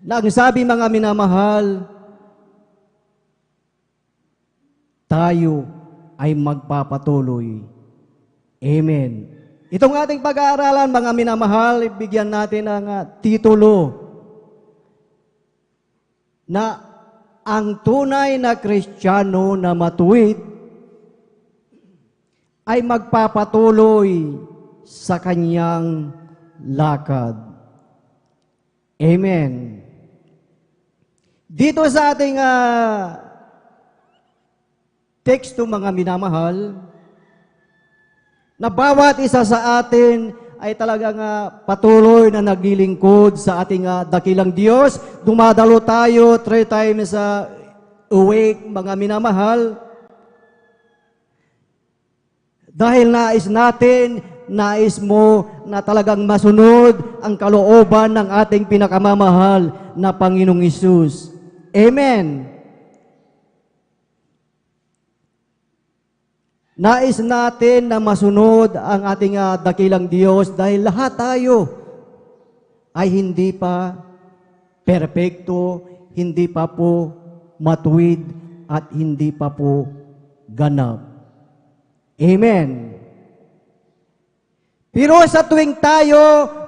Nagsabi mga minamahal, tayo ay magpapatuloy. Amen. Itong ating pag-aaralan mga minamahal, ibigyan natin ng titulo na ang tunay na Kristiyano na matuwid ay magpapatuloy sa kanyang lakad. Amen. Dito sa ating teksto mga minamahal, na bawat isa sa atin ay talagang patuloy na naglilingkod sa ating dakilang Diyos. Dumadalo tayo 3 times a week mga minamahal. Dahil nais mo na talagang masunod ang kalooban ng ating pinakamamahal na Panginoong Hesus. Amen. Nais natin na masunod ang ating dakilang Diyos dahil lahat tayo ay hindi pa perpekto, hindi pa po matuwid at hindi pa po ganap. Amen. Pero sa tuwing tayo,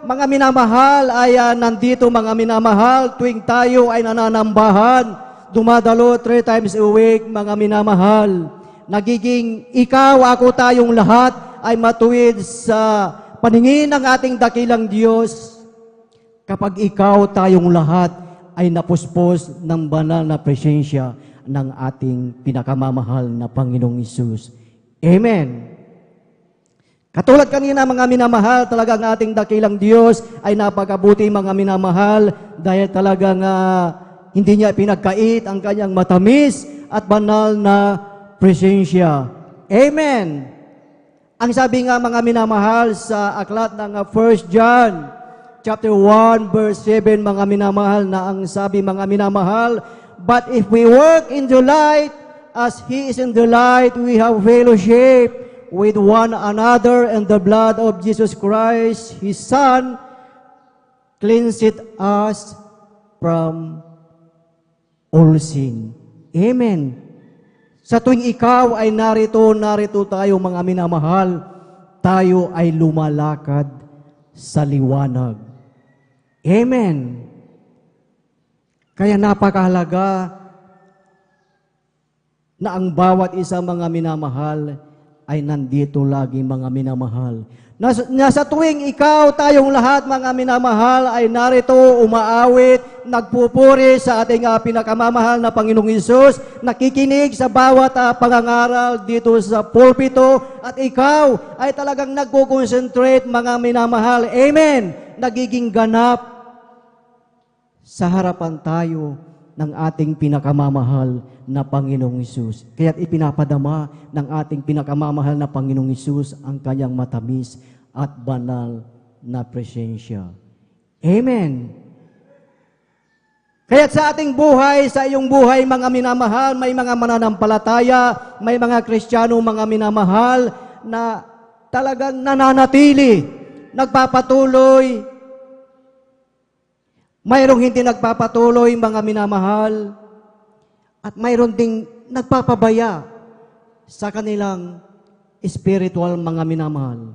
mga minamahal, ay nandito mga minamahal, tuwing tayo ay nananambahan, dumadalo 3 times a week, mga minamahal, nagiging ikaw, ako tayong lahat ay matuwid sa paningin ng ating dakilang Diyos kapag ikaw tayong lahat ay napuspos ng banal na presensya ng ating pinakamamahal na Panginoong Hesus. Amen. Katulad kanina mga minamahal, talagang ating dakilang Diyos ay napakabuti mga minamahal dahil talagang hindi niya pinagkait ang kanyang matamis at banal na presensya. Amen. Ang sabi nga mga minamahal sa aklat ng 1 John chapter 1 verse 7 mga minamahal na ang sabi mga minamahal, but if we walk in the light as He is in the light, we have fellowship with one another, and the blood of Jesus Christ, His Son, cleanseth us from all sin. Amen. Sa tuwing ikaw ay narito tayo mga minamahal, tayo ay lumalakad sa liwanag. Amen. Kaya napakahalaga na ang bawat isa mga minamahal ay nandito lagi mga minamahal. Nasa tuwing ikaw, tayong lahat mga minamahal ay narito umaawit, nagpupuri sa ating pinakamamahal na Panginoong Hesus, nakikinig sa bawat pangangaral dito sa pulpito, at ikaw ay talagang nagko-concentrate mga minamahal. Amen! Nagiging ganap sa harapan tayo ng ating pinakamamahal na Panginoong Hesus. Kaya't ipinapadama ng ating pinakamamahal na Panginoong Hesus ang kanyang matamis at banal na presensya. Amen. Kaya't sa ating buhay, sa iyong buhay, mga minamahal, may mga mananampalataya, may mga Kristiyano, mga minamahal, na talagang nananatili, nagpapatuloy. Mayroong hindi nagpapatuloy, mga minamahal, at mayroon ding nagpapabaya sa kanilang spiritual, mga minamahal.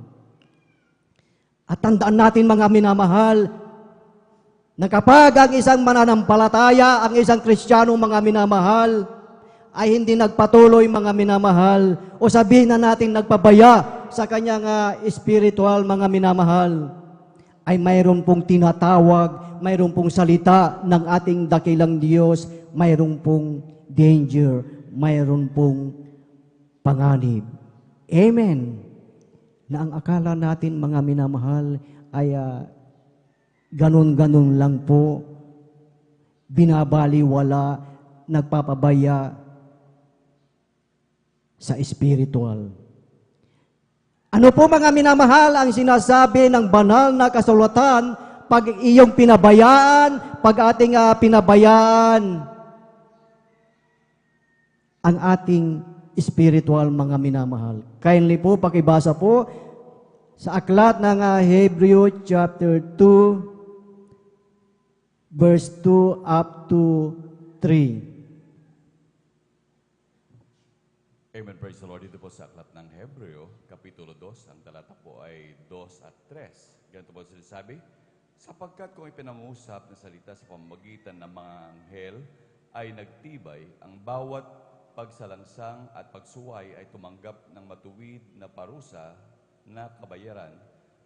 At tandaan natin, mga minamahal, na kapag ang isang mananampalataya, ang isang Kristiyano, mga minamahal, ay hindi nagpatuloy, mga minamahal, o sabihin na natin nagpabaya sa kanyang spiritual, mga minamahal, ay mayroon pong tinatawag, mayroon pong salita ng ating dakilang Diyos, mayroon pong danger, mayroon pong panganib. Amen. Na ang akala natin, mga minamahal, ay ganon-ganon lang po, binabaliwala, nagpapabaya sa spiritual. Ano po, mga minamahal, ang sinasabi ng banal na kasulatan pag iyong pinabayaan, pag ating pinabayaan ang ating spiritual, mga minamahal? Kindly po, pakibasa po sa aklat ng Hebreo chapter 2, verse 2 up to 3. Amen. Praise the Lord. Dito po sa aklat ng Hebreo, Kapitulo 2, ang talata po ay 2 at 3. Ganito po sinasabi, sapagkat kung ipinangusap na salita sa pamamagitan ng mga anghel ay nagtibay, ang bawat pagsalangsang at pagsuway ay tumanggap ng matuwid na parusa na kabayaran,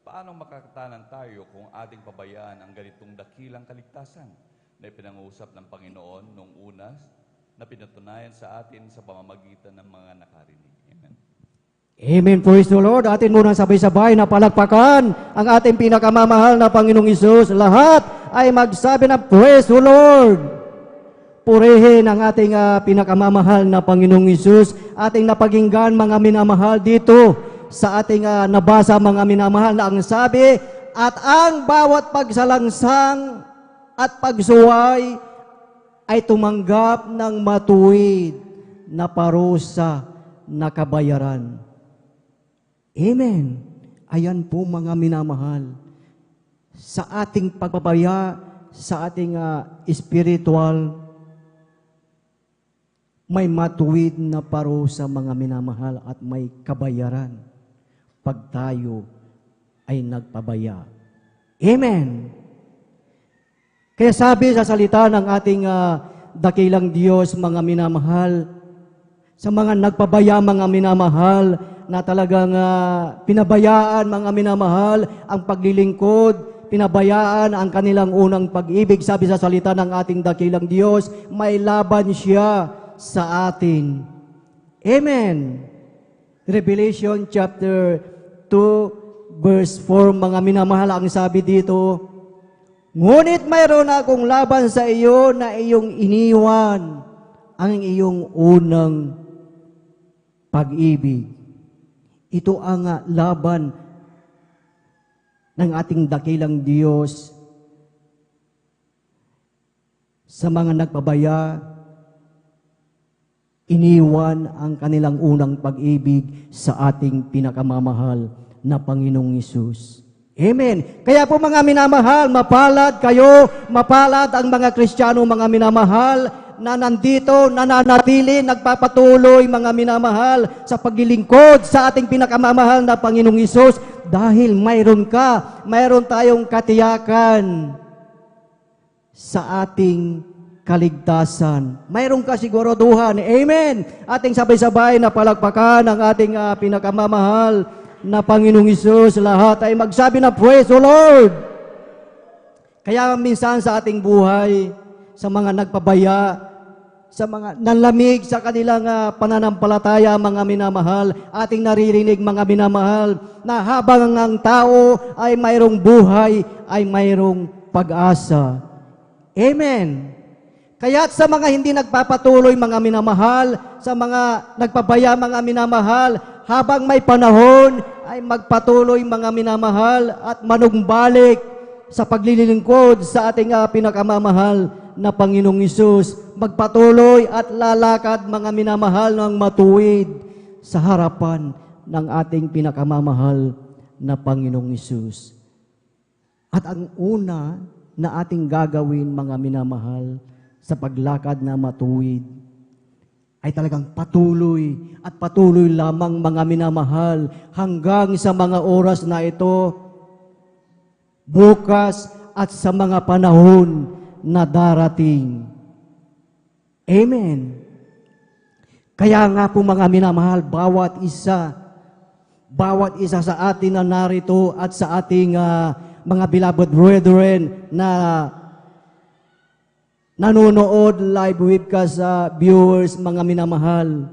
paano makakatanan tayo kung ating pabayaan ang ganitong dakilang kaligtasan na ipinangusap ng Panginoon noong una na pinatunayan sa atin sa pamamagitan ng mga nakarinig? Amen. Amen. Praise the Lord. Atin muna sabay-sabay na palakpakan ang ating pinakamamahal na Panginoong Hesus. Lahat ay magsabi na praise the Lord. Purihin ang ating pinakamamahal na Panginoong Hesus. Ating napakinggan, mga minamahal, dito sa ating nabasa, mga minamahal, na ang sabi, at ang bawat pagsalangsang at pagsuway ay tumanggap ng matuwid na parusa na kabayaran. Amen. Ayan po, mga minamahal, sa ating pagbabaya, sa ating spiritual, may matuwid na parusa, mga minamahal, at may kabayaran pag tayo ay nagpabaya. Amen. Kaya sabi sa salita ng ating dakilang Diyos, mga minamahal, sa mga nagpabaya, mga minamahal, na talagang pinabayaan, mga minamahal, ang paglilingkod, pinabayaan ang kanilang unang pag-ibig. Sabi sa salita ng ating dakilang Diyos, may laban siya sa atin. Amen. Revelation chapter 2, verse 4, mga minamahal, ang sabi dito, ngunit mayroon akong laban sa iyo na iyong iniwan ang iyong unang pag-ibig. Ito ang laban ng ating dakilang Diyos sa mga nagpabaya, iniwan ang kanilang unang pag-ibig sa ating pinakamamahal na Panginoong Hesus. Amen. Kaya po, mga minamahal, mapalad kayo, mapalad ang mga Kristiyano, mga minamahal, na nandito, nananatili, nagpapatuloy, mga minamahal, sa paglilingkod sa ating pinakamamahal na Panginoong Hesus, dahil mayroon tayong katiyakan sa ating kaligtasan. Mayroon ka siguraduhan. Amen. Ating sabay-sabay na palakpakan ang ating pinakamamahal na Panginoong Hesus. Lahat ay magsabi na praise the Lord. Kaya minsan sa ating buhay, sa mga nagpabaya, sa mga nanlamig sa kanilang pananampalataya, mga minamahal, ating naririnig, mga minamahal, na habang ang tao ay mayroong buhay, ay mayroong pag-asa. Amen. Kaya't sa mga hindi nagpapatuloy, mga minamahal, sa mga nagpabaya, mga minamahal, habang may panahon, ay magpatuloy, mga minamahal, at manumbalik sa paglilingkod sa ating pinakamamahal na Panginoong Hesus. Magpatuloy at lalakad, mga minamahal, ng matuwid sa harapan ng ating pinakamamahal na Panginoong Hesus. At ang una na ating gagawin, mga minamahal, sa paglakad na matuwid, ay talagang patuloy at patuloy lamang, mga minamahal, hanggang sa mga oras na ito, bukas at sa mga panahon na darating. Amen. Kaya nga po, mga minamahal, bawat isa sa atin na narito at sa ating mga beloved brethren na nanonood live webcast viewers, mga minamahal,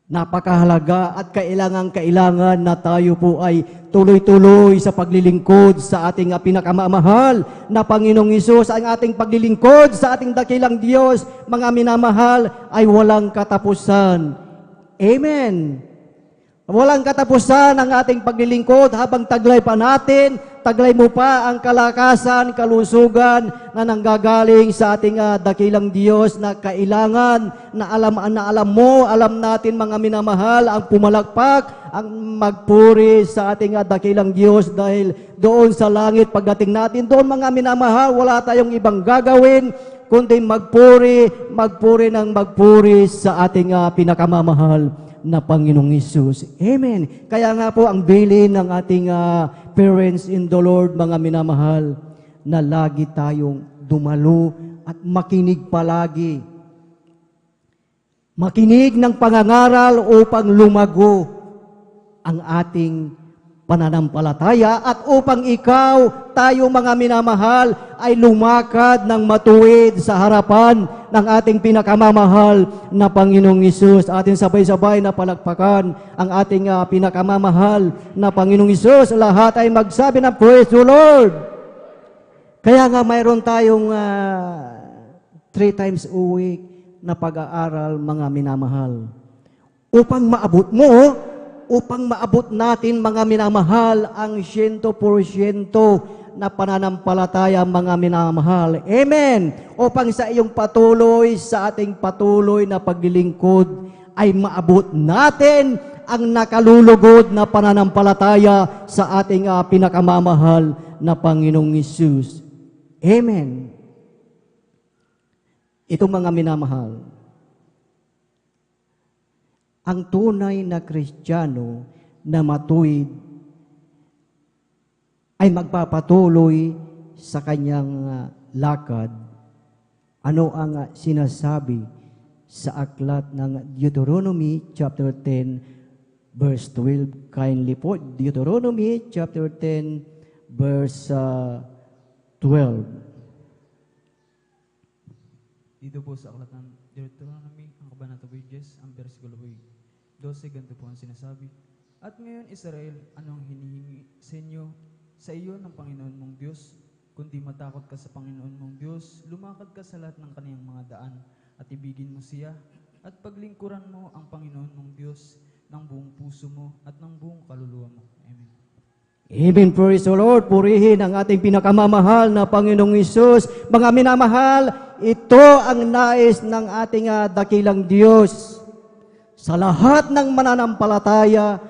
napakahalaga at kailangan na tayo po ay tuloy-tuloy sa paglilingkod sa ating pinakamamahal na Panginoong Hesus. Ang ating paglilingkod sa ating dakilang Diyos, mga minamahal, ay walang katapusan. Amen. Walang katapusan ang ating paglilingkod habang taglay pa natin, taglay mo pa ang kalakasan, kalusugan na nanggagaling sa ating dakilang Diyos na kailangan na alam mo, alam natin, mga minamahal, ang pumalakpak, ang magpuri sa ating dakilang Diyos dahil doon sa langit pagdating natin, doon, mga minamahal, wala tayong ibang gagawin kundi magpuri sa ating pinakamamahal na Panginoong Hesus. Amen. Kaya nga po ang bilin ng ating parents in the Lord, mga minamahal, na lagi tayong dumalo at makinig palagi. Makinig ng pangangaral upang lumago ang ating pananampalataya at upang tayo, mga minamahal, ay lumakad ng matuwid sa harapan ng ating pinakamamahal na Panginoong Hesus. Atin sabay-sabay na palakpakan ang ating pinakamamahal na Panginoong Hesus. Lahat ay magsabi ng praise the Lord. Kaya nga mayroon tayong 3 times a week na pag-aaral, mga minamahal. Upang maabot natin, mga minamahal, ang 100% na pananampalataya, mga minamahal. Amen. Upang sa iyong patuloy, sa ating patuloy na paglilingkod, ay maabot natin ang nakalulugod na pananampalataya sa ating pinakamamahal na Panginoong Hesus. Amen. Itong mga minamahal, ang tunay na Kristiyano na matuwid ay magpapatuloy sa kanyang lakad. Ano ang sinasabi sa aklat ng Deuteronomy chapter 10 verse 12? Kindly po, Deuteronomy chapter 10 verse 12. Dito po sa aklat ng Deuteronomy, ang Kabanata Bridges, ang versikulo 12, ganito po ang sinasabi. At ngayon, Israel, anong hinihingi sa iyo ng Panginoon mong Diyos? Kundi matakot ka sa Panginoon mong Diyos, lumakad ka sa lahat ng kaniyang mga daan, at ibigin mo siya, at paglingkuran mo ang Panginoon mong Diyos ng buong puso mo at ng buong kaluluwa mo. Amen. Amen. Praise the Lord. Purihin ang ating pinakamamahal na Panginoong Hesus. Mga minamahal, ito ang nais ng ating dakilang Diyos. Sa lahat ng mananampalataya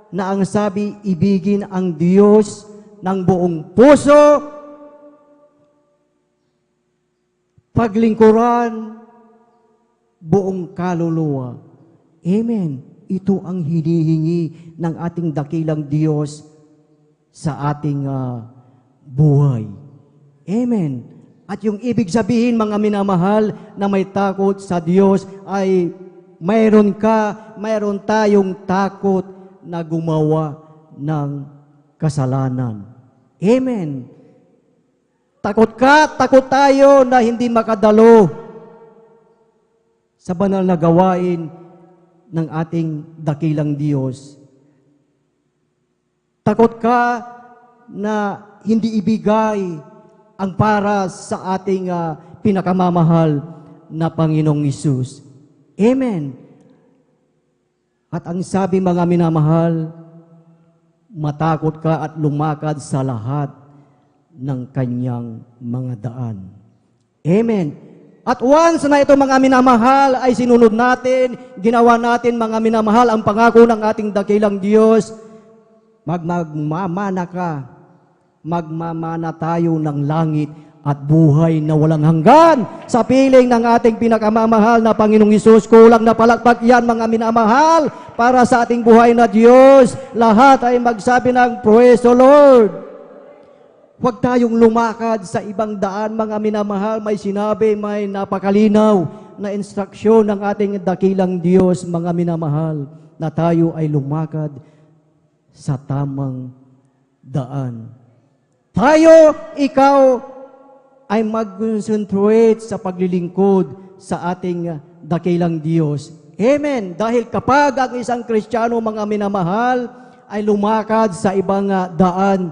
na ang sabi, ibigin ang Diyos ng buong puso, paglingkuran, buong kaluluwa. Amen. Ito ang hinihingi ng ating dakilang Diyos sa ating buhay. Amen. At yung ibig sabihin, mga minamahal, na may takot sa Diyos ay mayroon tayong takot na gumawa ng kasalanan. Amen. Takot tayo na hindi makadalo sa banal na gawain ng ating dakilang Diyos. Takot ka na hindi ibigay ang para sa ating pinakamamahal na Panginoong Isus. Amen. At ang sabi mga minamahal, matakot ka at lumakad sa lahat ng kanyang mga daan. Amen. At once na ito mga minamahal ay sinunod natin, ginawa natin mga minamahal ang pangako ng ating dakilang Diyos, magmamana ka, magmamana tayo ng langit at buhay na walang hanggan sa piling ng ating pinakamamahal na Panginoong Hesus. Kulang na palakpak yan mga minamahal para sa ating buhay na Diyos. Lahat ay magsabi ng Praise the Lord. Huwag tayong lumakad sa ibang daan mga minamahal. May sinabi, may napakalinaw na instruksyon ng ating dakilang Diyos mga minamahal na tayo ay lumakad sa tamang daan. Tayo, ikaw, ay mag-concentrate sa paglilingkod sa ating dakilang Diyos. Amen. Dahil kapag ang isang Kristiyano, mga minamahal, ay lumakad sa ibang daan,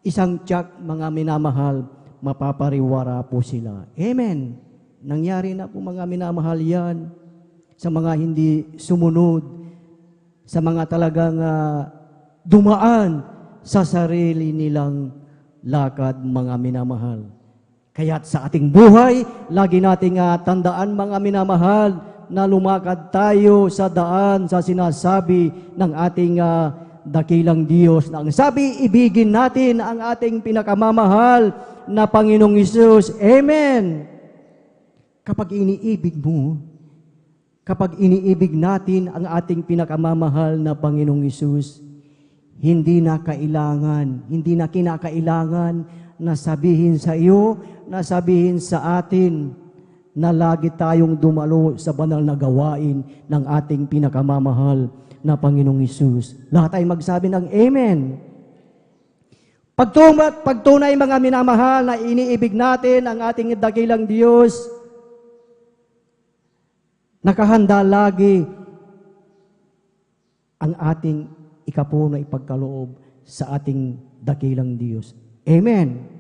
isang tiyak, mga minamahal, mapapariwara po sila. Amen. Nangyari na po mga minamahal yan sa mga hindi sumunod, sa mga talagang dumaan sa sarili nilang lakad, mga minamahal. Kaya't sa ating buhay, lagi nating tandaan mga minamahal na lumakad tayo sa daan, sa sinasabi ng ating dakilang Diyos. Na ang sabi, ibigin natin ang ating pinakamamahal na Panginoong Hesus. Amen! Kapag iniibig mo, kapag iniibig natin ang ating pinakamamahal na Panginoong Hesus, hindi na kinakailangan na sabihin sa iyo, na sabihin sa atin na lagi tayong dumalo sa banal na gawain ng ating pinakamamahal na Panginoong Hesus. Lahat ay magsabi ng Amen. Pagtunay mga minamahal na iniibig natin ang ating dakilang Diyos, nakahanda lagi ang ating ikapuno ipagkaloob sa ating dakilang Diyos. Amen.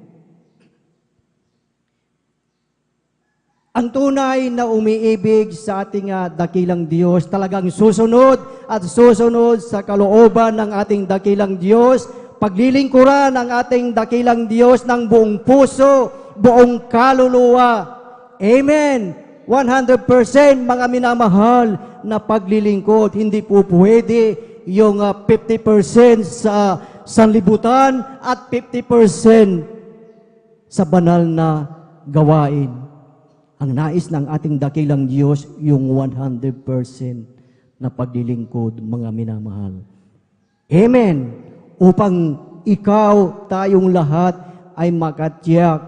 Ang tunay na umiibig sa ating dakilang Diyos, talagang susunod at susunod sa kalooban ng ating dakilang Diyos, paglilingkuran ang ating dakilang Diyos ng buong puso, buong kaluluwa. Amen. 100% mga minamahal na paglilingkod. Hindi po pwede yung 50% sa sanlibutan at 50% sa banal na gawain. Ang nais ng ating dakilang Diyos, yung 100% na paglilingkod, mga minamahal. Amen! Upang ikaw, tayong lahat, ay makatiyak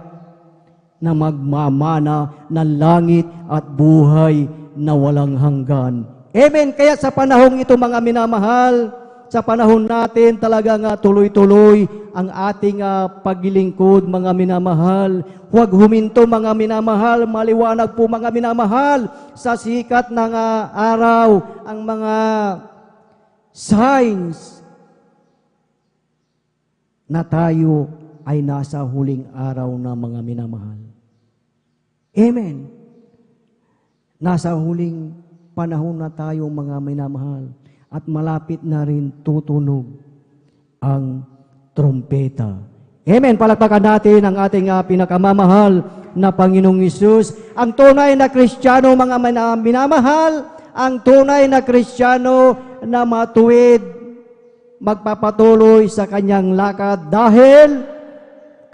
na magmamana ng langit at buhay na walang hanggan. Amen! Kaya sa panahong ito, mga minamahal, sa panahon natin talagang tuloy-tuloy ang ating paglilingkod, mga minamahal. Huwag huminto, mga minamahal. Maliwanag po, mga minamahal, sa sikat ng araw ang mga signs na tayo ay nasa huling araw na, mga minamahal. Amen. Nasa huling panahon na tayo, mga minamahal, at malapit na rin tutunog ang trompeta. Amen. Palakpakan natin ang ating pinakamamahal na Panginoong Hesus. Ang tunay na Kristiyano, mga minamahal, ang tunay na Kristiyano na matuwid, magpapatuloy sa kanyang lakad dahil,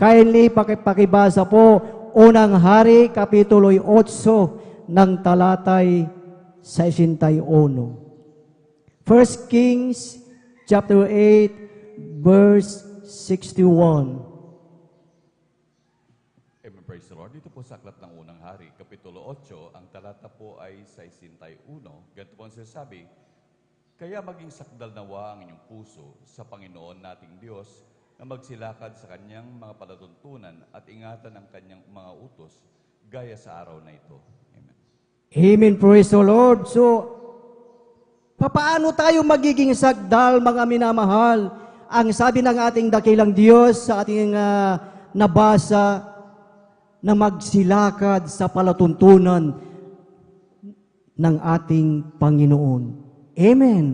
kindly pakibasa po, Unang Hari, Kapitulo 8 ng talatay 61. 1 Kings chapter 8 verse 61. Amen, praise the Lord. Dito po sa aklat ng Unang Hari, Kapitulo 8, ang talata po ay 61. Ganito po ang sinasabi, kaya maging sakdal nawa ang inyong puso sa Panginoon nating Diyos na magsilakad sa kanyang mga palatuntunan at ingatan ang kanyang mga utos gaya sa araw na ito. Amen. Amen, praise the Lord. So, papaano tayo magiging sagdal, mga minamahal? Ang sabi ng ating dakilang Diyos sa ating nabasa, na magsilakad sa palatuntunan ng ating Panginoon. Amen.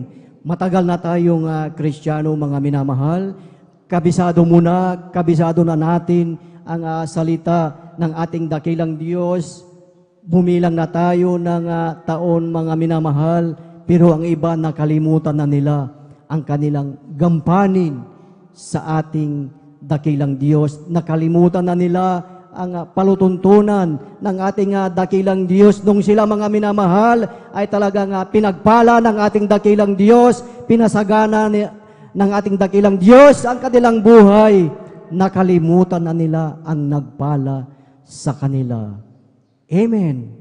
Matagal na tayong Kristiyano, mga minamahal. Kabisado na natin ang salita ng ating dakilang Diyos. Bumilang na tayo ng taon, mga minamahal, pero ang iba nakalimutan na nila ang kanilang gampanin sa ating dakilang Diyos. Nakalimutan na nila ang palutuntunan ng ating dakilang Diyos. Nung sila, mga minamahal, ay talagang pinagpala ng ating dakilang Diyos, pinasagana ng ating dakilang Diyos ang kanilang buhay. Nakalimutan na nila ang nagpala sa kanila. Amen.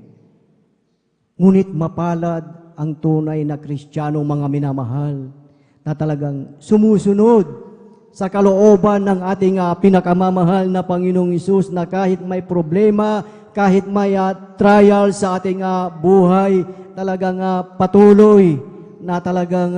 Ngunit mapalad ang tunay na Kristiyano, mga minamahal, na talagang sumusunod sa kalooban ng ating pinakamamahal na Panginoong Hesus, na kahit may problema, kahit may trial sa ating buhay, talagang patuloy na talagang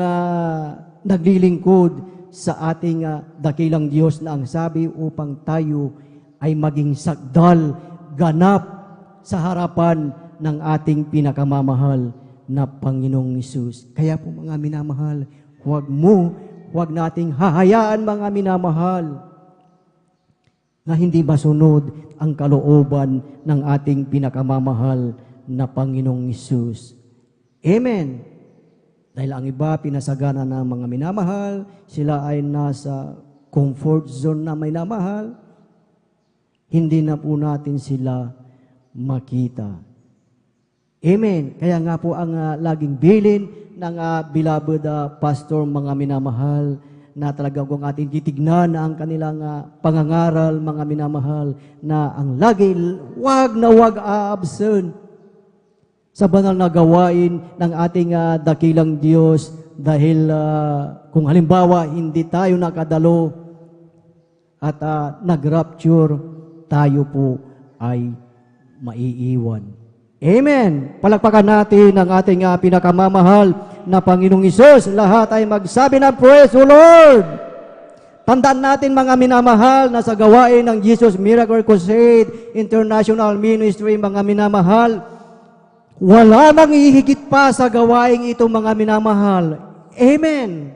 naglilingkod sa ating dakilang Diyos, na ang sabi upang tayo ay maging sakdal, ganap sa harapan ng ating pinakamamahal na Panginoong Hesus. Kaya po, mga minamahal, huwag nating hahayaan, mga minamahal, na hindi masunod ang kalooban ng ating pinakamamahal na Panginoong Hesus. Amen. Dahil ang iba, pinasagana ng mga minamahal, sila ay nasa comfort zone na minamahal, hindi na po natin sila makita. Amen. Kaya nga po ang laging bilin ng beloved pastor, mga minamahal, na talaga kung ating titignan ang kanilang pangangaral, mga minamahal, na ang lagi wag na wag aabsent sa banal na gawain ng ating dakilang Diyos, dahil kung halimbawa hindi tayo nakadalo at nag-rapture, tayo po ay maiiwan. Amen. Palakpakan natin ang ating pinakamamahal na Panginoong Hesus. Lahat ay magsabi na, praise the Lord! Tandaan natin, mga minamahal, na sa gawain ng Jesus Miracle Crusade International Ministry, mga minamahal, wala nang ihigit pa sa gawain ito, mga minamahal. Amen.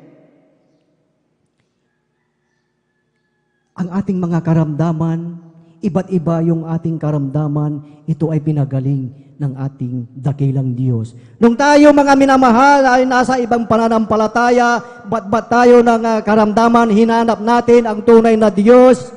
Ang ating mga karamdaman, iba't iba yung ating karamdaman, ito ay pinagaling ng ating dakilang Diyos. Nung tayo, mga minamahal, ay nasa ibang pananampalataya, ba't tayo ng karamdaman, hinanap natin ang tunay na Diyos,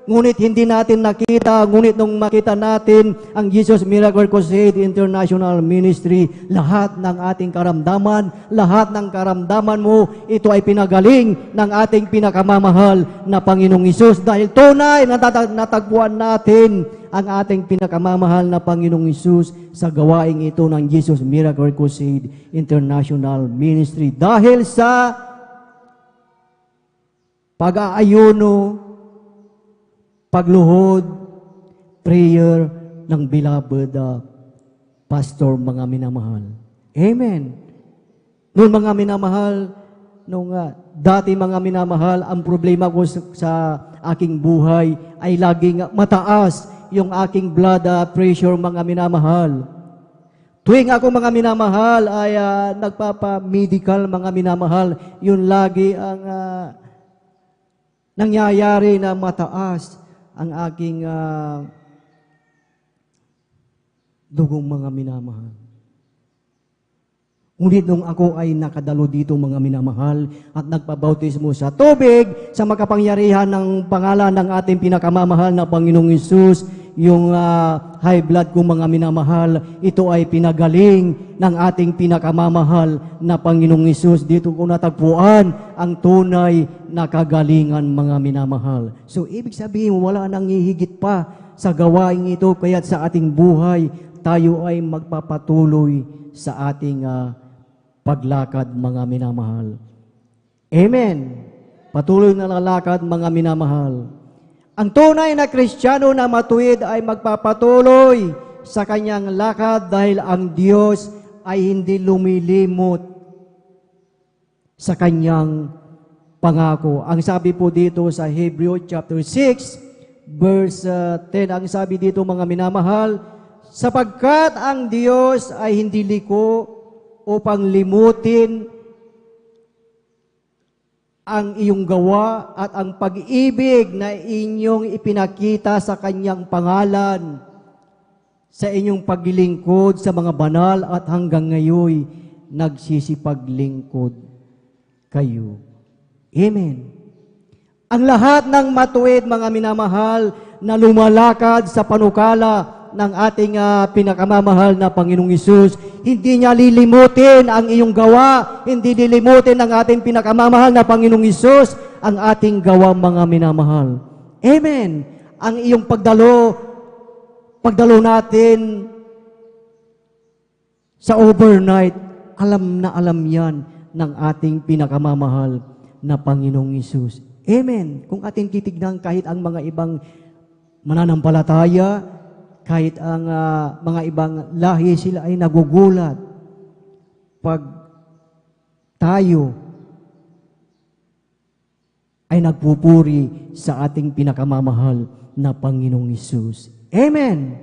ngunit hindi natin nakita. Ngunit nung makita natin ang Jesus Miracle Crusade International Ministry, lahat ng ating karamdaman, lahat ng karamdaman mo, ito ay pinagaling ng ating pinakamamahal na Panginoong Hesus. Dahil tunay natagpuan natin ang ating pinakamamahal na Panginoong Hesus sa gawaing ito ng Jesus Miracle Crusade International Ministry. Dahil sa pag-aayuno, pagluhod, prayer ng beloved pastor, mga minamahal. Amen. Noon, mga minamahal, nung dati, mga minamahal, ang problema ko sa aking buhay ay laging mataas yung aking blood pressure, mga minamahal. Tuwing ako, mga minamahal, ay nagpapa-medical, mga minamahal, yun lagi ang nangyayari na mataas ang aking dugong, mga minamahal. Ngunit nung ako ay nakadalo dito, mga minamahal, at nagpabautismo sa tubig, sa makapangyarihan ng pangalan ng ating pinakamamahal na Panginoong Hesus, yung high blood ko, mga minamahal, ito ay pinagaling ng ating pinakamamahal na Panginoong Hesus. Dito ko natagpuan ang tunay na kagalingan, mga minamahal. So, ibig sabihin, wala nang hihigit pa sa gawain ito, kaya't sa ating buhay, tayo ay magpapatuloy sa ating paglakad, mga minamahal. Amen. Patuloy na lalakad, mga minamahal. Ang tunay na Kristiyano na matuwid ay magpapatuloy sa kanyang lakad, dahil ang Diyos ay hindi lumilimot sa kanyang pangako. Ang sabi po dito sa Hebrew chapter 6, verse 10. Ang sabi dito, mga minamahal, sapagkat ang Diyos ay hindi liko upang limutin ang iyong gawa at ang pag-ibig na inyong ipinakita sa kanyang pangalan sa inyong paglilingkod sa mga banal at hanggang ngayon nagsisipaglingkod kayo. Amen. Ang lahat ng matuwid, mga minamahal, na lumalakad sa panukala ng ating pinakamamahal na Panginoong Hesus, hindi niya lilimutin ang iyong gawa, hindi lilimutin ng ating pinakamamahal na Panginoong Hesus ang ating gawa, mga minamahal. Amen. Ang iyong pagdalo natin sa overnight, alam na alam yan ng ating pinakamamahal na Panginoong Hesus. Amen. Kung ating titignan kahit ang mga ibang mananampalataya, kahit ang mga ibang lahi, sila ay nagugulat pag tayo ay nagpupuri sa ating pinakamamahal na Panginoong Hesus. Amen.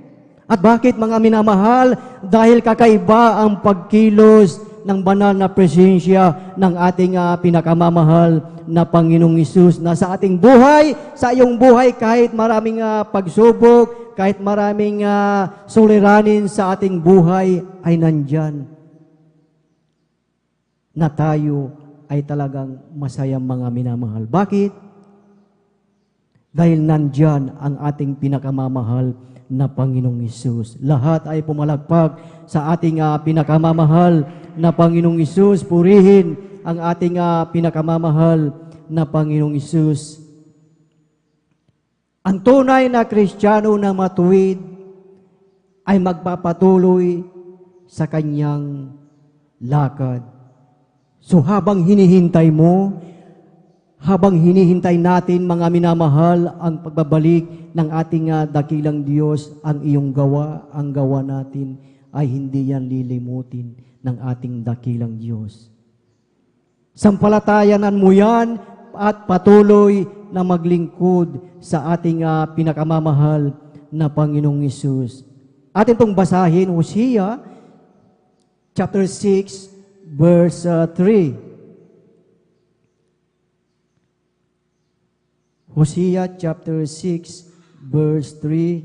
At bakit, mga minamahal? Dahil kakaiba ang pagkilos ng banal na presensya ng ating pinakamamahal na Panginoong Hesus na sa ating buhay, sa iyong buhay, kahit maraming pagsubok, kahit maraming suliranin sa ating buhay, ay nandyan na tayo ay talagang masayang, mga minamahal. Bakit? Dahil nandyan ang ating pinakamamahal na Panginoong Hesus. Lahat ay pumalagpak sa ating pinakamamahal na Panginoong Hesus. Purihin ang ating pinakamamahal na Panginoong Hesus. Ang tunay na Kristiyano na matuwid ay magpapatuloy sa kanyang lakad. So habang hinihintay mo, habang hinihintay natin, mga minamahal, ang pagbabalik ng ating dakilang Diyos, ang iyong gawa, ang gawa natin, ay hindi yan lilimutin ng ating dakilang Diyos. Sampalatayanan mo yan at patuloy na maglingkod sa ating pinakamamahal na Panginoong Hesus. Atin itong basahin, Hosea chapter 6, verse 3. Hosea chapter 6, verse 3.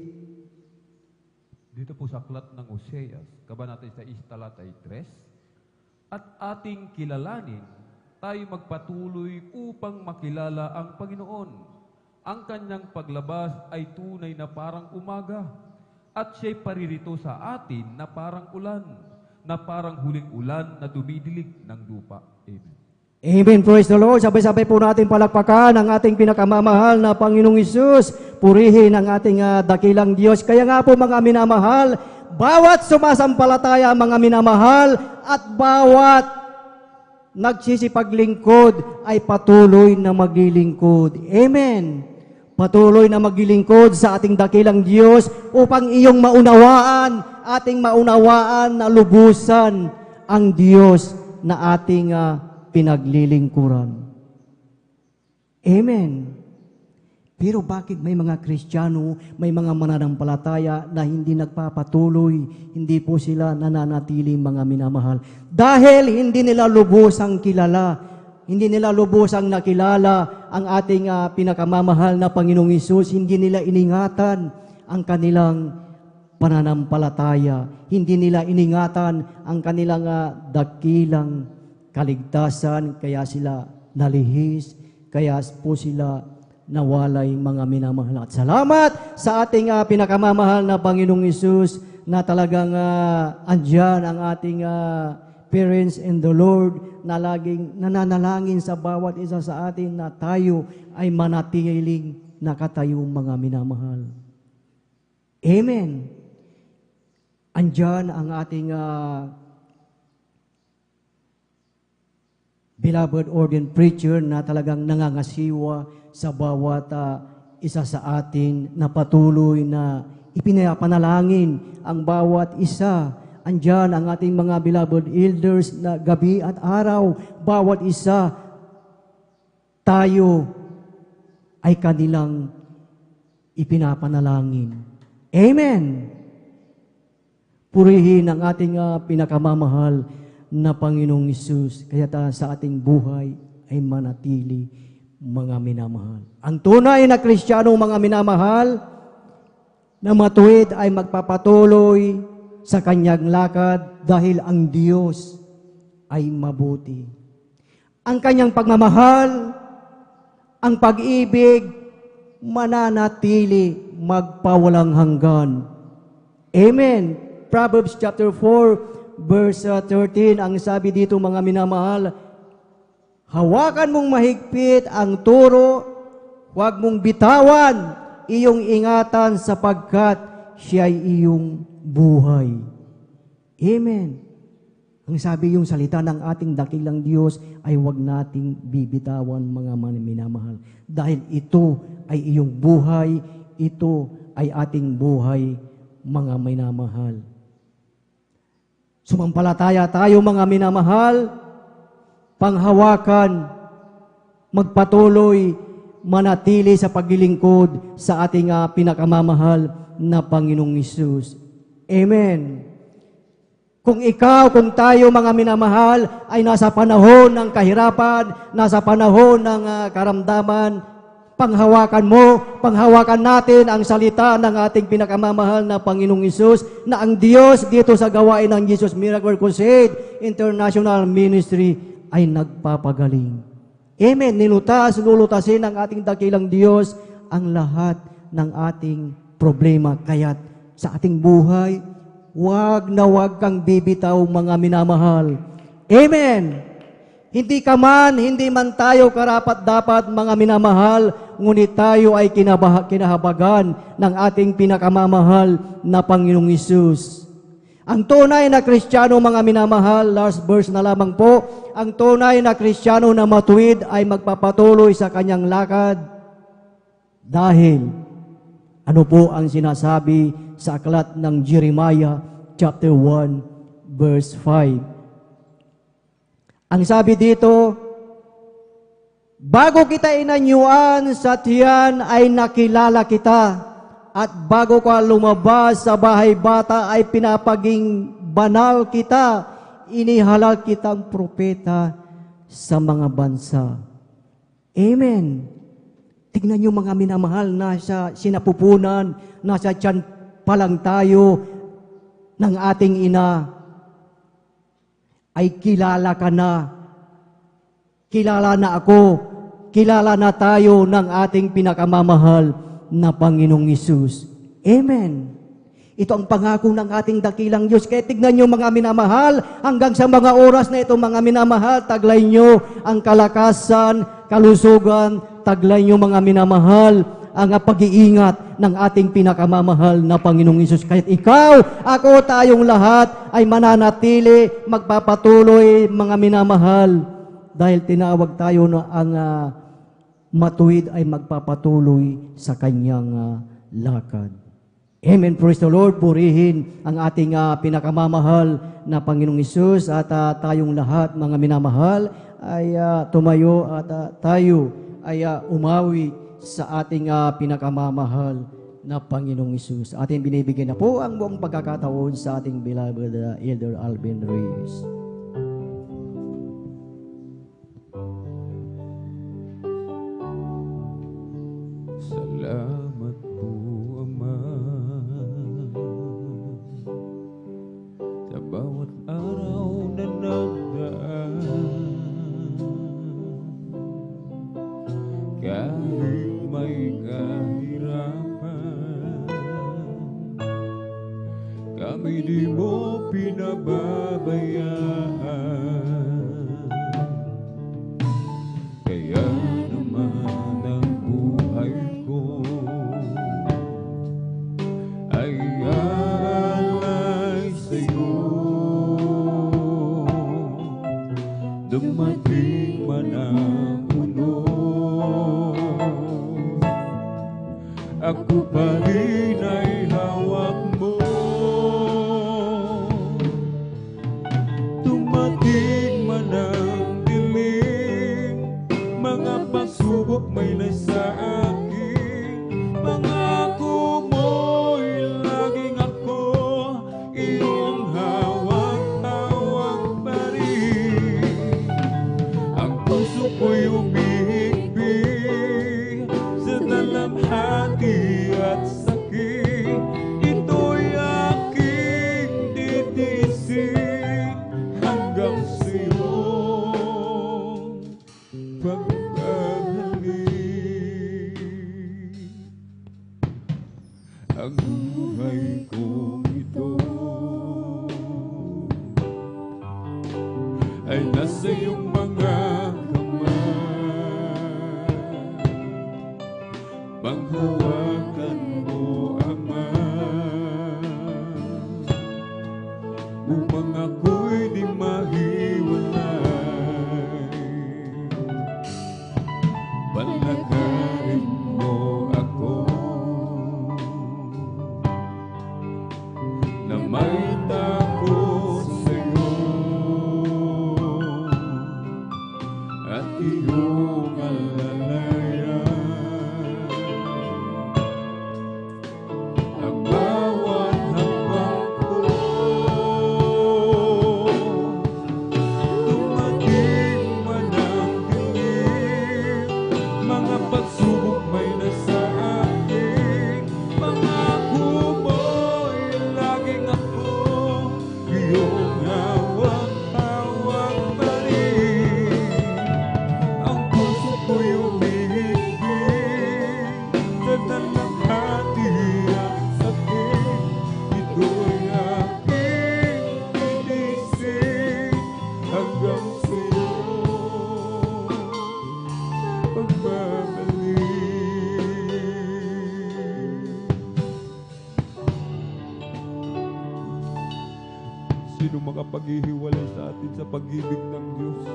Dito po sa aklat ng Hosea, kabanata 6, talata 3, at ating kilalanin, tayo magpatuloy upang makilala ang Panginoon. Ang kanyang paglabas ay tunay na parang umaga, at siya'y paririto sa atin na parang ulan, na parang huling ulan na dumidilig ng lupa. Amen. Amen. Praise the Lord. Sabay-sabay po natin palakpakan ang ating pinakamamahal na Panginoong Hesus. Purihin ang ating dakilang Diyos. Kaya nga po, mga minamahal, bawat sumasampalataya, mga minamahal, at bawat nagsisipaglingkod ay patuloy na maglilingkod. Amen. Patuloy na maglilingkod sa ating dakilang Diyos upang iyong maunawaan, ating maunawaan na lubusan ang Diyos na ating pinaglilingkuran. Amen. Pero bakit may mga Kristiyano, may mga mananampalataya na hindi nagpapatuloy, hindi po sila nananatili, mga minamahal? Dahil hindi nila lubusang kilala, hindi nila lubusang nakilala ang ating pinakamamahal na Panginoong Hesus, hindi nila iningatan ang kanilang pananampalataya, hindi nila iningatan ang kanilang dakilang kaligtasan, kaya sila nalihis, kaya po sila nawalay, mga minamahal. At salamat sa ating pinakamamahal na Panginoong Hesus na talagang andyan ang ating parents in the Lord na laging nananalangin sa bawat isa sa atin na tayo ay manatiling nakatayo, mga minamahal. Amen. Andyan ang ating beloved ordained preacher na talagang nangangasiwa sa bawat isa sa atin na patuloy na ipinapanalangin ang bawat isa. Andyan ang ating mga beloved elders na gabi at araw, bawat isa, tayo ay kanilang ipinapanalangin. Amen! Purihin ang ating pinakamamahal na Panginoong Hesus, kaya sa ating buhay ay manatili, mga minamahal. Ang tunay na Kristiyano, mga minamahal, na matuwid ay magpapatuloy sa kanyang lakad dahil ang Diyos ay mabuti. Ang kanyang pagmamahal, ang pag-ibig, mananatili magpawalang hanggan. Amen. Proverbs chapter 4, verse 13, ang sabi dito, mga minamahal, hawakan mong mahigpit ang turo, huwag mong bitawan iyong ingatan sapagkat siya ay iyong buhay. Amen. Ang sabi yung salita ng ating dakilang Diyos ay huwag nating bibitawan, mga minamahal. Dahil ito ay iyong buhay, ito ay ating buhay, mga minamahal. Sumampalataya tayo, mga minamahal, panghawakan, magpatuloy, manatili sa paglilingkod sa ating pinakamamahal na Panginoong Hesus. Amen. Kung ikaw, kung tayo, mga minamahal, ay nasa panahon ng kahirapan, nasa panahon ng karamdaman, panghawakan natin ang salita ng ating pinakamamahal na Panginoong Hesus, na ang Diyos dito sa gawain ng Jesus Miracle Crusade International Ministry ay nagpapagaling. Amen. Lulutasin ng ating dakilang Diyos ang lahat ng ating problema. Kaya sa ating buhay, wag na wag kang bibitaw, mga minamahal. Amen. Hindi man tayo karapat-dapat, mga minamahal, ngunit tayo ay kinahabagan ng ating pinakamamahal na Panginoong Hesus. Ang tunay na Kristiyano, mga minamahal, last verse na lamang po, ang tunay na Kristiyano na matuwid ay magpapatuloy sa kanyang lakad dahil ano po ang sinasabi sa aklat ng Jeremiah chapter 1 verse 5. Ang sabi dito, bago kita inanyuan sa tiyan ay nakilala kita, at bago ka lumabas sa bahay bata ay pinapaging banal kita, inihalal kitang propeta sa mga bansa. Amen. Tignan niyo, mga minamahal, nasa sinapupunan, nasa tiyan pa lang tayo ng ating ina, ay kilala ka na. Kilala na ako, kilala na tayo ng ating pinakamamahal na Panginoong Hesus. Amen. Ito ang pangako ng ating dakilang Diyos. Kaya tignan nyo, mga minamahal, hanggang sa mga oras na ito, mga minamahal, taglay nyo ang kalakasan, kalusugan, taglay nyo, mga minamahal, ang pag-iingat ng ating pinakamamahal na Panginoong Hesus. Kahit ikaw, ako, tayong lahat ay mananatili, magpapatuloy, mga minamahal, dahil tinawag tayo na ang matuwid ay magpapatuloy sa kanyang lakad. Amen. Praise the Lord. Purihin ang ating pinakamamahal na Panginoong Hesus, at tayong lahat, mga minamahal, ay tumayo at tayo ay umawi sa ating pinakamamahal na Panginoong Hesus. Ating binibigyan na po ang buong pagkakataon sa ating beloved Elder Alvin Reyes. Salamat po, Ama, sa bawat araw na nagdaan. Kahit may kahirapan, kami di mo pinababayaan. Kaya naman ang buhay ko ay alay sa'yo. Dumating man ang uno, ako pa rin ay hawak mo. Dumating man ang dilim, mga pagsubok may nasa akin, mga umibig sa dalamhati at sakit. Ito'y aking titisin hanggang sa'yo pagbabalik. Ang buhay kong ito ay nasa iyong mga kamay. Panghawakan mo, Ama, upang ako'y di mahiwalay. Palakarin mo ako na may takot sa'yo at iyong alalayan. Ang bawat hakbang ko, dumating man ang dilim, mga pagsubok may nasa akin. Pangako mo'y laging ako iyong hawak-hawak pa rin. Ang puso ko'y umibig sa dalamhati at sakit. Ito'y aking titisin hanggang sa'yo pagbabalik. Sino makapaghihiwalay sa atin sa pag-ibig ng Diyos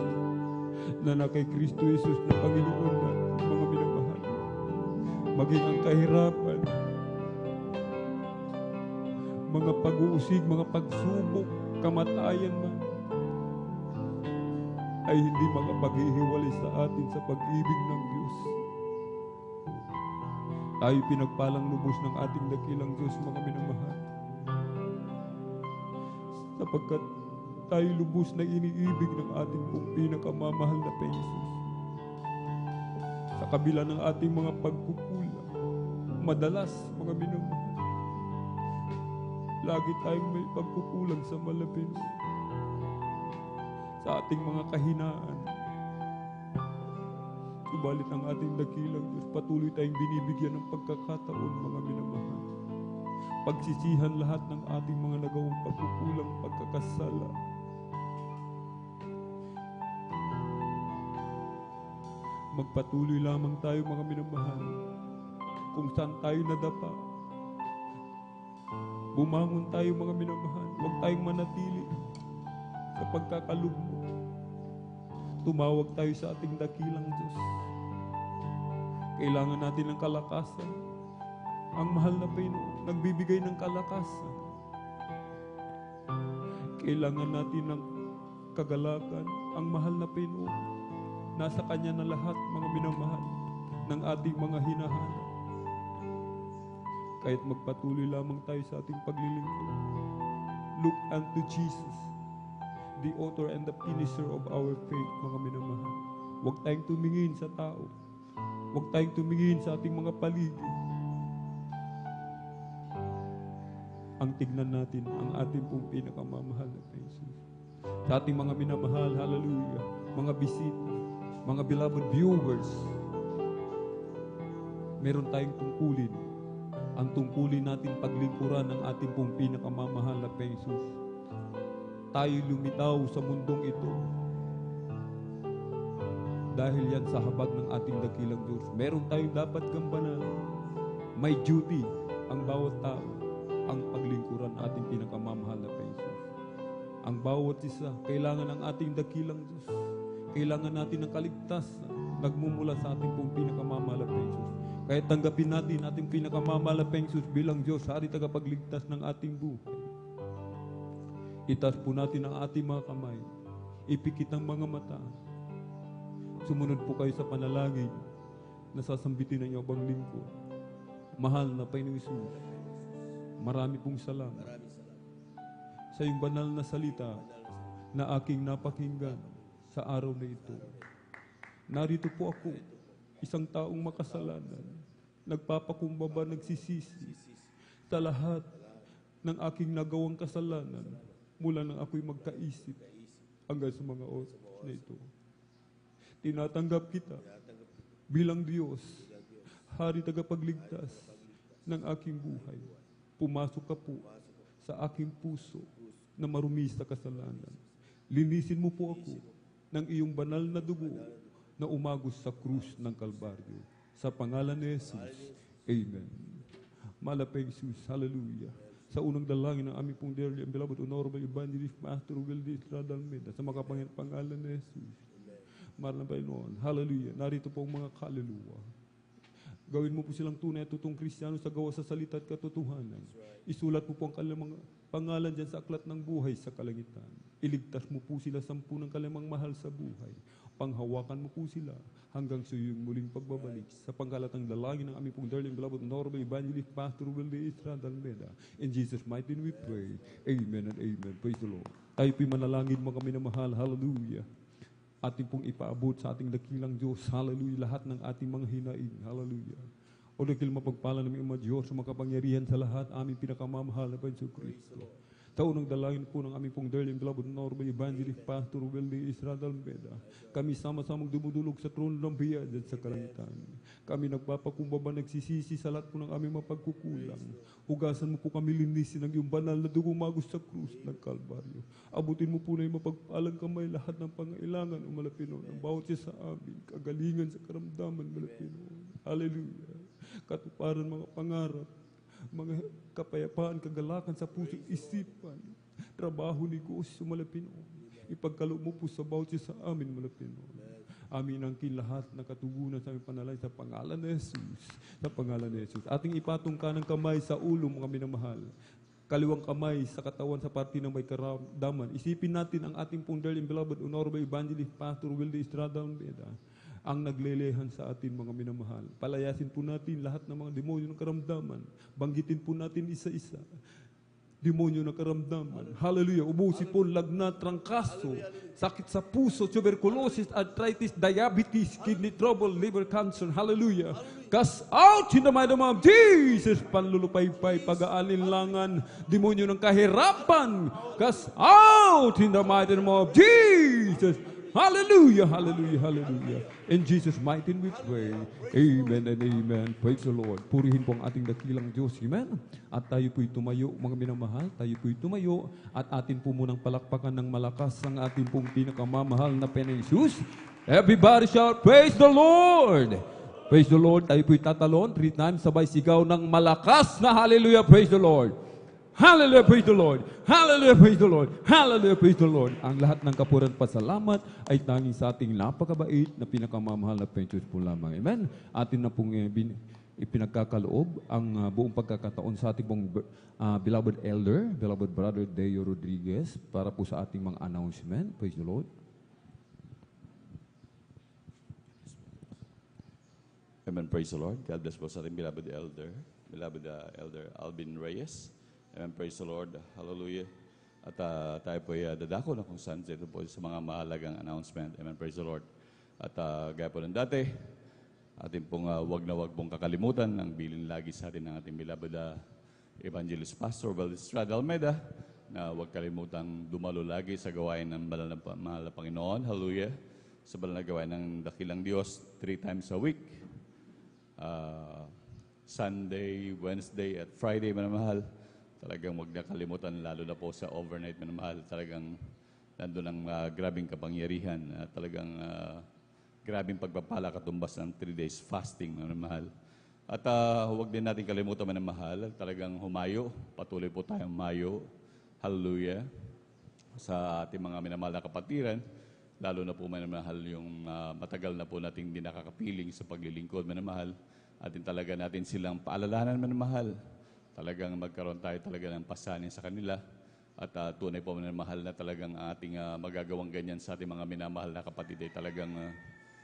na na kay Kristo Jesus na Panginoon natin, mga minamahal? Maging ang kahirapan, mga pag-uusig, mga pagsubok, kamatayan man, ay hindi makapaghihiwalay sa atin sa pag-ibig ng Diyos. Tayo pinagpalang lubos ng ating dakilang Diyos, mga minamahal, sapagkat tayo lubos na iniibig ng ating pong pinakamamahal na Jesus. Sa kabila ng ating mga pagkukulang, madalas, mga minamahal, lagi tayong may pagkukulang sa malapit, sa ating mga kahinaan. Subalit ang ating dakilang Diyos, patuloy tayong binibigyan ng pagkakataon, mga minamahal. Pagsisihan lahat ng ating mga nagawang pagkukulang, pagkakasala. Magpatuloy lamang tayo, mga minamahal, kung saan tayo nadapa. Bumangon tayo, mga minamahal. Huwag tayong manatili sa pagkakalugmok. Tumawag tayo sa ating dakilang Diyos. Kailangan natin ng kalakasan. Ang mahal na Panginoon, nagbibigay ng kalakasan. Kailangan natin ng kagalakan. Ang mahal na Panginoon, nasa Kanya na lahat, mga minamahal, ng ating mga hinahanap. Kahit magpatuloy lamang tayo sa ating paglilingkod. Look unto Jesus, the author and the finisher of our faith, mga minamahal. Huwag tayong tumingin sa tao. Huwag tayong tumingin sa ating mga paligid. Ang tignan natin ang ating pong pinakamamahal na Jesus. Sa ating mga minamahal, hallelujah, mga bisita, mga beloved viewers, meron tayong tungkulin. Ang tungkulin natin paglingkuran ng ating pong pinakamamahal na Jesus. Tayo lumitaw sa mundong ito dahil yan sa habag ng ating dakilang Diyos. Meron tayong dapat gampanan. May duty ang bawat tao, ang paglingkuran ng ating pinakamamahal na Jesus. Ang bawat isa, kailangan ng ating dakilang Diyos. Kailangan natin ng kaligtasan nagmumula sa ating pong pinakamamahal na Jesus. Kaya tanggapin natin ating pinakamamahal na Jesus bilang Diyos, Hari tagapagligtas ng ating buhay. Itaas po natin ang ating mga kamay. Ipikit ang mga mata. Sumunod po kayo sa panalangin na sasambitin ng iyong lingkod. Mahal na Panginoong Hesus, marami pong salamat sa iyong banal na salita na aking napakinggan sa araw na ito. Narito po ako, isang taong makasalanan, nagpapakumbaba, nagsisisi sa lahat ng aking nagawang kasalanan mula nang ako'y magkaisip hanggang sa mga oras na ito. Tinatanggap kita bilang Diyos, Hari tagapagligtas ng aking buhay. Pumasok ka po sa aking puso na marumi sa kasalanan. Linisin mo po ako ng iyong banal na dugo na umagos sa krus ng Kalbaryo. Sa pangalan ni Jesus, Amen. Malapay Jesus, hallelujah. Sa unang dalangin ng aming pong dearly and beloved honorable evangelist Pastor Wildy Estrada Almeida, sa makapangyarihan pangalan ni Jesus. Mahal na Panginoon, hallelujah. Narito po ang mga kaluluwa. Gawin mo po silang tunay at totoong Kristiyano sa gawa sa salita at katotohanan. Isulat mo po ang kanilang mga pangalan dyan sa aklat ng buhay sa kalangitan. Iligtas mo po sila sampu ng kanilang mahal sa buhay. Panghawakan mo po sila hanggang sa iyong muling pagbabalik. Sa pangkalatang dalangin ng aming pong darling beloved honorable evangelist Pastor Wildy Estrada Almeida. In Jesus' mighty name we pray. Amen and amen. Praise the Lord. Tayo po'y manalangin mo kami na mahal. Hallelujah. Ating pong ipaabot sa ating dakilang Diyos. Hallelujah. Lahat ng ating mga hinaing. Hallelujah. O dakil mapagpala ng mga Diyos sa makapangyarihan sa lahat, aming pinakamamahal na Panginoon Kristo. Sa unang dalangin po ng aming pong darling beloved honorable evangelist Pastor Wildy Estrada Almeida, kami sama-samang dumudulog sa trono ng biyaya dyan sa kalangitan. Kami nagpapakumbaba, nagsisisi sa lahat po ng aming mapagkukulang. Hugasan mo po kami, linisin ng iyong banal na dugo magos sa krus ng Kalbaryo. Abutin mo po na yung mapagpalang kamay lahat ng pangailangan o malapino ng bawat isa sa amin, kagalingan sa karamdaman malapino. Hallelujah. Katuparan mga pangarap, mga kapayapaan, kagalakan sa puso, isipan, trabaho, negosyo, malapino. Ipagkaloob mo po sa bawat isa sa amin, malapino. Amin ang lahat na katugunan sa aming panalay sa pangalan ni Jesus. Sa pangalan ni Jesus. Ating ipatong kanang kamay sa ulo, mga minamahal. Kaliwang kamay sa katawan sa parte ng may karamdaman. Isipin natin ang ating pong darling beloved honorable evangelist Pastor Wildy Estrada Almeida, ang naglelehan sa atin, mga minamahal. Palayasin po natin lahat ng mga demonyo ng karamdaman. Banggitin po natin isa-isa. Demonyo ng karamdaman. Hallelujah. Ubusin po, lagnat, trangkaso, sakit sa puso, tuberculosis, arthritis, diabetes, kidney trouble, liver cancer. Hallelujah. Cast out in the mighty name of Jesus. Panlulupaypay, pag-aalinlangan, demonyo ng kahirapan. Cast out in the mighty name of Jesus. Hallelujah, hallelujah, hallelujah. In Jesus' mighty name we pray. Amen and amen. Praise the Lord. Purihin po ang ating dakilang Diyos. Amen. At tayo po'y tumayo, mga minamahal. Tayo po'y tumayo at atin po munang palakpakan ng malakas ang ating pong pinakamamahal na Panginoong Jesus. Everybody shout, praise the Lord. Praise the Lord. Tayo po'y tatalon 3 times, sabay sigaw ng malakas na hallelujah, praise the Lord. Hallelujah, praise the Lord. Hallelujah, praise the Lord. Hallelujah, praise the Lord. Ang lahat ng kapuran pasalamat ay tanging sa ating napakabait na pinakamamahal na Panginoon po lamang. Amen. Atin na pong ipinagkakaloob ang buong pagkakataon sa ating pong beloved elder, beloved brother Deo Rodriguez, para po sa ating mga announcement. Praise the Lord. Amen, praise the Lord. God bless po sa ating beloved elder Alvin Reyes. Amen, praise the Lord. Hallelujah. At tayo po ay dadako na kung saan dito po sa mga mahalagang announcement. Amen, praise the Lord. At gaya po ng dati, atin pong wag na wag pong kakalimutan ang bilin lagi sa atin ng ating beloved evangelist Pastor Wildy Estrada Almeida, na wag kalimutang dumalo lagi sa gawain ng mahal na Panginoon. Hallelujah. Sa banal na gawain ng dakilang Diyos 3 times a week. Sunday, Wednesday, at Friday, manamahal. Talagang wag na kalimutan, lalo na po sa overnight, manamahal. Talagang nandun ang grabing kapangyarihan. Talagang grabing pagpapala katumbas ng 3 days fasting, manamahal. At huwag din natin kalimutan, manamahal. Talagang humayo. Patuloy po tayong humayo. Hallelujah. Sa ating mga minamahal na kapatiran. Lalo na po, manamahal, yung matagal na po nating hindi nakakapiling sa paglilingkod, manamahal. Atin talaga natin silang paalalahanan, manamahal. Talagang magkaroon tayo talaga ng pasanin sa kanila. At tunay po manamahal na talagang ating magagawang ganyan sa ating mga minamahal na kapatid ay talagang,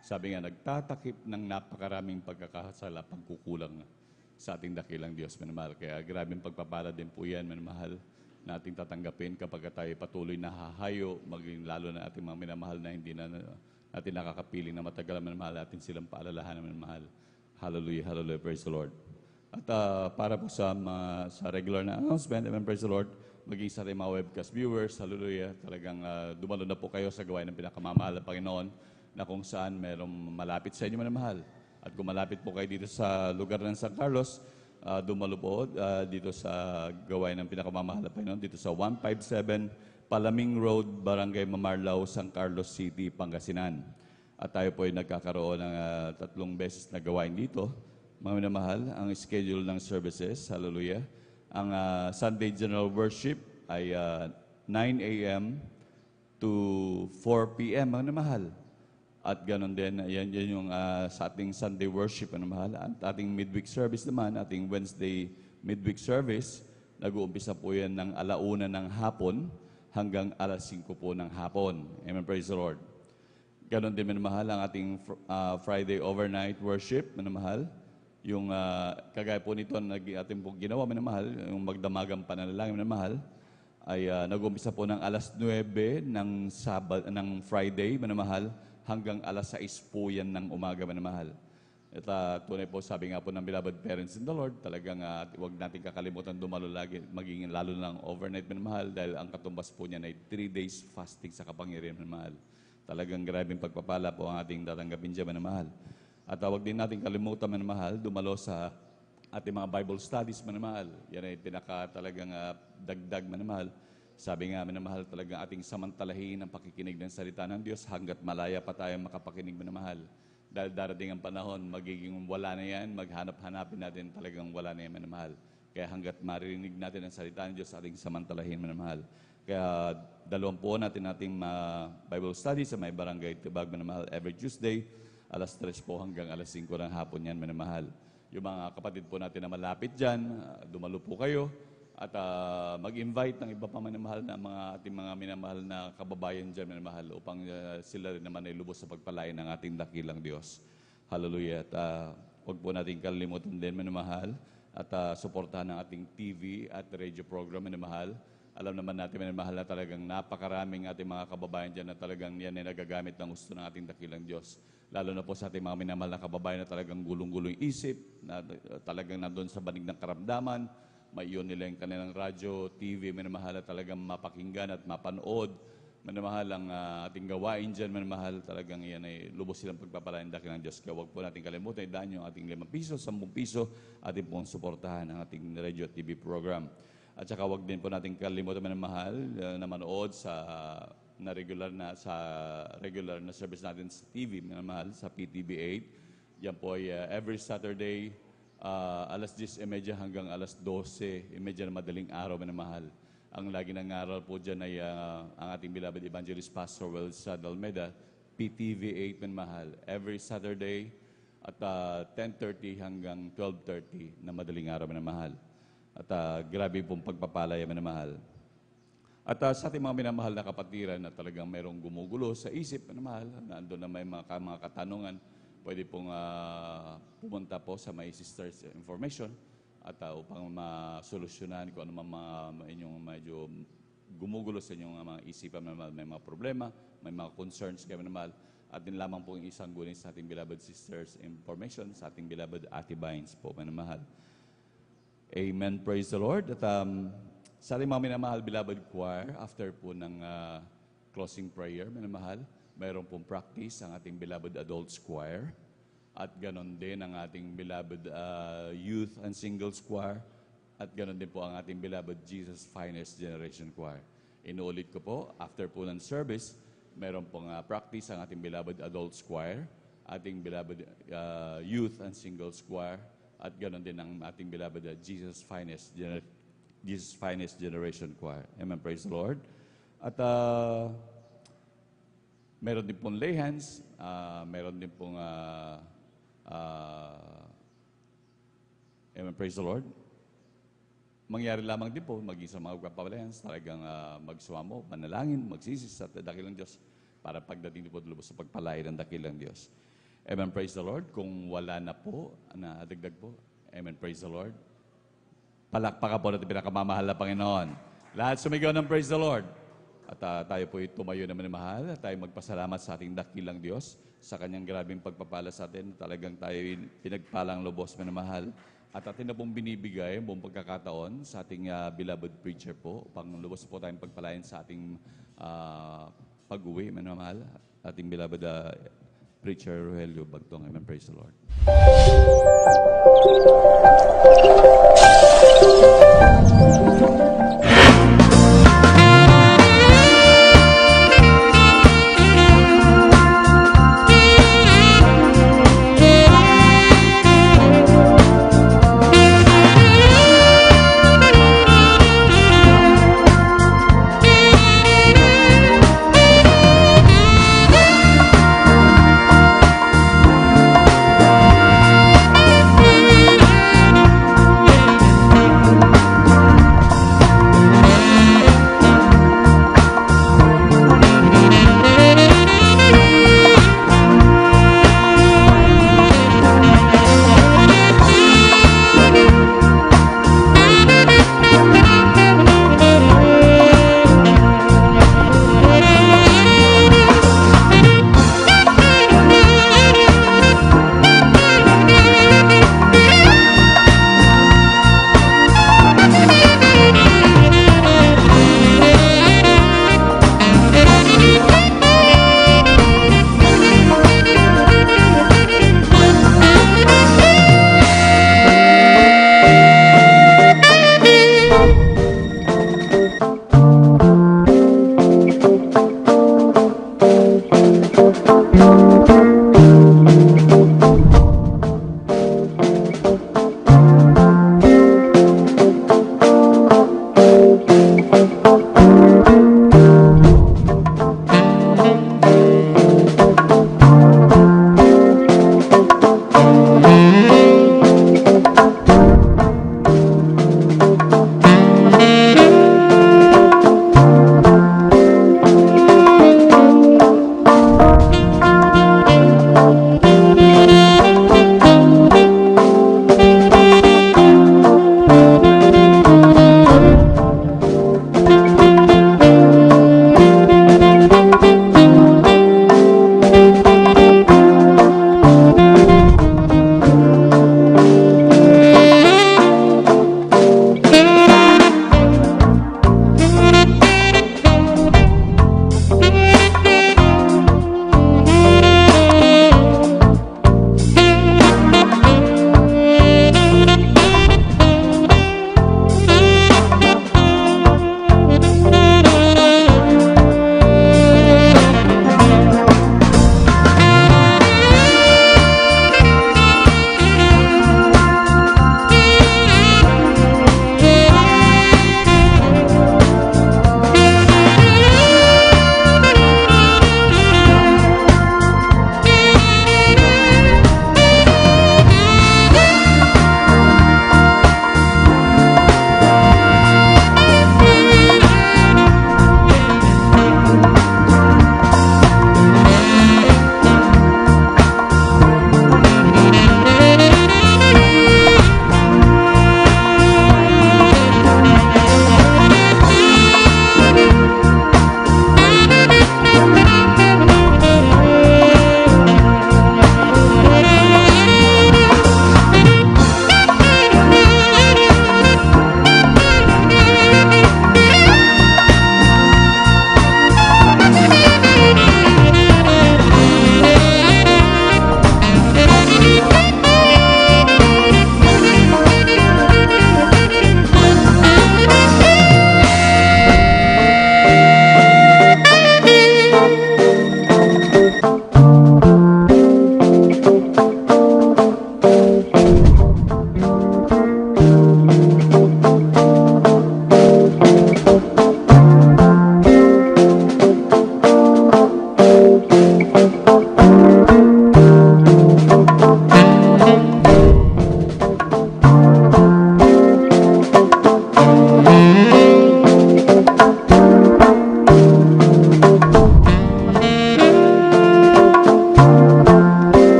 sabi nga, nagtatakip ng napakaraming pagkakasala, pagkukulang sa ating dakilang Diyos, manamahal. Kaya grabing pagpapala din po yan, manamahal, na ating tatanggapin kapag tayo patuloy na hahayo, maging lalo na ating mga minamahal na hindi na natin nakakapiling na matagal naman mahal, atin silang paalalahan naman mahal. Hallelujah, hallelujah, praise the Lord. At para po sa regular na announcement, amen, praise the Lord, maging sa ating mga webcast viewers, hallelujah, talagang dumalo na po kayo sa gawain ng pinakamamahal na Panginoon na kung saan merong malapit sa inyo manamahal. At kung malapit po kayo dito sa lugar ng San Carlos, dumalo po dito sa gawain ng pinakamamahal na Panginoon, dito sa 157 Palaming Road, Barangay Mamarlao, San Carlos City, Pangasinan. At tayo po ay nagkakaroon ng 3 beses na gawain dito. Mga minamahal, ang schedule ng services, hallelujah. Ang Sunday General Worship ay 9 a.m. to 4 p.m. Mga minamahal. At ganoon din, yan yung sa ating Sunday Worship, mga minamahal. At ating midweek service naman, ating Wednesday midweek service, nag-uumpisa po yan ng 1:00 ng hapon hanggang 5:00 po ng hapon. Amen, praise the Lord. Ganon din, minamahal, ang ating Friday overnight worship, minamahal. Yung kagaya po nito na ating pong ginawa, minamahal, yung magdamagang pananalangin, minamahal, ay nag-umpisa po ng 9:00 ng Friday, minamahal, hanggang 6:00 po yan ng umaga, minamahal. At tunay po, sabi nga po ng beloved parents in the Lord, talagang huwag natin kakalimutan dumalo lagi, maging lalo lang overnight, minamahal, dahil ang katumbas po niyan ay 3 days fasting sa kapangyarihan, minamahal. Talagang grabing pagpapala po ang ating tatanggapin dyan, minamahal. At huwag din natin kalimutan, minamahal, dumalo sa ating mga Bible studies, minamahal. Yan ay talagang dagdag, minamahal. Sabi nga, minamahal, talagang ating samantalahin ang pakikinig ng salita ng Diyos hanggat malaya pa tayo makapakinig, minamahal. Dahil darating ang panahon, magiging wala na yan, maghanap-hanapin natin talagang wala na yan, minamahal. Kaya hanggat maririnig natin ang salita ng Diyos, ating samantalahin, minamahal. Kaya 2 po natin ating Bible studies sa may barangay Tibag, minamahal, every Tuesday, 3:00 po hanggang 5:00 ng hapon yan, minamahal. Yung mga kapatid po natin na malapit dyan, dumalo po kayo at mag-invite ng iba pa minamahal na ating mga minamahal na kababayan dyan, minamahal, upang sila rin naman ay lubos sa pagpalain ng ating dakilang Diyos. Hallelujah. At huwag po natin kalimutan din, minamahal, at suportahan ng ating TV at radio program, minamahal. Alam naman natin, minamahal, na talagang napakaraming ating mga kababayan dyan na talagang yan ay nagagamit ng gusto ng ating dakilang Diyos. Lalo na po sa ating mga minamahal na kababayan na talagang gulong-gulong isip, na talagang nandun sa banig ng karamdaman, maiyon nila yung kanilang radyo, TV, minamahal, na talagang mapakinggan at mapanood. Minamahal, ang ating gawain dyan, minamahal, talagang yan ay lubos silang pagpapalain dakilang Diyos. Kaya huwag po natin kalimutan, idaan yung ating 5 piso, 10 piso, ating pong suportahan ang ating radio at TV program. At saka huwag din po natin kalimutan, minamahal, na manood sa regular na service natin sa TV, minamahal, sa PTV8. Yan po ay every Saturday, 10:30 hanggang 12:30 na madaling araw, minamahal. Ang lagi nangaral po dyan ay ang ating beloved evangelist Pastor Wells Almeida, PTV8, minamahal. Every Saturday at 10:30 hanggang 12:30 na madaling araw, minamahal. At grabe pong pagpapalaya, minamahal. At sa ating mga minamahal na kapatiran na talagang mayroong gumugulo sa isip, minamahal, na andun na may mga katanungan, pwede pong pumunta po sa My Sisters Information at upang masolusyonan kung ano mga inyong medyo gumugulo sa inyong mga isipan, minamahal, may mga problema, may mga concerns kayo, minamahal. At din lamang po yung isang gunin sa ating beloved Sisters Information, sa ating beloved Ate Bynes po, minamahal. Amen. Praise the Lord. At sa ating mga minamahal, beloved choir, after po ng closing prayer, minamahal, mayroon pong practice ang ating beloved adults choir. At ganon din ang ating beloved youth and singles choir. At ganon din po ang ating beloved Jesus Finest Generation choir. Inuulit ko po, after po ng service, mayroon pong practice ang ating beloved adults choir, ating beloved youth and singles choir, at ganoon din ang ating beloved Jesus Finest Generation Choir. Amen. Praise the Lord. At meron din pong lay hands, meron din pong amen. Praise the Lord. Mangyari lamang din po, maging sa mga pagpapalayan, talagang magsumamo, manalangin, magsisis at dakilang Diyos para pagdating din po lubos sa pagpalain ng dakilang Diyos. Amen, praise the Lord. Kung wala na po, na dagdag po, amen, praise the Lord. Palakpakan po natin pinakamamahal na Panginoon. Lahat sumigaw ng praise the Lord. At tayo po tumayo naman ng mahal at tayo magpasalamat sa ating dakilang Diyos sa kanyang grabing pagpapala sa atin. Talagang tayo pinagpalang lubos na mahal. At atin na pong binibigay buong pagkakataon sa ating beloved preacher po upang lubos po tayong pagpalain sa ating pag-uwi, manamahal. Ating beloved preacher Rogelio Bagtong. Amen. Praise the Lord.